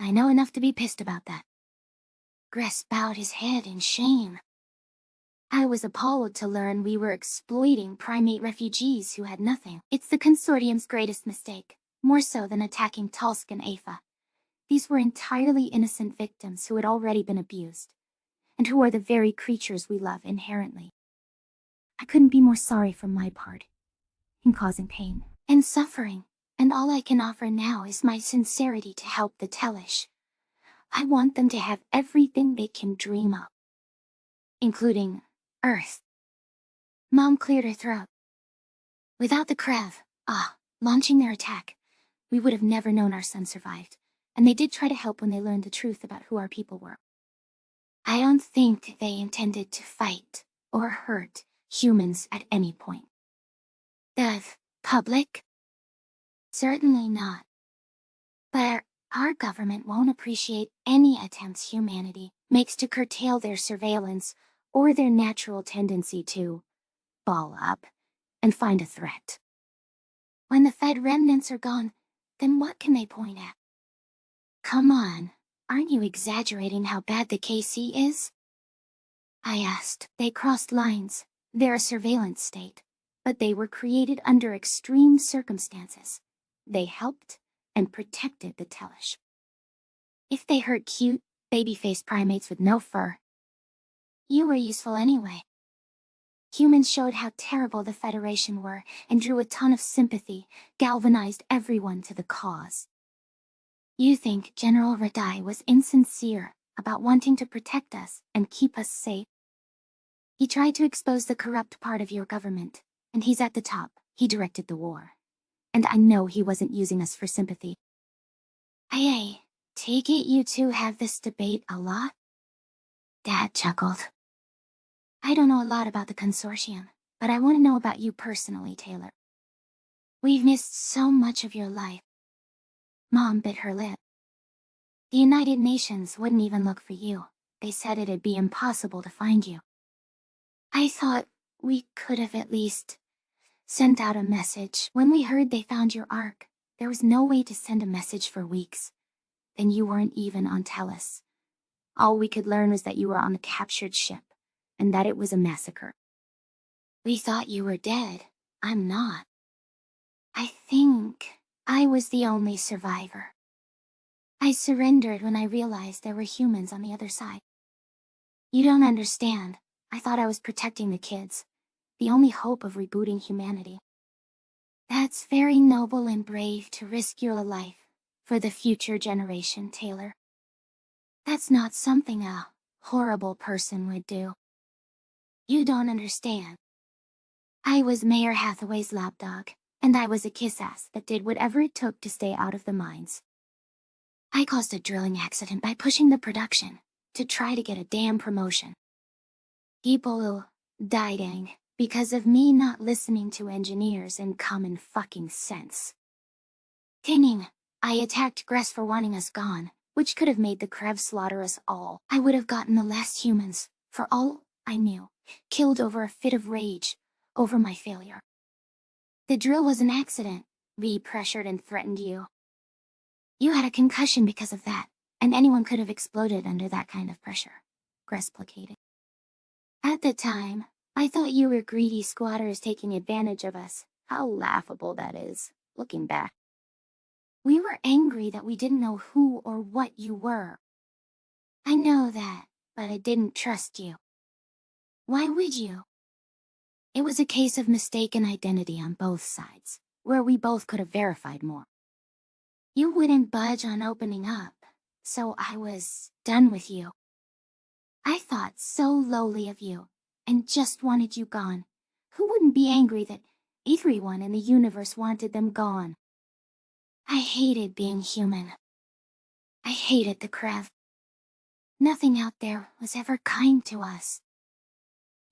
I know enough to be pissed about that. Gress bowed his head in shame. I was appalled to learn we were exploiting primate refugees who had nothing. It's the Consortium's greatest mistake, more so than attacking Talsk and Afa. These were entirely innocent victims who had already been abused, and who are the very creatures we love inherently. I couldn't be more sorry for my part in causing pain and suffering, and all I can offer now is my sincerity to help the Telesh. I want them to have everything they can dream of, including Earth. Mom cleared her throat. Without the Krev, launching their attack, we would have never known our son survived, and they did try to help when they learned the truth about who our people were. I don't think they intended to fight or hurt humans at any point. The public? Certainly not. But our government won't appreciate any attempts humanity makes to curtail their surveillance or their natural tendency to ball up and find a threat. When the Fed remnants are gone, then what can they point at? Come on, aren't you exaggerating how bad the KC is? I asked. They crossed lines. They're a surveillance state, but they were created under extreme circumstances. They helped and protected the Telesh. If they hurt cute, baby-faced primates with no fur. You were useful anyway. Humans showed how terrible the Federation were and drew a ton of sympathy, galvanized everyone to the cause. You think General Radai was insincere about wanting to protect us and keep us safe? He tried to expose the corrupt part of your government, and he's at the top. He directed the war. And I know he wasn't using us for sympathy. I take it you two have this debate a lot? Dad chuckled. I don't know a lot about the consortium, but I want to know about you personally, Taylor. We've missed so much of your life. Mom bit her lip. The United Nations wouldn't even look for you. They said it'd be impossible to find you. I thought we could have at least sent out a message. When we heard they found your Ark, there was no way to send a message for weeks. Then you weren't even on Tellus. All we could learn was that you were on a captured ship, and that it was a massacre. We thought you were dead. I'm not. I think I was the only survivor. I surrendered when I realized there were humans on the other side. You don't understand. I thought I was protecting the kids, the only hope of rebooting humanity. That's very noble and brave to risk your life for the future generation, Taylor. That's not something a horrible person would do. You don't understand. I was Mayor Hathaway's lapdog, and I was a kiss-ass that did whatever it took to stay out of the mines. I caused a drilling accident by pushing the production to try to get a damn promotion. People died because of me not listening to engineers and common fucking sense. Tinning, I attacked Gress for wanting us gone, which could have made the Krev slaughter us all. I would have gotten the last humans, for all I knew, killed over a fit of rage, over my failure. The drill was an accident. We pressured and threatened you. You had a concussion because of that, and anyone could have exploded under that kind of pressure. Gress placated. At the time, I thought you were greedy squatters taking advantage of us. How laughable that is, looking back. We were angry that we didn't know who or what you were. I know that, but I didn't trust you. Why would you? It was a case of mistaken identity on both sides, where we both could have verified more. You wouldn't budge on opening up, so I was done with you. I thought so lowly of you, and just wanted you gone. Who wouldn't be angry that everyone in the universe wanted them gone? I hated being human. I hated the Krev. Nothing out there was ever kind to us.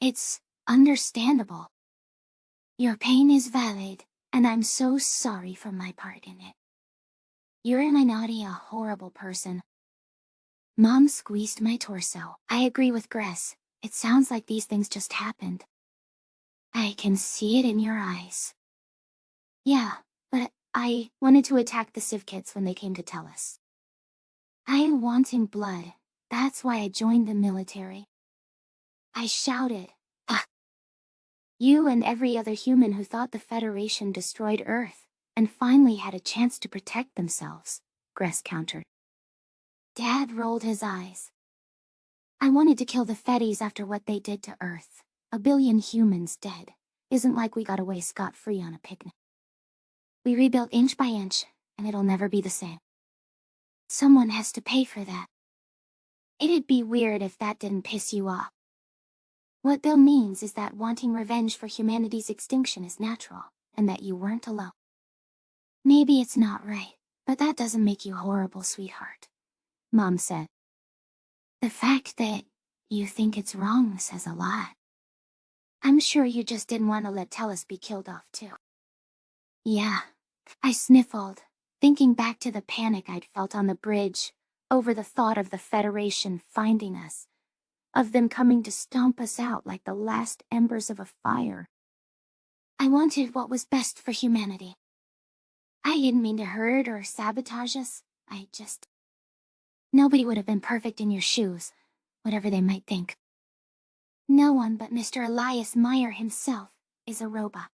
It's understandable. Your pain is valid, and I'm so sorry for my part in it. You're not a horrible person. Mom squeezed my torso. I agree with Gress. It sounds like these things just happened. I can see it in your eyes. Yeah, but I wanted to attack the Civ kids when they came to tell us. I wanting blood. That's why I joined the military. I shouted, "Ah!" You and every other human who thought the Federation destroyed Earth, and finally had a chance to protect themselves, Gress countered. Dad rolled his eyes. I wanted to kill the Feddies after what they did to Earth. 1 billion humans dead. Isn't like we got away scot-free on a picnic. We rebuilt inch by inch, and it'll never be the same. Someone has to pay for that. It'd be weird if that didn't piss you off. What Bill means is that wanting revenge for humanity's extinction is natural, and that you weren't alone. Maybe it's not right, but that doesn't make you horrible, sweetheart, Mom said. The fact that you think it's wrong says a lot. I'm sure you just didn't want to let Tellus be killed off too. Yeah, I sniffled, thinking back to the panic I'd felt on the bridge, over the thought of the Federation finding us, of them coming to stomp us out like the last embers of a fire. I wanted what was best for humanity. I didn't mean to hurt or sabotage us. Nobody would have been perfect in your shoes, whatever they might think. No one but Mr. Elias Meyer himself is a robot.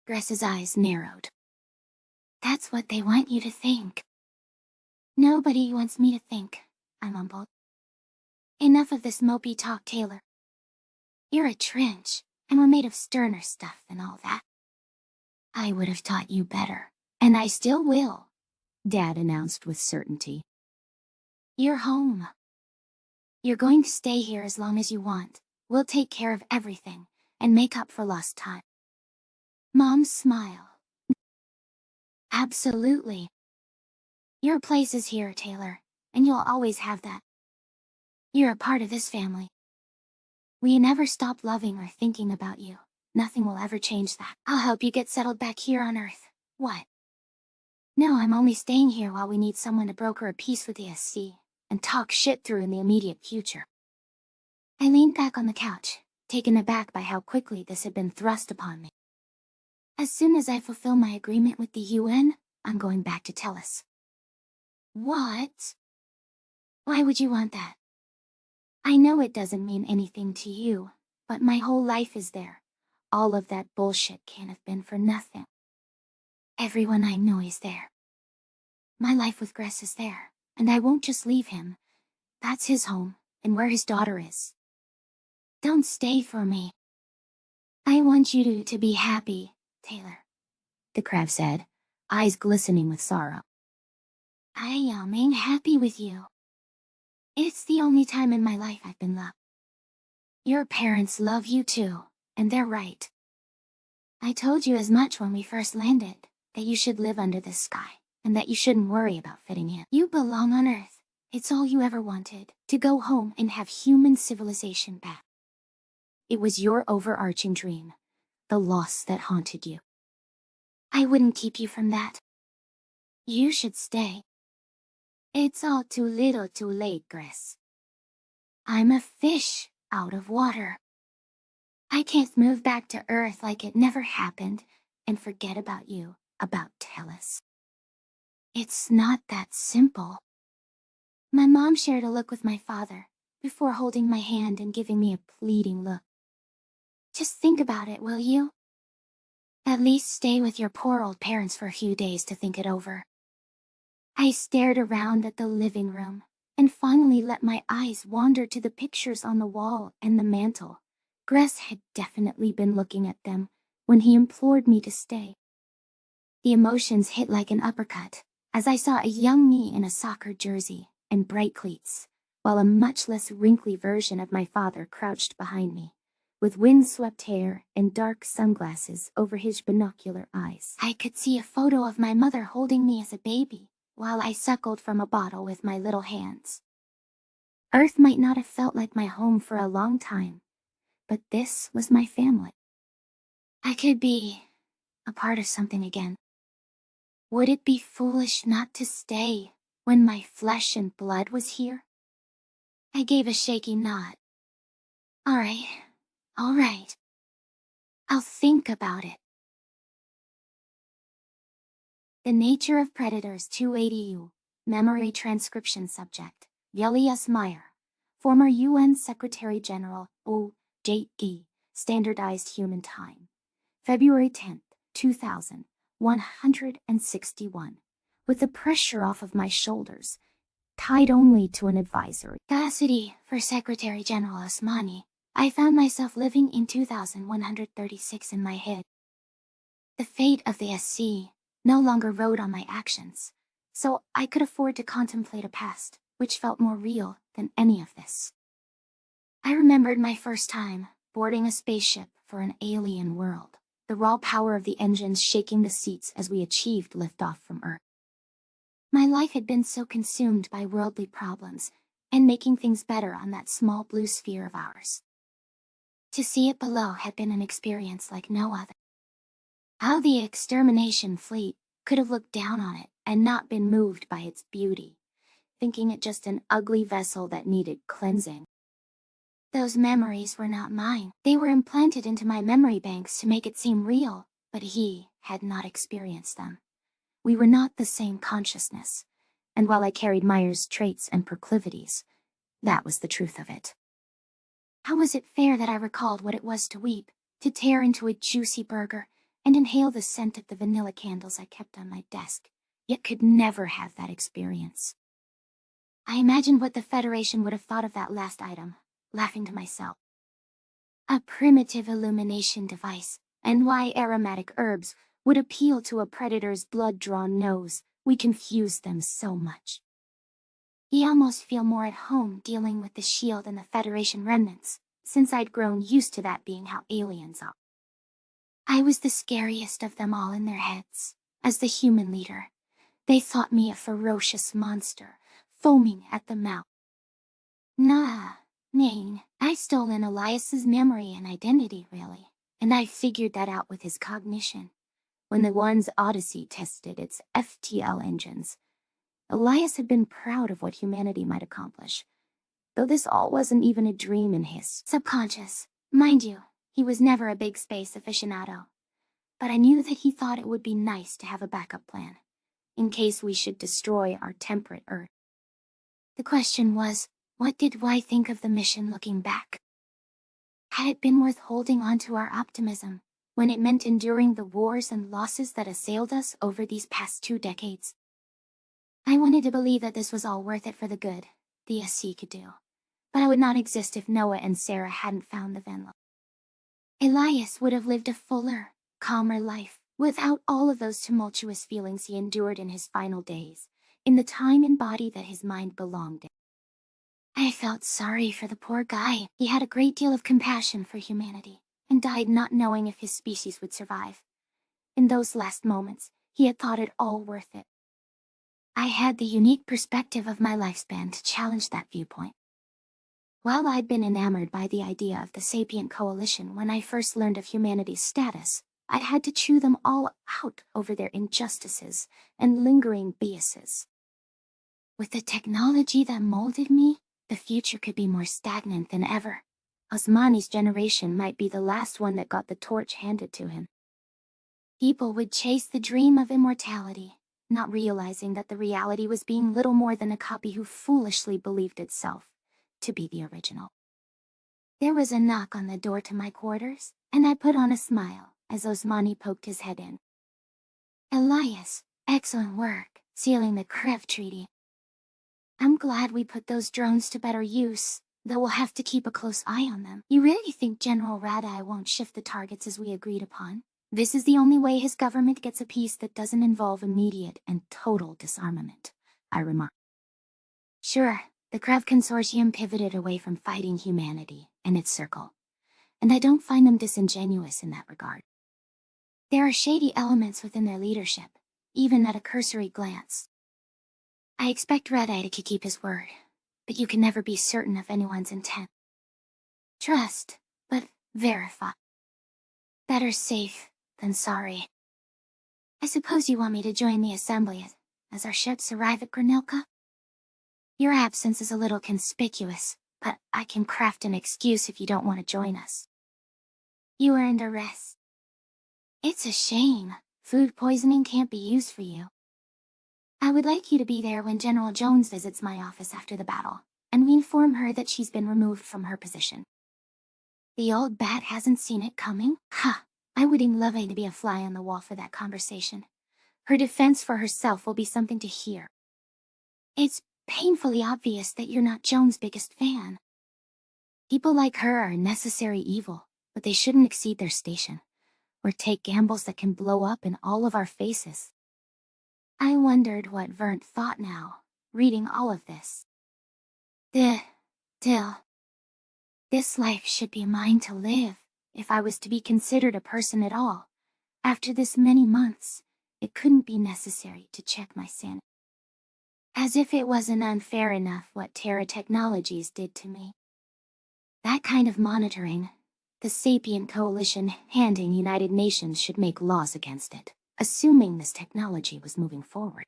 Gress's eyes narrowed. That's what they want you to think. Nobody wants me to think I mumbled. Enough of this mopey talk, Taylor. You're a trench, and we're made of sterner stuff than all that. I would have taught you better, and I still will, Dad announced with certainty. You're home. You're going to stay here as long as you want. We'll take care of everything, and make up for lost time. Mom's smile. Absolutely. Your place is here, Taylor, and you'll always have that. You're a part of this family. We never stop loving or thinking about you. Nothing will ever change that. I'll help you get settled back here on Earth. What? No, I'm only staying here while we need someone to broker a peace with the SC and talk shit through in the immediate future. I leaned back on the couch, taken aback by how quickly this had been thrust upon me. As soon as I fulfill my agreement with the UN, I'm going back to Tellus. What? Why would you want that? I know it doesn't mean anything to you, but my whole life is there. All of that bullshit can't have been for nothing. Everyone I know is there. My life with Gress is there, and I won't just leave him. That's his home, and where his daughter is. Don't stay for me. I want you to be happy, Taylor, the crab said, eyes glistening with sorrow. I ain't happy with you. It's the only time in my life I've been loved. Your parents love you too, and they're right. I told you as much when we first landed, that you should live under the sky, and that you shouldn't worry about fitting in. You belong on Earth. It's all you ever wanted, to go home and have human civilization back. It was your overarching dream, the loss that haunted you. I wouldn't keep you from that. You should stay. It's all too little too late, Gress. I'm a fish out of water. I can't move back to Earth like it never happened and forget about you, about Tellus. It's not that simple. My mom shared a look with my father, before holding my hand and giving me a pleading look. Just think about it, will you? At least stay with your poor old parents for a few days to think it over. I stared around at the living room, and finally let my eyes wander to the pictures on the wall and the mantel. Gress had definitely been looking at them when he implored me to stay. The emotions hit like an uppercut, as I saw a young me in a soccer jersey and bright cleats, while a much less wrinkly version of my father crouched behind me, with wind-swept hair and dark sunglasses over his binocular eyes. I could see a photo of my mother holding me as a baby, while I suckled from a bottle with my little hands. Earth might not have felt like my home for a long time, but this was my family. I could be a part of something again. Would it be foolish not to stay when my flesh and blood was here? I gave a shaky nod. All right. I'll think about it. The Nature of Predators 280U, Memory Transcription Subject, Yeli S. Meyer, former UN Secretary-General, OJE, Standardized Human Time, February 10, 2161. With the pressure off of my shoulders, tied only to an advisory capacity for Secretary-General Osmani, I found myself living in 2136 in my head. The fate of the SC no longer rode on my actions, so I could afford to contemplate a past which felt more real than any of this. I remembered my first time boarding a spaceship for an alien world, the raw power of the engines shaking the seats as we achieved liftoff from Earth. My life had been so consumed by worldly problems and making things better on that small blue sphere of ours. To see it below had been an experience like no other. How the extermination fleet could have looked down on it and not been moved by its beauty, thinking it just an ugly vessel that needed cleansing. Those memories were not mine. They were implanted into my memory banks to make it seem real, but he had not experienced them. We were not the same consciousness, and while I carried Meyer's traits and proclivities, that was the truth of it. How was it fair that I recalled what it was to weep, to tear into a juicy burger, and inhale the scent of the vanilla candles I kept on my desk, yet could never have that experience? I imagined what the Federation would have thought of that last item, laughing to myself. A primitive illumination device, and why aromatic herbs would appeal to a predator's blood-drawn nose. We confused them so much. I almost feel more at home dealing with the Shield and the Federation remnants, since I'd grown used to that being how aliens are. I was the scariest of them all in their heads. As the human leader, they thought me a ferocious monster, foaming at the mouth. Nah, Nane, I stole in Elias's memory and identity, really, and I figured that out with his cognition. When the One's Odyssey tested its FTL engines, Elias had been proud of what humanity might accomplish, though this all wasn't even a dream in his subconscious. Mind you, he was never a big space aficionado, but I knew that he thought it would be nice to have a backup plan, in case we should destroy our temperate Earth. The question was, what did Y think of the mission looking back? Had it been worth holding on to our optimism, when it meant enduring the wars and losses that assailed us over these past 2 decades? I wanted to believe that this was all worth it for the good the SC could do, but I would not exist if Noah and Sarah hadn't found the Venlo. Elias would have lived a fuller, calmer life, without all of those tumultuous feelings he endured in his final days, in the time and body that his mind belonged in. I felt sorry for the poor guy. He had a great deal of compassion for humanity, and died not knowing if his species would survive. In those last moments, he had thought it all worth it. I had the unique perspective of my lifespan to challenge that viewpoint. While I'd been enamored by the idea of the Sapient Coalition when I first learned of humanity's status, I had to chew them all out over their injustices and lingering biases. With the technology that molded me, the future could be more stagnant than ever. Osmani's generation might be the last one that got the torch handed to him. People would chase the dream of immortality, not realizing that the reality was being little more than a copy who foolishly believed itself to be the original. There was a knock on the door to my quarters, and I put on a smile as Osmani poked his head in. Elias, excellent work, sealing the Krev Treaty. I'm glad we put those drones to better use, though we'll have to keep a close eye on them. You really think General Radai won't shift the targets as we agreed upon? This is the only way his government gets a peace that doesn't involve immediate and total disarmament, I remarked. Sure, the Krev Consortium pivoted away from fighting humanity and its circle, and I don't find them disingenuous in that regard. There are shady elements within their leadership, even at a cursory glance. I expect Radai to keep his word, but you can never be certain of anyone's intent. Trust, but verify. Better safe than sorry. I suppose you want me to join the assembly as our ships arrive at Granilka? Your absence is a little conspicuous, but I can craft an excuse if you don't want to join us. You earned a rest. It's a shame. Food poisoning can't be used for you. I would like you to be there when General Jones visits my office after the battle, and we inform her that she's been removed from her position. The old bat hasn't seen it coming? Ha! I would love to be a fly on the wall for that conversation. Her defense for herself will be something to hear. It's painfully obvious that you're not Jones' biggest fan. People like her are a necessary evil, but they shouldn't exceed their station, or take gambles that can blow up in all of our faces. I wondered what Vern thought now, reading all of this. Dill. This life should be mine to live, if I was to be considered a person at all. After this many months, it couldn't be necessary to check my sanity. As if it wasn't unfair enough what Terra Technologies did to me. That kind of monitoring, the Sapient Coalition handing United Nations should make laws against it, assuming this technology was moving forward.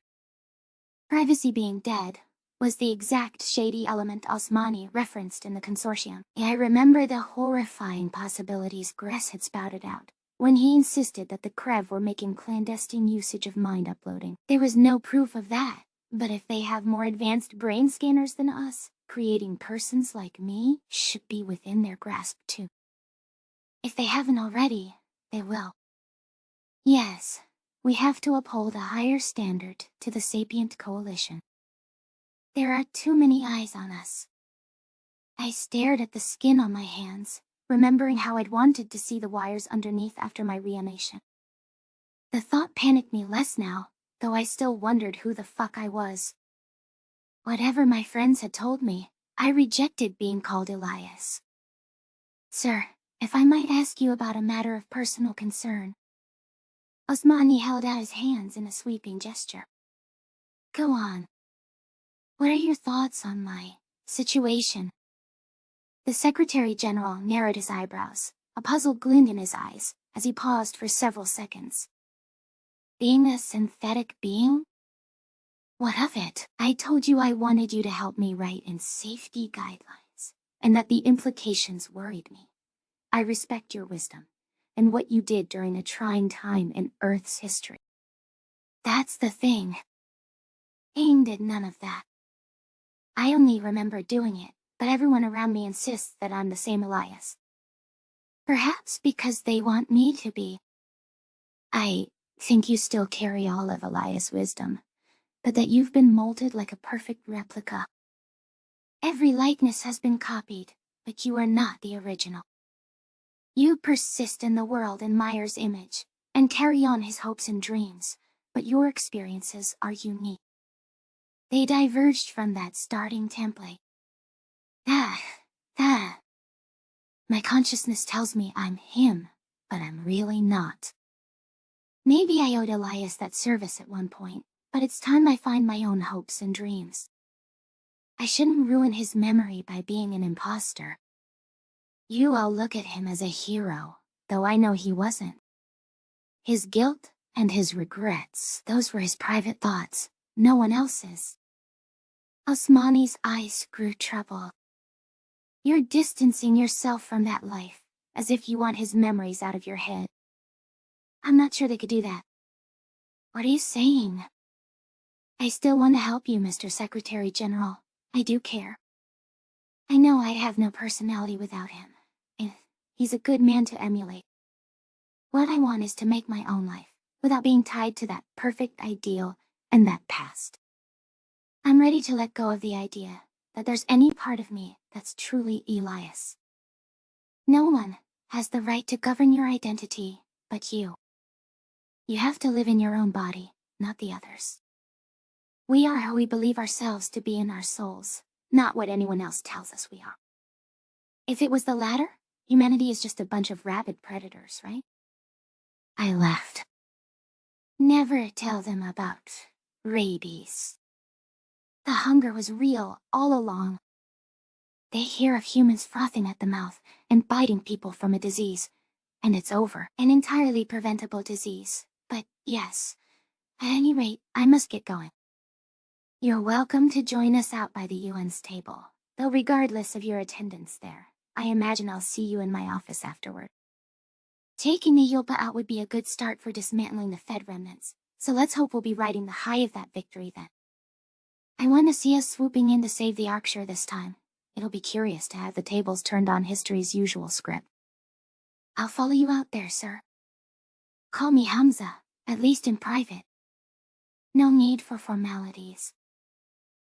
Privacy being dead was the exact shady element Osmani referenced in the consortium. I remember the horrifying possibilities Gress had spouted out when he insisted that the Krev were making clandestine usage of mind uploading. There was no proof of that, but if they have more advanced brain scanners than us, creating persons like me should be within their grasp too. If they haven't already, they will. Yes, we have to uphold a higher standard to the Sapient Coalition. There are too many eyes on us. I stared at the skin on my hands, remembering how I'd wanted to see the wires underneath after my reanimation. The thought panicked me less now, though I still wondered who the fuck I was. Whatever my friends had told me, I rejected being called Elias. Sir, if I might ask you about a matter of personal concern. Osmani held out his hands in a sweeping gesture. Go on. What are your thoughts on my situation? The Secretary General narrowed his eyebrows, a puzzle glint in his eyes, as he paused for several seconds. Being a synthetic being? What of it? I told you I wanted you to help me write in safety guidelines, and that the implications worried me. I respect your wisdom, and what you did during a trying time in Earth's history. That's the thing. Aang did none of that. I only remember doing it, but everyone around me insists that I'm the same Elias. Perhaps because they want me to be. I think you still carry all of Elias' wisdom, but that you've been molded like a perfect replica. Every likeness has been copied, but you are not the original. You persist in the world in Meyer's image, and carry on his hopes and dreams, but your experiences are unique. They diverged from that starting template. My consciousness tells me I'm him, but I'm really not. Maybe I owed Elias that service at one point, but it's time I find my own hopes and dreams. I shouldn't ruin his memory by being an imposter. You all look at him as a hero, though I know he wasn't. His guilt and his regrets, those were his private thoughts, no one else's. Osmani's eyes grew troubled. You're distancing yourself from that life, as if you want his memories out of your head. I'm not sure they could do that. What are you saying? I still want to help you, Mr. Secretary General. I do care. I know I'd have no personality without him. And he's a good man to emulate. What I want is to make my own life, without being tied to that perfect ideal and that past. I'm ready to let go of the idea that there's any part of me that's truly Elias. No one has the right to govern your identity but you. You have to live in your own body, not the others. We are who we believe ourselves to be in our souls, not what anyone else tells us we are. If it was the latter, humanity is just a bunch of rabid predators, right? I laughed. Never tell them about rabies. The hunger was real all along. They hear of humans frothing at the mouth and biting people from a disease, and it's over, an entirely preventable disease. But yes, at any rate, I must get going. You're welcome to join us out by the UN's table, though regardless of your attendance there, I imagine I'll see you in my office afterward. Taking the Yulpa out would be a good start for dismantling the Fed remnants, so let's hope we'll be riding the high of that victory then. I want to see us swooping in to save the Arksher this time. It'll be curious to have the tables turned on history's usual script. I'll follow you out there, sir. Call me Hamza, at least in private. No need for formalities.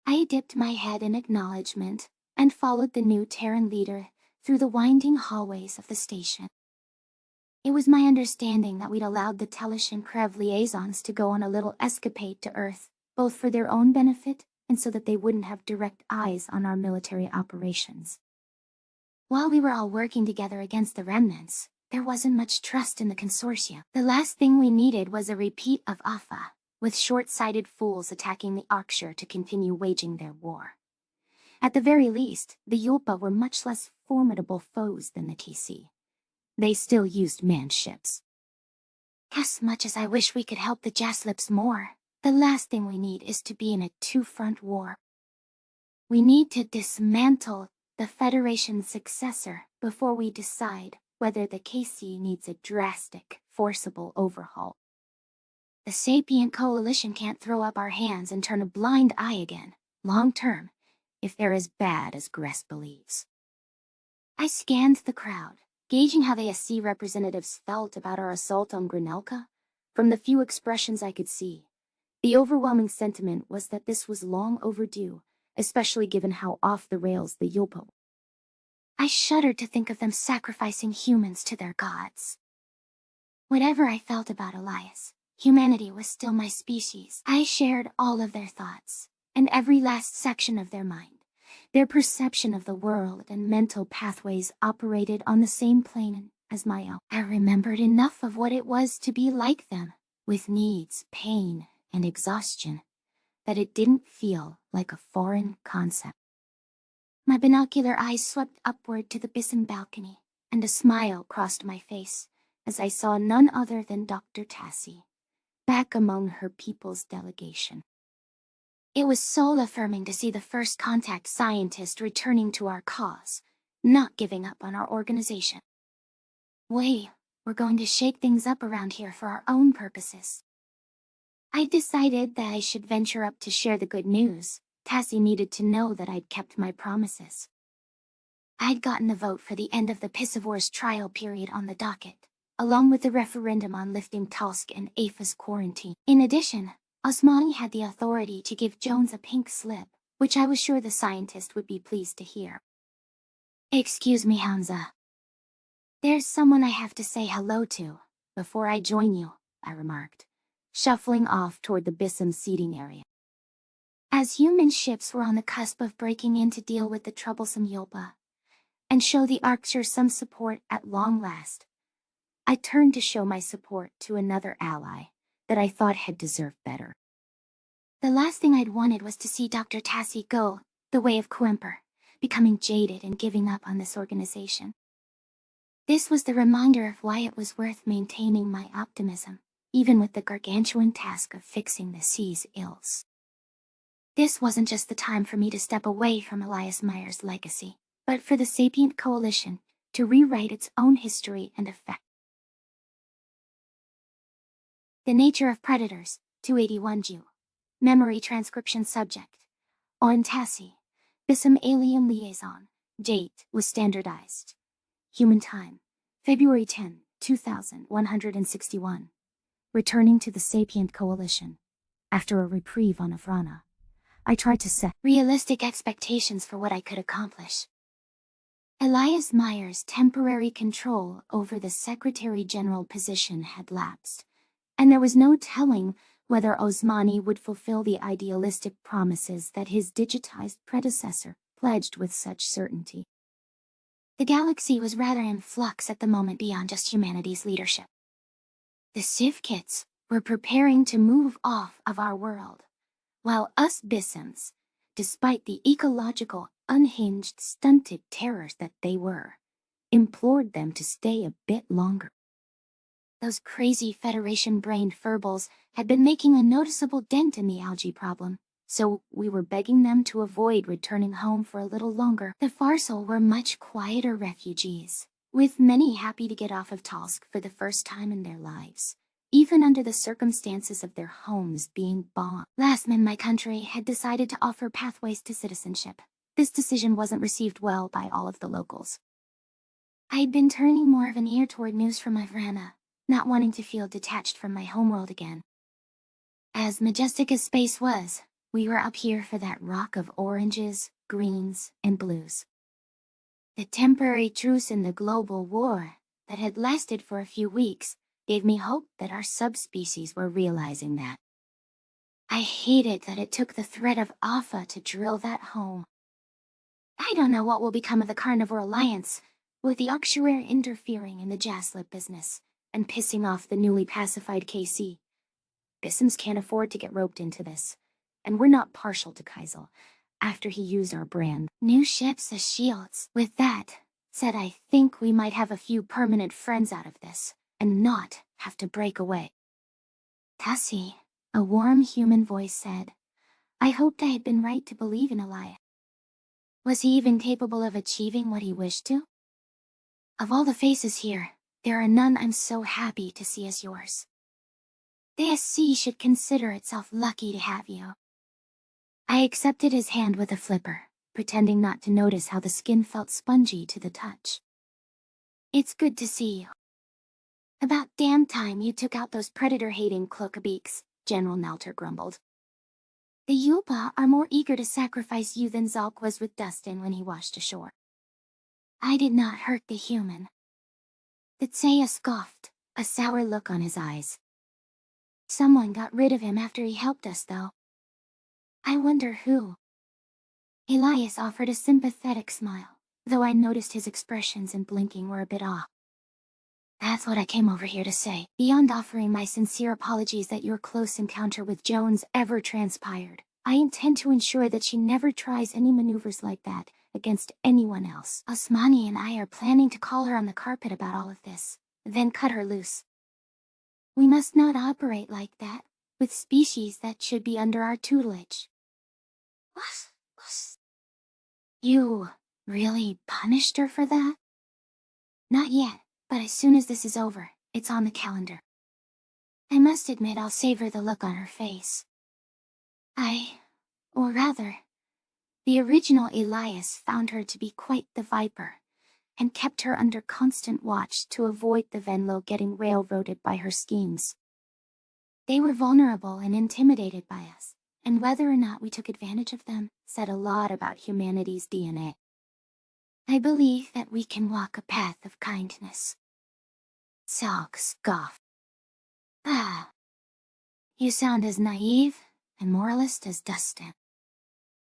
I dipped my head in acknowledgement and followed the new Terran leader through the winding hallways of the station. It was my understanding that we'd allowed the Telesh and Krev liaisons to go on a little escapade to Earth, both for their own benefit and so that they wouldn't have direct eyes on our military operations. While we were all working together against the remnants, there wasn't much trust in the consortium. The last thing we needed was a repeat of Afa, with short-sighted fools attacking the Arksher to continue waging their war. At the very least, the Yulpa were much less formidable foes than the TC. They still used manned ships. As much as I wish we could help the Jaslips more, the last thing we need is to be in a two-front war. We need to dismantle the Federation's successor before we decide whether the KC needs a drastic, forcible overhaul. The Sapient Coalition can't throw up our hands and turn a blind eye again, long-term, if they're as bad as Gress believes. I scanned the crowd, gauging how the SC representatives felt about our assault on Granelka. From the few expressions I could see, the overwhelming sentiment was that this was long overdue, especially given how off the rails the Yulpo. I shuddered to think of them sacrificing humans to their gods. Whatever I felt about Elias, humanity was still my species. I shared all of their thoughts, and every last section of their mind. Their perception of the world and mental pathways operated on the same plane as my own. I remembered enough of what it was to be like them, with needs, pain, and exhaustion, that it didn't feel like a foreign concept. My binocular eyes swept upward to the Bissam balcony, and a smile crossed my face as I saw none other than Dr. Tassie, back among her people's delegation. It was soul-affirming to see the first contact scientist returning to our cause, not giving up on our organization. We're going to shake things up around here for our own purposes. I decided that I should venture up to share the good news. Tassie needed to know that I'd kept my promises. I'd gotten the vote for the end of the Piscivore's trial period on the docket, along with the referendum on lifting Talsk and Apha's quarantine. In addition, Osmani had the authority to give Jones a pink slip, which I was sure the scientist would be pleased to hear. Excuse me, Hamza. There's someone I have to say hello to before I join you, I remarked, shuffling off toward the Bissam seating area. As human ships were on the cusp of breaking in to deal with the troublesome Yulpa, and show the Archer some support at long last, I turned to show my support to another ally that I thought had deserved better. The last thing I'd wanted was to see Dr. Tassie go the way of Quemper, becoming jaded and giving up on this organization. This was the reminder of why it was worth maintaining my optimism, even with the gargantuan task of fixing the sea's ills. This wasn't just the time for me to step away from Elias Meyer's legacy, but for the Sapient Coalition to rewrite its own history and effect. The Nature of Predators, 281 Jew. Memory Transcription Subject. On Tassie. Bissam Alien Liaison. Date was standardized. Human time. February 10, 2161. Returning to the Sapient Coalition. After a reprieve on Avrana, I tried to set realistic expectations for what I could accomplish. Elias Meyer's temporary control over the Secretary General position had lapsed, and there was no telling whether Osmani would fulfill the idealistic promises that his digitized predecessor pledged with such certainty. The galaxy was rather in flux at the moment beyond just humanity's leadership. The Civ Kits were preparing to move off of our world, while us Bissams, despite the ecological, unhinged, stunted terrors that they were, implored them to stay a bit longer. Those crazy Federation-brained furballs had been making a noticeable dent in the algae problem, so we were begging them to avoid returning home for a little longer. The Farsal were much quieter refugees, with many happy to get off of Talsk for the first time in their lives, even under the circumstances of their homes being bombed. Lasman, my country, had decided to offer pathways to citizenship. This decision wasn't received well by all of the locals. I'd been turning more of an ear toward news from Avrana, not wanting to feel detached from my homeworld again. As majestic as space was, we were up here for that rock of oranges, greens, and blues. The temporary truce in the global war that had lasted for a few weeks gave me hope that our subspecies were realizing that. I hated that it took the threat of Alpha to drill that home. I don't know what will become of the Carnivore Alliance, with the Auxerre interfering in the Jaslip business and pissing off the newly pacified KC. Bissams can't afford to get roped into this, and we're not partial to Kaisel, after he used our brand. New ships as shields. With that said, I think we might have a few permanent friends out of this, and not have to break away. Tassie, a warm human voice said. I hoped I had been right to believe in Elias. Was he even capable of achieving what he wished to? Of all the faces here, there are none I'm so happy to see as yours. The SC should consider itself lucky to have you. I accepted his hand with a flipper, pretending not to notice how the skin felt spongy to the touch. It's good to see you. About damn time you took out those predator-hating cloacabeaks, General Nelter grumbled. The Yulpa are more eager to sacrifice you than Zalk was with Dustin when he washed ashore. I did not hurt the human. The Tsaya scoffed, a sour look on his eyes. Someone got rid of him after he helped us, though. I wonder who. Elias offered a sympathetic smile, though I noticed his expressions and blinking were a bit off. That's what I came over here to say. Beyond offering my sincere apologies that your close encounter with Jones ever transpired, I intend to ensure that she never tries any maneuvers like that against anyone else. Osmani and I are planning to call her on the carpet about all of this, then cut her loose. We must not operate like that, with species that should be under our tutelage. You really punished her for that? Not yet, but as soon as this is over, it's on the calendar. I must admit I'll savor the look on her face. Or rather, the original Elias found her to be quite the viper, and kept her under constant watch to avoid the Venlo getting railroaded by her schemes. They were vulnerable and intimidated by us, and whether or not we took advantage of them said a lot about humanity's DNA. I believe that we can walk a path of kindness. Zalk scoffed. Ah. You sound as naive and moralist as Dustin.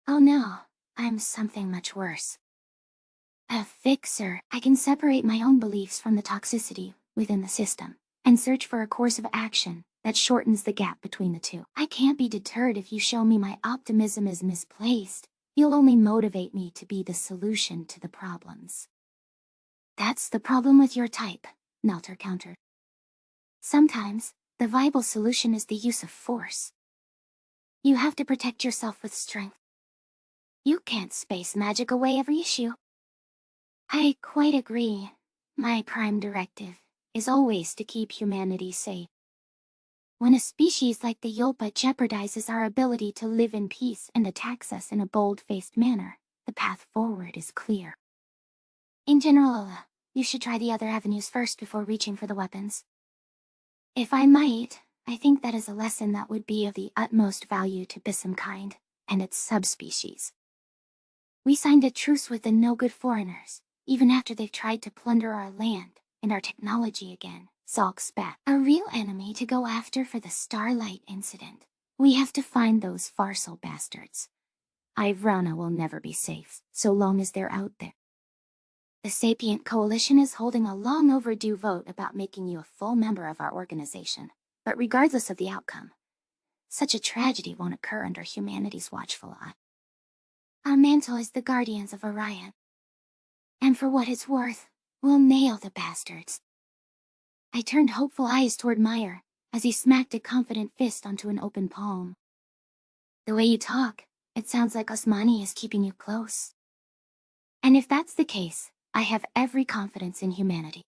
Oh no, I'm something much worse. A fixer. I can separate my own beliefs from the toxicity within the system, and search for a course of action that shortens the gap between the two. I can't be deterred if you show me my optimism is misplaced. You'll only motivate me to be the solution to the problems. That's the problem with your type, Nelter countered. Sometimes, the viable solution is the use of force. You have to protect yourself with strength. You can't space magic away every issue. I quite agree. My prime directive is always to keep humanity safe. When a species like the Yulpa jeopardizes our ability to live in peace and attacks us in a bold-faced manner, the path forward is clear. In general, you should try the other avenues first before reaching for the weapons. If I might, I think that is a lesson that would be of the utmost value to Bissamkind and its subspecies. We signed a truce with the no-good foreigners, even after they've tried to plunder our land and our technology again, Zalk spat. A real enemy to go after for the Starlight incident. We have to find those Farsal bastards. Ivrana will never be safe, so long as they're out there. The Sapient Coalition is holding a long overdue vote about making you a full member of our organization, but regardless of the outcome, such a tragedy won't occur under humanity's watchful eye. Our mantle is the Guardians of Orion. And for what it's worth, we'll nail the bastards. I turned hopeful eyes toward Meyer, as he smacked a confident fist onto an open palm. The way you talk, it sounds like Osmani is keeping you close. And if that's the case, I have every confidence in humanity.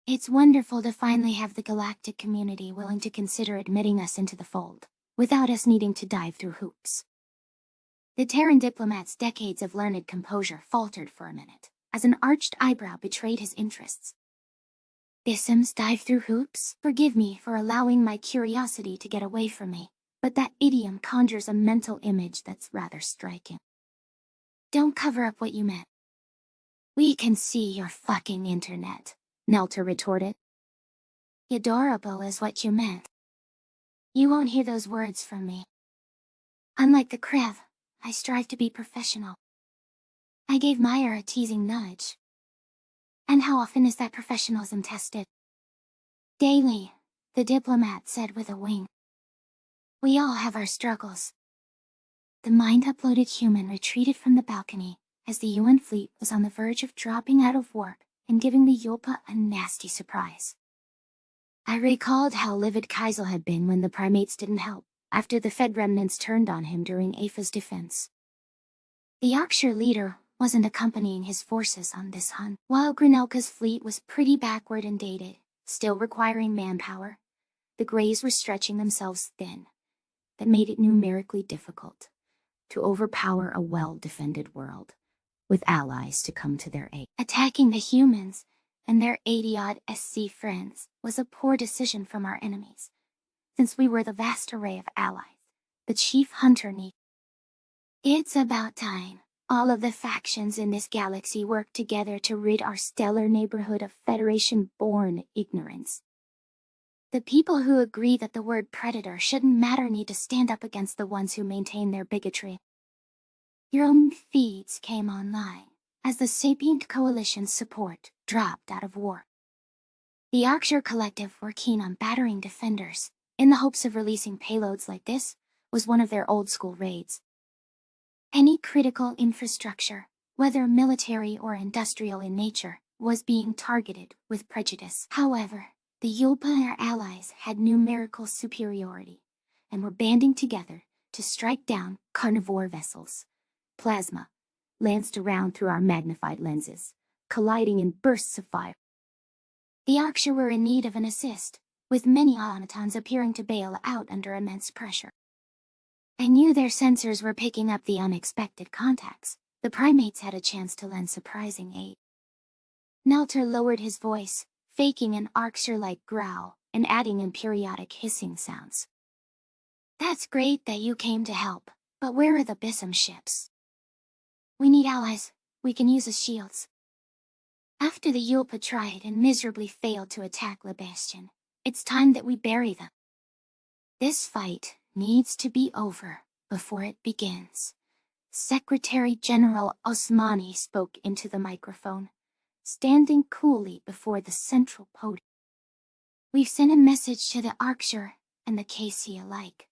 It's wonderful to finally have the galactic community willing to consider admitting us into the fold, without us needing to dive through hoops. The Terran diplomat's decades of learned composure faltered for a minute, as an arched eyebrow betrayed his interests. Bissams dive through hoops? Forgive me for allowing my curiosity to get away from me, but that idiom conjures a mental image that's rather striking. Don't cover up what you meant. We can see your fucking internet, Nelter retorted. Adorable is what you meant. You won't hear those words from me. Unlike the Krev, I strive to be professional. I gave Meyer a teasing nudge. And how often is that professionalism tested? Daily, the diplomat said with a wink. We all have our struggles. The mind-uploaded human retreated from the balcony as the UN fleet was on the verge of dropping out of warp and giving the Yulpa a nasty surprise. I recalled how livid Kaisel had been when the primates didn't help, after the Fed remnants turned on him during Afa's defense. The Yorkshire leader wasn't accompanying his forces on this hunt, while Granelka's fleet was pretty backward and dated, still requiring manpower. The Greys were stretching themselves thin. That made it numerically difficult to overpower a well-defended world, with allies to come to their aid. Attacking the humans and their 80-odd SC friends was a poor decision from our enemies, since we were the vast array of allies the chief hunter needs. It's about time. All of the factions in this galaxy work together to rid our stellar neighborhood of Federation-born ignorance. The people who agree that the word predator shouldn't matter need to stand up against the ones who maintain their bigotry. Your own feeds came online as the Sapient Coalition's support dropped out of war. The Arcture Collective were keen on battering defenders, in the hopes of releasing payloads like this was one of their old-school raids. Any critical infrastructure, whether military or industrial in nature, was being targeted with prejudice. However, the Yulpa and our allies had numerical superiority, and were banding together to strike down carnivore vessels. Plasma lanced around through our magnified lenses, colliding in bursts of fire. The Arcture were in need of an assist, with many automatons appearing to bail out under immense pressure. I knew their sensors were picking up the unexpected contacts. The primates had a chance to lend surprising aid. Nelter lowered his voice, faking an Arcture-like growl and adding in periodic hissing sounds. That's great that you came to help, but where are the Bissum ships? We need allies. We can use as shields. After the Yulpa tried and miserably failed to attack Le Bastion, it's time that we bury them. This fight needs to be over before it begins. Secretary General Osmani spoke into the microphone, standing coolly before the central podium. We've sent a message to the Arcture and the KC alike,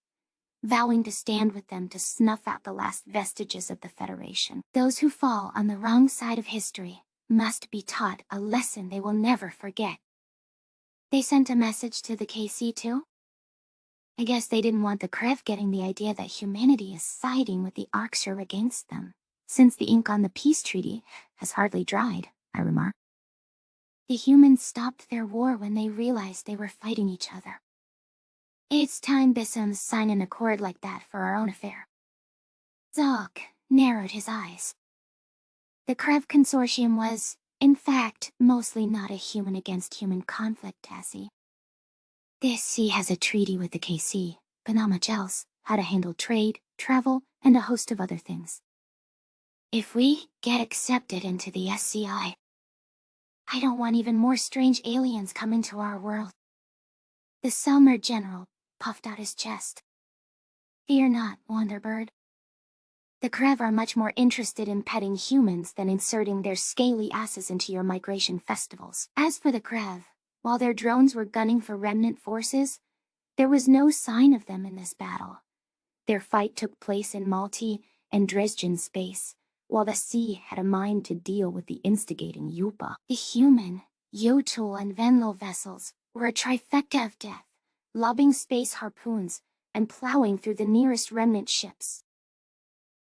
vowing to stand with them to snuff out the last vestiges of the Federation. Those who fall on the wrong side of history must be taught a lesson they will never forget. They sent a message to the KC too? I guess they didn't want the Krev getting the idea that humanity is siding with the Arcture against them, since the ink on the peace treaty has hardly dried, I remarked. The humans stopped their war when they realized they were fighting each other. It's time Bissums sign an accord like that for our own affair. Zog narrowed his eyes. The Krev Consortium was, in fact, mostly not a human-against-human conflict, Tassie. This sea has a treaty with the KC, but not much else, how to handle trade, travel, and a host of other things. If we get accepted into the SCI, I don't want even more strange aliens coming to our world. The Selmer general puffed out his chest. Fear not, Wanderbird. The Krev are much more interested in petting humans than inserting their scaly asses into your migration festivals. As for the Krev, while their drones were gunning for remnant forces, there was no sign of them in this battle. Their fight took place in Malti and Dresden space, while the sea had a mind to deal with the instigating Yulpa. The human, Yotul, and Venlo vessels were a trifecta of death, lobbing space harpoons and plowing through the nearest remnant ships.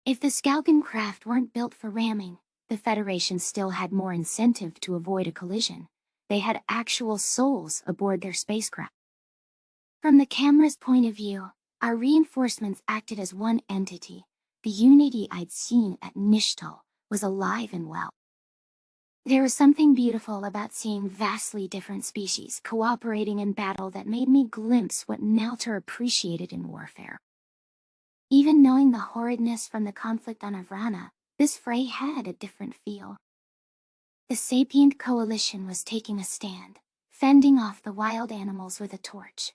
If the Skalgan craft weren't built for ramming, the Federation still had more incentive to avoid a collision. They had actual souls aboard their spacecraft. From the camera's point of view, our reinforcements acted as one entity. The unity I'd seen at Nishtal was alive and well. There was something beautiful about seeing vastly different species cooperating in battle that made me glimpse what Nelter appreciated in warfare. Even knowing the horridness from the conflict on Avrana, this fray had a different feel. The Sapient Coalition was taking a stand, fending off the wild animals with a torch.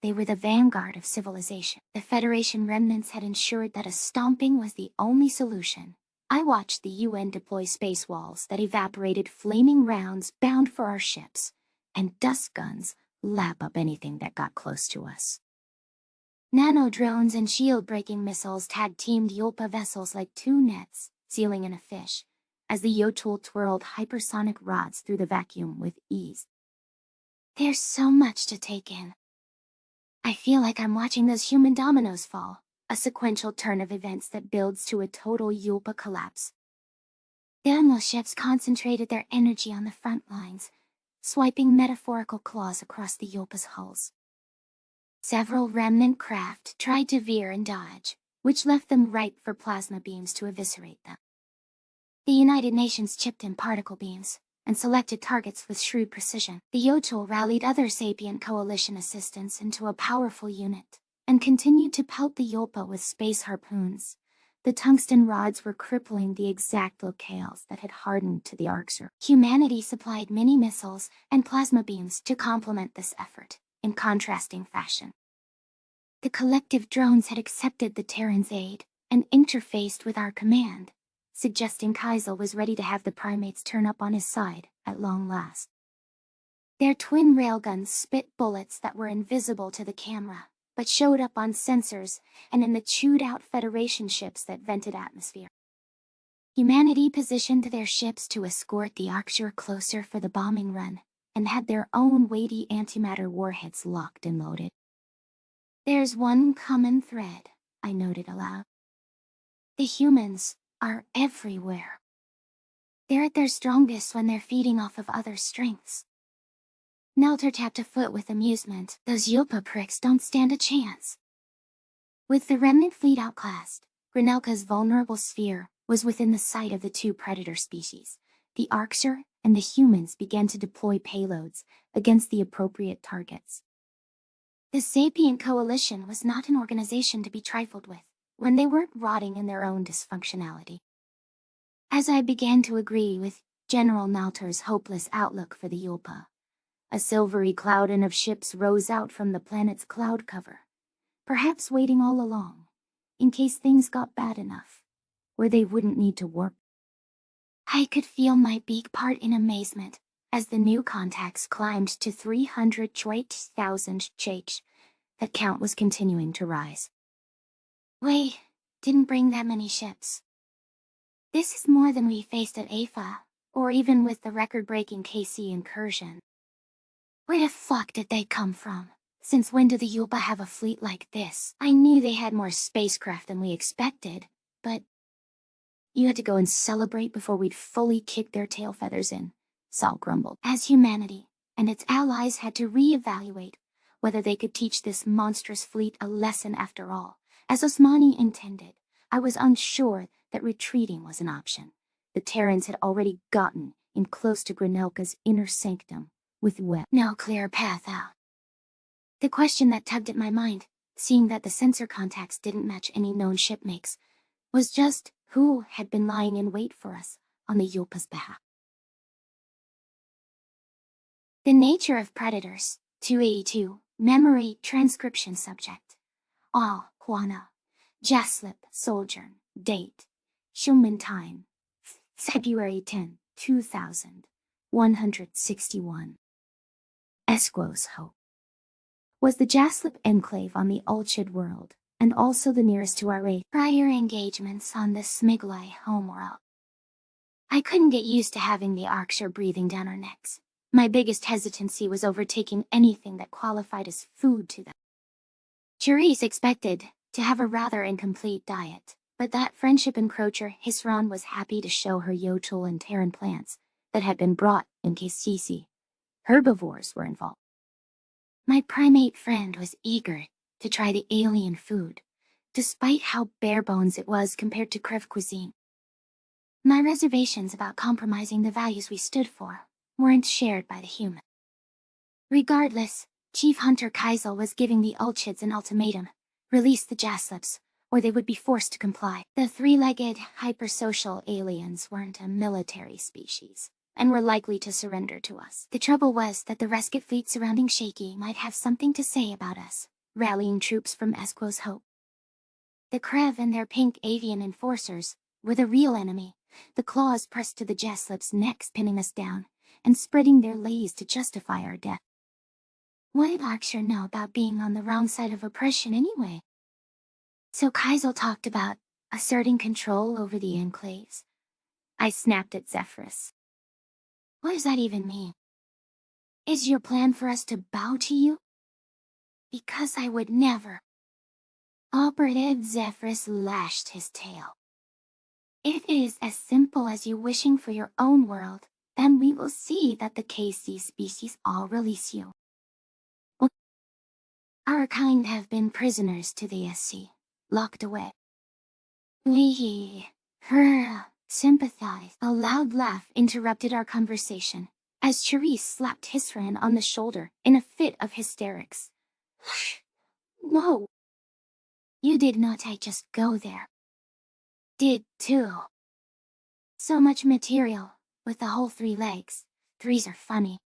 They were the vanguard of civilization. The Federation remnants had ensured that a stomping was the only solution. I watched the UN deploy space walls that evaporated flaming rounds bound for our ships, and dust guns lap up anything that got close to us. Nano-drones and shield-breaking missiles tag-teamed Yulpa vessels like two nets, sealing in a fish, as the Yotul twirled hypersonic rods through the vacuum with ease. There's so much to take in. I feel like I'm watching those human dominoes fall, a sequential turn of events that builds to a total Yulpa collapse. The Unlo ships concentrated their energy on the front lines, swiping metaphorical claws across the Yulpa's hulls. Several remnant craft tried to veer and dodge, which left them ripe for plasma beams to eviscerate them. The United Nations chipped in particle beams and selected targets with shrewd precision. The Yotul rallied other Sapient Coalition assistants into a powerful unit, and continued to pelt the Yolpa with space harpoons. The tungsten rods were crippling the exact locales that had hardened to the Arxer. Humanity supplied mini-missiles and plasma beams to complement this effort, in contrasting fashion. The collective drones had accepted the Terran's aid and interfaced with our command, suggesting Kaizel was ready to have the primates turn up on his side at long last. Their twin railguns spit bullets that were invisible to the camera, but showed up on sensors and in the chewed-out Federation ships that vented atmosphere. Humanity positioned their ships to escort the Arxer closer for the bombing run, and had their own weighty antimatter warheads locked and loaded. There's one common thread, I noted aloud. The humans are everywhere. They're at their strongest when they're feeding off of others' strengths. Nelter tapped a foot with amusement. Those Yolpa pricks don't stand a chance. With the remnant fleet outclassed, Granelka's vulnerable sphere was within the sight of the two predator species. The Arxer and the humans began to deploy payloads against the appropriate targets. The Sapient Coalition was not an organization to be trifled with when they weren't rotting in their own dysfunctionality. As I began to agree with General Nalter's hopeless outlook for the Yolpa, a silvery clouding of ships rose out from the planet's cloud cover, perhaps waiting all along, in case things got bad enough, where they wouldn't need to warp. I could feel my beak part in amazement as the new contacts climbed to 300,000 chach. That count was continuing to rise. We didn't bring that many ships. This is more than we faced at AFA, or even with the record-breaking KC incursion. Where the fuck did they come from? Since when do the Yolpa have a fleet like this? I knew they had more spacecraft than we expected, but you had to go and celebrate before we'd fully kick their tail feathers in, Saul grumbled. As humanity and its allies had to re-evaluate whether they could teach this monstrous fleet a lesson after all, as Osmani intended, I was unsure that retreating was an option. The Terrans had already gotten in close to Granelka's inner sanctum, with no clear path out. The question that tugged at my mind, seeing that the sensor contacts didn't match any known ship makes, was just who had been lying in wait for us on the Yolpa's behalf. The nature of predators, 282, memory transcription subject. All, Juana, Jaslip, sojourn, date, Schumann time, February 10, 2161. Esquos Hope was the Jaslip enclave on the Ulchid world, and also the nearest to our race. Prior engagements on the Smiglai homeworld. I couldn't get used to having the Arxer breathing down our necks. My biggest hesitancy was overtaking anything that qualified as food to them. Cherise expected to have a rather incomplete diet, but that friendship encroacher Hisran was happy to show her Yotul and Terran plants that had been brought in case Sisi. Herbivores were involved. My primate friend was eager to try the alien food, despite how bare bones it was compared to Krev cuisine. My reservations about compromising the values we stood for weren't shared by the human. Regardless, Chief Hunter Kaizel was giving the Ulchids an ultimatum: release the Jaslips, or they would be forced to comply. The three-legged, hypersocial aliens weren't a military species, and were likely to surrender to us. The trouble was that the rescue fleet surrounding Shaky might have something to say about us, rallying troops from Esquos Hope. The Krev and their pink avian enforcers were the real enemy, the claws pressed to the Jaslips' necks, pinning us down, and spreading their lays to justify our death. What did Arxer know about being on the wrong side of oppression anyway? So Kaizel talked about asserting control over the enclaves. I snapped at Zephyrus. What does that even mean? Is your plan for us to bow to you? Because I would never. Operative Zephyrus lashed his tail. If it is as simple as you wishing for your own world, then we will see that the KC species all release you. Our kind have been prisoners to the SC, locked away. We, sympathize. A loud laugh interrupted our conversation, as Cherise slapped Hisran on the shoulder in a fit of hysterics. No, You did not I just go there. Did too. So much material, with the whole 3 legs. 3s are funny.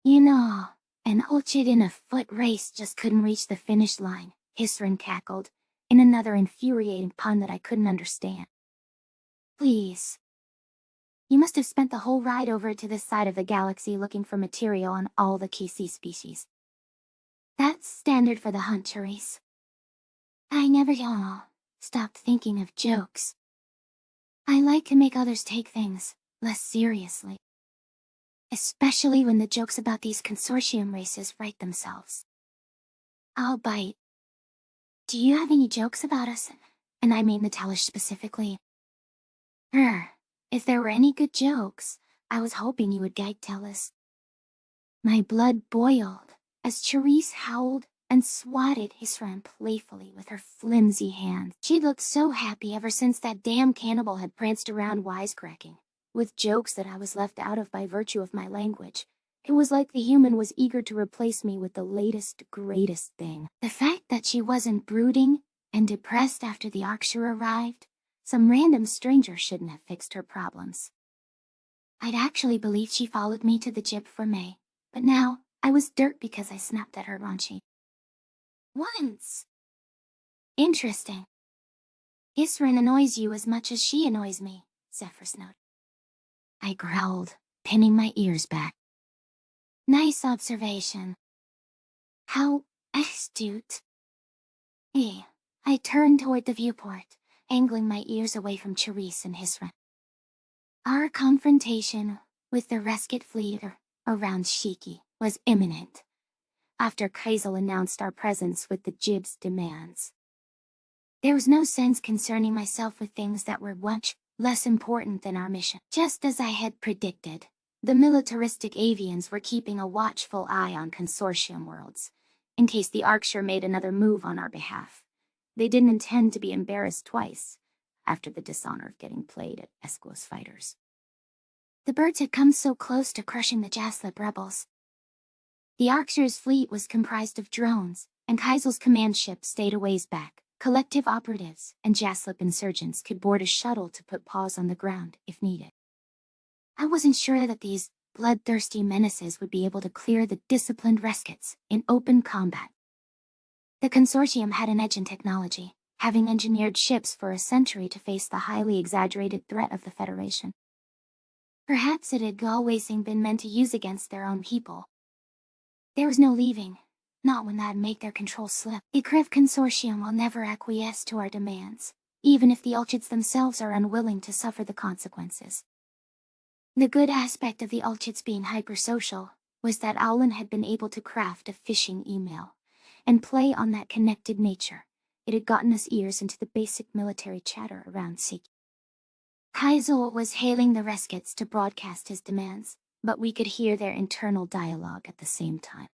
You know, an Olchid in a foot race just couldn't reach the finish line, Hisran cackled, in another infuriating pun that I couldn't understand. Please. You must have spent the whole ride over to this side of the galaxy looking for material on all the Kisi species. That's standard for the hunt, Therese. I never stopped thinking of jokes. I like to make others take things less seriously. Especially when the jokes about these consortium races write themselves. I'll bite. Do you have any jokes about us? And I mean the Talish specifically. If there were any good jokes, I was hoping you would gag tell us. My blood boiled as Therese howled and swatted Hisran playfully with her flimsy hands. She'd looked so happy ever since that damn cannibal had pranced around wisecracking, with jokes that I was left out of by virtue of my language. It was like the human was eager to replace me with the latest, greatest thing. The fact that she wasn't brooding and depressed after the Archer arrived, some random stranger shouldn't have fixed her problems. I'd actually believed she followed me to the Jib for May, but now I was dirt because I snapped at her raunchy. Once. Interesting. Hisran annoys you as much as she annoys me, Zephyrus noted. I growled, pinning my ears back. Nice observation. How astute. I turned toward the viewport, angling my ears away from Therese and Hisran. Our confrontation with the Resket fleet around Shiki was imminent, after Kaizel announced our presence with the Jib's demands. There was no sense concerning myself with things that were much less important than our mission. Just as I had predicted, the militaristic avians were keeping a watchful eye on consortium worlds, in case the Archer made another move on our behalf. They didn't intend to be embarrassed twice, after the dishonor of getting played at Esquos fighters. The birds had come so close to crushing the Jaslip rebels. The Archer's fleet was comprised of drones, and Kaisel's command ship stayed a ways back. Collective operatives and Jaslip insurgents could board a shuttle to put paws on the ground if needed. I wasn't sure that these bloodthirsty menaces would be able to clear the disciplined Reskets in open combat. The consortium had an edge in technology, having engineered ships for a century to face the highly exaggerated threat of the Federation. Perhaps it had always been meant to use against their own people. There was no leaving, not when that'd make their control slip. The Kriv Consortium will never acquiesce to our demands, even if the Ulchids themselves are unwilling to suffer the consequences. The good aspect of the Ulchids being hypersocial was that Owlin had been able to craft a phishing email, and play on that connected nature. It had gotten us ears into the basic military chatter around Siki. Kaizel was hailing the Reskets to broadcast his demands, but we could hear their internal dialogue at the same time.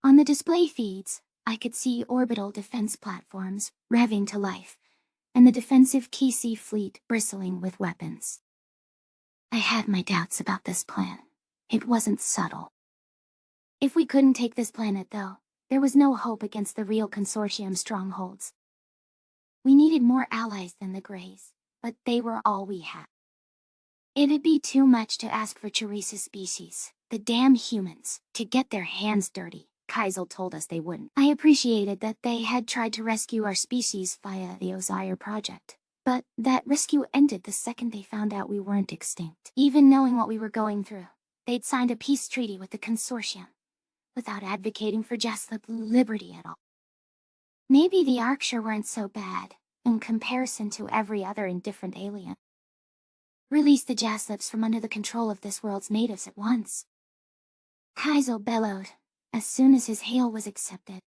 On the display feeds, I could see orbital defense platforms revving to life, and the defensive Kisi fleet bristling with weapons. I had my doubts about this plan. It wasn't subtle. If we couldn't take this planet, though, there was no hope against the real consortium strongholds. We needed more allies than the Greys, but they were all we had. It'd be too much to ask for Therese's species, the damn humans, to get their hands dirty. Kaizel told us they wouldn't. I appreciated that they had tried to rescue our species via the Osier project, but that rescue ended the second they found out we weren't extinct. Even knowing what we were going through, they'd signed a peace treaty with the consortium, without advocating for Jaslip liberty at all. Maybe the Archer weren't so bad, in comparison to every other indifferent alien. Release the Jaslips from under the control of this world's natives at once. Kaizel bellowed, as soon as his hail was accepted.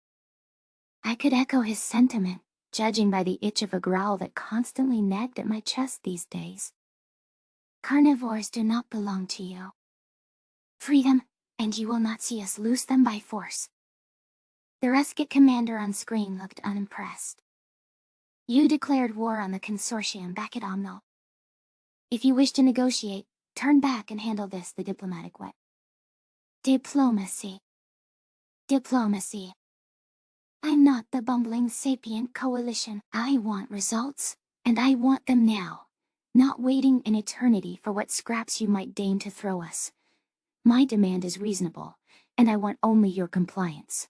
I could echo his sentiment, judging by the itch of a growl that constantly nagged at my chest these days. Carnivores do not belong to you. Free them, and you will not see us loose them by force. The Resket commander on screen looked unimpressed. You declared war on the consortium back at Omnal. If you wish to negotiate, turn back and handle this the diplomatic way. Diplomacy. Diplomacy. I'm not the bumbling sapient coalition. I want results, and I want them now, not waiting an eternity for what scraps you might deign to throw us. My demand is reasonable, and I want only your compliance.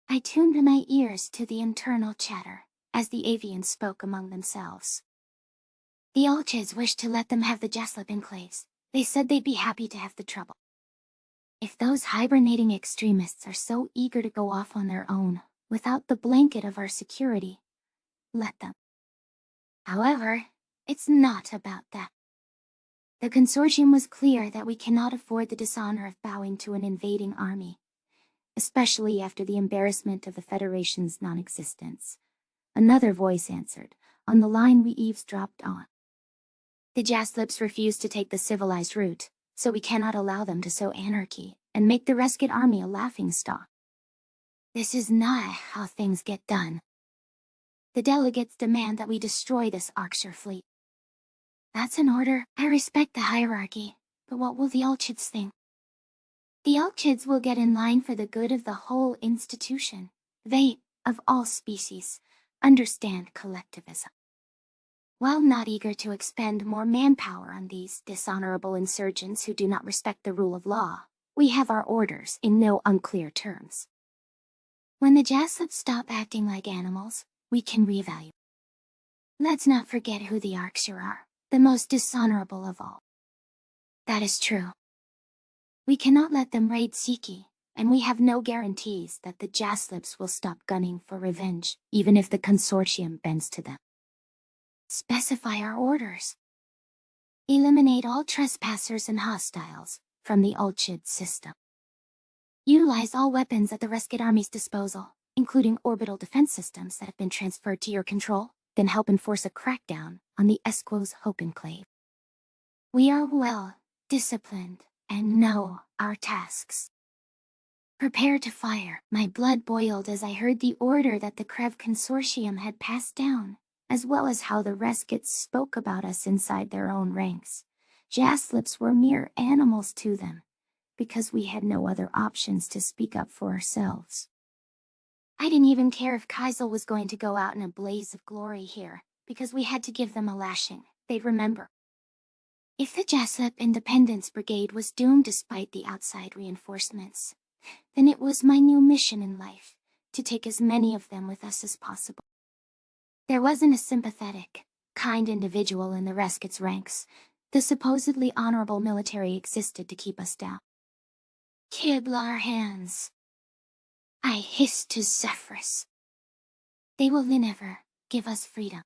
I tuned my ears to the internal chatter, as the avians spoke among themselves. The Alchids wished to let them have the Jaslip enclaves. They said they'd be happy to have the trouble. If those hibernating extremists are so eager to go off on their own, without the blanket of our security, let them. However, it's not about that. The consortium was clear that we cannot afford the dishonor of bowing to an invading army, especially after the embarrassment of the Federation's non-existence. Another voice answered, on the line we eavesdropped on. The Jaslips refuse to take the civilized route, so we cannot allow them to sow anarchy and make the Reskit army a laughingstock. This is not how things get done. The delegates demand that we destroy this Arxur fleet. That's an order. I respect the hierarchy, but what will the Alchids think? The Alchids will get in line for the good of the whole institution. They, of all species, understand collectivism. While not eager to expend more manpower on these dishonorable insurgents who do not respect the rule of law, we have our orders in no unclear terms. When the Jaslips stop acting like animals, we can reevaluate. Let's not forget who the Arxur are, the most dishonorable of all. That is true. We cannot let them raid Siki, and we have no guarantees that the Jaslips will stop gunning for revenge, even if the consortium bends to them. Specify our orders. Eliminate all trespassers and hostiles from the Alchid system. Utilize all weapons at the Reskit Army's disposal, including orbital defense systems that have been transferred to your control, then help enforce a crackdown on the Esquos Hope Enclave. We are well disciplined and know our tasks. Prepare to fire. My blood boiled as I heard the order that the Krev Consortium had passed down, as well as how the Reskits spoke about us inside their own ranks. Jaslips were mere animals to them, because we had no other options to speak up for ourselves. I didn't even care if Kaisel was going to go out in a blaze of glory here, because we had to give them a lashing. They'd remember. If the Jaslip Independence Brigade was doomed despite the outside reinforcements, then it was my new mission in life, to take as many of them with us as possible. There wasn't a sympathetic, kind individual in the Reskit's ranks. The supposedly honorable military existed to keep us down. Kiblar hands. I hissed to Zephyrus. They will never give us freedom.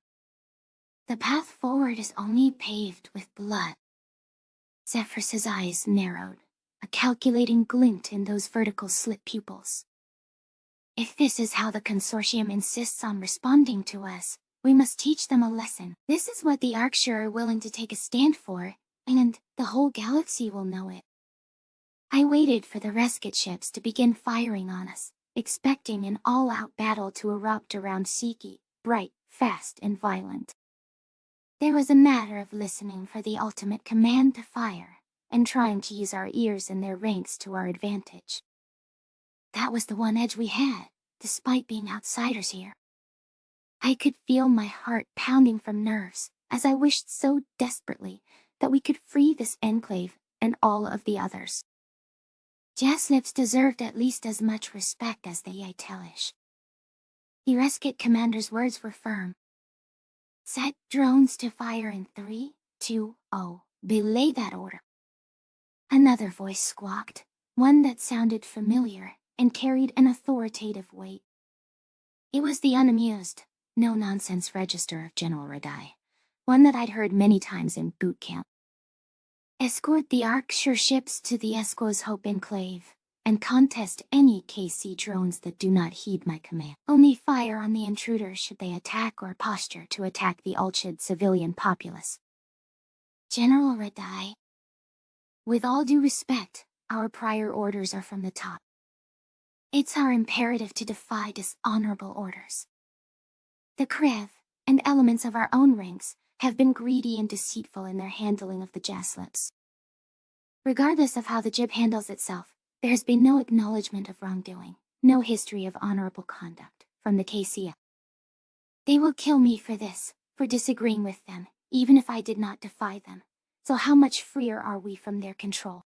The path forward is only paved with blood. Zephyrus's eyes narrowed, a calculating glint in those vertical slit pupils. If this is how the consortium insists on responding to us, we must teach them a lesson. This is what the Arxur are willing to take a stand for, and the whole galaxy will know it. I waited for the Reskit ships to begin firing on us, expecting an all-out battle to erupt around Siki, bright, fast, and violent. There was a matter of listening for the ultimate command to fire, and trying to use our ears and their ranks to our advantage. That was the one edge we had, despite being outsiders here. I could feel my heart pounding from nerves, as I wished so desperately that we could free this enclave and all of the others. Jaslips deserved at least as much respect as the Yaitelish. The Reskit commander's words were firm. Set drones to fire in 3, 2, 0. Belay that order. Another voice squawked, one that sounded familiar and carried an authoritative weight. It was the unamused, no-nonsense register of General Radai, one that I'd heard many times in boot camp. Escort the Arxur ships to the Esquos Hope Enclave, and contest any KC drones that do not heed my command. Only fire on the intruders should they attack or posture to attack the Alchid civilian populace. General Radai. With all due respect, our prior orders are from the top. It's our imperative to defy dishonorable orders. The Krev, and elements of our own ranks, have been greedy and deceitful in their handling of the Jaslips. Regardless of how the Jib handles itself, there has been no acknowledgement of wrongdoing, no history of honorable conduct from the KCF. They will kill me for this, for disagreeing with them, even if I did not defy them. So how much freer are we from their control?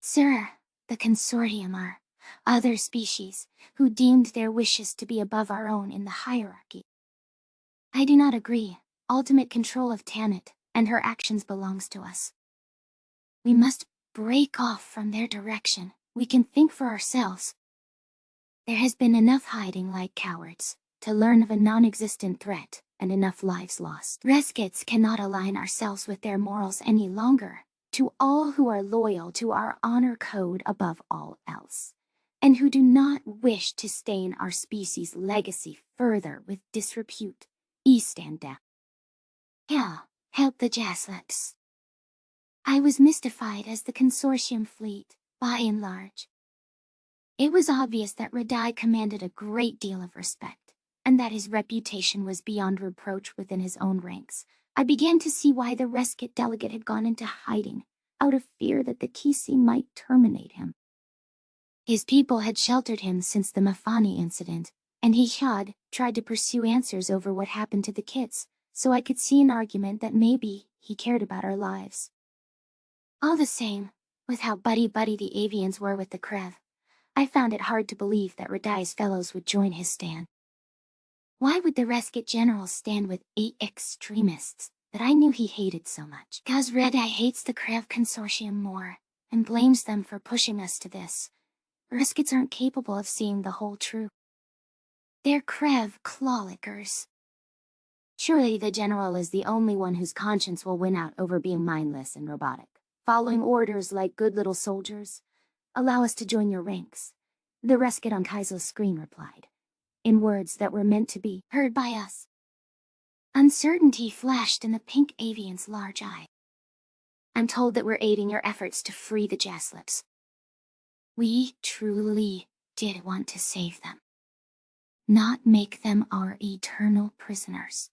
Sir, the consortium are other species who deemed their wishes to be above our own in the hierarchy. I do not agree. Ultimate control of Tanit and her actions belongs to us. We must break off from their direction. We can think for ourselves. There has been enough hiding like cowards to learn of a non-existent threat and enough lives lost. Reskits cannot align ourselves with their morals any longer. To all who are loyal to our honor code above all else, and who do not wish to stain our species' legacy further with disrepute, stand down. Help the Jaslips. I was mystified as the consortium fleet, by and large. It was obvious that Radai commanded a great deal of respect, and that his reputation was beyond reproach within his own ranks. I began to see why the Reskit delegate had gone into hiding, out of fear that the Kisi might terminate him. His people had sheltered him since the Mafani incident, and he had tried to pursue answers over what happened to the kids, so I could see an argument that maybe he cared about our lives. All the same, with how buddy-buddy the Avians were with the Krev, I found it hard to believe that Radai's fellows would join his stand. Why would the Reskit general stand with 8 extremists that I knew he hated so much? Because Radai hates the Krev consortium more, and blames them for pushing us to this. Reskits aren't capable of seeing the whole truth. They're Krev clawlickers. Surely the general is the only one whose conscience will win out over being mindless and robotic, following orders like good little soldiers. Allow us to join your ranks, the Reskit on Kaizo's screen replied, in words that were meant to be heard by us. Uncertainty flashed in the pink avian's large eye. I'm told that we're aiding your efforts to free the Jaslips. We truly did want to save them, not make them our eternal prisoners.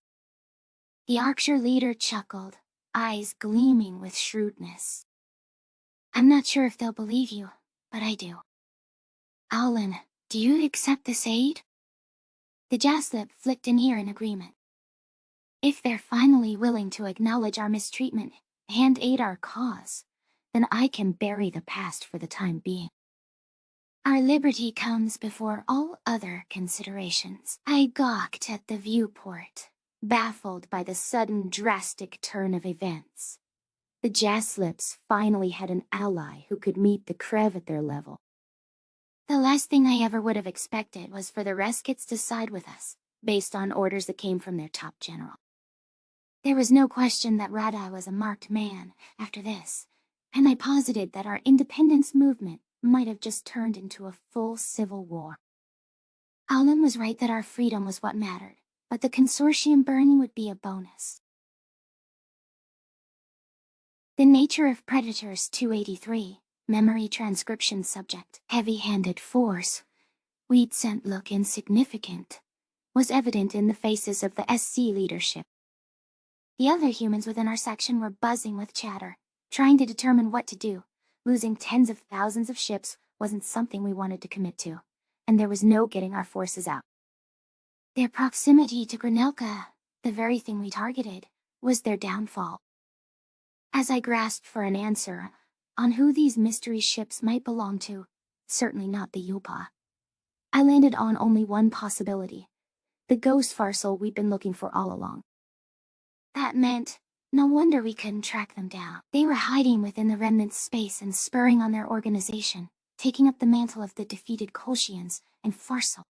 The Archer leader chuckled, eyes gleaming with shrewdness. I'm not sure if they'll believe you, but I do. Owlin, do you accept this aid? The Jaslip flicked an ear in agreement. If they're finally willing to acknowledge our mistreatment and aid our cause, then I can bury the past for the time being. Our liberty comes before all other considerations. I gawked at the viewport, baffled by the sudden drastic turn of events. The Jaslips finally had an ally who could meet the Krev at their level. The last thing I ever would have expected was for the Reskits to side with us, based on orders that came from their top general. There was no question that Radai was a marked man after this, and I posited that our independence movement might have just turned into a full civil war. Owlin was right that our freedom was what mattered, but the consortium burning would be a bonus. The Nature of Predators 283, Memory Transcription Subject, Heavy-Handed Force, we'd sent look insignificant, was evident in the faces of the SC leadership. The other humans within our section were buzzing with chatter, trying to determine what to do. Losing tens of thousands of ships wasn't something we wanted to commit to, and there was no getting our forces out. Their proximity to Granelka, the very thing we targeted, was their downfall. As I grasped for an answer on who these mystery ships might belong to, certainly not the Yulpa, I landed on only one possibility: the ghost Farsal we'd been looking for all along. That meant no wonder we couldn't track them down. They were hiding within the Remnant's space and spurring on their organization, taking up the mantle of the defeated Kolshians and Farsal.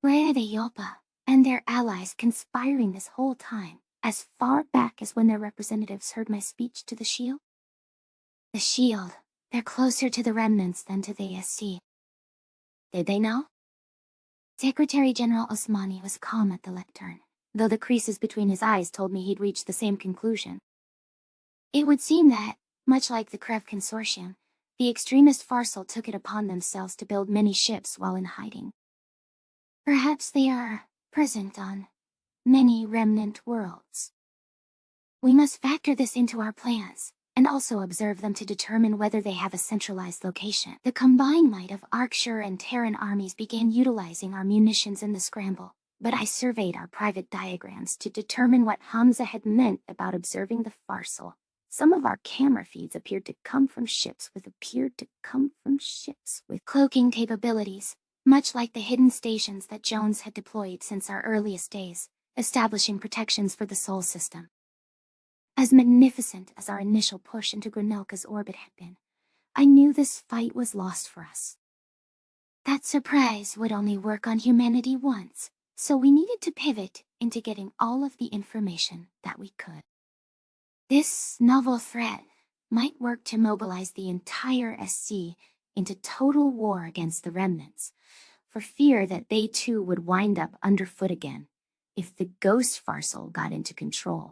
Where are the Yulpa and their allies conspiring this whole time, as far back as when their representatives heard my speech to the Shield? The Shield, they're closer to the Remnants than to the SC. Did they know? Secretary General Osmani was calm at the lectern, though the creases between his eyes told me he'd reached the same conclusion. It would seem that, much like the Krev Consortium, the extremist Farsal took it upon themselves to build many ships while in hiding. Perhaps they are present on many remnant worlds. We must factor this into our plans, and also observe them to determine whether they have a centralized location. The combined might of Arcshire and Terran armies began utilizing our munitions in the scramble, but I surveyed our private diagrams to determine what Hamza had meant about observing the Farsal. Some of our camera feeds appeared to come from ships with cloaking capabilities, much like the hidden stations that Jones had deployed since our earliest days, establishing protections for the Sol system. As magnificent as our initial push into Granelka's orbit had been, I knew this fight was lost for us. That surprise would only work on humanity once, so we needed to pivot into getting all of the information that we could. This novel threat might work to mobilize the entire SC into total war against the remnants, for fear that they too would wind up underfoot again if the Ghost Farsal got into control.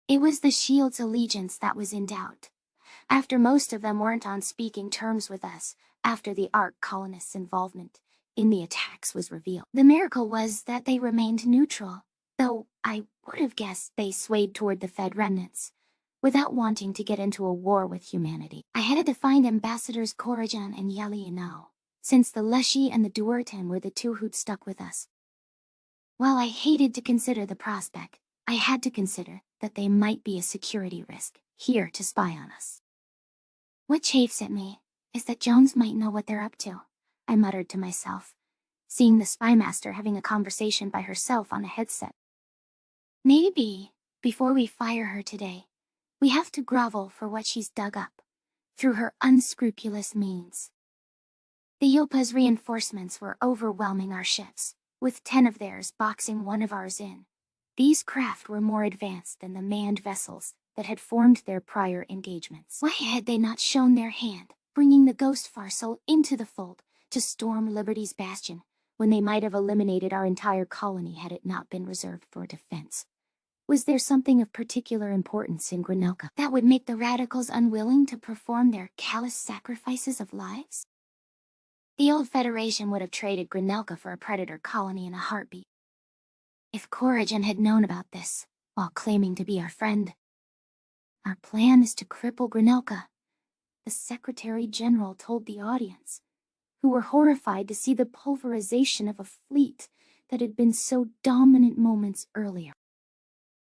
It was the Shield's allegiance that was in doubt, after most of them weren't on speaking terms with us after the Ark colonists' involvement in the attacks was revealed. The miracle was that they remained neutral, though I would have guessed they swayed toward the Fed remnants, without wanting to get into a war with humanity. I headed to find Ambassadors Korijan and Yali Inao, since the Leshy and the Duertan were the two who'd stuck with us. While I hated to consider the prospect, I had to consider that they might be a security risk, here to spy on us. What chafes at me is that Jones might know what they're up to, I muttered to myself, seeing the spymaster having a conversation by herself on a headset. Maybe, before we fire her today, we have to grovel for what she's dug up, through her unscrupulous means. The Yopa's reinforcements were overwhelming our ships, with 10 of theirs boxing one of ours in. These craft were more advanced than the manned vessels that had formed their prior engagements. Why had they not shown their hand, bringing the Ghost Farsal into the fold to storm Liberty's bastion, when they might have eliminated our entire colony had it not been reserved for defense? Was there something of particular importance in Granelka that would make the radicals unwilling to perform their callous sacrifices of lives? The old Federation would have traded Granelka for a predator colony in a heartbeat. If Korijan had known about this, while claiming to be our friend. Our plan is to cripple Granelka, the Secretary General told the audience, who were horrified to see the pulverization of a fleet that had been so dominant moments earlier.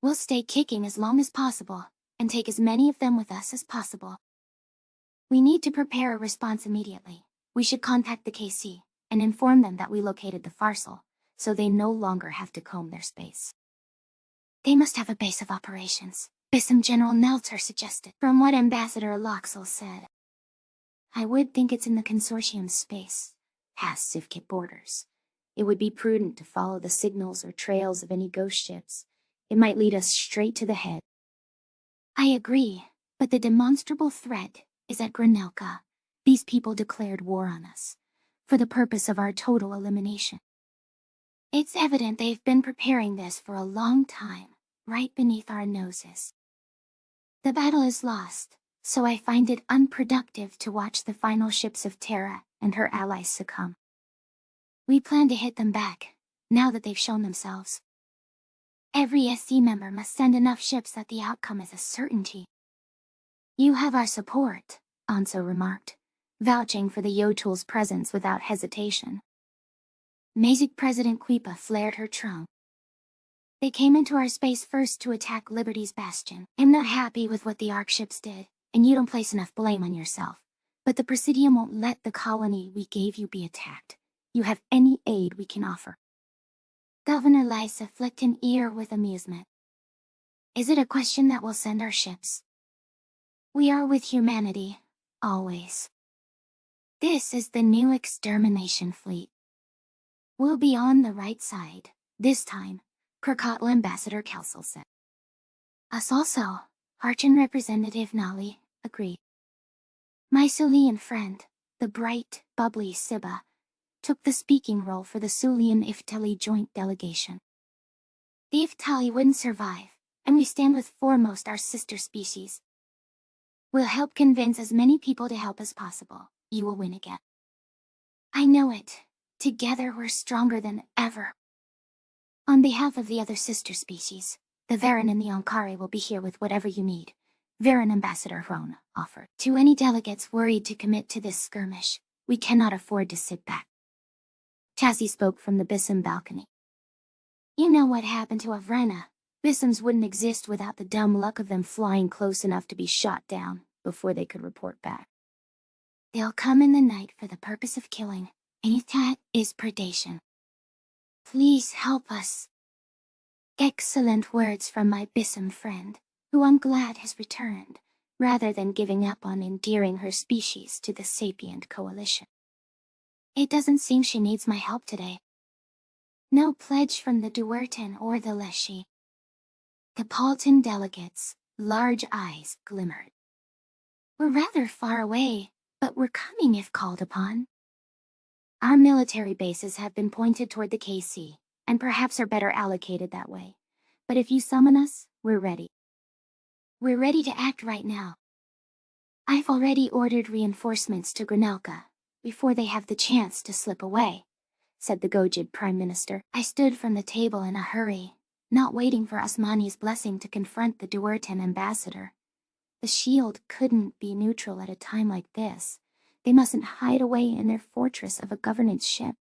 We'll stay kicking as long as possible, and take as many of them with us as possible. We need to prepare a response immediately. We should contact the KC, and inform them that we located the Farsal, so they no longer have to comb their space. They must have a base of operations, Bissam General Nelter suggested, from what Ambassador Loxel said. I would think it's in the consortium's space, past Sivkit borders. It would be prudent to follow the signals or trails of any ghost ships. It might lead us straight to the head. I agree, but the demonstrable threat is at Granelka. These people declared war on us, for the purpose of our total elimination. It's evident they've been preparing this for a long time, right beneath our noses. The battle is lost, so I find it unproductive to watch the final ships of Terra and her allies succumb. We plan to hit them back, now that they've shown themselves. Every SC member must send enough ships that the outcome is a certainty. You have our support, Anso remarked, vouching for the Yotul's presence without hesitation. Mazik President Quipa flared her trunk. They came into our space first to attack Liberty's bastion. I'm not happy with what the Ark ships did, and you don't place enough blame on yourself. But the Presidium won't let the colony we gave you be attacked. You have any aid we can offer. Governor Lysa flicked an ear with amusement. Is it a question that will send our ships? We are with humanity, always. This is the new extermination fleet. We'll be on the right side, this time, Krakatla Ambassador Kelsel said. Us also, Archon Representative Nali agreed. My Sulian friend, the bright, bubbly Siba, took the speaking role for the Sulian Iftali joint delegation. The Iftali wouldn't survive, and we stand with foremost our sister species. We'll help convince as many people to help as possible. You will win again. I know it. Together we're stronger than ever. On behalf of the other sister species, the Varen and the Ankari will be here with whatever you need. Varen Ambassador Hrone offered. To any delegates worried to commit to this skirmish, we cannot afford to sit back. Tassie spoke from the Bissam balcony. You know what happened to Avrena. Bissams wouldn't exist without the dumb luck of them flying close enough to be shot down before they could report back. They'll come in the night for the purpose of killing, and that is predation. Please help us. Excellent words from my Bissam friend, who I'm glad has returned, rather than giving up on endearing her species to the sapient coalition. It doesn't seem she needs my help today. No pledge from the Duerten or the Leshy. The Paulton delegates' large eyes glimmered. We're rather far away, but we're coming if called upon. Our military bases have been pointed toward the KC, and perhaps are better allocated that way. But if you summon us, we're ready. We're ready to act right now. I've already ordered reinforcements to Granelka, before they have the chance to slip away, said the Gojid Prime Minister. I stood from the table in a hurry, not waiting for Asmani's blessing to confront the Duerten ambassador. The Shield couldn't be neutral at a time like this. They mustn't hide away in their fortress of a governance ship.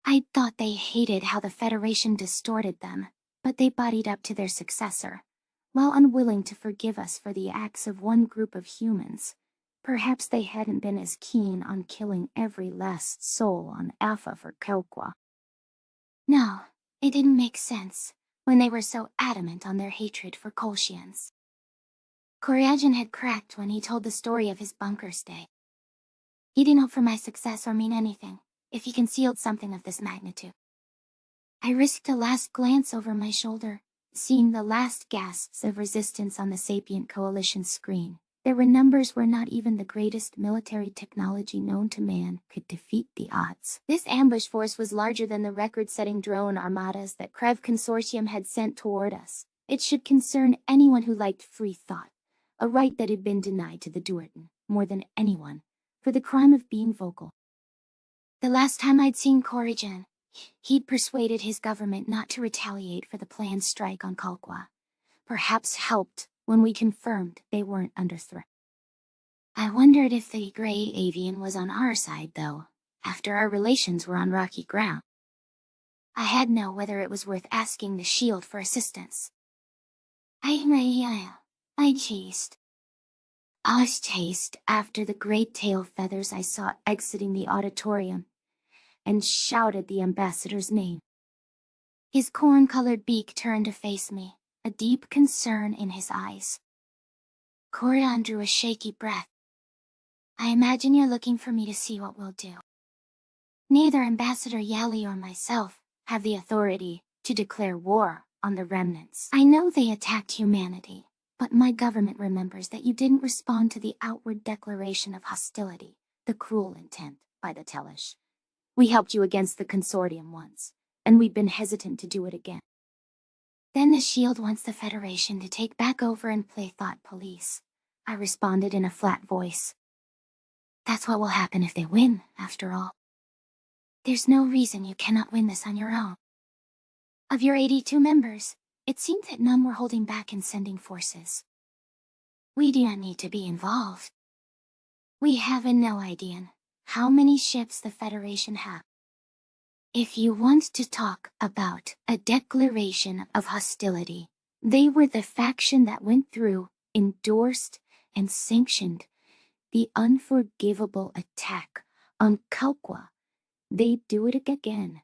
I thought they hated how the Federation distorted them, but they bodied up to their successor, while unwilling to forgive us for the acts of one group of humans. Perhaps they hadn't been as keen on killing every last soul on Alpha for Kelqua. No, it didn't make sense when they were so adamant on their hatred for Kolshians. Koryagin had cracked when he told the story of his bunker stay. He didn't hope for my success or mean anything if he concealed something of this magnitude. I risked a last glance over my shoulder, seeing the last gasps of resistance on the Sapient Coalition screen. There were numbers where not even the greatest military technology known to man could defeat the odds. This ambush force was larger than the record-setting drone armadas that Krev Consortium had sent toward us. It should concern anyone who liked free thought, a right that had been denied to the Duerten, more than anyone, for the crime of being vocal. The last time I'd seen Koryagin, he'd persuaded his government not to retaliate for the planned strike on Kalkwa. Perhaps helped when we confirmed they weren't under threat. I wondered if the Grey Avian was on our side, though, after our relations were on rocky ground. I had to know whether it was worth asking the Shield for assistance. I chased. I was chased after the great tail feathers I saw exiting the auditorium, and shouted the ambassador's name. His corn-colored beak turned to face me, a deep concern in his eyes. Koryan drew a shaky breath. I imagine you're looking for me to see what we'll do. Neither Ambassador Yali or myself have the authority to declare war on the remnants. I know they attacked humanity, but my government remembers that you didn't respond to the outward declaration of hostility, the cruel intent, by the Telesh. We helped you against the Consortium once, and we've been hesitant to do it again. Then the Shield wants the Federation to take back over and play thought police, I responded in a flat voice. That's what will happen if they win, after all. There's no reason you cannot win this on your own. Of your 82 members, it seemed that none were holding back in sending forces. We do not need to be involved. We have no idea how many ships the Federation have. If you want to talk about a declaration of hostility, they were the faction that went through, endorsed, and sanctioned the unforgivable attack on Kalkwa. They'd do it again.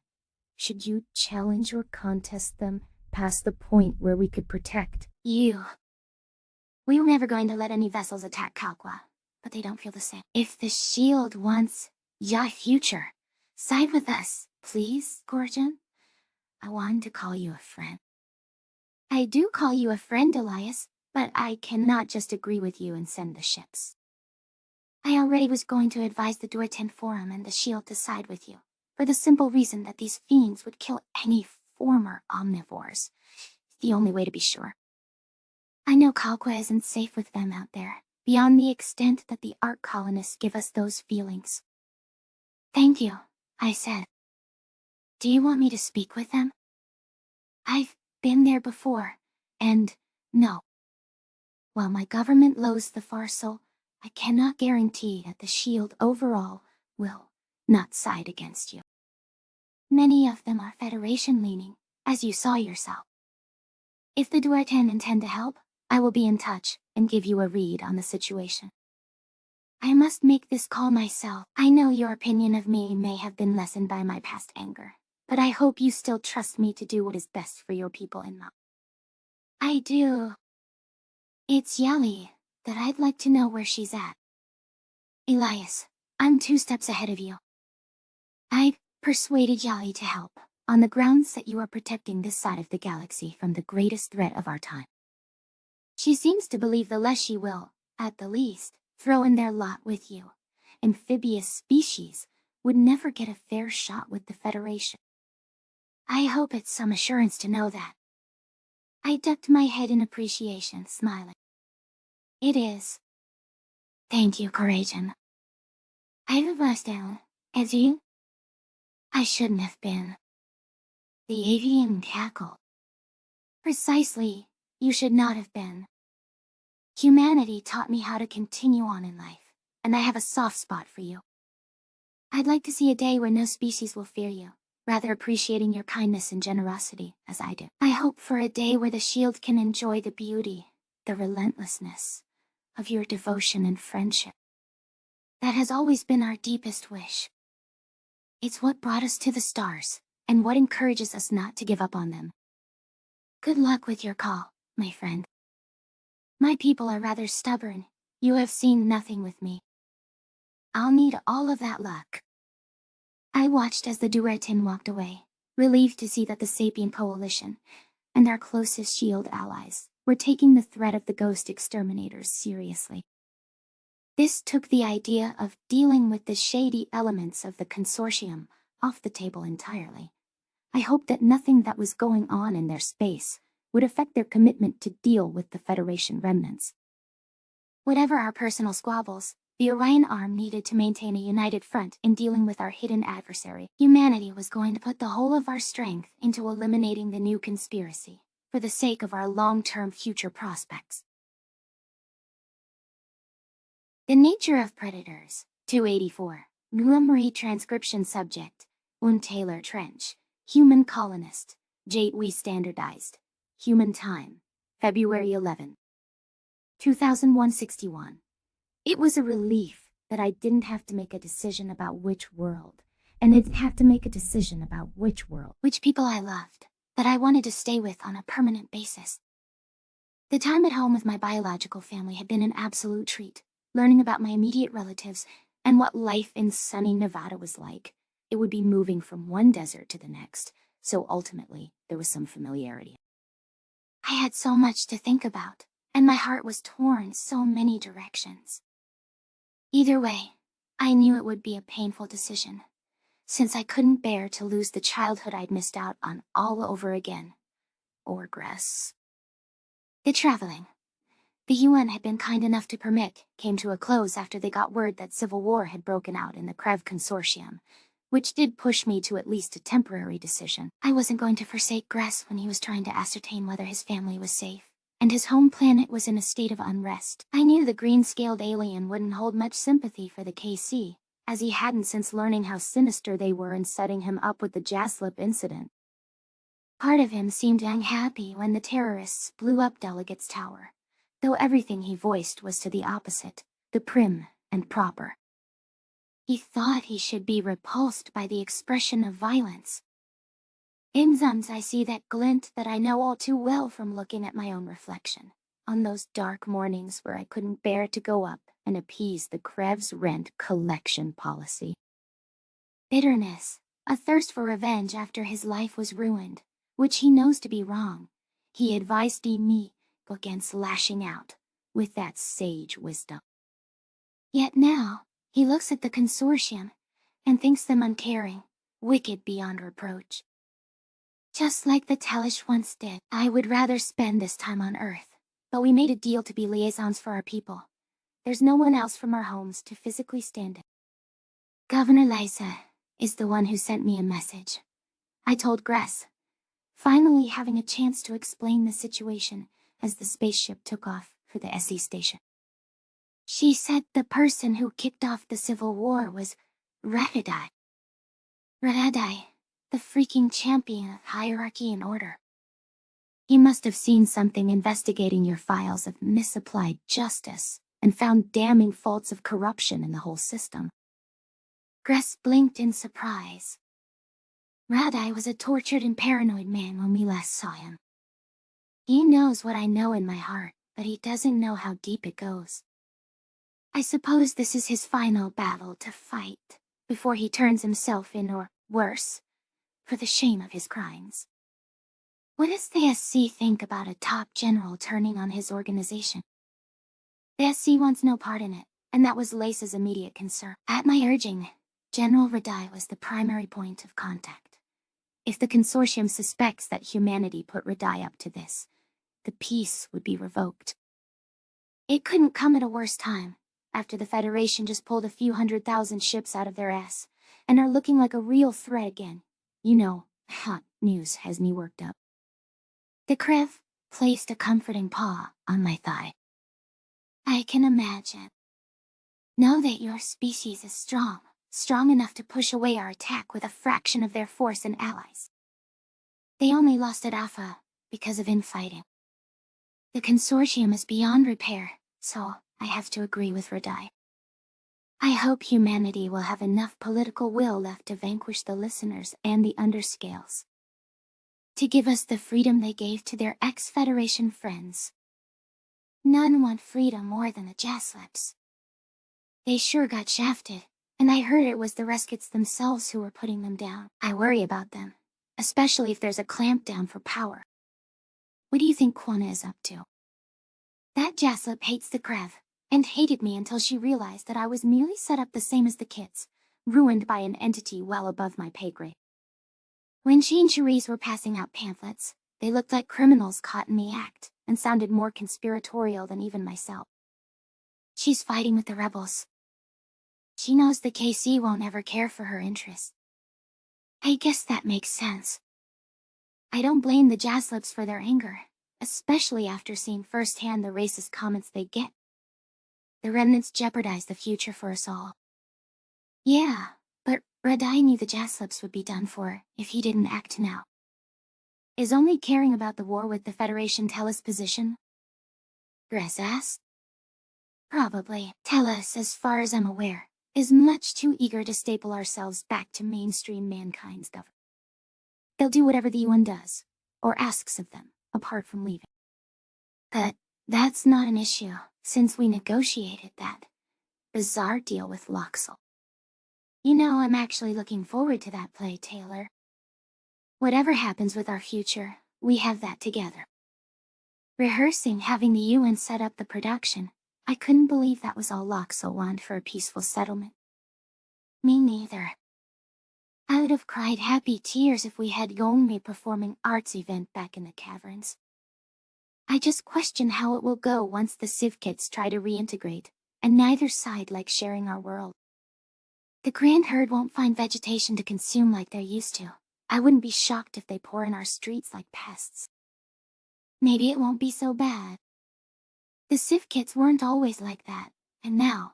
Should you challenge or contest them past the point where we could protect you? We were never going to let any vessels attack Kalkwa, but they don't feel the same. If the Shield wants your future, side with us, please, Gorgon. I wanted to call you a friend. I do call you a friend, Elias, but I cannot just agree with you and send the ships. I already was going to advise the Duerten Forum and the Shield to side with you, for the simple reason that these fiends would kill any former omnivores. The only way to be sure. I know Kalkwa isn't safe with them out there, beyond the extent that the Ark colonists give us those feelings. Thank you, I said. Do you want me to speak with them? I've been there before, and no. While my government loathes the Farsal, I cannot guarantee that the Shield overall will not side against you. Many of them are Federation-leaning, as you saw yourself. If the Duerten intend to help, I will be in touch and give you a read on the situation. I must make this call myself. I know your opinion of me may have been lessened by my past anger, but I hope you still trust me to do what is best for your people in Ma. I do. It's Yali that I'd like to know where she's at. Elias, I'm 2 steps ahead of you. I've persuaded Yali to help, on the grounds that you are protecting this side of the galaxy from the greatest threat of our time. She seems to believe the less she will, at the least, throw in their lot with you. Amphibious species would never get a fair shot with the Federation. I hope it's some assurance to know that. I ducked my head in appreciation, smiling. It is. Thank you, Courageon. I've rushed down, as you? I shouldn't have been. The avian cackled. Precisely, you should not have been. Humanity taught me how to continue on in life, and I have a soft spot for you. I'd like to see a day where no species will fear you, rather appreciating your kindness and generosity, as I do. I hope for a day where the Shield can enjoy the beauty, the relentlessness, of your devotion and friendship. That has always been our deepest wish. It's what brought us to the stars, and what encourages us not to give up on them. Good luck with your call, my friend. My people are rather stubborn. You have seen nothing with me. I'll need all of that luck. I watched as the Duerten walked away, relieved to see that the Sapien Coalition, and our closest Shield allies, were taking the threat of the Ghost Exterminators seriously. This took the idea of dealing with the shady elements of the consortium off the table entirely. I hoped that nothing that was going on in their space would affect their commitment to deal with the Federation remnants. Whatever our personal squabbles, the Orion arm needed to maintain a united front in dealing with our hidden adversary. Humanity was going to put the whole of our strength into eliminating the new conspiracy, for the sake of our long-term future prospects. The Nature of Predators, 284, Montgomery transcription subject, Taylor Trench, human colonist, Gateway standardized, human time, February 11, 2061. It was a relief that I didn't have to make a decision about which world, and didn't have to make a decision about which people I loved, that I wanted to stay with on a permanent basis. The time at home with my biological family had been an absolute treat, learning about my immediate relatives and what life in sunny Nevada was like. It would be moving from one desert to the next, so ultimately there was some familiarity. I had so much to think about, and my heart was torn so many directions. Either way, I knew it would be a painful decision, since I couldn't bear to lose the childhood I'd missed out on all over again. Or Gress. The traveling the UN had been kind enough to permit came to a close after they got word that civil war had broken out in the Krev Consortium, which did push me to at least a temporary decision. I wasn't going to forsake Gress when he was trying to ascertain whether his family was safe, and his home planet was in a state of unrest. I knew the green-scaled alien wouldn't hold much sympathy for the KC, as he hadn't since learning how sinister they were in setting him up with the Jaslip incident. Part of him seemed unhappy when the terrorists blew up Delegate's Tower, though everything he voiced was to the opposite, the prim and proper. He thought he should be repulsed by the expression of violence. In Zums I see that glint that I know all too well from looking at my own reflection, on those dark mornings where I couldn't bear to go up and appease the Krev's rent collection policy. Bitterness, a thirst for revenge after his life was ruined, which he knows to be wrong. He advised me against lashing out, with that sage wisdom. Yet now, he looks at the consortium, and thinks them uncaring, wicked beyond reproach. Just like the Telesh once did, I would rather spend this time on Earth, but we made a deal to be liaisons for our people. There's no one else from our homes to physically stand it. Governor Lysa is the one who sent me a message. I told Gress, finally having a chance to explain the situation as the spaceship took off, for the SE station. She said the person who kicked off the civil war was Radai. Radai, the freaking champion of hierarchy and order. He must have seen something investigating your files of misapplied justice and found damning faults of corruption in the whole system. Gress blinked in surprise. Radai was a tortured and paranoid man when we last saw him. He knows what I know in my heart, but he doesn't know how deep it goes. I suppose this is his final battle to fight, before he turns himself in, or worse, for the shame of his crimes. What does the SC think about a top general turning on his organization? The SC wants no part in it, and that was Lace's immediate concern. At my urging, General Radai was the primary point of contact. If the consortium suspects that humanity put Radai up to this, the peace would be revoked. It couldn't come at a worse time, after the Federation just pulled a few 100,000 ships out of their ass, and are looking like a real threat again. You know, hot news has me worked up. The Krev placed a comforting paw on my thigh. I can imagine. Know that your species is strong enough to push away our attack with a fraction of their force and allies. They only lost at Alpha because of infighting. The consortium is beyond repair, so I have to agree with Radai. I hope humanity will have enough political will left to vanquish the listeners and the underscales. To give us the freedom they gave to their ex-Federation friends. None want freedom more than the Jaslips. They sure got shafted, and I heard it was the Reskits themselves who were putting them down. I worry about them, especially if there's a clampdown for power. What do you think Quana is up to? That Jaslip hates the Krev, and hated me until she realized that I was merely set up the same as the kids, ruined by an entity well above my pay grade. When she and Cherise were passing out pamphlets, they looked like criminals caught in the act, and sounded more conspiratorial than even myself. She's fighting with the rebels. She knows the KC won't ever care for her interests. I guess that makes sense. I don't blame the Jaslips for their anger, especially after seeing firsthand the racist comments they get. The remnants jeopardize the future for us all. Yeah, but Radai knew the Jaslips would be done for if he didn't act now. Is only caring about the war with the Federation Tellus position? Gress asked. Probably. Tellus, as far as I'm aware, is much too eager to staple ourselves back to mainstream mankind's government. They'll do whatever the UN does, or asks of them, apart from leaving. But that's not an issue, since we negotiated that bizarre deal with Loxel. You know, I'm actually looking forward to that play, Taylor. Whatever happens with our future, we have that together. Rehearsing having the UN set up the production, I couldn't believe that was all Loxel wanted for a peaceful settlement. Me neither. I would have cried happy tears if we had Yongmi performing arts event back in the caverns. I just question how it will go once the Civ kids try to reintegrate, and neither side likes sharing our world. The Grand Herd won't find vegetation to consume like they're used to. I wouldn't be shocked if they pour in our streets like pests. Maybe it won't be so bad. The Civ kids weren't always like that, and now,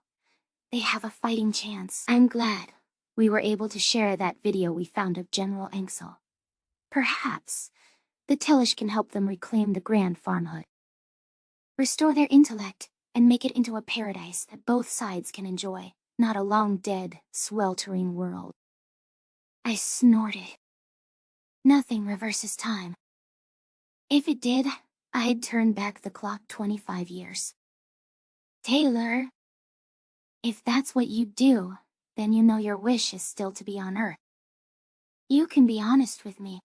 they have a fighting chance. I'm glad we were able to share that video we found of General Engsel. Perhaps the Tellish can help them reclaim the Grand Farmhood. Restore their intellect, and make it into a paradise that both sides can enjoy, not a long-dead, sweltering world. I snorted. Nothing reverses time. If it did, I'd turn back the clock 25 years. Taylor, if that's what you do, then you know your wish is still to be on Earth. You can be honest with me.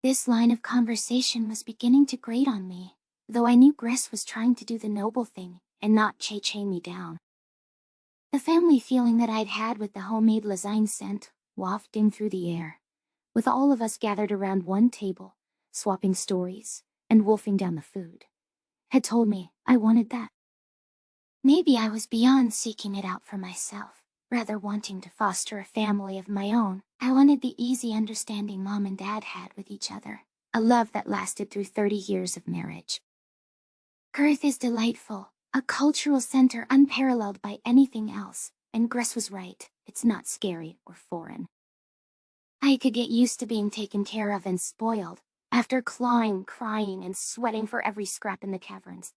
This line of conversation was beginning to grate on me, though I knew Gress was trying to do the noble thing and not chain me down. The family feeling that I'd had with the homemade lasagna scent wafting through the air, with all of us gathered around one table, swapping stories and wolfing down the food, had told me I wanted that. Maybe I was beyond seeking it out for myself, rather wanting to foster a family of my own. I wanted the easy understanding Mom and Dad had with each other, a love that lasted through 30 years of marriage. Earth is delightful, a cultural center unparalleled by anything else, and Gress was right, it's not scary or foreign. I could get used to being taken care of and spoiled, after clawing, crying, and sweating for every scrap in the caverns.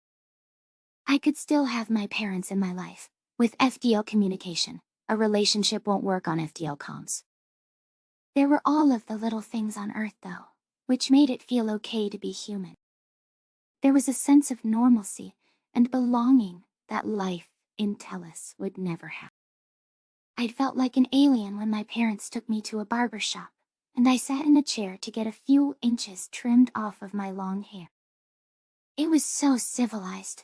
I could still have my parents in my life, with FDL communication. A relationship won't work on FDL comms. There were all of the little things on Earth though, which made it feel okay to be human. There was a sense of normalcy and belonging that life in Tellus would never have. I'd felt like an alien when my parents took me to a barber shop, and I sat in a chair to get a few inches trimmed off of my long hair. It was so civilized.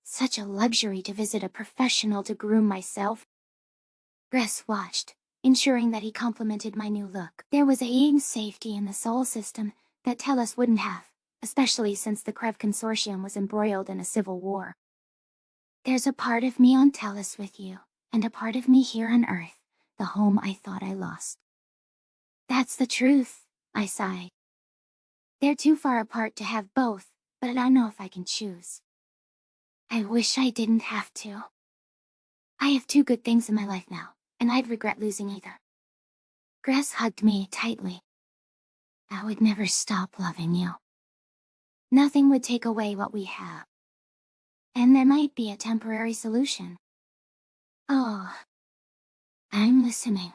Such a luxury to visit a professional to groom myself. Gress watched, ensuring that he complimented my new look. There was a safety in the Sol system that Tellus wouldn't have, especially since the Krev Consortium was embroiled in a civil war. There's a part of me on Tellus with you, and a part of me here on Earth, the home I thought I lost. That's the truth, I sighed. They're too far apart to have both, but I don't know if I can choose. I wish I didn't have to. I have two good things in my life now, and I'd regret losing either. Gress hugged me tightly. I would never stop loving you. Nothing would take away what we have. And there might be a temporary solution. Oh, I'm listening.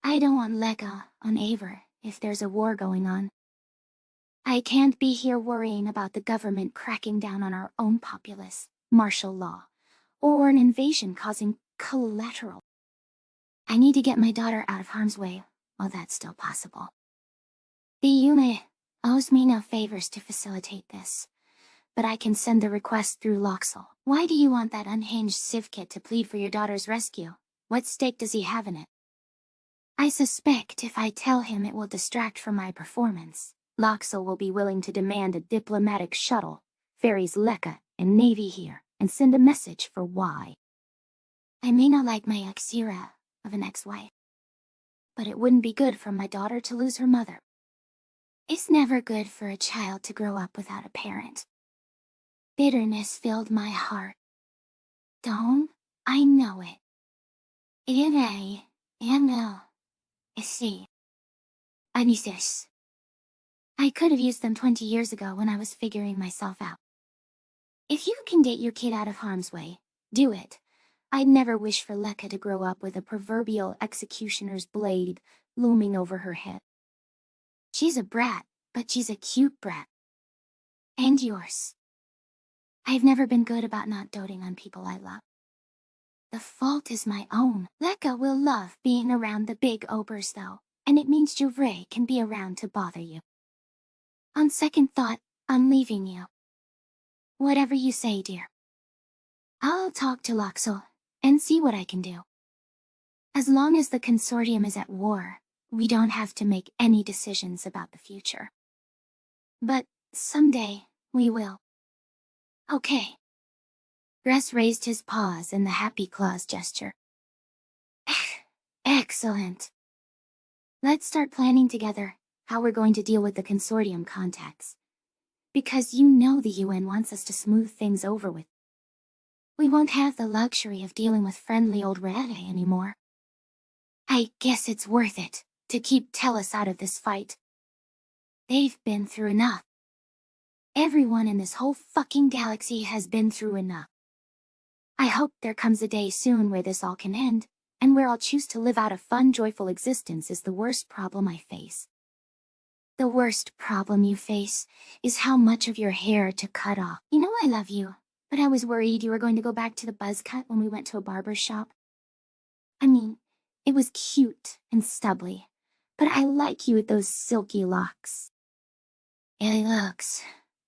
I don't want Lekka on Aver if there's a war going on. I can't be here worrying about the government cracking down on our own populace, martial law, or an invasion causing collateral. I need to get my daughter out of harm's way, while that's still possible. The Yume owes me no favors to facilitate this, but I can send the request through Loxel. Why do you want that unhinged Sivkit to plead for your daughter's rescue? What stake does he have in it? I suspect if I tell him it will distract from my performance, Loxel will be willing to demand a diplomatic shuttle, ferries Lekka and Navy here, and send a message for why. I may not like my ex-era of an ex-wife, but it wouldn't be good for my daughter to lose her mother. It's never good for a child to grow up without a parent. Bitterness filled my heart. Don't I know it? Anisis. I could have used them 20 years ago when I was figuring myself out. If you can get your kid out of harm's way, do it. I'd never wish for Lekka to grow up with a proverbial executioner's blade looming over her head. She's a brat, but she's a cute brat. And yours. I've never been good about not doting on people I love. The fault is my own. Lekka will love being around the big obers though, and it means Juvray can be around to bother you. On second thought, I'm leaving you. Whatever you say, dear. I'll talk to Loxel and see what I can do. As long as the consortium is at war, we don't have to make any decisions about the future. But someday, we will. Okay. Gress raised his paws in the happy claws gesture. Excellent. Let's start planning together how we're going to deal with the consortium contacts. Because you know the UN wants us to smooth things over with. We won't have the luxury of dealing with friendly old Rade anymore. I guess it's worth it to keep Tellus out of this fight. They've been through enough. Everyone in this whole fucking galaxy has been through enough. I hope there comes a day soon where this all can end, and where I'll choose to live out a fun, joyful existence is the worst problem I face. The worst problem you face is how much of your hair to cut off. You know I love you, but I was worried you were going to go back to the buzz cut when we went to a barber shop. I mean, it was cute and stubbly, but I like you with those silky locks. It looks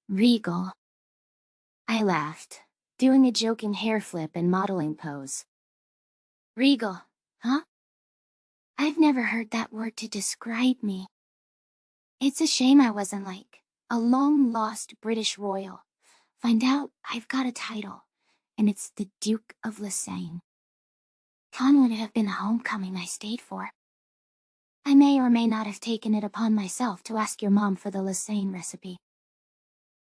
regal. I laughed, doing a joking hair flip and modeling pose. Regal, huh? I've never heard that word to describe me. It's a shame I wasn't like a long-lost British royal. Find out I've got a title, and it's the Duke of Lysane. Khan would have been the homecoming I stayed for. I may or may not have taken it upon myself to ask your mom for the Lysane recipe.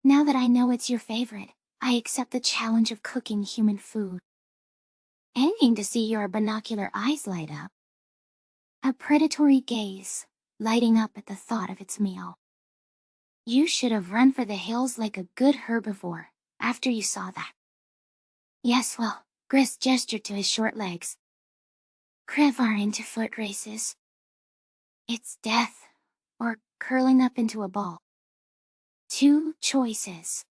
Now that I know it's your favorite, I accept the challenge of cooking human food. Aching to see your binocular eyes light up. A predatory gaze, lighting up at the thought of its meal. You should have run for the hills like a good herbivore, after you saw that. Yes, well, Grist gestured to his short legs. Krev are into foot races. It's death, or curling up into a ball. Two choices.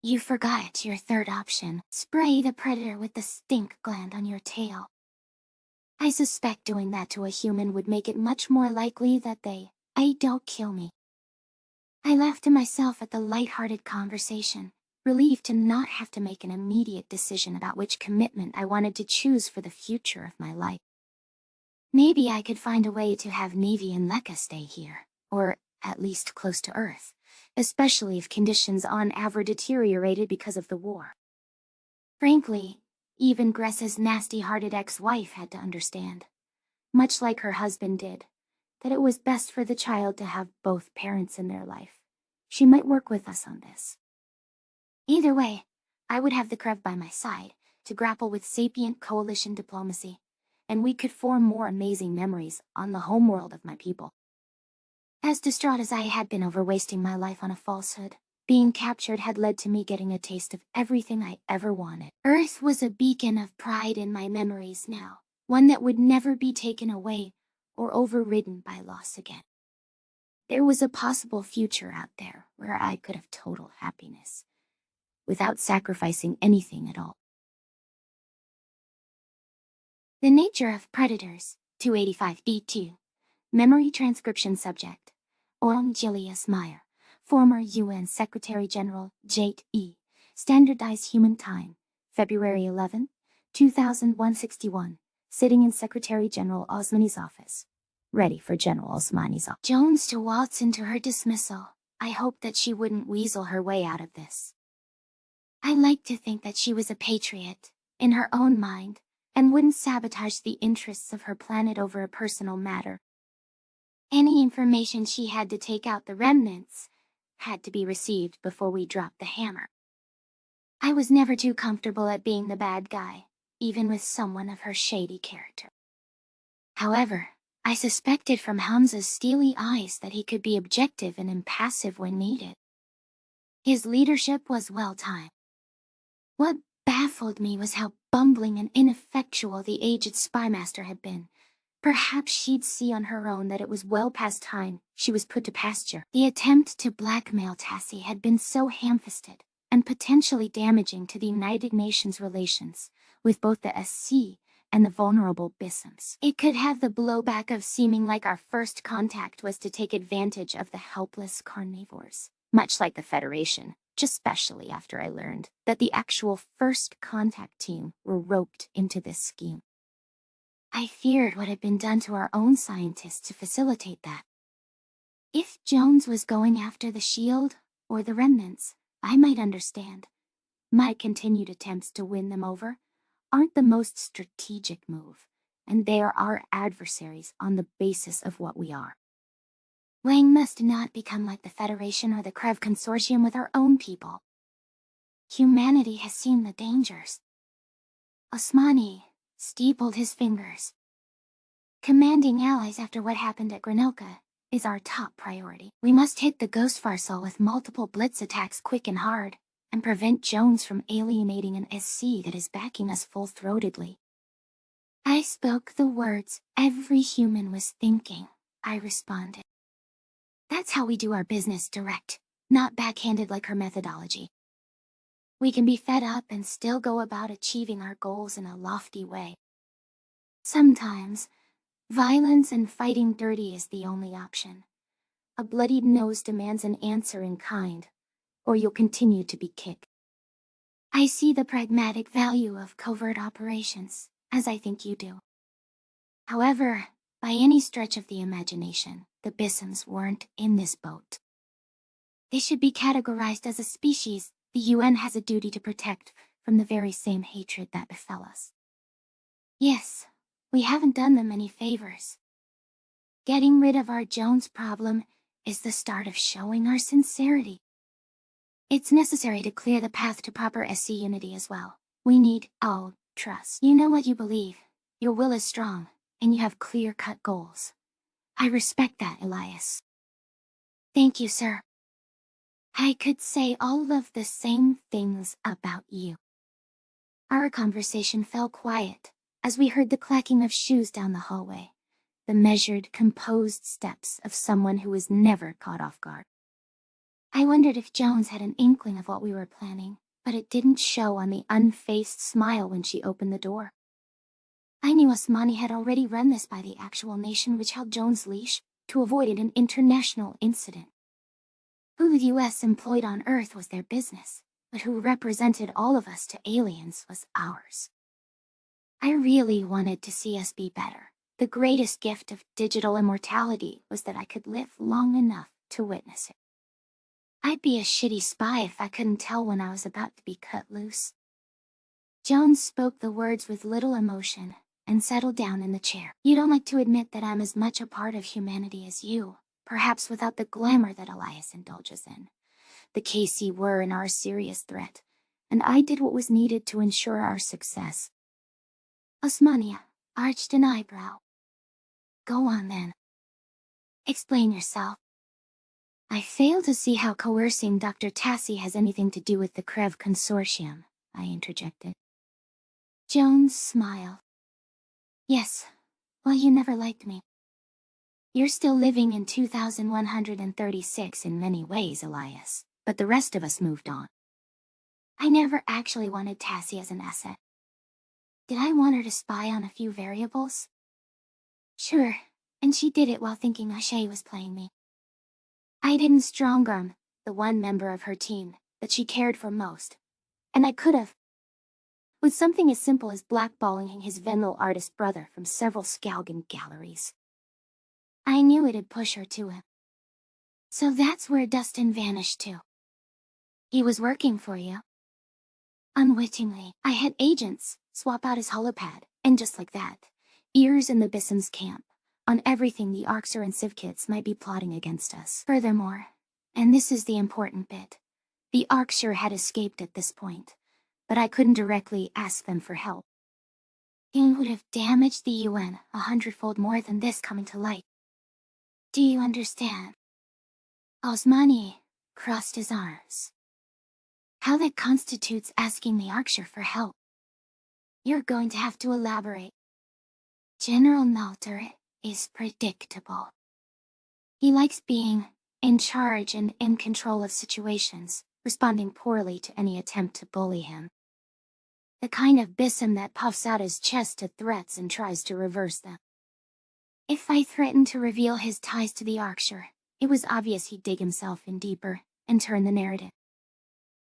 You forgot your third option. Spray the predator with the stink gland on your tail. I suspect doing that to a human would make it much more likely that don't kill me. I laughed to myself at the light-hearted conversation, relieved to not have to make an immediate decision about which commitment I wanted to choose for the future of my life. Maybe I could find a way to have Navy and Lekka stay here, or at least close to Earth, especially if conditions on Avra deteriorated because of the war. Frankly, even Gressa's nasty-hearted ex-wife had to understand, much like her husband did, that it was best for the child to have both parents in their life. She might work with us on this. Either way, I would have the Krev by my side to grapple with sapient coalition diplomacy, and we could form more amazing memories on the homeworld of my people. As distraught as I had been over wasting my life on a falsehood, being captured had led to me getting a taste of everything I ever wanted. Earth was a beacon of pride in my memories now, one that would never be taken away or overridden by loss again. There was a possible future out there where I could have total happiness, without sacrificing anything at all. The Nature of Predators, 285b2. Memory Transcription Subject, Orm Julius Meyer, former UN Secretary-General, J.E., Standardized Human Time, February 11, 2161, sitting in Secretary-General Osmani's office. Ready for General Osmani's office. Jones to waltz into her dismissal. I hoped that she wouldn't weasel her way out of this. I liked to think that she was a patriot, in her own mind, and wouldn't sabotage the interests of her planet over a personal matter. Any information she had to take out the remnants had to be received before we dropped the hammer. I was never too comfortable at being the bad guy, even with someone of her shady character. However, I suspected from Hamza's steely eyes that he could be objective and impassive when needed. His leadership was well-timed. What baffled me was how bumbling and ineffectual the aged spymaster had been. Perhaps she'd see on her own that it was well past time she was put to pasture. The attempt to blackmail Tassie had been so ham-fisted and potentially damaging to the United Nations relations with both the SC and the vulnerable Bissams. It could have the blowback of seeming like our first contact was to take advantage of the helpless carnivores, much like the Federation, just especially after I learned that the actual first contact team were roped into this scheme. I feared what had been done to our own scientists to facilitate that. If Jones was going after the shield, or the remnants, I might understand. My continued attempts to win them over aren't the most strategic move, and they are our adversaries on the basis of what we are. Wang must not become like the Federation or the Krev Consortium with our own people. Humanity has seen the dangers. Osmani steepled his fingers. Commanding allies after what happened at Granelka is our top priority. We must hit the Ghost Farsal with multiple blitz attacks quick and hard, and prevent Jones from alienating an SC that is backing us full-throatedly. I spoke the words every human was thinking, I responded. That's how we do our business direct, not backhanded like her methodology. We can be fed up and still go about achieving our goals in a lofty way. Sometimes, violence and fighting dirty is the only option. A bloodied nose demands an answer in kind, or you'll continue to be kicked. I see the pragmatic value of covert operations, as I think you do. However, by any stretch of the imagination, the Bissams weren't in this boat. They should be categorized as a species the UN has a duty to protect from the very same hatred that befell us. Yes, we haven't done them any favors. Getting rid of our Jones problem is the start of showing our sincerity. It's necessary to clear the path to proper SC unity as well. We need all trust. You know what you believe. Your will is strong, and you have clear-cut goals. I respect that, Elias. Thank you, sir. I could say all of the same things about you. Our conversation fell quiet as we heard the clacking of shoes down the hallway, the measured, composed steps of someone who was never caught off guard. I wondered if Jones had an inkling of what we were planning, but it didn't show on the unfazed smile when she opened the door. I knew Osmani had already run this by the actual nation which held Jones' leash to avoid an international incident. Who the US employed on Earth was their business, but who represented all of us to aliens was ours. I really wanted to see us be better. The greatest gift of digital immortality was that I could live long enough to witness it. I'd be a shitty spy if I couldn't tell when I was about to be cut loose. Jones spoke the words with little emotion and settled down in the chair. You don't like to admit that I'm as much a part of humanity as you, perhaps without the glamour that Elias indulges in. The KC were and are a serious threat, and I did what was needed to ensure our success. Osmania arched an eyebrow. Go on then. Explain yourself. I fail to see how coercing Dr. Tassi has anything to do with the Krev Consortium, I interjected. Jones smiled. Yes, well, you never liked me. You're still living in 2136 in many ways, Elias, but the rest of us moved on. I never actually wanted Tassi as an asset. Did I want her to spy on a few variables? Sure, and she did it while thinking Ashay was playing me. I didn't strong-arm the one member of her team that she cared for most, and I could have. With something as simple as blackballing his Venlo artist brother from several Skalgan galleries. I knew it'd push her to him. So that's where Dustin vanished to. He was working for you. Unwittingly, I had agents swap out his holopad, and just like that, ears in the Bisson's camp, on everything the Arxer and Civkids might be plotting against us. Furthermore, and this is the important bit, the Arxer had escaped at this point, but I couldn't directly ask them for help. It would have damaged the UN 100-fold more than this coming to light. Do you understand? Osmani crossed his arms. How that constitutes asking the Arxer for help. You're going to have to elaborate. General Nalter is predictable. He likes being in charge and in control of situations, responding poorly to any attempt to bully him. The kind of Bissum that puffs out his chest to threats and tries to reverse them. If I threatened to reveal his ties to the Arxer, it was obvious he'd dig himself in deeper and turn the narrative.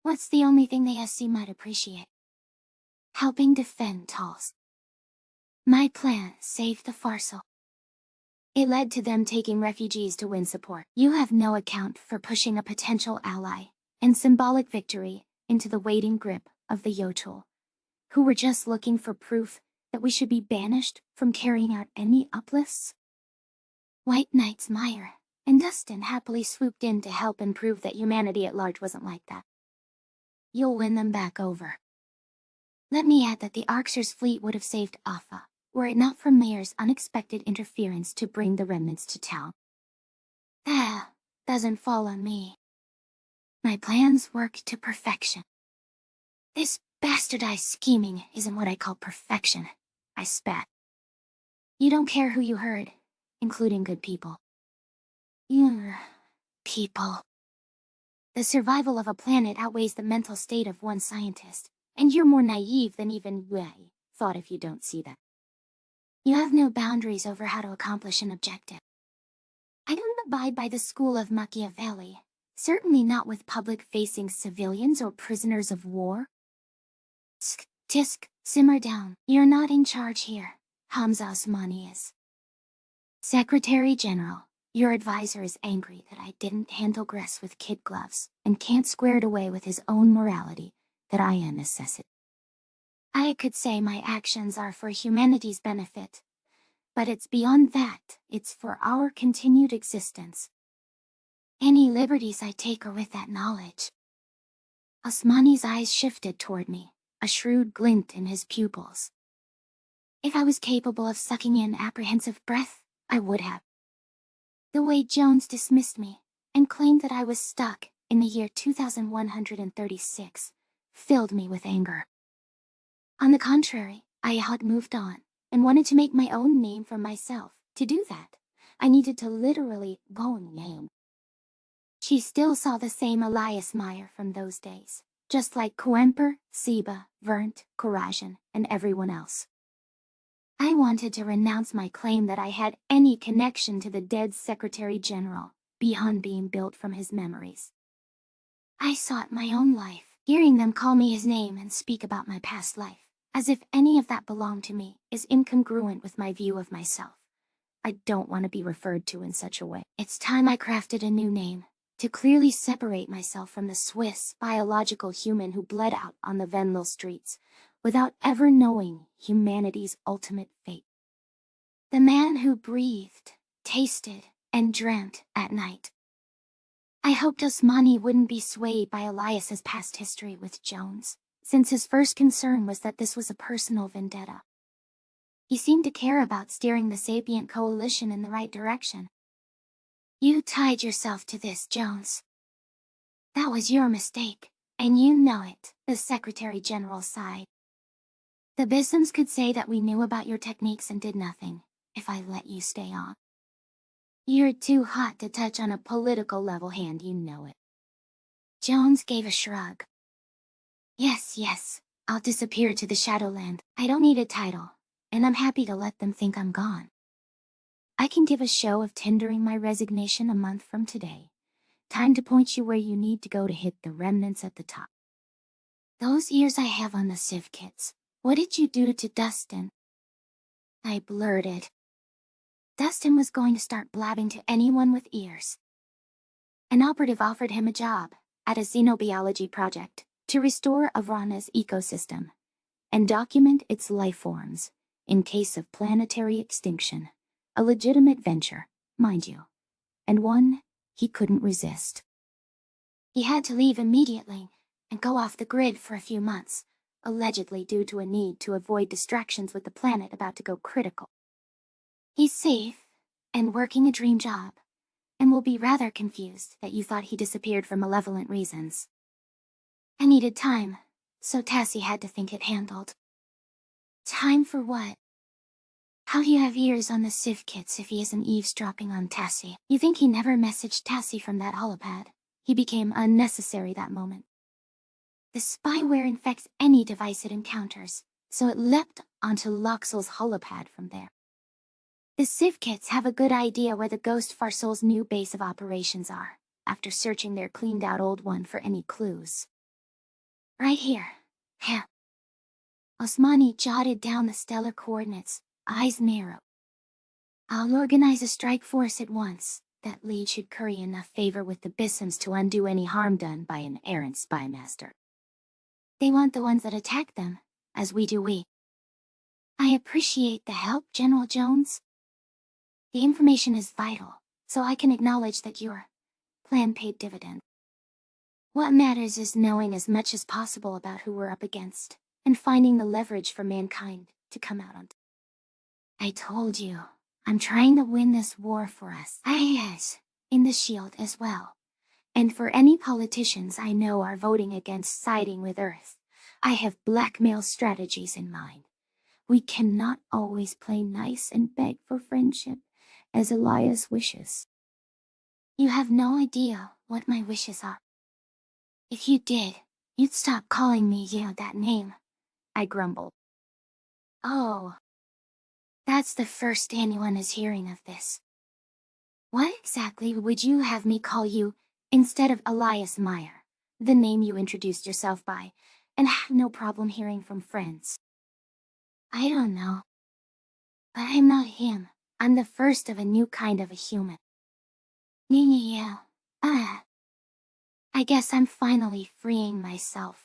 What's the only thing the SC might appreciate? Helping defend Tulsk. My plan saved the Farsal. It led to them taking refugees to win support. You have no account for pushing a potential ally and symbolic victory into the waiting grip of the Yotul, who were just looking for proof that we should be banished from carrying out any uplifts. White Knights Meyer and Dustin happily swooped in to help and prove that humanity at large wasn't like that. You'll win them back over. Let me add that the Arxer's fleet would have saved Alpha, were it not for Mayer's unexpected interference to bring the remnants to town. That doesn't fall on me. My plans work to perfection. This bastardized scheming isn't what I call perfection, I spat. You don't care who you hurt, including good people. People. The survival of a planet outweighs the mental state of one scientist, and you're more naive than even I thought if you don't see that. You have no boundaries over how to accomplish an objective. I don't abide by the school of Machiavelli, certainly not with public-facing civilians or prisoners of war. Tisk, simmer down. You're not in charge here. Hamza Osmani is. Secretary General, your advisor is angry that I didn't handle Gress with kid gloves and can't square it away with his own morality that I am necessity. I could say my actions are for humanity's benefit, but it's beyond that. It's for our continued existence. Any liberties I take are with that knowledge. Osmani's eyes shifted toward me, a shrewd glint in his pupils. If I was capable of sucking in apprehensive breath, I would have. The way Jones dismissed me and claimed that I was stuck in the year 2136 filled me with anger. On the contrary, I had moved on and wanted to make my own name for myself. To do that, I needed to literally own name. She still saw the same Elias Meyer from those days, just like Coemper, Seba, Vernt, Corajan, and everyone else. I wanted to renounce my claim that I had any connection to the dead Secretary General, beyond being built from his memories. I sought my own life, hearing them call me his name and speak about my past life, as if any of that belonged to me, is incongruent with my view of myself. I don't want to be referred to in such a way. It's time I crafted a new name, to clearly separate myself from the Swiss biological human who bled out on the Venlo streets, without ever knowing humanity's ultimate fate. The man who breathed, tasted, and dreamt at night. I hoped Osmani wouldn't be swayed by Elias's past history with Jones, since his first concern was that this was a personal vendetta. He seemed to care about steering the Sapient Coalition in the right direction. You tied yourself to this, Jones. That was your mistake, and you know it, the Secretary General sighed. The Bissons could say that we knew about your techniques and did nothing, if I let you stay on. You're too hot to touch on a political level, and you know it. Jones gave a shrug. Yes, I'll disappear to the Shadowland. I don't need a title, and I'm happy to let them think I'm gone. I can give a show of tendering my resignation a month from today. Time to point you where you need to go to hit the remnants at the top. Those ears I have on the Civ kits. What did you do to Dustin? I blurted. Dustin was going to start blabbing to anyone with ears. An operative offered him a job at a xenobiology project to restore Avrana's ecosystem and document its life forms in case of planetary extinction. A legitimate venture, mind you, and one he couldn't resist. He had to leave immediately and go off the grid for a few months, allegedly due to a need to avoid distractions with the planet about to go critical. He's safe and working a dream job, and will be rather confused that you thought he disappeared for malevolent reasons. I needed time, so Tassie had to think it handled. Time for what? How do you have ears on the Civ kits if he isn't eavesdropping on Tassie? You think he never messaged Tassie from that holopad? He became unnecessary that moment. The spyware infects any device it encounters, so it leapt onto Loxel's holopad from there. The Civ kits have a good idea where the Ghost Farsol's new base of operations are, after searching their cleaned-out old one for any clues. Right here. Heh. Osmani jotted down the stellar coordinates, eyes narrow. I'll organize a strike force at once. That lead should curry enough favor with the Bissons to undo any harm done by an errant spymaster. They want the ones that attack them, as we do we. I appreciate the help, General Jones. The information is vital, so I can acknowledge that your plan paid dividend. What matters is knowing as much as possible about who we're up against, and finding the leverage for mankind to come out on top. I told you, I'm trying to win this war for us. Yes, in the Shield as well. And for any politicians I know are voting against siding with Earth, I have blackmail strategies in mind. We cannot always play nice and beg for friendship, as Elias wishes. You have no idea what my wishes are. If you did, you'd stop calling me that name, I grumbled. Oh. That's the first anyone is hearing of this. What exactly would you have me call you, instead of Elias Meyer, the name you introduced yourself by, and have no problem hearing from friends? I don't know. But I'm not him. I'm the first of a new kind of a human. Yeah. I guess I'm finally freeing myself